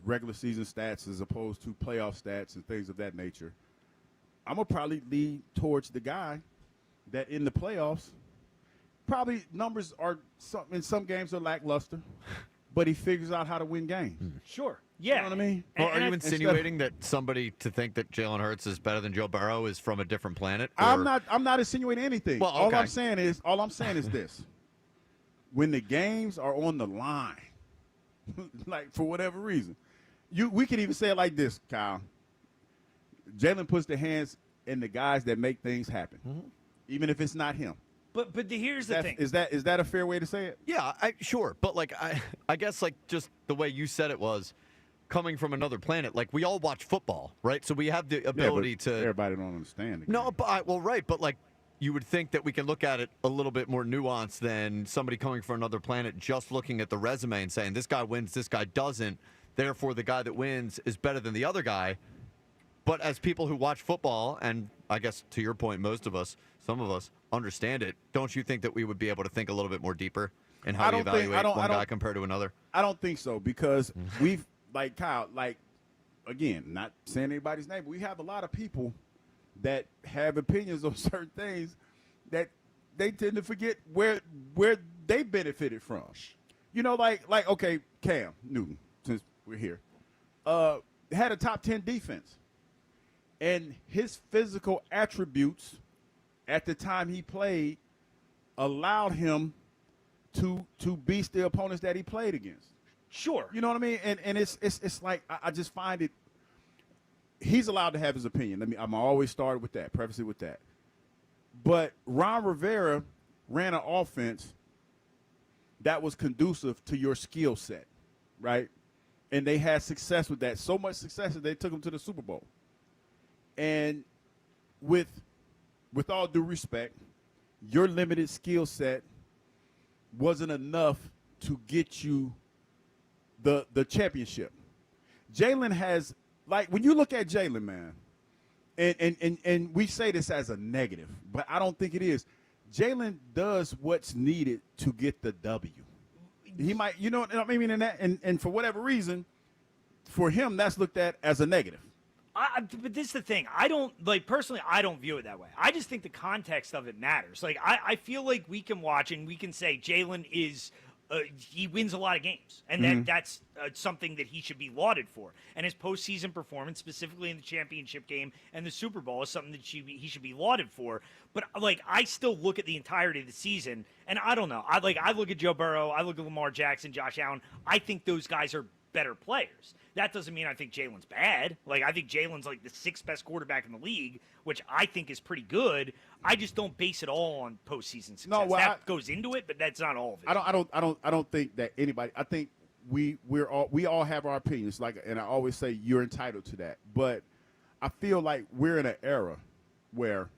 regular season stats as opposed to playoff stats and things of that nature, I'm going to probably lean towards the guy that in the playoffs, probably numbers are in some games are lackluster, but he figures out how to win games. Sure. Yeah. You know what I mean? Well, are you insinuating that somebody to think that Jalen Hurts is better than Joe Burrow is from a different planet? Or? I'm not insinuating anything. Well, okay. All I'm saying is this. When the games are on the line, like for whatever reason, we can even say it like this, Kyle. Jalen puts the hands in the guys that make things happen, even if it's not him. But here's the thing. Is that a fair way to say it? Yeah, sure. But like I guess like just the way you said it was coming from another planet. Like we all watch football, right? So we have the ability to. Everybody don't understand it. No, but right. But like you would think that we can look at it a little bit more nuanced than somebody coming from another planet just looking at the resume and saying this guy wins, this guy doesn't. Therefore, the guy that wins is better than the other guy. But as people who watch football, and I guess to your point, some of us understand it, don't you think that we would be able to think a little bit more deeper in how we evaluate one guy compared to another? I don't think so, because we've, like Kyle, like, again, not saying anybody's name, but we have a lot of people that have opinions on certain things that they tend to forget where they benefited from. You know, like okay, Cam Newton, since we're here, had a top 10 defense. And his physical attributes at the time he played allowed him to beast the opponents that he played against. Sure. You know what I mean? And it's like I just find it. He's allowed to have his opinion. I'm always started with that, preface it with that. But Ron Rivera ran an offense that was conducive to your skill set, right? And they had success with that. So much success that they took him to the Super Bowl. And with all due respect, your limited skill set wasn't enough to get you the championship. Jalen has, like, when you look at Jalen, man, and we say this as a negative, but I don't think it is. Jalen does what's needed to get the W. He might, you know what I mean, and for whatever reason, for him, that's looked at as a negative. But this is the thing. I don't, like, personally, I don't view it that way. I just think the context of it matters. Like, I feel like we can watch and we can say Jalen is, he wins a lot of games. And that's something that he should be lauded for. And his postseason performance, specifically in the championship game and the Super Bowl, is something that he should be lauded for. But, like, I still look at the entirety of the season, and I don't know. I look at Joe Burrow. I look at Lamar Jackson, Josh Allen. I think those guys are better players. That doesn't mean I think Jalen's bad. Like, I think Jalen's like the 6th best quarterback in the league, which I think is pretty good. I just don't base it all on postseason success. No, well, that goes into it, but that's not all of it. I don't think that anybody. I think we all have our opinions. Like, and I always say you're entitled to that. But I feel like we're in an era where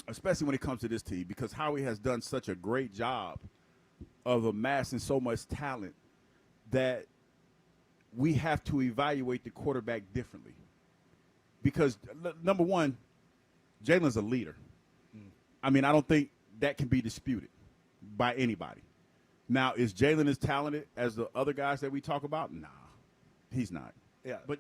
especially when it comes to this team, because Howie has done such a great job of amassing so much talent that we have to evaluate the quarterback differently. Because, number one, Jalen's a leader. I mean, I don't think that can be disputed by anybody. Now, is Jalen as talented as the other guys that we talk about? Nah, he's not. Yeah. But,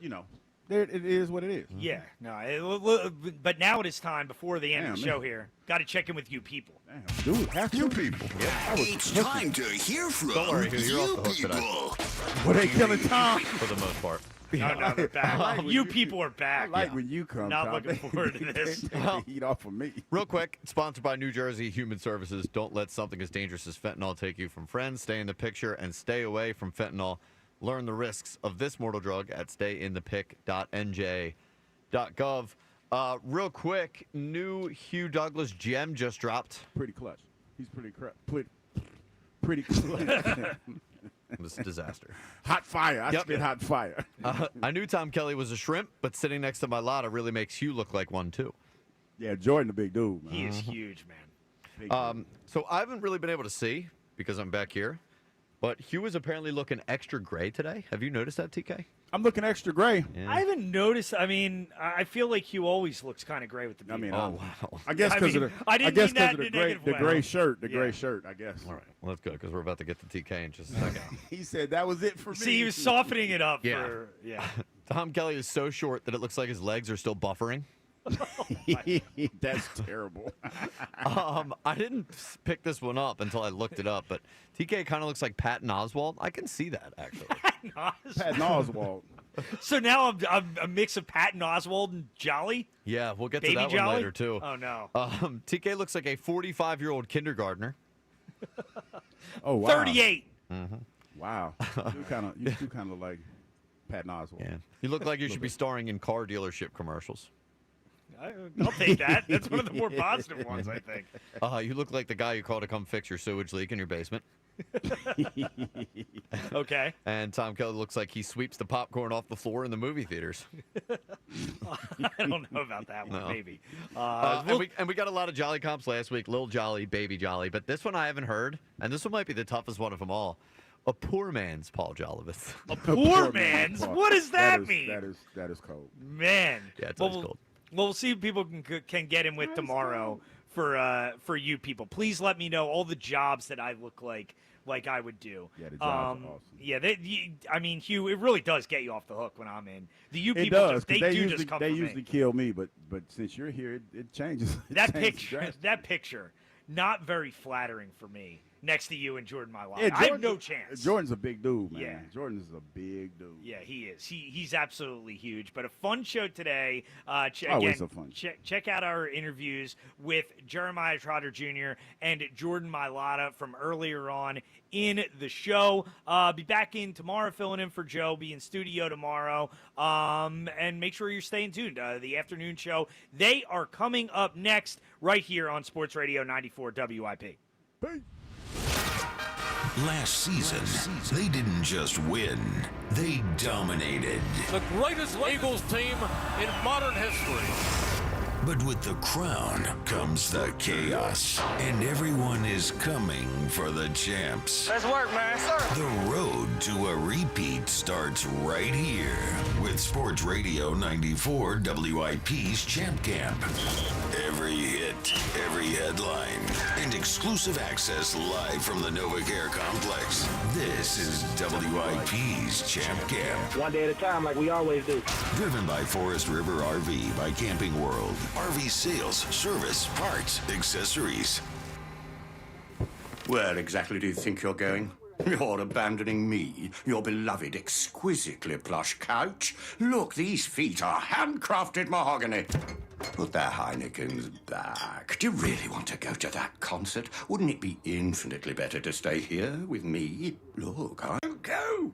it is what it is. Yeah, but now it is time before the end of the show here. Got to check in with you people. Damn, do we have to? You people. It's time to hear from Don't worry, Hugh, you're you off the hook people. Were they killing Tom? For the most part. No, they're back. I like you people are back. I like when you come. Not Tom. looking forward to this. They take the heat off of me. Real quick, sponsored by New Jersey Human Services. Don't let something as dangerous as fentanyl take you from friends. Stay in the picture and stay away from fentanyl. Learn the risks of this mortal drug at stayinthepic.nj.gov. Real quick, new Hugh Douglas gem just dropped. Pretty clutch. He's pretty clutch. It was a disaster. Hot fire. I spit hot fire. I knew Tom Kelly was a shrimp, but sitting next to Mailata really makes Hugh look like one, too. Yeah, Jordan, the big dude, man. He is huge, man. So I haven't really been able to see because I'm back here, but Hugh is apparently looking extra gray today. Have you noticed that, TK? I'm looking extra gray. Yeah. I haven't noticed. I mean, I feel like Hugh always looks kind of gray with the beard. I mean, wow. I guess because of the gray shirt. The gray shirt, I guess. All right. Well, that's good because we're about to get to TK in just a second. He said that was it for me. See, he was softening it up. Yeah. Yeah. Tom Kelly is so short that it looks like his legs are still buffering. That's terrible. I didn't pick this one up until I looked it up, but TK kind of looks like Patton Oswalt. I can see that, actually. Patton Oswalt. So now I'm a mix of Patton Oswalt and Jolly? Yeah, we'll get to Baby that Jolly? one later, too. Oh, no. TK looks like a 45-year-old kindergartner. Oh, wow. 38. Mm-hmm. Wow. You do kind of like Patton Oswalt. Yeah. You look like you should be starring in car dealership commercials. I'll take that. That's one of the more positive ones, I think. You look like the guy you call to come fix your sewage leak in your basement. Okay. And Tom Kelly looks like he sweeps the popcorn off the floor in the movie theaters. I don't know about that one, No. maybe. And we got a lot of Jolly comps last week. Lil Jolly, Baby Jolly. But this one I haven't heard, and this one might be the toughest one of them all. A poor man's Paul Joliveth. A poor man's? What does that mean? That is cold. Man. Yeah, it's always cold. Well, we'll see if people can get him with tomorrow for you people. Please let me know all the jobs that I look like I would do. Yeah, the jobs are awesome. Yeah, I mean, Hugh, it really does get you off the hook when I'm in. The you It people does, they usually, come they for usually me. kill me, but since you're here, it changes. That picture, not very flattering for me. Next to you and Jordan Mailata. Yeah, I have no chance. Jordan's a big dude, man. Yeah. Jordan is a big dude. Yeah, he is. He's absolutely huge. But a fun show today. Always a fun show. Check out our interviews with Jeremiah Trotter Jr. and Jordan Mailata from earlier on in the show. Be back in tomorrow filling in for Joe. Be in studio tomorrow. And make sure you're staying tuned. The afternoon show, they are coming up next right here on Sports Radio 94 WIP. Peace. Last season, they didn't just win, they dominated. The greatest Eagles team in modern history. But with the crown comes the chaos, and everyone is coming for the champs. Let's work, man. The road to a repeat starts right here with Sports Radio 94 WIP's Champ Camp. Every hit, every headline, and exclusive access live from the NovaCare Complex. This is WIP's Champ Camp. One day at a time, like we always do. Driven by Forest River RV by Camping World. RV sales, service, parts, accessories. Where exactly do you think you're going? You're abandoning me, your beloved, exquisitely plush couch. Look, these feet are handcrafted mahogany. Put their Heinekens back. Do you really want to go to that concert? Wouldn't it be infinitely better to stay here with me? Look, I'll go.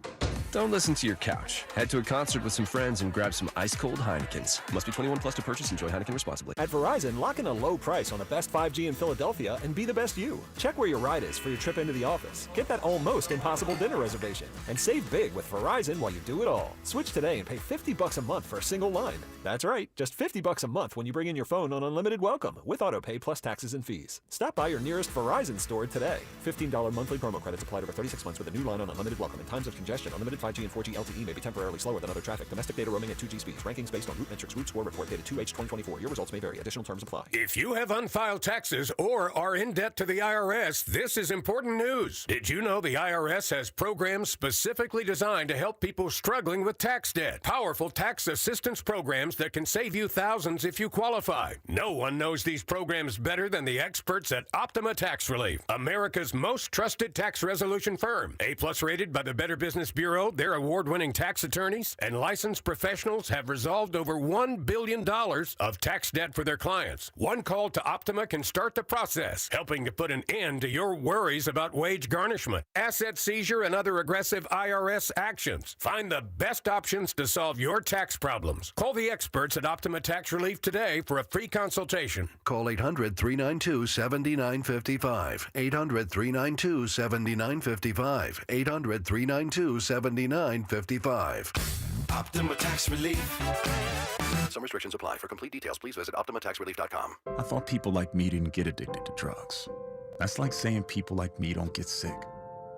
Don't listen to your couch. Head to a concert with some friends and grab some ice-cold Heinekens. Must be 21 plus to purchase. Enjoy Heineken responsibly. At Verizon, lock in a low price on the best 5G in Philadelphia and be the best you. Check where your ride is for your trip into the office. Get that almost impossible dinner reservation. And save big with Verizon while you do it all. Switch today and pay $50 a month for a single line. That's right, just $50 a month when you bring in your phone on Unlimited Welcome with AutoPay plus taxes and fees. Stop by your nearest Verizon store today. $15 monthly promo credits applied over 36 months with a new line on Unlimited Welcome. In times of congestion, unlimited 5G and 4G LTE may be temporarily slower than other traffic. Domestic data roaming at 2G speeds. Rankings based on root metrics. Root score report dated 2H 2024. Your results may vary. Additional terms apply. If you have unfiled taxes or are in debt to the IRS, this is important news. Did you know the IRS has programs specifically designed to help people struggling with tax debt? Powerful tax assistance programs that can save you thousands if you qualify. No one knows these programs better than the experts at Optima Tax Relief, America's most trusted tax resolution firm. A-plus rated by the Better Business Bureau, their award-winning tax attorneys and licensed professionals have resolved over $1 billion of tax debt for their clients. One call to Optima can start the process, helping to put an end to your worries about wage garnishment, asset seizure, and other aggressive IRS actions. Find the best options to solve your tax problems. Call the experts at Optima Tax Relief today for a free consultation. Call 800-392-7955. 800-392-7955. 800-392-7955. Optima Tax Relief. Some restrictions apply. For complete details, please visit OptimaTaxRelief.com. I thought people like me didn't get addicted to drugs. That's like saying people like me don't get sick.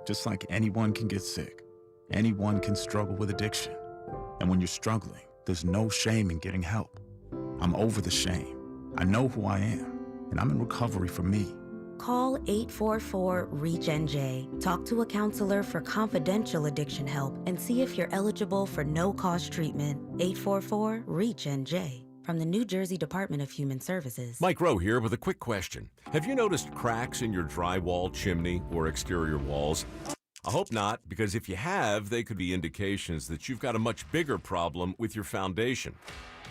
Just like anyone can get sick, anyone can struggle with addiction. And when you're struggling, there's no shame in getting help. I'm over the shame. I know who I am, and I'm in recovery for me. Call 844-REACH-NJ. Talk to a counselor for confidential addiction help and see if you're eligible for no-cost treatment. 844-REACH-NJ from the New Jersey Department of Human Services. Mike Rowe here with a quick question. Have you noticed cracks in your drywall, chimney, or exterior walls? I hope not, because if you have, they could be indications that you've got a much bigger problem with your foundation.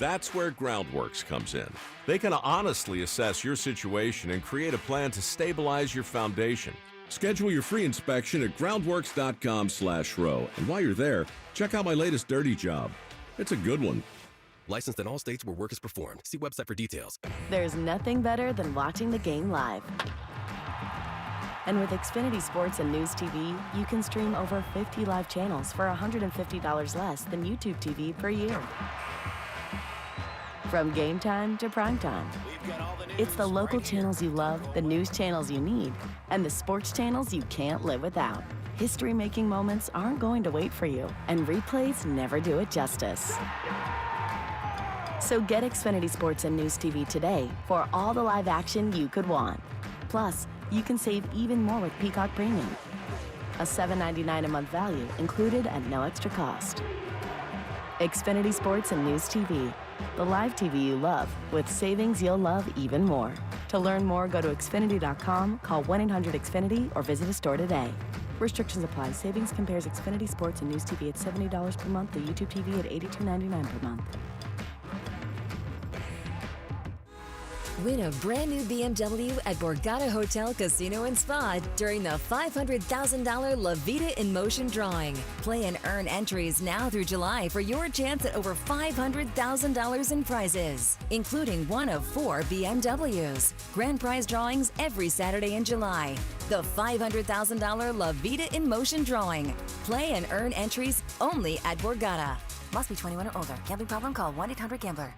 That's where Groundworks comes in. They can honestly assess your situation and create a plan to stabilize your foundation. Schedule your free inspection at groundworks.com/row. And while you're there, check out my latest dirty job. It's a good one. Licensed in all states where work is performed. See website for details. There's nothing better than watching the game live. And with Xfinity Sports and News TV, you can stream over 50 live channels for $150 less than YouTube TV per year. From game time to prime time. It's the local channels you love, the news channels you need, and the sports channels you can't live without. History-making moments aren't going to wait for you, and replays never do it justice. So get Xfinity Sports and News TV today for all the live action you could want. Plus, you can save even more with Peacock Premium. A $7.99 a month value included at no extra cost. Xfinity Sports and News TV. The live TV you love with savings you'll love even more. To learn more, go to Xfinity.com, call 1-800-XFINITY, or visit a store today. Restrictions apply. Savings compares Xfinity Sports and News TV at $70 per month to YouTube TV at $82.99 per month. Win a brand new BMW at Borgata Hotel Casino and Spa during the $500,000 La Vida in Motion drawing. Play and earn entries now through July for your chance at over $500,000 in prizes, including one of 4 BMWs. Grand prize drawings every Saturday in July. The $500,000 La Vida in Motion drawing. Play and earn entries only at Borgata. Must be 21 or older. Gambling problem? Call 1-800-GAMBLER.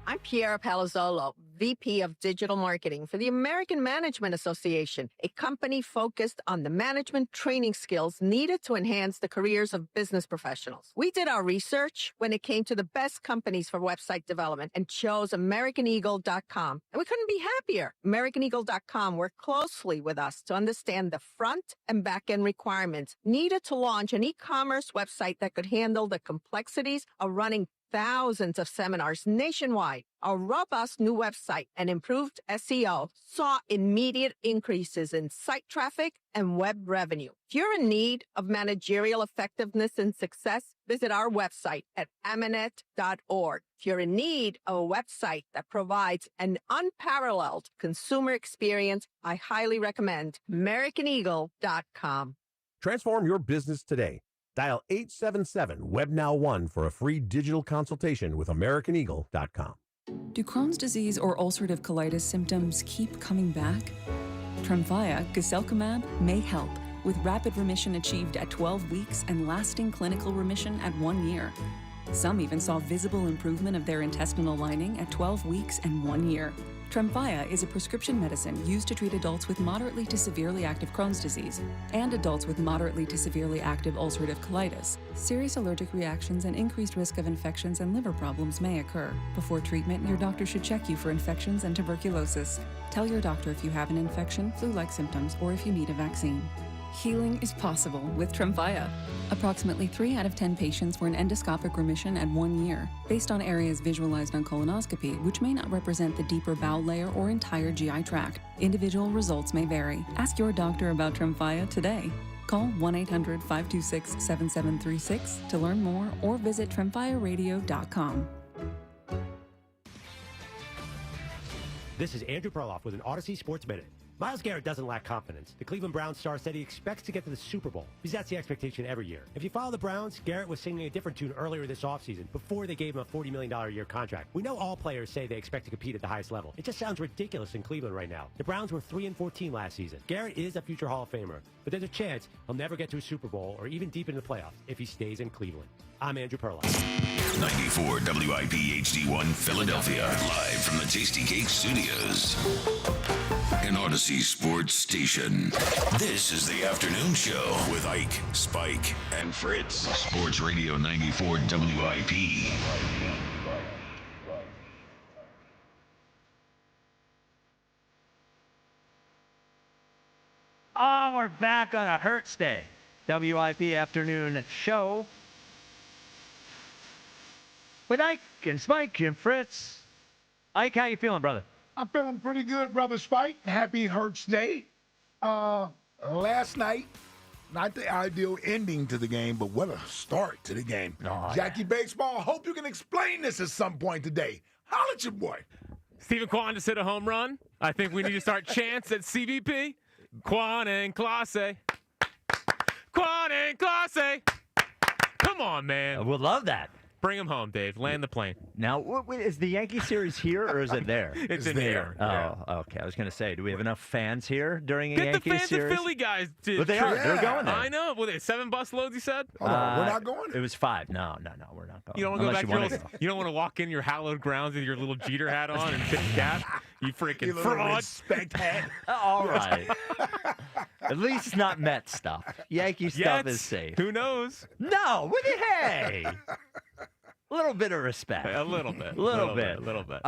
I'm Piera Palazzolo, VP of Digital Marketing for the American Management Association, a company focused on the management training skills needed to enhance the careers of business professionals. We did our research when it came to the best companies for website development and chose AmericanEagle.com. And we couldn't be happier. AmericanEagle.com worked closely with us to understand the front and back end requirements needed to launch an e-commerce website that could handle the complexities of running thousands of seminars nationwide. Our robust new website and improved SEO saw immediate increases in site traffic and web revenue. If you're in need of managerial effectiveness and success, visit our website at amanet.org. If you're in need of a website that provides an unparalleled consumer experience, I highly recommend AmericanEagle.com. Transform your business today. Dial 877-WEB-NOW1 for a free digital consultation with AmericanEagle.com. Do Crohn's disease or ulcerative colitis symptoms keep coming back? Tremfya, guselkumab, may help, with rapid remission achieved at 12 weeks and lasting clinical remission at 1 year. Some even saw visible improvement of their intestinal lining at 12 weeks and 1 year. Tremfya is a prescription medicine used to treat adults with moderately to severely active Crohn's disease and adults with moderately to severely active ulcerative colitis. Serious allergic reactions and increased risk of infections and liver problems may occur. Before treatment, your doctor should check you for infections and tuberculosis. Tell your doctor if you have an infection, flu-like symptoms, or if you need a vaccine. Healing is possible with Tremfya. Approximately 3 out of 10 patients were in endoscopic remission at 1 year, based on areas visualized on colonoscopy, which may not represent the deeper bowel layer or entire GI tract. Individual results may vary. Ask your doctor about Tremfya today. Call 1-800-526-7736 to learn more or visit tremfyaradio.com. This is Andrew Perloff with an Odyssey Sports Minute. Myles Garrett doesn't lack confidence. The Cleveland Browns star said he expects to get to the Super Bowl, because that's the expectation every year. If you follow the Browns, Garrett was singing a different tune earlier this offseason, before they gave him a $40 million a year contract. We know all players say they expect to compete at the highest level. It just sounds ridiculous in Cleveland right now. The Browns were 3-14 last season. Garrett is a future Hall of Famer, but there's a chance he'll never get to a Super Bowl or even deep into the playoffs if he stays in Cleveland. I'm Andrew Perloff. 94 WIP HD1 Philadelphia, live from the Tasty Cake Studios. An Odyssey Sports Station. This is the afternoon show with Ike, Spike, and Fritz. Sports Radio 94 WIP. Oh, we're back on a Hertz Day. WIP afternoon show with Ike and Spike and Fritz. Ike, how you feeling, brother? I'm feeling pretty good, Brother Spike. Happy Hertz Day. Last night, not the ideal ending to the game, but what a start to the game. Oh, Jackie Baseball, hope you can explain this at some point today. Holla at your boy. Stephen Kwan just hit a home run. I think we need to start chants at CVP. Kwan and Clase. Kwan and Clase. Come on, man. We'll love that. Bring him home, Dave. Land the plane. Now, is the Yankee series here or is it there? It's in there. Oh, okay. I was going to say, do we have enough fans here during a Get Yankee the fans series? and Philly guys did. But they are. Yeah. They're going there. I know. Well, they 7 bus loads, you said? Hold on. We're not going? It was 5. No, we're not going. You don't want to go back Unless to you don't want to walk in your hallowed grounds with your little Jeter hat on and tip cap? You freaking Your little fraud. respect hat. All right. At least it's not Met stuff. Yankee stuff is safe. Who knows? No. Hey. A little bit of respect. A little bit. A little bit.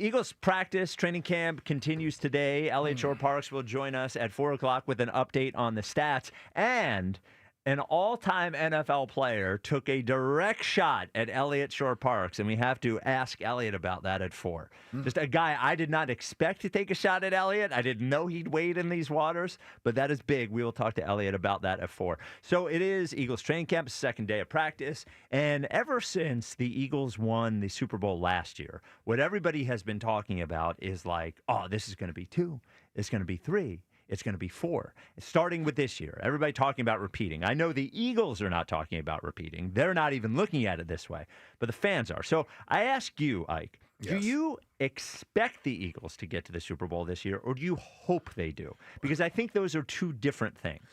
Eagles practice training camp continues today. Elliott Shore Parks will join us at 4 o'clock with an update on the stats. And an all-time NFL player took a direct shot at Elliott Shore Parks, and we have to ask Elliott about that at 4. Just a guy I did not expect to take a shot at Elliott. I didn't know he'd wade in these waters, but that is big. We will talk to Elliott about that at 4. So it is Eagles training camp, second day of practice, and ever since the Eagles won the Super Bowl last year, what everybody has been talking about is like, oh, this is going to be 2, it's going to be 3. It's going to be 4, starting with this year. Everybody talking about repeating. I know the Eagles are not talking about repeating. They're not even looking at it this way, but the fans are. So I ask you, Ike, do you expect the Eagles to get to the Super Bowl this year, or do you hope they do? Because I think those are 2 different things.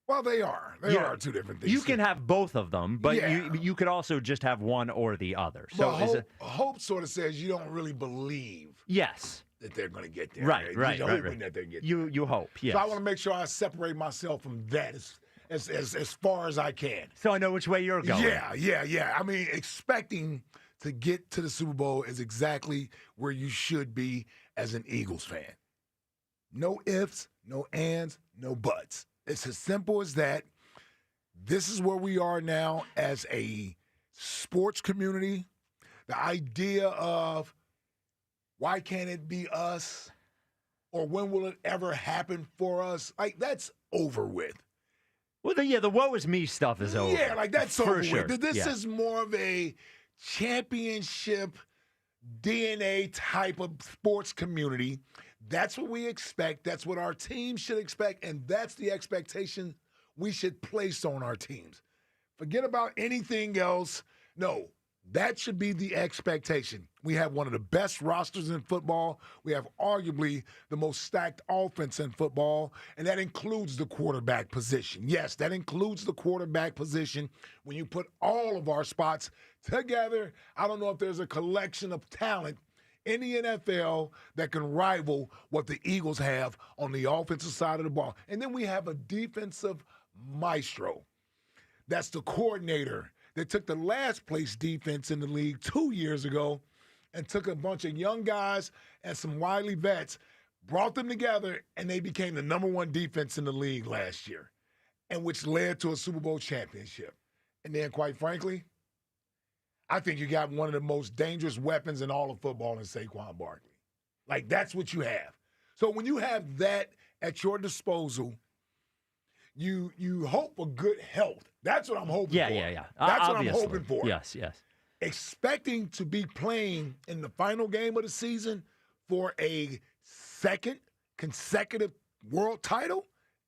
Well, they are. They are 2 different things. You can have both of them, but you could also just have one or the other. So well, hope sort of says you don't really believe. Yes. That they're going to get there. Right. You're hoping that they get there. You hope, yes. So I want to make sure I separate myself from that as far as I can. So I know which way you're going. Yeah. I mean, expecting to get to the Super Bowl is exactly where you should be as an Eagles fan. No ifs, no ands, no buts. It's as simple as that. This is where we are now as a sports community. The idea of why can't it be us? Or when will it ever happen for us? Like, that's over with. Well, the woe is me stuff is over. Yeah, like that's over sure. with. This is more of a championship DNA type of sports community. That's what we expect. That's what our team should expect. And that's the expectation we should place on our teams. Forget about anything else. No, that should be the expectation. We have one of the best rosters in football. We have arguably the most stacked offense in football, and that includes the quarterback position. Yes, that includes the quarterback position. When you put all of our spots together, I don't know if there's a collection of talent in the NFL that can rival what the Eagles have on the offensive side of the ball. And then we have a defensive maestro. That's the coordinator that took the last place defense in the league 2 years ago and took a bunch of young guys and some wily vets, brought them together, and they became the number one defense in the league last year, and which led to a Super Bowl championship. And then, quite frankly, I think you got one of the most dangerous weapons in all of football in Saquon Barkley. Like, that's what you have. So when you have that at your disposal, you hope for good health. That's what I'm hoping for. Yeah. That's Obviously. what I'm hoping for. Yes. Expecting to be playing in the final game of the season for a second consecutive world title,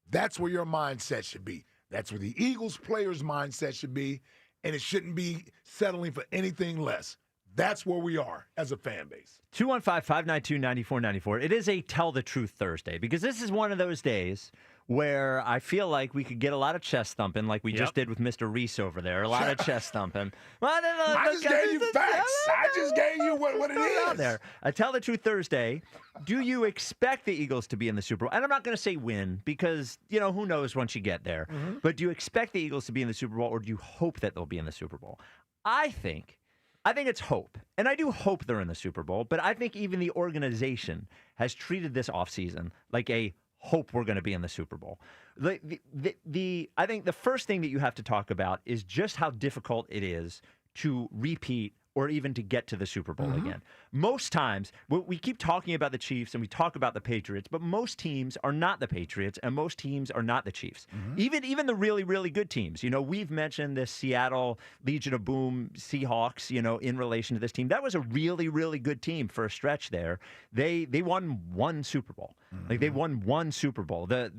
that's where your mindset should be. That's where the Eagles players' mindset should be, and it shouldn't be settling for anything less. That's where we are as a fan base. 215-592-9494. It is a Tell the Truth Thursday because this is one of those days where I feel like we could get a lot of chest thumping like we just did with Mr. Reese over there. A lot of chest thumping. I just gave you facts. I just gave you what it is. There. A Tell the Truth Thursday. Do you expect the Eagles to be in the Super Bowl? And I'm not going to say win because, who knows once you get there. Mm-hmm. But do you expect the Eagles to be in the Super Bowl or do you hope that they'll be in the Super Bowl? I think it's hope. And I do hope they're in the Super Bowl, but I think even the organization has treated this offseason like a hope we're going to be in the Super Bowl. I think the first thing that you have to talk about is just how difficult it is to repeat or even to get to the Super Bowl again. Most times, we keep talking about the Chiefs and we talk about the Patriots, but most teams are not the Patriots and most teams are not the Chiefs. Even the really, really good teams. We've mentioned this Seattle Legion of Boom Seahawks, in relation to this team. That was a really, really good team for a stretch there. They won one Super Bowl. Like they won one Super Bowl. The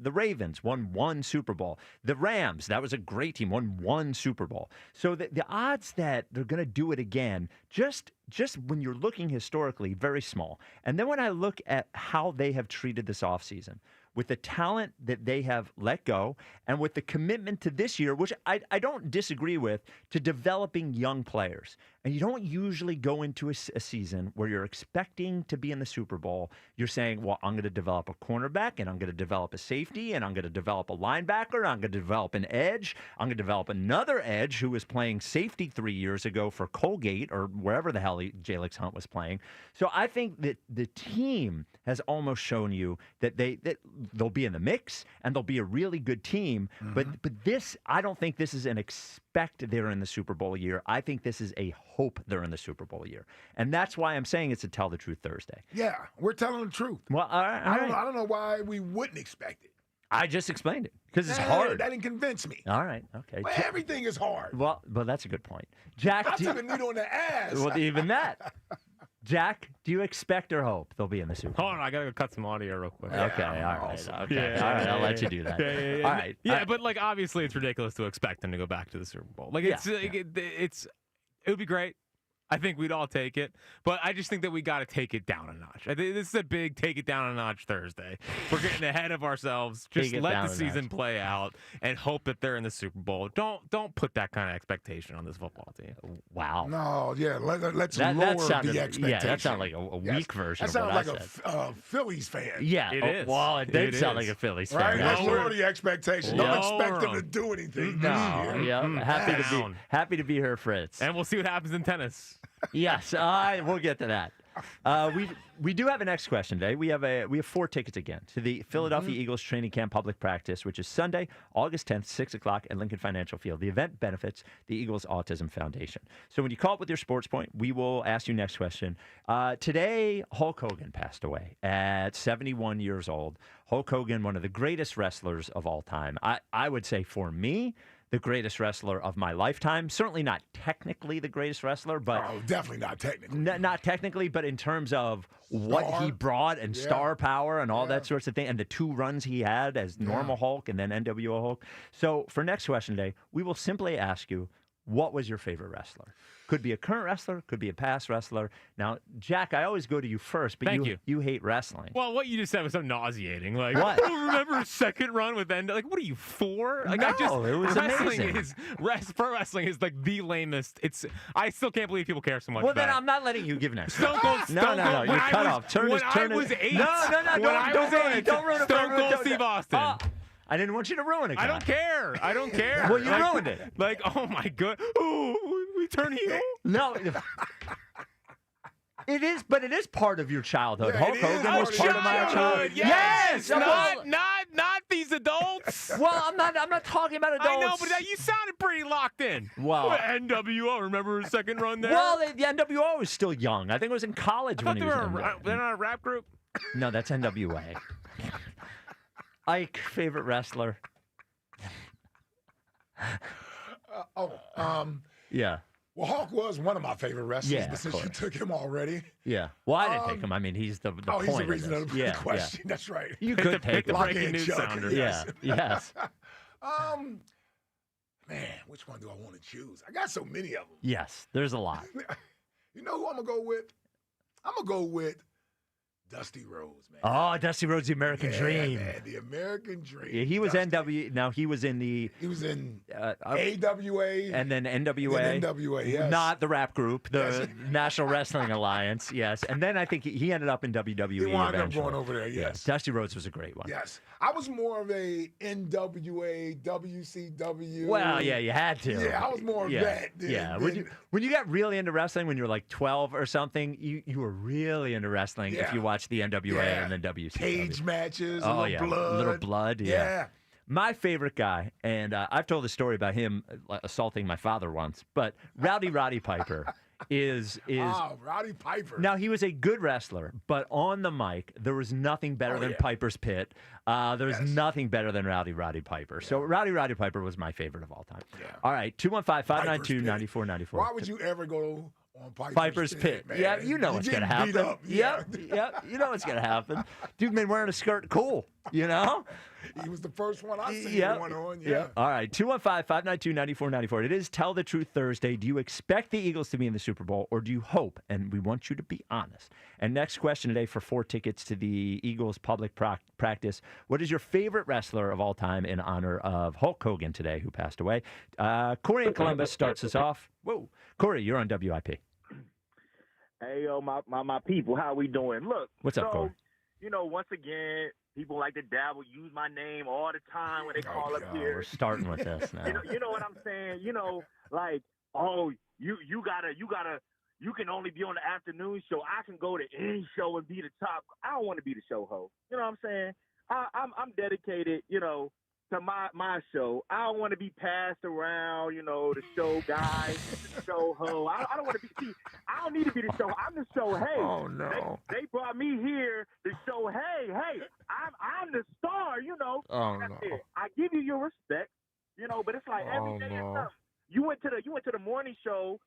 Ravens won one Super Bowl. The Rams, that was a great team, won one Super Bowl. So the odds that they're going to do it again, just when you're looking historically, very small. And then when I look at how they have treated this offseason, with the talent that they have let go and with the commitment to this year, which I don't disagree with, to developing young players. And you don't usually go into a season where you're expecting to be in the Super Bowl. You're saying, well, I'm going to develop a cornerback and I'm going to develop a safety and I'm going to develop a linebacker. I'm going to develop an edge. I'm going to develop another edge who was playing safety 3 years ago for Colgate or wherever the hell Jalix Hunt was playing. So I think that the team has almost shown you that they'll be in the mix and they'll be a really good team. But this, I don't think this is an expect they're in the Super Bowl year. I think this is a hope they're in the Super Bowl year. And that's why I'm saying it's a Tell the Truth Thursday. Yeah, we're telling the truth. Well, all right. I don't know why we wouldn't expect it. I just explained it because it's hard. That didn't convince me. All right. Okay. Well, everything is hard. Well, that's a good point. Jack, I took a needle in the ass. Well, even that. Jack, do you expect or hope they'll be in the Super Bowl? Hold on, I gotta go cut some audio real quick. Okay, all right. Awesome. Okay, all right. I'll let you do that. Yeah. All right. Yeah, but obviously, it's ridiculous to expect them to go back to the Super Bowl. It would be great. I think we'd all take it, but I just think that we got to take it down a notch. I think this is a big take it down a notch Thursday. We're getting ahead of ourselves. Just let the season play out and hope that they're in the Super Bowl. Don't put that kind of expectation on this football team. Wow. No, yeah, let's lower the expectation. Yeah, that sounded like a weak version. That sounded like a Phillies fan. Yeah, it is. Well, it did sound like a Phillies fan. Right? Let's lower the expectation. Don't expect them to do anything. No, yeah, happy to be here, Fritz. And we'll see what happens in tennis. Yes, we'll get to that. We do have a next question today. We have 4 tickets again to the Philadelphia Eagles training camp public practice, which is Sunday, August 10th, 6 o'clock at Lincoln Financial Field. The event benefits the Eagles Autism Foundation. So when you call up with your sports point, we will ask you next question. Today, Hulk Hogan passed away at 71 years old. Hulk Hogan, one of the greatest wrestlers of all time. I would say for me, the greatest wrestler of my lifetime. Certainly not technically the greatest wrestler, but definitely not technically. Not technically, but in terms of what he brought and star power and all that sorts of thing, and the 2 runs he had as normal Hulk and then NWO Hulk. So for next question today, we will simply ask you, what was your favorite wrestler? Could be a current wrestler, could be a past wrestler. Now, Jack, I always go to you first, but you hate wrestling. Well, what you just said was so nauseating. Like, what? Remember his second run with Endo? Like, what are you, 4? Like, No, it was amazing. Pro wrestling is like the lamest. I still can't believe people care so much Well, about then it. I'm not letting you give next. Stone Cold. No, you cut off. Turn when I it. was 8. No, don't ruin it. Don't ruin it. Stone Cold Steve Austin. I didn't want you to ruin it. I don't care. Well, you ruined it. Like, oh my god. Oh, we turn heel. No. It is, but it is part of your childhood. Hulk Hogan was part of my childhood. Yes, not these adults. Well, I'm not talking about adults. I know, but you sounded pretty locked in. Well, NWO. Remember his second run there? Well, the NWO was still young. I think it was in college when he was in. They're not a rap group. No, that's NWA. Ike, favorite wrestler. Yeah. Well, Hulk was one of my favorite wrestlers, Yeah, but of since course. you took him already. Yeah. Well, I didn't take him. I mean, he's the point. He's the reason of the Yeah, question. That's right. You could take him. Breaking news sounder. Yeah. Yes. Man, which one do I want to choose? I got so many of them. Yes. There's a lot. You know who I'm gonna go with? I'm gonna go with Dusty Rhodes, man. Oh, Dusty Rhodes, the American Dream. Man, the American Dream. Yeah, he was NW. Now he was in the. He was in AWA and then NWA. And NWA, yes. Not the rap group, the National Wrestling Alliance. Yes, and then I think he ended up in WWE. He wound up eventually. going over there. Yes. Dusty Rhodes was a great one. Yes, I was more of a NWA, WCW. Well, yeah, you had to. Yeah, I was more of that. When you got really into wrestling when you were like 12 or something, you were really into wrestling if you watched the NWA and then WCW. Cage matches, Oh, a yeah. little blood. Yeah. My favorite guy, and I've told a story about him assaulting my father once, but Roddy Piper is Roddy Piper. Now, he was a good wrestler, but on the mic, there was nothing better than Piper's Pit. There was nothing better than Roddy Piper. So Roddy Piper was my favorite of all time. Yeah. All right, 215-592-9494. Why would you ever go on Piper's Pit? man? Yeah, you know what's going to happen. Beat up. Yep, you know what's going to happen. Dude been wearing a skirt cool, you know? He was the first one I seen one on. All right, 215-592-9494. It is Tell the Truth Thursday. Do you expect the Eagles to be in the Super Bowl, or do you hope? And we want you to be honest. And next question today for 4 tickets to the Eagles public practice. What is your favorite wrestler of all time in honor of Hulk Hogan today, who passed away? Corey in Columbus starts us off. Whoa. Corey, you're on WIP. Hey, yo, my people, how we doing? Look. What's up, Corey? You know, once again, people like to dabble, use my name all the time when they call up here. We're starting with this now. You know what I'm saying? You know, like, oh, you can only be on the afternoon show. I can go to any show and be the top. I don't want to be the show host. You know what I'm saying? I'm dedicated, you know, to my show. I don't want to be passed around, you know, the show guy, the show ho. I don't want to be. See, I don't need to be the show. I'm the show. Hey, oh no, they brought me here to show. Hey, I'm the star. You know. Oh That's no. it. I give you your respect. You know, but it's like every day is something. You went to the morning show.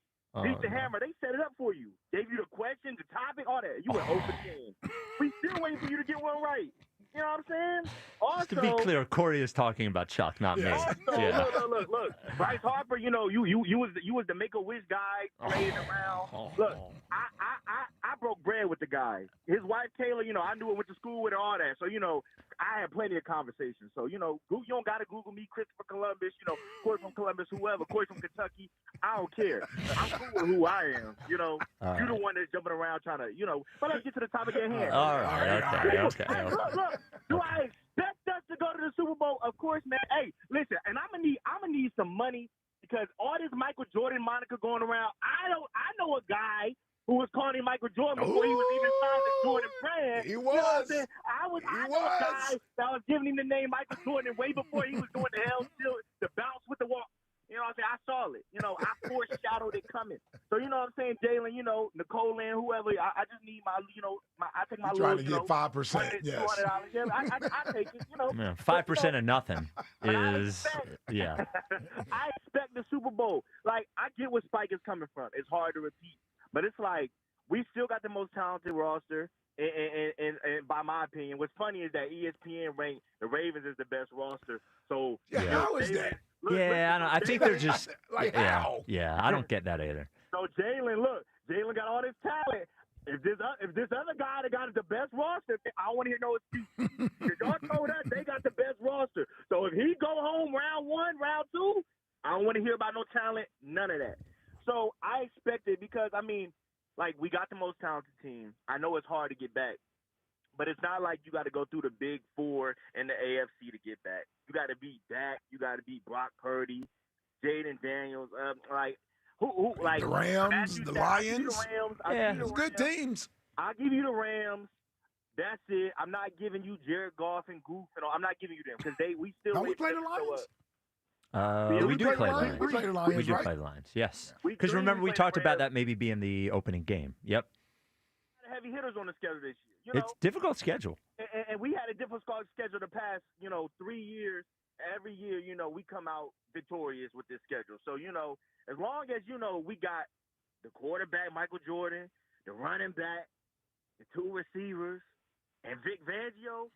Beat the Hammer. They set it up for you. Gave you the question, the topic, all that. You went open game. We still waiting for you to get one right. You know what I'm saying? Also, Just to be clear, Corey is talking about Chuck, not me. Also, look. Bryce Harper, you know, you was the Make-A-Wish guy playing around. Look, I broke bread with the guy. His wife Kayla, you know, I knew her, went to school with her, all that. So, you know, I had plenty of conversations. So, you know, you don't gotta Google me, Christopher Columbus, you know, Corey from Columbus, whoever, Corey from Kentucky. I don't care. I'm cool with who I am. You know, you're the one that's jumping around trying to, you know. But let's get to the topic at hand. All right, okay. Look. Do I expect us to go to the Super Bowl? Of course, man. Hey, listen, and I'm gonna need some money because all this Michael Jordan moniker going around. I know a guy who was calling him Michael Jordan before he was even signed to Jordan brand. He was. You know what I'm saying? I know a guy that was giving him the name Michael Jordan way before he was doing the hell still the bounce with the wall. You know what I'm saying? I saw it. You know, I foreshadowed it coming. So, you know what I'm saying, Jalen, you know, Nicole and whoever, I just need my, you know, I take my You're little, trying to get 5%. Yes. $200. Yeah, I take it, you know. 5% of nothing is, yeah. I expect the Super Bowl. Like, I get where Spike is coming from. It's hard to repeat. But it's like, we still got the most talented roster. And by my opinion, what's funny is that ESPN ranked the Ravens as the best roster. So how is that? I think they're just how? Yeah, I don't get that either. So Jalen got all this talent. If this other guy that got the best roster, I want to hear no excuses. Because y'all told us they got the best roster. So if he go home round 1, round 2, I don't want to hear about no talent, none of that. So I expect it because, I mean, like, we got the most talented team. I know it's hard to get back, but it's not like you got to go through the big four in the AFC to get back. You got to beat Dak. You got to beat Brock Purdy, Jaden Daniels. Who like the Rams, the Lions? It's good teams. I'll give you the Rams. That's it. I'm not giving you Jared Goff and Goof and all. I'm not giving you them because we still. Don't we play the Lions? We do play the Lions. We play the Lions, We do right? play the Lions, yes. We Because do. remember, We we play talked the about Rams. that maybe being the opening game. Yep. Heavy hitters on the schedule this year. You know? It's difficult schedule. And we had a difficult schedule the past, 3 years. Every year, we come out victorious with this schedule. So, as long as, we got the quarterback, Michael Jordan, the running back, the 2 receivers, and Vic Fangio,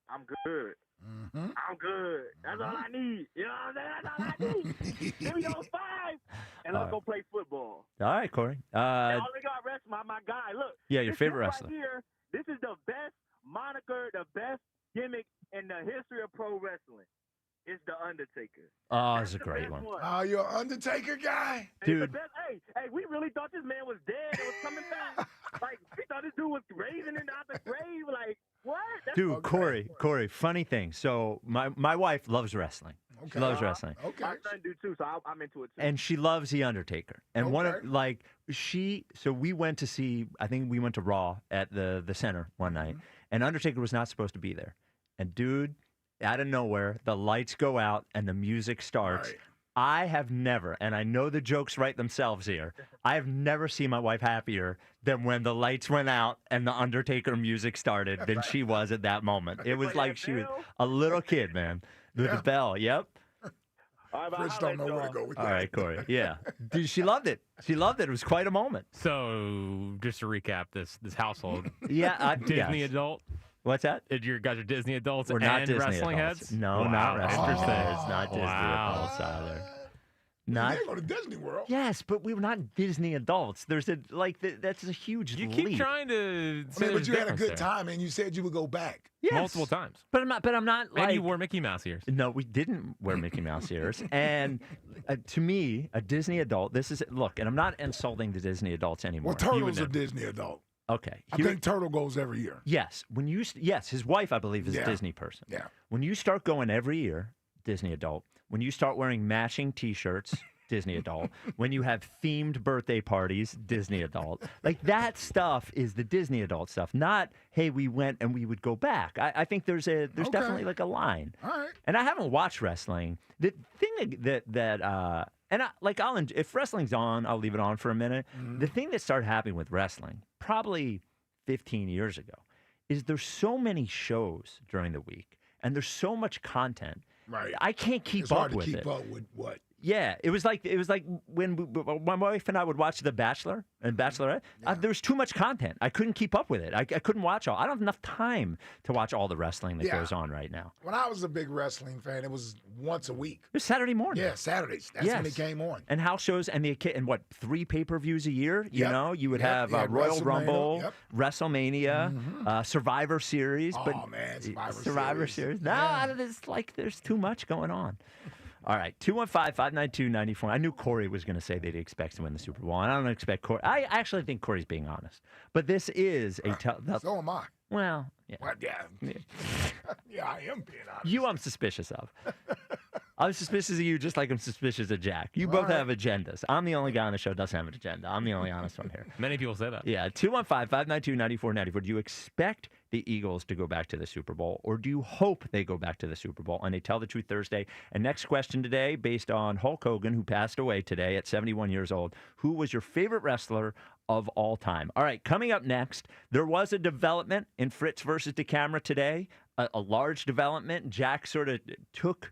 I'm good. Mm-hmm. I'm good. That's all I need. You know what I'm saying? That's all I need. Give me those 5, and let's go play football. All right, Corey. And all they got rest my guy. Look. Yeah, your this favorite right wrestler. Here, this is the best moniker, the best gimmick in the history of pro wrestling. It's the Undertaker. Oh, it's a great one. Oh, you're an Undertaker guy? Dude. Hey, we really thought this man was dead and was coming back. Like, we thought this dude was raising it out the grave. Like, what? Dude, Corey, funny thing. So my wife loves wrestling. She loves wrestling. Okay. My son do too, so I'm into it too. And she loves The Undertaker. And one of, so we went to see, I think we went to Raw at the center one night, and Undertaker was not supposed to be there. And dude, out of nowhere, the lights go out and the music starts. Right. I have never, and I know the jokes write themselves here, I have never seen my wife happier than when the lights went out and the Undertaker music started than she was at that moment. It was like she was a little kid, man. The bell, yep. Fritz don't know where to go with that. All right, Corey. Yeah. Dude, she loved it. She loved it. It was quite a moment. So, just to recap this household. Yeah. Disney adult. What's that? You guys are Disney adults We're and not Disney wrestling adults. heads? No, Wow. not wrestling Interesting. heads. Not Disney adults either. Not. They go to Disney World. Yes, but we were not Disney adults. There's that's a huge You leap. keep trying to say but you had a difference good there. time, and you said you would go back. Yes. Multiple times. But I'm not like. And you wore Mickey Mouse ears. No, we didn't wear Mickey Mouse ears. And to me, a Disney adult, look, and I'm not insulting the Disney adults anymore. Well, Turtle's a Disney adult. Okay. I think Turtle goes every year. Yes. Yes, his wife, I believe, is a Disney person. Yeah. When you start going every year, Disney adult, when you start wearing matching T-shirts, Disney adult, when you have themed birthday parties, Disney adult, like that stuff is the Disney adult stuff, not, hey, we went and we would go back. I think there's definitely like a line. All right. And I haven't watched wrestling. The thing if wrestling's on, I'll leave it on for a minute. Mm-hmm. The thing that started happening with wrestling, probably 15 years ago, is there's so many shows during the week, and there's so much content. Right. I can't keep It's up hard to with keep it. up with what? Yeah, it was like when my wife and I would watch The Bachelor and Bachelorette. There was too much content. I couldn't keep up with it. I couldn't watch all. I don't have enough time to watch all the wrestling that goes on right now. When I was a big wrestling fan, it was once a week. It was Saturday morning. Yeah, Saturdays. That's when it came on. And house shows and what 3 pay-per-views a year? You know, you would have You had Royal WrestleMania, Rumble, WrestleMania, Survivor Series. Oh man, Survivor Series. No, there's too much going on. All right, 215-592-94. I knew Corey was going to say that he expects to win the Super Bowl, and I don't expect Corey. I actually think Corey's being honest. But this is a so am I. Well, yeah. Well, yeah. Yeah, I am being honest. You, I'm suspicious of. I'm suspicious of you just like I'm suspicious of Jack. You both have agendas. I'm the only guy on the show who doesn't have an agenda. I'm the only honest one here. Many people say that. Yeah, 215-592-9494. Do you expect the Eagles to go back to the Super Bowl, or do you hope they go back to the Super Bowl? And they Tell the Truth Thursday. And next question today, based on Hulk Hogan, who passed away today at 71 years old. Who was your favorite wrestler of all time? All right, coming up next, there was a development in Fritz versus DeCamara today, a large development. Jack sort of took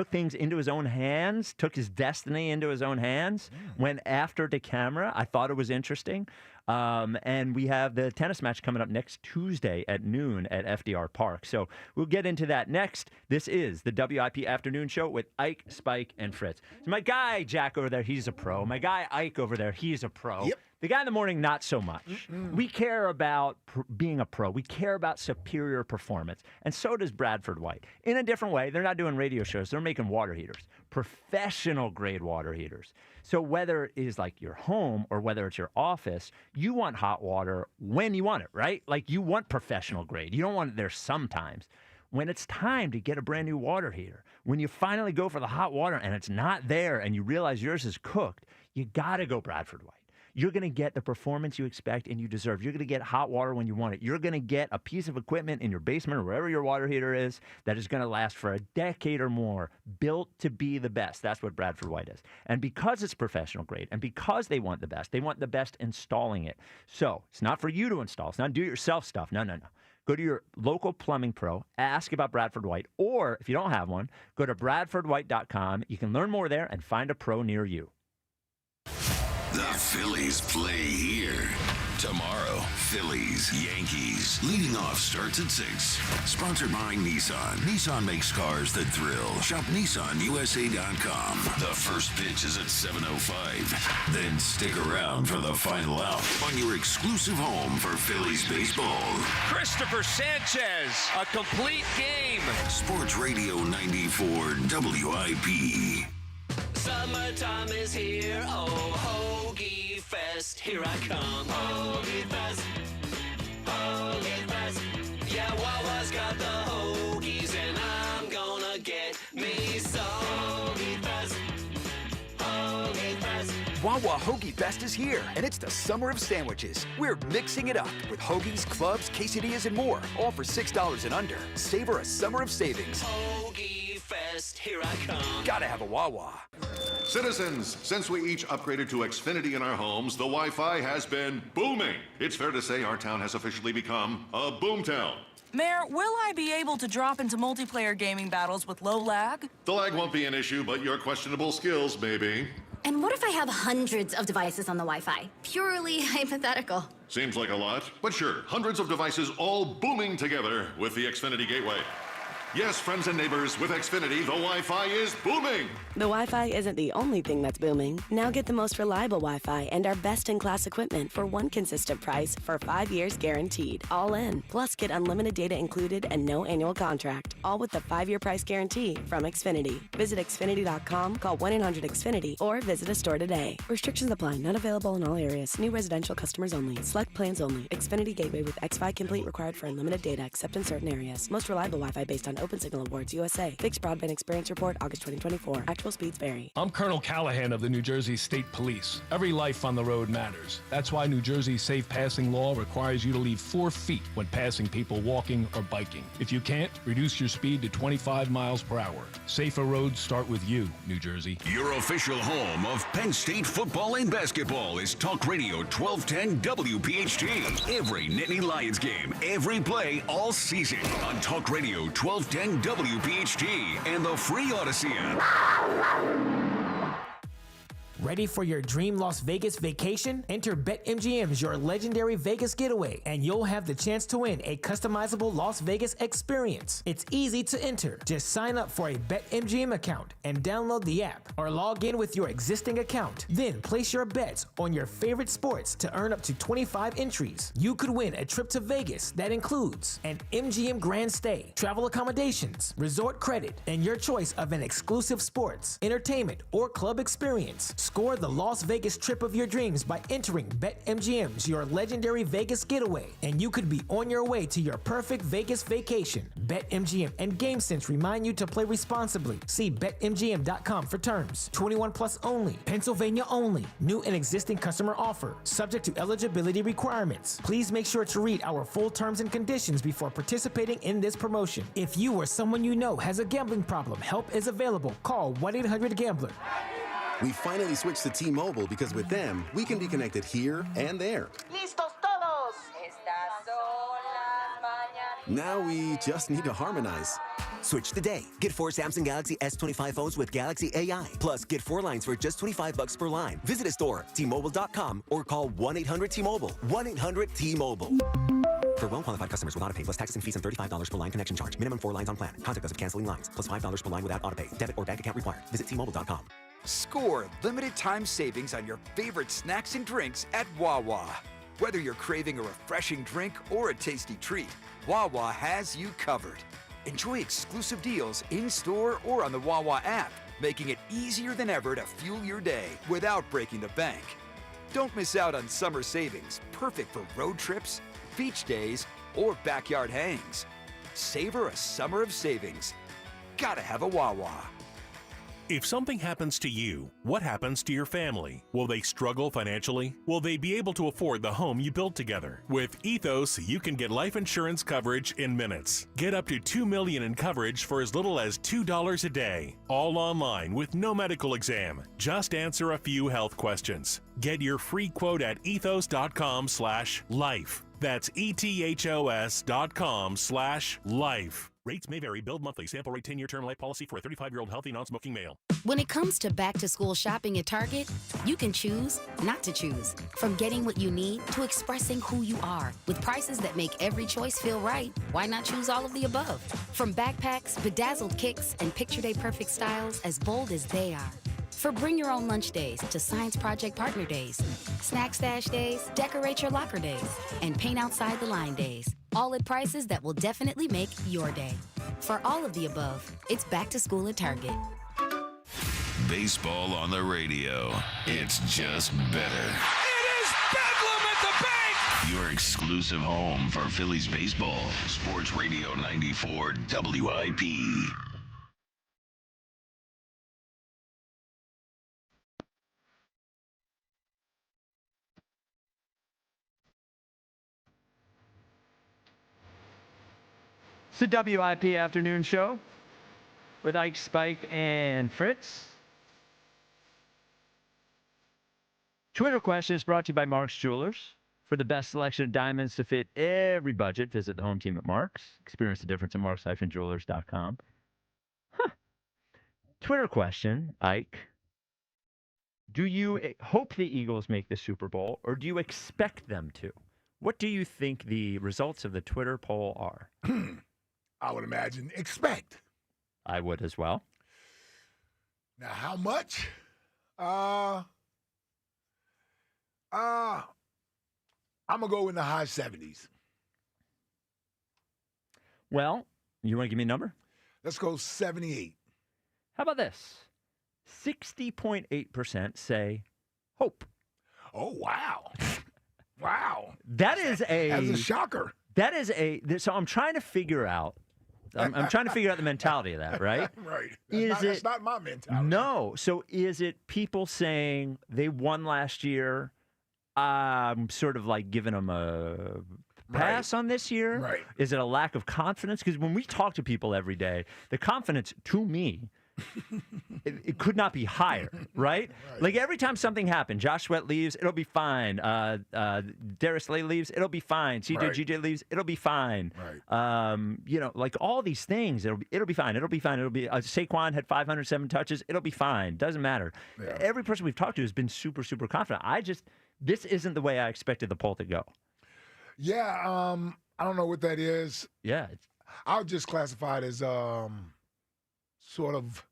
things into his own hands, took his destiny into his own hands, went after DeCamara. I thought it was interesting. And we have the tennis match coming up next Tuesday at noon at FDR Park. So we'll get into that next. This is the WIP Afternoon Show with Ike, Spike, and Fritz. So my guy, Jack, over there, he's a pro. My guy, Ike, over there, he's a pro. Yep. The guy in the morning, not so much. We care about being a pro. We care about superior performance. And so does Bradford White. In a different way, they're not doing radio shows. They're making water heaters, professional-grade water heaters. So whether it is like your home or whether it's your office, you want hot water when you want it, right? Like you want professional grade. You don't want it there sometimes. When it's time to get a brand new water heater, when you finally go for the hot water and it's not there and you realize yours is cooked, you got to go Bradford White. You're going to get the performance you expect and you deserve. You're going to get hot water when you want it. You're going to get a piece of equipment in your basement or wherever your water heater is that is going to last for a decade or more, built to be the best. That's what Bradford White is. And because it's professional grade and because they want the best installing it. So it's not for you to install. It's not do-it-yourself stuff. No. Go to your local plumbing pro, ask about Bradford White, or if you don't have one, go to bradfordwhite.com. You can learn more there and find a pro near you. The Phillies play here. Tomorrow, Phillies, Yankees. Leading off starts at 6. Sponsored by Nissan. Nissan makes cars that thrill. Shop NissanUSA.com. The first pitch is at 7:05. Then stick around for the final out on your exclusive home for Phillies baseball. Christopher Sanchez, a complete game. Sports Radio 94 WIP. Summertime is here, oh, Hoagie Fest, here I come. Hoagie Fest, Hoagie Fest. Yeah, Wawa's got the hoagies, and I'm gonna get me some. Hoagie Fest, Hoagie Fest. Wawa Hoagie Fest is here, and it's the summer of sandwiches. We're mixing it up with hoagies, clubs, quesadillas, and more, all for $6 and under. Savor a summer of savings. Hoagie Fest, here I come. Gotta have a Wawa. Citizens, since we each upgraded to Xfinity in our homes, the Wi-Fi has been booming. It's fair to say our town has officially become a boomtown. Mayor, will I be able to drop into multiplayer gaming battles with low lag? The lag won't be an issue, but your questionable skills may be. And what if I have hundreds of devices on the Wi-Fi? Purely hypothetical. Seems like a lot, but sure, hundreds of devices all booming together with the Xfinity Gateway. Yes, friends and neighbors, with Xfinity, the Wi-Fi is booming. The Wi-Fi isn't the only thing that's booming. Now get the most reliable Wi-Fi and our best-in-class equipment for one consistent price for 5 years guaranteed. All in. Plus, get unlimited data included and no annual contract. All with the 5-year price guarantee from Xfinity. Visit Xfinity.com, call 1-800-XFINITY, or visit a store today. Restrictions apply. Not available in all areas. New residential customers only. Select plans only. Xfinity Gateway with X5 Complete required for unlimited data except in certain areas. Most reliable Wi-Fi based on Open Signal Awards USA. Fixed Broadband Experience Report, August 2024. Actual speeds vary. I'm Colonel Callahan of the New Jersey State Police. Every life on the road matters. That's why New Jersey's safe passing law requires you to leave 4 feet when passing people walking or biking. If you can't, reduce your speed to 25 miles per hour. Safer roads start with you, New Jersey. Your official home of Penn State football and basketball is Talk Radio 1210 WPHT. Every Nittany Lions game, every play, all season on Talk Radio 1210 WPHT and the free Odyssey app. Ready for your dream Las Vegas vacation? Enter BetMGM as your legendary Vegas getaway, and you'll have the chance to win a customizable Las Vegas experience. It's easy to enter. Just sign up for a BetMGM account and download the app, or log in with your existing account. Then place your bets on your favorite sports to earn up to 25 entries. You could win a trip to Vegas that includes an MGM Grand Stay, travel accommodations, resort credit, and your choice of an exclusive sports, entertainment, or club experience. Score the Las Vegas trip of your dreams by entering BetMGM's Your Legendary Vegas Getaway, and you could be on your way to your perfect Vegas vacation. BetMGM and GameSense remind you to play responsibly. See BetMGM.com for terms. 21 plus only. Pennsylvania only. New and existing customer offer. Subject to eligibility requirements. Please make sure to read our full terms and conditions before participating in this promotion. If you or someone you know has a gambling problem, help is available. Call 1-800-GAMBLER. We finally switched to T-Mobile because with them, we can be connected here and there. ¡Listos todos! Estas son las mañanas. Now we just need to harmonize. Switch today. Get 4 Samsung Galaxy S25 phones with Galaxy AI. Plus, get 4 lines for just $25 per line. Visit a store, T-Mobile.com, or call 1-800-T-Mobile. 1-800-T-Mobile. For well-qualified customers with autopay plus taxes and fees and $35 per line connection charge. Minimum 4 lines on plan. Contact us if canceling lines. Plus $5 per line without autopay. Debit or bank account required. Visit T-Mobile.com. Score limited time savings on your favorite snacks and drinks at Wawa. Whether you're craving a refreshing drink or a tasty treat, Wawa has you covered. Enjoy exclusive deals in-store or on the Wawa app, making it easier than ever to fuel your day without breaking the bank. Don't miss out on summer savings, perfect for road trips, beach days, or backyard hangs. Savor a summer of savings. Gotta have a Wawa. If something happens to you, what happens to your family? Will they struggle financially? Will they be able to afford the home you built together? With Ethos, you can get life insurance coverage in minutes. Get up to $2 million in coverage for as little as $2 a day. All online with no medical exam. Just answer a few health questions. Get your free quote at ethos.com/life. That's ethos.com/life. Rates may vary. Billed monthly. Sample rate 10-year term life policy for a 35-year-old healthy non-smoking male. When it comes to back-to-school shopping at Target, you can choose not to choose. From getting what you need to expressing who you are. With prices that make every choice feel right, why not choose all of the above? From backpacks, bedazzled kicks, and picture day perfect styles as bold as they are. For bring your own lunch days to science project partner days, snack stash days, decorate your locker days, and paint outside the line days. All at prices that will definitely make your day. For all of the above, it's back to school at Target. Baseball on the radio. It's just better. It is Bedlam at the bank! Your exclusive home for Phillies baseball. Sports Radio 94 WIP. It's the WIP afternoon show with Ike, Spike, and Fritz. Twitter question is brought to you by Mark's Jewelers. For the best selection of diamonds to fit every budget, visit the home team at Mark's. Experience the difference at marks-jewelers.com. Twitter question, Ike. Do you hope the Eagles make the Super Bowl, or do you expect them to? What do you think the results of the Twitter poll are? I would imagine expect. I would as well. Now, how much? I'm going to go in the high 70s. Well, you want to give me a number? Let's go 78. How about this? 60.8% say hope. Oh, wow. Wow. That's a shocker. That is so I'm trying to figure out. I'm trying to figure out the mentality of that, right? Right. That's not my mentality. No. So is it people saying they won last year? I'm sort of like giving them a pass on this year. Right. Is it a lack of confidence? Because when we talk to people every day, the confidence to me, it could not be higher, right? Like every time something happened, Josh Sweat leaves, it'll be fine. Darius Slay leaves, it'll be fine. GJ leaves, it'll be fine. Right. Like all these things, it'll be fine. It'll be fine. It'll be Saquon had 507 touches. It'll be fine. Doesn't matter. Yeah. Every person we've talked to has been super, super confident. This isn't the way I expected the poll to go. Yeah, I don't know what that is. Yeah, I would just classify it as sort of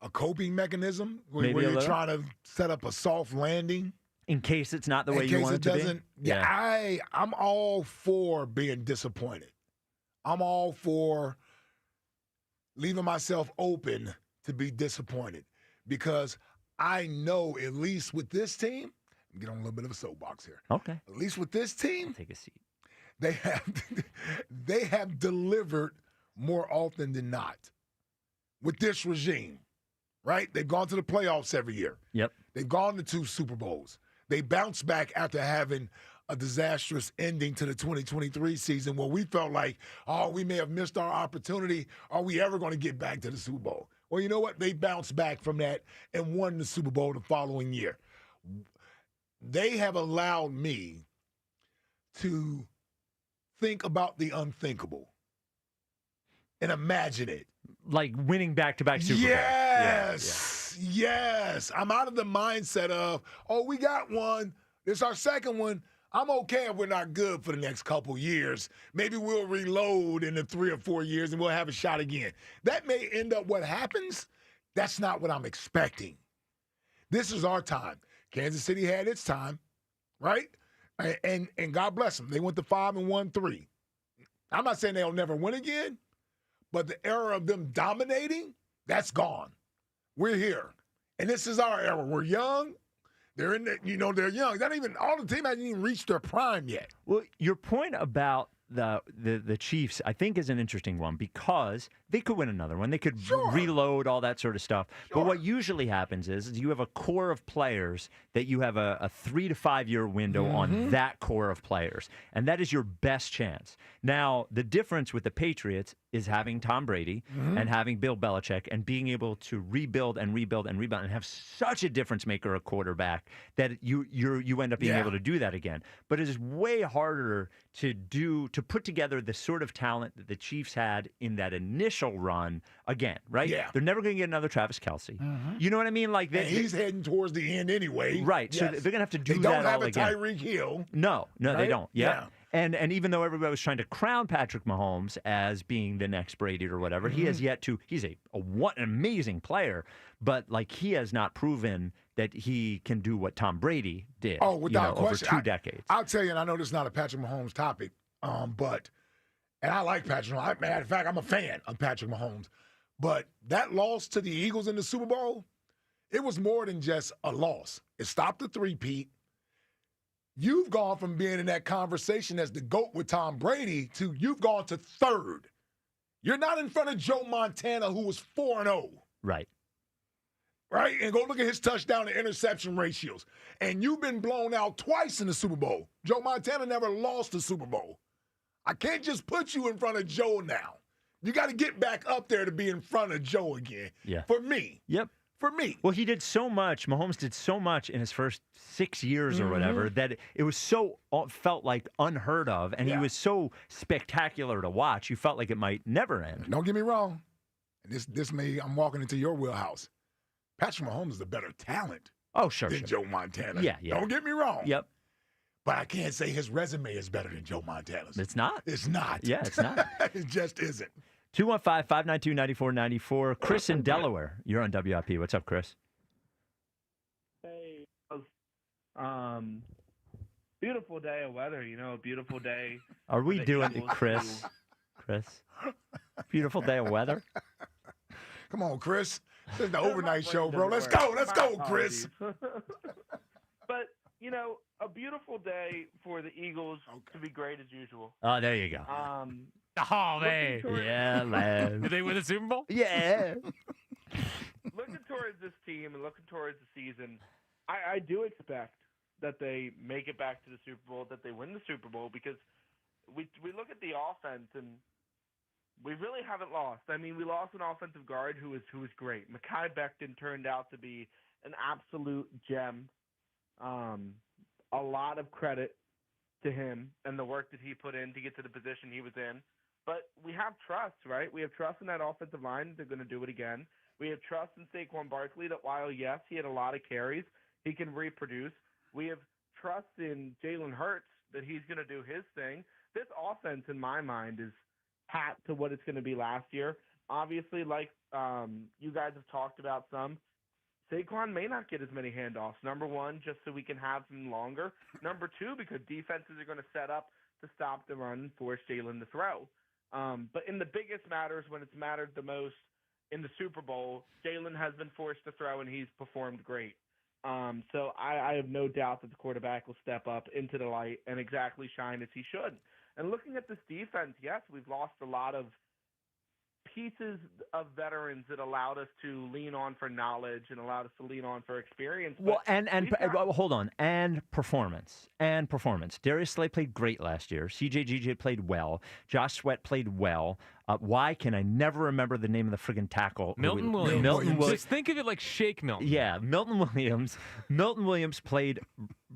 a coping mechanism where you're trying to set up a soft landing. In case it's not the way you want it to be? Yeah, I'm all for being disappointed. I'm all for leaving myself open to be disappointed because I know at least with this team, get on a little bit of a soapbox here. Okay. At least with this team, take a seat. They have delivered more often than not with this regime, right? They've gone to the playoffs every year. Yep. They've gone to 2 Super Bowls. They bounced back after having a disastrous ending to the 2023 season where we felt like, oh, we may have missed our opportunity. Are we ever going to get back to the Super Bowl? Well, you know what? They bounced back from that and won the Super Bowl the following year. They have allowed me to think about the unthinkable and imagine it. Like winning back-to-back Super Bowls. Yes. Yes. I'm out of the mindset of, oh, we got one. It's our second one. I'm okay if we're not good for the next couple years. Maybe we'll reload in the 3 or 4 years and we'll have a shot again. That may end up what happens. That's not what I'm expecting. This is our time. Kansas City had its time, right? And God bless them. They went to 5 and 1-3. I'm not saying they'll never win again, but the era of them dominating, that's gone. We're here. And this is our era. We're young. They're in the, they're young. All the team hasn't even reached their prime yet. Well, your point about the Chiefs, I think, is an interesting one because they could win another one. They could reload, all that sort of stuff. But what usually happens is you have a core of players that you have a 3 to 5 year window on that core of players. And that is your best chance. Now, the difference with the Patriots is having Tom Brady and having Bill Belichick and being able to rebuild and have such a difference maker, a quarterback, that you end up being able to do that again. But it is way harder to put together the sort of talent that the Chiefs had in that initial run again, right? Yeah. They're never going to get another Travis Kelce. You know what I mean? Like he's heading towards the end anyway. Right. Yes. So they're going to have to do that all again. They don't have a Tyreek Hill. No, right? They don't. Yeah. And even though everybody was trying to crown Patrick Mahomes as being the next Brady or whatever, he has yet to. He's an amazing player, but like he has not proven that he can do what Tom Brady did. Oh, without question, over 2 decades. I'll tell you, and I know this is not a Patrick Mahomes topic, but I like Patrick Mahomes. Matter of fact, I'm a fan of Patrick Mahomes. But that loss to the Eagles in the Super Bowl, it was more than just a loss. It stopped the three-peat. You've gone from being in that conversation as the GOAT with Tom Brady to you've gone to 3rd. You're not in front of Joe Montana, who was 4-0. Right. Right? And go look at his touchdown to interception ratios. And you've been blown out twice in the Super Bowl. Joe Montana never lost the Super Bowl. I can't just put you in front of Joe now. You got to get back up there to be in front of Joe again. Yeah. For me. Yep. For me. Well, he did so much. Mahomes did so much in his first 6 years or whatever that it was felt like unheard of, and he was so spectacular to watch. You felt like it might never end. Don't get me wrong. I'm walking into your wheelhouse. Patrick Mahomes is a better talent. Oh, sure. Than Joe Montana. Yeah. Don't get me wrong. Yep. But I can't say his resume is better than Joe Montana's. It's not. It's not. Yeah, it's not. It just isn't. 215-592-9494. Chris in Delaware. You're on WIP. What's up, Chris? Hey. Beautiful day of weather, a beautiful day. Are we doing it, Chris? Chris? Beautiful day of weather? Come on, Chris. This is the overnight show, bro. Let's go. Let's go, Chris. But, a beautiful day for the Eagles to be great as usual. Oh, there you go. Man. Yeah, man. Did they win the Super Bowl? Yeah. Looking towards this team and looking towards the season, I do expect that they make it back to the Super Bowl, that they win the Super Bowl, because we look at the offense and we really haven't lost. I mean, we lost an offensive guard who was great. Mekhi Becton turned out to be an absolute gem. A lot of credit to him and the work that he put in to get to the position he was in. But we have trust, right? We have trust in that offensive line. They're going to do it again. We have trust in Saquon Barkley that while, yes, he had a lot of carries, he can reproduce. We have trust in Jalen Hurts that he's going to do his thing. This offense, in my mind, is pat to what it's going to be last year. Obviously, like you guys have talked about some, Saquon may not get as many handoffs. Number one, just so we can have them longer. Number two, because defenses are going to set up to stop the run and force Jalen to throw. But in the biggest matters, when it's mattered the most, in the Super Bowl, Jalen has been forced to throw, and he's performed great. So I have no doubt that the quarterback will step up into the light and exactly shine as he should. And looking at this defense, yes, we've lost a lot of pieces of veterans that allowed us to lean on for knowledge and allowed us to lean on for experience. Well, hold on, and performance. Darius Slay played great last year. CJ played well. Josh Sweat played well. Why can I never remember the name of the friggin' tackle? Milton Williams. Milton Williams. Just think of it like Shake Milton. Yeah, Milton Williams. Milton Williams played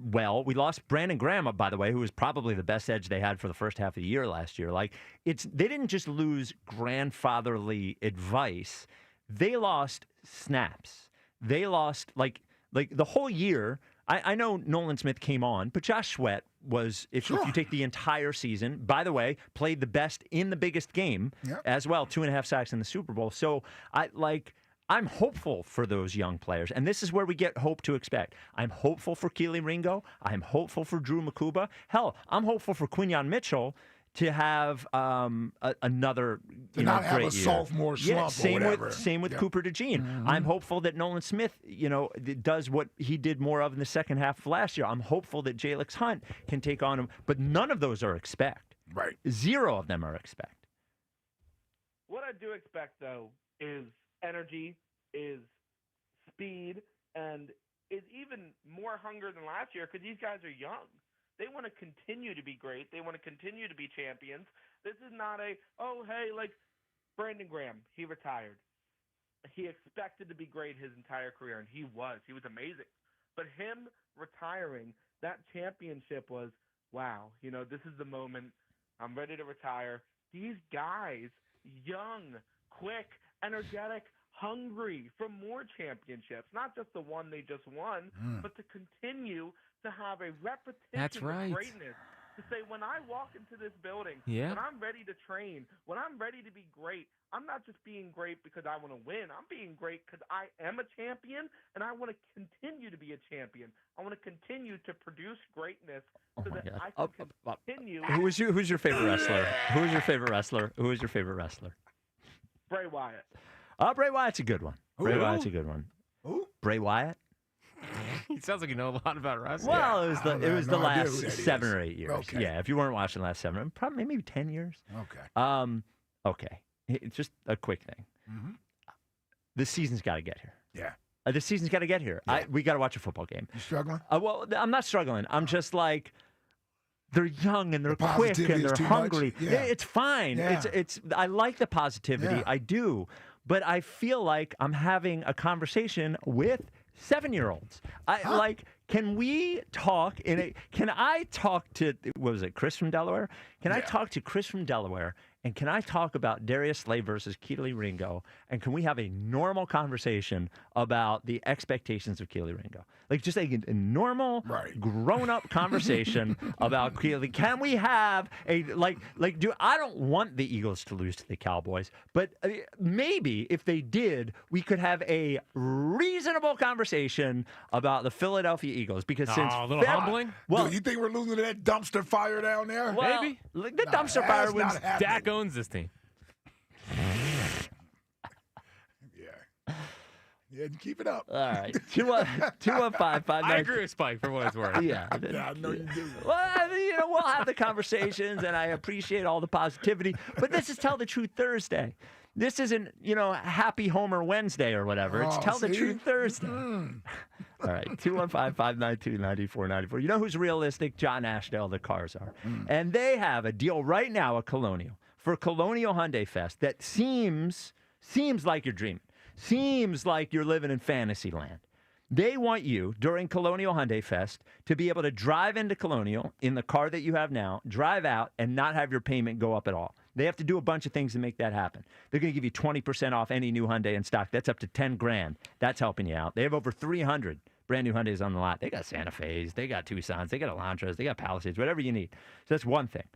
well. We lost Brandon Graham, by the way, who was probably the best edge they had for the first half of the year last year. Like, they didn't just lose grandfatherly advice. They lost snaps. They lost like the whole year. I know Nolan Smith came on, but Josh Sweat was, if you take the entire season, by the way, played the best in the biggest game as well, 2.5 sacks in the Super Bowl. So I'm hopeful for those young players, and this is where we get hope to expect. I'm hopeful for Keely Ringo. I'm hopeful for Drew Makuba. Hell, I'm hopeful for Quinyon Mitchell to have another to not have great a year. sophomore slump same or whatever. Same with Cooper DeJean. I'm hopeful that Nolan Smith, does what he did more of in the second half of last year. I'm hopeful that Jalix Hunt can take on him, but none of those are expect. Right. 0 of them are expect. What I do expect, though, is energy, is speed, and is even more hunger than last year because these guys are young. They want to continue to be great. They want to continue to be champions. This is not like Brandon Graham. He retired. He expected to be great his entire career, and he was. He was amazing. But him retiring, that championship was, wow, this is the moment. I'm ready to retire. These guys, young, quick, energetic, hungry for more championships, not just the one they just won, but to continue to have a repetition of greatness. To say, when I walk into this building, when I'm ready to train, when I'm ready to be great, I'm not just being great because I want to win. I'm being great because I am a champion, and I want to continue to be a champion. I want to continue to produce greatness so that I can continue. Who's your favorite wrestler? Who is your favorite wrestler? Who is your favorite wrestler? Bray Wyatt. Bray Wyatt's a good one. Bray Wyatt's a good one. Who? Bray Wyatt. He sounds like you know a lot about wrestling. Well, it was the last 7 or 8 years. Okay. Yeah, if you weren't watching the last 7, probably maybe 10 years. Okay. Okay. It's just a quick thing. The season's got to get here. Yeah. The season's got to get here. Yeah. We got to watch a football game. You struggling? Well, I'm not struggling. I'm just like, they're young and they're quick and they're hungry. Yeah. It's fine. Yeah. It's. I like the positivity. Yeah. I do. But I feel like I'm having a conversation with 7-year-olds. Can we talk can I talk to, what was it, Chris from Delaware? Can I talk to Chris from Delaware, and can I talk about Darius Slay versus Keely Ringo, and can we have a normal conversation about the expectations of Keely Ringo? Like, just a normal, grown-up conversation about Keely. Can we have I don't want the Eagles to lose to the Cowboys, but maybe if they did, we could have a reasonable conversation about the Philadelphia Eagles, because since a little humbling. Well, do you think we're losing to that dumpster fire down there? Well, maybe the dumpster fire wins. Dak owns this team. Yeah, keep it up. All right. 215-599. I agree with Spike for what it's worth. Yeah. I know you do. Well, we'll have the conversations, and I appreciate all the positivity. But this is Tell the Truth Thursday. This isn't, Happy Homer Wednesday or whatever. It's Tell the Truth Thursday. All right. 215-592-9494. You know who's realistic? John Ashdale, the Cars are. And they have a deal right now at Colonial for Colonial Hyundai Fest that seems like you're dreaming. Seems like you're living in fantasy land. They want you, during Colonial Hyundai Fest, to be able to drive into Colonial in the car that you have now, drive out, and not have your payment go up at all. They have to do a bunch of things to make that happen. They're going to give you 20% off any new Hyundai in stock. That's up to $10,000. That's helping you out. They have over 300 brand new Hyundais on the lot. They got Santa Fe's, they got Tucsons, they got Elantras, they got Palisades, whatever you need. So that's one thing.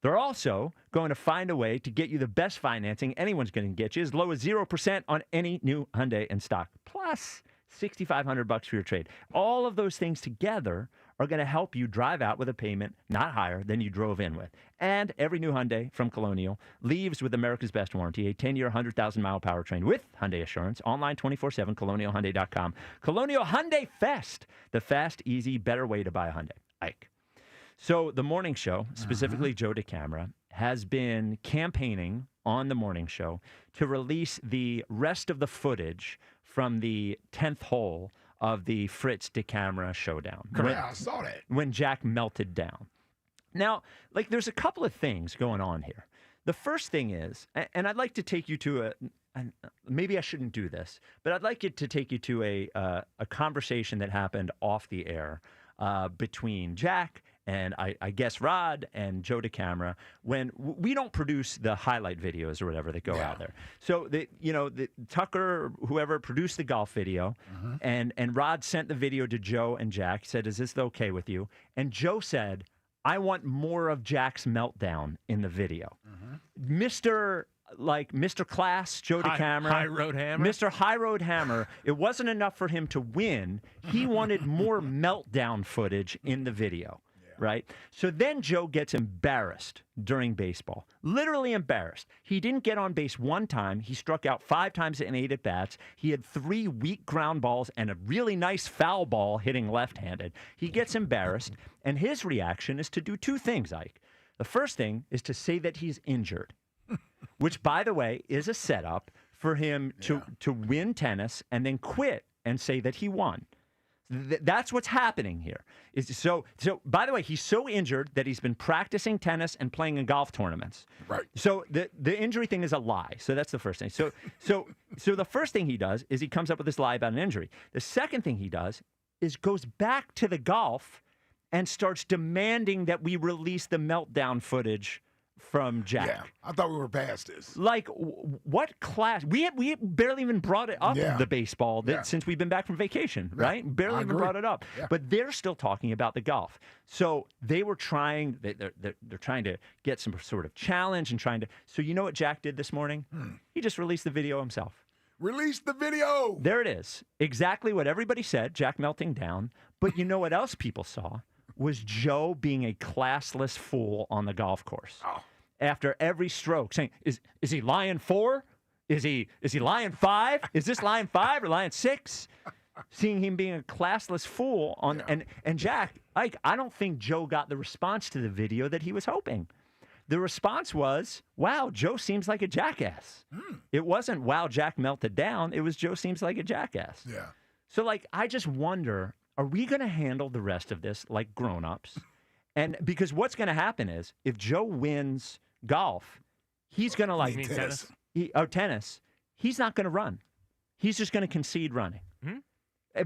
They're also going to find a way to get you the best financing anyone's going to get you, as low as 0% on any new Hyundai in stock, plus $6,500 for your trade. All of those things together are going to help you drive out with a payment not higher than you drove in with. And every new Hyundai from Colonial leaves with America's best warranty, a 10-year, 100,000-mile powertrain with Hyundai Assurance. Online 24/7, colonialhyundai.com. Colonial Hyundai Fest, the fast, easy, better way to buy a Hyundai. Ike. So the morning show, specifically Joe DeCamara, has been campaigning on the morning show to release the rest of the footage from the 10th hole of the Fritz DeCamara showdown. I saw that. When Jack melted down. Now, like, there's a couple of things going on here. The first thing is, and I'd like to take you to maybe I shouldn't do this, but I'd like it to take you to a conversation that happened off the air between Jack and I guess Rod and Joe DeCamara, when we don't produce the highlight videos or whatever that go out there. So the Tucker, whoever produced the golf video, and Rod sent the video to Joe and Jack, said, "Is this okay with you?" And Joe said, "I want more of Jack's meltdown in the video." Mr. Class, Joe DeCamara. High Road Hammer. Mr. High Road Hammer. It wasn't enough for him to win. He wanted more meltdown footage in the video. Right? So then Joe gets embarrassed during baseball. Literally embarrassed. He didn't get on base one time. He struck out 5 times in 8 at-bats. He had 3 weak ground balls and a really nice foul ball hitting left-handed. He gets embarrassed, and his reaction is to do 2 things, Ike. The first thing is to say that he's injured, which, by the way, is a setup for him to win tennis and then quit and say that he won. That's what's happening here. So by the way, he's so injured that he's been practicing tennis and playing in golf tournaments. Right. So the injury thing is a lie. So that's the first thing. So the first thing he does is he comes up with this lie about an injury. The second thing he does is goes back to the golf and starts demanding that we release the meltdown footage from Jack. Yeah, I thought we were past this. Like, what class? We barely even brought it up, the baseball, since we've been back from vacation, right? Barely even brought it up. Yeah. But they're still talking about the golf. So they were trying, they're trying to get some sort of challenge and trying to. So you know what Jack did this morning? He just released the video himself. Release the video. There it is. Exactly what everybody said, Jack melting down. But you know what else people saw? Was Joe being a classless fool on the golf course. Oh. After every stroke, saying, "Is he lion 4? Is he lion 5? Is this lion 5 or lion 6?" Seeing him being a classless fool on and Jack, I don't think Joe got the response to the video that he was hoping. The response was, "Wow, Joe seems like a jackass." It wasn't, "Wow, Jack melted down." It was, "Joe seems like a jackass." Yeah. So I just wonder, are we going to handle the rest of this like grown-ups? And because what's going to happen is, if Joe wins golf, he's going to tennis. Tennis. He's not going to run. He's just going to concede running,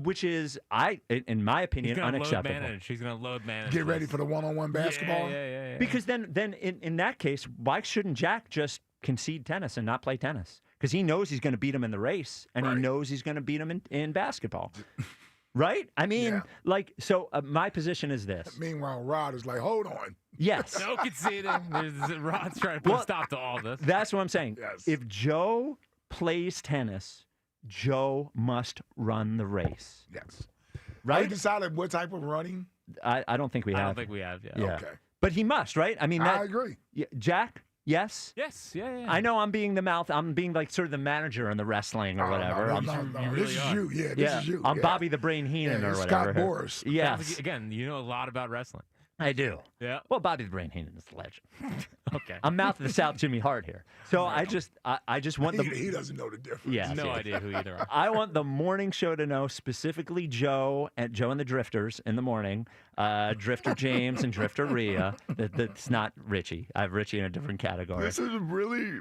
which is, in my opinion, unacceptable. He's going to load manage. Get ready for the one-on-one basketball. Yeah. Because then in that case, why shouldn't Jack just concede tennis and not play tennis? Because he knows he's going to beat him in the race, and he knows he's going to beat him in basketball. Right? I mean, my position is this. Meanwhile, Rod is like, hold on. Yes. No conceding. Rod's trying to put a stop to all this. That's what I'm saying. Yes. If Joe plays tennis, Joe must run the race. Yes. Right? Have you decided what type of running? I don't think we have. I don't think we have, Yeah. Okay. But he must, right? I mean, I agree. Jack? Yes? Yes, yeah. I know I'm being I'm being like sort of the manager in the wrestling or whatever. No, this is you. Yeah, this is you. I'm Bobby the Brain Heenan or whatever. Scott Boras. Yes. Again, you know a lot about wrestling. I do. Yeah. Well, Bobby the Brain Heenan is a legend. Okay. I'm mouth of the South Jimmy Hart here. So I just want He doesn't know the difference. Yeah. No idea who either are. I want the morning show to know, specifically Joe and the Drifters in the morning, Drifter James and Drifter Rhea. That's not Richie. I have Richie in a different category. This is really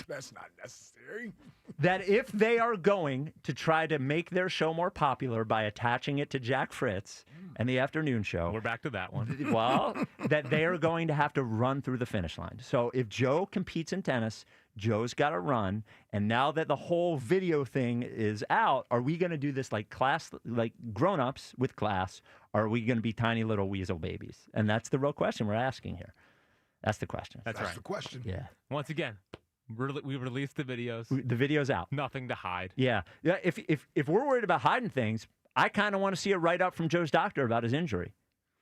that's not necessary. That if they are going to try to make their show more popular by attaching it to Jack Fritz and the afternoon show, we're back to that one. Well, that they are going to have to run through the finish line. So if Joe competes in tennis, Joe's got to run. And now that the whole video thing is out, are we going to do this like grown-ups with class? Or are we going to be tiny little weasel babies? And that's the real question we're asking here. That's the question. That's right. the question. Yeah. Once again, we released the videos. The video's out. Nothing to hide. Yeah. If we're worried about hiding things, I kind of want to see a write-up from Joe's doctor about his injury.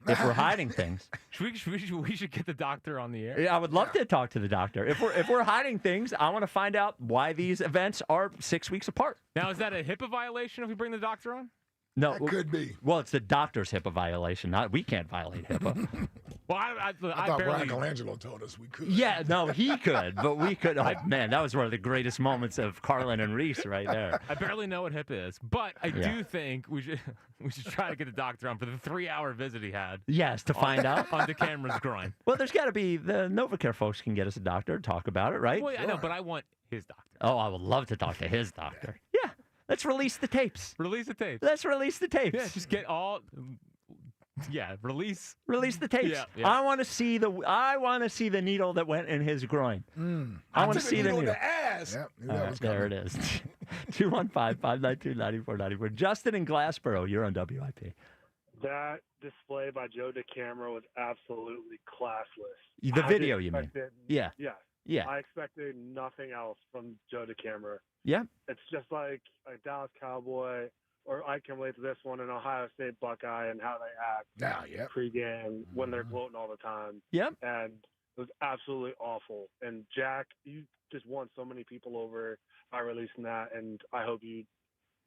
if we're hiding things. We should get the doctor on the air. Yeah, I would love to talk to the doctor. If we're hiding things, I want to find out why these events are 6 weeks apart. Now, is that a HIPAA violation if we bring the doctor on? No, That could be. Well, it's the doctor's HIPAA violation. We can't violate HIPAA. Well, I thought barely... Brian Colangelo told us we could. Yeah, no, he could, but we could. Oh, man, that was one of the greatest moments of Carlin and Reese right there. I barely know what HIPAA is, but I do think we should try to get the doctor on for the 3-hour visit he had. Yes, to find out. On DeCamara's groin. Well, there's got to be, the NovaCare folks can get us a doctor, talk about it, right? Well, I know, but I want his doctor. Oh, I would love to talk to his doctor. Yeah, let's release the tapes. Release the tapes. Let's release the tapes. Yeah, just get all... Yeah, release the tapes. Yeah. I want to see the needle that went in his groin. I want to see the needle. The ass. Yep, there it is. 215-592-9494. Justin in Glassboro, you're on WIP. That display by Joe DeCamara was absolutely classless. The video, you mean? Yeah. Yeah. I expected nothing else from Joe DeCamara. Yeah. It's just like a Dallas Cowboy, or I can relate to this one, an Ohio State Buckeye and how they act pregame when they're gloating all the time. Yep. And it was absolutely awful. And Jack, you just won so many people over by releasing that, and I hope you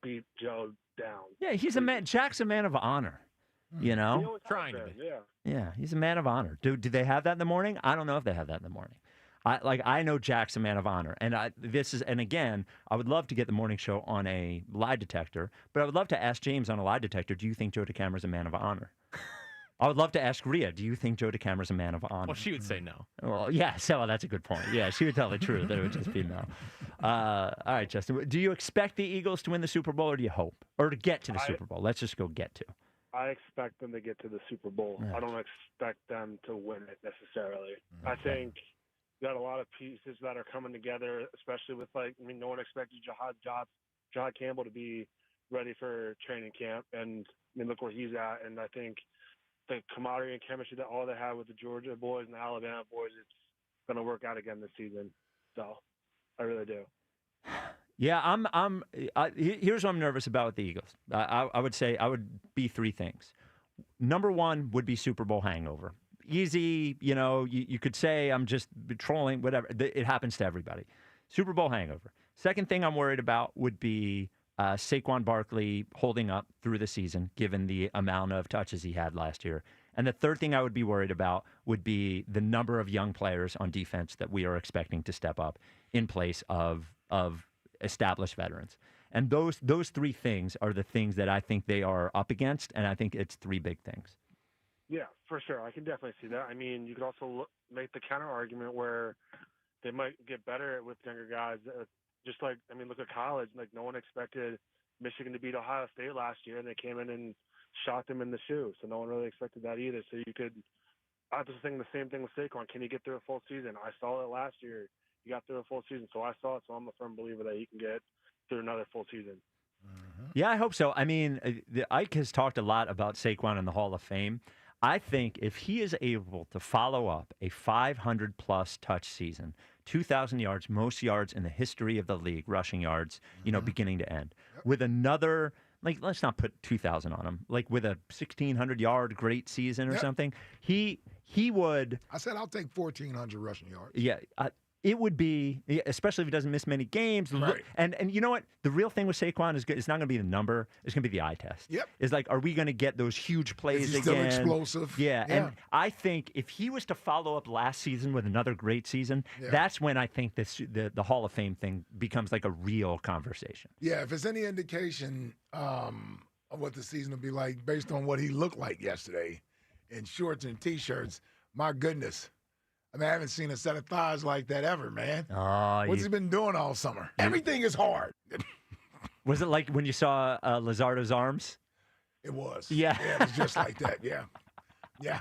beat Joe down. Yeah, he's a man. Jack's a man of honor. You know? Trying to be. Yeah, he's a man of honor. Do they have that in the morning? I don't know if they have that in the morning. I know Jack's a man of honor, and again, I would love to get the morning show on a lie detector, but I would love to ask James on a lie detector, do you think Joe DeCamara's a man of honor? I would love to ask Rhea, do you think Joe DeCamara's a man of honor? Well, she would say no. Well, yeah, so that's a good point. Yeah, she would tell the truth. It would just be no. All right, Justin, do you expect the Eagles to win the Super Bowl, or do you hope? Or to get to the Super Bowl? Let's just go get to. I expect them to get to the Super Bowl. Yeah. I don't expect them to win it necessarily. I think you got a lot of pieces that are coming together, especially with no one expected Jahad Campbell to be ready for training camp, and look where he's at. And I think the camaraderie and chemistry that all they have with the Georgia boys and the Alabama boys, it's going to work out again this season. So I really do. Yeah, here's what I'm nervous about with the Eagles. I would say I would be three things. Number one would be Super Bowl hangover. Easy, you could say I'm just trolling, whatever. It happens to everybody. Super Bowl hangover. Second thing I'm worried about would be Saquon Barkley holding up through the season, given the amount of touches he had last year. And the third thing I would be worried about would be the number of young players on defense that we are expecting to step up in place of established veterans. And those three things are the things that I think they are up against, and I think it's three big things. Yeah, for sure. I can definitely see that. I mean, you could also make the counter argument where they might get better with younger guys. Just like, look at college. Like, no one expected Michigan to beat Ohio State last year, and they came in and shot them in the shoe. So no one really expected that either. So I just think the same thing with Saquon. Can he get through a full season? I saw it last year. He got through a full season, so I saw it. So I'm a firm believer that he can get through another full season. Yeah, I hope so. I mean, Ike has talked a lot about Saquon in the Hall of Fame. I think if he is able to follow up a 500-plus touch season, 2,000 yards, most yards in the history of the league, rushing yards, beginning to end, with another, let's not put 2,000 on him, with a 1,600-yard great season or something, he would. I said I'll take 1,400 rushing yards. Yeah. It would be, especially if he doesn't miss many games. Right. And you know what? The real thing with Saquon is it's not going to be the number. It's going to be the eye test. Yep. It's are we going to get those huge plays Is he again? still explosive? Yeah. And I think if he was to follow up last season with another great season, that's when I think the Hall of Fame thing becomes a real conversation. Yeah, if it's any indication of what the season will be like based on what he looked like yesterday in shorts and T-shirts, my goodness. I haven't seen a set of thighs like that ever, man. Oh, What's he been doing all summer? Everything is hard. Was it like when you saw Luzardo's arms? It was. Yeah. It was just like that, yeah. Yeah.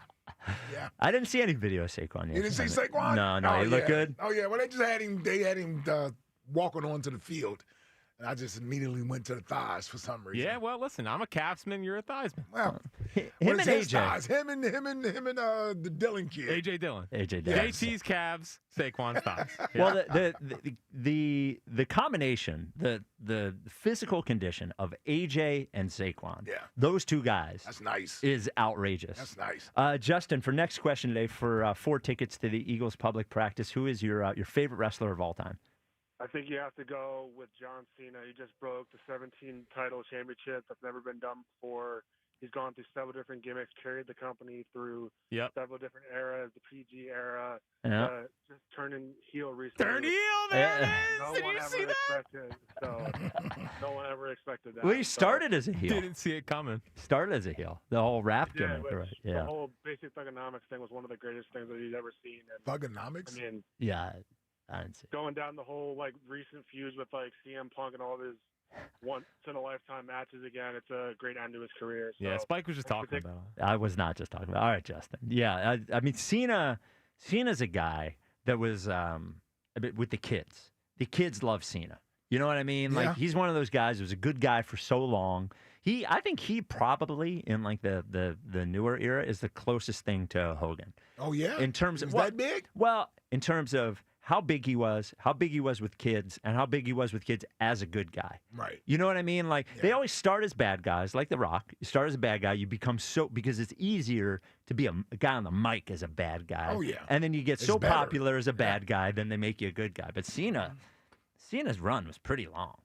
I didn't see any video of Saquon yet. You didn't see Saquon? No, he looked good. Oh, yeah. Well, they had him walking onto the field. And I just immediately went to the thighs for some reason. Yeah, well, listen, I'm a Cavsman. You're a Thighsman. Well, him what and is his AJ. thighs? Him and the Dillon kid. AJ Dillon. AJ Dillon. JT's calves, Saquon's thighs. Well, the combination, the physical condition of AJ and Saquon, those two guys, that's nice, is outrageous. That's nice. Justin, for next question today, for 4 tickets to the Eagles public practice, who is your favorite wrestler of all time? I think you have to go with John Cena. He just broke the 17 title championship. That's never been done before. He's gone through several different gimmicks, carried the company through several different eras, the PG era, just turning heel recently. Turn heel, there it is. No Did one you ever see that? expected. So no one ever expected that. Well, he started as a heel. Didn't see it coming. Started as a heel. The whole rap Yeah, gimmick, right? The Yeah. whole basic thugonomics thing was one of the greatest things that he's ever seen. And, Thugonomics? I mean, Yeah, I didn't see it. going down the whole recent feuds with CM Punk and all of his once in a lifetime matches again, it's a great end to his career. So Yeah, Spike was just talking about it. I was not just talking about. All right, Justin. Yeah, I mean, Cena's a guy that was with the kids. The kids love Cena. You know what I mean? Like, he's one of those guys who was a good guy for so long. I think he probably in the newer era is the closest thing to Hogan. Oh yeah. In terms of that big? Well, in terms of how big he was with kids, and how big he was with kids as a good guy. Right. You know what I mean? Like, they always start as bad guys, like The Rock. You start as a bad guy, you become because it's easier to be a guy on the mic as a bad guy. Oh, yeah. And then you get It's so better. popular as a bad guy, then they make you a good guy. But Cena's run was pretty long.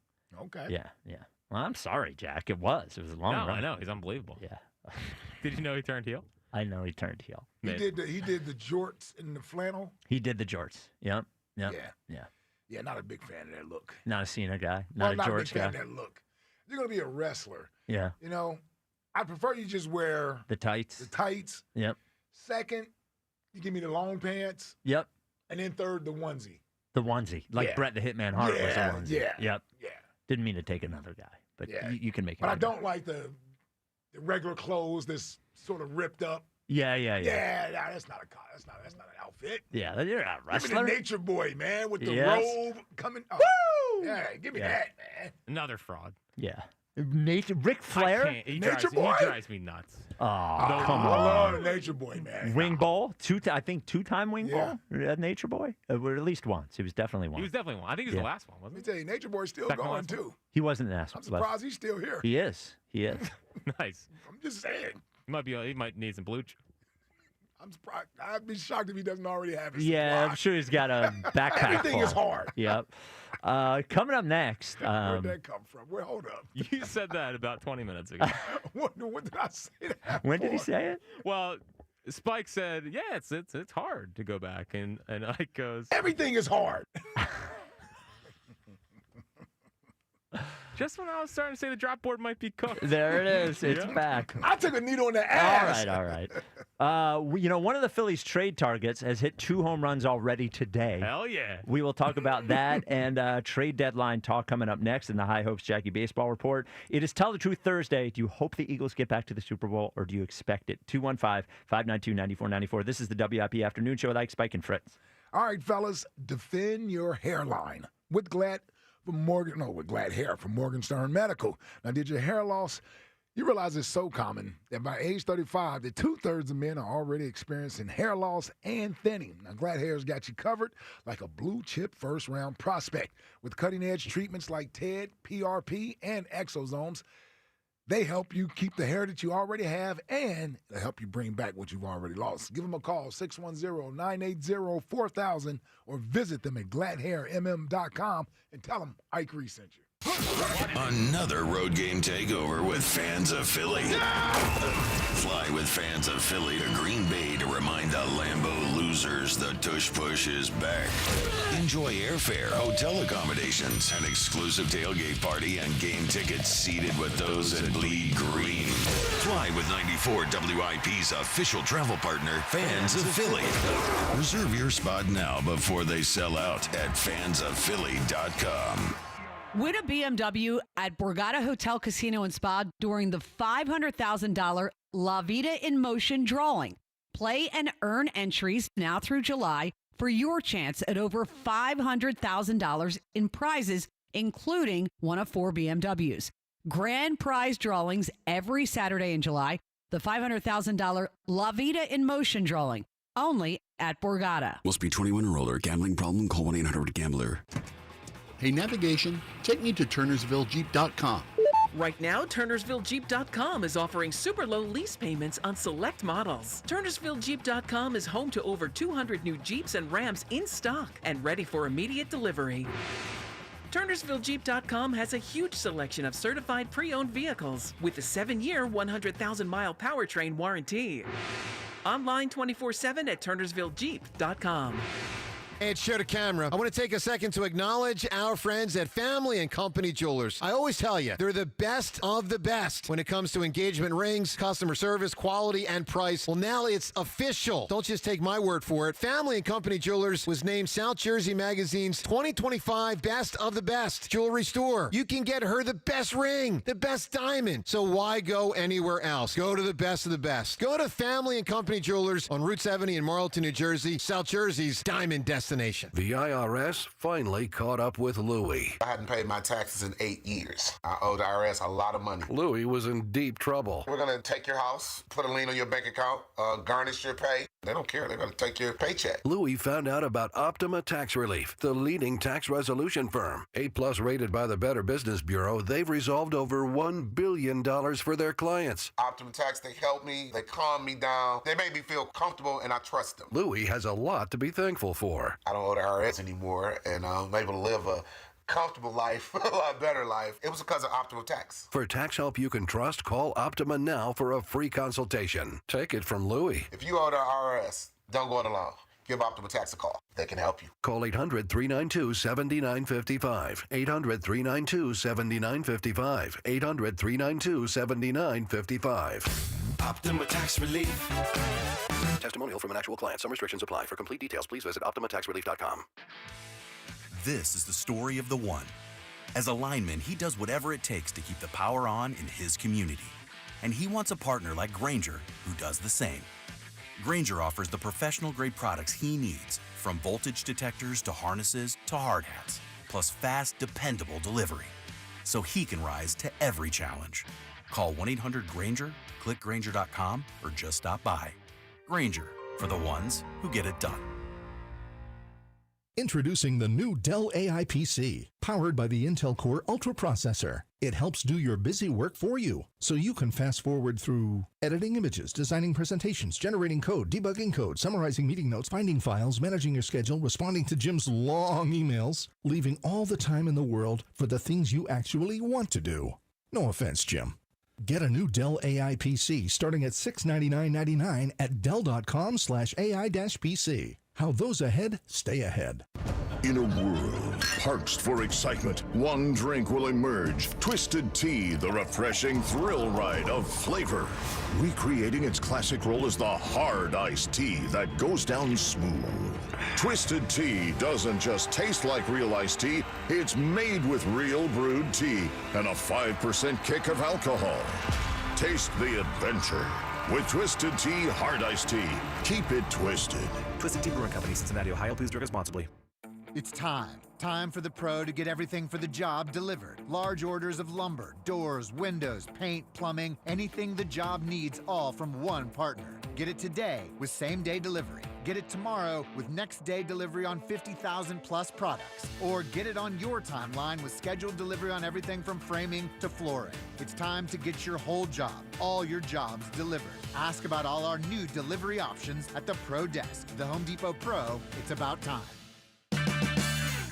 Okay. Yeah. Well, I'm sorry, Jack. It was a long run. I know. He's unbelievable. Yeah. Did you know he turned heel? I know he turned heel. He did the jorts and the flannel. He did the jorts. Yep. Yeah. Yeah, not a big fan of that look. Not a Cena guy. Not a a big George fan guy. of that look. If you're gonna be a wrestler, Yeah. you know, I prefer you just wear The tights. the tights. Yep. Second, you give me the long pants, Yep. and then third, the onesie. The onesie. Like Yeah. Bret the Hitman Hart was the Yeah, onesie. yeah, Yep. yeah. Didn't mean to take another guy, but Yeah. you can make it. But I don't like the regular clothes that's sort of ripped up. Yeah. Yeah, nah, that's not an outfit. Yeah, you're a Give me wrestler. the Nature Boy, man, with the Yes. robe coming. Oh, Woo! yeah, give me Yeah. that, man. Another fraud. Yeah. Ric Flair. He Nature drives, Boy? He drives me nuts. Oh, come I on. love Nature Boy, man. Wing Bowl. I think 2-time Wing Bowl. Nature Boy. Or at least once. He was definitely one. He was definitely one. I think he was the last one, Let me wasn't tell you, Nature Boy's still Second going last one. too. He wasn't an asshole. I'm surprised he's still here. He is. he? Nice. I'm just saying. He might need some blue. I'm surprised. I'd be shocked if he doesn't already have his Yeah, supply. I'm sure he's got a backpack. Everything is full. hard. Yep. Coming up next. Where'd that come from? Well, hold up. You said that about 20 minutes ago. What did I say that When did he for? say it? Well, Spike said, "Yeah, it's hard to go back," and Ike goes, Everything is hard. "Just when I was starting to say the drop board might be cooked." There it is. It's Yeah. back. I took a needle in the ass. All right. One of the Phillies trade targets has hit 2 home runs already today. Hell yeah. We will talk about that and trade deadline talk coming up next in the High Hopes Jackie Baseball Report. It is Tell the Truth Thursday. Do you hope the Eagles get back to the Super Bowl, or do you expect it? 215-592-9494. This is the WIP Afternoon Show with Ike, Spike, and Fritz. All right, fellas, defend your hairline with Glad Hair from Morgenstern Medical. Now, did your hair loss? You realize it's so common that by age 35, that 2/3 of men are already experiencing hair loss and thinning. Now, Glad Hair's got you covered like a blue-chip first-round prospect. With cutting-edge treatments like TED, PRP, and exosomes, they help you keep the hair that you already have, and they help you bring back what you've already lost. Give them a call, 610-980-4000, or visit them at gladhairmm.com and tell them Ike Reese sent you. Another road game takeover with fans of Philly. Fly with fans of Philly to Green Bay to remind the Lambeau losers the tush push is back. Enjoy airfare, hotel accommodations, an exclusive tailgate party, and game tickets seated with those that bleed green. Fly with 94 WIP's official travel partner, Fans of Philly. Reserve your spot now before they sell out at fansofphilly.com. Win a BMW at Borgata Hotel Casino and Spa during the $500,000 La Vida in Motion drawing. Play and earn entries now through July for your chance at over $500,000 in prizes including one of 4 BMWs. Grand prize drawings every Saturday in July. The $500,000 La Vida in Motion drawing, only at Borgata. Must be 21 or older. Gambling problem? Call 1-800-GAMBLER. Hey, navigation, take me to TurnersvilleJeep.com. Right now, TurnersvilleJeep.com is offering super low lease payments on select models. TurnersvilleJeep.com is home to over 200 new Jeeps and Rams in stock and ready for immediate delivery. TurnersvilleJeep.com has a huge selection of certified pre-owned vehicles with a 7-year, 100,000-mile powertrain warranty. Online 24/7 at TurnersvilleJeep.com. Hey, it's Show to Camera. I want to take a second to acknowledge our friends at Family and Company Jewelers. I always tell you, they're the best of the best when it comes to engagement rings, customer service, quality, and price. Well, now it's official. Don't just take my word for it. Family and Company Jewelers was named South Jersey Magazine's 2025 Best of the Best Jewelry Store. You can get her the best ring, the best diamond. So why go anywhere else? Go to the best of the best. Go to Family and Company Jewelers on Route 70 in Marlton, New Jersey, South Jersey's diamond destination. The IRS finally caught up with Louie. I hadn't paid my taxes in 8 years. I owed the IRS a lot of money. Louie was in deep trouble. We're going to take your house, put a lien on your bank account, garnish your pay. They don't care. They're going to take your paycheck. Louie found out about Optima Tax Relief, the leading tax resolution firm. 8+ rated by the Better Business Bureau, they've resolved over $1 billion for their clients. Optima Tax, they helped me. They calmed me down. They made me feel comfortable, and I trust them. Louie has a lot to be thankful for. I don't owe the IRS anymore, and I'm able to live a comfortable life, a lot better life. It was because of Optima Tax. For tax help you can trust, call Optima now for a free consultation. Take it from Louie. If you owe the IRS, don't go it alone. Give Optima Tax a call. They can help you. Call 800-392-7955. 800-392-7955. 800-392-7955. Optima Tax Relief. Testimonial from an actual client. Some restrictions apply. For complete details, please visit OptimaTaxRelief.com. This is the story of the one. As a lineman, he does whatever it takes to keep the power on in his community. And he wants a partner like Grainger who does the same. Grainger offers the professional-grade products he needs, from voltage detectors to harnesses to hard hats, plus fast, dependable delivery, so he can rise to every challenge. Call 1-800-GRAINGER, click Grainger.com, or just stop by. Grainger, for the ones who get it done. Introducing the new Dell AI PC, powered by the Intel Core Ultra processor. It helps do your busy work for you, so you can fast forward through editing images, designing presentations, generating code, debugging code, summarizing meeting notes, finding files, managing your schedule, responding to Jim's long emails, leaving all the time in the world for the things you actually want to do. No offense, Jim. Get a new Dell AI PC starting at $699.99 at Dell.com/AI-PC. How those ahead stay ahead. In a world parched for excitement, one drink will emerge. Twisted Tea, the refreshing thrill ride of flavor. Recreating its classic role as the hard iced tea that goes down smooth. Twisted Tea doesn't just taste like real iced tea, it's made with real brewed tea and a 5% kick of alcohol. Taste the adventure with Twisted Tea Hard Iced Tea. Keep it twisted. Twisted Tea Brewing Company, Cincinnati, Ohio. Please drink responsibly. It's time. Time for the pro to get everything for the job delivered. Large orders of lumber, doors, windows, paint, plumbing, anything the job needs, all from one partner. Get it today with same-day delivery. Get it tomorrow with next-day delivery on 50,000 plus products. Or get it on your timeline with scheduled delivery on everything from framing to flooring. It's time to get your whole job, all your jobs delivered. Ask about all our new delivery options at the Pro Desk. The Home Depot Pro, it's about time.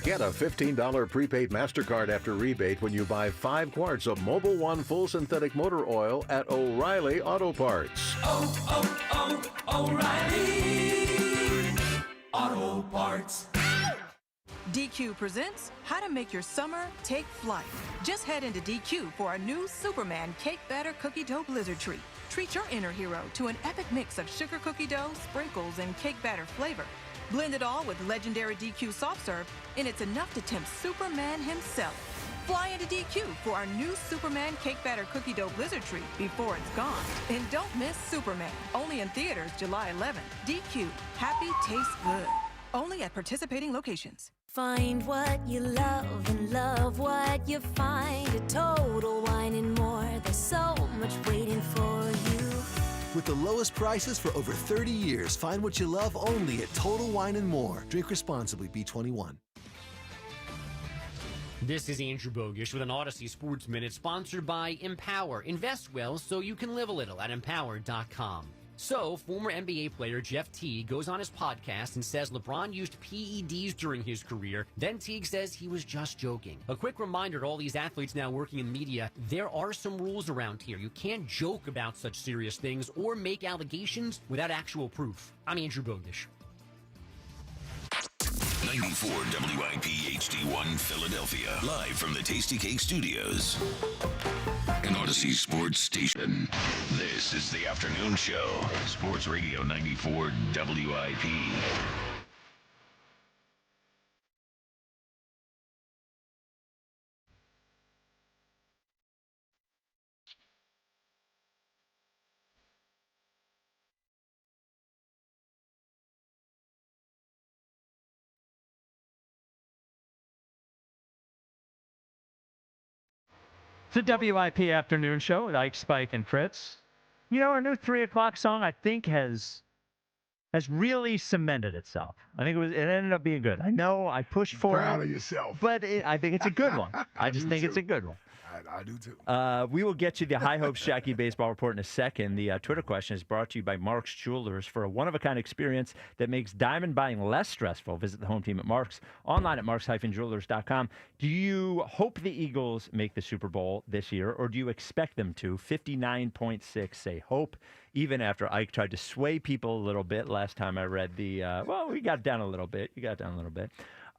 Get a $15 prepaid MasterCard after rebate when you buy 5 quarts of Mobil 1 full synthetic motor oil at O'Reilly Auto Parts. O'Reilly Auto Parts. DQ presents How to Make Your Summer Take Flight. Just head into DQ for our new Superman Cake Batter Cookie Dough Blizzard Treat. Treat your inner hero to an epic mix of sugar cookie dough, sprinkles, and cake batter flavor. Blend it all with legendary DQ soft serve, and it's enough to tempt Superman himself. Fly into DQ for our new Superman Cake Batter Cookie Dough Blizzard Treat before it's gone. And don't miss Superman, only in theaters July 11th. DQ, happy tastes good. Only at participating locations. Find what you love and love what you find at Total Wine and More. There's so much waiting for you. With the lowest prices for over 30 years, find what you love only at Total Wine and More. Drink responsibly, B21. This is Andrew Bogish with an Odyssey Sports Minute sponsored by Empower. Invest well so you can live a little at empower.com. So, former NBA player Jeff Teague goes on his podcast and says LeBron used PEDs during his career. Then Teague says he was just joking. A quick reminder to all these athletes now working in media, there are some rules around here. You can't joke about such serious things or make allegations without actual proof. I'm Andrew Bogish. 94 WIP HD1 Philadelphia. Live from the Tasty Cake Studios. An Odyssey Sports Station. This is the afternoon show. Sports Radio 94 WIP. It's a WIP afternoon show with Ike, Spike, and Fritz. You know, our new 3 o'clock song, I think, has really cemented itself. I think it ended up being good. I know I pushed for it. Proud of yourself. But I think it's a good one. I just think it's a good one. I do too. We will get you the High Hopes Jackie Baseball Report in a second. The Twitter question is brought to you by Mark's Jewelers. For a one-of-a-kind experience that makes diamond buying less stressful, visit the home team at Mark's, online at marks-jewelers.com. Do you hope the Eagles make the Super Bowl this year, or do you expect them to? 59.6 say hope, even after Ike tried to sway people a little bit last time I read the, well, we got down a little bit. You got down a little bit.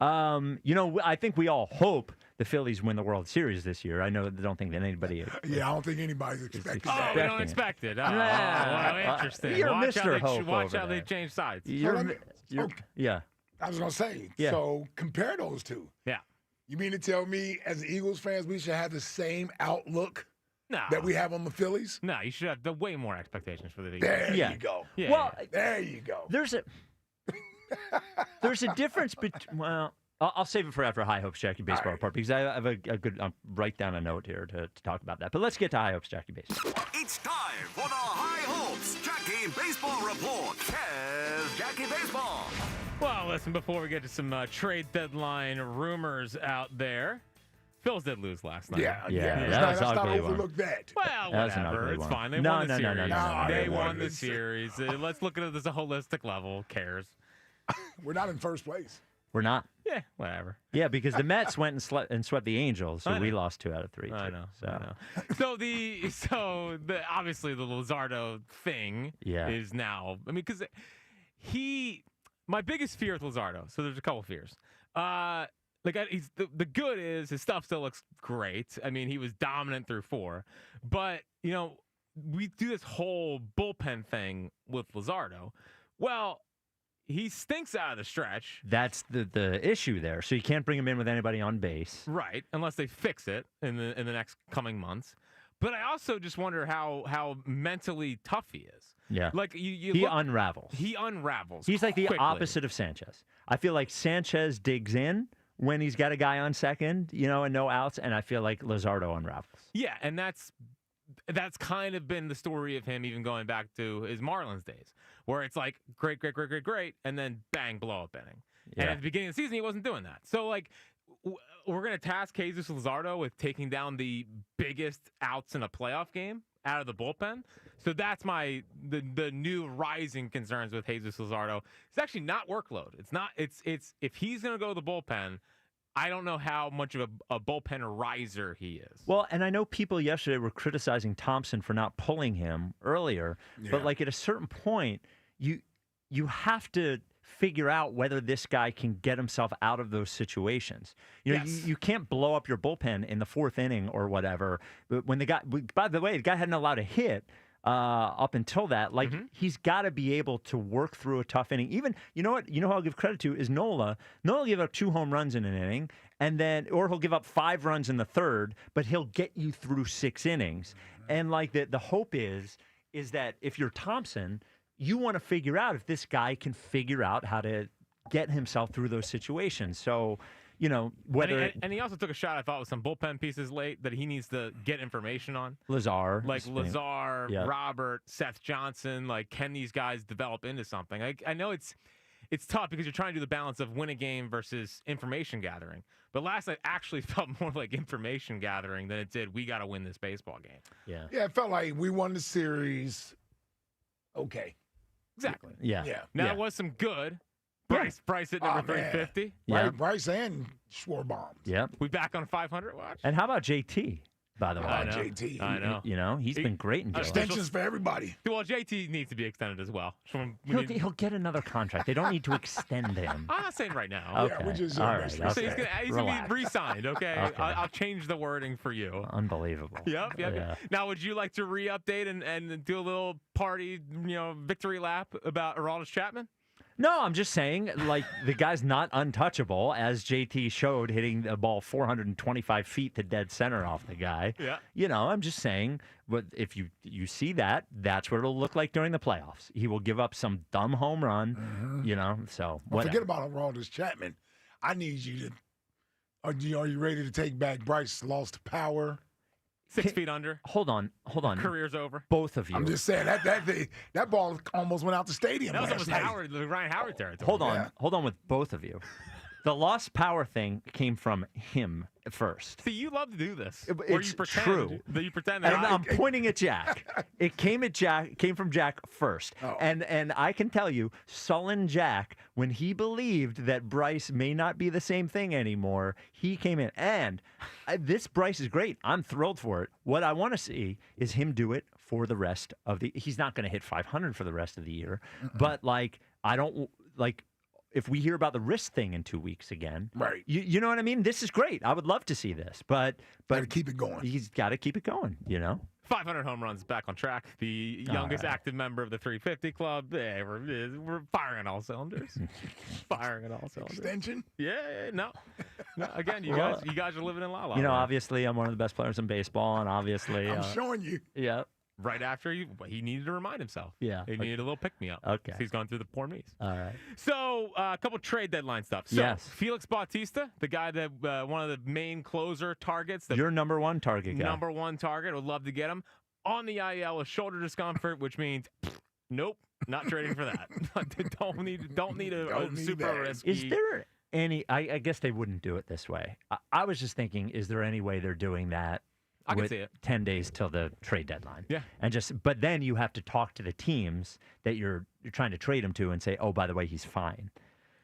You know, I think we all hope the Phillies win the World Series this year. I don't think that anybody. Yeah, I don't think anybody's expecting that. Oh, we don't expect it. Oh, well, interesting. You're watch Mr. Hope. Watch over how they there. change sides. Yeah. I was going to say, Yeah. so compare those two. Yeah. You mean to tell me, as Eagles fans, we should have the same outlook No. that we have on the Phillies? No, you should have way more expectations for the Eagles. There Yeah. you go. Yeah, Well, There you go. there's a difference between. Well, I'll save it for after High Hopes Jackie Baseball Report because I have a good. I'll write down a note here to talk about that. But let's get to High Hopes Jackie Baseball. It's time for the High Hopes Jackie Baseball Report. Here's Jackie Baseball. Well, listen, before we get to some trade deadline rumors out there, Phils did lose last night. Yeah. That was Let's not ugly one. overlook that. Well, That was an whatever. ugly It's one. fine. They No, won the no, no, series. no. They They won won the the series. Let's look at it as a holistic level. Who cares? We're not in first place. We're not. Yeah, whatever. Yeah, because the Mets went and swept the Angels, so I we know. lost 2 out of 3. I too. know. So. I know. So obviously the Luzardo thing Yeah. is now. I mean, because my biggest fear with Luzardo. So there's a couple fears. He's the good is his stuff still looks great. I mean, he was dominant through 4, but we do this whole bullpen thing with Luzardo. Well, he stinks out of the stretch. That's the issue there. So you can't bring him in with anybody on base. Right, unless they fix it in the next coming months. But I also just wonder how mentally tough he is. Yeah. Like he unravels. He unravels. He's like the quickly. opposite of Sanchez. I feel like Sanchez digs in when he's got a guy on second, and no outs, and I feel like Luzardo unravels. Yeah, and that's kind of been the story of him even going back to his Marlins days, where it's like great, and then bang, blow up inning. Yeah. And at the beginning of the season, he wasn't doing that. So like, we're gonna task Jesus Luzardo with taking down the biggest outs in a playoff game out of the bullpen. So that's the new rising concerns with Jesus Luzardo. It's actually not workload. It's if he's gonna go to the bullpen, I don't know how much of a bullpen riser he is. Well, and I know people yesterday were criticizing Thompson for not pulling him earlier, but like at a certain point, you have to figure out whether this guy can get himself out of those situations. You can't blow up your bullpen in the 4th inning or whatever. But when by the way, the guy hadn't allowed a hit up until that. Like he's got to be able to work through a tough inning. Even who I'll give credit to is Nola. Nola will give up 2 home runs in an inning, or he'll give up 5 runs in the 3rd, but he'll get you through 6 innings. And like the hope is that if you're Thompson, you want to figure out if this guy can figure out how to get himself through those situations. So, you know, whether and he also took a shot, I thought, with some bullpen pieces late that he needs to get information on. Lazar, Like Lazar, Robert, Seth Johnson, like, can these guys develop into something? I know it's tough because you're trying to do the balance of win a game versus information gathering. But last night actually felt more like information gathering than it did, we got to win this baseball game. Yeah. Yeah, it felt like we won the series. Okay. Exactly. Yeah. Now, it was some good. Bryce hit number 350. Yeah. Bryce and Schwarbaum. Yep. We back on 500 watch. And how about JT? By the way, I know. JT. I know. You know, he's been great in Gillis. Extensions for everybody. Well, JT needs to be extended as well. He'll get another contract. They don't need to extend him. I'm not saying right now. Okay. Yeah, we just All right. So he's gonna be re-signed. Okay. Okay. I'll change the wording for you. Unbelievable. Yep. Yeah. Now, would you like to re-update and do a little party, victory lap about Aroldis Chapman? No, I'm just saying, like, the guy's not untouchable, as JT showed, hitting the ball 425 feet to dead center off the guy. Yeah. You know, I'm just saying, but if you see that, that's what it'll look like during the playoffs. He will give up some dumb home run, so well, forget about Aroldis Chapman. I need you to are you ready to take back Bryce lost power? 6 feet under. Hold on. Career's over. Both of you. I'm just saying that ball almost went out the stadium. That was last almost night. Ryan Howard territory. Hold on with both of you. The lost power thing came from him first. See, you love to do this. It's true. You pretend that and I'm pointing at Jack. It came from Jack first. Oh. And I can tell you, sullen Jack, when he believed that Bryce may not be the same thing anymore, he came in. And this Bryce is great. I'm thrilled for it. What I want to see is him do it for the rest of the. He's not going to hit 500 for the rest of the year, but if we hear about the wrist thing in 2 weeks again, right? You know what I mean? This is great. I would love to see this, but keep it going. He's got to keep it going. 500 home runs back on track. The youngest active member of the 350 club. Yeah, we're firing on all cylinders. Firing on all cylinders. Extension? Yeah. No. Again, you guys are living in la la. Obviously, I'm one of the best players in baseball, and obviously, I'm showing you. Yeah. Right after he needed to remind himself. Yeah. He needed a little pick-me-up. Okay. So he's gone through the poor me's. All right. So, a couple trade deadline stuff. So, yes. Felix Bautista, the guy that one of the main closer targets. Your number one target guy. Number one target. Would love to get him. On the IL with shoulder discomfort, which means, nope, not trading for that. don't need a super risky. Is there any, I guess they wouldn't do it this way. I was just thinking, is there any way they're doing that? I can see it. 10 days till the trade deadline. Yeah. But then you have to talk to the teams that you're trying to trade him to and say, oh, by the way, he's fine.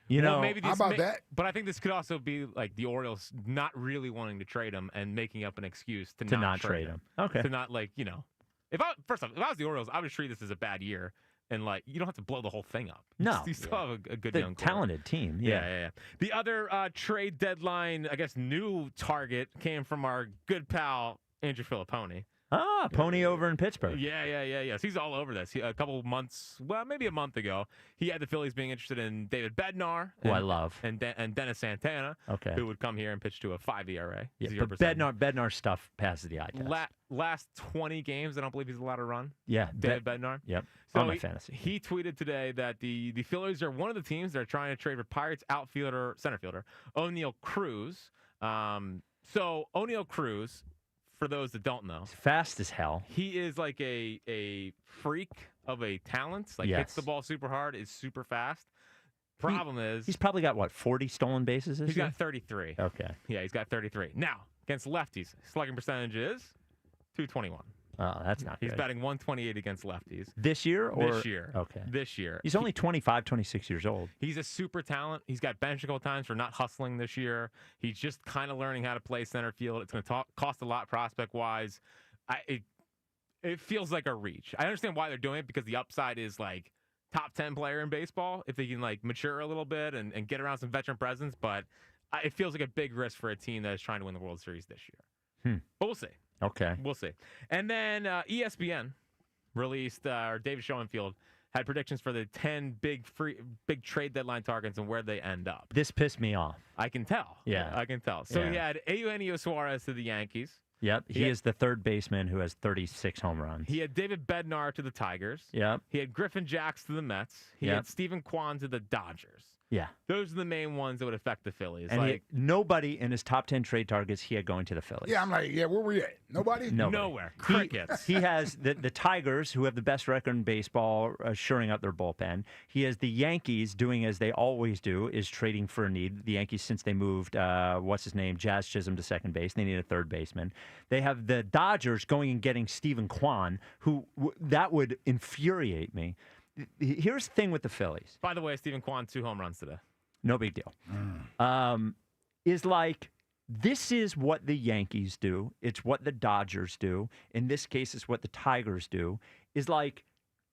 Maybe how about that? But I think this could also be like the Orioles not really wanting to trade him and making up an excuse to not trade him. Okay. To not if I was the Orioles, I would treat this as a bad year. And, you don't have to blow the whole thing up. No. You still have a good young core. Talented team. Yeah. The other trade deadline, I guess, new target came from our good pal, Andrew Filipponi. Pony over in Pittsburgh. Yeah. So he's all over this. A couple months, maybe a month ago, he had the Phillies being interested in David Bednar. Who I love. And Dennis Santana. Okay. Who would come here and pitch to a 5 ERA. Yeah, but Bednar stuff passes the eye test. Last 20 games, I don't believe he's allowed to run. Yeah. David Bednar. Yep. So on my fantasy. He tweeted today that the Phillies are one of the teams that are trying to trade for Pirates center fielder, O'Neal Cruz. So O'Neal Cruz, for those that don't know, he's fast as hell. He is like a freak of a talent. Hits the ball super hard, is super fast. Problem is, he's probably got 40 stolen bases. He's got 33. Okay. Yeah, he's got 33. Now against lefties, slugging percentage is .221. Oh, that's not good. He's batting .128 against lefties. This year? This year. Okay. This year. He's only 25, 26 years old. He's a super talent. He's got benched a couple times for not hustling this year. He's just kind of learning how to play center field. It's going to cost a lot prospect-wise. It feels like a reach. I understand why they're doing it because the upside is top 10 player in baseball if they can mature a little bit and get around some veteran presence. But it feels like a big risk for a team that is trying to win the World Series this year. But we'll see. Okay. We'll see. And then ESPN released, or David Schoenfield had predictions for the 10 big trade deadline targets and where they end up. This pissed me off. I can tell. Yeah. I can tell. So he had Eugenio Suarez to the Yankees. Yep. He is the third baseman who has 36 home runs. He had David Bednar to the Tigers. Yep. He had Griffin Jacks to the Mets. He had Stephen Kwan to the Dodgers. Yeah. Those are the main ones that would affect the Phillies. And nobody in his top 10 trade targets he had going to the Phillies. Yeah, I'm like, where we at? Nobody? Nowhere. Crickets. He has the Tigers, who have the best record in baseball, shoring up their bullpen. He has the Yankees doing as they always do, is trading for a need. The Yankees, since they moved, Jazz Chisholm to second base, they need a third baseman. They have the Dodgers going and getting Stephen Kwan, who that would infuriate me. Here's the thing with the Phillies. By the way, Stephen Kwan, 2 home runs today. No big deal. Is like, this is what the Yankees do. It's what the Dodgers do. In this case, it's what the Tigers do. Is like,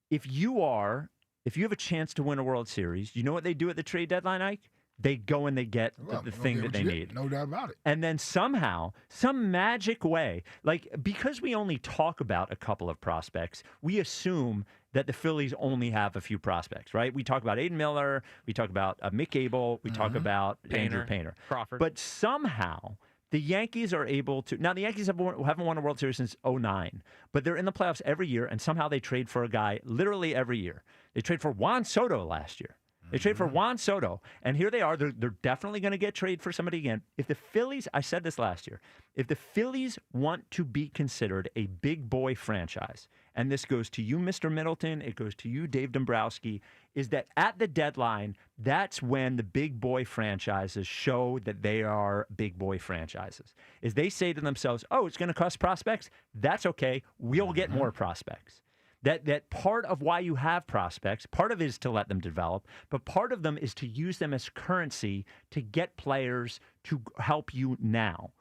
if you have a chance to win a World Series, you know what they do at the trade deadline, Ike? They go and they get the thing that they need. No doubt about it. And then somehow, some magic way, like, because we only talk about a couple of prospects, we assume that the Phillies only have a few prospects, right? We talk about Aiden Miller, we talk about Mick Abel, we talk about Andrew Painter. Crawford. But somehow, the Yankees are able to... Now, the Yankees haven't won a World Series since 2009, but they're in the playoffs every year, and somehow they trade for a guy literally every year. They trade for Juan Soto last year. They trade for Juan Soto, and here they are. They're definitely going to get traded for somebody again. If the Phillies, I said this last year, if the Phillies want to be considered a big boy franchise, and this goes to you, Mr. Middleton, it goes to you, Dave Dombrowski, is that at the deadline, that's when the big boy franchises show that they are big boy franchises. Is they say to themselves, oh, it's going to cost prospects? That's okay. We'll get more prospects. That part of why you have prospects, part of it is to let them develop, but part of them is to use them as currency to get players to help you now.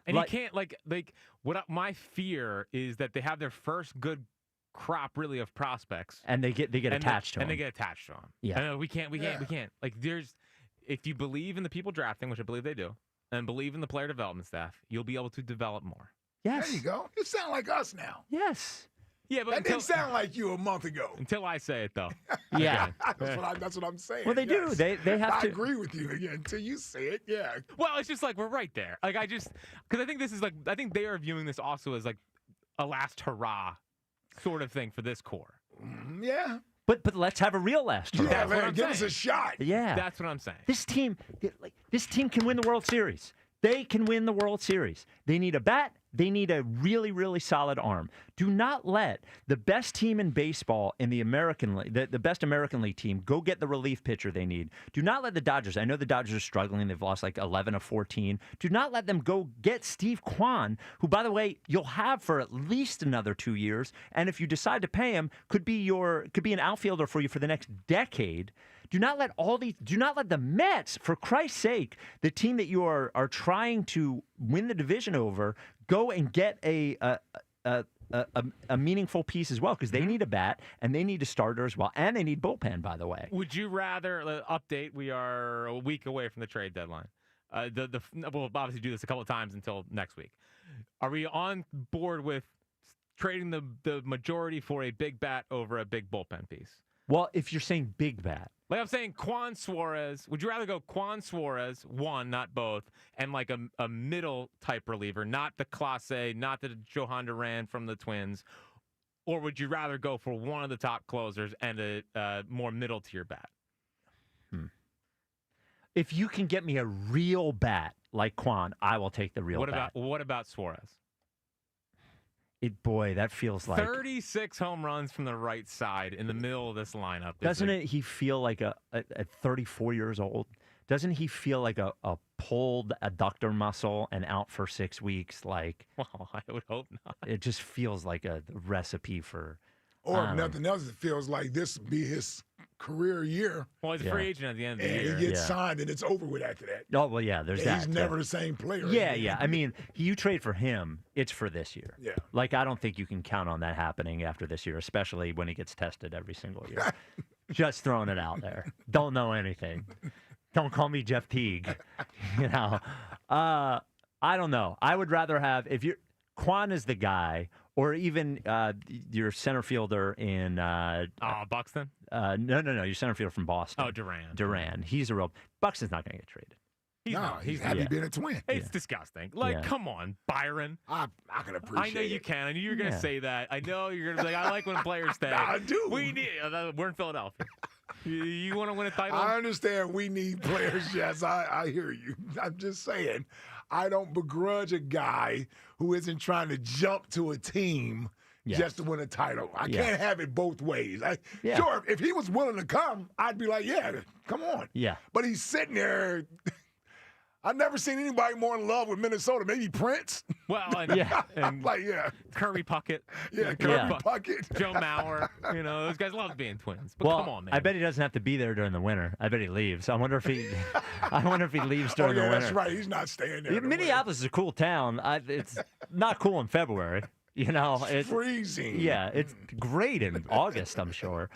And you can't, my fear is that they have their first good crop, really, of prospects. And they get attached to them. And they get attached to them. Yeah. I know, we can't. Like, if you believe in the people drafting, which I believe they do, and believe in the player development staff, you'll be able to develop more. Yes. There you go. You sound like us now. Yes. Yeah, but that didn't sound like you a month ago. Until I say it, though. Yeah. That's what I'm saying. Well, they do. They have to. I agree with you again until you say it. Yeah. Well, it's just like we're right there. Like, because I think this is I think they are viewing this also as like a last hurrah sort of thing for this core. Yeah. But let's have a real last hurrah. Yeah, man, give us a shot. Yeah. That's what I'm saying. This team can win the World Series. They can win the World Series. They need a bat. They need a really, really solid arm. Do not let the best team in baseball in the American League, the best American League team, go get the relief pitcher they need. Do not let the Dodgers, I know the Dodgers are struggling. They've lost like 11 of 14. Do not let them go get Steve Kwan, who, by the way, you'll have for at least another 2 years. And if you decide to pay him, could be an outfielder for you for the next decade. Do not let the Mets, for Christ's sake, the team that you are trying to win the division over, go and get a meaningful piece as well, because they need a bat and they need a starter as well, and they need bullpen, by the way. Would you rather update? We are a week away from the trade deadline. We'll obviously do this a couple of times until next week. Are we on board with trading the majority for a big bat over a big bullpen piece? Well, if you're saying big bat. Like I'm saying Juan Suarez, would you rather go Juan Suarez, one, not both, and like a middle type reliever, not the Clase A, not the Johan Duran from the Twins, or would you rather go for one of the top closers and a more middle tier bat? If you can get me a real bat like Juan, I will take the real bat. What about Suarez? Boy, that feels like 36 home runs from the right side in the middle of this lineup. Doesn't he feel like at 34 years old? Doesn't he feel like a pulled adductor muscle and out for 6 weeks? Like, well, I would hope not. It just feels like a recipe for. Or if nothing else, it feels like this would be his career year. Well, he's a free agent at the end of the year. He gets signed, and it's over with after that. Oh, well, yeah, there's that. He's never the same player. Yeah. I mean, you trade for him, it's for this year. Yeah. Like, I don't think you can count on that happening after this year, especially when he gets tested every single year. Just throwing it out there. Don't know anything. Don't call me Jeff Teague. I don't know. I would rather have, Quan is the guy, or even your center fielder in Buxton. No, your center fielder from Boston. Oh, Duran. Duran. He's a real. Buxton's not going to get traded. He's happy being a Twin. It's disgusting. Like, come on, Byron. I can appreciate it. I know you can. I knew you were going to say that. I know you're going to be like, I like when players stay. I do. We're in Philadelphia. You want to win a title? I understand we need players. Yes, I hear you. I'm just saying, I don't begrudge a guy who isn't trying to jump to a team just to win a title. I can't have it both ways. Sure, if he was willing to come, I'd be like, yeah, come on. Yeah. But he's sitting there. I've never seen anybody more in love with Minnesota. Maybe Prince. Well, and like Kirby Puckett. Yeah, Kirby Puckett. Joe Mauer. Those guys love being twins. But well, come on, man. I bet he doesn't have to be there during the winter. I bet he leaves. I wonder if he leaves during the winter. That's right. He's not staying there. Minneapolis is a cool town. It's not cool in February. It's freezing. Yeah, it's great in August, I'm sure.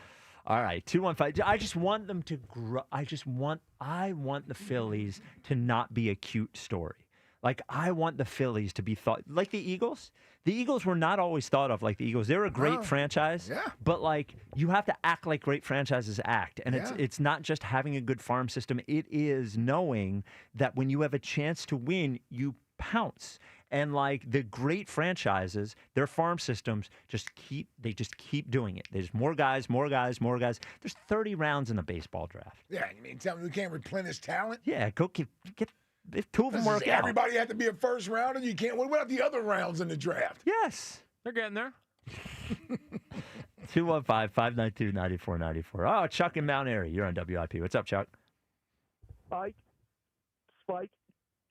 All right, 215. I just want them to grow. I want the Phillies to not be a cute story. Like, I want the Phillies to be thought like the Eagles. The Eagles were not always thought of like the Eagles. They're a great franchise, but like you have to act like great franchises act. And it's not just having a good farm system. It is knowing that when you have a chance to win, you pounce. And like the great franchises, their farm systems just keep doing it. There's more guys. There's 30 rounds in the baseball draft. Yeah, you mean tell me we can't replenish talent? Yeah, go get if two of them work out. Everybody had to be a first rounder. You can't. What about the other rounds in the draft? Yes, they're getting there. 215-592-9494. Oh, Chuck in Mount Airy. You're on WIP. What's up, Chuck? Spike,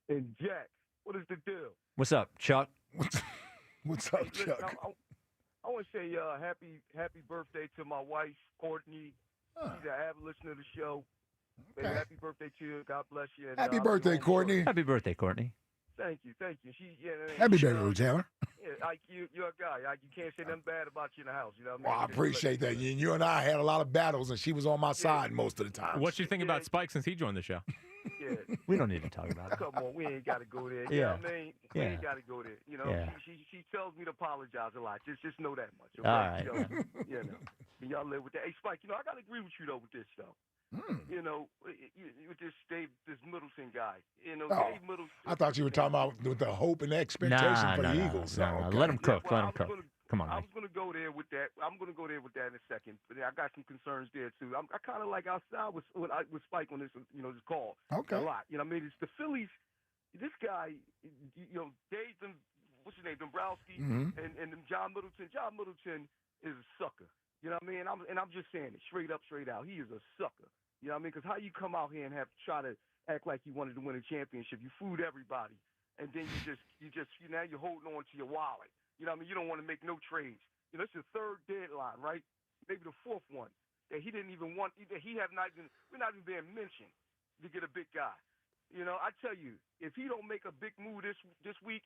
and Jack. What is the deal? What's up, Chuck? What's up, Chuck? I want to say happy birthday to my wife, Courtney. She's an avid listener to the show. Okay. Happy birthday to you. God bless you. And, happy birthday, Courtney. Happy birthday, Courtney. Thank you. Happy birthday, Taylor. Yeah, you're a guy. You can't say nothing bad about you in the house. You know what I mean? Well, I appreciate that. You and I had a lot of battles, and she was on my side most of the time. What you think about Spike since he joined the show? Yeah. We don't need to talk about it. Come on, we ain't got to go there. You know what I mean? We ain't got to go there. She tells me to apologize a lot. Just know that much. Okay? All right. Y'all live with that. Hey, Spike, I got to agree with you, though, with this, though. With this Middleton guy. Dave Middleton. I thought you were talking about with the hope and expectation for the Eagles. No. Let him cook. Let him cook. Come on. I was going to go there with that. I'm going to go there with that in a second. But I got some concerns there too. I kind of like outside with Spike on this, this call. Okay. A lot. I mean, it's the Phillies. This guy, Dave, what's his name, Dombrowski, and John Middleton. John Middleton is a sucker. You know what I mean? I'm just saying it straight up, straight out. He is a sucker. You know what I mean? Because how you come out here and try to act like you wanted to win a championship? You fooled everybody, and then now you're holding on to your wallet. You know what I mean? You don't want to make no trades. It's the third deadline, right? Maybe the fourth one that he didn't even want. We're not even being mentioned to get a big guy. I tell you, if he don't make a big move this week,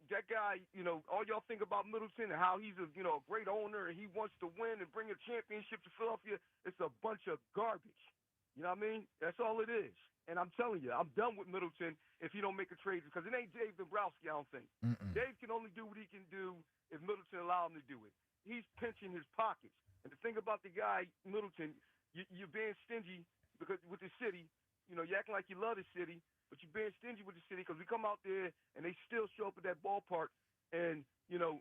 that guy, all y'all think about Middleton and how he's a great owner and he wants to win and bring a championship to Philadelphia. It's a bunch of garbage. You know what I mean? That's all it is. And I'm telling you, I'm done with Middleton if he don't make a trade because it ain't Dave Dombrowski, I don't think. Dave can only do what he can do if Middleton allow him to do it. He's pinching his pockets. And the thing about the guy, Middleton, you're being stingy because with the city. You're acting like you love the city, but you're being stingy with the city because we come out there and they still show up at that ballpark and, you're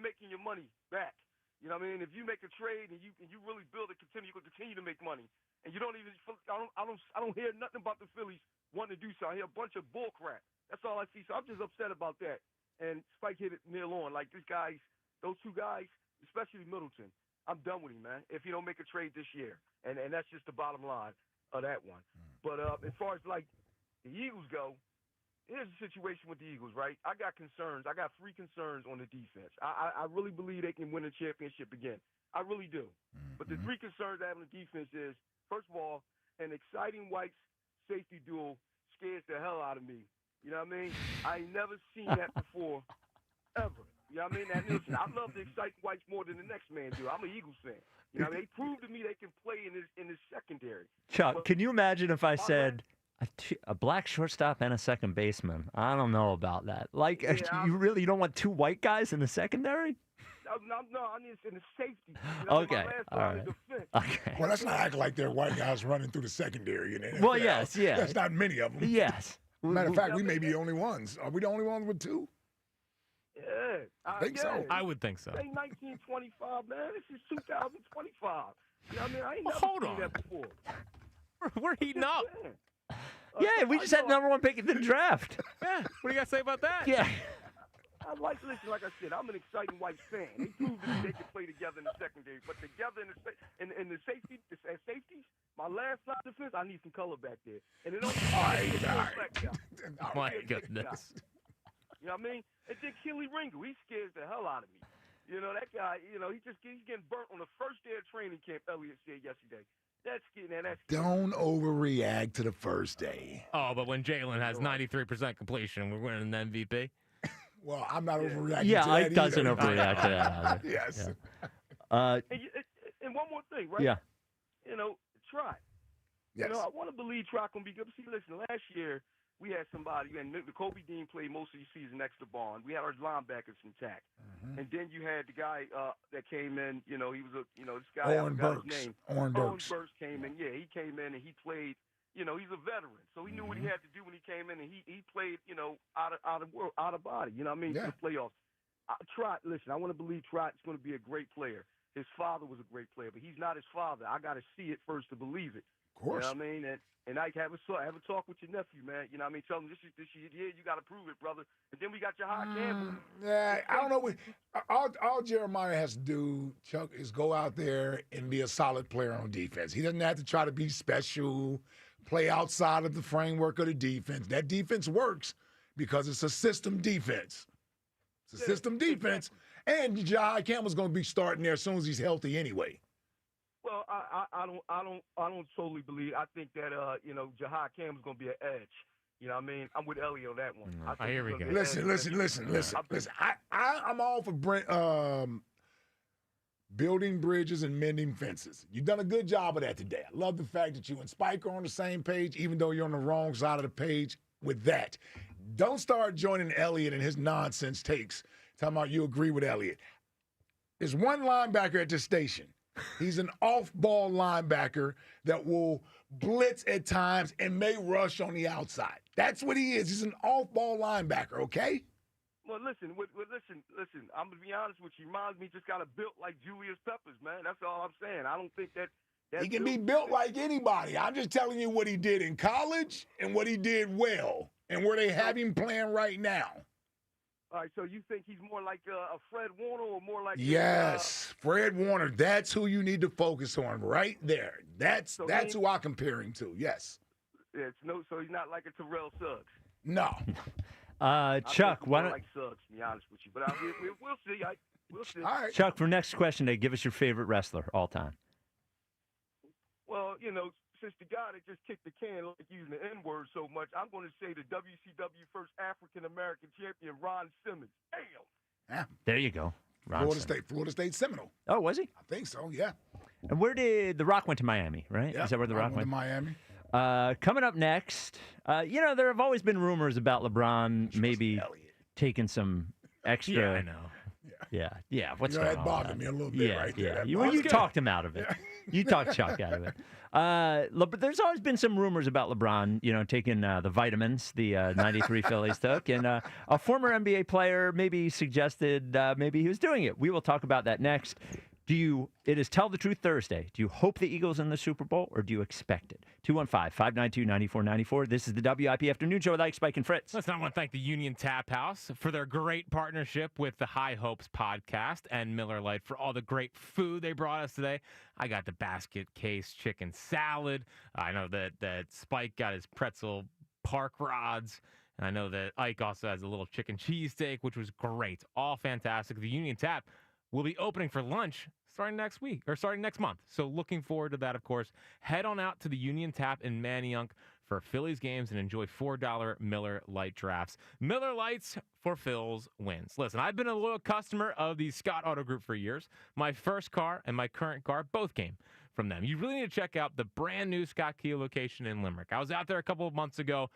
making your money back. You know what I mean? If you make a trade and you really build a contender, you can continue to make money. And you don't even I don't hear nothing about the Phillies wanting to do so. I hear a bunch of bull crap. That's all I see. So I'm just upset about that. And Spike hit it nail on. Like those two guys, especially Middleton, I'm done with him, man. If he don't make a trade this year. And that's just the bottom line of that one. But as far as like the Eagles go, here's the situation with the Eagles, right? I got concerns. I got 3 concerns on the defense. I really believe they can win a championship again. I really do. But the 3 concerns I have on the defense is, first of all, an exciting Whites safety duel scares the hell out of me. You know what I mean? I ain't never seen that before, ever. You know what I mean? And listen, I love the exciting Whites more than the next man do. I'm an Eagles fan. You know, they proved to me they can play in this secondary. Chuck, can you imagine if I said a black shortstop and a second baseman? I don't know about that. Like, you don't want 2 white guys in the secondary? No, I need in the safety. Okay, all right. Okay. Well, let's not act like they're white guys running through the secondary in the NFL. Well, yes. There's not many of them. Yes. Matter of fact, we may be the only ones. Are we the only ones with 2? Yeah, I think so. I would think so. Say 1925, man. This is 2025. You know what I mean? I ain't never Hold seen on. that before. We're heating up. Yeah, we just had number one pick in the draft. Yeah. What do you got to say about that? Yeah. Like I said, I'm an exciting white fan. They proved to me they can play together in the secondary, but together in the safety, as safeties, my last line of defense, I need some color back there. And it don't My goodness. You know what I mean? And then Kelly Ringo, he scares the hell out of me. You know, that guy, you know, he's getting burnt on the first day of training camp, Elliott said yesterday. That's Don't overreact to the first day. Oh, but when Jalen has 93% completion, we're winning an MVP. Well, I'm not overreacting to Yeah, that Ike doesn't either. overreact to that either. Yes. Yeah. And one more thing, right? Yeah. You know, Trot. Yes. You know, I want to believe Trot going to be good. See, listen, last year we had somebody, and Kobe Dean played most of the season next to Baun. We had our linebackers intact. Mm-hmm. And then you had the guy that came in, you know, he was this guy, Owen I forgot Burks. his name. Owen Burks. Came in. Yeah, he came in and he played. You know, he's a veteran, so he knew what he had to do when he came in, and he played, you know, out of body. You know what I mean? Yeah. For the playoffs. Trot, listen, I want to believe Trot's going to be a great player. His father was a great player, but he's not his father. I got to see it first to believe it. Of course. You know what I mean? And I have a talk with your nephew, man. You know what I mean? Tell him this year you got to prove it, brother. And then we got your high Campbell. Yeah, I don't know. All Jeremiah has to do, Chuck, is go out there and be a solid player on defense. He doesn't have to try to be special, play outside of the framework of the defense. That defense works because it's a system defense. It's a system defense. And Jahai Campbell's going to be starting there as soon as he's healthy anyway. Well, I don't totally believe. I think that you know, Jahai Campbell's going to be an edge. You know what I mean? I'm with Elliot on that one. Here we go. Listen. I'm all for building bridges and mending fences. You've done a good job of that today. I love the fact that you and Spike are on the same page, even though you're on the wrong side of the page with that. Don't start joining Elliot and his nonsense takes, talking about you agree with Elliot. There's one linebacker at this station. He's an off-ball linebacker that will blitz at times and may rush on the outside. That's what he is. He's an off-ball linebacker, okay? Well, listen. I'm gonna be honest with you. Reminds me, just got a built like Julius Peppers, man. That's all I'm saying. I don't think that he can be built like anybody. I'm just telling you what he did in college and what he did well and where they have him playing right now. All right, so you think he's more like a Fred Warner or more like Yes, Fred Warner. That's who you need to focus on right there. That's who I compare him to. Yes. So he's not like a Terrell Suggs. No. Chuck, why don't like Suggs, to be honest with you, but we'll see. We'll see. All right. Chuck, for next question, give us your favorite wrestler all time. Well, you know, since the guy that just kicked the can like using the N-word so much, I'm going to say the WCW first African-American champion, Ron Simmons. Damn. Yeah. There you go. Ron Simmons. Florida State Seminole. Oh, was he? I think so, yeah. And where did The Rock went to Miami, right? Yeah, Is that where The Rock went? to Miami. Coming up next, you know, there have always been rumors about LeBron maybe taking some extra. Yeah, I know. Yeah. What's you know, going that on? bothered me a little bit right there. You talked him out of it. You talked Chuck out of it. But there's always been some rumors about LeBron, you know, taking the vitamins the 93 Phillies took. And a former NBA player maybe suggested maybe he was doing it. We will talk about that next. It is Tell the Truth Thursday. Do you hope the Eagles in the Super Bowl or do you expect it? 215-592-9494. This is the WIP Afternoon Show with Ike, Spike, and Fritz. Listen, I want to thank the Union Tap House for their great partnership with the High Hopes podcast and Miller Lite for all the great food they brought us today. I got the basket case chicken salad. I know that Spike got his pretzel park rods. And I know that Ike also has a little chicken cheesesteak, which was great. All fantastic. The Union Tap will be opening for lunch starting next month. So looking forward to that, of course. Head on out to the Union Tap in Manayunk for Phillies games and enjoy $4 Miller Lite drafts. Miller Lites for Phil's wins. Listen, I've been a loyal customer of the Scott Auto Group for years. My first car and my current car both came from them. You really need to check out the brand new Scott Kia location in Limerick. I was out there a couple of months ago.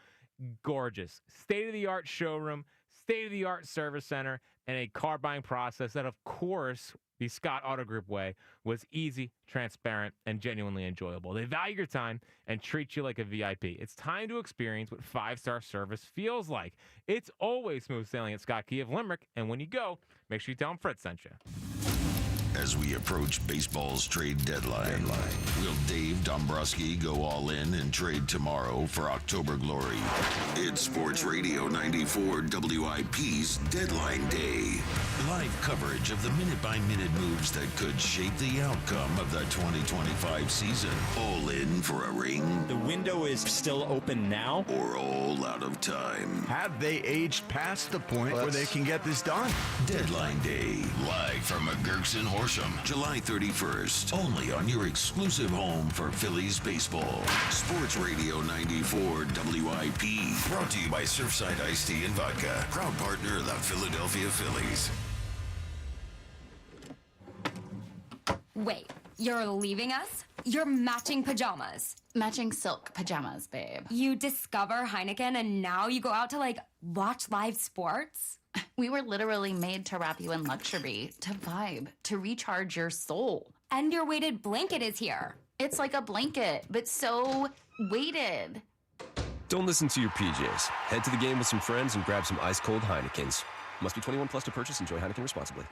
Gorgeous. State-of-the-art showroom, state-of-the-art service center, and a car buying process that, of course, the Scott Auto Group way was easy, transparent, and genuinely enjoyable. They value your time and treat you like a VIP. It's time to experience what 5-star service feels like. It's always smooth sailing at Scott Kia of Limerick, and when you go, make sure you tell them Fritz sent you. As we approach baseball's trade deadline, will Dave Dombrowski go all in and trade tomorrow for October glory? It's Sports Radio 94 WIP's Deadline Day. Live coverage of the minute-by-minute moves that could shape the outcome of the 2025 season. All in for a ring? The window is still open now? Or all out of time? Have they aged past the point where they can get this done? Deadline Day, live from McGurk's in Horsham, July 31st. Only on your exclusive home for Phillies baseball. Sports Radio 94 WIP. Brought to you by Surfside Iced Tea and Vodka. Proud partner of the Philadelphia Phillies. Wait, you're leaving us? You're matching pajamas. Matching silk pajamas, babe. You discover Heineken and now you go out to, watch live sports? We were literally made to wrap you in luxury, to vibe, to recharge your soul. And your weighted blanket is here. It's like a blanket, but so weighted. Don't listen to your PJs. Head to the game with some friends and grab some ice-cold Heinekens. Must be 21 plus to purchase. Enjoy Heineken responsibly.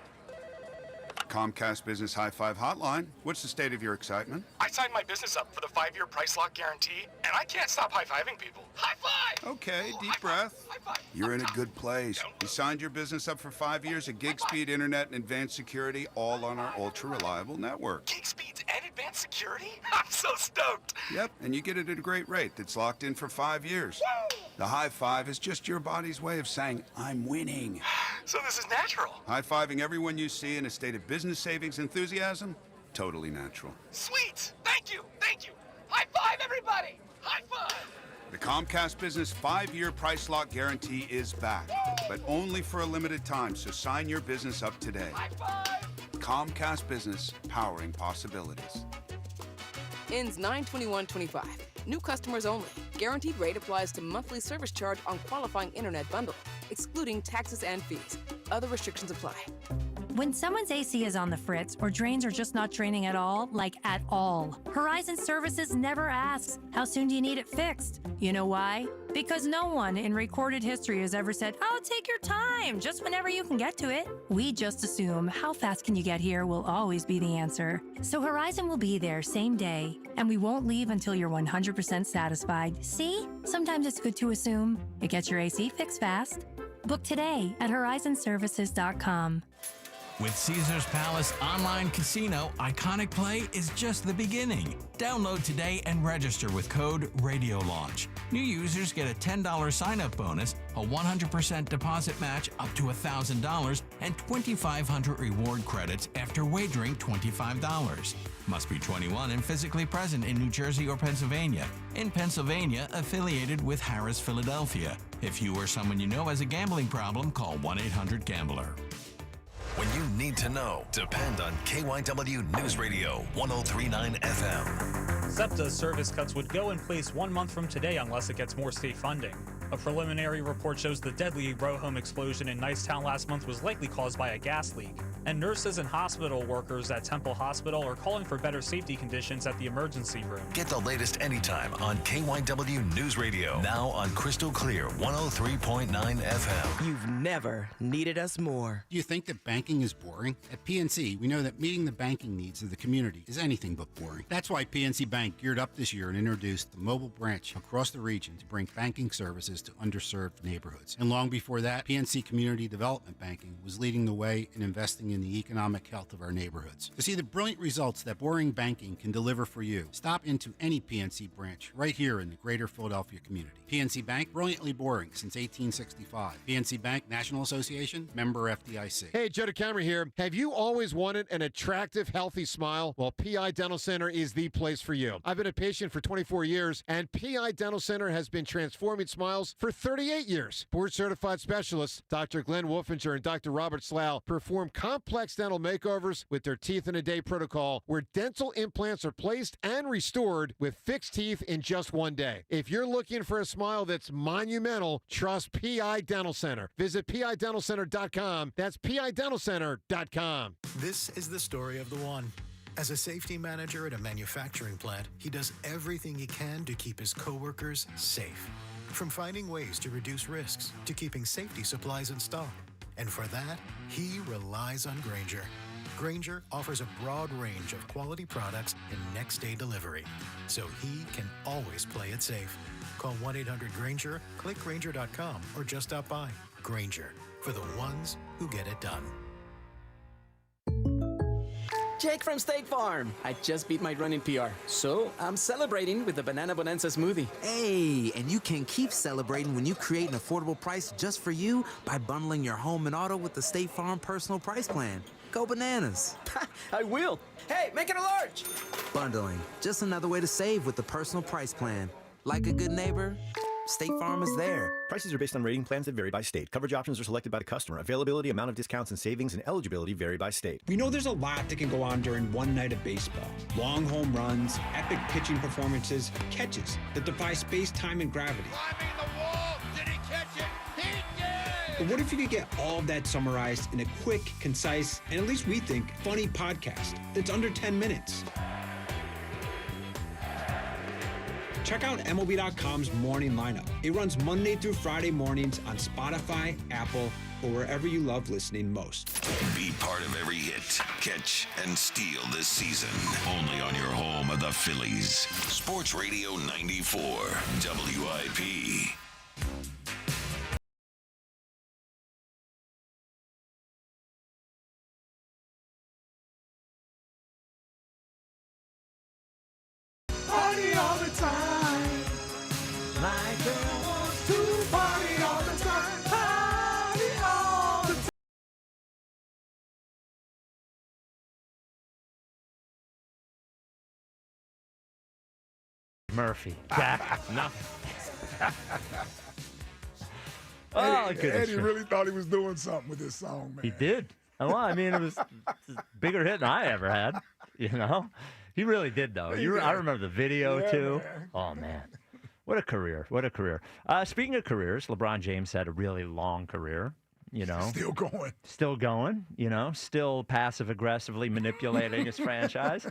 Comcast Business High Five Hotline. What's the state of your excitement? I signed my business up for the 5-year price lock guarantee, and I can't stop high-fiving people. High five! Okay, deep breath. High five. You're in a good place. You signed your business up for 5 years of gig speed internet and advanced security, all on our ultra-reliable network. Gig speeds and advanced security? I'm so stoked. Yep, and you get it at a great rate that's locked in for 5 years. Woo! The high five is just your body's way of saying, I'm winning. So this is natural. High-fiving everyone you see in a state of business savings enthusiasm, totally natural. Sweet! Thank you! Thank you! High five, everybody! High five! The Comcast Business 5-year price lock guarantee is back, but only for a limited time, so sign your business up today. High five! Comcast Business, powering possibilities. Ends 9/21/25. New customers only. Guaranteed rate applies to monthly service charge on qualifying internet bundle, excluding taxes and fees. Other restrictions apply. When someone's AC is on the fritz or drains are just not draining at all, like at all, Horizon Services never asks, how soon do you need it fixed? You know why? Because no one in recorded history has ever said, oh, take your time, just whenever you can get to it. We just assume how fast can you get here will always be the answer. So Horizon will be there same day, and we won't leave until you're 100% satisfied. See? Sometimes it's good to assume. It gets your AC fixed fast. Book today at horizonservices.com. With Caesars Palace Online Casino, Iconic Play is just the beginning. Download today and register with code RADIOLAUNCH. New users get a $10 sign-up bonus, a 100% deposit match up to $1,000, and 2,500 reward credits after wagering $25. Must be 21 and physically present in New Jersey or Pennsylvania. In Pennsylvania, affiliated with Harris Philadelphia. If you or someone you know has a gambling problem, call 1-800-GAMBLER. When you need to know, depend on KYW News Radio 103.9 FM. SEPTA service cuts would go in place 1 month from today unless it gets more state funding. A preliminary report shows the deadly row home explosion in Nicetown last month was likely caused by a gas leak. And nurses and hospital workers at Temple Hospital are calling for better safety conditions at the emergency room. Get the latest anytime on KYW News Radio. Now on Crystal Clear 103.9 FM. You've never needed us more. Do you think that banking is boring? At PNC, we know that meeting the banking needs of the community is anything but boring. That's why PNC Bank geared up this year and introduced the mobile branch across the region to bring banking services to underserved neighborhoods. And long before that, PNC Community Development Banking was leading the way in investing in the economic health of our neighborhoods. To see the brilliant results that boring banking can deliver for you, stop into any PNC branch right here in the greater Philadelphia community. PNC Bank, brilliantly boring since 1865. PNC Bank, National Association, member FDIC. Hey, Joe DeCamara here. Have you always wanted an attractive, healthy smile? Well, PI Dental Center is the place for you. I've been a patient for 24 years, and PI Dental Center has been transforming smiles for 38 years. Board-certified specialists, Dr. Glenn Wolfinger and Dr. Robert Slough, perform complex dental makeovers with their teeth-in-a-day protocol, where dental implants are placed and restored with fixed teeth in just 1 day. If you're looking for a smile that's monumental, trust PI Dental Center. Visit PIDentalCenter.com. That's PIDentalCenter.com. This is the story of the one. As a safety manager at a manufacturing plant, he does everything he can to keep his coworkers safe. From finding ways to reduce risks to keeping safety supplies in stock. And for that, he relies on Grainger, Grainger offers a broad range of quality products and next-day delivery, so he can always play it safe. Call 1-800-GRAINGER, click Grainger.com, or just stop by. Grainger, for the ones who get it done. Jake from State Farm. I just beat my running PR, so I'm celebrating with the Banana Bonanza smoothie. Hey, and you can keep celebrating when you create an affordable price just for you by bundling your home and auto with the State Farm Personal Price Plan. Go bananas. I will. Hey, make it a large. Bundling, just another way to save with the Personal Price Plan. Like a good neighbor, State Farm is there. Prices are based on rating plans that vary by state. Coverage options are selected by the customer. Availability, amount of discounts and savings, and eligibility vary by state. We know there's a lot that can go on during one night of baseball. Long home runs, epic pitching performances, catches that defy space, time, and gravity. Climbing the wall! Did he catch it? He did! But what if you could get all of that summarized in a quick, concise, and at least we think, funny podcast that's under 10 minutes? Check out MLB.com's morning lineup. It runs Monday through Friday mornings on Spotify, Apple, or wherever you love listening most. Be part of every hit, catch, and steal this season. Only on your home of the Phillies. Sports Radio 94, WIP. Party all the time. My girl wants to party all the time. Party all the time. Murphy. Back. Nothing. Oh, goodness. Eddie really thought he was doing something with this song, man. He did. Well, I mean, it was a bigger hit than I ever had, you know? He really did, though. I remember the video, too. Man. Oh, man. What a career. What a career. Speaking of careers, LeBron James had a really long career, you know. Still going. Still going, you know. Still passive-aggressively manipulating his franchise.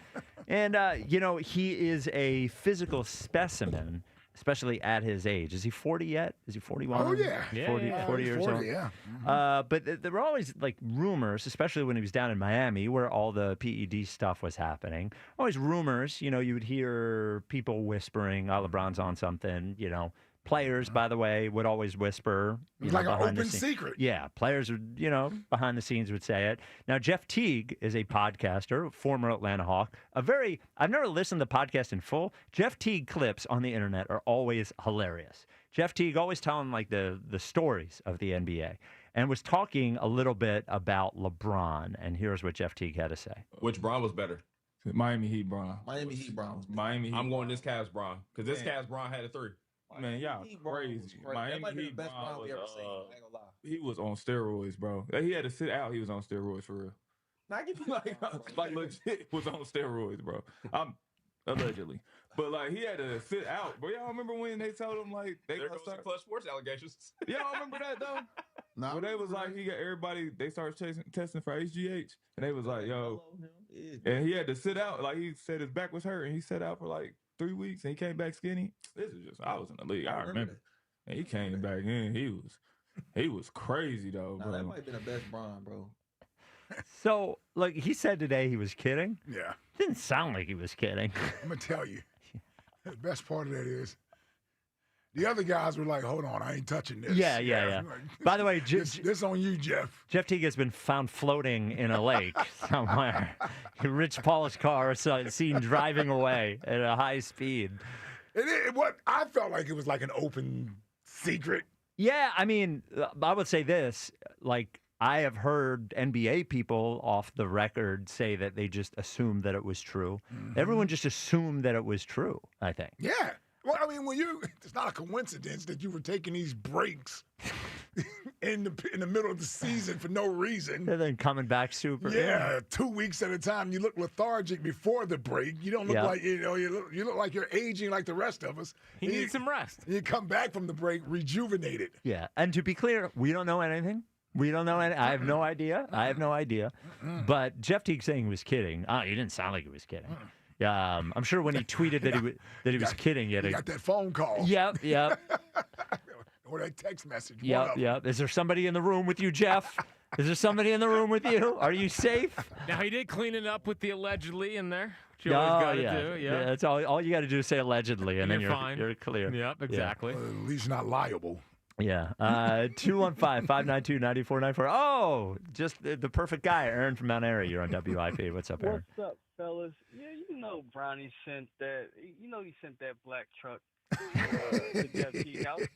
And, you know, he is a physical specimen, especially at his age. Is he 40 yet? Is he 41? Oh, yeah. 40 years 40, old? yeah. But there were always, like, rumors, especially when he was down in Miami, where all the PED stuff was happening. Always rumors, you know, you would hear people whispering, oh, LeBron's on something, you know. Players, by the way, would always whisper. It was like an open secret. Yeah, players would, you know, behind the scenes would say it. Now, Jeff Teague is a podcaster, former Atlanta Hawk. I've never listened to the podcast in full. Jeff Teague clips on the internet are always hilarious. Jeff Teague always telling like the stories of the NBA and was talking a little bit about LeBron. And here's what Jeff Teague had to say. Which Bron was better? Miami Heat Bron. Miami Heat Bron. Miami Heat. I'm going this Cavs Bron because this Cavs Bron had a 3. Man, y'all crazy. Miami Heat Bron was, he was on steroids, bro. He had to sit out. He was on steroids for real. Like legit was on steroids, bro. Allegedly, but like he had to sit out. But y'all remember when they told him like they there goes the Clutch Sports allegations? Y'all remember that though? No. But they was like he got everybody. They started testing for HGH, and they was like, yo, and he had to sit out. Like he said his back was hurt, and he sat out for like 3 weeks, and he came back skinny. This is just I was in the league. I remember. And he came back in. He was crazy though, bro. That might have been the best Bron, bro. So, like he said today, he was kidding. Yeah. Didn't sound like he was kidding. I'm going to tell you. The best part of that is the other guys were like, hold on, I ain't touching this. Yeah. Like, by the way, this on you, Jeff. Jeff Teague has been found floating in a lake somewhere. Rich Paul's car is seen driving away at a high speed. What I felt like it was like an open secret. Yeah, I mean, I would say this, like, I have heard NBA people off the record say that they just assumed that it was true. Mm-hmm. Everyone just assumed that it was true, I think. Yeah. Well, I mean, it's not a coincidence that you were taking these breaks in the middle of the season for no reason. And then coming back super. Yeah, 2 weeks at a time. You look lethargic before the break. You don't look like, you look like you're aging like the rest of us. He needs some rest. You come back from the break rejuvenated. Yeah, and to be clear, we don't know anything. We don't know. I have no idea. But Jeff Teague saying he was kidding. He didn't sound like he was kidding. I'm sure when he tweeted that he was kidding. You got that phone call. Yep. Or that text message. Yep. Is there somebody in the room with you, Jeff? Is there somebody in the room with you? Are you safe? Now, he did clean it up with the allegedly in there, which you always got to do. Yeah. That's all you got to do is say allegedly, and then You're fine. You're clear. Yep, exactly. At least not liable. Yeah. 215-592-9494. Oh, just the perfect guy. Aaron from Mount Airy. You're on WIP. What's up, Aaron? What's up, fellas? Yeah, you know Bronny sent that. You know he sent that black truck to Jeff Key house.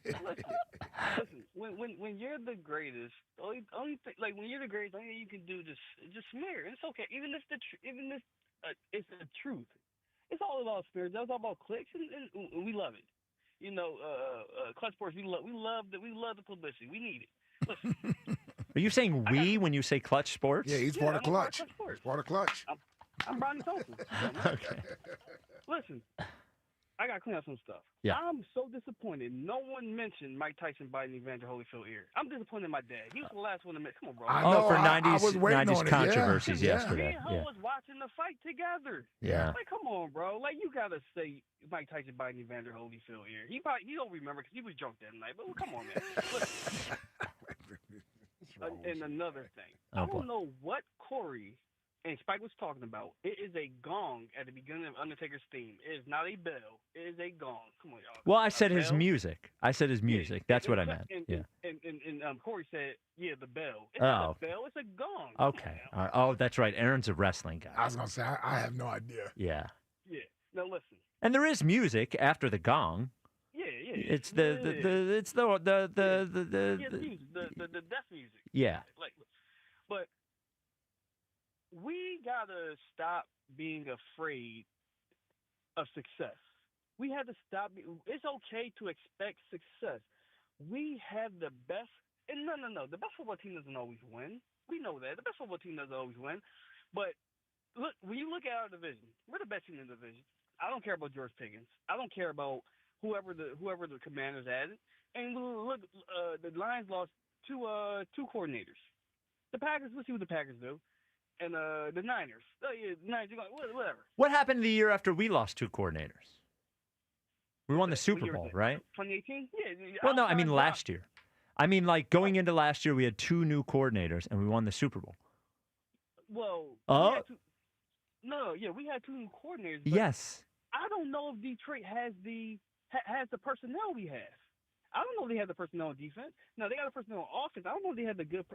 Listen. When you're the greatest, only thing, like when you're the greatest, only thing you can do is just smear. It's okay. Even if it's the truth. It's all about smear. That's all about clicks, and we love it. You know, Clutch Sports, we love the publicity. We need it. Listen. Are you saying we when you say Clutch Sports? Yeah, he's part of Clutch. He's part of Clutch. I'm Bronny Thompson. Okay. Listen, I got to clean up some stuff. Yeah. I'm so disappointed. No one mentioned Mike Tyson biting Evander Holyfield ear. I'm disappointed in my dad. He was the last one to mention. Come on, bro. I know, for I 90s, was waiting 90s on it. controversies Yeah. yesterday. Me and Ho was watching the fight together. Yeah. Like, come on, bro. Like, you got to say Mike Tyson biting Evander Holyfield ear. He don't remember because he was drunk that night. But come on, man. And another thing. I don't know what Corey and Spike was talking about. It is a gong at the beginning of Undertaker's theme. It is not a bell. It is a gong. Come on, y'all. Well, I said his bell? music. I said his music. That's what I meant. Yeah. And Corey said, yeah, the bell. It's not a bell. It's a gong. Okay. Oh, that's right. Aaron's a wrestling guy. I was going to say, I have no idea. Yeah. Yeah. Now, listen. And there is music after the gong. Yeah. It's the music, the death music. Yeah. Like, but we gotta stop being afraid of success. We have to stop. It's okay to expect success. We have the best. And no. The best football team doesn't always win. We know that. The best football team doesn't always win. But look, when you look at our division, we're the best team in the division. I don't care about George Pickens. I don't care about whoever the Commanders added. And look, the Lions lost two coordinators. The Packers. Let's see what the Packers do. And the Niners. Niners, whatever. What happened the year after we lost two coordinators? We won the Super Bowl, right? 2018? Yeah. Well, no, I mean last year. I mean, like going into last year, we had two new coordinators, and we won the Super Bowl. Well, we had two new coordinators. But yes. I don't know if Detroit has the personnel we have. I don't know if they have the personnel on defense. No, they got the personnel on offense. I don't know if they had good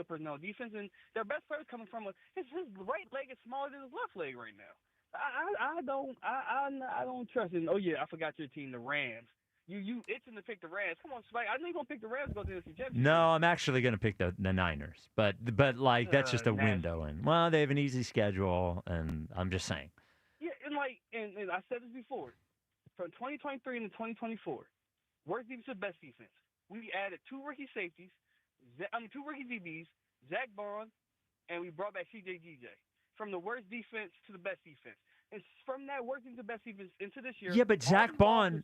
personnel on defense. And their best player coming from his right leg is smaller than his left leg right now. I don't trust it. Oh yeah, I forgot your team, the Rams. You itching to pick the Rams? Come on, Spike. I know you're gonna pick the Rams. Go to the championship. No, I'm actually gonna pick the Niners, but like that's just a window, and well, they have an easy schedule, and I'm just saying. Yeah, and I said this before, from 2023 into 2024. Worst defense to best defense. We added two rookie safeties, two rookie DBs, Zack Baun, and we brought back CJ. From the worst defense to the best defense. And from that worst defense to best defense into this year. Yeah, but Zack Baun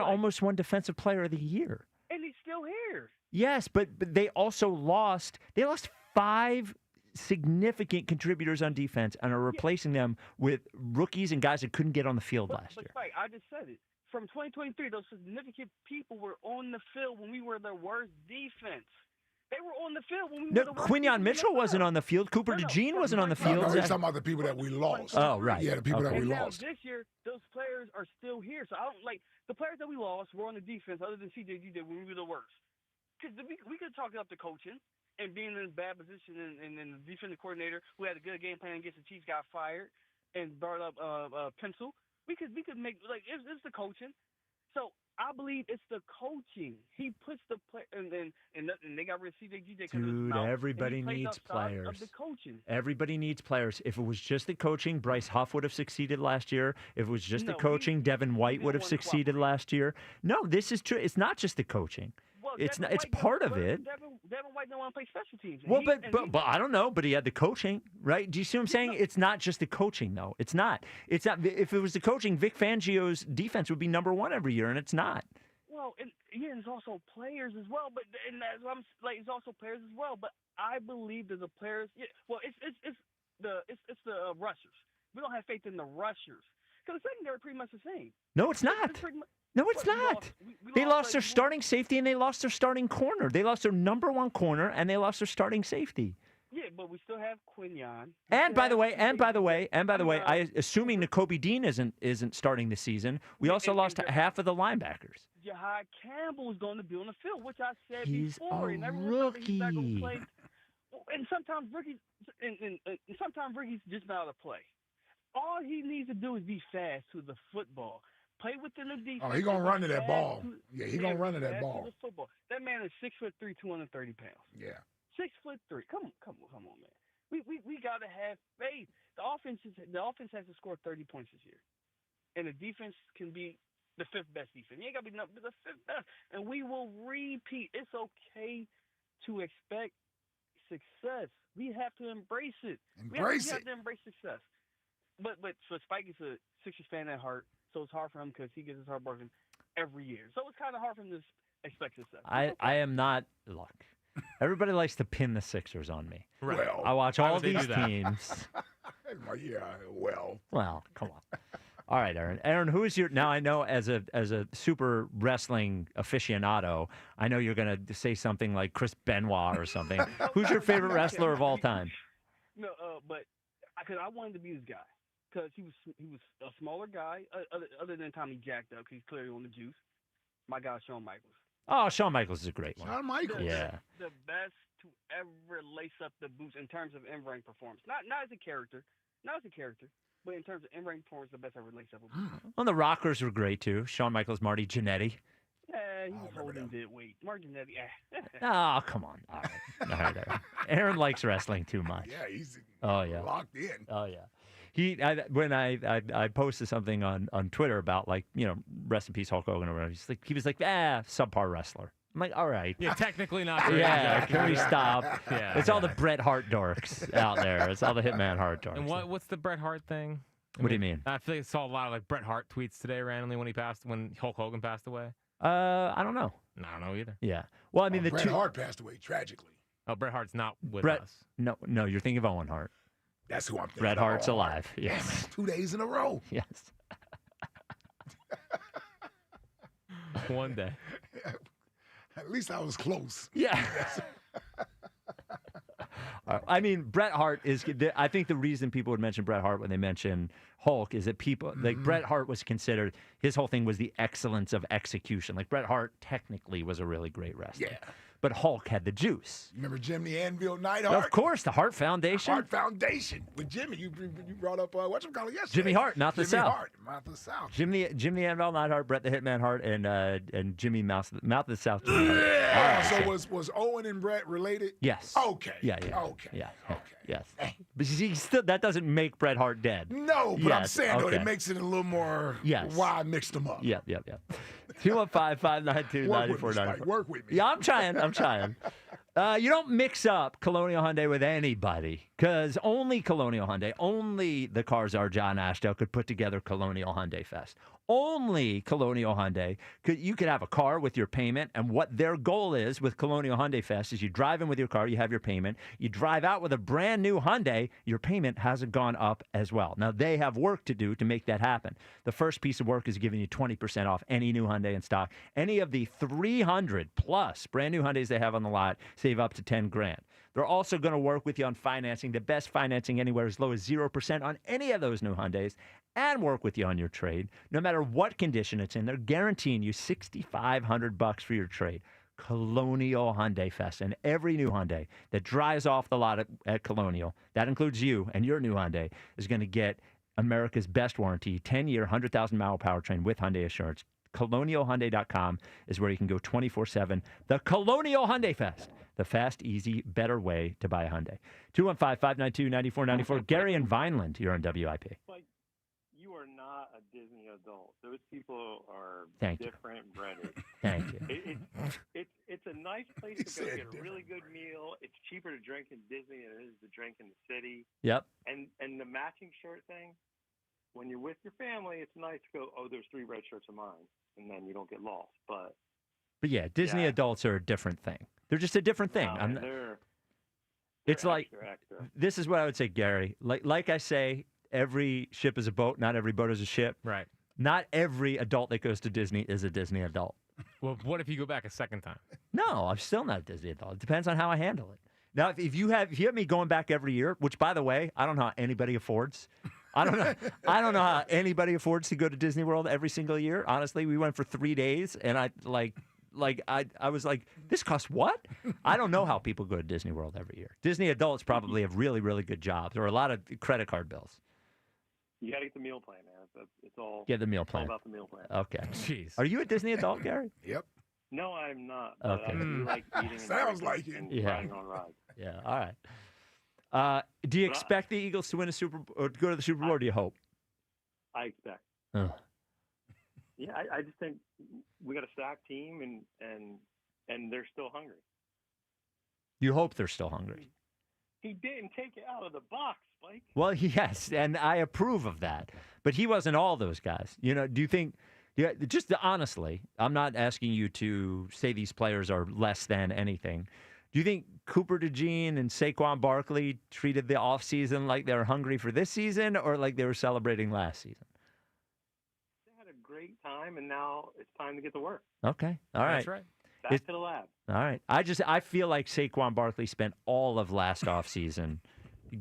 almost won Defensive Player of the Year. And he's still here. Yes, but they also lost. They lost 5 significant contributors on defense and are replacing them with rookies and guys that couldn't get on the field last year. Right, I just said it. From 2023, those significant people were on the field when we were the worst defense. They were on the field when we were the worst Quinyon Mitchell wasn't on the field. Cooper DeJean wasn't on the field. No, he's talking about the people that we lost. Oh, right. Yeah, the people that we now, lost. This year, those players are still here. So I don't like the players that we lost were on the defense other than CJ when we were the worst. Because we could talk up the coaching and being in a bad position and then the defensive coordinator who had a good game plan against the Chiefs got fired and brought up Pencil. We could make it's the coaching. So I believe it's the coaching. He puts the play, and they got rid of CJ. Dude, everybody needs players. Of the coaching. Everybody needs players. If it was just the coaching, Bryce Huff would have succeeded last year. If it was just the coaching, Devin White would have succeeded last year. No, this is true. It's not just the coaching. Well, it's part of it. Devin White don't want to play special teams. Well, but I don't know. But he had the coaching, right? Do you see what I'm saying? It's not just the coaching, though. It's not. It's not. If it was the coaching, Vic Fangio's defense would be #1 every year, and it's not. Well, it's also players as well. But it's also players as well. But I believe that the players. Yeah, well, it's the rushers. We don't have faith in the rushers because the secondary are pretty much the same. No, it's not. No, it's not. They lost their starting safety and they lost their starting corner. They lost their number one corner and they lost their starting safety. Yeah, but we still have Quinyon. And by the way, assuming Nakobe Dean isn't starting the season, we also lost half of the linebackers. Jahai Campbell is going to be on the field, which I said He's before. a And everyone thought that he's not going to rookie. play. And sometimes rookies just not out of play. All he needs to do is be fast to the football. Play within the defense. Oh, he gonna run to that fast ball. Yeah, he gonna run to that fast ball. the football. That man is 6'3", 230 pounds. Yeah. 6'3". Come on, man. We gotta have faith. The offense has to score 30 points this year, and the defense can be the fifth best defense. You ain't gotta be the fifth best, and we will repeat. It's okay to expect success. We have to embrace it. We have to embrace success. But so Spike is a Sixers fan at heart, so it's hard for him because he gets his heart broken every year. So it's kind of hard for him to expect success. I am not. Look, everybody likes to pin the Sixers on me. Right. Well, I watch why all would they these do that? teams. Yeah, well. Well, come on. All right, Aaron. Aaron, who is your now? I know as a super wrestling aficionado, I know you're going to say something like Chris Benoit or something. Who's your favorite wrestler of all time? No, but because I wanted to be this guy because he was a smaller guy other than Tommy jacked up because he's clearly on the juice. My guy Shawn Michaels. Oh, Shawn Michaels is a great one. Shawn Michaels. Yeah. The best to ever lace up the boots in terms of in-ring performance. Not as a character, but in terms of in-ring performance, the best ever lace up a boots. Well, the Rockers were great too. Shawn Michaels, Marty Jannetty. He was holding dead weight. Martin Jannetty. Oh, come on. All right, Aaron. Aaron likes wrestling too much. Yeah, he's locked in. Oh yeah. When I posted something on Twitter about rest in peace Hulk Hogan or whatever, he was like subpar wrestler. I'm like, all right. Yeah, technically not great. Yeah, can we stop? Yeah, it's all the Bret Hart dorks out there. It's all the Hitman Hart dorks. And what's the Bret Hart thing? What do you mean? I feel like I saw a lot of Bret Hart tweets today randomly when Hulk Hogan passed away. I don't know. I don't know either. Yeah. Well, I mean, Bret Hart passed away tragically. Oh, Bret Hart's not with Bret, us. No, you're thinking of Owen Hart. That's who I'm thinking. Bret Hart's Owen alive. Hart. Yes. 2 days in a row. Yes. One day. At least I was close. Yeah. I mean, Bret Hart is. I think the reason people would mention Bret Hart when they mention Hulk is that people like Bret Hart was considered. His whole thing was the excellence of execution. Like Bret Hart technically was a really great wrestler. Yeah. But Hulk had the juice. Remember Jimmy Anvil Neidhart? Of course, the Hart Foundation. Hart Foundation with Jimmy. You brought up whatchamacallit yesterday. Jimmy Hart, Mouth of the South. Mouth of the South. Jimmy Anvil Neidhart, Bret the Hitman Hart, and Jimmy Mouth of the South. Was Owen and Bret related? Yes. Okay. Yeah. Okay. Yeah. Okay. Yes. But see, still, that doesn't make Bret Hart dead. No, but I'm saying though, it makes it a little more. Yes. Why I mixed them up? Yeah. 215-592-9494. Work with me. Yeah, I'm trying. You don't mix up Colonial Hyundai with anybody because only Colonial Hyundai, only the Cars Are John Ashdale could put together Colonial Hyundai Fest. Only Colonial Hyundai you could have a car with your payment, and what their goal is with Colonial Hyundai Fest is you drive in with your car, you have your payment, you drive out with a brand new Hyundai, your payment hasn't gone up as well. Now they have work to do to make that happen. The first piece of work is giving you 20% off any new Hyundai in stock. Any of the 300 plus brand new Hyundais they have on the lot, save up to $10,000. They're also going to work with you on financing, the best financing anywhere as low as 0% on any of those new Hyundais, and work with you on your trade. No matter what condition it's in, they're guaranteeing you $6,500 for your trade. Colonial Hyundai Fest, and every new Hyundai that drives off the lot at Colonial, that includes you and your new Hyundai, is going to get America's best warranty, 10-year, 100,000-mile powertrain with Hyundai Assurance. ColonialHyundai.com is where you can go 24/7. The Colonial Hyundai Fest, the fast, easy, better way to buy a Hyundai. 215-592-9494. Gary and Vineland, you're on WIP. Like, you are not a Disney adult. Those people are Thank you. different breaded. Thank you. It's a nice place to go get a really good meal. It's cheaper to drink in Disney than it is to drink in the city. Yep. And the matching shirt thing, when you're with your family, it's nice to go, oh, there's 3 red shirts of mine, and then you don't get lost. But yeah, Disney adults are a different thing. They're just a different thing. It's like, this is what I would say, Gary. Like I say, every ship is a boat, not every boat is a ship. Right. Not every adult that goes to Disney is a Disney adult. Well, what if you go back a second time? No, I'm still not a Disney adult. It depends on how I handle it. Now, if you have me going back every year, which by the way, I don't know how anybody affords. I don't know how anybody affords to go to Disney World every single year. Honestly, we went for 3 days, and I was like, this costs what? I don't know how people go to Disney World every year. Disney adults probably have really, really good jobs or a lot of credit card bills. You got to get the meal plan, man. It's all. Get the meal it's all plan. about the meal plan. Okay. Jeez. Are you a Disney adult, Gary? Yep. No, I'm not. But Okay. I do like eating. And Sounds drinking like it. and Yeah. riding on rides. Yeah. All right. Do you expect the Eagles to win a Super or to go to the Super Bowl? Or do you hope? I expect. Ugh. Yeah, I just think we got a stacked team, and they're still hungry. You hope they're still hungry. He didn't take it out of the box, Spike. Well, yes, and I approve of that. But he wasn't all those guys. You know, do you think? Yeah, just honestly, I'm not asking you to say these players are less than anything. Do you think Cooper DeJean and Saquon Barkley treated the offseason like they were hungry for this season or like they were celebrating last season? They had a great time, and now it's time to get to work. Okay. All right. That's right. Back to the lab. All right. I feel like Saquon Barkley spent all of last offseason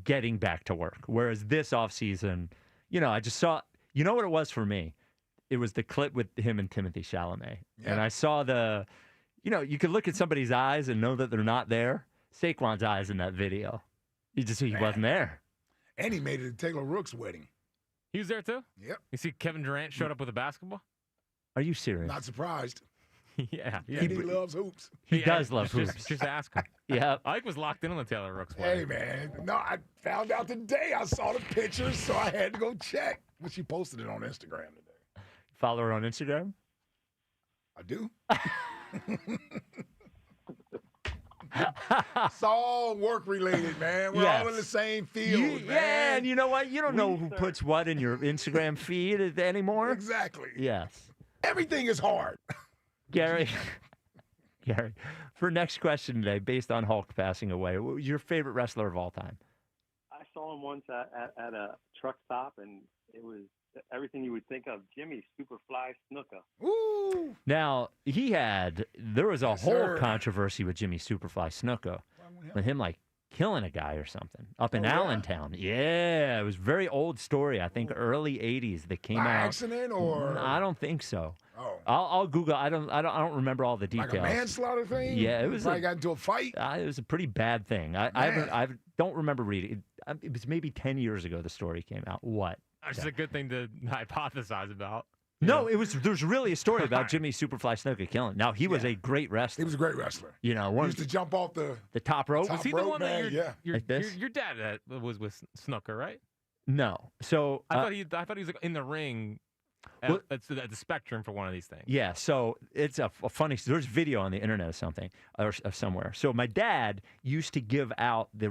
getting back to work. Whereas this offseason, you know, I just saw, you know what it was for me? It was the clip with him and Timothy Chalamet. Yeah. And I saw you know, you could look at somebody's eyes and know that they're not there. Saquon's eyes in that video. You just see he wasn't there. And he made it to Taylor Rook's wedding. He was there too? Yep. You see Kevin Durant showed up with a basketball? Are you serious? Not surprised. Yeah. He loves hoops. He does love hoops. Just ask him. Yeah. Ike was locked in on the Taylor Rooks Hey, wedding. man. No, I found out today. I saw the pictures, so I had to go check. But she posted it on Instagram today. Follow her on Instagram? I do. It's all work related, man. We're all in the same field, man. Yeah, and you know what? You don't know who puts what in your Instagram feed anymore. Exactly. Yes. Everything is hard. Gary, for next question today, based on Hulk passing away, what was your favorite wrestler of all time? I saw him once at a truck stop, and it was everything you would think of Jimmy Superfly Snuka. Ooh. Now, there was a whole sir. controversy with Jimmy Superfly Snuka, with him like killing a guy or something up in Oh, yeah? Allentown. Yeah, it was a very old story. I think early 80s that came By out. accident or? I don't think so. Oh. I'll Google. I don't remember all the details. Like a manslaughter thing? Yeah, it was. Probably got into a fight. It was a pretty bad thing. I don't remember reading it. It was maybe 10 years ago the story came out. What? That's a good thing to hypothesize about. No, there's really a story about Jimmy Superfly Snuka killing. Now, he was a great wrestler. He was a great wrestler. You know, He used to jump off the top rope. Was he the one that yeah. your dad was with Snooker, right? No. So I thought he was like in the ring at the Spectrum for one of these things. Yeah, so it's a funny. There's video on the internet or something or somewhere. So my dad used to give out the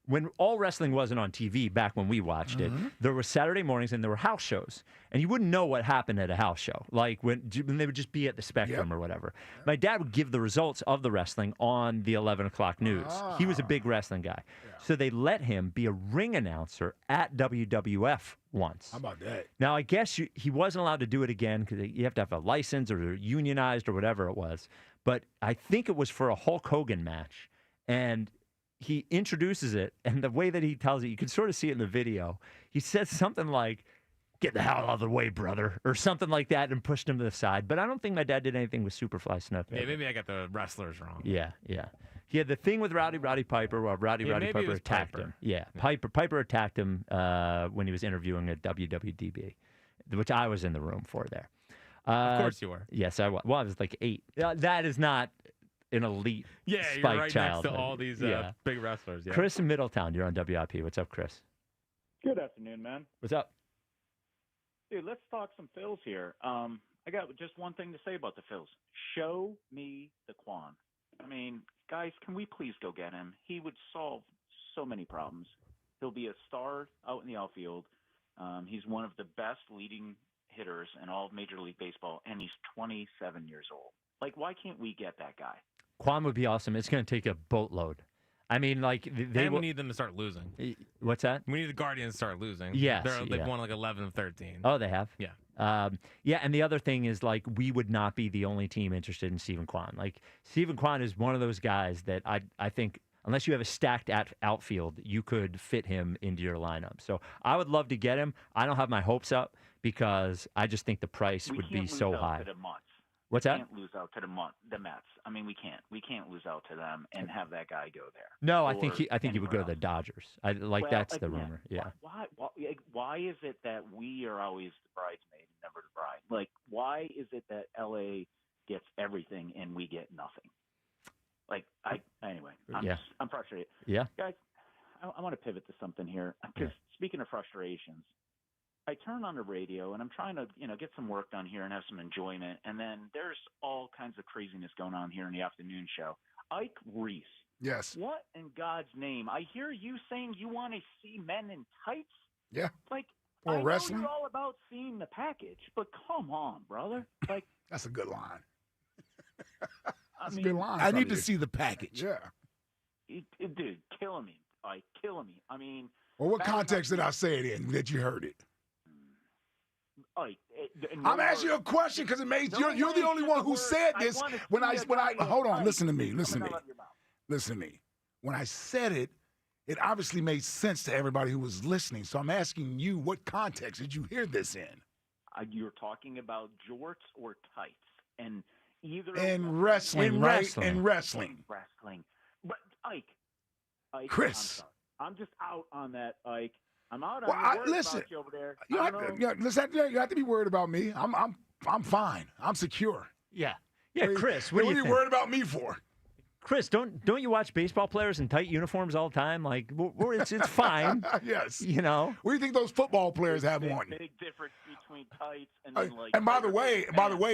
when all wrestling wasn't on TV back when we watched it, there were Saturday mornings and there were house shows. And you wouldn't know what happened at a house show, like when they would just be at the Spectrum or whatever. My dad would give the results of the wrestling on the 11 o'clock news. He was a big wrestling guy. So they let him be a ring announcer at WWF once. How about that? Now, I guess he wasn't allowed to do it again because you have to have a license or unionized or whatever it was. But I think it was for a Hulk Hogan match. And he introduces it, and the way that he tells it, you can sort of see it in the video. He says something like, "Get the hell out of the way, brother," or something like that, and pushed him to the side. But I don't think my dad did anything with Superfly Snuka. Yeah, maybe I got the wrestlers wrong. Yeah. He had the thing with Roddy Piper, where Roddy maybe Piper it was attacked Piper. him. Yeah, Piper attacked him when he was interviewing at WWDB, which I was in the room for there. Of course you were. Yes, I was. Well, I was like 8. That is not an elite Yeah, Spike you're right child. next to all these big wrestlers. Yeah. Chris in Middletown, you're on WIP. What's up, Chris? Good afternoon, man. What's up? Dude, let's talk some Phils here. I got just one thing to say about the Phils. Show me the Quan. I mean, guys, can we please go get him? He would solve so many problems. He'll be a star out in the outfield. He's one of the best leading hitters in all of Major League Baseball, and he's 27 years old. Like, why can't we get that guy? Quan would be awesome. It's going to take a boatload. I mean, like they we need them to start losing. What's that? We need the Guardians to start losing. Yes, They've won like 11 of 13. Oh, they have? Yeah. Yeah, and the other thing is, like, we would not be the only team interested in Stephen Kwan. Like, Stephen Kwan is one of those guys that I think, unless you have a stacked outfield, you could fit him into your lineup. So I would love to get him. I don't have my hopes up because I just think the price would be so high. What's that? We can't lose out to the Mets. I mean, we can't. We can't lose out to them and have that guy go there. No, I think he would go to the Dodgers. That's the rumor. Yeah. Why is it that we are always the bridesmaid and never the bride? Like, why is it that LA gets everything and we get nothing? Like, anyway, I'm frustrated. Yeah. Guys, I want to pivot to something here because speaking of frustrations, I turn on the radio and I'm trying to, get some work done here and have some enjoyment. And then there's all kinds of craziness going on here in the afternoon show. Ike Reese. Yes. What in God's name? I hear you saying you want to see men in tights. Yeah. Like, or I wrestling. know you're all about seeing the package, but come on, brother. Like, that's a good line. That's a good line. I need to see the package. Yeah. Dude, killing me. Ike, killing me. I mean. Well, what context did I say it in that you heard it? I'm asking you a question because it made you're the only one who said this. When I hold on, listen to me. Listen to me. When I said it, it obviously made sense to everybody who was listening. So I'm asking you, what context did you hear this in? You're talking about jorts or tights, and either wrestling, right? And wrestling. But Ike, Chris, I'm just out on that, Ike. I'm out on about you over there. You have to be worried about me. I'm fine. I'm secure. Yeah, Chris. What are you worried about me for? Chris, don't you watch baseball players in tight uniforms all the time? Like, it's fine. Yes. You know. What do you think those football players have on? Big difference between tights and then like. And by the way,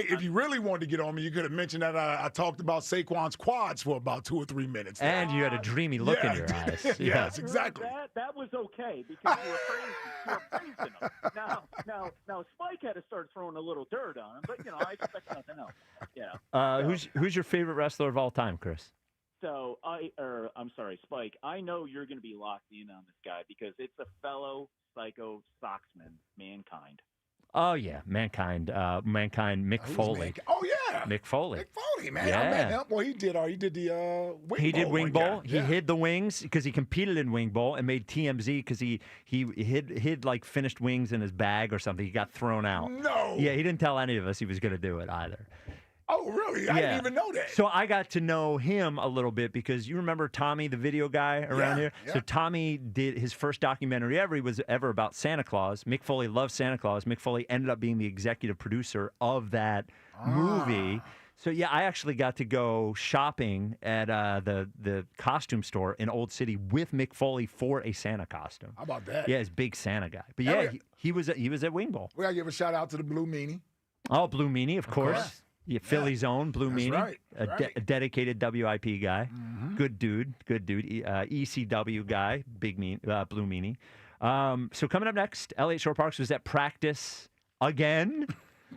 if you really wanted to get on me, you could have mentioned that I talked about Saquon's quads for about 2 or 3 minutes. And you had a dreamy look in your eyes. Yes, exactly. That was okay because you were praising him. Now Spike had to start throwing a little dirt on him, but I expect nothing else. Who's your favorite wrestler of all time, Chris? So I'm sorry, Spike. I know you're going to be locked in on this guy because it's a fellow psycho Soxman, Mankind. Oh yeah, Mankind, Mick Foley. Oh yeah, Mick Foley, man. Yeah. I met him. Well, he did the wing bowl. He did wing bowl. Yeah. He hid the wings because he competed in wing bowl and made TMZ because he hid like finished wings in his bag or something. He got thrown out. No. Yeah, he didn't tell any of us he was going to do it either. Oh, really? I didn't even know that. So I got to know him a little bit because you remember Tommy, the video guy around here? Yeah. So Tommy did his first documentary ever about Santa Claus. Mick Foley loved Santa Claus. Mick Foley ended up being the executive producer of that movie. So, yeah, I actually got to go shopping at the costume store in Old City with Mick Foley for a Santa costume. How about that? Yeah, he's a big Santa guy. But, yeah, he was at Wing Bowl. We got to give a shout-out to the Blue Meanie. Oh, Blue Meanie, of course. Yeah, Philly's own Blue Meanie, right. A dedicated WIP guy, good dude, ECW guy, Blue Meanie. So coming up next, Elliott Shore Parks was at practice again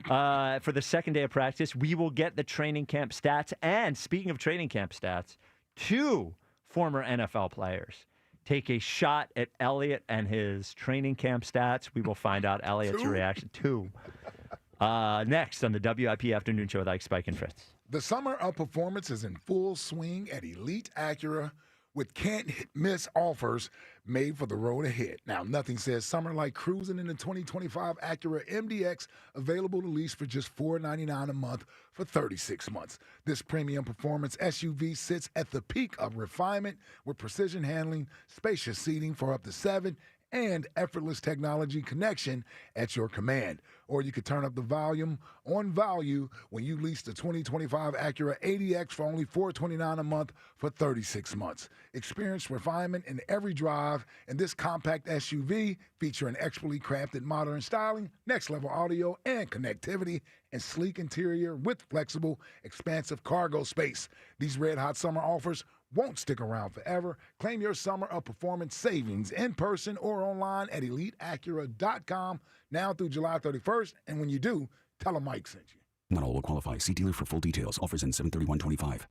for the second day of practice. We will get the training camp stats, and speaking of training camp stats, 2 former NFL players take a shot at Elliott and his training camp stats. We will find out Elliott's reaction. 2. Next on the WIP Afternoon Show with Ike, Spike, and Fritz. The summer of performance is in full swing at Elite Acura with can't-miss offers made for the road ahead. Now, nothing says summer like cruising in the 2025 Acura MDX, available to lease for just $499 a month for 36 months. This premium performance SUV sits at the peak of refinement with precision handling, spacious seating for up to 7, and effortless technology connection at your command. Or you could turn up the volume on value when you lease the 2025 Acura ADX for only $429 a month for 36 months. Experience refinement in every drive, and this compact SUV featuring expertly crafted modern styling, next-level audio and connectivity, and sleek interior with flexible, expansive cargo space. These red-hot summer offers won't stick around forever. Claim your summer of performance savings in person or online at EliteAcura.com now through July 31st. And when you do, tell them Mike sent you. Not all will qualify. See dealer for full details. Offers in 7/31/25.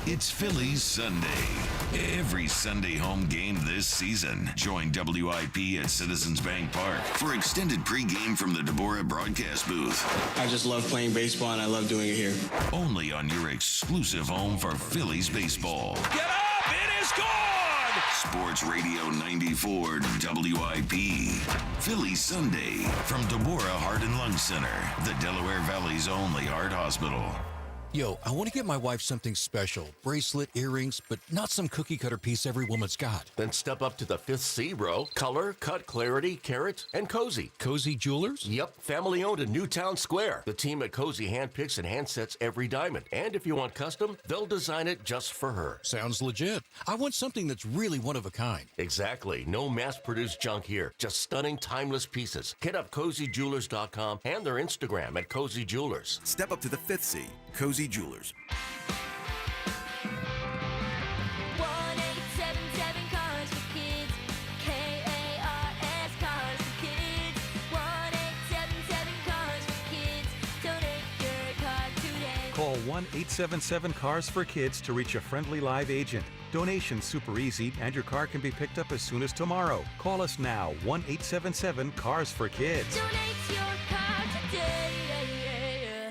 It's Phillies Sunday every Sunday home game this season. Join WIP at Citizens Bank Park for extended pregame from the DeCamara broadcast booth. I just love playing baseball, and I love doing it here. Only on your exclusive home for Phillies baseball. Get up! It is gone! Sports Radio 94 WIP. Phillies Sunday from DeCamara Heart and Lung Center, the Delaware Valley's only heart hospital. Yo, I want to get my wife something special. Bracelet, earrings, but not some cookie-cutter piece every woman's got. Then step up to the 5th C, bro. Color, cut, clarity, carat, and Cozy. Cozy Jewelers? Yep, family-owned in Newtown Square. The team at Cozy handpicks and handsets every diamond. And if you want custom, they'll design it just for her. Sounds legit. I want something that's really one of a kind. Exactly. No mass-produced junk here. Just stunning, timeless pieces. Hit up CozyJewelers.com and their Instagram at Cozy Jewelers. Step up to the 5th C. Cozy Jewelers. 1877 Cars for Kids. KARS Cars for Kids. 1877 Cars for Kids. Donate your car today. Call 1-877-CARS for Kids to reach a friendly live agent. Donation's super easy, and your car can be picked up as soon as tomorrow. Call us now, 1-877-CARS for Kids. Donate your car today.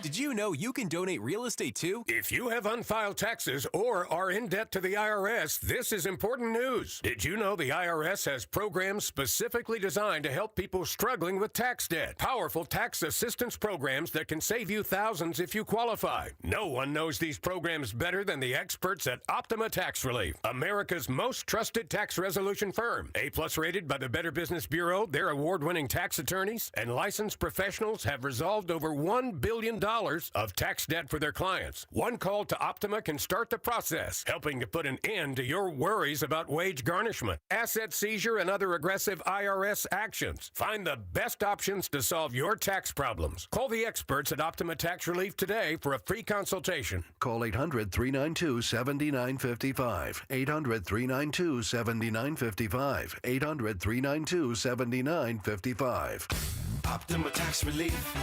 Did you know you can donate real estate too? If you have unfiled taxes or are in debt to the IRS, this is important news. Did you know the IRS has programs specifically designed to help people struggling with tax debt? Powerful tax assistance programs that can save you thousands if you qualify. No one knows these programs better than the experts at Optima Tax Relief, America's most trusted tax resolution firm. A+ rated by the Better Business Bureau, their award-winning tax attorneys and licensed professionals have resolved over $1 billion of tax debt for their clients. One call to Optima can start the process, helping to put an end to your worries about wage garnishment, asset seizure, and other aggressive IRS actions. Find the best options to solve your tax problems. Call the experts at Optima Tax Relief today for a free consultation. Call 800-392-7955. 800-392-7955. 800-392-7955. Optima Tax Relief.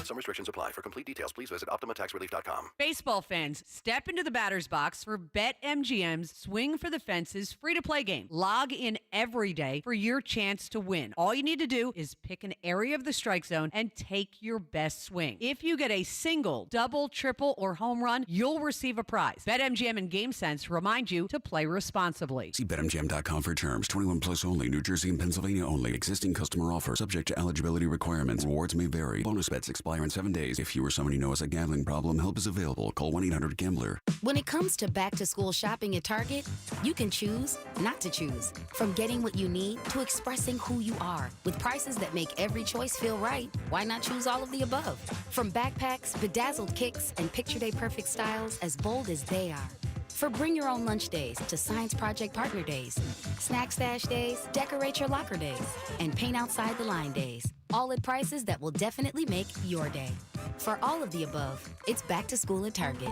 Some restrictions apply. For complete details, please visit OptimaTaxRelief.com. Baseball fans, step into the batter's box for BetMGM's Swing for the Fences free-to-play game. Log in every day for your chance to win. All you need to do is pick an area of the strike zone and take your best swing. If you get a single, double, triple, or home run, you'll receive a prize. BetMGM and GameSense remind you to play responsibly. See BetMGM.com for terms. 21 plus only. New Jersey and Pennsylvania only. Existing customer offer. Subject to eligibility requirements. Rewards may vary. Bonus bets expire in 7 days. If you or someone you know has a gambling problem, help is available. Call 1-800-GAMBLER. When it comes to back-to-school shopping at Target, you can choose not to choose. From getting what you need to expressing who you are. With prices that make every choice feel right, why not choose all of the above? From backpacks, bedazzled kicks, and picture day perfect styles as bold as they are. For bring your own lunch days to science project partner days, snack stash days, decorate your locker days, and paint outside the line days. All at prices that will definitely make your day. For all of the above, it's back to school at Target.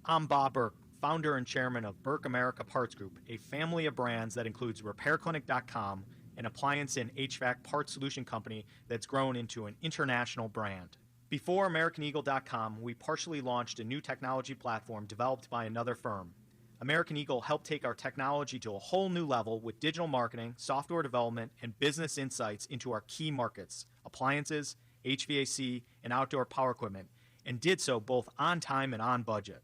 I'm Bob Burke, founder and chairman of Burke America Parts Group, a family of brands that includes RepairClinic.com, an appliance and HVAC parts solution company that's grown into an international brand. Before AmericanEagle.com, we partially launched a new technology platform developed by another firm. American Eagle helped take our technology to a whole new level with digital marketing, software development, and business insights into our key markets, appliances, HVAC, and outdoor power equipment, and did so both on time and on budget.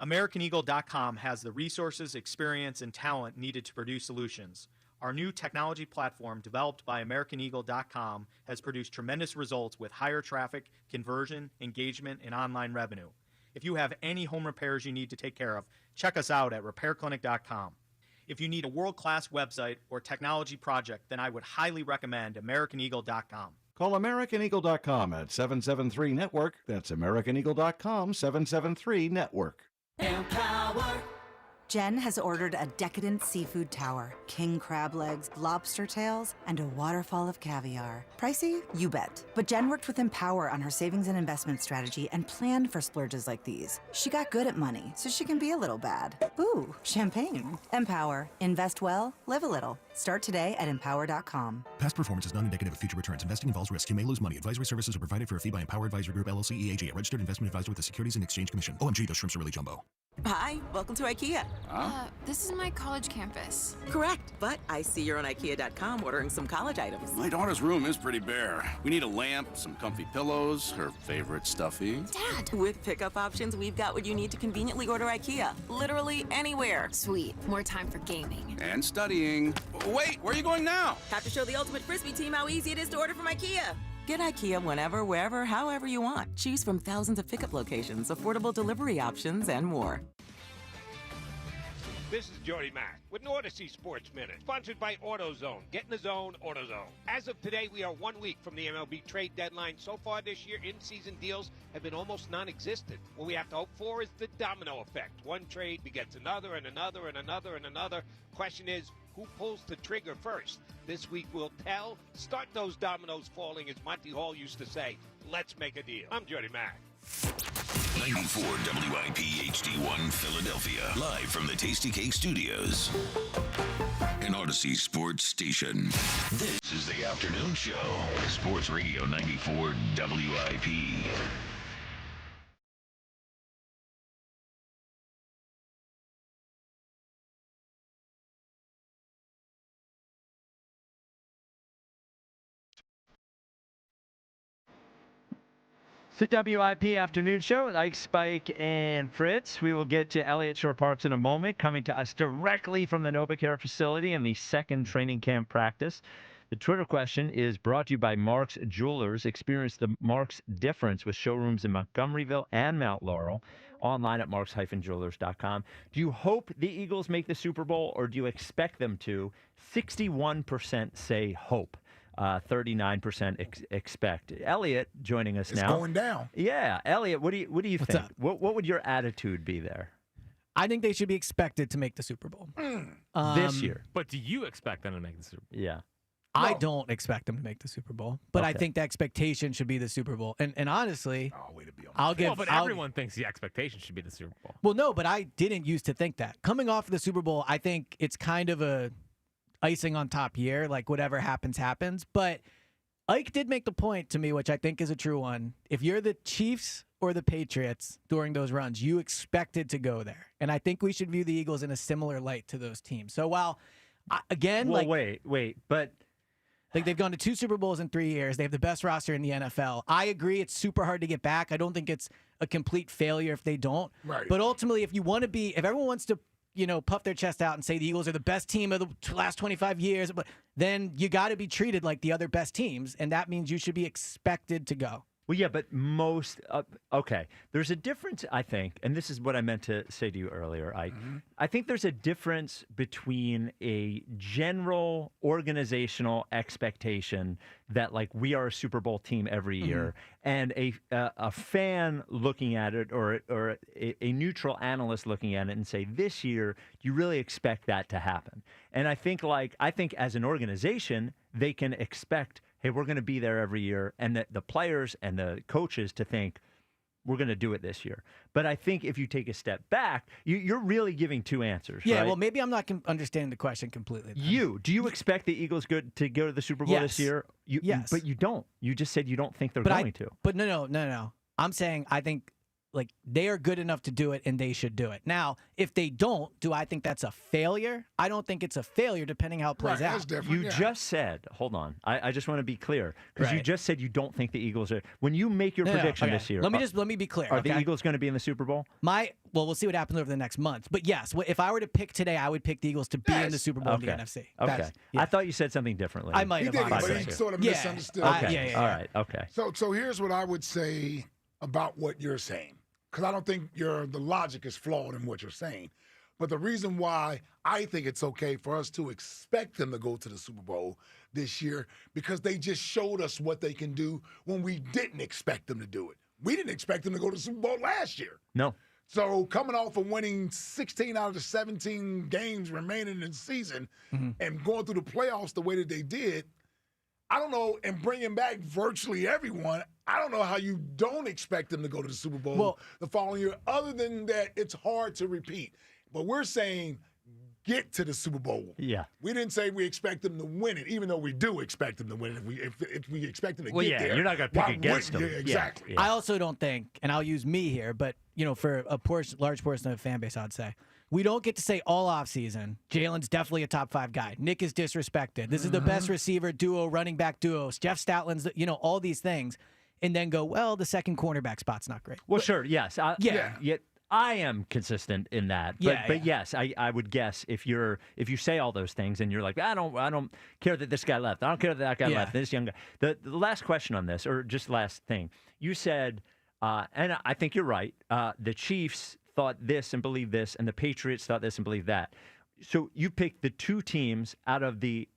AmericanEagle.com has the resources, experience, and talent needed to produce solutions. Our new technology platform, developed by AmericanEagle.com, has produced tremendous results with higher traffic, conversion, engagement, and online revenue. If you have any home repairs you need to take care of, check us out at RepairClinic.com. If you need a world-class website or technology project, then I would highly recommend AmericanEagle.com. Call AmericanEagle.com at 773-NETWORK. That's AmericanEagle.com, 773-NETWORK. Empower. Jen has ordered a decadent seafood tower, king crab legs, lobster tails, and a waterfall of caviar. Pricey? You bet. But Jen worked with Empower on her savings and investment strategy and planned for splurges like these. She got good at money, so she can be a little bad. Ooh, champagne. Empower. Invest well, live a little. Start today at empower.com. Past performance is not indicative of future returns. Investing involves risk. You may lose money. Advisory services are provided for a fee by Empower Advisory Group, LLC, EAG, a registered investment advisor with the Securities and Exchange Commission. OMG, those shrimps are really jumbo. Hi, welcome to IKEA. This is my college campus. Correct, but I see you're on IKEA.com ordering some college items. My daughter's room is pretty bare. We need a lamp, some comfy pillows, her favorite stuffy. Dad! With pickup options, we've got what you need to conveniently order IKEA. Literally anywhere. Sweet. More time for gaming. And studying. Wait, where are you going now? Have to show the Ultimate Frisbee team how easy it is to order from IKEA. Get IKEA whenever, wherever, however you want. Choose from thousands of pickup locations, affordable delivery options, and more. This is Jody Mack with an Odyssey Sports Minute, sponsored by AutoZone. Get in the zone, AutoZone. As of today, we are 1 week from the MLB trade deadline. So far this year, in-season deals have been almost non-existent. What we have to hope for is the domino effect. One trade begets another and another and another and another. Question is, who pulls the trigger first? This week will tell. Start those dominoes falling, as Monty Hall used to say. Let's make a deal. I'm Jody Mack. 94 WIP HD1 Philadelphia. Live from the Tasty Cake Studios. An Odyssey Sports Station. This is the afternoon show. Sports Radio 94 WIP. It's the WIP Afternoon Show with Ike, Spike, and Fritz. We will get to Elliott Shore Parks in a moment, coming to us directly from the NovaCare facility in the second training camp practice. The Twitter question is brought to you by Mark's Jewelers. Experience the Mark's difference with showrooms in Montgomeryville and Mount Laurel. Online at marks-jewelers.com. Do you hope the Eagles make the Super Bowl, or do you expect them to? 61% say hope. 39% expect. Elliot joining us now. It's going down. Yeah, Elliot, what do you think? What would your attitude be there? I think they should be expected to make the Super Bowl This year. But do you expect them to make the Super Bowl? Yeah. I don't expect them to make the Super Bowl, but I Okay. think the expectation should be the Super Bowl. And honestly, But everyone thinks the expectation should be the Super Bowl. Well, no, but I didn't used to think that. Coming off of the Super Bowl, I think it's kind of a icing on top year, like whatever happens, happens. But Ike did make the point to me, which I think is a true one. If you're the Chiefs or the Patriots during those runs, you expected to go there. And I think we should view the Eagles in a similar light to those teams. So while, again, Well, wait, but like they've gone to 2 Super Bowls in 3 years. They have the best roster in the NFL. I agree it's super hard to get back. I don't think it's a complete failure if they don't. Right. But ultimately, if everyone wants to, puff their chest out and say the Eagles are the best team of the last 25 years, but then you got to be treated like the other best teams, and that means you should be expected to go. Well, yeah, but okay. There's a difference, I think, and this is what I meant to say to you earlier, Ike. I think there's a difference between a general organizational expectation that, like, we are a Super Bowl team every year, and a fan looking at it, or a neutral analyst looking at it and say, this year, you really expect that to happen. And I think as an organization, they can expect, hey, we're going to be there every year, and the players and the coaches to think, we're going to do it this year. But I think if you take a step back, you're really giving two answers, Yeah, right? well, maybe I'm not understanding the question completely. then. Do you expect the Eagles to go to the Super Bowl this Yes. year? Yes. But you don't. You just said you don't think they're But going to. But no. I'm saying I think they are good enough to do it, and they should do it. Now, if they don't, do I think that's a failure? I don't think it's a failure, depending how it plays out. You just said, hold on. I just want to be clear, because you Right. just said you don't think the Eagles are. When you make your No, prediction okay. this year, Let me be clear. Are the okay? Eagles going to be in the Super Bowl? Well, we'll see what happens over the next month. But yes, if I were to pick today, I would pick the Eagles to be in the Super Bowl in the NFC. Okay. That's- I thought you said something differently. I might He have. did, but honestly. he sort of Yeah. misunderstood. Okay. All right. Okay. So here's what I would say about what you're saying, because I don't think the logic is flawed in what you're saying. But the reason why I think it's okay for us to expect them to go to the Super Bowl this year, because they just showed us what they can do when we didn't expect them to do it. We didn't expect them to go to the Super Bowl last year. No. So coming off of winning 16 out of the 17 games remaining in the season and going through the playoffs the way that they did, I don't know, and bringing back virtually everyone, I don't know how you don't expect them to go to the Super Bowl the following year, other than that it's hard to repeat. But we're saying get to the Super Bowl. Yeah. We didn't say we expect them to win it, even though we do expect them to win it. If we expect them to get there. You're not going to pick against them. Yeah, exactly. I also don't think, and I'll use me here, but for a large portion of the fan base, I'd say, we don't get to say all offseason, Jalen's definitely a top 5 guy. Nick is disrespected. This is the best receiver duo, running back duos. Jeff Stoutland's, all these things. And then go, well, the second cornerback spot's not great. Well, sure, yes. I am consistent in that. But yes, I would guess if you say all those things and you're like, I don't care that this guy left. I don't care that guy left. This young guy. The last question on this, or just last thing, you said, and I think you're right, the Chiefs thought this and believed this, and the Patriots thought this and believed that. So you picked the 2 teams out of the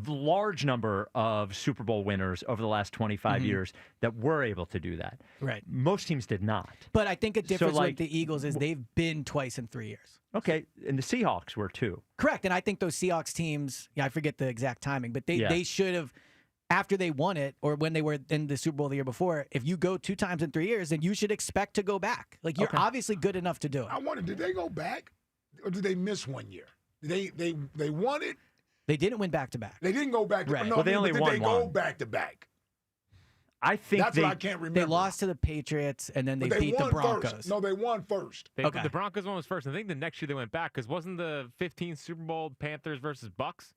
large number of Super Bowl winners over the last 25 years that were able to do that. Right. Most teams did not. But I think a difference with the Eagles is they've been twice in 3 years. Okay, and the Seahawks were too. Correct, and I think those Seahawks teams, I forget the exact timing, but they should have, after they won it, or when they were in the Super Bowl the year before, if you go 2 times in 3 years, then you should expect to go back. Like, you're obviously good enough to do it. I wonder, did they go back, or did they miss 1 year? They won it. They didn't win back-to-back. They didn't go back. Right. No, well, they only did won they go back-to-back? I think that's what I can't remember. They lost to the Patriots, and then they beat the Broncos. First. No, they won first. The Broncos one was first. I think the next year they went back, because wasn't the 15 Super Bowl Panthers versus Bucks?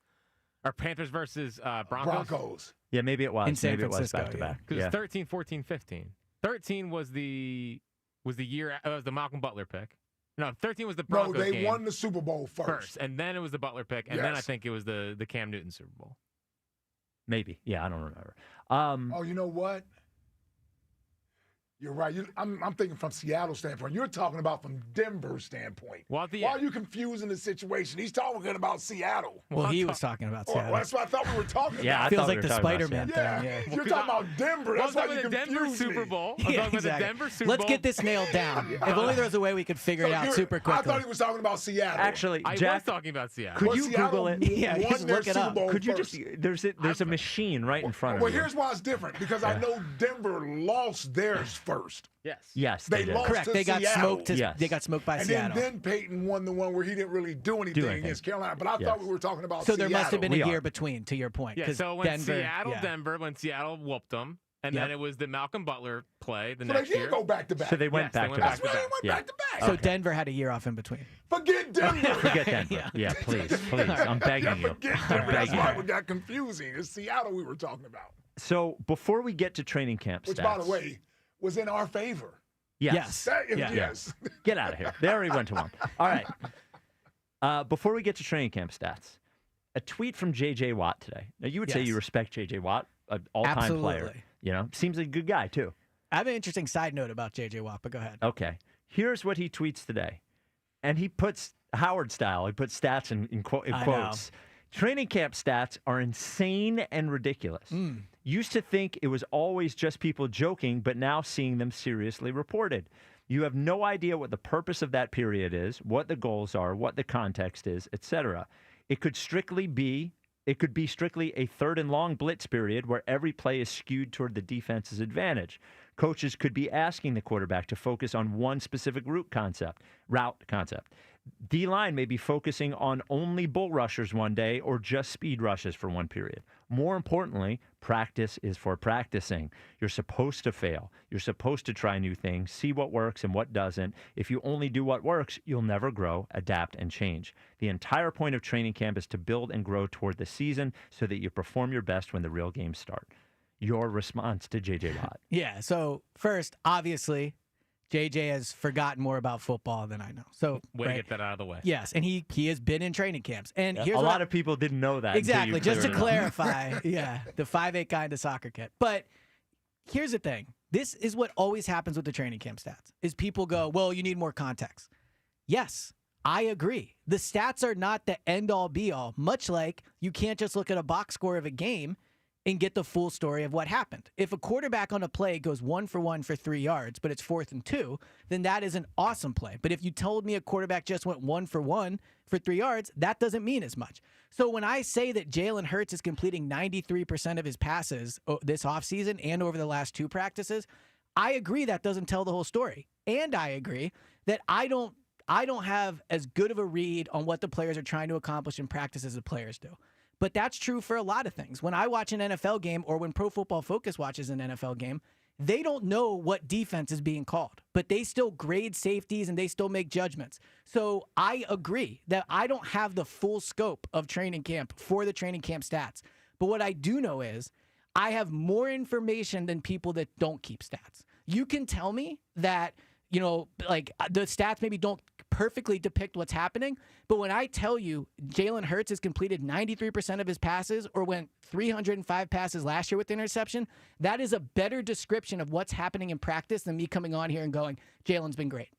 Or Panthers versus Broncos? Yeah, maybe it was. In San maybe it was Francisco, back-to-back. Because 13, 14, 15. 13 was the year, it was the Malcolm Butler pick. No, 13 was the Broncos No, they game won the Super Bowl first. And then it was the Butler pick, and then I think it was the Cam Newton Super Bowl. Maybe. Yeah, I don't remember. Oh, you know what? You're right. I'm thinking from Seattle's standpoint. You're talking about from Denver's standpoint. Why are you confusing the situation? He's talking about Seattle. Well, he was talking about Seattle. Well, that's what I thought we were talking yeah, about. Feels like the Spider-Man thing. Yeah. You're talking about Denver. That's why you the Denver confused Super me. Bowl. Yeah, exactly. Let's get this nailed down. If only there was a way we could figure it out super quickly. I thought he was talking about Seattle. Actually, I Jack, was talking about Seattle. Could you Google it? Yeah, just look it up. Could you just? There's a machine right in front of you. Well, here's why it's different, because I know Denver lost theirs first. Yes, they did. lost Correct. to They got Seattle. smoked. They got smoked by and Seattle. then Peyton won the one where he didn't really do anything against Carolina. But I thought we were talking about so Seattle. there must have been a year between, to your point. Yeah, so when Denver when Seattle whooped them, and then it was the Malcolm Butler play the so next they did year. go back to back. So they went back to back. That's why they went back to back. So Denver had a year off in between. Forget Denver. Forget Denver. Yeah, please. I'm begging you. Forget Denver. That's why it got confusing. It's Seattle we were talking about. So before we get to training camp Which, stats, by the way, was in our favor. Yes. Yes. Get out of here. They already went to one. All right. Before we get to training camp stats, a tweet from J.J. Watt today. Now, you would say you respect J.J. Watt, an all-time player. Seems like a good guy, too. I have an interesting side note about J.J. Watt, but go ahead. Okay. Here's what he tweets today. And he puts Howard style. He puts stats in quotes. Training camp stats are insane and ridiculous. Used to think it was always just people joking, but now seeing them seriously reported. You have no idea what the purpose of that period is, what the goals are, what the context is, etc. It could be strictly a 3rd and long blitz period where every play is skewed toward the defense's advantage. Coaches could be asking the quarterback to focus on one specific route concept. D-line may be focusing on only bull rushers one day or just speed rushes for one period. More importantly, practice is for practicing. You're supposed to fail. You're supposed to try new things, see what works and what doesn't. If you only do what works, you'll never grow, adapt, and change. The entire point of training camp is to build and grow toward the season so that you perform your best when the real games start. Your response to J.J. Watt. Yeah, so first, obviously, JJ has forgotten more about football than I know. So way to get that out of the way. Yes, and he has been in training camps. And here's a lot of people didn't know that. Exactly, just to clarify, the 5'8" guy in the soccer kit. But here's the thing. This is what always happens with the training camp stats, is people go, well, you need more context. Yes, I agree. The stats are not the end-all, be-all, much like you can't just look at a box score of a game and get the full story of what happened. If a quarterback on a play goes 1 for 1 for 3 yards, but it's 4th and 2, then that is an awesome play. But if you told me a quarterback just went 1 for 1 for 3 yards, that doesn't mean as much. So when I say that Jalen Hurts is completing 93% of his passes this offseason and over the last 2 practices, I agree that doesn't tell the whole story. And I agree that I I don't have as good of a read on what the players are trying to accomplish in practice as the players do. But that's true for a lot of things. When I watch an NFL game or when Pro Football Focus watches an NFL game, they don't know what defense is being called, but they still grade safeties and they still make judgments. So I agree that I don't have the full scope of training camp for the training camp stats. But what I do know is I have more information than people that don't keep stats. You can tell me that, like the stats maybe don't perfectly depict what's happening, but when I tell you Jalen Hurts has completed 93% of his passes or went 305 passes last year with interception, that is a better description of what's happening in practice than me coming on here and going, Jalen's been great.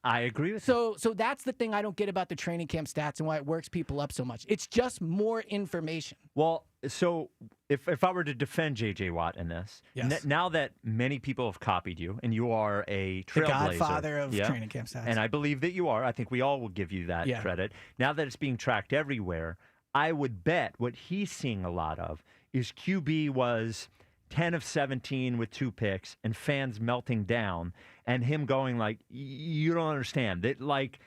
I agree with you. So that's the thing I don't get about the training camp stats and why it works people up so much. It's just more information. Well, so if I were to defend J.J. Watt in this, now that many people have copied you and you are a trailblazer. The godfather of training camp stats. And I believe that you are. I think we all will give you that credit. Now that it's being tracked everywhere, I would bet what he's seeing a lot of is QB was 10 of 17 with 2 picks and fans melting down and him going like, you don't understand that, like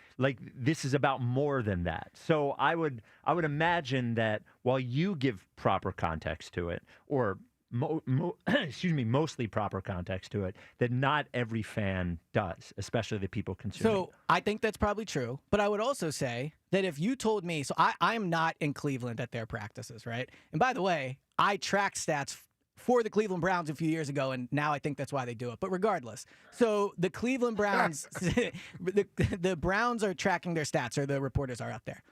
this is about more than that. So I would imagine that while you give proper context to it, or mostly proper context to it, that not every fan does, especially the people consuming. So I think that's probably true, but I would also say that if you told me, so I am not in Cleveland at their practices, right? And by the way, I track stats for the Cleveland Browns a few years ago, and now I think that's why they do it. But regardless, so the Cleveland Browns, the Browns are tracking their stats, or the reporters are out there.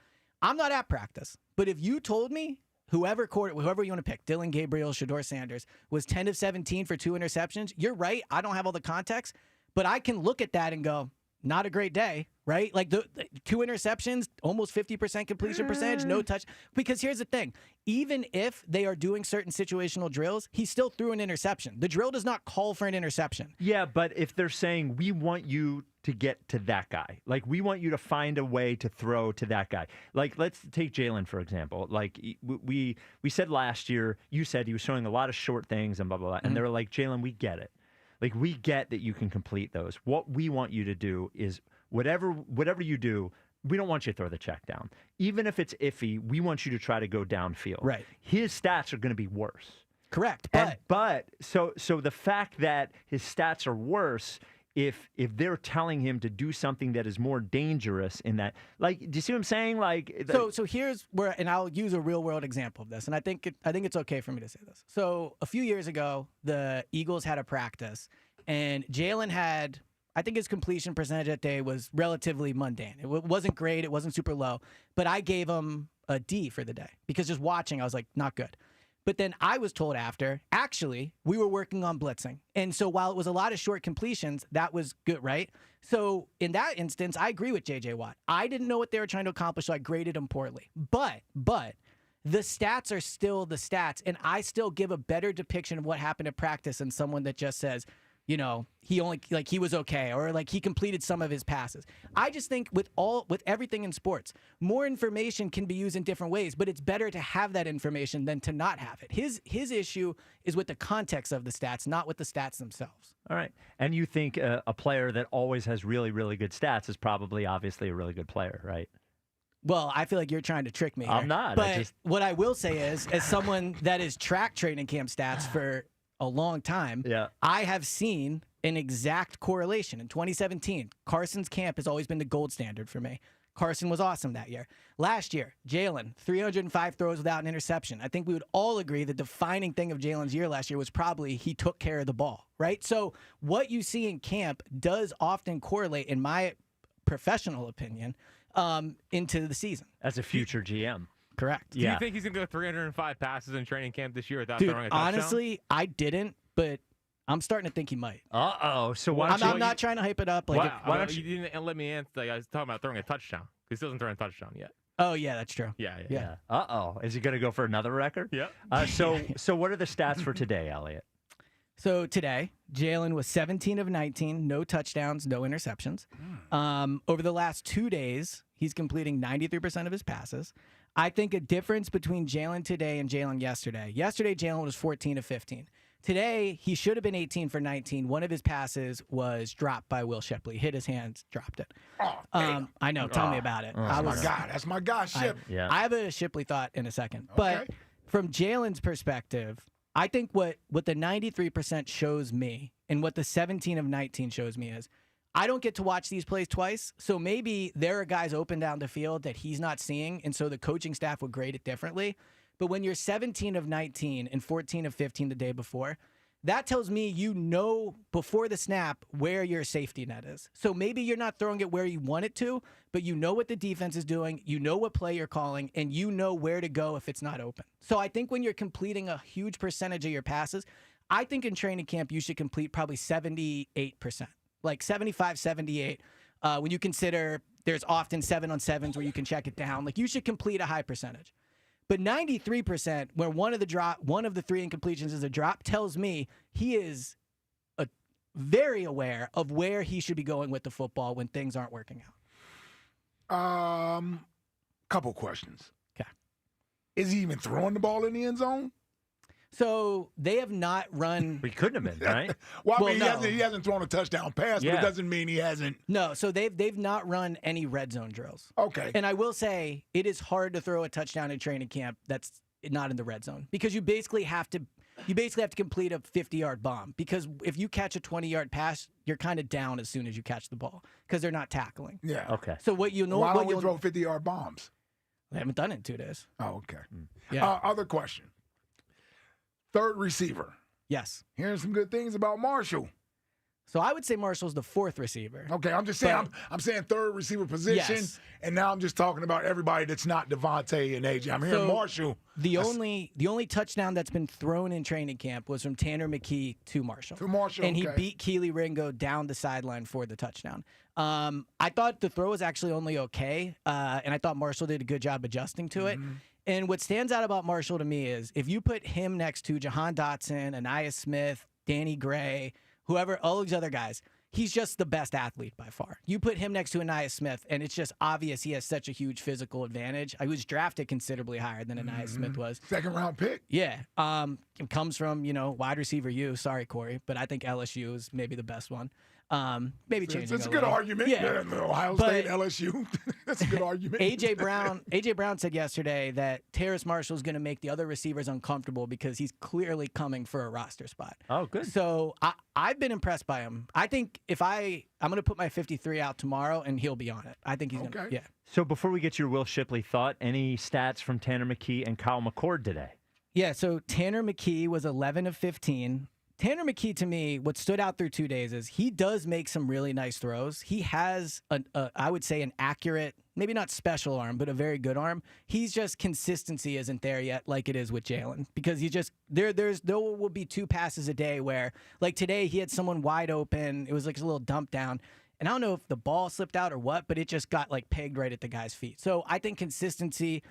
I'm not at practice, but if you told me whoever you want to pick, Dylan Gabriel, Shedeur Sanders, was 10 of 17 for 2 interceptions, you're right. I don't have all the context, but I can look at that and go, not a great day, right? Like the 2 interceptions, almost 50% completion percentage, no touch. Because here's the thing. Even if they are doing certain situational drills, he still threw an interception. The drill does not call for an interception. Yeah, but if they're saying, we want you to get to that guy, like we want you to find a way to throw to that guy. Like let's take Jalen, for example. Like we said last year, you said he was showing a lot of short things and blah, blah, blah. And they were like, Jalen, we get it. Like, we get that you can complete those. What we want you to do is whatever you do, we don't want you to throw the check down. Even if it's iffy, we want you to try to go downfield. Right. His stats are going to be worse. Correct. But so the fact that his stats are worse, if they're telling him to do something that is more dangerous in that, like, do you see what I'm saying? Like, so here's where, and I'll use a real world example of this, and I think it's okay for me to say this. So a few years ago, the Eagles had a practice, and Jalen had, I think his completion percentage that day was relatively mundane. It wasn't great, it wasn't super low, but I gave him a D for the day because just watching, I was like, not good. But then I was told after, actually, we were working on blitzing. And so while it was a lot of short completions, that was good, right? So in that instance, I agree with J.J. Watt. I didn't know what they were trying to accomplish, so I graded them poorly. But the stats are still the stats, and I still give a better depiction of what happened at practice than someone that just says, he was okay, or like he completed some of his passes. I just think with everything in sports, more information can be used in different ways, but it's better to have that information than to not have it. His issue is with the context of the stats, not with the stats themselves. All right. And you think a player that always has really, really good stats is probably obviously a really good player, right? Well, I feel like you're trying to trick me here. I'm not. But what I will say is, as someone that has tracked training camp stats for a long time, I have seen an exact correlation. In 2017, Carson's camp has always been the gold standard for me. Carson was awesome that year. Last year, Jalen, 305 throws without an interception. I think we would all agree the defining thing of Jalen's year last year was probably he took care of the ball, right? So what you see in camp does often correlate, in my professional opinion, into the season. As a future GM. Correct. Do you think he's going to go 305 passes in training camp this year without Dude, throwing a touchdown? honestly, I didn't, but I'm starting to think he might. Uh-oh. So I'm not trying to hype it up. Like, why don't you didn't let me answer? Like, I was talking about throwing a touchdown. He still hasn't thrown a touchdown yet. Oh, yeah, that's true. Yeah. Uh-oh. Is he going to go for another record? Yeah. So what are the stats for today, Elliot? So today, Jalen was 17 of 19, no touchdowns, no interceptions. Over the last 2 days, he's completing 93% of his passes. I think a difference between Jalen today and Jalen yesterday. Yesterday, Jalen was 14 of 15. Today, he should have been 18 for 19. One of his passes was dropped by Will Shipley. Hit his hands, dropped it. I know. Tell me about it. That's my guy, Ship. I have a Shipley thought in a second. But from Jalen's perspective, I think what the 93% shows me and what the 17 of 19 shows me is I don't get to watch these plays twice. So maybe there are guys open down the field that he's not seeing, and so the coaching staff would grade it differently. But when you're 17 of 19 and 14 of 15 the day before, that tells me you know before the snap where your safety net is. So maybe you're not throwing it where you want it to, but you know what the defense is doing, you know what play you're calling, and you know where to go if it's not open. So I think when you're completing a huge percentage of your passes, I think in training camp you should complete probably 78%, like 75, 78. When you consider there's often 7-on-7s where you can check it down, like you should complete a high percentage. But 93%, where one of the 3 incompletions is a drop, tells me he is very aware of where he should be going with the football when things aren't working out. Couple questions. Okay. Is he even throwing the ball in the end zone? So they have not run. We couldn't have been, right? Well, I mean, he hasn't thrown a touchdown pass, but it doesn't mean he hasn't. No, so they've not run any red zone drills. Okay. And I will say it is hard to throw a touchdown in training camp that's not in the red zone because you basically have to complete a 50-yard bomb because if you catch a 20-yard pass, you're kind of down as soon as you catch the ball because they're not tackling. Yeah. Okay. So what you know? Why don't we throw 50-yard bombs? They haven't done it in 2 days. Oh, okay. Yeah. Other question. Third receiver. Yes. Hearing some good things about Marshall. So I would say Marshall's the 4th receiver. Okay, I'm just saying I'm saying third receiver position, and now I'm just talking about everybody that's not Devontae and AJ. I'm hearing Marshall. The only touchdown that's been thrown in training camp was from Tanner McKee to Marshall. And he beat Keely Ringo down the sideline for the touchdown. I thought the throw was actually only okay, and I thought Marshall did a good job adjusting to it. And what stands out about Marshall to me is if you put him next to Jahan Dotson, Aniyah Smith, Danny Gray, whoever, all these other guys, he's just the best athlete by far. You put him next to Aniyah Smith, and it's just obvious he has such a huge physical advantage. I was drafted considerally higher than Aniyah Smith was. 2nd round pick. Yeah. Comes from, wide receiver U. Sorry, Corey, but I think LSU is maybe the best one. Maybe changing. It's a good argument. Yeah, Ohio State, LSU. That's a good argument. AJ Brown said yesterday that Terrace Marshall is going to make the other receivers uncomfortable because he's clearly coming for a roster spot. Oh, good. So I've been impressed by him. I think if I'm going to put my 53 out tomorrow and he'll be on it. I think he's going to. Yeah. So before we get your Will Shipley thought, any stats from Tanner McKee and Kyle McCord today? Yeah. So Tanner McKee was 11 of 15. Tanner McKee, to me, what stood out through 2 days is he does make some really nice throws. He has, I would say, an accurate, maybe not special arm, but a very good arm. He's just consistency isn't there yet like it is with Jalen because he just, there will be 2 passes a day where, like today, he had someone wide open. It was like a little dump down. And I don't know if the ball slipped out or what, but it just got like pegged right at the guy's feet. So I think consistency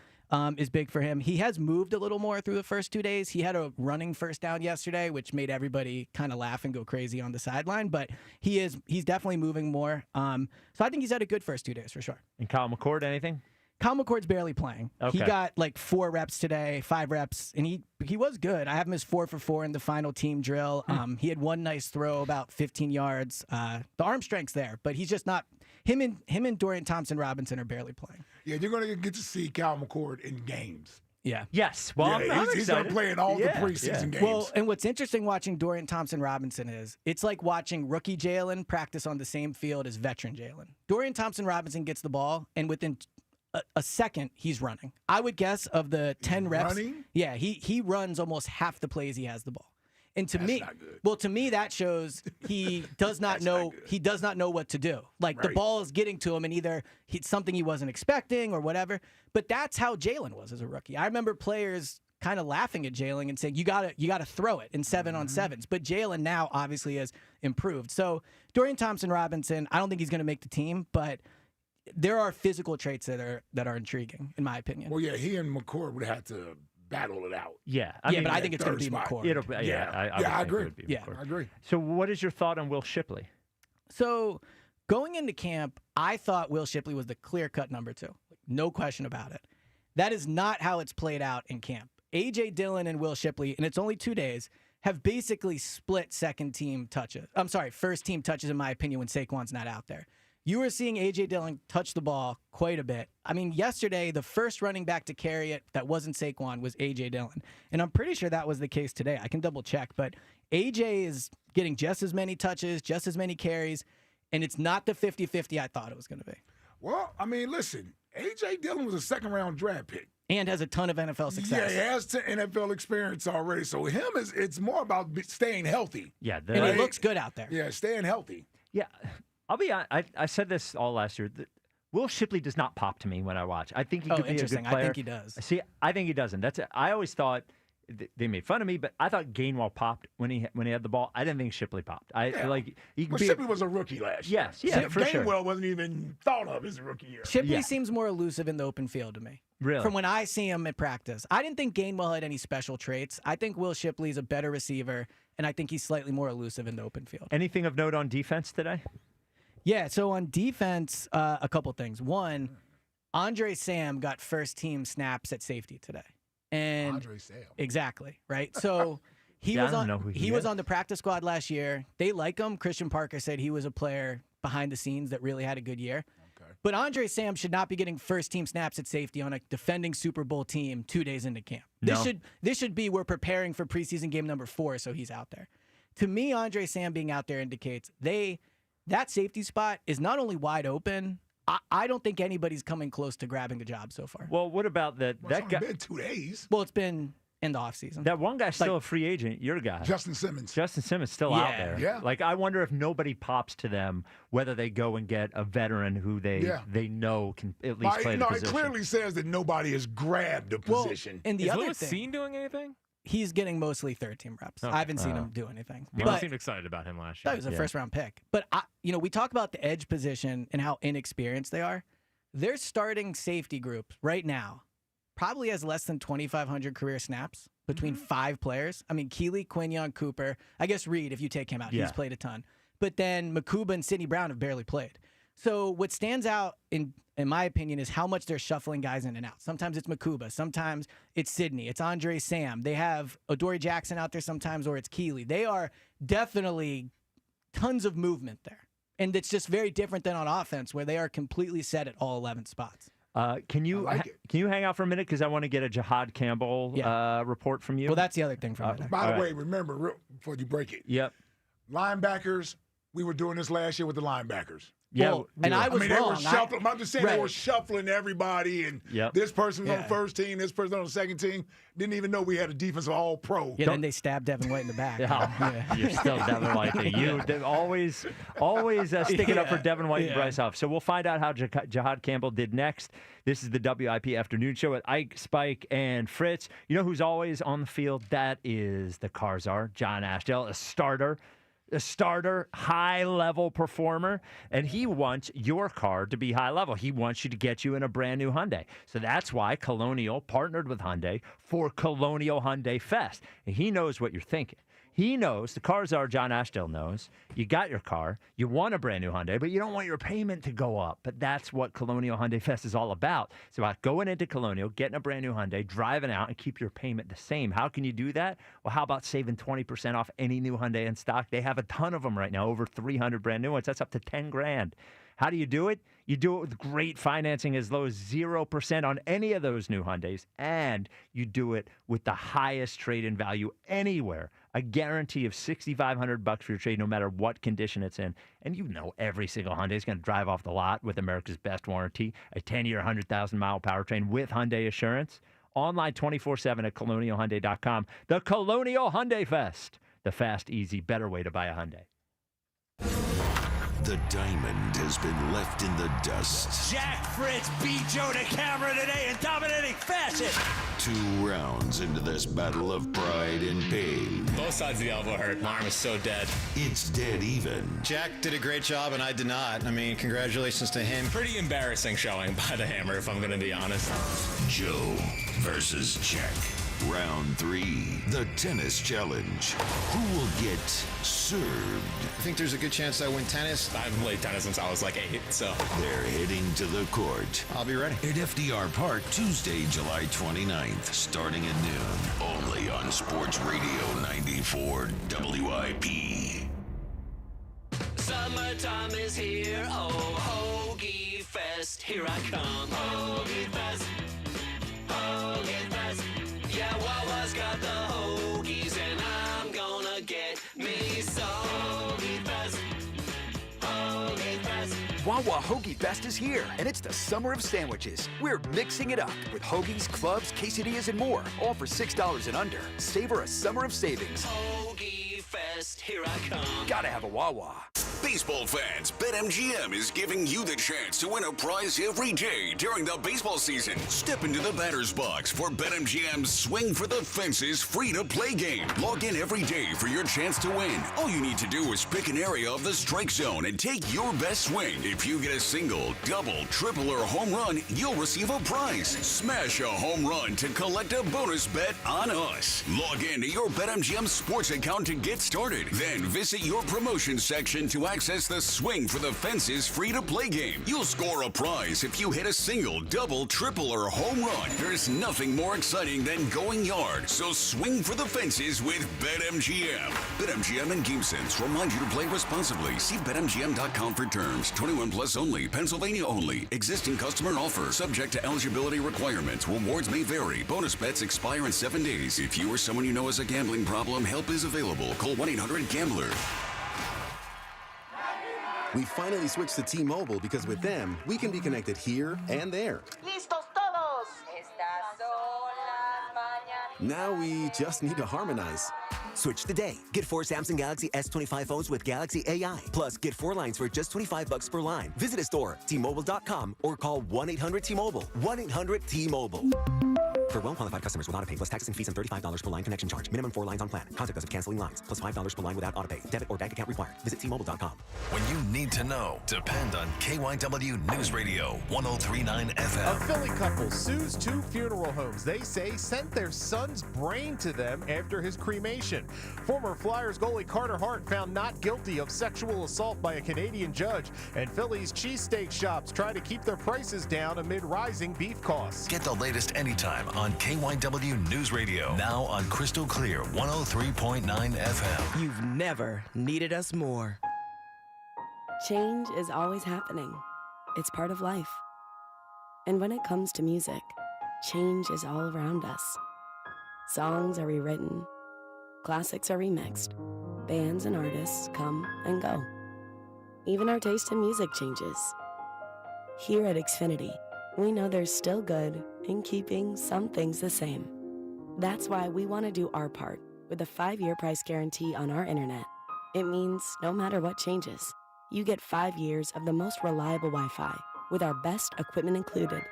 is big for him. He has moved a little more through the first 2 days. He had a running first down yesterday, which made everybody kind of laugh and go crazy on the sideline. But he's definitely moving more. So I think he's had a good first 2 days for sure. And Kyle McCord, anything? Kyle McCord's barely playing. Okay. He got like 4 reps today, 5 reps, and he was good. I have him as 4 for 4 in the final team drill. He had one nice throw, about 15 yards. The arm strength's there, but he's just not. Him and Dorian Thompson-Robinson are barely playing. Yeah, you're going to get to see Kyle McCord in games. Yeah. Yes. Well, I'm he's going to play in all the preseason games. Well, and what's interesting watching Dorian Thompson-Robinson is it's like watching rookie Jalen practice on the same field as veteran Jalen. Dorian Thompson-Robinson gets the ball, and within a second, he's running. I would guess of the 10 reps. Running? Yeah, he runs almost half the plays he has the ball. And to me, to me that shows he does not know what to do. Like the ball is getting to him, and either it's something he wasn't expecting or whatever. But that's how Jalen was as a rookie. I remember players kind of laughing at Jalen and saying, "You gotta throw it in 7-on-7s." But Jalen now obviously has improved. So Dorian Thompson-Robinson, I don't think he's going to make the team, but there are physical traits that are intriguing in my opinion. Well, yeah, he and McCord would have to battle it out. Yeah, but I think it's going to be McCord. I agree. McCord. I agree. So what is your thought on Will Shipley? So going into camp, I thought Will Shipley was the clear-cut number 2. No question about it. That is not how it's played out in camp. A.J. Dillon and Will Shipley, and it's only 2 days, have basically split second-team touches. I'm sorry, first-team touches, in my opinion, when Saquon's not out there. You were seeing A.J. Dillon touch the ball quite a bit. I mean, yesterday, the first running back to carry it that wasn't Saquon was A.J. Dillon. And I'm pretty sure that was the case today. I can double-check. But A.J. is getting just as many touches, just as many carries, and it's not the 50-50 I thought it was going to be. Well, I mean, listen, A.J. Dillon was a second-round draft pick. And has a ton of NFL success. Yeah, he has NFL experience already. So it's more about staying healthy. Yeah. And he looks good out there. Yeah, staying healthy. Yeah. I'll be honest. I said this all last year. Will Shipley does not pop to me when I watch. I think he could be a good player. I think he does. See, I think he doesn't. I always thought they made fun of me, but I thought Gainwell popped when he had the ball. I didn't think Shipley popped. Shipley was a rookie last year. Yes, yeah, for sure. Gainwell wasn't even thought of as a rookie year. Shipley seems more elusive in the open field to me. Really? From when I see him at practice. I didn't think Gainwell had any special traits. I think Will Shipley's a better receiver, and I think he's slightly more elusive in the open field. Anything of note on defense today? Yeah, so on defense, a couple things. One, Andre Sam got first-team snaps at safety today. And Andre Sam. Exactly, right? So he was on the practice squad last year. They like him. Christian Parker said he was a player behind the scenes that really had a good year. Okay. But Andre Sam should not be getting first-team snaps at safety on a defending Super Bowl team 2 days into camp. This should be we're preparing for preseason game number 4, so he's out there. To me, Andre Sam being out there indicates that safety spot is not only wide open. I don't think anybody's coming close to grabbing the job so far. Well, what about that guy? It's been 2 days. Well, it's been in the offseason. That one guy's still a free agent, your guy. Justin Simmons. Justin Simmons still out there. Yeah. Like, I wonder if nobody pops to them, whether they go and get a veteran who they know can at least play the position. It clearly says that nobody has grabbed a position. And the Is other Lewis thing, Seen doing anything? He's getting mostly third-team reps. Okay. I haven't seen him do anything. People seemed excited about him last year. That was a first-round pick. But, we talk about the edge position and how inexperienced they are. Their starting safety group right now probably has less than 2,500 career snaps between 5 players. I mean, Keeley, Quinion, Cooper. I guess Reed, if you take him out, he's played a ton. But then Makuba and Sidney Brown have barely played. So what stands out, in my opinion, is how much they're shuffling guys in and out. Sometimes it's Makuba. Sometimes it's Sidney. It's Andre Sam. They have Adoree Jackson out there sometimes, or it's Keeley. They are definitely tons of movement there. And it's just very different than on offense, where they are completely set at all 11 spots. Can you hang out for a minute? Because I want to get a Jahad Campbell report from you. Well, that's the other thing from it. By the way, remember, before you break it, linebackers, we were doing this last year with the linebackers. Yeah, well, and I was wrong. They were shuffling. I'm just saying they were shuffling everybody, and this person was on the first team, this person on the second team. Didn't even know we had a defensive all-pro. Yeah, then they stabbed Devin White in the back. You're still Devin White. You always sticking up for Devin White and Bryce Huff. So we'll find out how Jahad Campbell did next. This is the WIP Afternoon Show with Ike, Spike, and Fritz. You know who's always on the field? That is the car czar, John Ashdale, a starter, high-level performer, and he wants your car to be high-level. He wants you to get you in a brand-new Hyundai. So that's why Colonial partnered with Hyundai for Colonial Hyundai Fest. And he knows what you're thinking. He knows, the car czar John Ashdale knows, you got your car, you want a brand-new Hyundai, but you don't want your payment to go up. But that's what Colonial Hyundai Fest is all about. It's about going into Colonial, getting a brand-new Hyundai, driving out, and keep your payment the same. How can you do that? Well, how about saving 20% off any new Hyundai in stock? They have a ton of them right now, over 300 brand new ones. That's up to $10,000. How do you do it? You do it with great financing as low as 0% on any of those new Hyundais, and you do it with the highest trade-in value anywhere. A guarantee of $6,500 for your trade, no matter what condition it's in. And you know every single Hyundai is going to drive off the lot with America's best warranty, a 10-year, 100,000-mile powertrain with Hyundai Assurance. Online 24/7 at colonialhyundai.com. The Colonial Hyundai Fest. The fast, easy, better way to buy a Hyundai. The diamond has been left in the dust. Jack Fritz beat Joe DeCamara today in dominating fashion. 2 rounds into this battle of pride and pain. Both sides of the elbow hurt. My arm is so dead. It's dead even. Jack did a great job, and I did not. I mean, congratulations to him. Pretty embarrassing showing by the Hammer, if I'm going to be honest. Joe versus Jack. Round 3, the tennis challenge. Who will get served? I think there's a good chance I win tennis. I haven't played tennis since I was like 8, so. They're heading to the court. I'll be ready. At FDR Park, Tuesday, July 29th, starting at noon. Only on Sports Radio 94 WIP. Summertime is here, oh, Hoagie Fest, here I come. Hoagie Fest, Hoagie Fest. Yeah, Wawa's got the hoagies, and I'm gonna get me some. Hoagie Fest, Hoagie Fest. Wawa Hoagie Fest is here, and it's the summer of sandwiches. We're mixing it up with hoagies, clubs, quesadillas, and more, all for $6 and under. Savor a summer of savings. Hoagie Fest, here I come. Gotta have a Wawa. Baseball fans, BetMGM is giving you the chance to win a prize every day during the baseball season. Step into the batter's box for BetMGM's Swing for the Fences free-to-play game. Log in every day for your chance to win. All you need to do is pick an area of the strike zone and take your best swing. If you get a single, double, triple, or home run, you'll receive a prize. Smash a home run to collect a bonus bet on us. Log in to your BetMGM sports account to get started. Then visit your promotion section to access the Swing for the Fences free-to-play game. You'll score a prize if you hit a single, double, triple, or home run. There's nothing more exciting than going yard, so swing for the fences with BetMGM. BetMGM and GameSense remind you to play responsibly. See BetMGM.com for terms. 21 plus only. Pennsylvania only. Existing customer offer. Subject to eligibility requirements. Rewards may vary. Bonus bets expire in 7 days. If you or someone you know has a gambling problem, help is available. Call 1-800-GAMBLER. We finally switched to T-Mobile because with them, we can be connected here and there. ¡Listos todos! Estas son las mañanas. Now we just need to harmonize. Switch today. Get 4 Samsung Galaxy S25 phones with Galaxy AI. Plus, get 4 lines for just $25 per line. Visit a store, T-Mobile.com, or call 1-800-T-Mobile. 1-800-T-Mobile. For well-qualified customers with autopay plus taxes and fees and $35 per line connection charge. Minimum 4 lines on plan. Contact us if canceling lines. Plus $5 per line without autopay. Debit or bank account required. Visit T-Mobile.com. When you need to know, depend on KYW News Radio 103.9 FM. A Philly couple sues 2 funeral homes they say sent their son's brain to them after his cremation. Former Flyers goalie Carter Hart found not guilty of sexual assault by a Canadian judge. And Philly's cheesesteak shops try to keep their prices down amid rising beef costs. Get the latest anytime on KYW News Radio. Now on Crystal Clear 103.9 FM. You've never needed us more. Change is always happening. It's part of life. And when it comes to music, change is all around us. Songs are rewritten. Classics are remixed. Bands and artists come and go. Even our taste in music changes. Here at Xfinity, we know there's still good in keeping some things the same. That's why we want to do our part with a 5-year price guarantee on our internet. It means no matter what changes, you get 5 years of the most reliable Wi-Fi with our best equipment included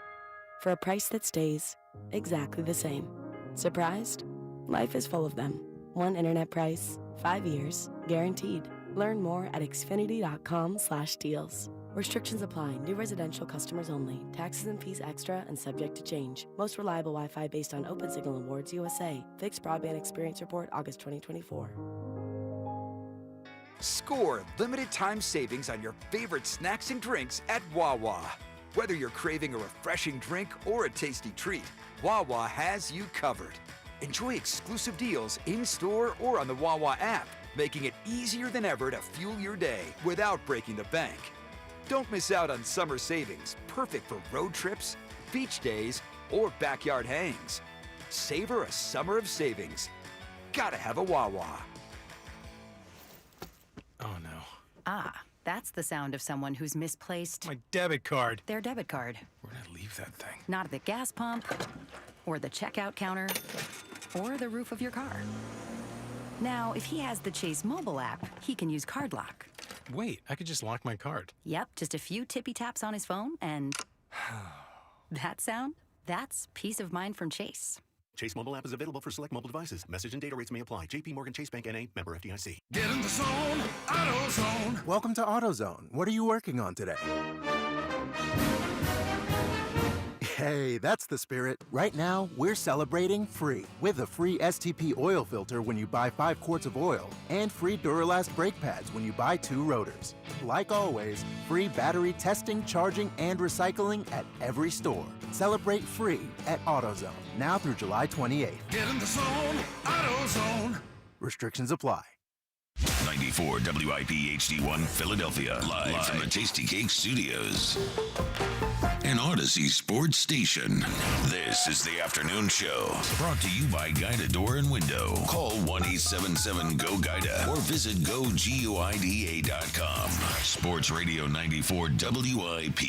for a price that stays exactly the same. Surprised? Life is full of them. One internet price, 5 years, guaranteed. Learn more at xfinity.com/deals. Restrictions apply. New residential customers only. Taxes and fees extra and subject to change. Most reliable Wi-Fi based on OpenSignal Awards USA. Fixed Broadband Experience Report, August 2024. Score limited time savings on your favorite snacks and drinks at Wawa. Whether you're craving a refreshing drink or a tasty treat, Wawa has you covered. Enjoy exclusive deals in-store or on the Wawa app, making it easier than ever to fuel your day without breaking the bank. Don't miss out on summer savings, perfect for road trips, beach days, or backyard hangs. Savor a summer of savings. Gotta have a Wawa. Oh no. Ah, that's the sound of someone who's misplaced My debit card. their debit card. Where'd I leave that thing? Not at the gas pump, or the checkout counter, or the roof of your car. Now, if he has the Chase mobile app, he can use Card Lock. Wait, I could just lock my card. Yep, just a few tippy taps on his phone, and that sound? That's peace of mind from Chase. Chase mobile app is available for select mobile devices. Message and data rates may apply. JP Morgan Chase Bank N.A. member FDIC. Get in the zone, AutoZone. Welcome to AutoZone. What are you working on today? Hey, that's the spirit. Right now, we're celebrating free with a free STP oil filter when you buy 5 quarts of oil and free Duralast brake pads when you buy 2 rotors. Like always, free battery testing, charging, and recycling at every store. Celebrate free at AutoZone, now through July 28th. Get in the zone, AutoZone. Restrictions apply. 94 WIP HD1 Philadelphia. Live from the Tasty Cake Studios. An Odyssey sports station. This is the afternoon show. Brought to you by Guida Door and Window. Call 1-877-GO-GUIDA or visit GoGuida.com. Sports Radio 94 WIP.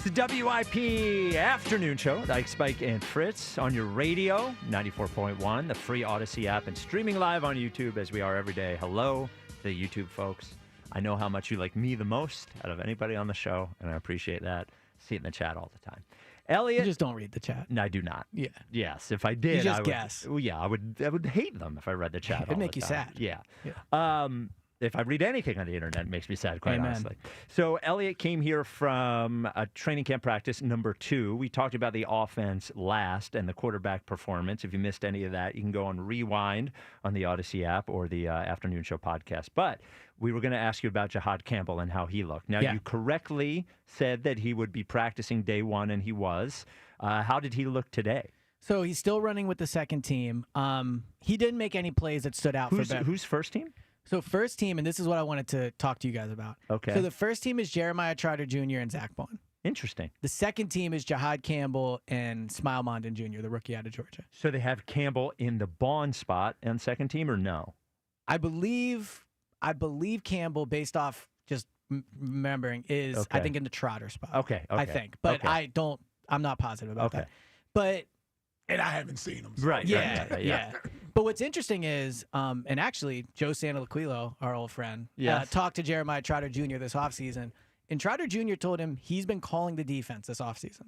The WIP afternoon show, Ike, Spike, and Fritz on your radio, 94.1, the free Odyssey app, and streaming live on YouTube as we are every day. Hello to the YouTube folks. I know how much you like me the most out of anybody on the show, and I appreciate that. See it in the chat all the time. Elliot, You just don't read the chat. No, I do not. Yeah. Yes, if I did, You just I would, guess. Well, yeah, I would hate them if I read the chat. It'd all make the you time. sad. Yeah. Yeah. If I read anything on the internet, it makes me sad, quite Amen. honestly. So Elliot came here from a training camp practice number 2. We talked about the offense last and the quarterback performance. If you missed any of that, you can go on rewind on the Odyssey app or the afternoon show podcast. But we were going to ask you about Jahad Campbell and how he looked. Now, you correctly said that he would be practicing day 1, and he was. How did he look today? So he's still running with the second team. He didn't make any plays that stood out for better. Who's first team? So first team, and this is what I wanted to talk to you guys about. Okay. So the first team is Jeremiah Trotter Jr. and Zack Baun. Interesting. The second team is Jahad Campbell and Smile Mondon Jr., the rookie out of Georgia. So they have Campbell in the Baun spot on second team, or no? I believe Campbell, based off just remembering, is I think in the Trotter spot. Okay. I think, but I'm not positive about that. But and I haven't seen him. So. Right. Yeah. But what's interesting is, and actually, Joe Santalaquilo, our old friend, talked to Jeremiah Trotter Jr. this offseason, and Trotter Jr. told him he's been calling the defense this offseason.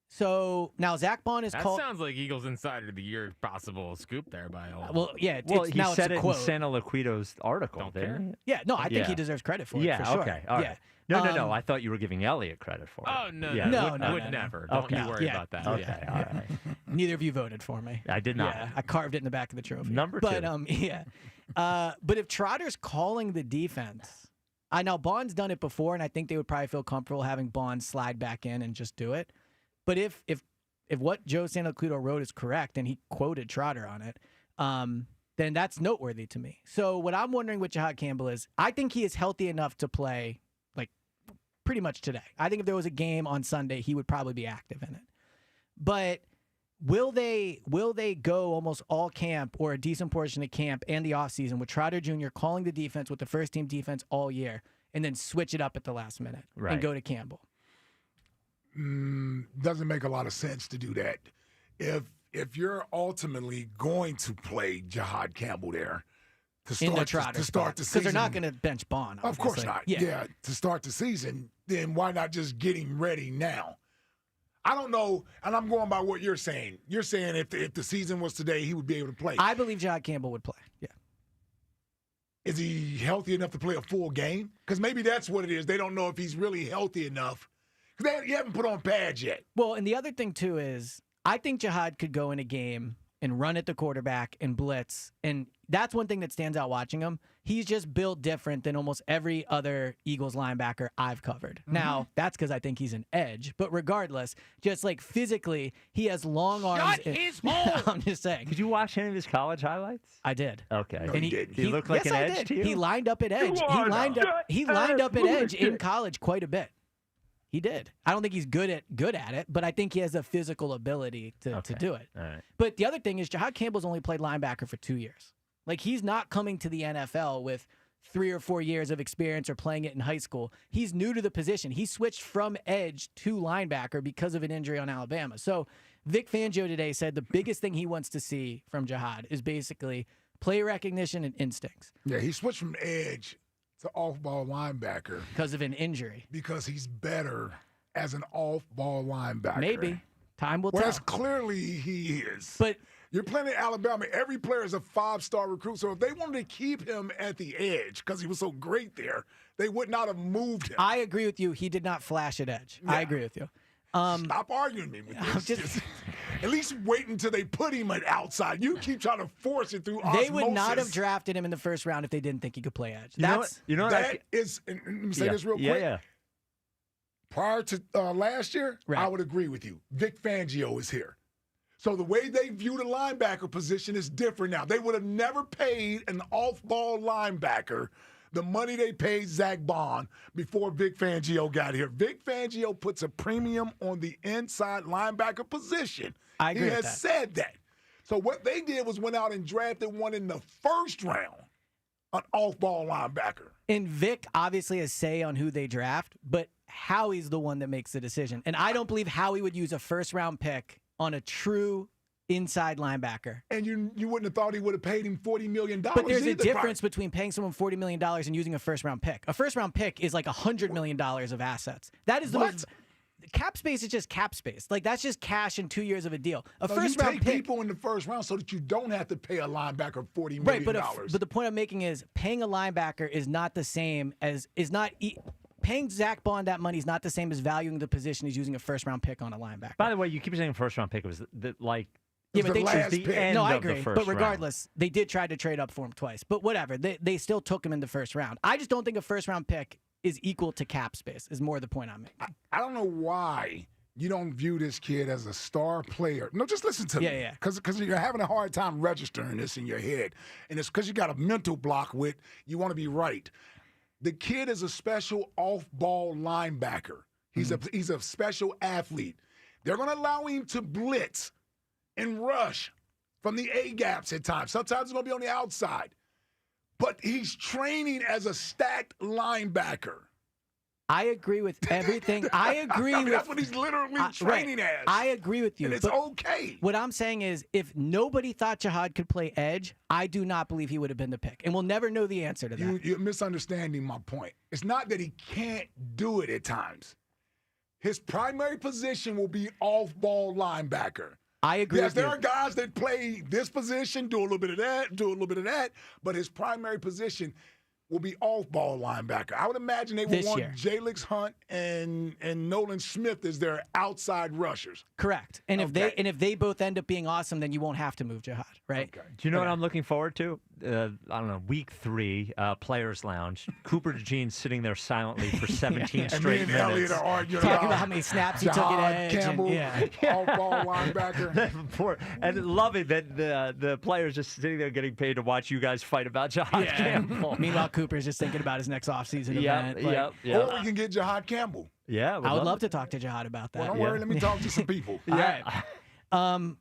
So now Zack Baun is called. That sounds like Eagles Insider of the Year possible scoop there by all. Well, yeah. He said it in Santalaquilo's article, didn't he? Yeah, no, I think he deserves credit for it. For sure. Okay. All right. No. I thought you were giving Elliot credit for it. Oh, no. Would never. Don't you worry about that. Okay. All right. Neither of you voted for me. I did not. Yeah, I carved it in the back of the trophy. Number 2. But if Trotter's calling the defense, I know Baun's done it before, and I think they would probably feel comfortable having Baun slide back in and just do it. But if what Joe Santalaquilo wrote is correct, and he quoted Trotter on it, then that's noteworthy to me. So what I'm wondering with Jahad Campbell is, I think he is healthy enough to play pretty much today. I think if there was a game on Sunday, he would probably be active in it. But will they go almost all camp or a decent portion of camp and the offseason with Trotter Jr. calling the defense with the first team defense all year and then switch it up at the last minute and go to Campbell? Doesn't make a lot of sense to do that. If you're ultimately going to play Jahad Campbell there, to start the season. Because they're not going to bench Baun. Of course not. Yeah, to start the season, then why not just get him ready now? I don't know, and I'm going by what you're saying. You're saying if the season was today, he would be able to play. I believe Jahad Campbell would play, yeah. Is he healthy enough to play a full game? Because maybe that's what it is. They don't know if he's really healthy enough. Because he haven't put on pads yet. Well, and the other thing, too, is I think Jahad could go in a game and run at the quarterback and blitz. And that's one thing that stands out watching him. He's just built different than almost every other Eagles linebacker I've covered. Mm-hmm. Now, that's because I think he's an edge. But regardless, just like physically, he has long arms. Shut his hole! I'm just saying. Did you watch any of his college highlights? I did. Okay. No, he did. He looked like an edge to you? He lined up at edge. He lined up at edge in college quite a bit. He did. I don't think he's good at it, but I think he has a physical ability to do it. All right. But the other thing is Jahad Campbell's only played linebacker for 2 years. Like, he's not coming to the NFL with 3 or 4 years of experience or playing it in high school. He's new to the position. He switched from edge to linebacker because of an injury on Alabama. So Vic Fangio today said the biggest thing he wants to see from Jahad is basically play recognition and instincts. Yeah, he switched from edge to off-ball linebacker. Because of an injury. Because he's better as an off-ball linebacker. Maybe. Time will well, tell. that's clearly he is. But You're playing at Alabama. Every player is a 5-star recruit. So if they wanted to keep him at the edge because he was so great there, they would not have moved him. I agree with you. He did not flash at edge. Yeah. I agree with you. Stop arguing me with this. Just at least wait until they put him at outside. You keep trying to force it through osmosis. They would not have drafted him in the first round if they didn't think he could play edge. Let me say this real quick. Yeah. Prior to last year, I would agree with you. Vic Fangio is here. So the way they view the linebacker position is different now. They would have never paid an off-ball linebacker the money they paid Zack Baun before Vic Fangio got here. Vic Fangio puts a premium on the inside linebacker position. I agree He with has that. said that. So what they did was went out and drafted one in the first round, an off-ball linebacker. And Vic obviously has say on who they draft, but Howie's the one that makes the decision. And I don't believe Howie would use a first-round pick on a true inside linebacker. And you wouldn't have thought he would have paid him $40 million. But there's a difference between paying someone $40 million and using a first-round pick. A first-round pick is like $100 million of assets. That is the most... Cap space is just cap space. Like, that's just cash in 2 years of a deal. A first-round pick... people in the first round so that you don't have to pay a linebacker $40 million. Right, but the point I'm making is paying a linebacker is not the same as... Paying Zack Baun that money is not the same as valuing the position as using a first-round pick on a linebacker. By the way, you keep saying first-round pick. It was Yeah, but they chose the end no, I of the agree. first But regardless, they did try to trade up for him twice. But whatever, they still took him in the first round. I just don't think a first-round pick is equal to cap space, is more the point I'm making. I don't know why you don't view this kid as a star player. No, just listen to me. Yeah. Because you're having a hard time registering this in your head. And it's because you got a mental block with you want to be right. The kid is a special off-ball linebacker. He's a special athlete. They're going to allow him to blitz and rush from the A-gaps at times. Sometimes it's going to be on the outside. But he's training as a stacked linebacker. I agree with everything. I agree with... That's what he's literally training as. I agree with you. And it's okay. What I'm saying is, if nobody thought Jihad could play edge, I do not believe he would have been the pick. And we'll never know the answer to that. You're misunderstanding my point. It's not that he can't do it at times. His primary position will be off-ball linebacker. I agree Yes, with there you. are guys that play this position, do a little bit of that, do a little bit of that, but his primary position will be off-ball linebacker. I would imagine they would want Jalix Hunt and Nolan Smith as their outside rushers. Correct. And if they both end up being awesome, then you won't have to move Jihad, right? Okay. Do you know what I'm looking forward to? I don't know, week 3, Players Lounge. Cooper DeJean sitting there silently for 17 straight and me and minutes. Elliot are arguing Talking about how many snaps he took at edge. Campbell, off-ball linebacker. And loving that the players just sitting there getting paid to watch you guys fight about Jihad Campbell. Meanwhile, Cooper's just thinking about his next offseason event. Or we can get Jihad Campbell. Yeah, I would love to talk to Jihad about that. Well, don't worry, let me talk to some people. All right.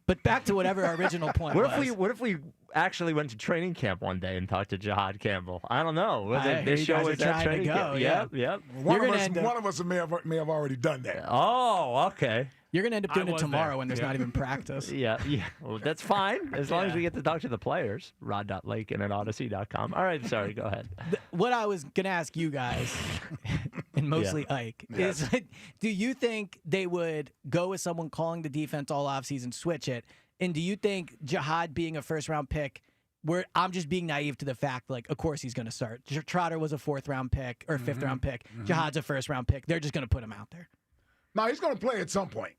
But back to whatever our original point was. What if we actually went to training camp one day and talked to Jihad Campbell? I don't know. This show is at training camp. Yep. One of us may have already done that. Oh, okay. You're going to end up doing it tomorrow when there's not even practice. Yeah. Well, that's fine as long as we get to talk to the players. Rod.Lakin at Odyssey.com. All right, sorry, go ahead. What I was going to ask you guys, and mostly Ike, is do you think they would go with someone calling the defense all offseason, switch it? And do you think Jihad being a first-round pick, where I'm just being naive to the fact, like, of course he's going to start. Trotter was a 4th-round pick or 5th-round pick. Jihad's a 1st-round pick. They're just going to put him out there. No, he's going to play at some point.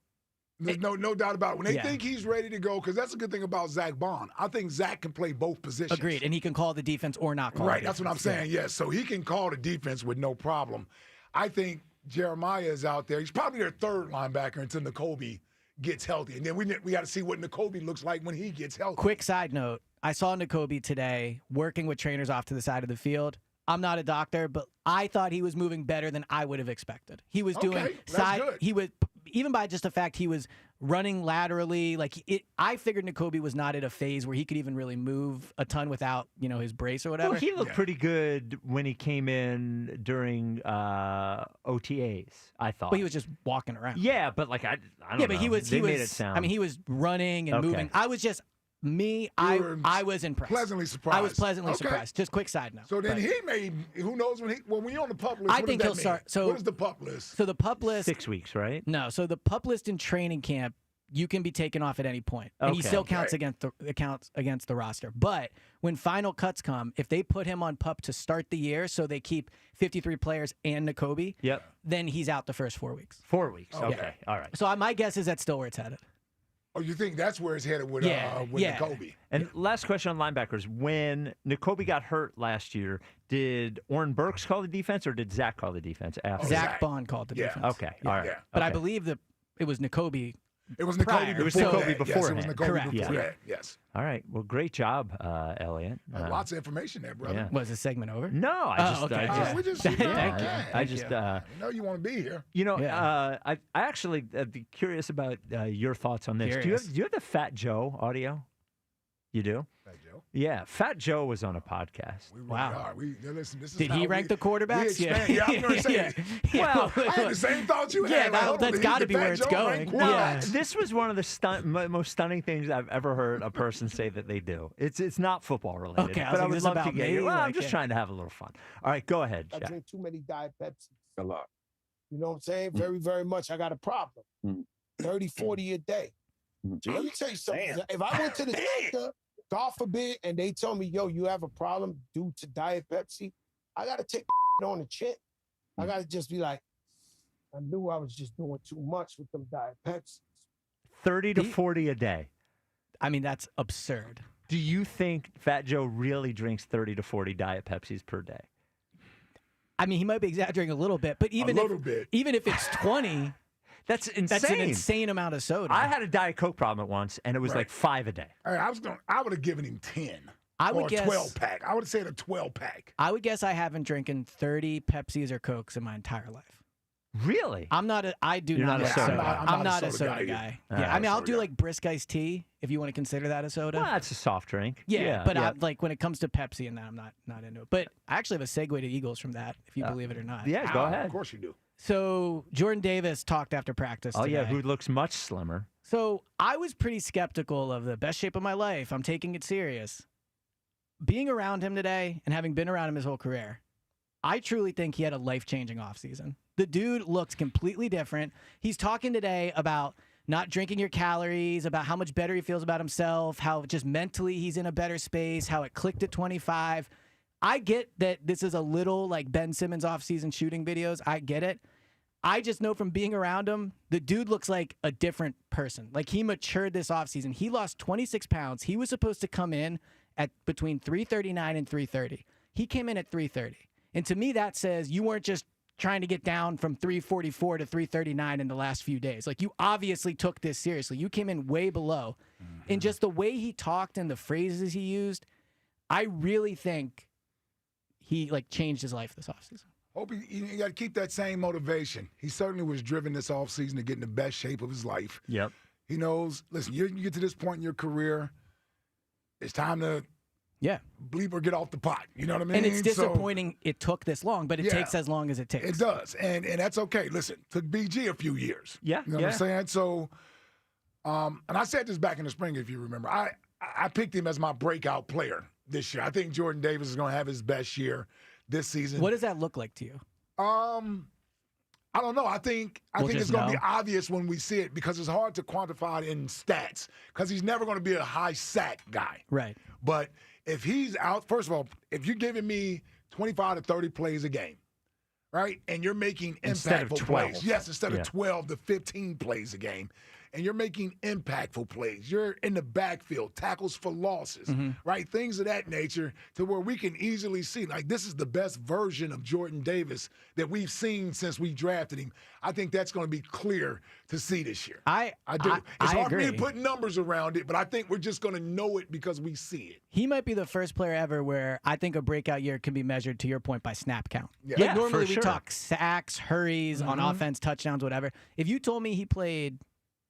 There's no doubt about it. When they think he's ready to go, because that's a good thing about Zack Baun. I think Zack can play both positions. Agreed, and he can call the defense or not call Right, the that's what I'm saying, yes. So he can call the defense with no problem. I think Jeremiah is out there. He's probably their 3rd linebacker until N'Kobe gets healthy. And then we got to see what N'Kobe looks like when he gets healthy. Quick side note, I saw N'Kobe today working with trainers off to the side of the field. I'm not a doctor, but I thought he was moving better than I would have expected. He was doing side. Good. He was, even by just the fact he was running laterally, I figured N'Kobe was not at a phase where he could even really move a ton without, his brace or whatever. Well, he looked pretty good when he came in during OTAs, I thought. But he was just walking around. Yeah, but I don't know. Yeah, but he made it sound. I mean, he was running and moving. I was just I was impressed. Pleasantly surprised. I was pleasantly surprised. Just quick side note. So then he may, who knows when you're on the PUP list, I think he'll start. So what is the PUP list? So the PUP list. 6 weeks, right? No. So the PUP list in training camp you can be taken off at any point, and he Okay. still counts against the roster. But when final cuts come, if they put him on PUP to start the year, so they keep 53 players and Nakobe, then he's out the first 4 weeks. 4 weeks. Okay. All right. So my guess is that's still where it's headed. Oh, you think that's where it's headed with Nakobe? And last question on linebackers. When Nakobe got hurt last year, did Orrin Burks call the defense or did Zach call the defense after? Zach Baun called the defense. Okay. All right. But I Okay. believe that it was Nakobe. It was Nakobe prior. before It was Nakobe that. before. Yes, it was Nakobe Correct. before Yeah. that. Yes. All right. Well, great job, Elliot. Lots of information there, brother. Yeah. Was the segment over? No, we just Thank you. I just I know you want to be here. You know, I actually be curious about your thoughts on this. Do you have the Fat Joe audio? You do? Fat Joe? Yeah, Fat Joe was on a podcast. We really are. Listen, this is Did he how rank we- the quarterbacks? We expand. Yeah, I was going to say. Well, I had the same thought you Yeah, had. Like, hold on, that's did gotta the be Fat where it's Joe going. rank No, quarterbacks? this was one of the most stunning things I've ever heard a person say that they do. It's not football related. Okay, I was but I like, would this is love to about get me, you. Well, I'm like, just yeah. trying to have a little fun. All right, go ahead, I Jack. drink too many Diet Pepsi. A lot. You know what I'm saying? Very, very much. I got a problem. 30, 40 a day. Let me tell you something. If I went to the doctor, God forbid, and they told me, yo, you have a problem due to Diet Pepsi, I got to take on the chin. I got to just be like, I knew I was just doing too much with them Diet Pepsi. 30 to 40 a day. I mean, that's absurd. Do you think Fat Joe really drinks 30 to 40 Diet Pepsis per day? I mean, he might be exaggerating a little bit, but even if it's 20, that's insane. That's an insane amount of soda. I had a Diet Coke problem at once, and it was like 5 a day. I would have given him 10. I would or guess- a 12-pack. I would have said a 12-pack. I would guess I haven't drinking 30 Pepsis or Cokes in my entire life. Really? I'm not. I do You're not. not a soda guy. I'm not a soda guy. All Yeah, right. I mean, I'll do like brisk iced tea if you want to consider that a soda. Well, that's a soft drink. Yeah, but I'm, like when it comes to Pepsi and that, I'm not into it. But I actually have a segue to Eagles from that, if you believe it or not. Yeah, go ahead. Of course you do. So Jordan Davis talked after practice. Oh, yeah, today. who looks much slimmer. So I was pretty skeptical of the best shape of my life. I'm taking it serious. Being around him today and having been around him his whole career, I truly think he had a life-changing offseason. The dude looks completely different. He's talking today about not drinking your calories, about how much better he feels about himself, how just mentally he's in a better space, how it clicked at 25. I get that this is a little like Ben Simmons offseason shooting videos. I get it. I just know from being around him, the dude looks like a different person. Like he matured this offseason. He lost 26 pounds. He was supposed to come in at between 339 and 330. He came in at 330. And to me, that says you weren't just trying to get down from 344 to 339 in the last few days. Like you obviously took this seriously. You came in way below. And just the way he talked and the phrases he used, I really think he like changed his life this offseason. Hope you got to keep that same motivation. He certainly was driven this offseason to get in the best shape of his life. Yep. He knows, listen, you get to this point in your career, it's time to bleep or get off the pot. You know what I mean? And it's disappointing it took this long, but it takes as long as it takes. It does. And that's okay. Listen, took BG a few years. Yeah. You know what I'm saying? So, and I said this back in the spring, if you remember. I picked him as my breakout player this year. I think Jordan Davis is going to have his best year this season. What does that look like to you? I don't know. I think it's going to be obvious when we see it because it's hard to quantify it in stats because he's never going to be a high sack guy. Right. But if he's out, first of all, if you're giving me 25 to 30 plays a game, right, and you're making Instead of impactful 12. plays. Yes, instead Yeah. of 12 to 15 plays a game. And you're making impactful plays. You're in the backfield, tackles for losses, right? Things of that nature to where we can easily see, like, this is the best version of Jordan Davis that we've seen since we drafted him. I think that's going to be clear to see this year. I do. It's hard for me to put numbers around it, but I think we're just going to know it because we see it. He might be the first player ever where I think a breakout year can be measured, to your point, by snap count. Yeah. Like normally for we sure. talk sacks, hurries on offense, touchdowns, whatever. If you told me he played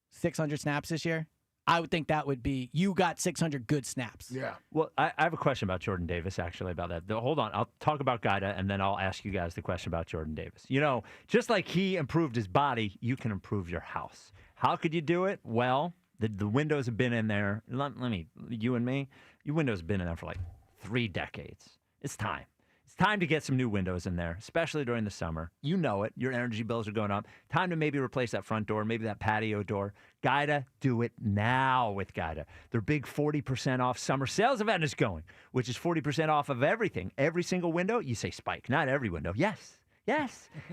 600 snaps this year, I would think that would be, you got 600 good snaps. Yeah. Well, I have a question about Jordan Davis, actually, about that. Hold on. I'll talk about Gaida, and then I'll ask you guys the question about Jordan Davis. You know, just like he improved his body, you can improve your house. How could you do it? Well, the windows have been in there. Let me, you and me, your windows have been in there for like 3 decades. It's time. It's time to get some new windows in there, especially during the summer. You know it. Your energy bills are going up. Time to maybe replace that front door, maybe that patio door. Gaida, do it now with Gaida. Their big 40% off summer sales event is going, which is 40% off of everything. Every single window, you say Spike, not every window. Yes.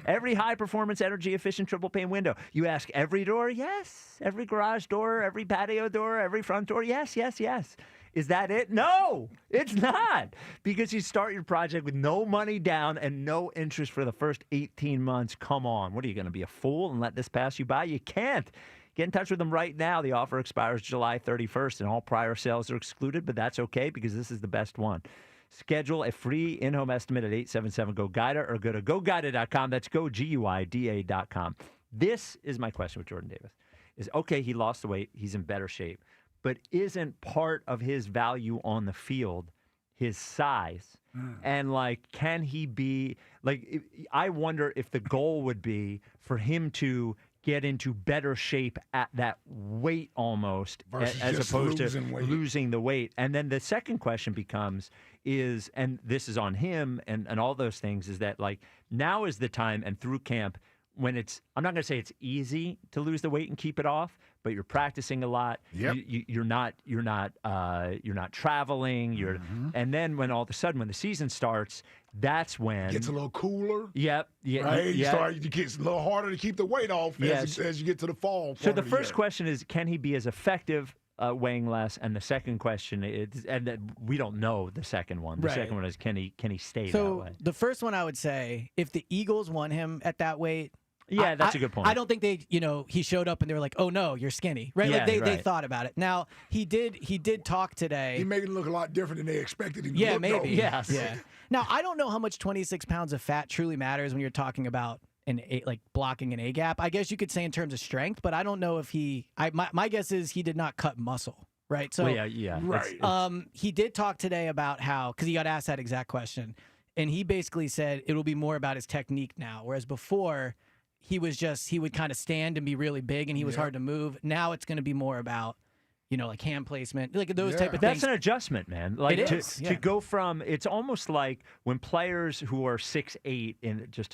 Every high-performance, energy-efficient triple-pane window. You ask every door? Yes. Every garage door, every patio door, every front door? Yes. Is that it? No, it's not. Because you start your project with no money down and no interest for the first 18 months. Come on. What are you going to be, a fool and let this pass you by? You can't. Get in touch with them right now. The offer expires July 31st, and all prior sales are excluded, but that's okay because this is the best one. Schedule a free in-home estimate at 877-GO-GUIDA or go to GoGuida.com. That's GoGuida.com. This is my question with Jordan Davis. Is, okay, he lost the weight. He's in better shape. But isn't part of his value on the field his size? And, can he be, I wonder if the goal would be for him to get into better shape at that weight almost, as opposed to losing the weight. And then the second question becomes and this is on him and all those things, is that, now is the time and through camp when I'm not going to say it's easy to lose the weight and keep it off, but you're practicing a lot. Yep. You're not traveling. And then when all of a sudden when the season starts, that's when gets a little cooler. Yep. Right. It gets a little harder to keep the weight off as you get to the fall. So the first question is, can he be as effective weighing less? And the second question is, and that we don't know the second one. The second one is, can he stay that way? The first one, I would say, if the Eagles won him at that weight. Yeah, that's a good point. I don't think he showed up and they were like, oh no, you're skinny, right? Yeah, they thought about it. Now he did talk today. He made it look a lot different than they expected him to look. Maybe. Yes. Yeah. Now I don't know how much 26 pounds of fat truly matters when you're talking about blocking an A gap. I guess you could say in terms of strength, but I don't know if my guess is he did not cut muscle. Right. So right. He did talk today about how, because he got asked that exact question, and he basically said it will be more about his technique now, whereas before he would kind of stand and be really big and he was hard to move. Now it's going to be more about, hand placement, those type of things. That's an adjustment, man. To go from, it's almost like when players who are 6'8",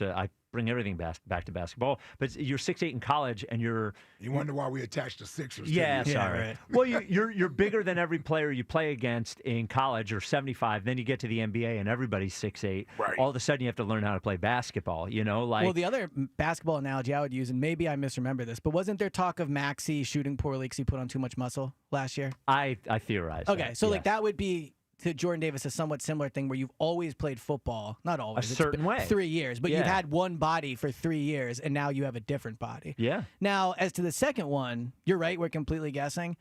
I bring everything back to basketball, but you're 6'8" in college and you wonder why we attached the Sixers. Yeah, sorry. Right. Well, you're bigger than every player you play against in college, or 75. Then you get to the NBA and everybody's 6'8". Right. All of a sudden you have to learn how to play basketball. Well, the other basketball analogy I would use, and maybe I misremember this, but wasn't there talk of Maxey shooting poorly because he put on too much muscle last year? I theorized. Okay, so that would be, to Jordan Davis, a somewhat similar thing where you've always played football, not always, a certain way, 3 years, but you've had one body for 3 years, and now you have a different body. Yeah. Now, as to the second one, you're right, we're completely guessing.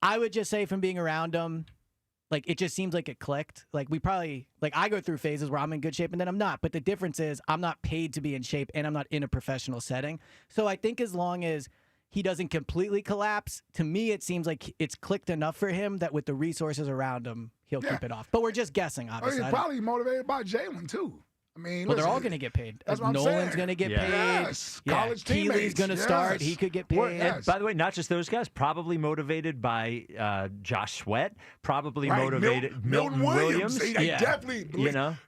I would just say from being around him, it just seems like it clicked. We probably, I go through phases where I'm in good shape and then I'm not, but the difference is I'm not paid to be in shape and I'm not in a professional setting. So I think as long as he doesn't completely collapse, to me it seems like it's clicked enough for him that with the resources around him, he'll keep it off. But we're just guessing, obviously. He's probably motivated by Jalen, too. I mean, they're all going to get paid. That's what I'm Nolan's going to get paid. Yes. College teammates. Keely's going to start. He could get paid. And by the way, not just those guys. Probably motivated by Josh Sweat. Probably motivated Milton Williams. Definitely.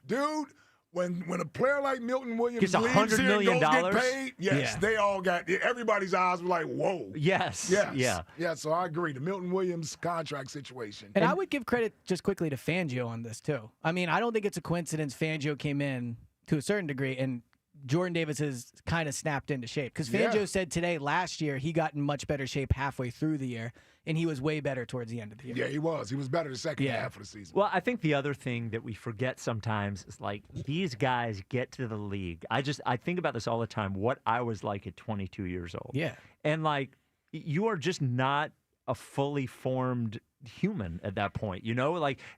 Dude. When a player like Milton Williams gets $100 million, get paid, they all got, everybody's eyes were like, whoa. Yes. Yeah, so I agree. The Milton Williams contract situation. And I would give credit just quickly to Fangio on this, too. I mean, I don't think it's a coincidence Fangio came in to a certain degree, and Jordan Davis has kind of snapped into shape. Because Fangio said today, last year, he got in much better shape halfway through the year, and he was way better towards the end of the year. Yeah, he was. He was better the second half of the season. Well, I think the other thing that we forget sometimes is, these guys get to the league. I think about this all the time, what I was like at 22 years old. Yeah. And, you are just not a fully formed human at that point,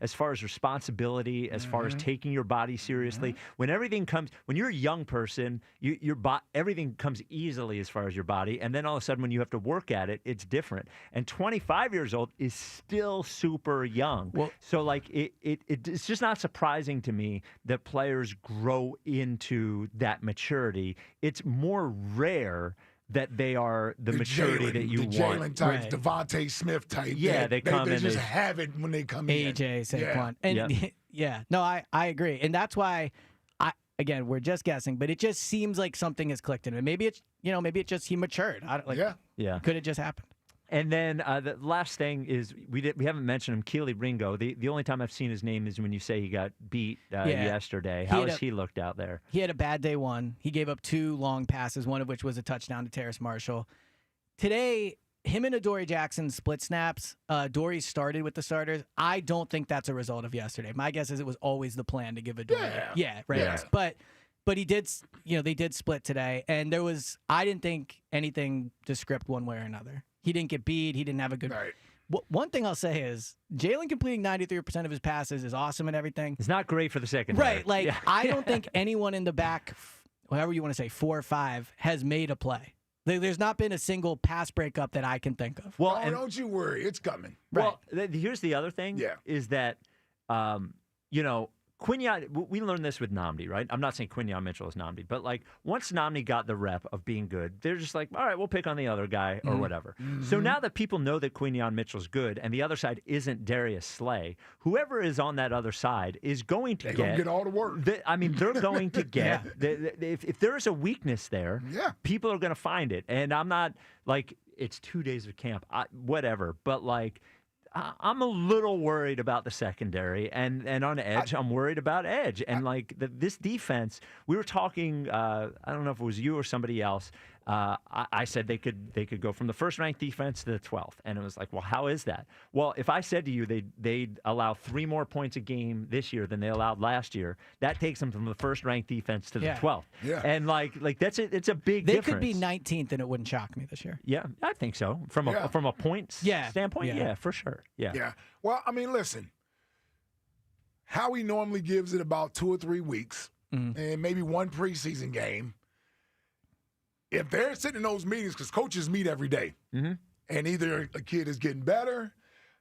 as far as responsibility, as far as taking your body seriously. When you're a young person, everything comes easily as far as your body, and then all of a sudden when you have to work at it, it's different. And 25 years old is still super young. Well, so it's just not surprising to me that players grow into that maturity. It's more rare that they are the maturity that you want. Jalen types, Devontae Smith type. Yeah, they come in. They just have it when they come in. AJ, Saquon. And no, I agree. And that's why again, we're just guessing, but it just seems like something has clicked in him. Maybe it's, maybe it just he matured. Yeah. Could it just happen? And then the last thing is we haven't mentioned him, Keely Ringo. The only time I've seen his name is when you say he got beat yesterday. How has he looked out there? He had a bad day one. He gave up 2 long passes, one of which was a touchdown to Terrace Marshall. Today, him and Adoree Jackson split snaps. Dory started with the starters. I don't think that's a result of yesterday. My guess is it was always the plan to give Adoree. Yeah, right. Yeah. But he did, they did split today, and I didn't think anything to script one way or another. He didn't get beat. He didn't have a good. Right. One thing I'll say is Jalen completing 93% of his passes is awesome and everything. It's not great for the secondary. Right. I don't think anyone in the back, however you want to say, 4 or 5, has made a play. There's not been a single pass breakup that I can think of. Well, don't you worry. It's coming. Well, here's the other thing. Is that, Quinyon, we learned this with Nnamdi, right? I'm not saying Quinyon Mitchell is Nnamdi, but once Nnamdi got the rep of being good, they're just like, all right, we'll pick on the other guy or whatever. Mm-hmm. So now that people know that Quinyon Mitchell's good and the other side isn't Darius Slay, whoever is on that other side is going to get all the work. They're going to get, if there is a weakness there, people are going to find it. And I'm not it's 2 days of camp, whatever, but I'm a little worried about the secondary, and on edge, I'm worried about edge. And this defense, we were talking. I don't know if it was you or somebody else. I said they could go from the first-ranked defense to the 12th, and it was like, well, how is that? Well, if I said to you they'd allow 3 more points a game this year than they allowed last year, that takes them from the first-ranked defense to the 12th. Yeah, and it's a big They difference. could be 19th, and it wouldn't shock me this year. Yeah, I think so. From a points standpoint, yeah, for sure. Yeah. Well, I mean, listen. Howie normally gives it about 2 or 3 weeks, and maybe 1 preseason game. If they're sitting in those meetings, because coaches meet every day, and either a kid is getting better,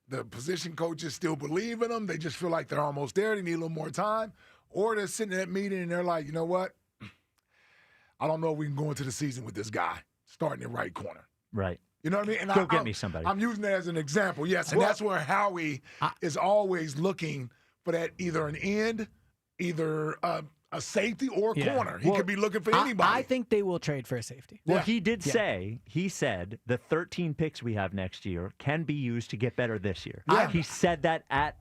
the position coaches still believe in them, they just feel like they're almost there, they need a little more time, or they're sitting in that meeting and they're like, you know what? I don't know if we can go into the season with this guy starting in right corner. Right. You know what I mean? And Go get me somebody. I'm using that as an example, yes. And that's where Howie is always looking for that either an end, either a safety or a corner. He could be looking for anybody. I think they will trade for a safety. Well, he did say, he said the 13 picks we have next year can be used to get better this year. He said that at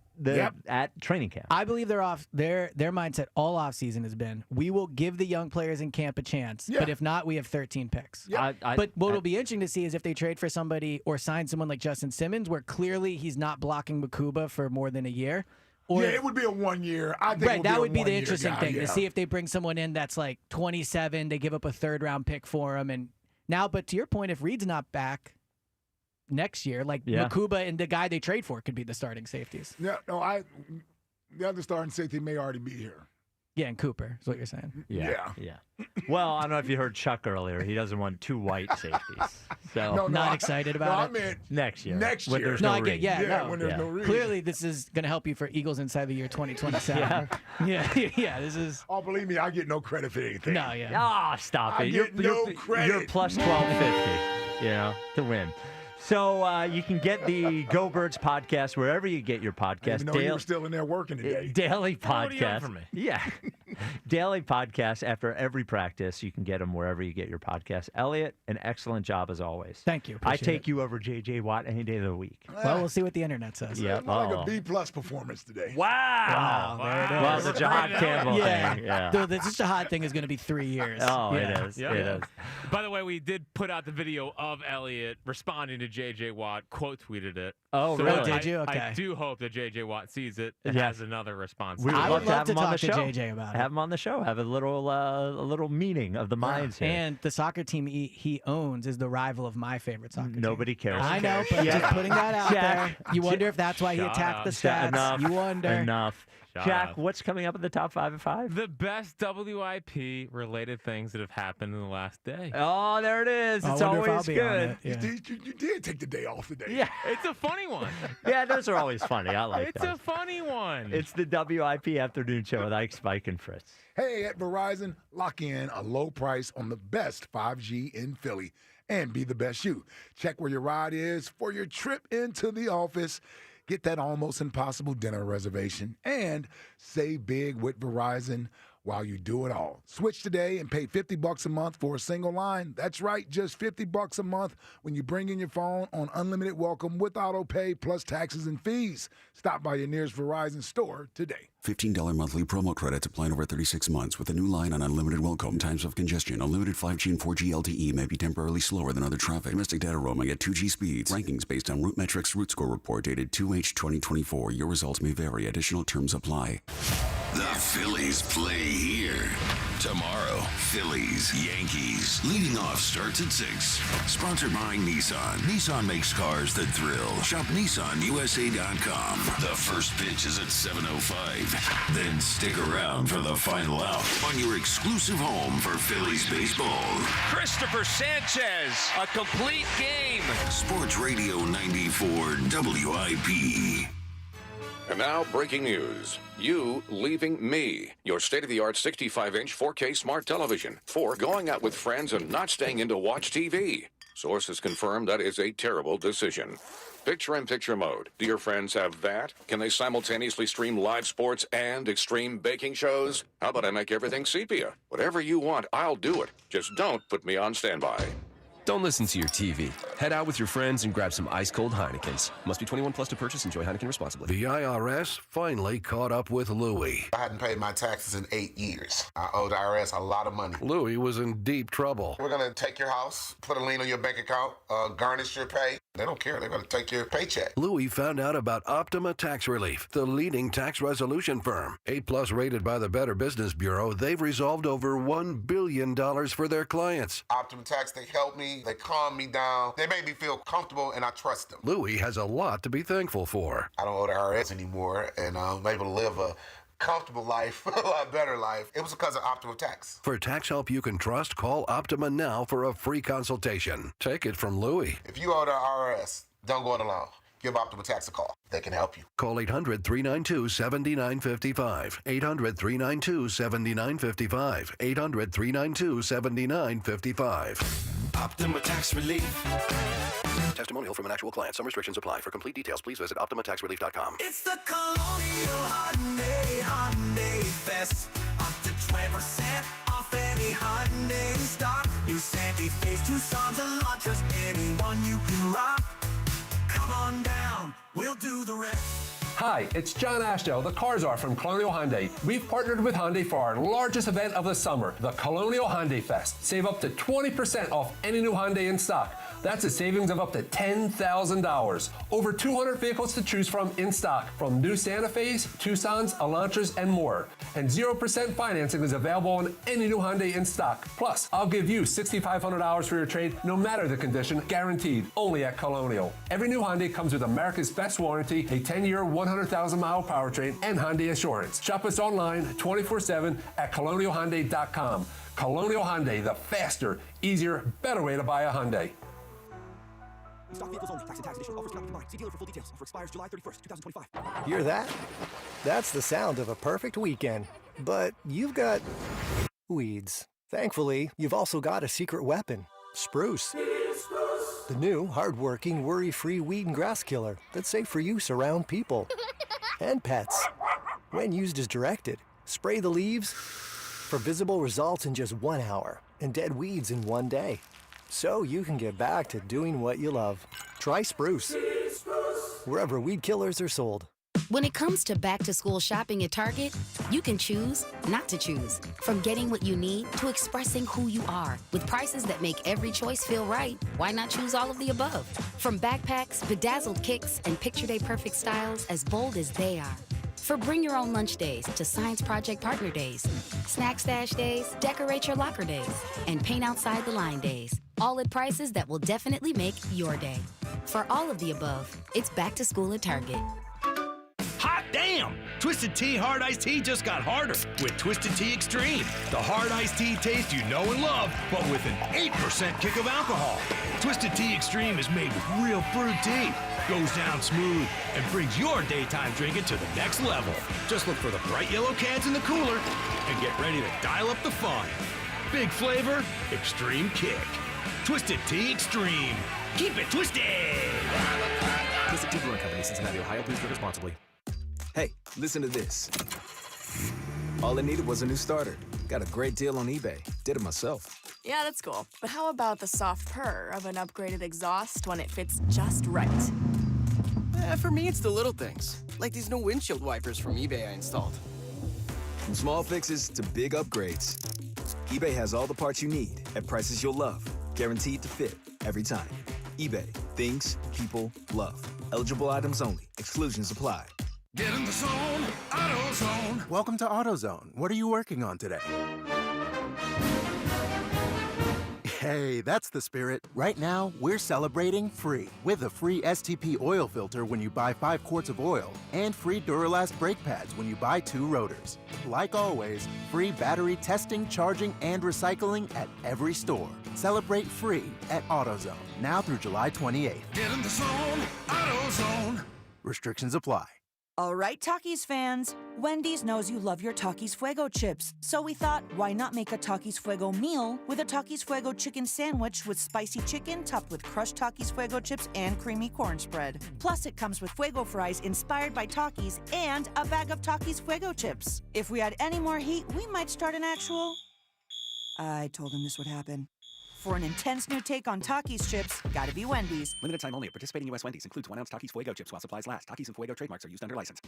training camp. I believe their mindset all offseason has been, we will give the young players in camp a chance, but if not, we have 13 picks. But what will be interesting to see is if they trade for somebody or sign someone like Justin Simmons, where clearly he's not blocking Makuba for more than a year. Or, it would be a 1 year. I think that would be the interesting thing to see if they bring someone in that's 27, they give up a 3rd-round pick for him, and now. But to your point, if Reed's not back next year, Makuba and the guy they trade for could be the starting safeties. Yeah, no, the other starting safety may already be here. Yeah, and Cooper is what you're saying. Yeah. Well, I don't know if you heard Chuck earlier. He doesn't want 2 white safeties. So not excited about it. I meant next year. When there's no Reed. When there's no Reed. Clearly, this is going to help you for Eagles Inside the Year 2027. Yeah. This is. Oh, believe me, I get no credit for anything. No, yeah. Ah, stop it. You're credit. You're plus 1250. To win. So you can get the Go Birds podcast wherever you get your podcast. I didn't know you were still in there working today. Daily podcast. What do you want from me? Yeah. Daily podcast after every practice. You can get them wherever you get your podcast. Elliot, an excellent job as always. Thank you. I take you over J.J. Watt any day of the week. Well, we'll see what the internet says. Yeah. Like a B+ performance today. Wow. There it is. Well, the Jahad Campbell thing. Yeah. Dude, this Jahad thing is going to be 3 years. Oh, it is. Yeah. It is. By the way, we did put out the video of Elliot responding to J.J. Watt, quote tweeted it. Oh, so really? Did you? Okay. I do hope that J.J. Watt sees it and has another response. We would I love would to love have to him on talk the to show. JJ about it. Have him on the show. Have a little meeting of the minds here. And the soccer team he owns is the rival of my favorite soccer team. Nobody cares. I know, but just putting that out there. You wonder if that's why he Shut attacked up. the stats. Enough. You wonder. Enough. Shut Jack, up. what's coming up in the top 5 at 5? The best WIP related things that have happened in the last day. Oh, there it is. I It's wonder if I'll always be on good. it. Yeah. You did take the day off today. Yeah. It's a funny one. Yeah, those are always funny. I like It's those. a funny one. It's the WIP afternoon show with Ike, Spike, and Fritz. Hey, at Verizon, lock in a low price on the best 5G in Philly and be the best you. Check where your ride is for your trip into the office. Get that almost impossible dinner reservation and save big with Verizon while you do it all. Switch today and pay $50 a month for a single line. That's right, just $50 a month when you bring in your phone on unlimited welcome with auto pay plus taxes and fees. Stop by your nearest Verizon store today. $15 monthly promo credits applying over 36 months with a new line on unlimited welcome. Times of congestion. Unlimited 5G and 4G LTE may be temporarily slower than other traffic. Domestic data roaming at 2G speeds. Rankings based on Root Metrics Root Score report dated 2H 2024. Your results may vary. Additional terms apply. The Phillies play here. Tomorrow, Phillies, Yankees. Leading off starts at 6. Sponsored by Nissan. Nissan makes cars that thrill. Shop NissanUSA.com. The first pitch is at 7:05. Then stick around for the final out on your exclusive home for Phillies baseball. Christopher Sanchez, a complete game. Sports Radio 94 WIP. And now, breaking news. You leaving me. Your state-of-the-art 65-inch 4K smart television. For going out with friends and not staying in to watch TV. Sources confirm that is a terrible decision. Picture-in-picture mode. Do your friends have that? Can they simultaneously stream live sports and extreme baking shows? How about I make everything sepia? Whatever you want, I'll do it. Just don't put me on standby. Don't listen to your TV. Head out with your friends and grab some ice-cold Heinekens. Must be 21 plus to purchase. Enjoy Heineken responsibly. The IRS finally caught up with Louie. I hadn't paid my taxes in 8 years. I owed the IRS a lot of money. Louie was in deep trouble. We're going to take your house, put a lien on your bank account, garnish your pay. They don't care. They're going to take your paycheck. Louie found out about Optima Tax Relief, the leading tax resolution firm. 8+ rated by the Better Business Bureau, they've resolved over $1 billion for their clients. Optima Tax, they helped me. They calm me down. They make me feel comfortable, and I trust them. Louie has a lot to be thankful for. I don't owe the IRS anymore, and I'm able to live a comfortable life, a lot better life. It was because of Optima Tax. For tax help you can trust, call Optima now for a free consultation. Take it from Louie. If you owe the IRS, don't go it alone. Give Optima Tax a call. They can help you. Call 800-392-7955. 800-392-7955. 800-392-7955. Optima Tax Relief. Testimonial from an actual client. Some restrictions apply. For complete details, please visit OptimaTaxRelief.com. It's the Colonial Hyundai Fest. Up to 20% off any Hyundai stock. New Santa Fe's, Tucson's, and Elantras. Anyone you can rock. Come on down, we'll do the rest. Hi, it's John Ashdale, the car czar from Colonial Hyundai. We've partnered with Hyundai for our largest event of the summer, the Colonial Hyundai Fest. Save up to 20% off any new Hyundai in stock. That's a savings of up to $10,000. Over 200 vehicles to choose from in stock, from new Santa Fe's, Tucson's, Elantras, and more. And 0% financing is available on any new Hyundai in stock. Plus, I'll give you $6,500 for your trade, no matter the condition, guaranteed, only at Colonial. Every new Hyundai comes with America's best warranty, a 10-year, 100,000-mile powertrain, and Hyundai Assurance. Shop us online 24/7 at colonialhyundai.com. Colonial Hyundai, the faster, easier, better way to buy a Hyundai. Stock vehicles only. Tax and tax additional. Offers cannot be combined. See dealer for full details. Offer expires July 31st, 2025. Hear that? That's the sound of a perfect weekend. But you've got weeds. Thankfully, you've also got a secret weapon. Spruce. The new, hard-working, worry-free weed and grass killer that's safe for use around people and pets. When used as directed, spray the leaves for visible results in just 1 hour and dead weeds in 1 day. So you can get back to doing what you love. Try Spruce. Wherever weed killers are sold. When it comes to back-to-school shopping at Target, you can choose not to choose. From getting what you need to expressing who you are. With prices that make every choice feel right, why not choose all of the above? From backpacks, bedazzled kicks, and Picture Day Perfect styles as bold as they are. For bring your own lunch days to science project partner days, snack stash days, decorate your locker days, and paint outside the line days. All at prices that will definitely make your day. For all of the above, it's back to school at Target. Hot damn! Twisted Tea Hard Iced Tea just got harder with Twisted Tea Extreme. The hard iced tea taste you know and love, but with an 8% kick of alcohol. Twisted Tea Extreme is made with real brewed tea. Goes down smooth and brings your daytime drinking to the next level. Just look for the bright yellow cans in the cooler and get ready to dial up the fun. Big flavor, extreme kick. Twisted Tea Extreme. Keep it twisted! Twisted Tea Brewing Company, Cincinnati, Ohio. Please drink responsibly. Hey, listen to this. All it needed was a new starter. Got a great deal on eBay. Did it myself. Yeah, that's cool. But how about the soft purr of an upgraded exhaust when it fits just right? For me, it's the little things. Like these new windshield wipers from eBay I installed. From small fixes to big upgrades, eBay has all the parts you need at prices you'll love. Guaranteed to fit every time. eBay. Things people love. Eligible items only. Exclusions apply. Get in the zone, AutoZone. Welcome to AutoZone. What are you working on today? Hey, that's the spirit. Right now, we're celebrating free with a free STP oil filter when you buy 5 quarts of oil and free Duralast brake pads when you buy 2 rotors. Like always, free battery testing, charging, and recycling at every store. Celebrate free at AutoZone, now through July 28th. Get in the zone, AutoZone. Restrictions apply. All right, Takis fans. Wendy's knows you love your Takis Fuego chips. So we thought, why not make a Takis Fuego meal with a Takis Fuego chicken sandwich with spicy chicken topped with crushed Takis Fuego chips and creamy corn spread. Plus, it comes with Fuego fries inspired by Takis and a bag of Takis Fuego chips. If we had any more heat, we might start an actual... I told him this would happen. For an intense new take on Takis chips, gotta be Wendy's. Limited time only at participating U.S. Wendy's. Includes 1-ounce Takis Fuego chips while supplies last. Takis and Fuego trademarks are used under license.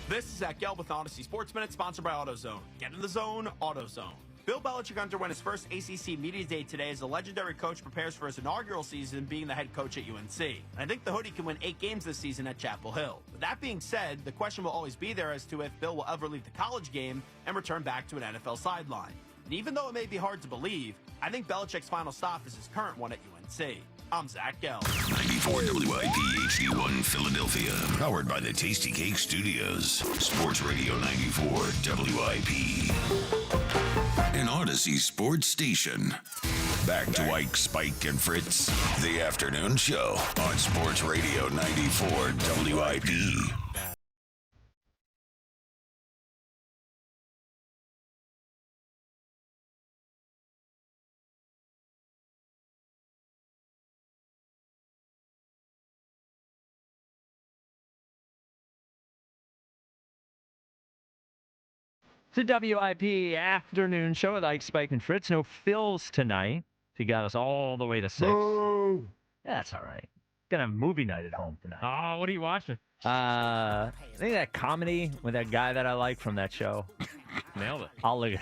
This is Zach Gelb with Odyssey Sports Minute, sponsored by AutoZone. Get in the zone, AutoZone. Bill Belichick underwent his first ACC Media Day today as the legendary coach prepares for his inaugural season being the head coach at UNC. And I think the Hoodie can win 8 games this season at Chapel Hill. With that being said, the question will always be there as to if Bill will ever leave the college game and return back to an NFL sideline. And even though it may be hard to believe, I think Belichick's final stop is his current one at UNC. I'm Zach Gelb. 94 WIP HD1 Philadelphia. Powered by the Tasty Cake Studios. Sports Radio 94 WIP. An Odyssey sports station. Back to Ike, Spike, and Fritz. The afternoon show on Sports Radio 94 WIP. It's a WIP afternoon show with Ike, Spike, and Fritz. No Phil's tonight. He got us all the way to 6. Yeah, that's all right. Gonna have movie night at home tonight. Oh, what are you watching? I think that comedy with that guy that I like from that show. Nailed it. I'll look at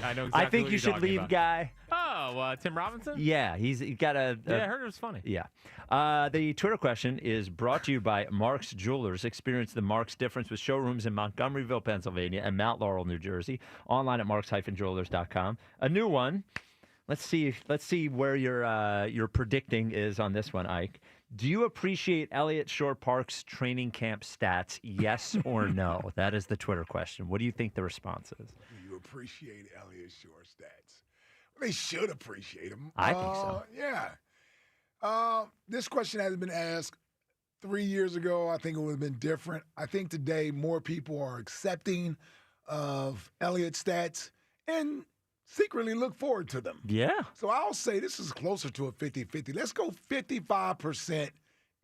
I know exactly I think what you you're should talking leave, about. guy. Oh, Tim Robinson? Yeah, he's got a... Yeah, I heard it was funny. Yeah. The Twitter question is brought to you by Mark's Jewelers. Experience the Mark's difference with showrooms in Montgomeryville, Pennsylvania, and Mount Laurel, New Jersey. Online at marks-jewelers.com. A new one. Let's see where your predicting is on this one, Ike. Do you appreciate Elliott Shore Park's training camp stats? Yes or no? That is the Twitter question. What do you think the response is? Do you appreciate Elliott Shore stats? They should appreciate them. I think so. Yeah. This question has been asked 3 years ago. I think it would have been different. I think today more people are accepting of Elliott's stats and secretly look forward to them. Yeah. So I'll say this is closer to a 50-50. Let's go 55%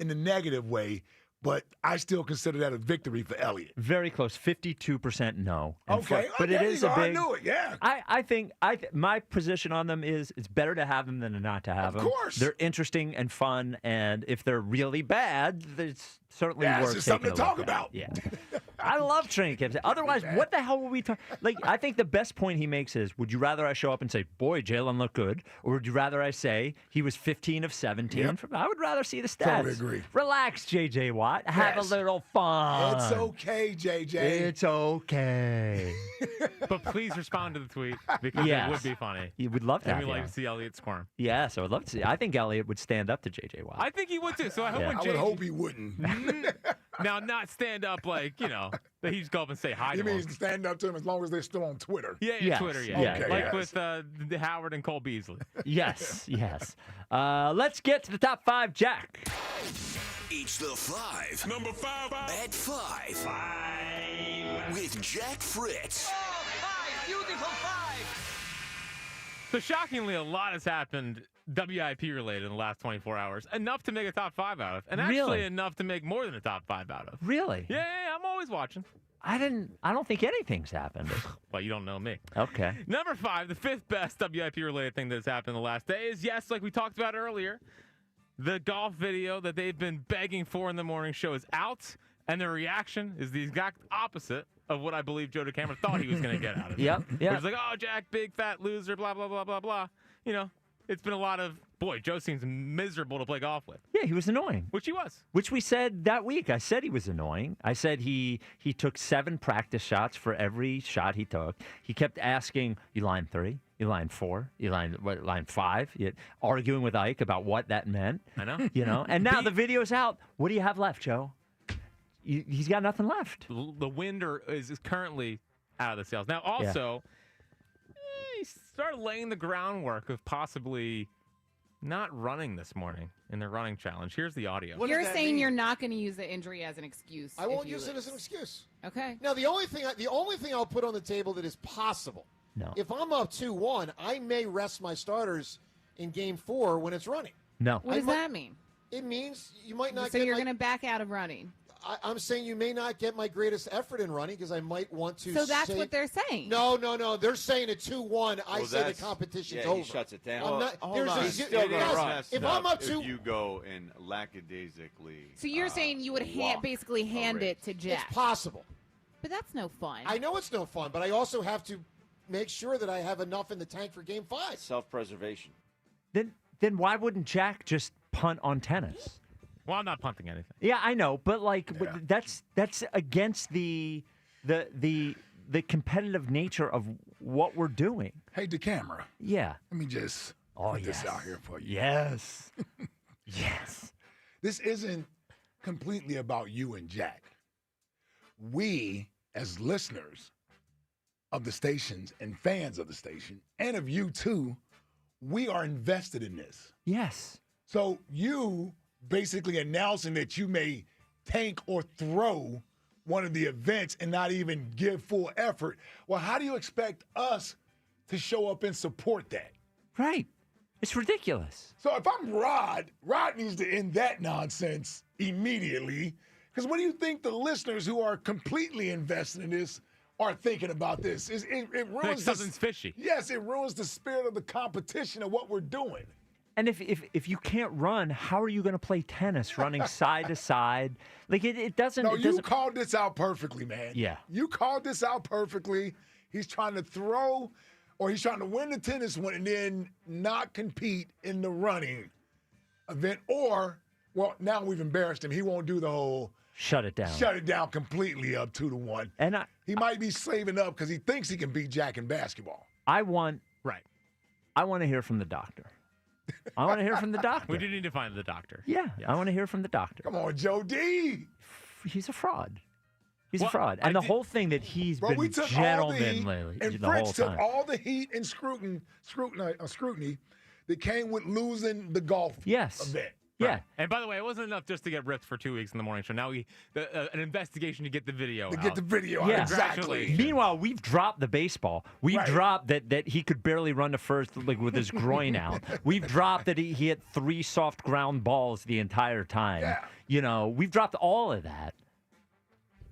in the negative way, but I still consider that a victory for Elliott. Very close. 52% no. Okay. But it is a big... I knew it, yeah. I think my position on them is it's better to have them than not to have them. Of course. They're interesting and fun, and if they're really bad, it's certainly Yeah, it's worth just taking something to a look talk at. about. Yeah. I love training camps. Otherwise, what the hell were we talking? Like, I think the best point he makes is, would you rather I show up and say, boy, Jalen looked good, or would you rather I say he was 15 of 17? Yep. I would rather see the stats. Totally agree. Relax, J.J. Watt. Have a Yes. little fun. It's okay, JJ. It's okay. But please respond to the tweet because Yes. it would be funny. You would love to And have we like you to see Elliott squirm. Yes, I would love to see. I think Elliott would stand up to J.J. Watt. I think he would too. So I hope Yeah. when I would hope he wouldn't. Now, not stand up like, that he's go up and say hi You to him. mean stand up to him as long as they're still on Twitter? Yeah, Yes. Twitter, yeah. Okay, Like yes. with Howard and Cole Beasley. Yes, yes. Let's get to the top 5, Jack. It's the 5. Number 5. At 5. With Jack Fritz. Beautiful 5. So shockingly, a lot has happened WIP related in the last 24 hours. Enough to make a top 5 out of. And actually Really? enough to make more than a top 5 out of. Really? Yeah, I'm always watching. I don't think anything's happened. Well, you don't know me. Okay. Number 5, the 5th best WIP-related thing that's happened the last day is, yes, like we talked about earlier, the golf video that they've been begging for in the morning show is out, and their reaction is the exact opposite of what I believe Joe DeCamara thought he was going to get out of it. Yep. He's like, oh, Jack, big fat loser, blah, blah, blah, blah, blah. You know, it's been a lot of, boy, Joe seems miserable to play golf with. Yeah, he was annoying. Which he was. Which we said that week. I said he was annoying. I said he took 7 practice shots for every shot he took. He kept asking, you line 3? You line 4? You line 5? Arguing with Ike about what that meant. I know. You know. And now the video's out. What do you have left, Joe? He's got nothing left. The wind is currently out of the sails. Now, also, he started laying the groundwork of possibly not running this morning in their running challenge. Here's the audio. You're saying you're not going to use the injury as an excuse. I won't use it as an excuse. Okay. Now, the only thing I'll put on the table that is possible, if I'm up 2-1, I may rest my starters in Game 4 when it's running. No. What does that mean? It means you might not. So you're going to back out of running. I'm saying you may not get my greatest effort in running because I might want to. So that's what they're saying. No. They're saying at 2-1. I say the competition's over. He shuts it down. If I'm up 2, if you go and lackadaisically. So you're saying you would basically hand it to Jack. It's possible. But that's no fun. I know it's no fun, but I also have to make sure that I have enough in the tank for Game 5. Self-preservation. Then why wouldn't Jack just punt on tennis? Well, I'm not punting anything. Yeah, I know, but that's against the competitive nature of what we're doing. Hey, DeCamara. Yeah. Let me just put this out here for you. Yes. Yes. This isn't completely about you and Jack. We, as listeners of the stations and fans of the station, and of you too, we are invested in this. Yes. So you basically announcing that you may tank or throw one of the events and not even give full effort. Well, how do you expect us to show up and support that? Right. It's ridiculous. So if I'm Rod needs to end that nonsense immediately. Because what do you think the listeners who are completely invested in this are thinking about this? It ruins something's fishy. Yes, it ruins the spirit of the competition of what we're doing. And if you can't run, how are you going to play tennis running side to side? Like it doesn't. No, it you doesn't... called this out perfectly, man. Yeah. You called this out perfectly. He's trying to throw, or he's trying to win the tennis one and then not compete in the running event. Or, well, now we've embarrassed him. He won't do the whole shut it down completely up 2-1. And he might be saving up because he thinks he can beat Jack in basketball. I want to hear from the doctor. I want to hear from the doctor. We do need to find the doctor. Yeah, yes. I want to hear from the doctor. Come on, Joe D. He's a fraud. He's a fraud. And the whole thing that he's been gentlemanly and the Fritz whole took time. all the heat and scrutiny that came with losing the golf event. Yeah. Right. And by the way, it wasn't enough just to get ripped for 2 weeks in the morning show. Now an investigation to get the video out. Get the video out, exactly. Meanwhile, we've dropped the baseball. We've dropped that he could barely run to first with his groin out. We've dropped that he hit 3 soft ground balls the entire time. Yeah. You know, we've dropped all of that.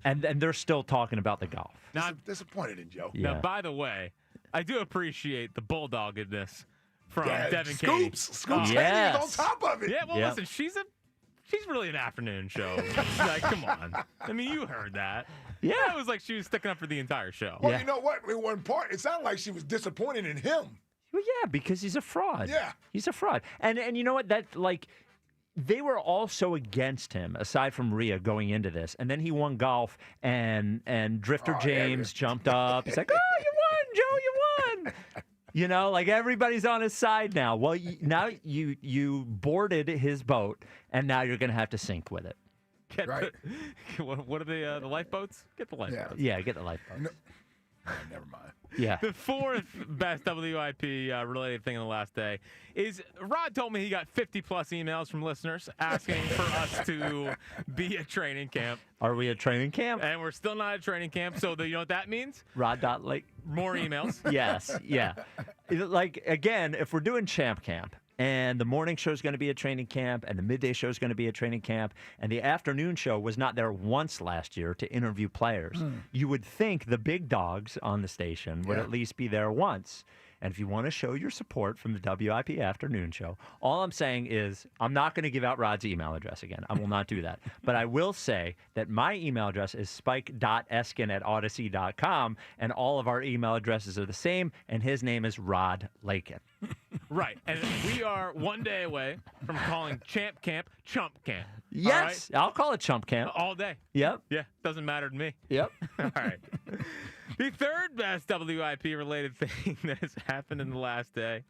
And they're still talking about the golf. Now, I'm disappointed in Joe. Yeah. Now, by the way, I do appreciate the bulldoggedness from Devin Scoops Katie. Katie is on top of it. Yeah, well, listen, she's really an afternoon show. Like, come on. I mean, you heard that. Yeah. It was like she was sticking up for the entire show. Well, you know what? In one part, it sounded like she was disappointed in him. Well, yeah, because he's a fraud. Yeah. He's a fraud. And you know what? They were all so against him, aside from Rhea going into this. And then he won golf, and Drifter James jumped up. He's like, oh, you won, Joe, you won. You know, like everybody's on his side now. Well, now you boarded his boat, and now you're going to have to sink with it. What are the lifeboats? Get the lifeboats. Yeah, get the lifeboats. No. Never mind. Yeah. The 4th best WIP related thing in the last day is Rod told me he got 50-plus emails from listeners asking for us to be at training camp. Are we at training camp? And we're still not at training camp, so you know what that means? Rod.Lake. More emails. Yes, yeah. Like, again, if we're doing champ camp, And the morning show is going to be at training camp, and the midday show is going to be at training camp, and the afternoon show was not there once last year to interview players. You would think the big dogs on the station would at least be there once. And if you want to show your support from the WIP afternoon show, all I'm saying is I'm not going to give out Rod's email address again. I will not do that. But I will say that my email address is spike.eskin@odyssey.com, and all of our email addresses are the same, and his name is Rod Lakin. Right. And we are one day away from calling Champ Camp Chump Camp. Yes, I'll call it Chump Camp. All day. Yep. Yeah, doesn't matter to me. Yep. All right. The third best WIP-related thing that has happened in the last day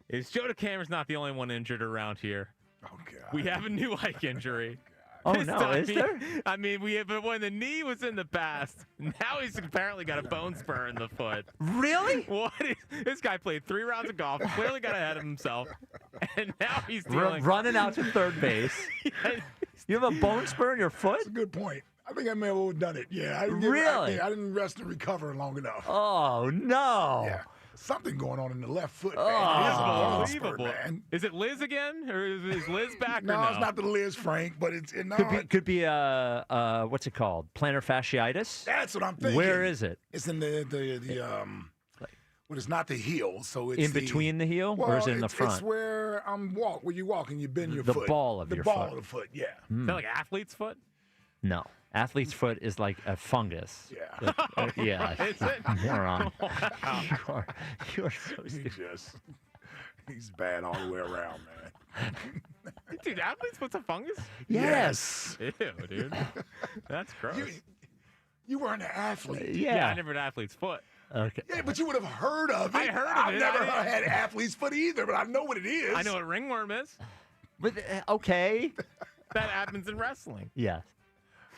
is Joe DeCamara's not the only one injured around here. Oh, God. We have a new Ike injury. Oh, This no, time is there? I mean, but when the knee was in the past, now he's apparently got a bone spur in the foot. Really? What this guy played 3 rounds of golf, clearly got ahead of himself, and now he's dealing. Running out to third base. You have a bone spur in your foot? That's a good point. I think I may have done it. Yeah. I didn't rest and recover long enough. Oh, no. Yeah. Something going on in the left foot, Oh, man. unbelievable. Man. Is it Liz again, or is Liz back? No, or no, it's not the Liz Frank, but it's Could be what's it called? Plantar fasciitis? That's what I'm thinking. Where is it? It's in the well, it's not the heel, so it's In between the heel, well, or is it in the front? It's where where you walk and you bend your The foot. ball of the your ball foot. of the foot, yeah. Is that like athlete's foot? No. Athlete's foot is like a fungus. Yeah. Yeah. Is it? Moron. Wow. You are so stupid. He's bad all the way around, man. Dude, athlete's foot's a fungus? Yes. Ew, dude. That's gross. You weren't an athlete. Yeah, I never had athlete's foot. Okay. Yeah, but you would have heard of it. I heard of I've it. never had athlete's foot either, but I know what it is. I know what ringworm is. But okay. That happens in wrestling. Yes.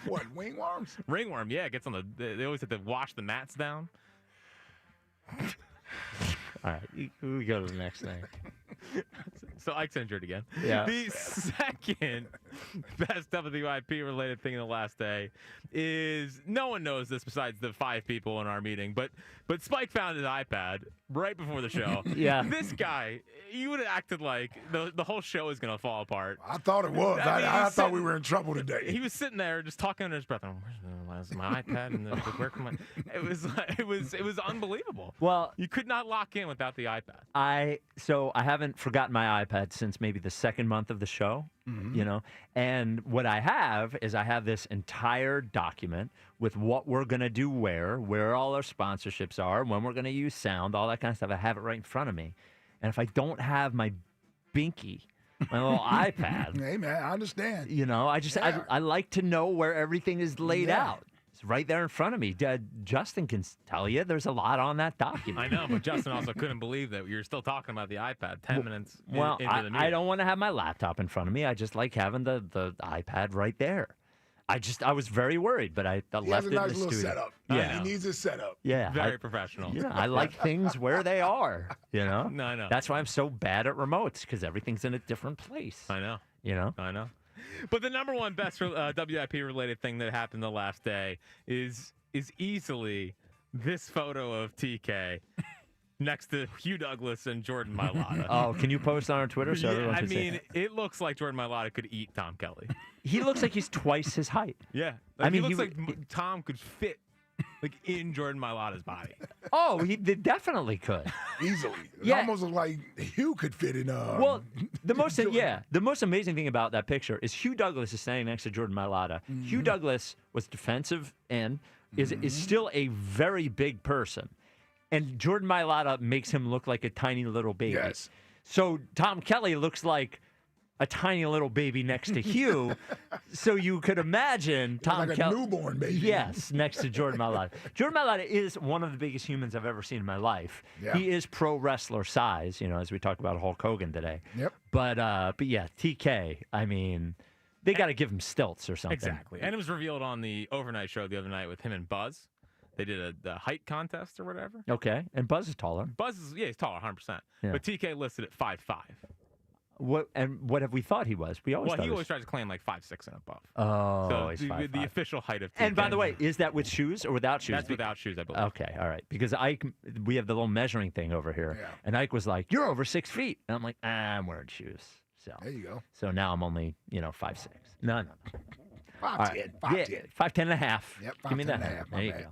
What, wingworms? Ringworm, yeah, it gets on the. They always have to wash the mats down. All right, we go to the next thing. So Ike's injured again. Yeah. The second best WIP-related thing in the last day is no one knows this besides the 5 people in our meeting, but Spike found his iPad right before the show. Yeah. This guy, you would have acted like the whole show is going to fall apart. I thought it was. I thought we were in trouble today. He was sitting there just talking under his breath. Where's my iPad? And where can my? It was unbelievable. Well, you could not lock in without the iPad. I haven't forgotten my iPad since maybe the second month of the show, you know. And what I have is this entire document with what we're going to do where all our sponsorships are, when we're going to use sound, all that kind of stuff. I have it right in front of me. And if I don't have my binky, my little iPad. Hey, man, I understand. You know, I like to know where everything is laid out. It's right there in front of me. Justin can tell you there's a lot on that document. I know, but Justin also couldn't believe that you're still talking about the iPad 10 minutes into the meeting. I don't want to have my laptop in front of me. I just like having the iPad right there. I was very worried, but I left it in the studio. He has a nice little setup. Yeah. He needs a setup. Yeah. Very professional. Yeah, I like things where they are, you know? No, I know. That's why I'm so bad at remotes, because everything's in a different place. I know. You know? I know. But the number one best WIP-related thing that happened the last day is easily this photo of TK next to Hugh Douglas and Jordan Mailata. Oh, can you post on our Twitter so everyone can see? It looks like Jordan Mailata could eat Tom Kelly. He looks like he's twice his height. Yeah. He looks like Tom could fit in Jordan Mailata's body. Oh, he definitely could. Easily. It Yeah. almost looked like Hugh could fit in. Well, the most amazing thing about that picture is Hugh Douglas is standing next to Jordan Mailata. Hugh Douglas was defensive end, is still a very big person. And Jordan Mailata makes him look like a tiny little baby. Yes. So Tom Kelly looks like a tiny little baby next to Hugh. So you could imagine Tom like Kelly. a newborn baby. Yes, next to Jordan Mailata. Jordan Mailata is one of the biggest humans I've ever seen in my life. Yeah. He is pro wrestler size, you know, as we talked about Hulk Hogan today. Yep. But yeah, TK, I mean, they got to give him stilts or something. Exactly. And it was revealed on the overnight show the other night with him and Buzz. They did the height contest or whatever. Okay, and Buzz is taller. Buzz is, he's taller, 100%. Yeah. But TK listed at 5'5". What have we thought he was? We always Well, thought he always tries to claim like 5'6" and above. Oh, so he's the 5'5". official height of. And by the way, is that with shoes or without shoes? That's without shoes, I believe. Okay, all right. Because we have the little measuring thing over here, and Ike was like, "You're over 6 feet," and I'm like, "I'm wearing shoes." So there you go. So now I'm only 5'6". No. 5'10". 5'10" and a half. Yep, Give me 5'10" that. and a half, my There you bad. go.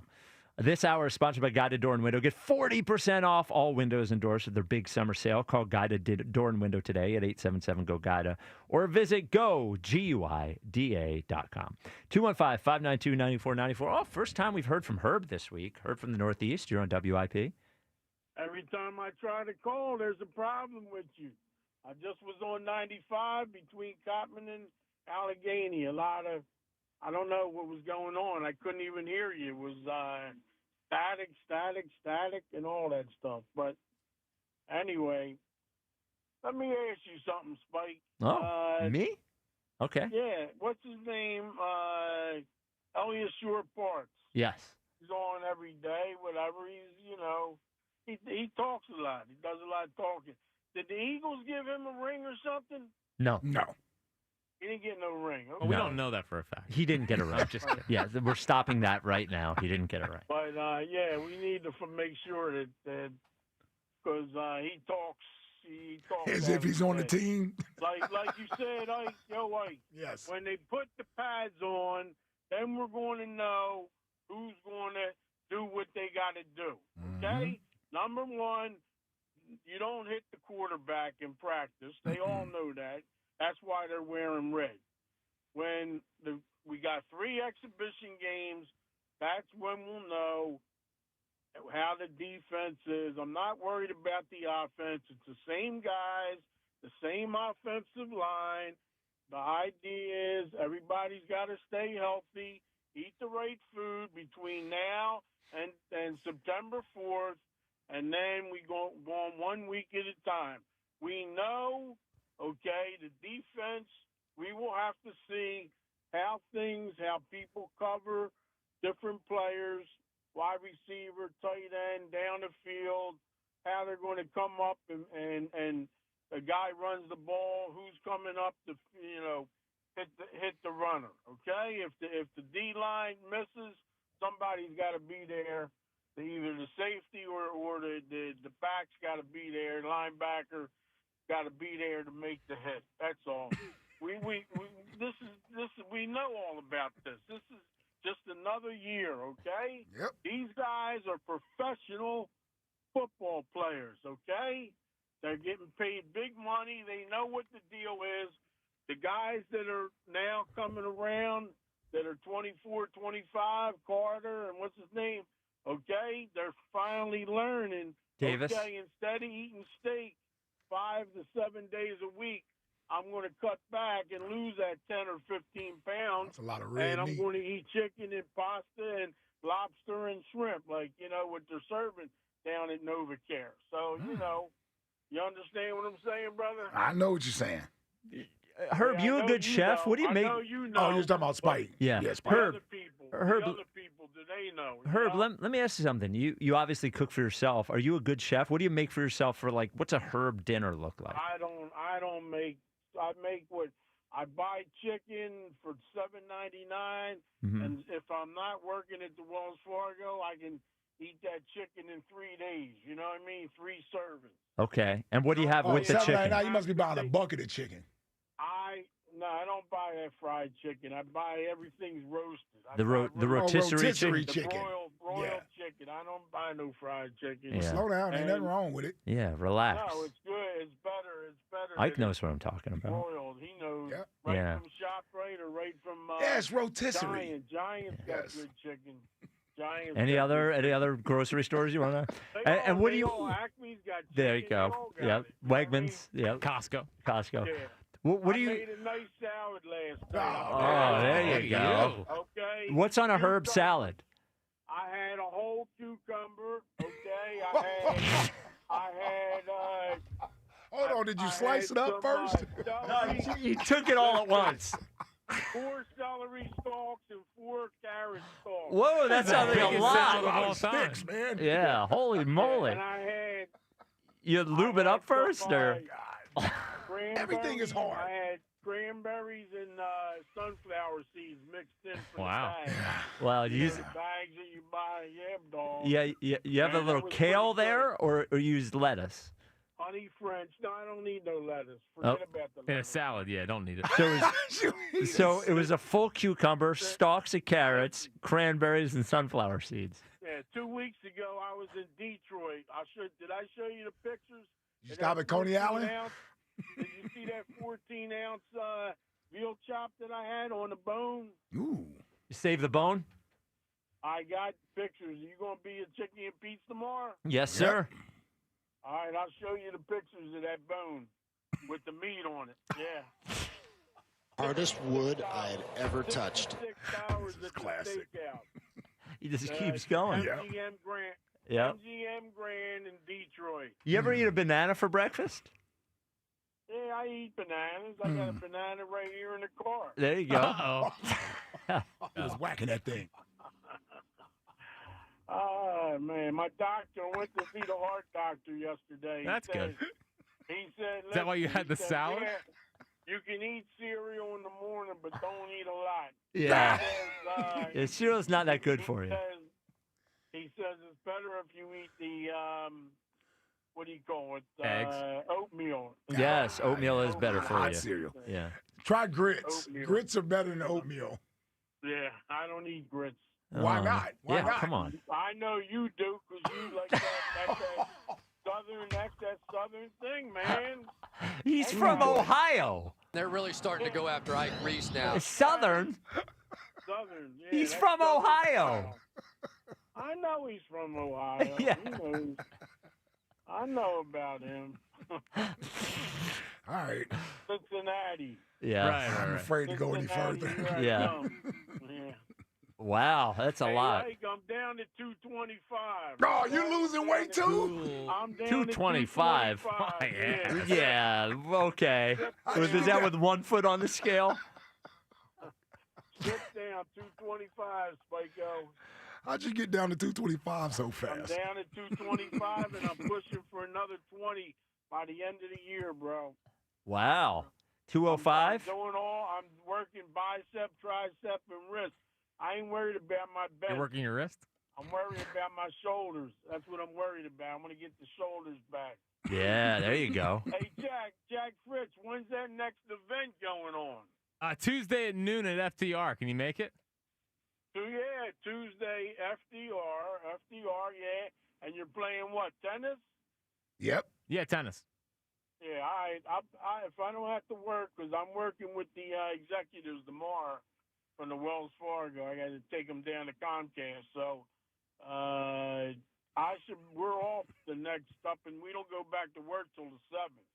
This hour is sponsored by Guided Door and Window. Get 40% off all windows and doors with their big summer sale. Call Guided Door and Window today at 877-GO-GUIDA or visit GUIDA.com. 215-592-9494. Oh, first time we've heard from Herb this week. Herb from the Northeast. You're on WIP. Every time I try to call, there's a problem with you. I just was on 95 between Cotman and Allegheny. I don't know what was going on. I couldn't even hear you. It was static, and all that stuff. But anyway, let me ask you something, Spike. Oh, me? Okay. Yeah, what's his name? Elias Shore Parks. Yes. He's on every day, whatever. He talks a lot. He does a lot of talking. Did the Eagles give him a ring or something? No. He didn't get no ring. Okay. Well, we don't know that for a fact. He didn't get a ring. Just kidding. Yeah, we're stopping that right now. He didn't get a ring. But we need to make sure that because he talks As if he's on the team. Like you said, Ike. Yes. When they put the pads on, then we're going to know who's going to do what they got to do. Okay. Number one, you don't hit the quarterback in practice. They all know that. That's why they're wearing red. When we got 3 exhibition games, that's when we'll know how the defense is. I'm not worried about the offense. It's the same guys, the same offensive line. The idea is everybody's got to stay healthy, eat the right food between now and September 4th, and then we go on 1 week at a time. We know, the defense, we will have to see how people cover different players, wide receiver, tight end, down the field, how they're going to come up and a guy runs the ball, who's coming up to, hit the runner, okay? If the D-line misses, somebody's got to be there. Either the safety or the back's got to be there, linebacker got to be there to make the hit. That's all. We know all about this. This is just another year, okay? Yep. These guys are professional football players, okay? They're getting paid big money. They know what the deal is. The guys that are now coming around that are 24, 25, Carter, and what's his name? Okay, they're finally learning. Davis. Okay, instead of eating steak 5 to 7 days a week, I'm going to cut back and lose that 10 or 15 pounds. That's a lot of red And I'm meat. going to eat chicken and pasta and lobster and shrimp, what they're serving down at NovaCare. So, you understand what I'm saying, brother? I know what you're saying. Herb, you a good chef? What do you make? I know you know. Oh, you're talking about Spike. Yeah. Spike. Herb. The Herb. other people, do they know? Herb, let me ask you something. You obviously cook for yourself. Are you a good chef? What do you make for yourself for what's a Herb dinner look like? I make what I buy chicken for $7.99, and if I'm not working at the Wells Fargo, I can eat that chicken in 3 days. You know what I mean? 3 servings. Okay. And what do you have with the chicken? Now you must be buying a bucket of chicken. I don't buy that fried chicken. I buy everything's roasted. The rotisserie chicken. The broiled chicken. I don't buy no fried chicken. Yeah. Slow down. Ain't nothing wrong with it. Yeah, relax. No, it's good. It's better. It's better. Ike knows what I'm talking about. Broiled. He knows. Yep. Right Yeah. from ShopRite or right from it's rotisserie. Giant's got good chicken. Giant's Any got other grocery stores you want to? And what do you? Acme's got chicken. There you go. Yep. Wegmans. Yep. Costco. Yeah. What do you? I made a nice salad last time. Oh, there you go. Okay. What's on a Herb salad? I had a whole cucumber. Okay. I had. Hold on. Did you slice it up first? No, you took it all at once. 4 celery stalks and 4 carrot stalks. Whoa, that sounds like a lot. Sticks, man. Yeah, holy moly. And I had. You lube it up first, or? Everything is hard. I had cranberries and sunflower seeds mixed in for Wow. the bag. Well, You you know, the bags that you buy, dog. you have a Man, little that was kale pretty there, or you used lettuce? Honey French. No, I don't need no lettuce. Forget about the In a lettuce. salad, yeah, don't need it. So it was a full cucumber, stalks of carrots, cranberries, and sunflower seeds. Yeah, 2 weeks ago I was in Detroit. Did I show you the pictures? You stop at Coney Island? Did you see that 14-ounce veal chop that I had on the bone? Ooh. You save the bone? I got pictures. You gonna be a chicken and pizza tomorrow? Yes, sir. All right, I'll show you the pictures of that bone with the meat on it. Yeah. Hardest wood I had ever touched. 6 hours at the classic. steakhouse. He just keeps going. MGM Grand. Yep. MGM Grand in Detroit. You ever eat a banana for breakfast? Yeah, I eat bananas. I got a banana right here in the car. There you go. Uh-oh. He was whacking that thing. Oh, man. My doctor went to see the heart doctor yesterday. That's good. He said, Is that why you "Listen," had he the said, salad? "Yeah, you can eat cereal in the morning, but don't eat a lot." Yeah. He says, Yeah, cereal's not that good for you. He says it's better if you eat the, what do you call it? Eggs. Oatmeal. Yes, oatmeal is better for Hot you. cereal. Yeah. Try grits. Oatmeal. Grits are better than oatmeal. Yeah, I don't eat grits. Why not? Why yeah, not? come on. I know you do because you like that's that southern thing, man. He's from Ohio. They're really starting to go after Ike Reese now. Southern. Southern, yeah. He's that's from Southern Ohio. style. I know he's from Ohio. Yeah. He knows. I know about him. All right. Cincinnati. Yeah. I'm afraid to go any further. Cincinnati, Yeah. Yeah. Wow, that's a Hey, lot. Ike, I'm down to 225. Oh, you losing weight too? I'm down 225. to 225. Yeah, okay. Is that with 1 foot on the scale? Sit down, 225, Spiko. How'd you get down to 225 so I'm fast? down at 225, and I'm pushing for another 20 by the end of the year, bro. Wow. 205? I'm working bicep, tricep, and wrist. I ain't worried about my back. You're working your wrist? I'm worried about my shoulders. That's what I'm worried about. I'm going to get the shoulders back. Yeah, there you go. Hey, Jack Fritz, when's that next event going on? Tuesday at noon at FDR. Can you make it? Yeah, Tuesday, FDR, yeah. And you're playing what, tennis? Yep. Yeah, tennis. Yeah, if I don't have to work, because I'm working with the executives tomorrow from the Wells Fargo. I got to take them down to Comcast. So we're off the next up, and we don't go back to work till the 7th.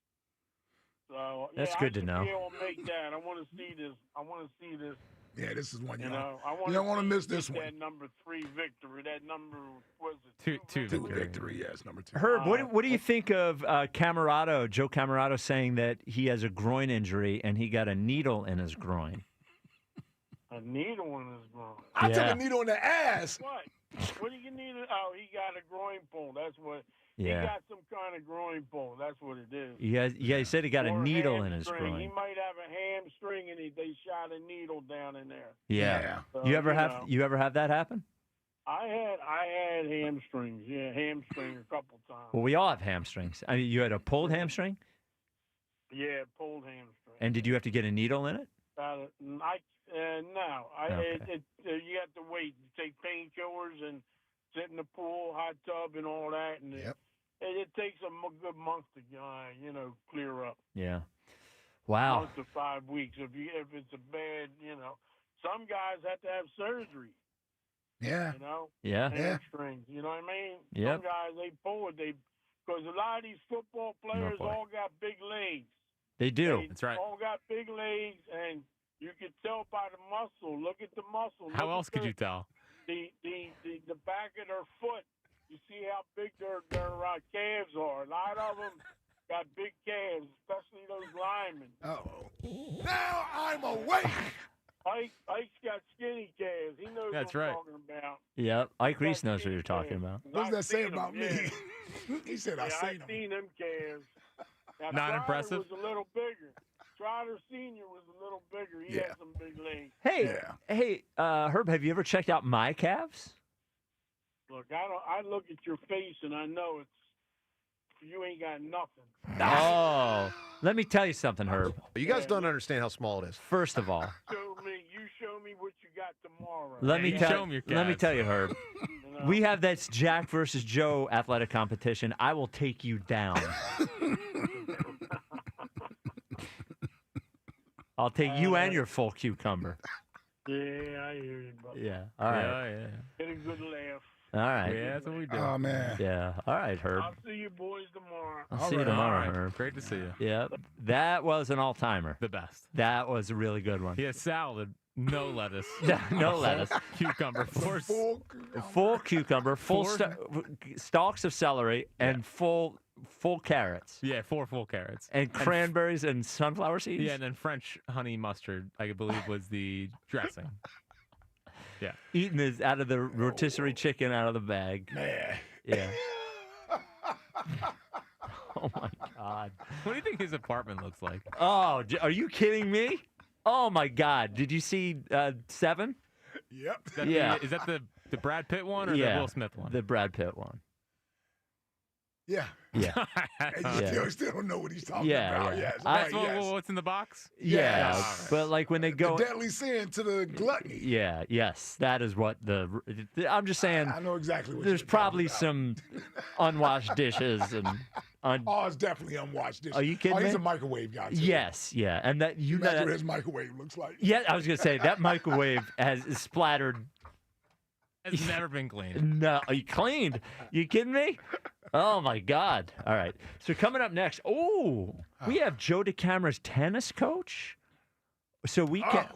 So That's good to know. I will make that. I want to see this. Yeah, this is one you know. You don't want to miss this one. That number 3 victory. That number was it? Two victory. Yes, number 2. Herb, what do you think of Joe Camarato saying that he has a groin injury and he got a needle in his groin? A needle in his groin. I took a needle in the ass. What? What do you need? Oh, he got a groin pull. That's what. Yeah. He got some kind of groin pull. That's what it is. Yeah, he said he got a Or needle in his hamstring. groin. He might have a hamstring, and they shot a needle down in there. Yeah. So, You ever have that happen? I had hamstrings. Yeah, hamstring a couple times. Well, we all have hamstrings. I mean, you had a pulled hamstring, Yeah, pulled hamstring. and did you have to get a needle in it? No. Okay. You have to wait. You take painkillers and sit in the pool, hot tub, and all that, and it takes a good month to clear up. Yeah. Wow. Month to 5 weeks. If it's a bad, some guys have to have surgery. Yeah. Yeah. Hamstrings. You know what I mean? Yep. Some guys they pull it. Because a lot of these football players boy. all got big legs. They do. They all got big legs, and you can tell by the muscle. Look at the muscle. How else could you tell? The back of their foot. You see how big their calves are. A lot of them got big calves, especially those linemen. Uh-oh. Now I'm awake. Ike's got skinny calves. He knows That's what I'm right. talking about. Yep. Ike Reese knows what you're talking about. What does that say I've seen about them, me? yeah. He said I Yeah, seen I've him. seen them calves. Now, Not Trotter impressive? was a little bigger. Trotter Sr. was a little bigger. He had some big legs. Hey, Herb, have you ever checked out my calves? Look, I look at your face and I know you ain't got nothing. Oh, let me tell you something, Herb. You guys don't understand how small it is. First of all, You show me what you got tomorrow. let me tell you, Herb. know? We have this Jack versus Joe athletic competition. I will take you down. I'll take you and your full cucumber. Yeah, I hear you, brother. Yeah. All right. Get a good laugh. All right. Yeah, that's what we do. Oh, man. Yeah. All right, Herb. I'll see you boys tomorrow. I'll see you tomorrow, All right. Herb. Great to see you. Yeah. That was an all-timer. The best. That was a really good one. He has salad, no lettuce. No lettuce. Cucumber. Full cucumber, full Four- stalks of celery, and full carrots. Yeah, 4 full carrots. And cranberries and sunflower seeds? Yeah, and then French honey mustard, I believe, was the dressing. Yeah. Eating this out of the rotisserie chicken out of the bag. Man. Yeah. Oh, my God. What do you think his apartment looks like? Oh, are you kidding me? Oh, my God. Did you see 7? Yep. Is that the Brad Pitt one or the Will Smith one? The Brad Pitt one. Yeah. Yeah. You still don't know what he's talking Yeah, about. yeah. Yes. What's in the box? Yeah. Yes. But like when they go. The deadly sin to the gluttony. Yeah, yes. That is what I'm just saying. I know exactly what there's you're probably talking some unwashed dishes and. Oh, it's definitely unwashed dishes. Are you kidding he's me? a microwave guy, too. Yes, yeah. And that you know Imagine that, what his microwave looks like. yeah, I was gonna say that microwave is splattered. Has never been cleaned. No, are you cleaned? You kidding me? Oh my God! All right. So coming up next, we have Joe DeCamara's tennis coach. So we can.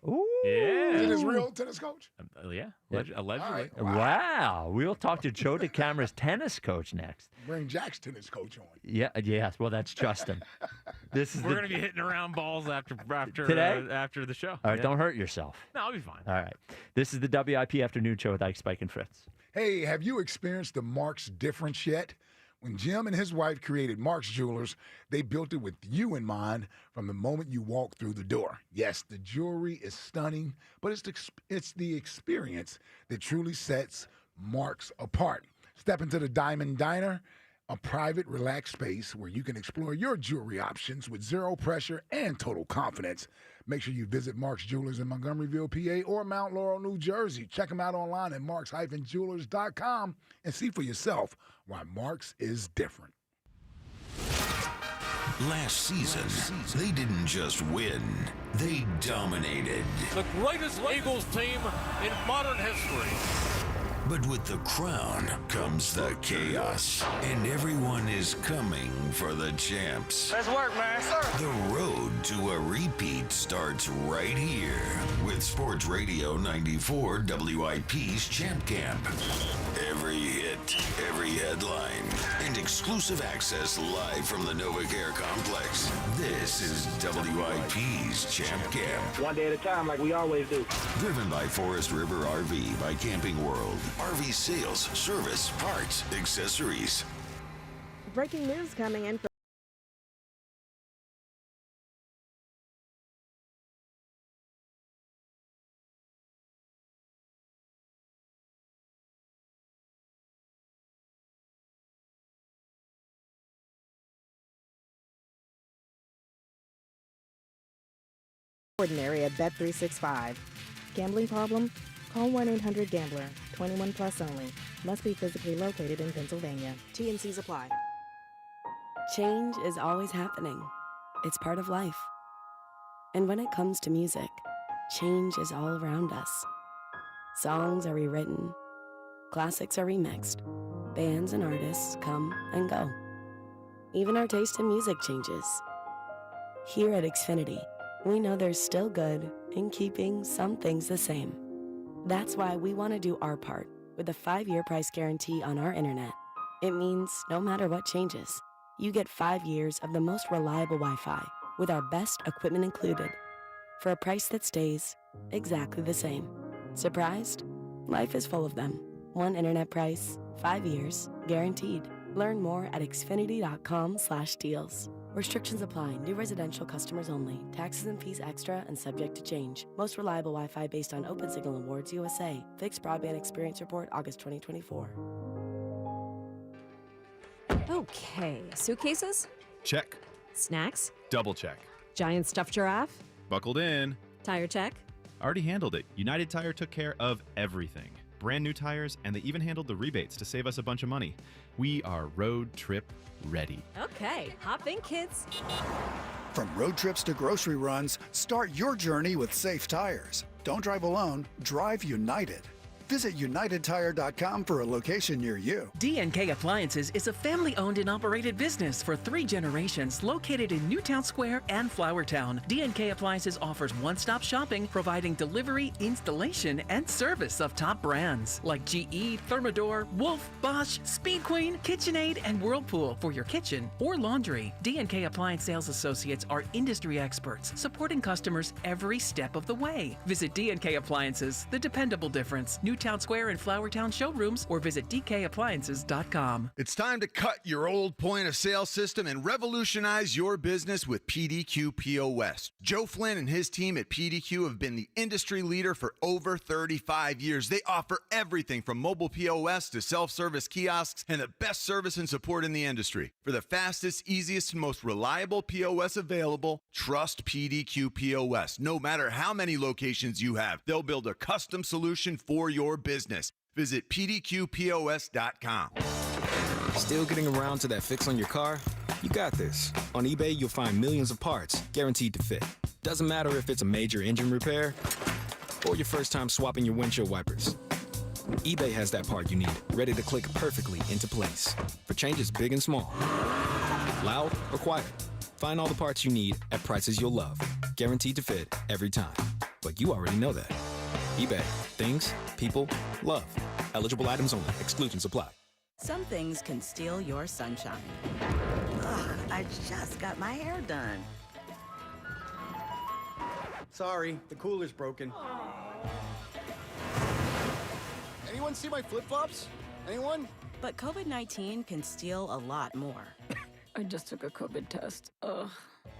Ooh. Yeah. Is it his real tennis coach? Yeah. Allegedly. Right. Wow. We'll talk to Joe DeCamara's tennis coach next. Bring Jack's tennis coach on. Yeah. Yes. Well, that's Justin. We're gonna be hitting around balls after Today? After the show. All right. Don't hurt yourself. No, I'll be fine. All right. This is the WIP Afternoon Show with Ike, Spike, and Fritz. Hey, have you experienced the Marks difference yet? When Jim and his wife created Marks Jewelers, they built it with you in mind from the moment you walk through the door. Yes, the jewelry is stunning, but it's the experience that truly sets Marks apart. Step into the Diamond Diner, a private, relaxed space where you can explore your jewelry options with zero pressure and total confidence. Make sure you visit Marks Jewelers in Montgomeryville, PA, or Mount Laurel, New Jersey. Check them out online at marks-jewelers.com and see for yourself why Marks is different. Last season, they didn't just win, they dominated. The greatest Eagles team in modern history. But with the crown comes the chaos, and everyone is coming for the champs. Let's work, man. The road to a repeat starts right here with Sports Radio 94 WIP's Champ Camp. Every hit, every headline, and exclusive access live from the NovaCare Complex. This is WIP's Champ Camp. One day at a time, like we always do. Driven by Forest River RV by Camping World. RV sales, service, parts, accessories. Breaking news coming in. Ordinary at Bet365. Gambling problem? Call 1-800-GAMBLER. 21 plus only. Must be physically located in Pennsylvania. T&Cs apply. Change is always happening. It's part of life. And when it comes to music, change is all around us. Songs are rewritten. Classics are remixed. Bands and artists come and go. Even our taste in music changes. Here at Xfinity, we know there's still good in keeping some things the same. That's why we want to do our part with a 5-year price guarantee on our internet. It means no matter what changes, you get 5 years of the most reliable Wi-Fi with our best equipment included for a price that stays exactly the same. Surprised? Life is full of them. One internet price, 5 years, guaranteed. Learn more at xfinity.com/deals. Restrictions apply. New residential customers only. Taxes and fees extra and subject to change. Most reliable Wi-Fi based on OpenSignal Awards USA. Fixed Broadband Experience Report, August 2024. Okay, suitcases? Check. Snacks? Double check. Giant stuffed giraffe? Buckled in. Tire check? Already handled it. United Tire took care of everything. Brand new tires, and they even handled the rebates to save us a bunch of money. We are road trip ready. Okay, hop in, kids. From road trips to grocery runs, start your journey with safe tires. Don't drive alone, drive United. Visit UnitedTire.com for a location near you. D&K Appliances is a family-owned and operated business for 3 generations located in Newtown Square and Flourtown. D&K Appliances offers one-stop shopping, providing delivery, installation, and service of top brands like GE, Thermador, Wolf, Bosch, Speed Queen, KitchenAid, and Whirlpool for your kitchen or laundry. D&K Appliance sales associates are industry experts, supporting customers every step of the way. Visit D&K Appliances, the dependable difference. Newtown Square and Flourtown showrooms, or visit dkappliances.com. It's time to cut your old point of sale system and revolutionize your business with PDQ POS. Joe Flynn and his team at PDQ have been the industry leader for over 35 years. They offer everything from mobile POS to self-service kiosks and the best service and support in the industry. For the fastest, easiest, and most reliable POS available, trust PDQ POS. No matter how many locations you have, they'll build a custom solution for your business. Visit pdqpos.com. Still getting around to that fix on your car? You got this. On eBay, you'll find millions of parts guaranteed to fit. Doesn't matter if it's a major engine repair or your first time swapping your windshield wipers. eBay has that part you need, ready to click perfectly into place for changes big and small. Loud or quiet, find all the parts you need at prices you'll love. Guaranteed to fit every time. But you already know that. eBay. Things, people, love. Eligible items only. Exclusions apply. Some things can steal your sunshine. Ugh, I just got my hair done. Sorry, the cooler's broken. Anyone see my flip-flops? Anyone? But COVID-19 can steal a lot more. I just took a COVID test. Ugh.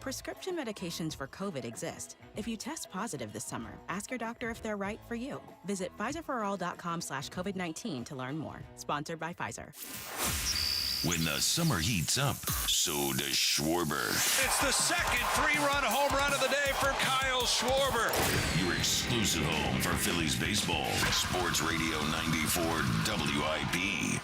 Prescription medications for COVID exist. If you test positive this summer, ask your doctor if they're right for you. Visit PfizerForAll.com/COVID-19 to learn more. Sponsored by Pfizer. When the summer heats up, so does Schwarber. It's the second 3-run home run of the day for Kyle Schwarber. Your exclusive home for Phillies baseball. Sports Radio 94 WIP.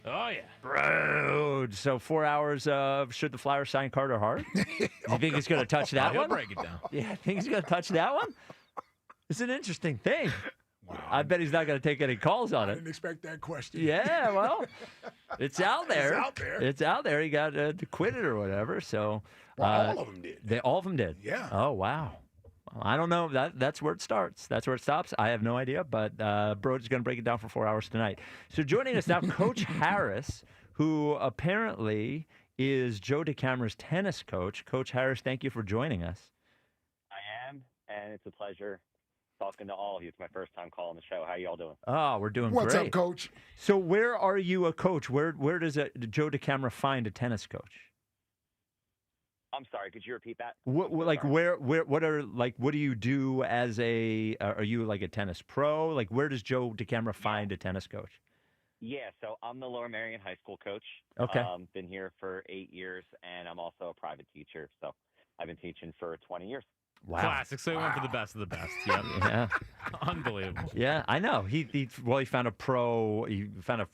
Oh, yeah. Bro. So 4 hours of should the Flyers sign Carter Hart? You think he's going to touch that He'll one? break it down. Yeah, think he's going to touch that one? It's an interesting thing. Wow. I bet he's not going to take any calls on I it. didn't expect that question. Yeah, well, it's out there. It's out there. It's out there. He got to quit it or whatever. So Well, all of them did. All of them did. Yeah. Oh, wow. Well, I don't know. That's where it starts. That's where it stops. I have no idea, but Broad is going to break it down for 4 hours tonight. So joining us now, Coach Harris, who apparently is Joe DeCamara's tennis coach. Coach Harris, thank you for joining us. I am, and it's a pleasure talking to all of you. It's my first time calling the show. How you all doing? Oh, we're doing What's great. up, Coach? So where are you a coach? Where does Joe DeCamara find a tennis coach? I'm sorry. Could you repeat that? What do you do as are you like a tennis pro? Like, where does Joe DeCamara find a tennis coach? Yeah, so I'm the Lower Merion High School coach. Okay. Been here for 8 years, and I'm also a private teacher. So I've been teaching for 20 years. Wow. Classic. So he went for the best of the best. Yep. Yeah. Unbelievable. Yeah, I know. He found a pro. He found a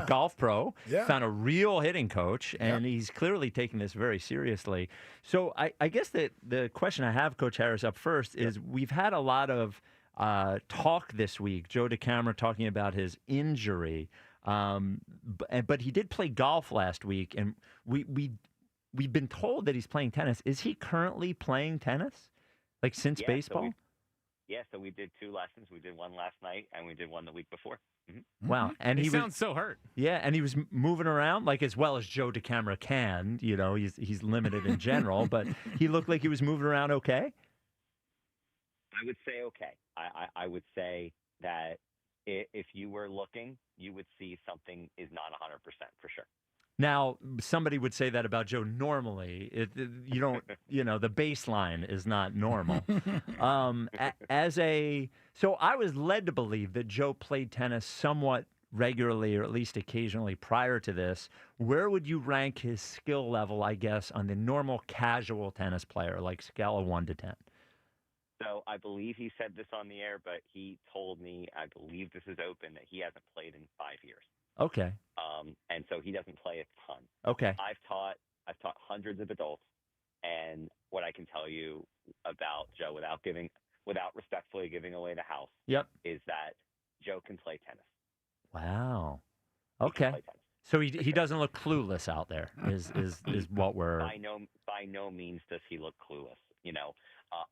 golf pro. Yeah. Found a real hitting coach, and he's clearly taking this very seriously. So I guess that the question I have, Coach Harris, up first is we've had a lot of talk this week. Joe DeCamara talking about his injury, but he did play golf last week, and we've been told that he's playing tennis. Is he currently playing tennis? Like since baseball? So we did 2 lessons. We did one last night, and we did one the week before. Mm-hmm. Wow. And he sounds so hurt. Yeah, and he was moving around like as well as Joe DeCamara can. You know, he's limited in general, but he looked like he was moving around okay? I would say okay. I would say that if you were looking, you would see something is not 100% for sure. Now, somebody would say that about Joe normally. You don't, the baseline is not normal. So I was led to believe that Joe played tennis somewhat regularly or at least occasionally prior to this. Where would you rank his skill level, I guess, on the normal casual tennis player, like scale of 1 to 10? So I believe he said this on the air, but he told me, I believe this is open, that he hasn't played in 5 years. Okay. And so he doesn't play a ton. Okay. I've taught hundreds of adults, and what I can tell you about Joe, without respectfully giving away the house, is that Joe can play tennis. Wow. He Okay. can play tennis. So he doesn't look clueless out there. Is what we're by no means does he look clueless.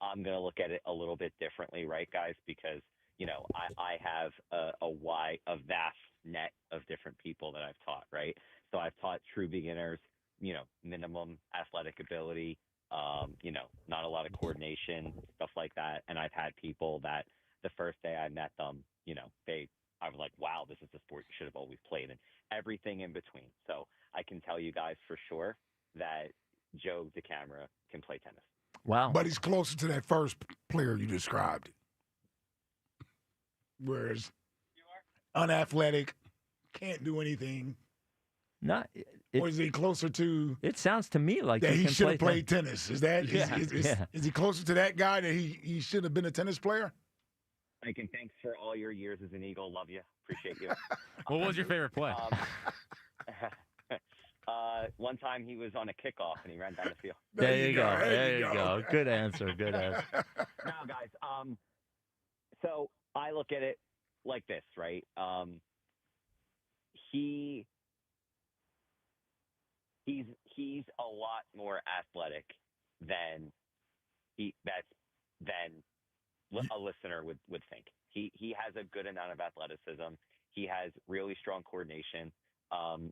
I'm going to look at it a little bit differently, right, guys? Because I have a vast net of different people that I've taught, right? So I've taught true beginners, minimum athletic ability, not a lot of coordination, stuff like that. And I've had people that the first day I met them, I was like, wow, this is the sport you should have always played, and everything in between. So I can tell you guys for sure that Joe DeCamara can play tennis. Wow. But he's closer to that first player you described. Whereas unathletic, can't do anything. Or is he closer to? It sounds to me like that he should have play played tennis. Is that? Yeah. Is he closer to that guy that he should have been a tennis player? Mike, and thanks for all your years as an Eagle. Love you. Appreciate you. What was your favorite play? One time he was on a kickoff and he ran down the field. There you go. There you go. Good answer. Good answer. Now, guys, so I look at it like this, right? He's a lot more athletic than a listener would think. He has a good amount of athleticism. He has really strong coordination.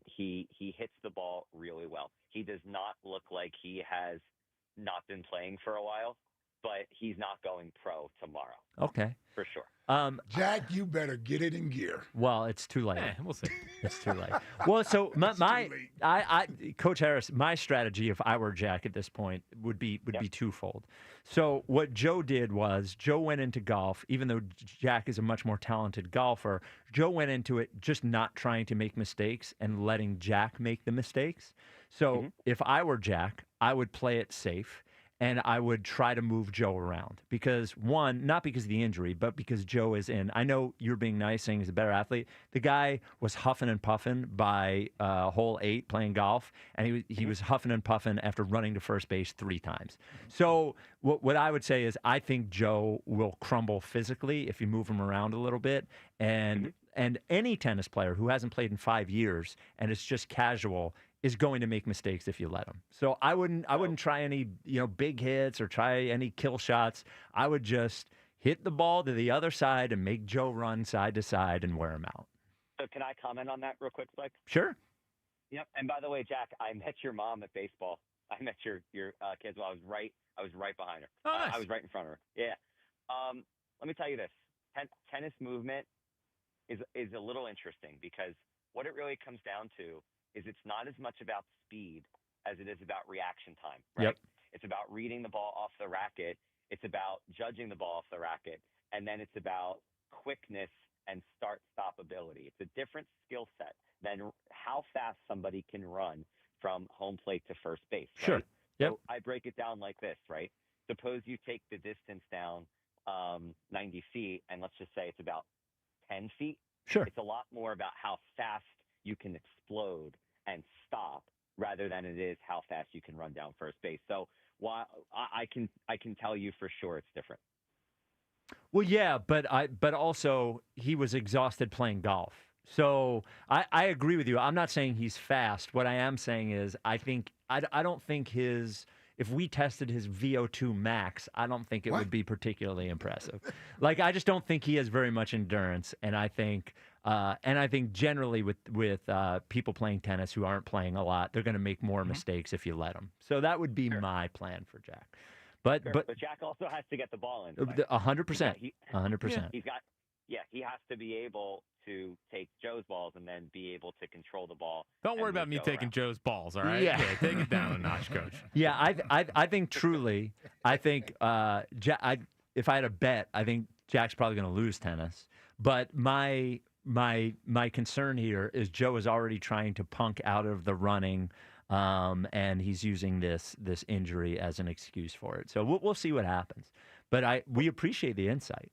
He hits the ball really well. He does not look like he has not been playing for a while, but he's not going pro tomorrow. Okay. For sure. Jack, you better get it in gear. Well, it's too late. We'll see. It's too late. Well, so Coach Harris, my strategy, if I were Jack at this point, would be twofold. So what Joe did was Joe went into golf, even though Jack is a much more talented golfer. Joe went into it just not trying to make mistakes and letting Jack make the mistakes. So if I were Jack, I would play it safe. And I would try to move Joe around because, one, not because of the injury, but because Joe is in. I know you're being nice, saying he's a better athlete. The guy was huffing and puffing by hole 8 playing golf, and he was huffing and puffing after running to first base 3 times. So what I would say is I think Joe will crumble physically if you move him around a little bit. And any tennis player who hasn't played in 5 years and it's just casual is going to make mistakes if you let him. So I wouldn't try any big hits or try any kill shots. I would just hit the ball to the other side and make Joe run side to side and wear him out. So can I comment on that real quick, Spike? Sure. Yep. And by the way, Jack, I met your mom at baseball. I met your kids while I was right behind her. Oh, nice. I was right in front of her. Yeah. Let me tell you this: tennis movement is a little interesting because what it really comes down to is it's not as much about speed as it is about reaction time, right? Yep. It's about reading the ball off the racket. It's about judging the ball off the racket. And then it's about quickness and start-stop ability. It's a different skill set than how fast somebody can run from home plate to first base. Right? Sure. Yep. So I break it down like this, right? Suppose you take the distance down 90 feet, and let's just say it's about 10 feet. Sure. It's a lot more about how fast you can explode and stop rather than it is how fast you can run down first base. So while I can tell you for sure it's different. Well, yeah, but also he was exhausted playing golf. So I agree with you. I'm not saying he's fast. What I am saying is I don't think if we tested his VO2 max, I don't think it would be particularly impressive. Like, I just don't think he has very much endurance, and I think generally with people playing tennis who aren't playing a lot, they're going to make more mistakes if you let them. So that would be my plan for Jack. But Jack also has to get the ball in. 100%, 100%. He has to be able to take Joe's balls and then be able to control the ball. Don't worry about me taking Joe's balls, all right? Yeah. Take it down a notch, Coach. Yeah, I think truly, if I had a bet, I think Jack's probably going to lose tennis. But my concern here is Joe is already trying to punk out of the running, and he's using this injury as an excuse for it. So we'll see what happens. But we appreciate the insight.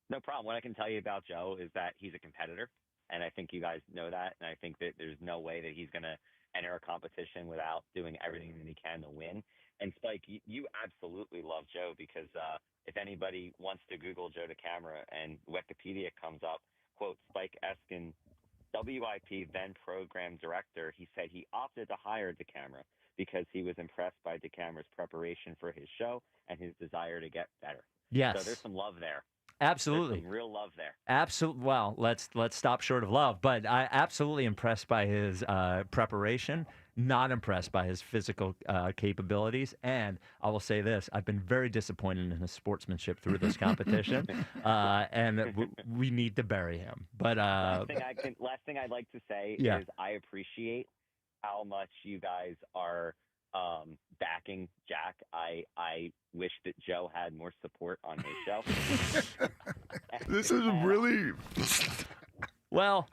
No problem. What I can tell you about Joe is that he's a competitor, and I think you guys know that. And I think that there's no way that he's going to enter a competition without doing everything that he can to win. And Spike, you absolutely love Joe because if anybody wants to Google Joe DeCamara and Wikipedia comes up, quote, Spike Eskin, WIP then program director, he said he opted to hire DeCamara because he was impressed by DeCamara's preparation for his show and his desire to get better. Yes. So there's some love there. Absolutely. There's some real love there. Absolutely. Well, let's stop short of love, but I absolutely impressed by his preparation, not impressed by his physical capabilities. And I will say this, I've been very disappointed in his sportsmanship through this competition, and we need to bury him. But last thing I'd like to say is I appreciate how much you guys are backing Jack. I wish that Joe had more support on his show. This is really well,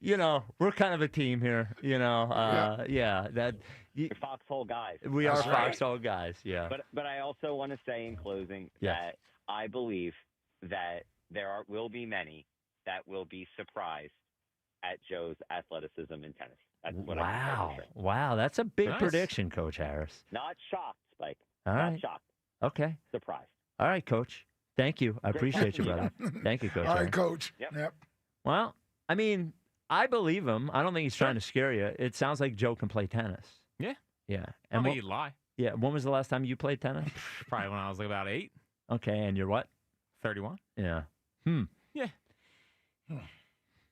we're kind of a team here. That you're foxhole guys. We are foxhole guys. Yeah. But I also want to say in closing that I believe that there will be many that will be surprised at Joe's athleticism in tennis. That's what Wow, that's a big prediction, Coach Harris. Not shocked, Spike. All Not right. shocked. Okay. Surprised. All right, Coach. Thank you. I appreciate you, brother. Thank you, Coach. All Harris. right, Coach. Yep. Well, I mean, I believe him. I don't think he's trying to scare you. It sounds like Joe can play tennis. Yeah. Yeah. I don't think he'd lie. Yeah. When was the last time you played tennis? Probably when I was like about 8. Okay, and you're what? 31. Yeah. Yeah.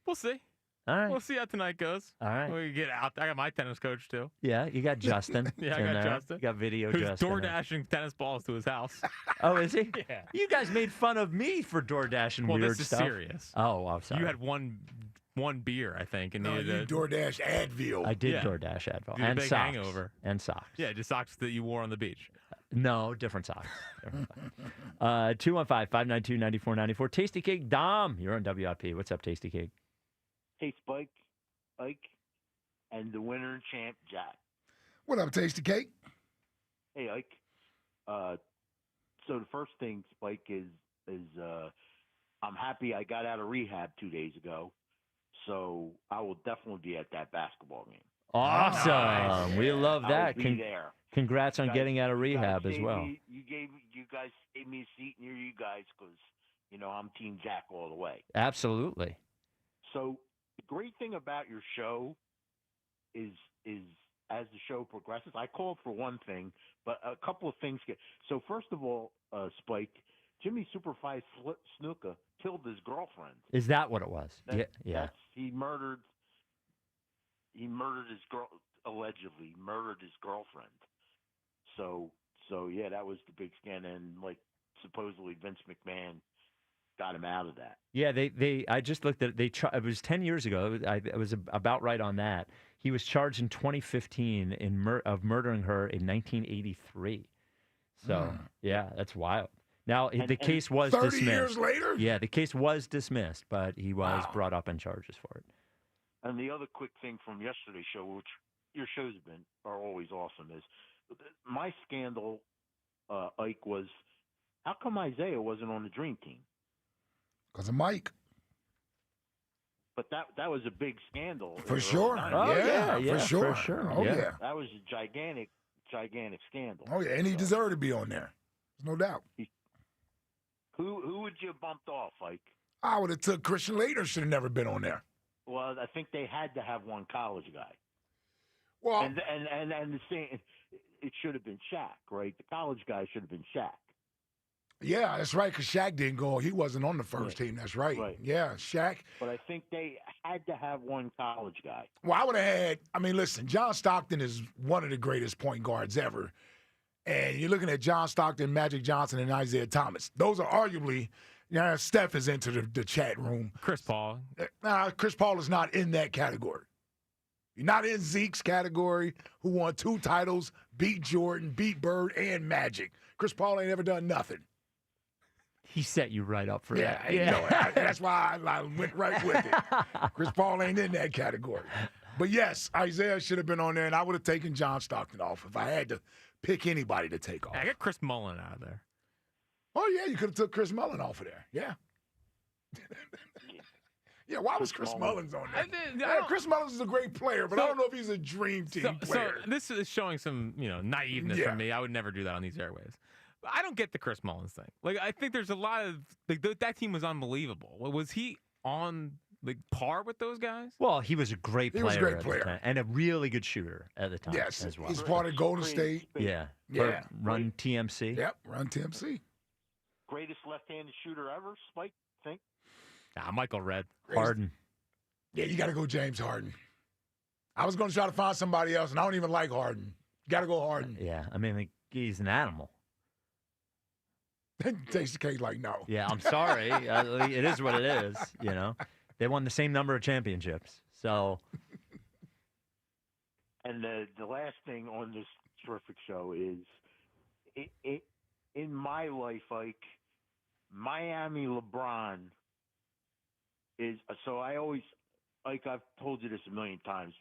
We'll see. All right. We'll see how tonight goes. All right. We get out. I got my tennis coach too. Yeah, you got Justin. Yeah, I in got there. Justin. You got video Who's Justin. door dashing tennis balls to his house. Oh, is he? Yeah. You guys made fun of me for door dashing weird this is stuff. serious. Oh, I'm sorry. You had one beer, I think, and No, you DoorDash Advil. I did DoorDash Advil. Did a And big socks. hangover. And socks. Yeah, just socks that you wore on the beach. No, different socks. 215-592-9494. Tasty Cake Dom, you're on WIP. What's up, Tasty Cake? Hey, Spike, Ike, and the winner and champ, Jack. What up, Tasty Cake? Hey, Ike. So the first thing, Spike, is I'm happy I got out of rehab 2 days ago, so I will definitely be at that basketball game. Awesome. Nice. We love that. I'll be there. Congrats on You guys- getting out of rehab as saved well. You guys gave me a seat near you guys because, I'm Team Jack all the way. Absolutely. So the great thing about your show is as the show progresses, I called for one thing, but a couple of things get. So first of all, Spike, Jimmy Superfly Snuka killed his girlfriend. Is that what it was? Yeah. He murdered his girl, allegedly murdered his girlfriend. So yeah, that was the big scan, and supposedly Vince McMahon got him out of that. Yeah, I just looked at it. It was 10 years ago. It was about right on that. He was charged in 2015 of murdering her in 1983. So, yeah, that's wild. Now, the case was 30 dismissed. years later? Yeah, the case was dismissed, but he was brought up on charges for it. And the other quick thing from yesterday's show, which your shows are always awesome, is my scandal, Ike, was how come Isaiah wasn't on the Dream Team? Because of Mike. But that was a big scandal. For sure. For sure. Oh, yeah. That was a gigantic scandal. Oh, yeah, and he deserved to be on there. There's no doubt. Who would you have bumped off, Ike? I would have took Christian Laettner. Should have never been on there. Well, I think they had to have one college guy. Well, and the same, it should have been Shaq, right? The college guy should have been Shaq. Yeah, that's right, because Shaq didn't go. He wasn't on the first team. That's right. Yeah, Shaq. But I think they had to have one college guy. Well, I would have had, listen, John Stockton is one of the greatest point guards ever. And you're looking at John Stockton, Magic Johnson, and Isaiah Thomas. Those are arguably, Steph is into the chat room. Chris Paul. Chris Paul is not in that category. You're not in Zeke's category, who won 2 titles, beat Jordan, beat Bird, and Magic. Chris Paul ain't ever done nothing. He set you right up for that. That's why I went right with it. Chris Paul ain't in that category. But yes, Isaiah should have been on there, and I would have taken John Stockton off if I had to pick anybody to take off. I got Chris Mullin out of there. Oh, yeah, you could have took Chris Mullin off of there. Yeah. Yeah, why was Chris Mullins on there? Chris Mullins is a great player, but I don't know if he's a dream team player. So this is showing some, naiveness from me. I would never do that on these airwaves. I don't get the Chris Mullins thing. I think there's a lot of that team was unbelievable. Was he on par with those guys? Well, he was a great player. He was a great player and a really good shooter at the time. Yes, as well. He's part of Golden State. Yeah. Run TMC. Yep, Run TMC. Greatest left-handed shooter ever, Spike, think? Michael Redd. Harden. Yeah, you got to go James Harden. I was going to try to find somebody else, and I don't even like Harden. You got to go Harden. Yeah, he's an animal. Takes the cake like no. Yeah, I'm sorry. It is what it is, They won the same number of championships, so. And the last thing on this terrific show is, in my life, Miami LeBron is, so I always, I've told you this a million times,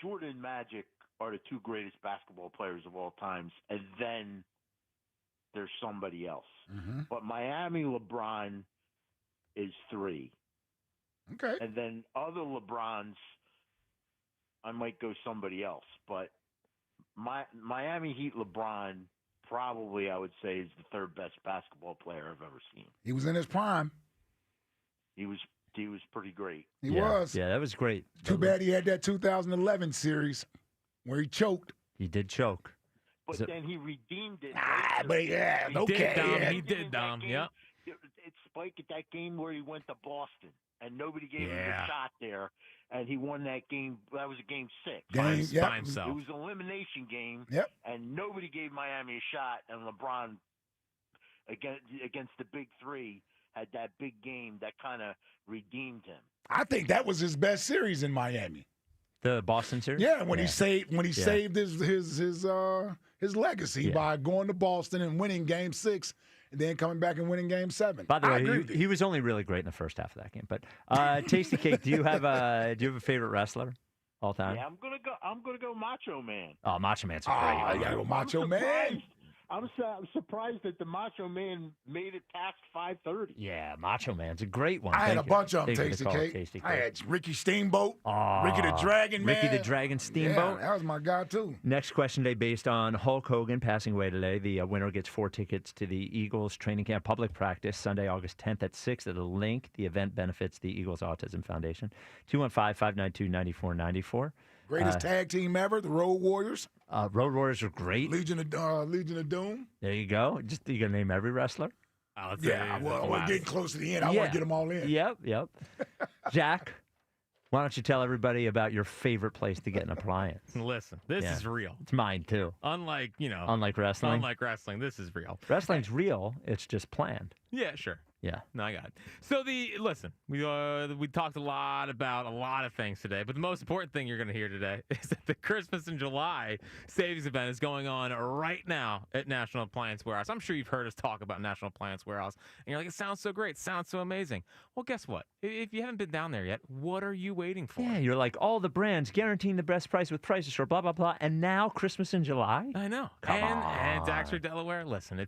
Jordan and Magic are the 2 greatest basketball players of all times, and then there's somebody else. Mm-hmm. But Miami LeBron is 3. Okay. And then other LeBrons, I might go somebody else. But Miami Heat LeBron, probably I would say, is the 3rd best basketball player I've ever seen. He was in his prime. He was pretty great. He was. Yeah, that was great. Too bad he had that 2011 series where he choked. He did choke. But then he redeemed it. But yeah, okay. He did, Dom. Yeah. It's Spike at that game where he went to Boston, and nobody gave him a shot there, and he won that game. That was a game 6. By himself. It was an elimination game, and nobody gave Miami a shot, and LeBron, against the big 3, had that big game that kind of redeemed him. I think that was his best series in Miami. The Boston series? Yeah, when he saved his legacy by going to Boston and winning Game 6, and then coming back and winning Game 7. By the way, he was only really great in the first half of that game. But Tasty Cake, do you have a favorite wrestler all time? Yeah, I'm gonna go Macho Man. Oh, Macho Man's great. Oh, you gotta go Macho Man. I'm surprised that the Macho Man made it past 5:30. Yeah, Macho Man's a great one. I had a bunch of them, Tasty Cake. I had Ricky Steamboat, Ricky the Dragon Man. Ricky the Dragon Steamboat. Yeah, that was my guy, too. Next question today, based on Hulk Hogan passing away today. The winner gets 4 tickets to the Eagles training camp public practice Sunday, August 10th at 6 at the Link. The event benefits the Eagles Autism Foundation. 215-592-9494. Greatest tag team ever, the Road Warriors. Road Warriors are great. Legion of Doom. There you go. You gonna name every wrestler? We're getting close to the end. I want to get them all in. Yep. Jack, why don't you tell everybody about your favorite place to get an appliance? Listen, this is real. It's mine too. Unlike wrestling. Unlike wrestling, this is real. Wrestling's real. It's just planned. Yeah, sure. Yeah. No, I got it. So listen, we talked a lot about a lot of things today, but the most important thing you're going to hear today is that the Christmas in July savings event is going on right now at National Appliance Warehouse. I'm sure you've heard us talk about National Appliance Warehouse, and you're like, it sounds so great, sounds so amazing. Well, guess what? If you haven't been down there yet, what are you waiting for? Yeah, you're like, all the brands guaranteeing the best price with Prices Sure, blah, blah, blah, and now Christmas in July? I know. Come on. And Daxter, Delaware, listen,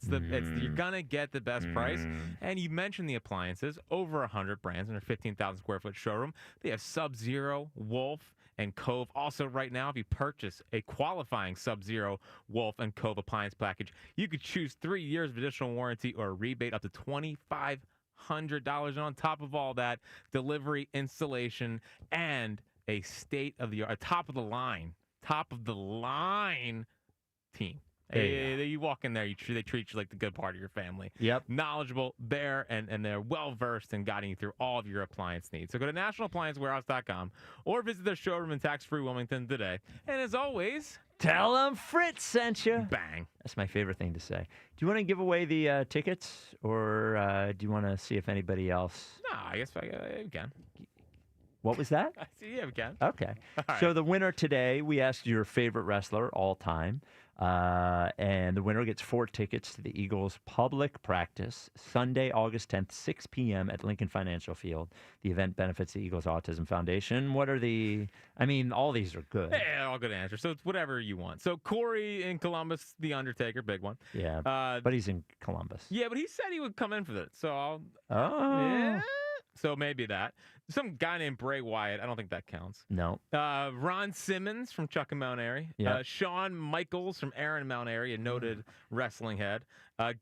you're going to get the best price, and you mentioned the appliances, over 100 brands in their 15,000 square foot showroom. They have Sub-Zero, Wolf, and Cove. Also, right now, if you purchase a qualifying Sub-Zero, Wolf, and Cove appliance package, you could choose 3 years of additional warranty or a rebate up to $2,500. And on top of all that, delivery, installation, and a state-of-the-art, top of the line team. You walk in there, they treat you like the good part of your family. Yep. Knowledgeable there, and they're well-versed in guiding you through all of your appliance needs. So go to nationalappliancewarehouse.com or visit their showroom in tax-free Wilmington today. And as always, tell them Fritz sent you. Bang. That's my favorite thing to say. Do you want to give away the tickets, or do you want to see if anybody else? No, I guess I can. What was that? I see. Yeah, we can. Okay. All So right. the winner today, we asked your favorite wrestler all time. And the winner gets 4 tickets to the Eagles public practice Sunday, August 10th, 6 p.m. at Lincoln Financial Field. The event benefits the Eagles Autism Foundation. What are all these are good. Yeah, all good answers. So it's whatever you want. So Corey in Columbus, The Undertaker, big one. Yeah, but he's in Columbus. Yeah, but he said he would come in for that. So Oh. So maybe that. Some guy named Bray Wyatt. I don't think that counts. No. Ron Simmons from Chuck and Mount Airy. Yeah. Shawn Michaels from Aaron Mount Airy, a noted wrestling head.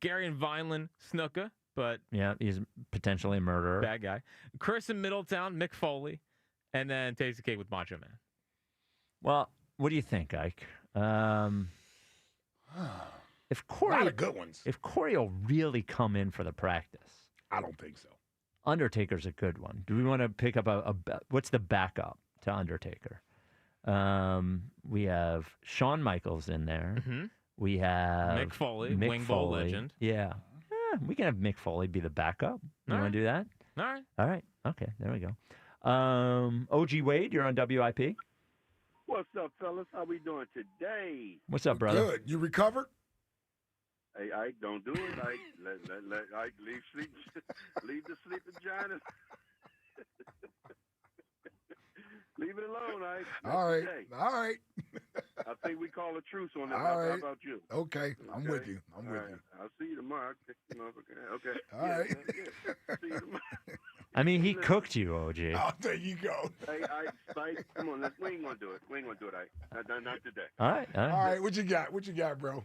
Gary and Vineland Snuka, but Yeah, he's potentially a murderer. bad guy. Chris in Middletown, Mick Foley. And then Tasty Cake with Macho Man. Well, what do you think, Ike? If Corey, A lot of good ones. If Corey will really come in for the practice, I don't think so. Undertaker's a good one. Do we want to pick up what's the backup to Undertaker? We have Shawn Michaels in there. Mm-hmm. We have Mick Foley, Wing Bowl legend. Yeah. We can have Mick Foley be the backup. You All want to do that? All right. All right. Okay, there we go. OG Wade, you're on WIP. What's up, fellas? How we doing today? What's up, brother? Good. You recovered? Hey, Ike, don't do it, Ike. Let Ike leave the sleeping giant. Leave it alone, Ike. All right. Hey, All right. I think we call a truce on that. All How right. about you? Okay. I'm with you. I'm All with right. you. I'll see you tomorrow. Okay. All right. See you tomorrow. I mean, he cooked you, OG. Oh, there you go. Hey, Ike, come on. We ain't gonna do it. We ain't gonna do it, Ike. Not today. All right. All right. What you got? What you got, bro?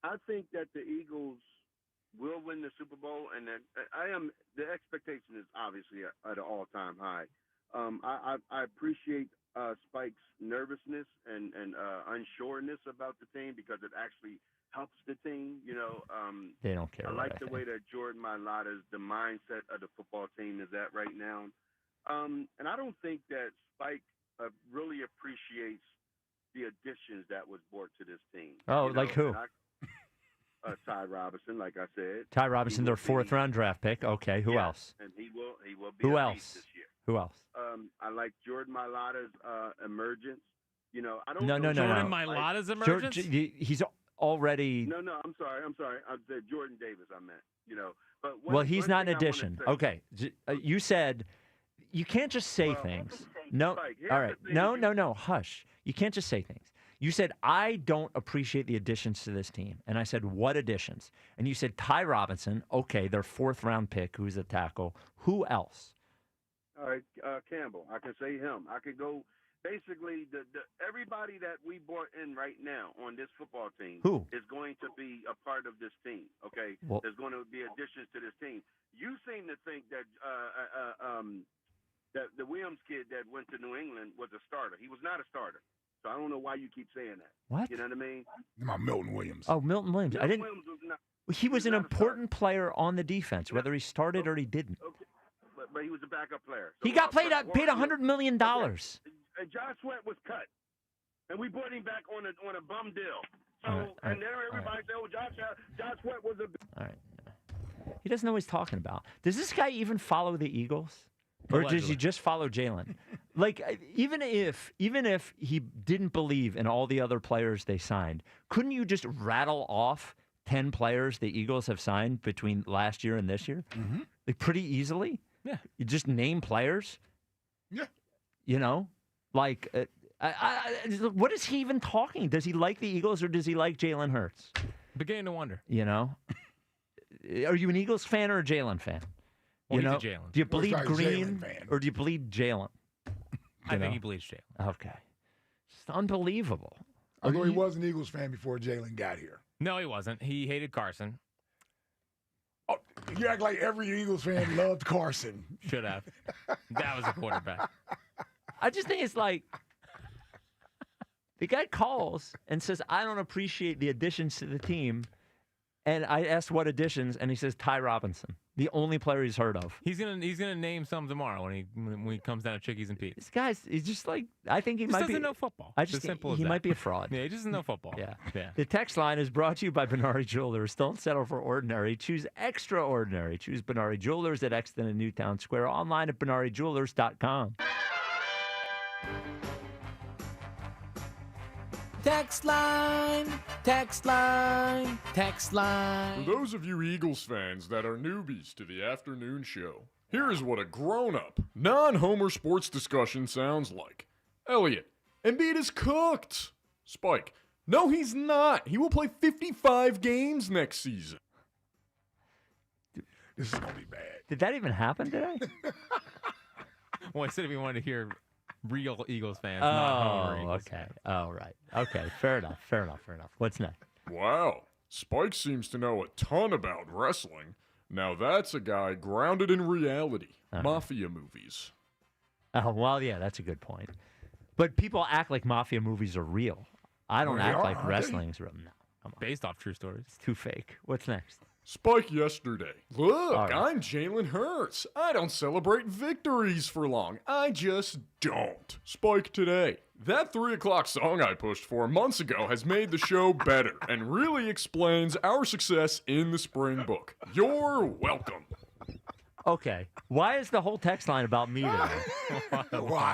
I think that the Eagles will win the Super Bowl, and that the expectation is obviously at an all-time high. I appreciate Spike's nervousness and unsureness about the team because it actually helps the team. They don't care. I like the way that Jordan Mailata's the mindset of the football team is at right now, and I don't think that Spike really appreciates the additions that was brought to this team. Oh, like who? Ty Robinson, like I said. Ty Robinson, their 4th-round draft pick. Okay, who else? And he will be Who a else? beast this year. Who else? I like Jordan Mailata's emergence. I don't No. know Jordan like- Mailata's emergence? He's already. No, I'm sorry. I said Jordan Davis. I meant. But Well, he's one not an thing I wanna addition. say- Okay, you said you can't just say things. No, Spike, here's all the right. thing No. Hush. You can't just say things. You said, I don't appreciate the additions to this team. And I said, what additions? And you said, Ty Robinson. Okay, their 4th-round pick, who's a tackle. Who else? All right, Campbell. I can say him. I could go. Basically, the everybody that we brought in right now on this football team Who? is going to be a part of this team. Okay, Well- there's going to be additions to this team. You seem to think that that the Williams kid that went to New England was a starter. He was not a starter. So I don't know why you keep saying that. What? You know what I mean? My Milton Williams. Oh, Milton Williams. I didn't. Williams was not. He was an not a important player on the defense, whether he started or he didn't. Okay, but he was a backup player. He got paid $100 million. And Josh Sweat was cut, and we brought him back on a bum deal. So All right, and then everybody said, "Oh, Josh Sweat was a." All right. He doesn't know what he's talking about. Does this guy even follow the Eagles? Or does he just follow Jalen? Like, even if he didn't believe in all the other players they signed, couldn't you just rattle off 10 players the Eagles have signed between last year and this year? Mm-hmm. Like, pretty easily? Yeah. You just name players? Yeah. You know? Like, what is he even talking? Does he like the Eagles or does he like Jalen Hurts? Beginning to wonder. You know? Are you an Eagles fan or a Jalen fan? Well, you know, he's a Jalen. do you bleed Jalen green fan. or do you bleed Jalen? I think he bleeds Jalen. Okay. It's unbelievable. Although he was an Eagles fan before Jalen got here. No, he wasn't. He hated Carson. Oh, you act like every Eagles fan loved Carson. Should have. That was a quarterback. I just think it's like the guy calls and says, I don't appreciate the additions to the team. And I asked what additions, and he says Ty Robinson, the only player he's heard of. He's gonna name some tomorrow when he comes down to Chickies and Pete's. This guy's he's just like I think he He might doesn't be. know football. I It's just as simple think as he that. might be a fraud. Yeah, he doesn't know football. Yeah. Yeah. The text line is brought to you by Benari Jewelers. Don't settle for ordinary. Choose extraordinary. Choose Benari Jewelers at Exton and Newtown Square. Online at BenariJewelers.com. Text line, text line, text line. For those of you Eagles fans that are newbies to the afternoon show, here is what a grown-up, non-Homer sports discussion sounds like. Elliot, Embiid is cooked. Spike, no he's not. He will play 55 games next season. This is going to be bad. Did that even happen today? Well, I said if we wanted to hear real Eagles fans, not Homer Eagles okay. fans. Oh, right. Okay, fair enough. What's next? Wow, Spike seems to know a ton about wrestling. Now that's a guy grounded in reality. Mafia movies. Oh, well, yeah, that's a good point. But people act like mafia movies are real. I don't act like wrestling's real. No, come on. Based off true stories. It's too fake. What's next? Spike yesterday. Look, right. I'm Jalen Hurts. I don't celebrate victories for long. I just don't. Spike today. That 3 o'clock song I pushed for months ago has made the show better and really explains our success in the spring book. You're welcome. Okay. Why is the whole text line about me today? Why?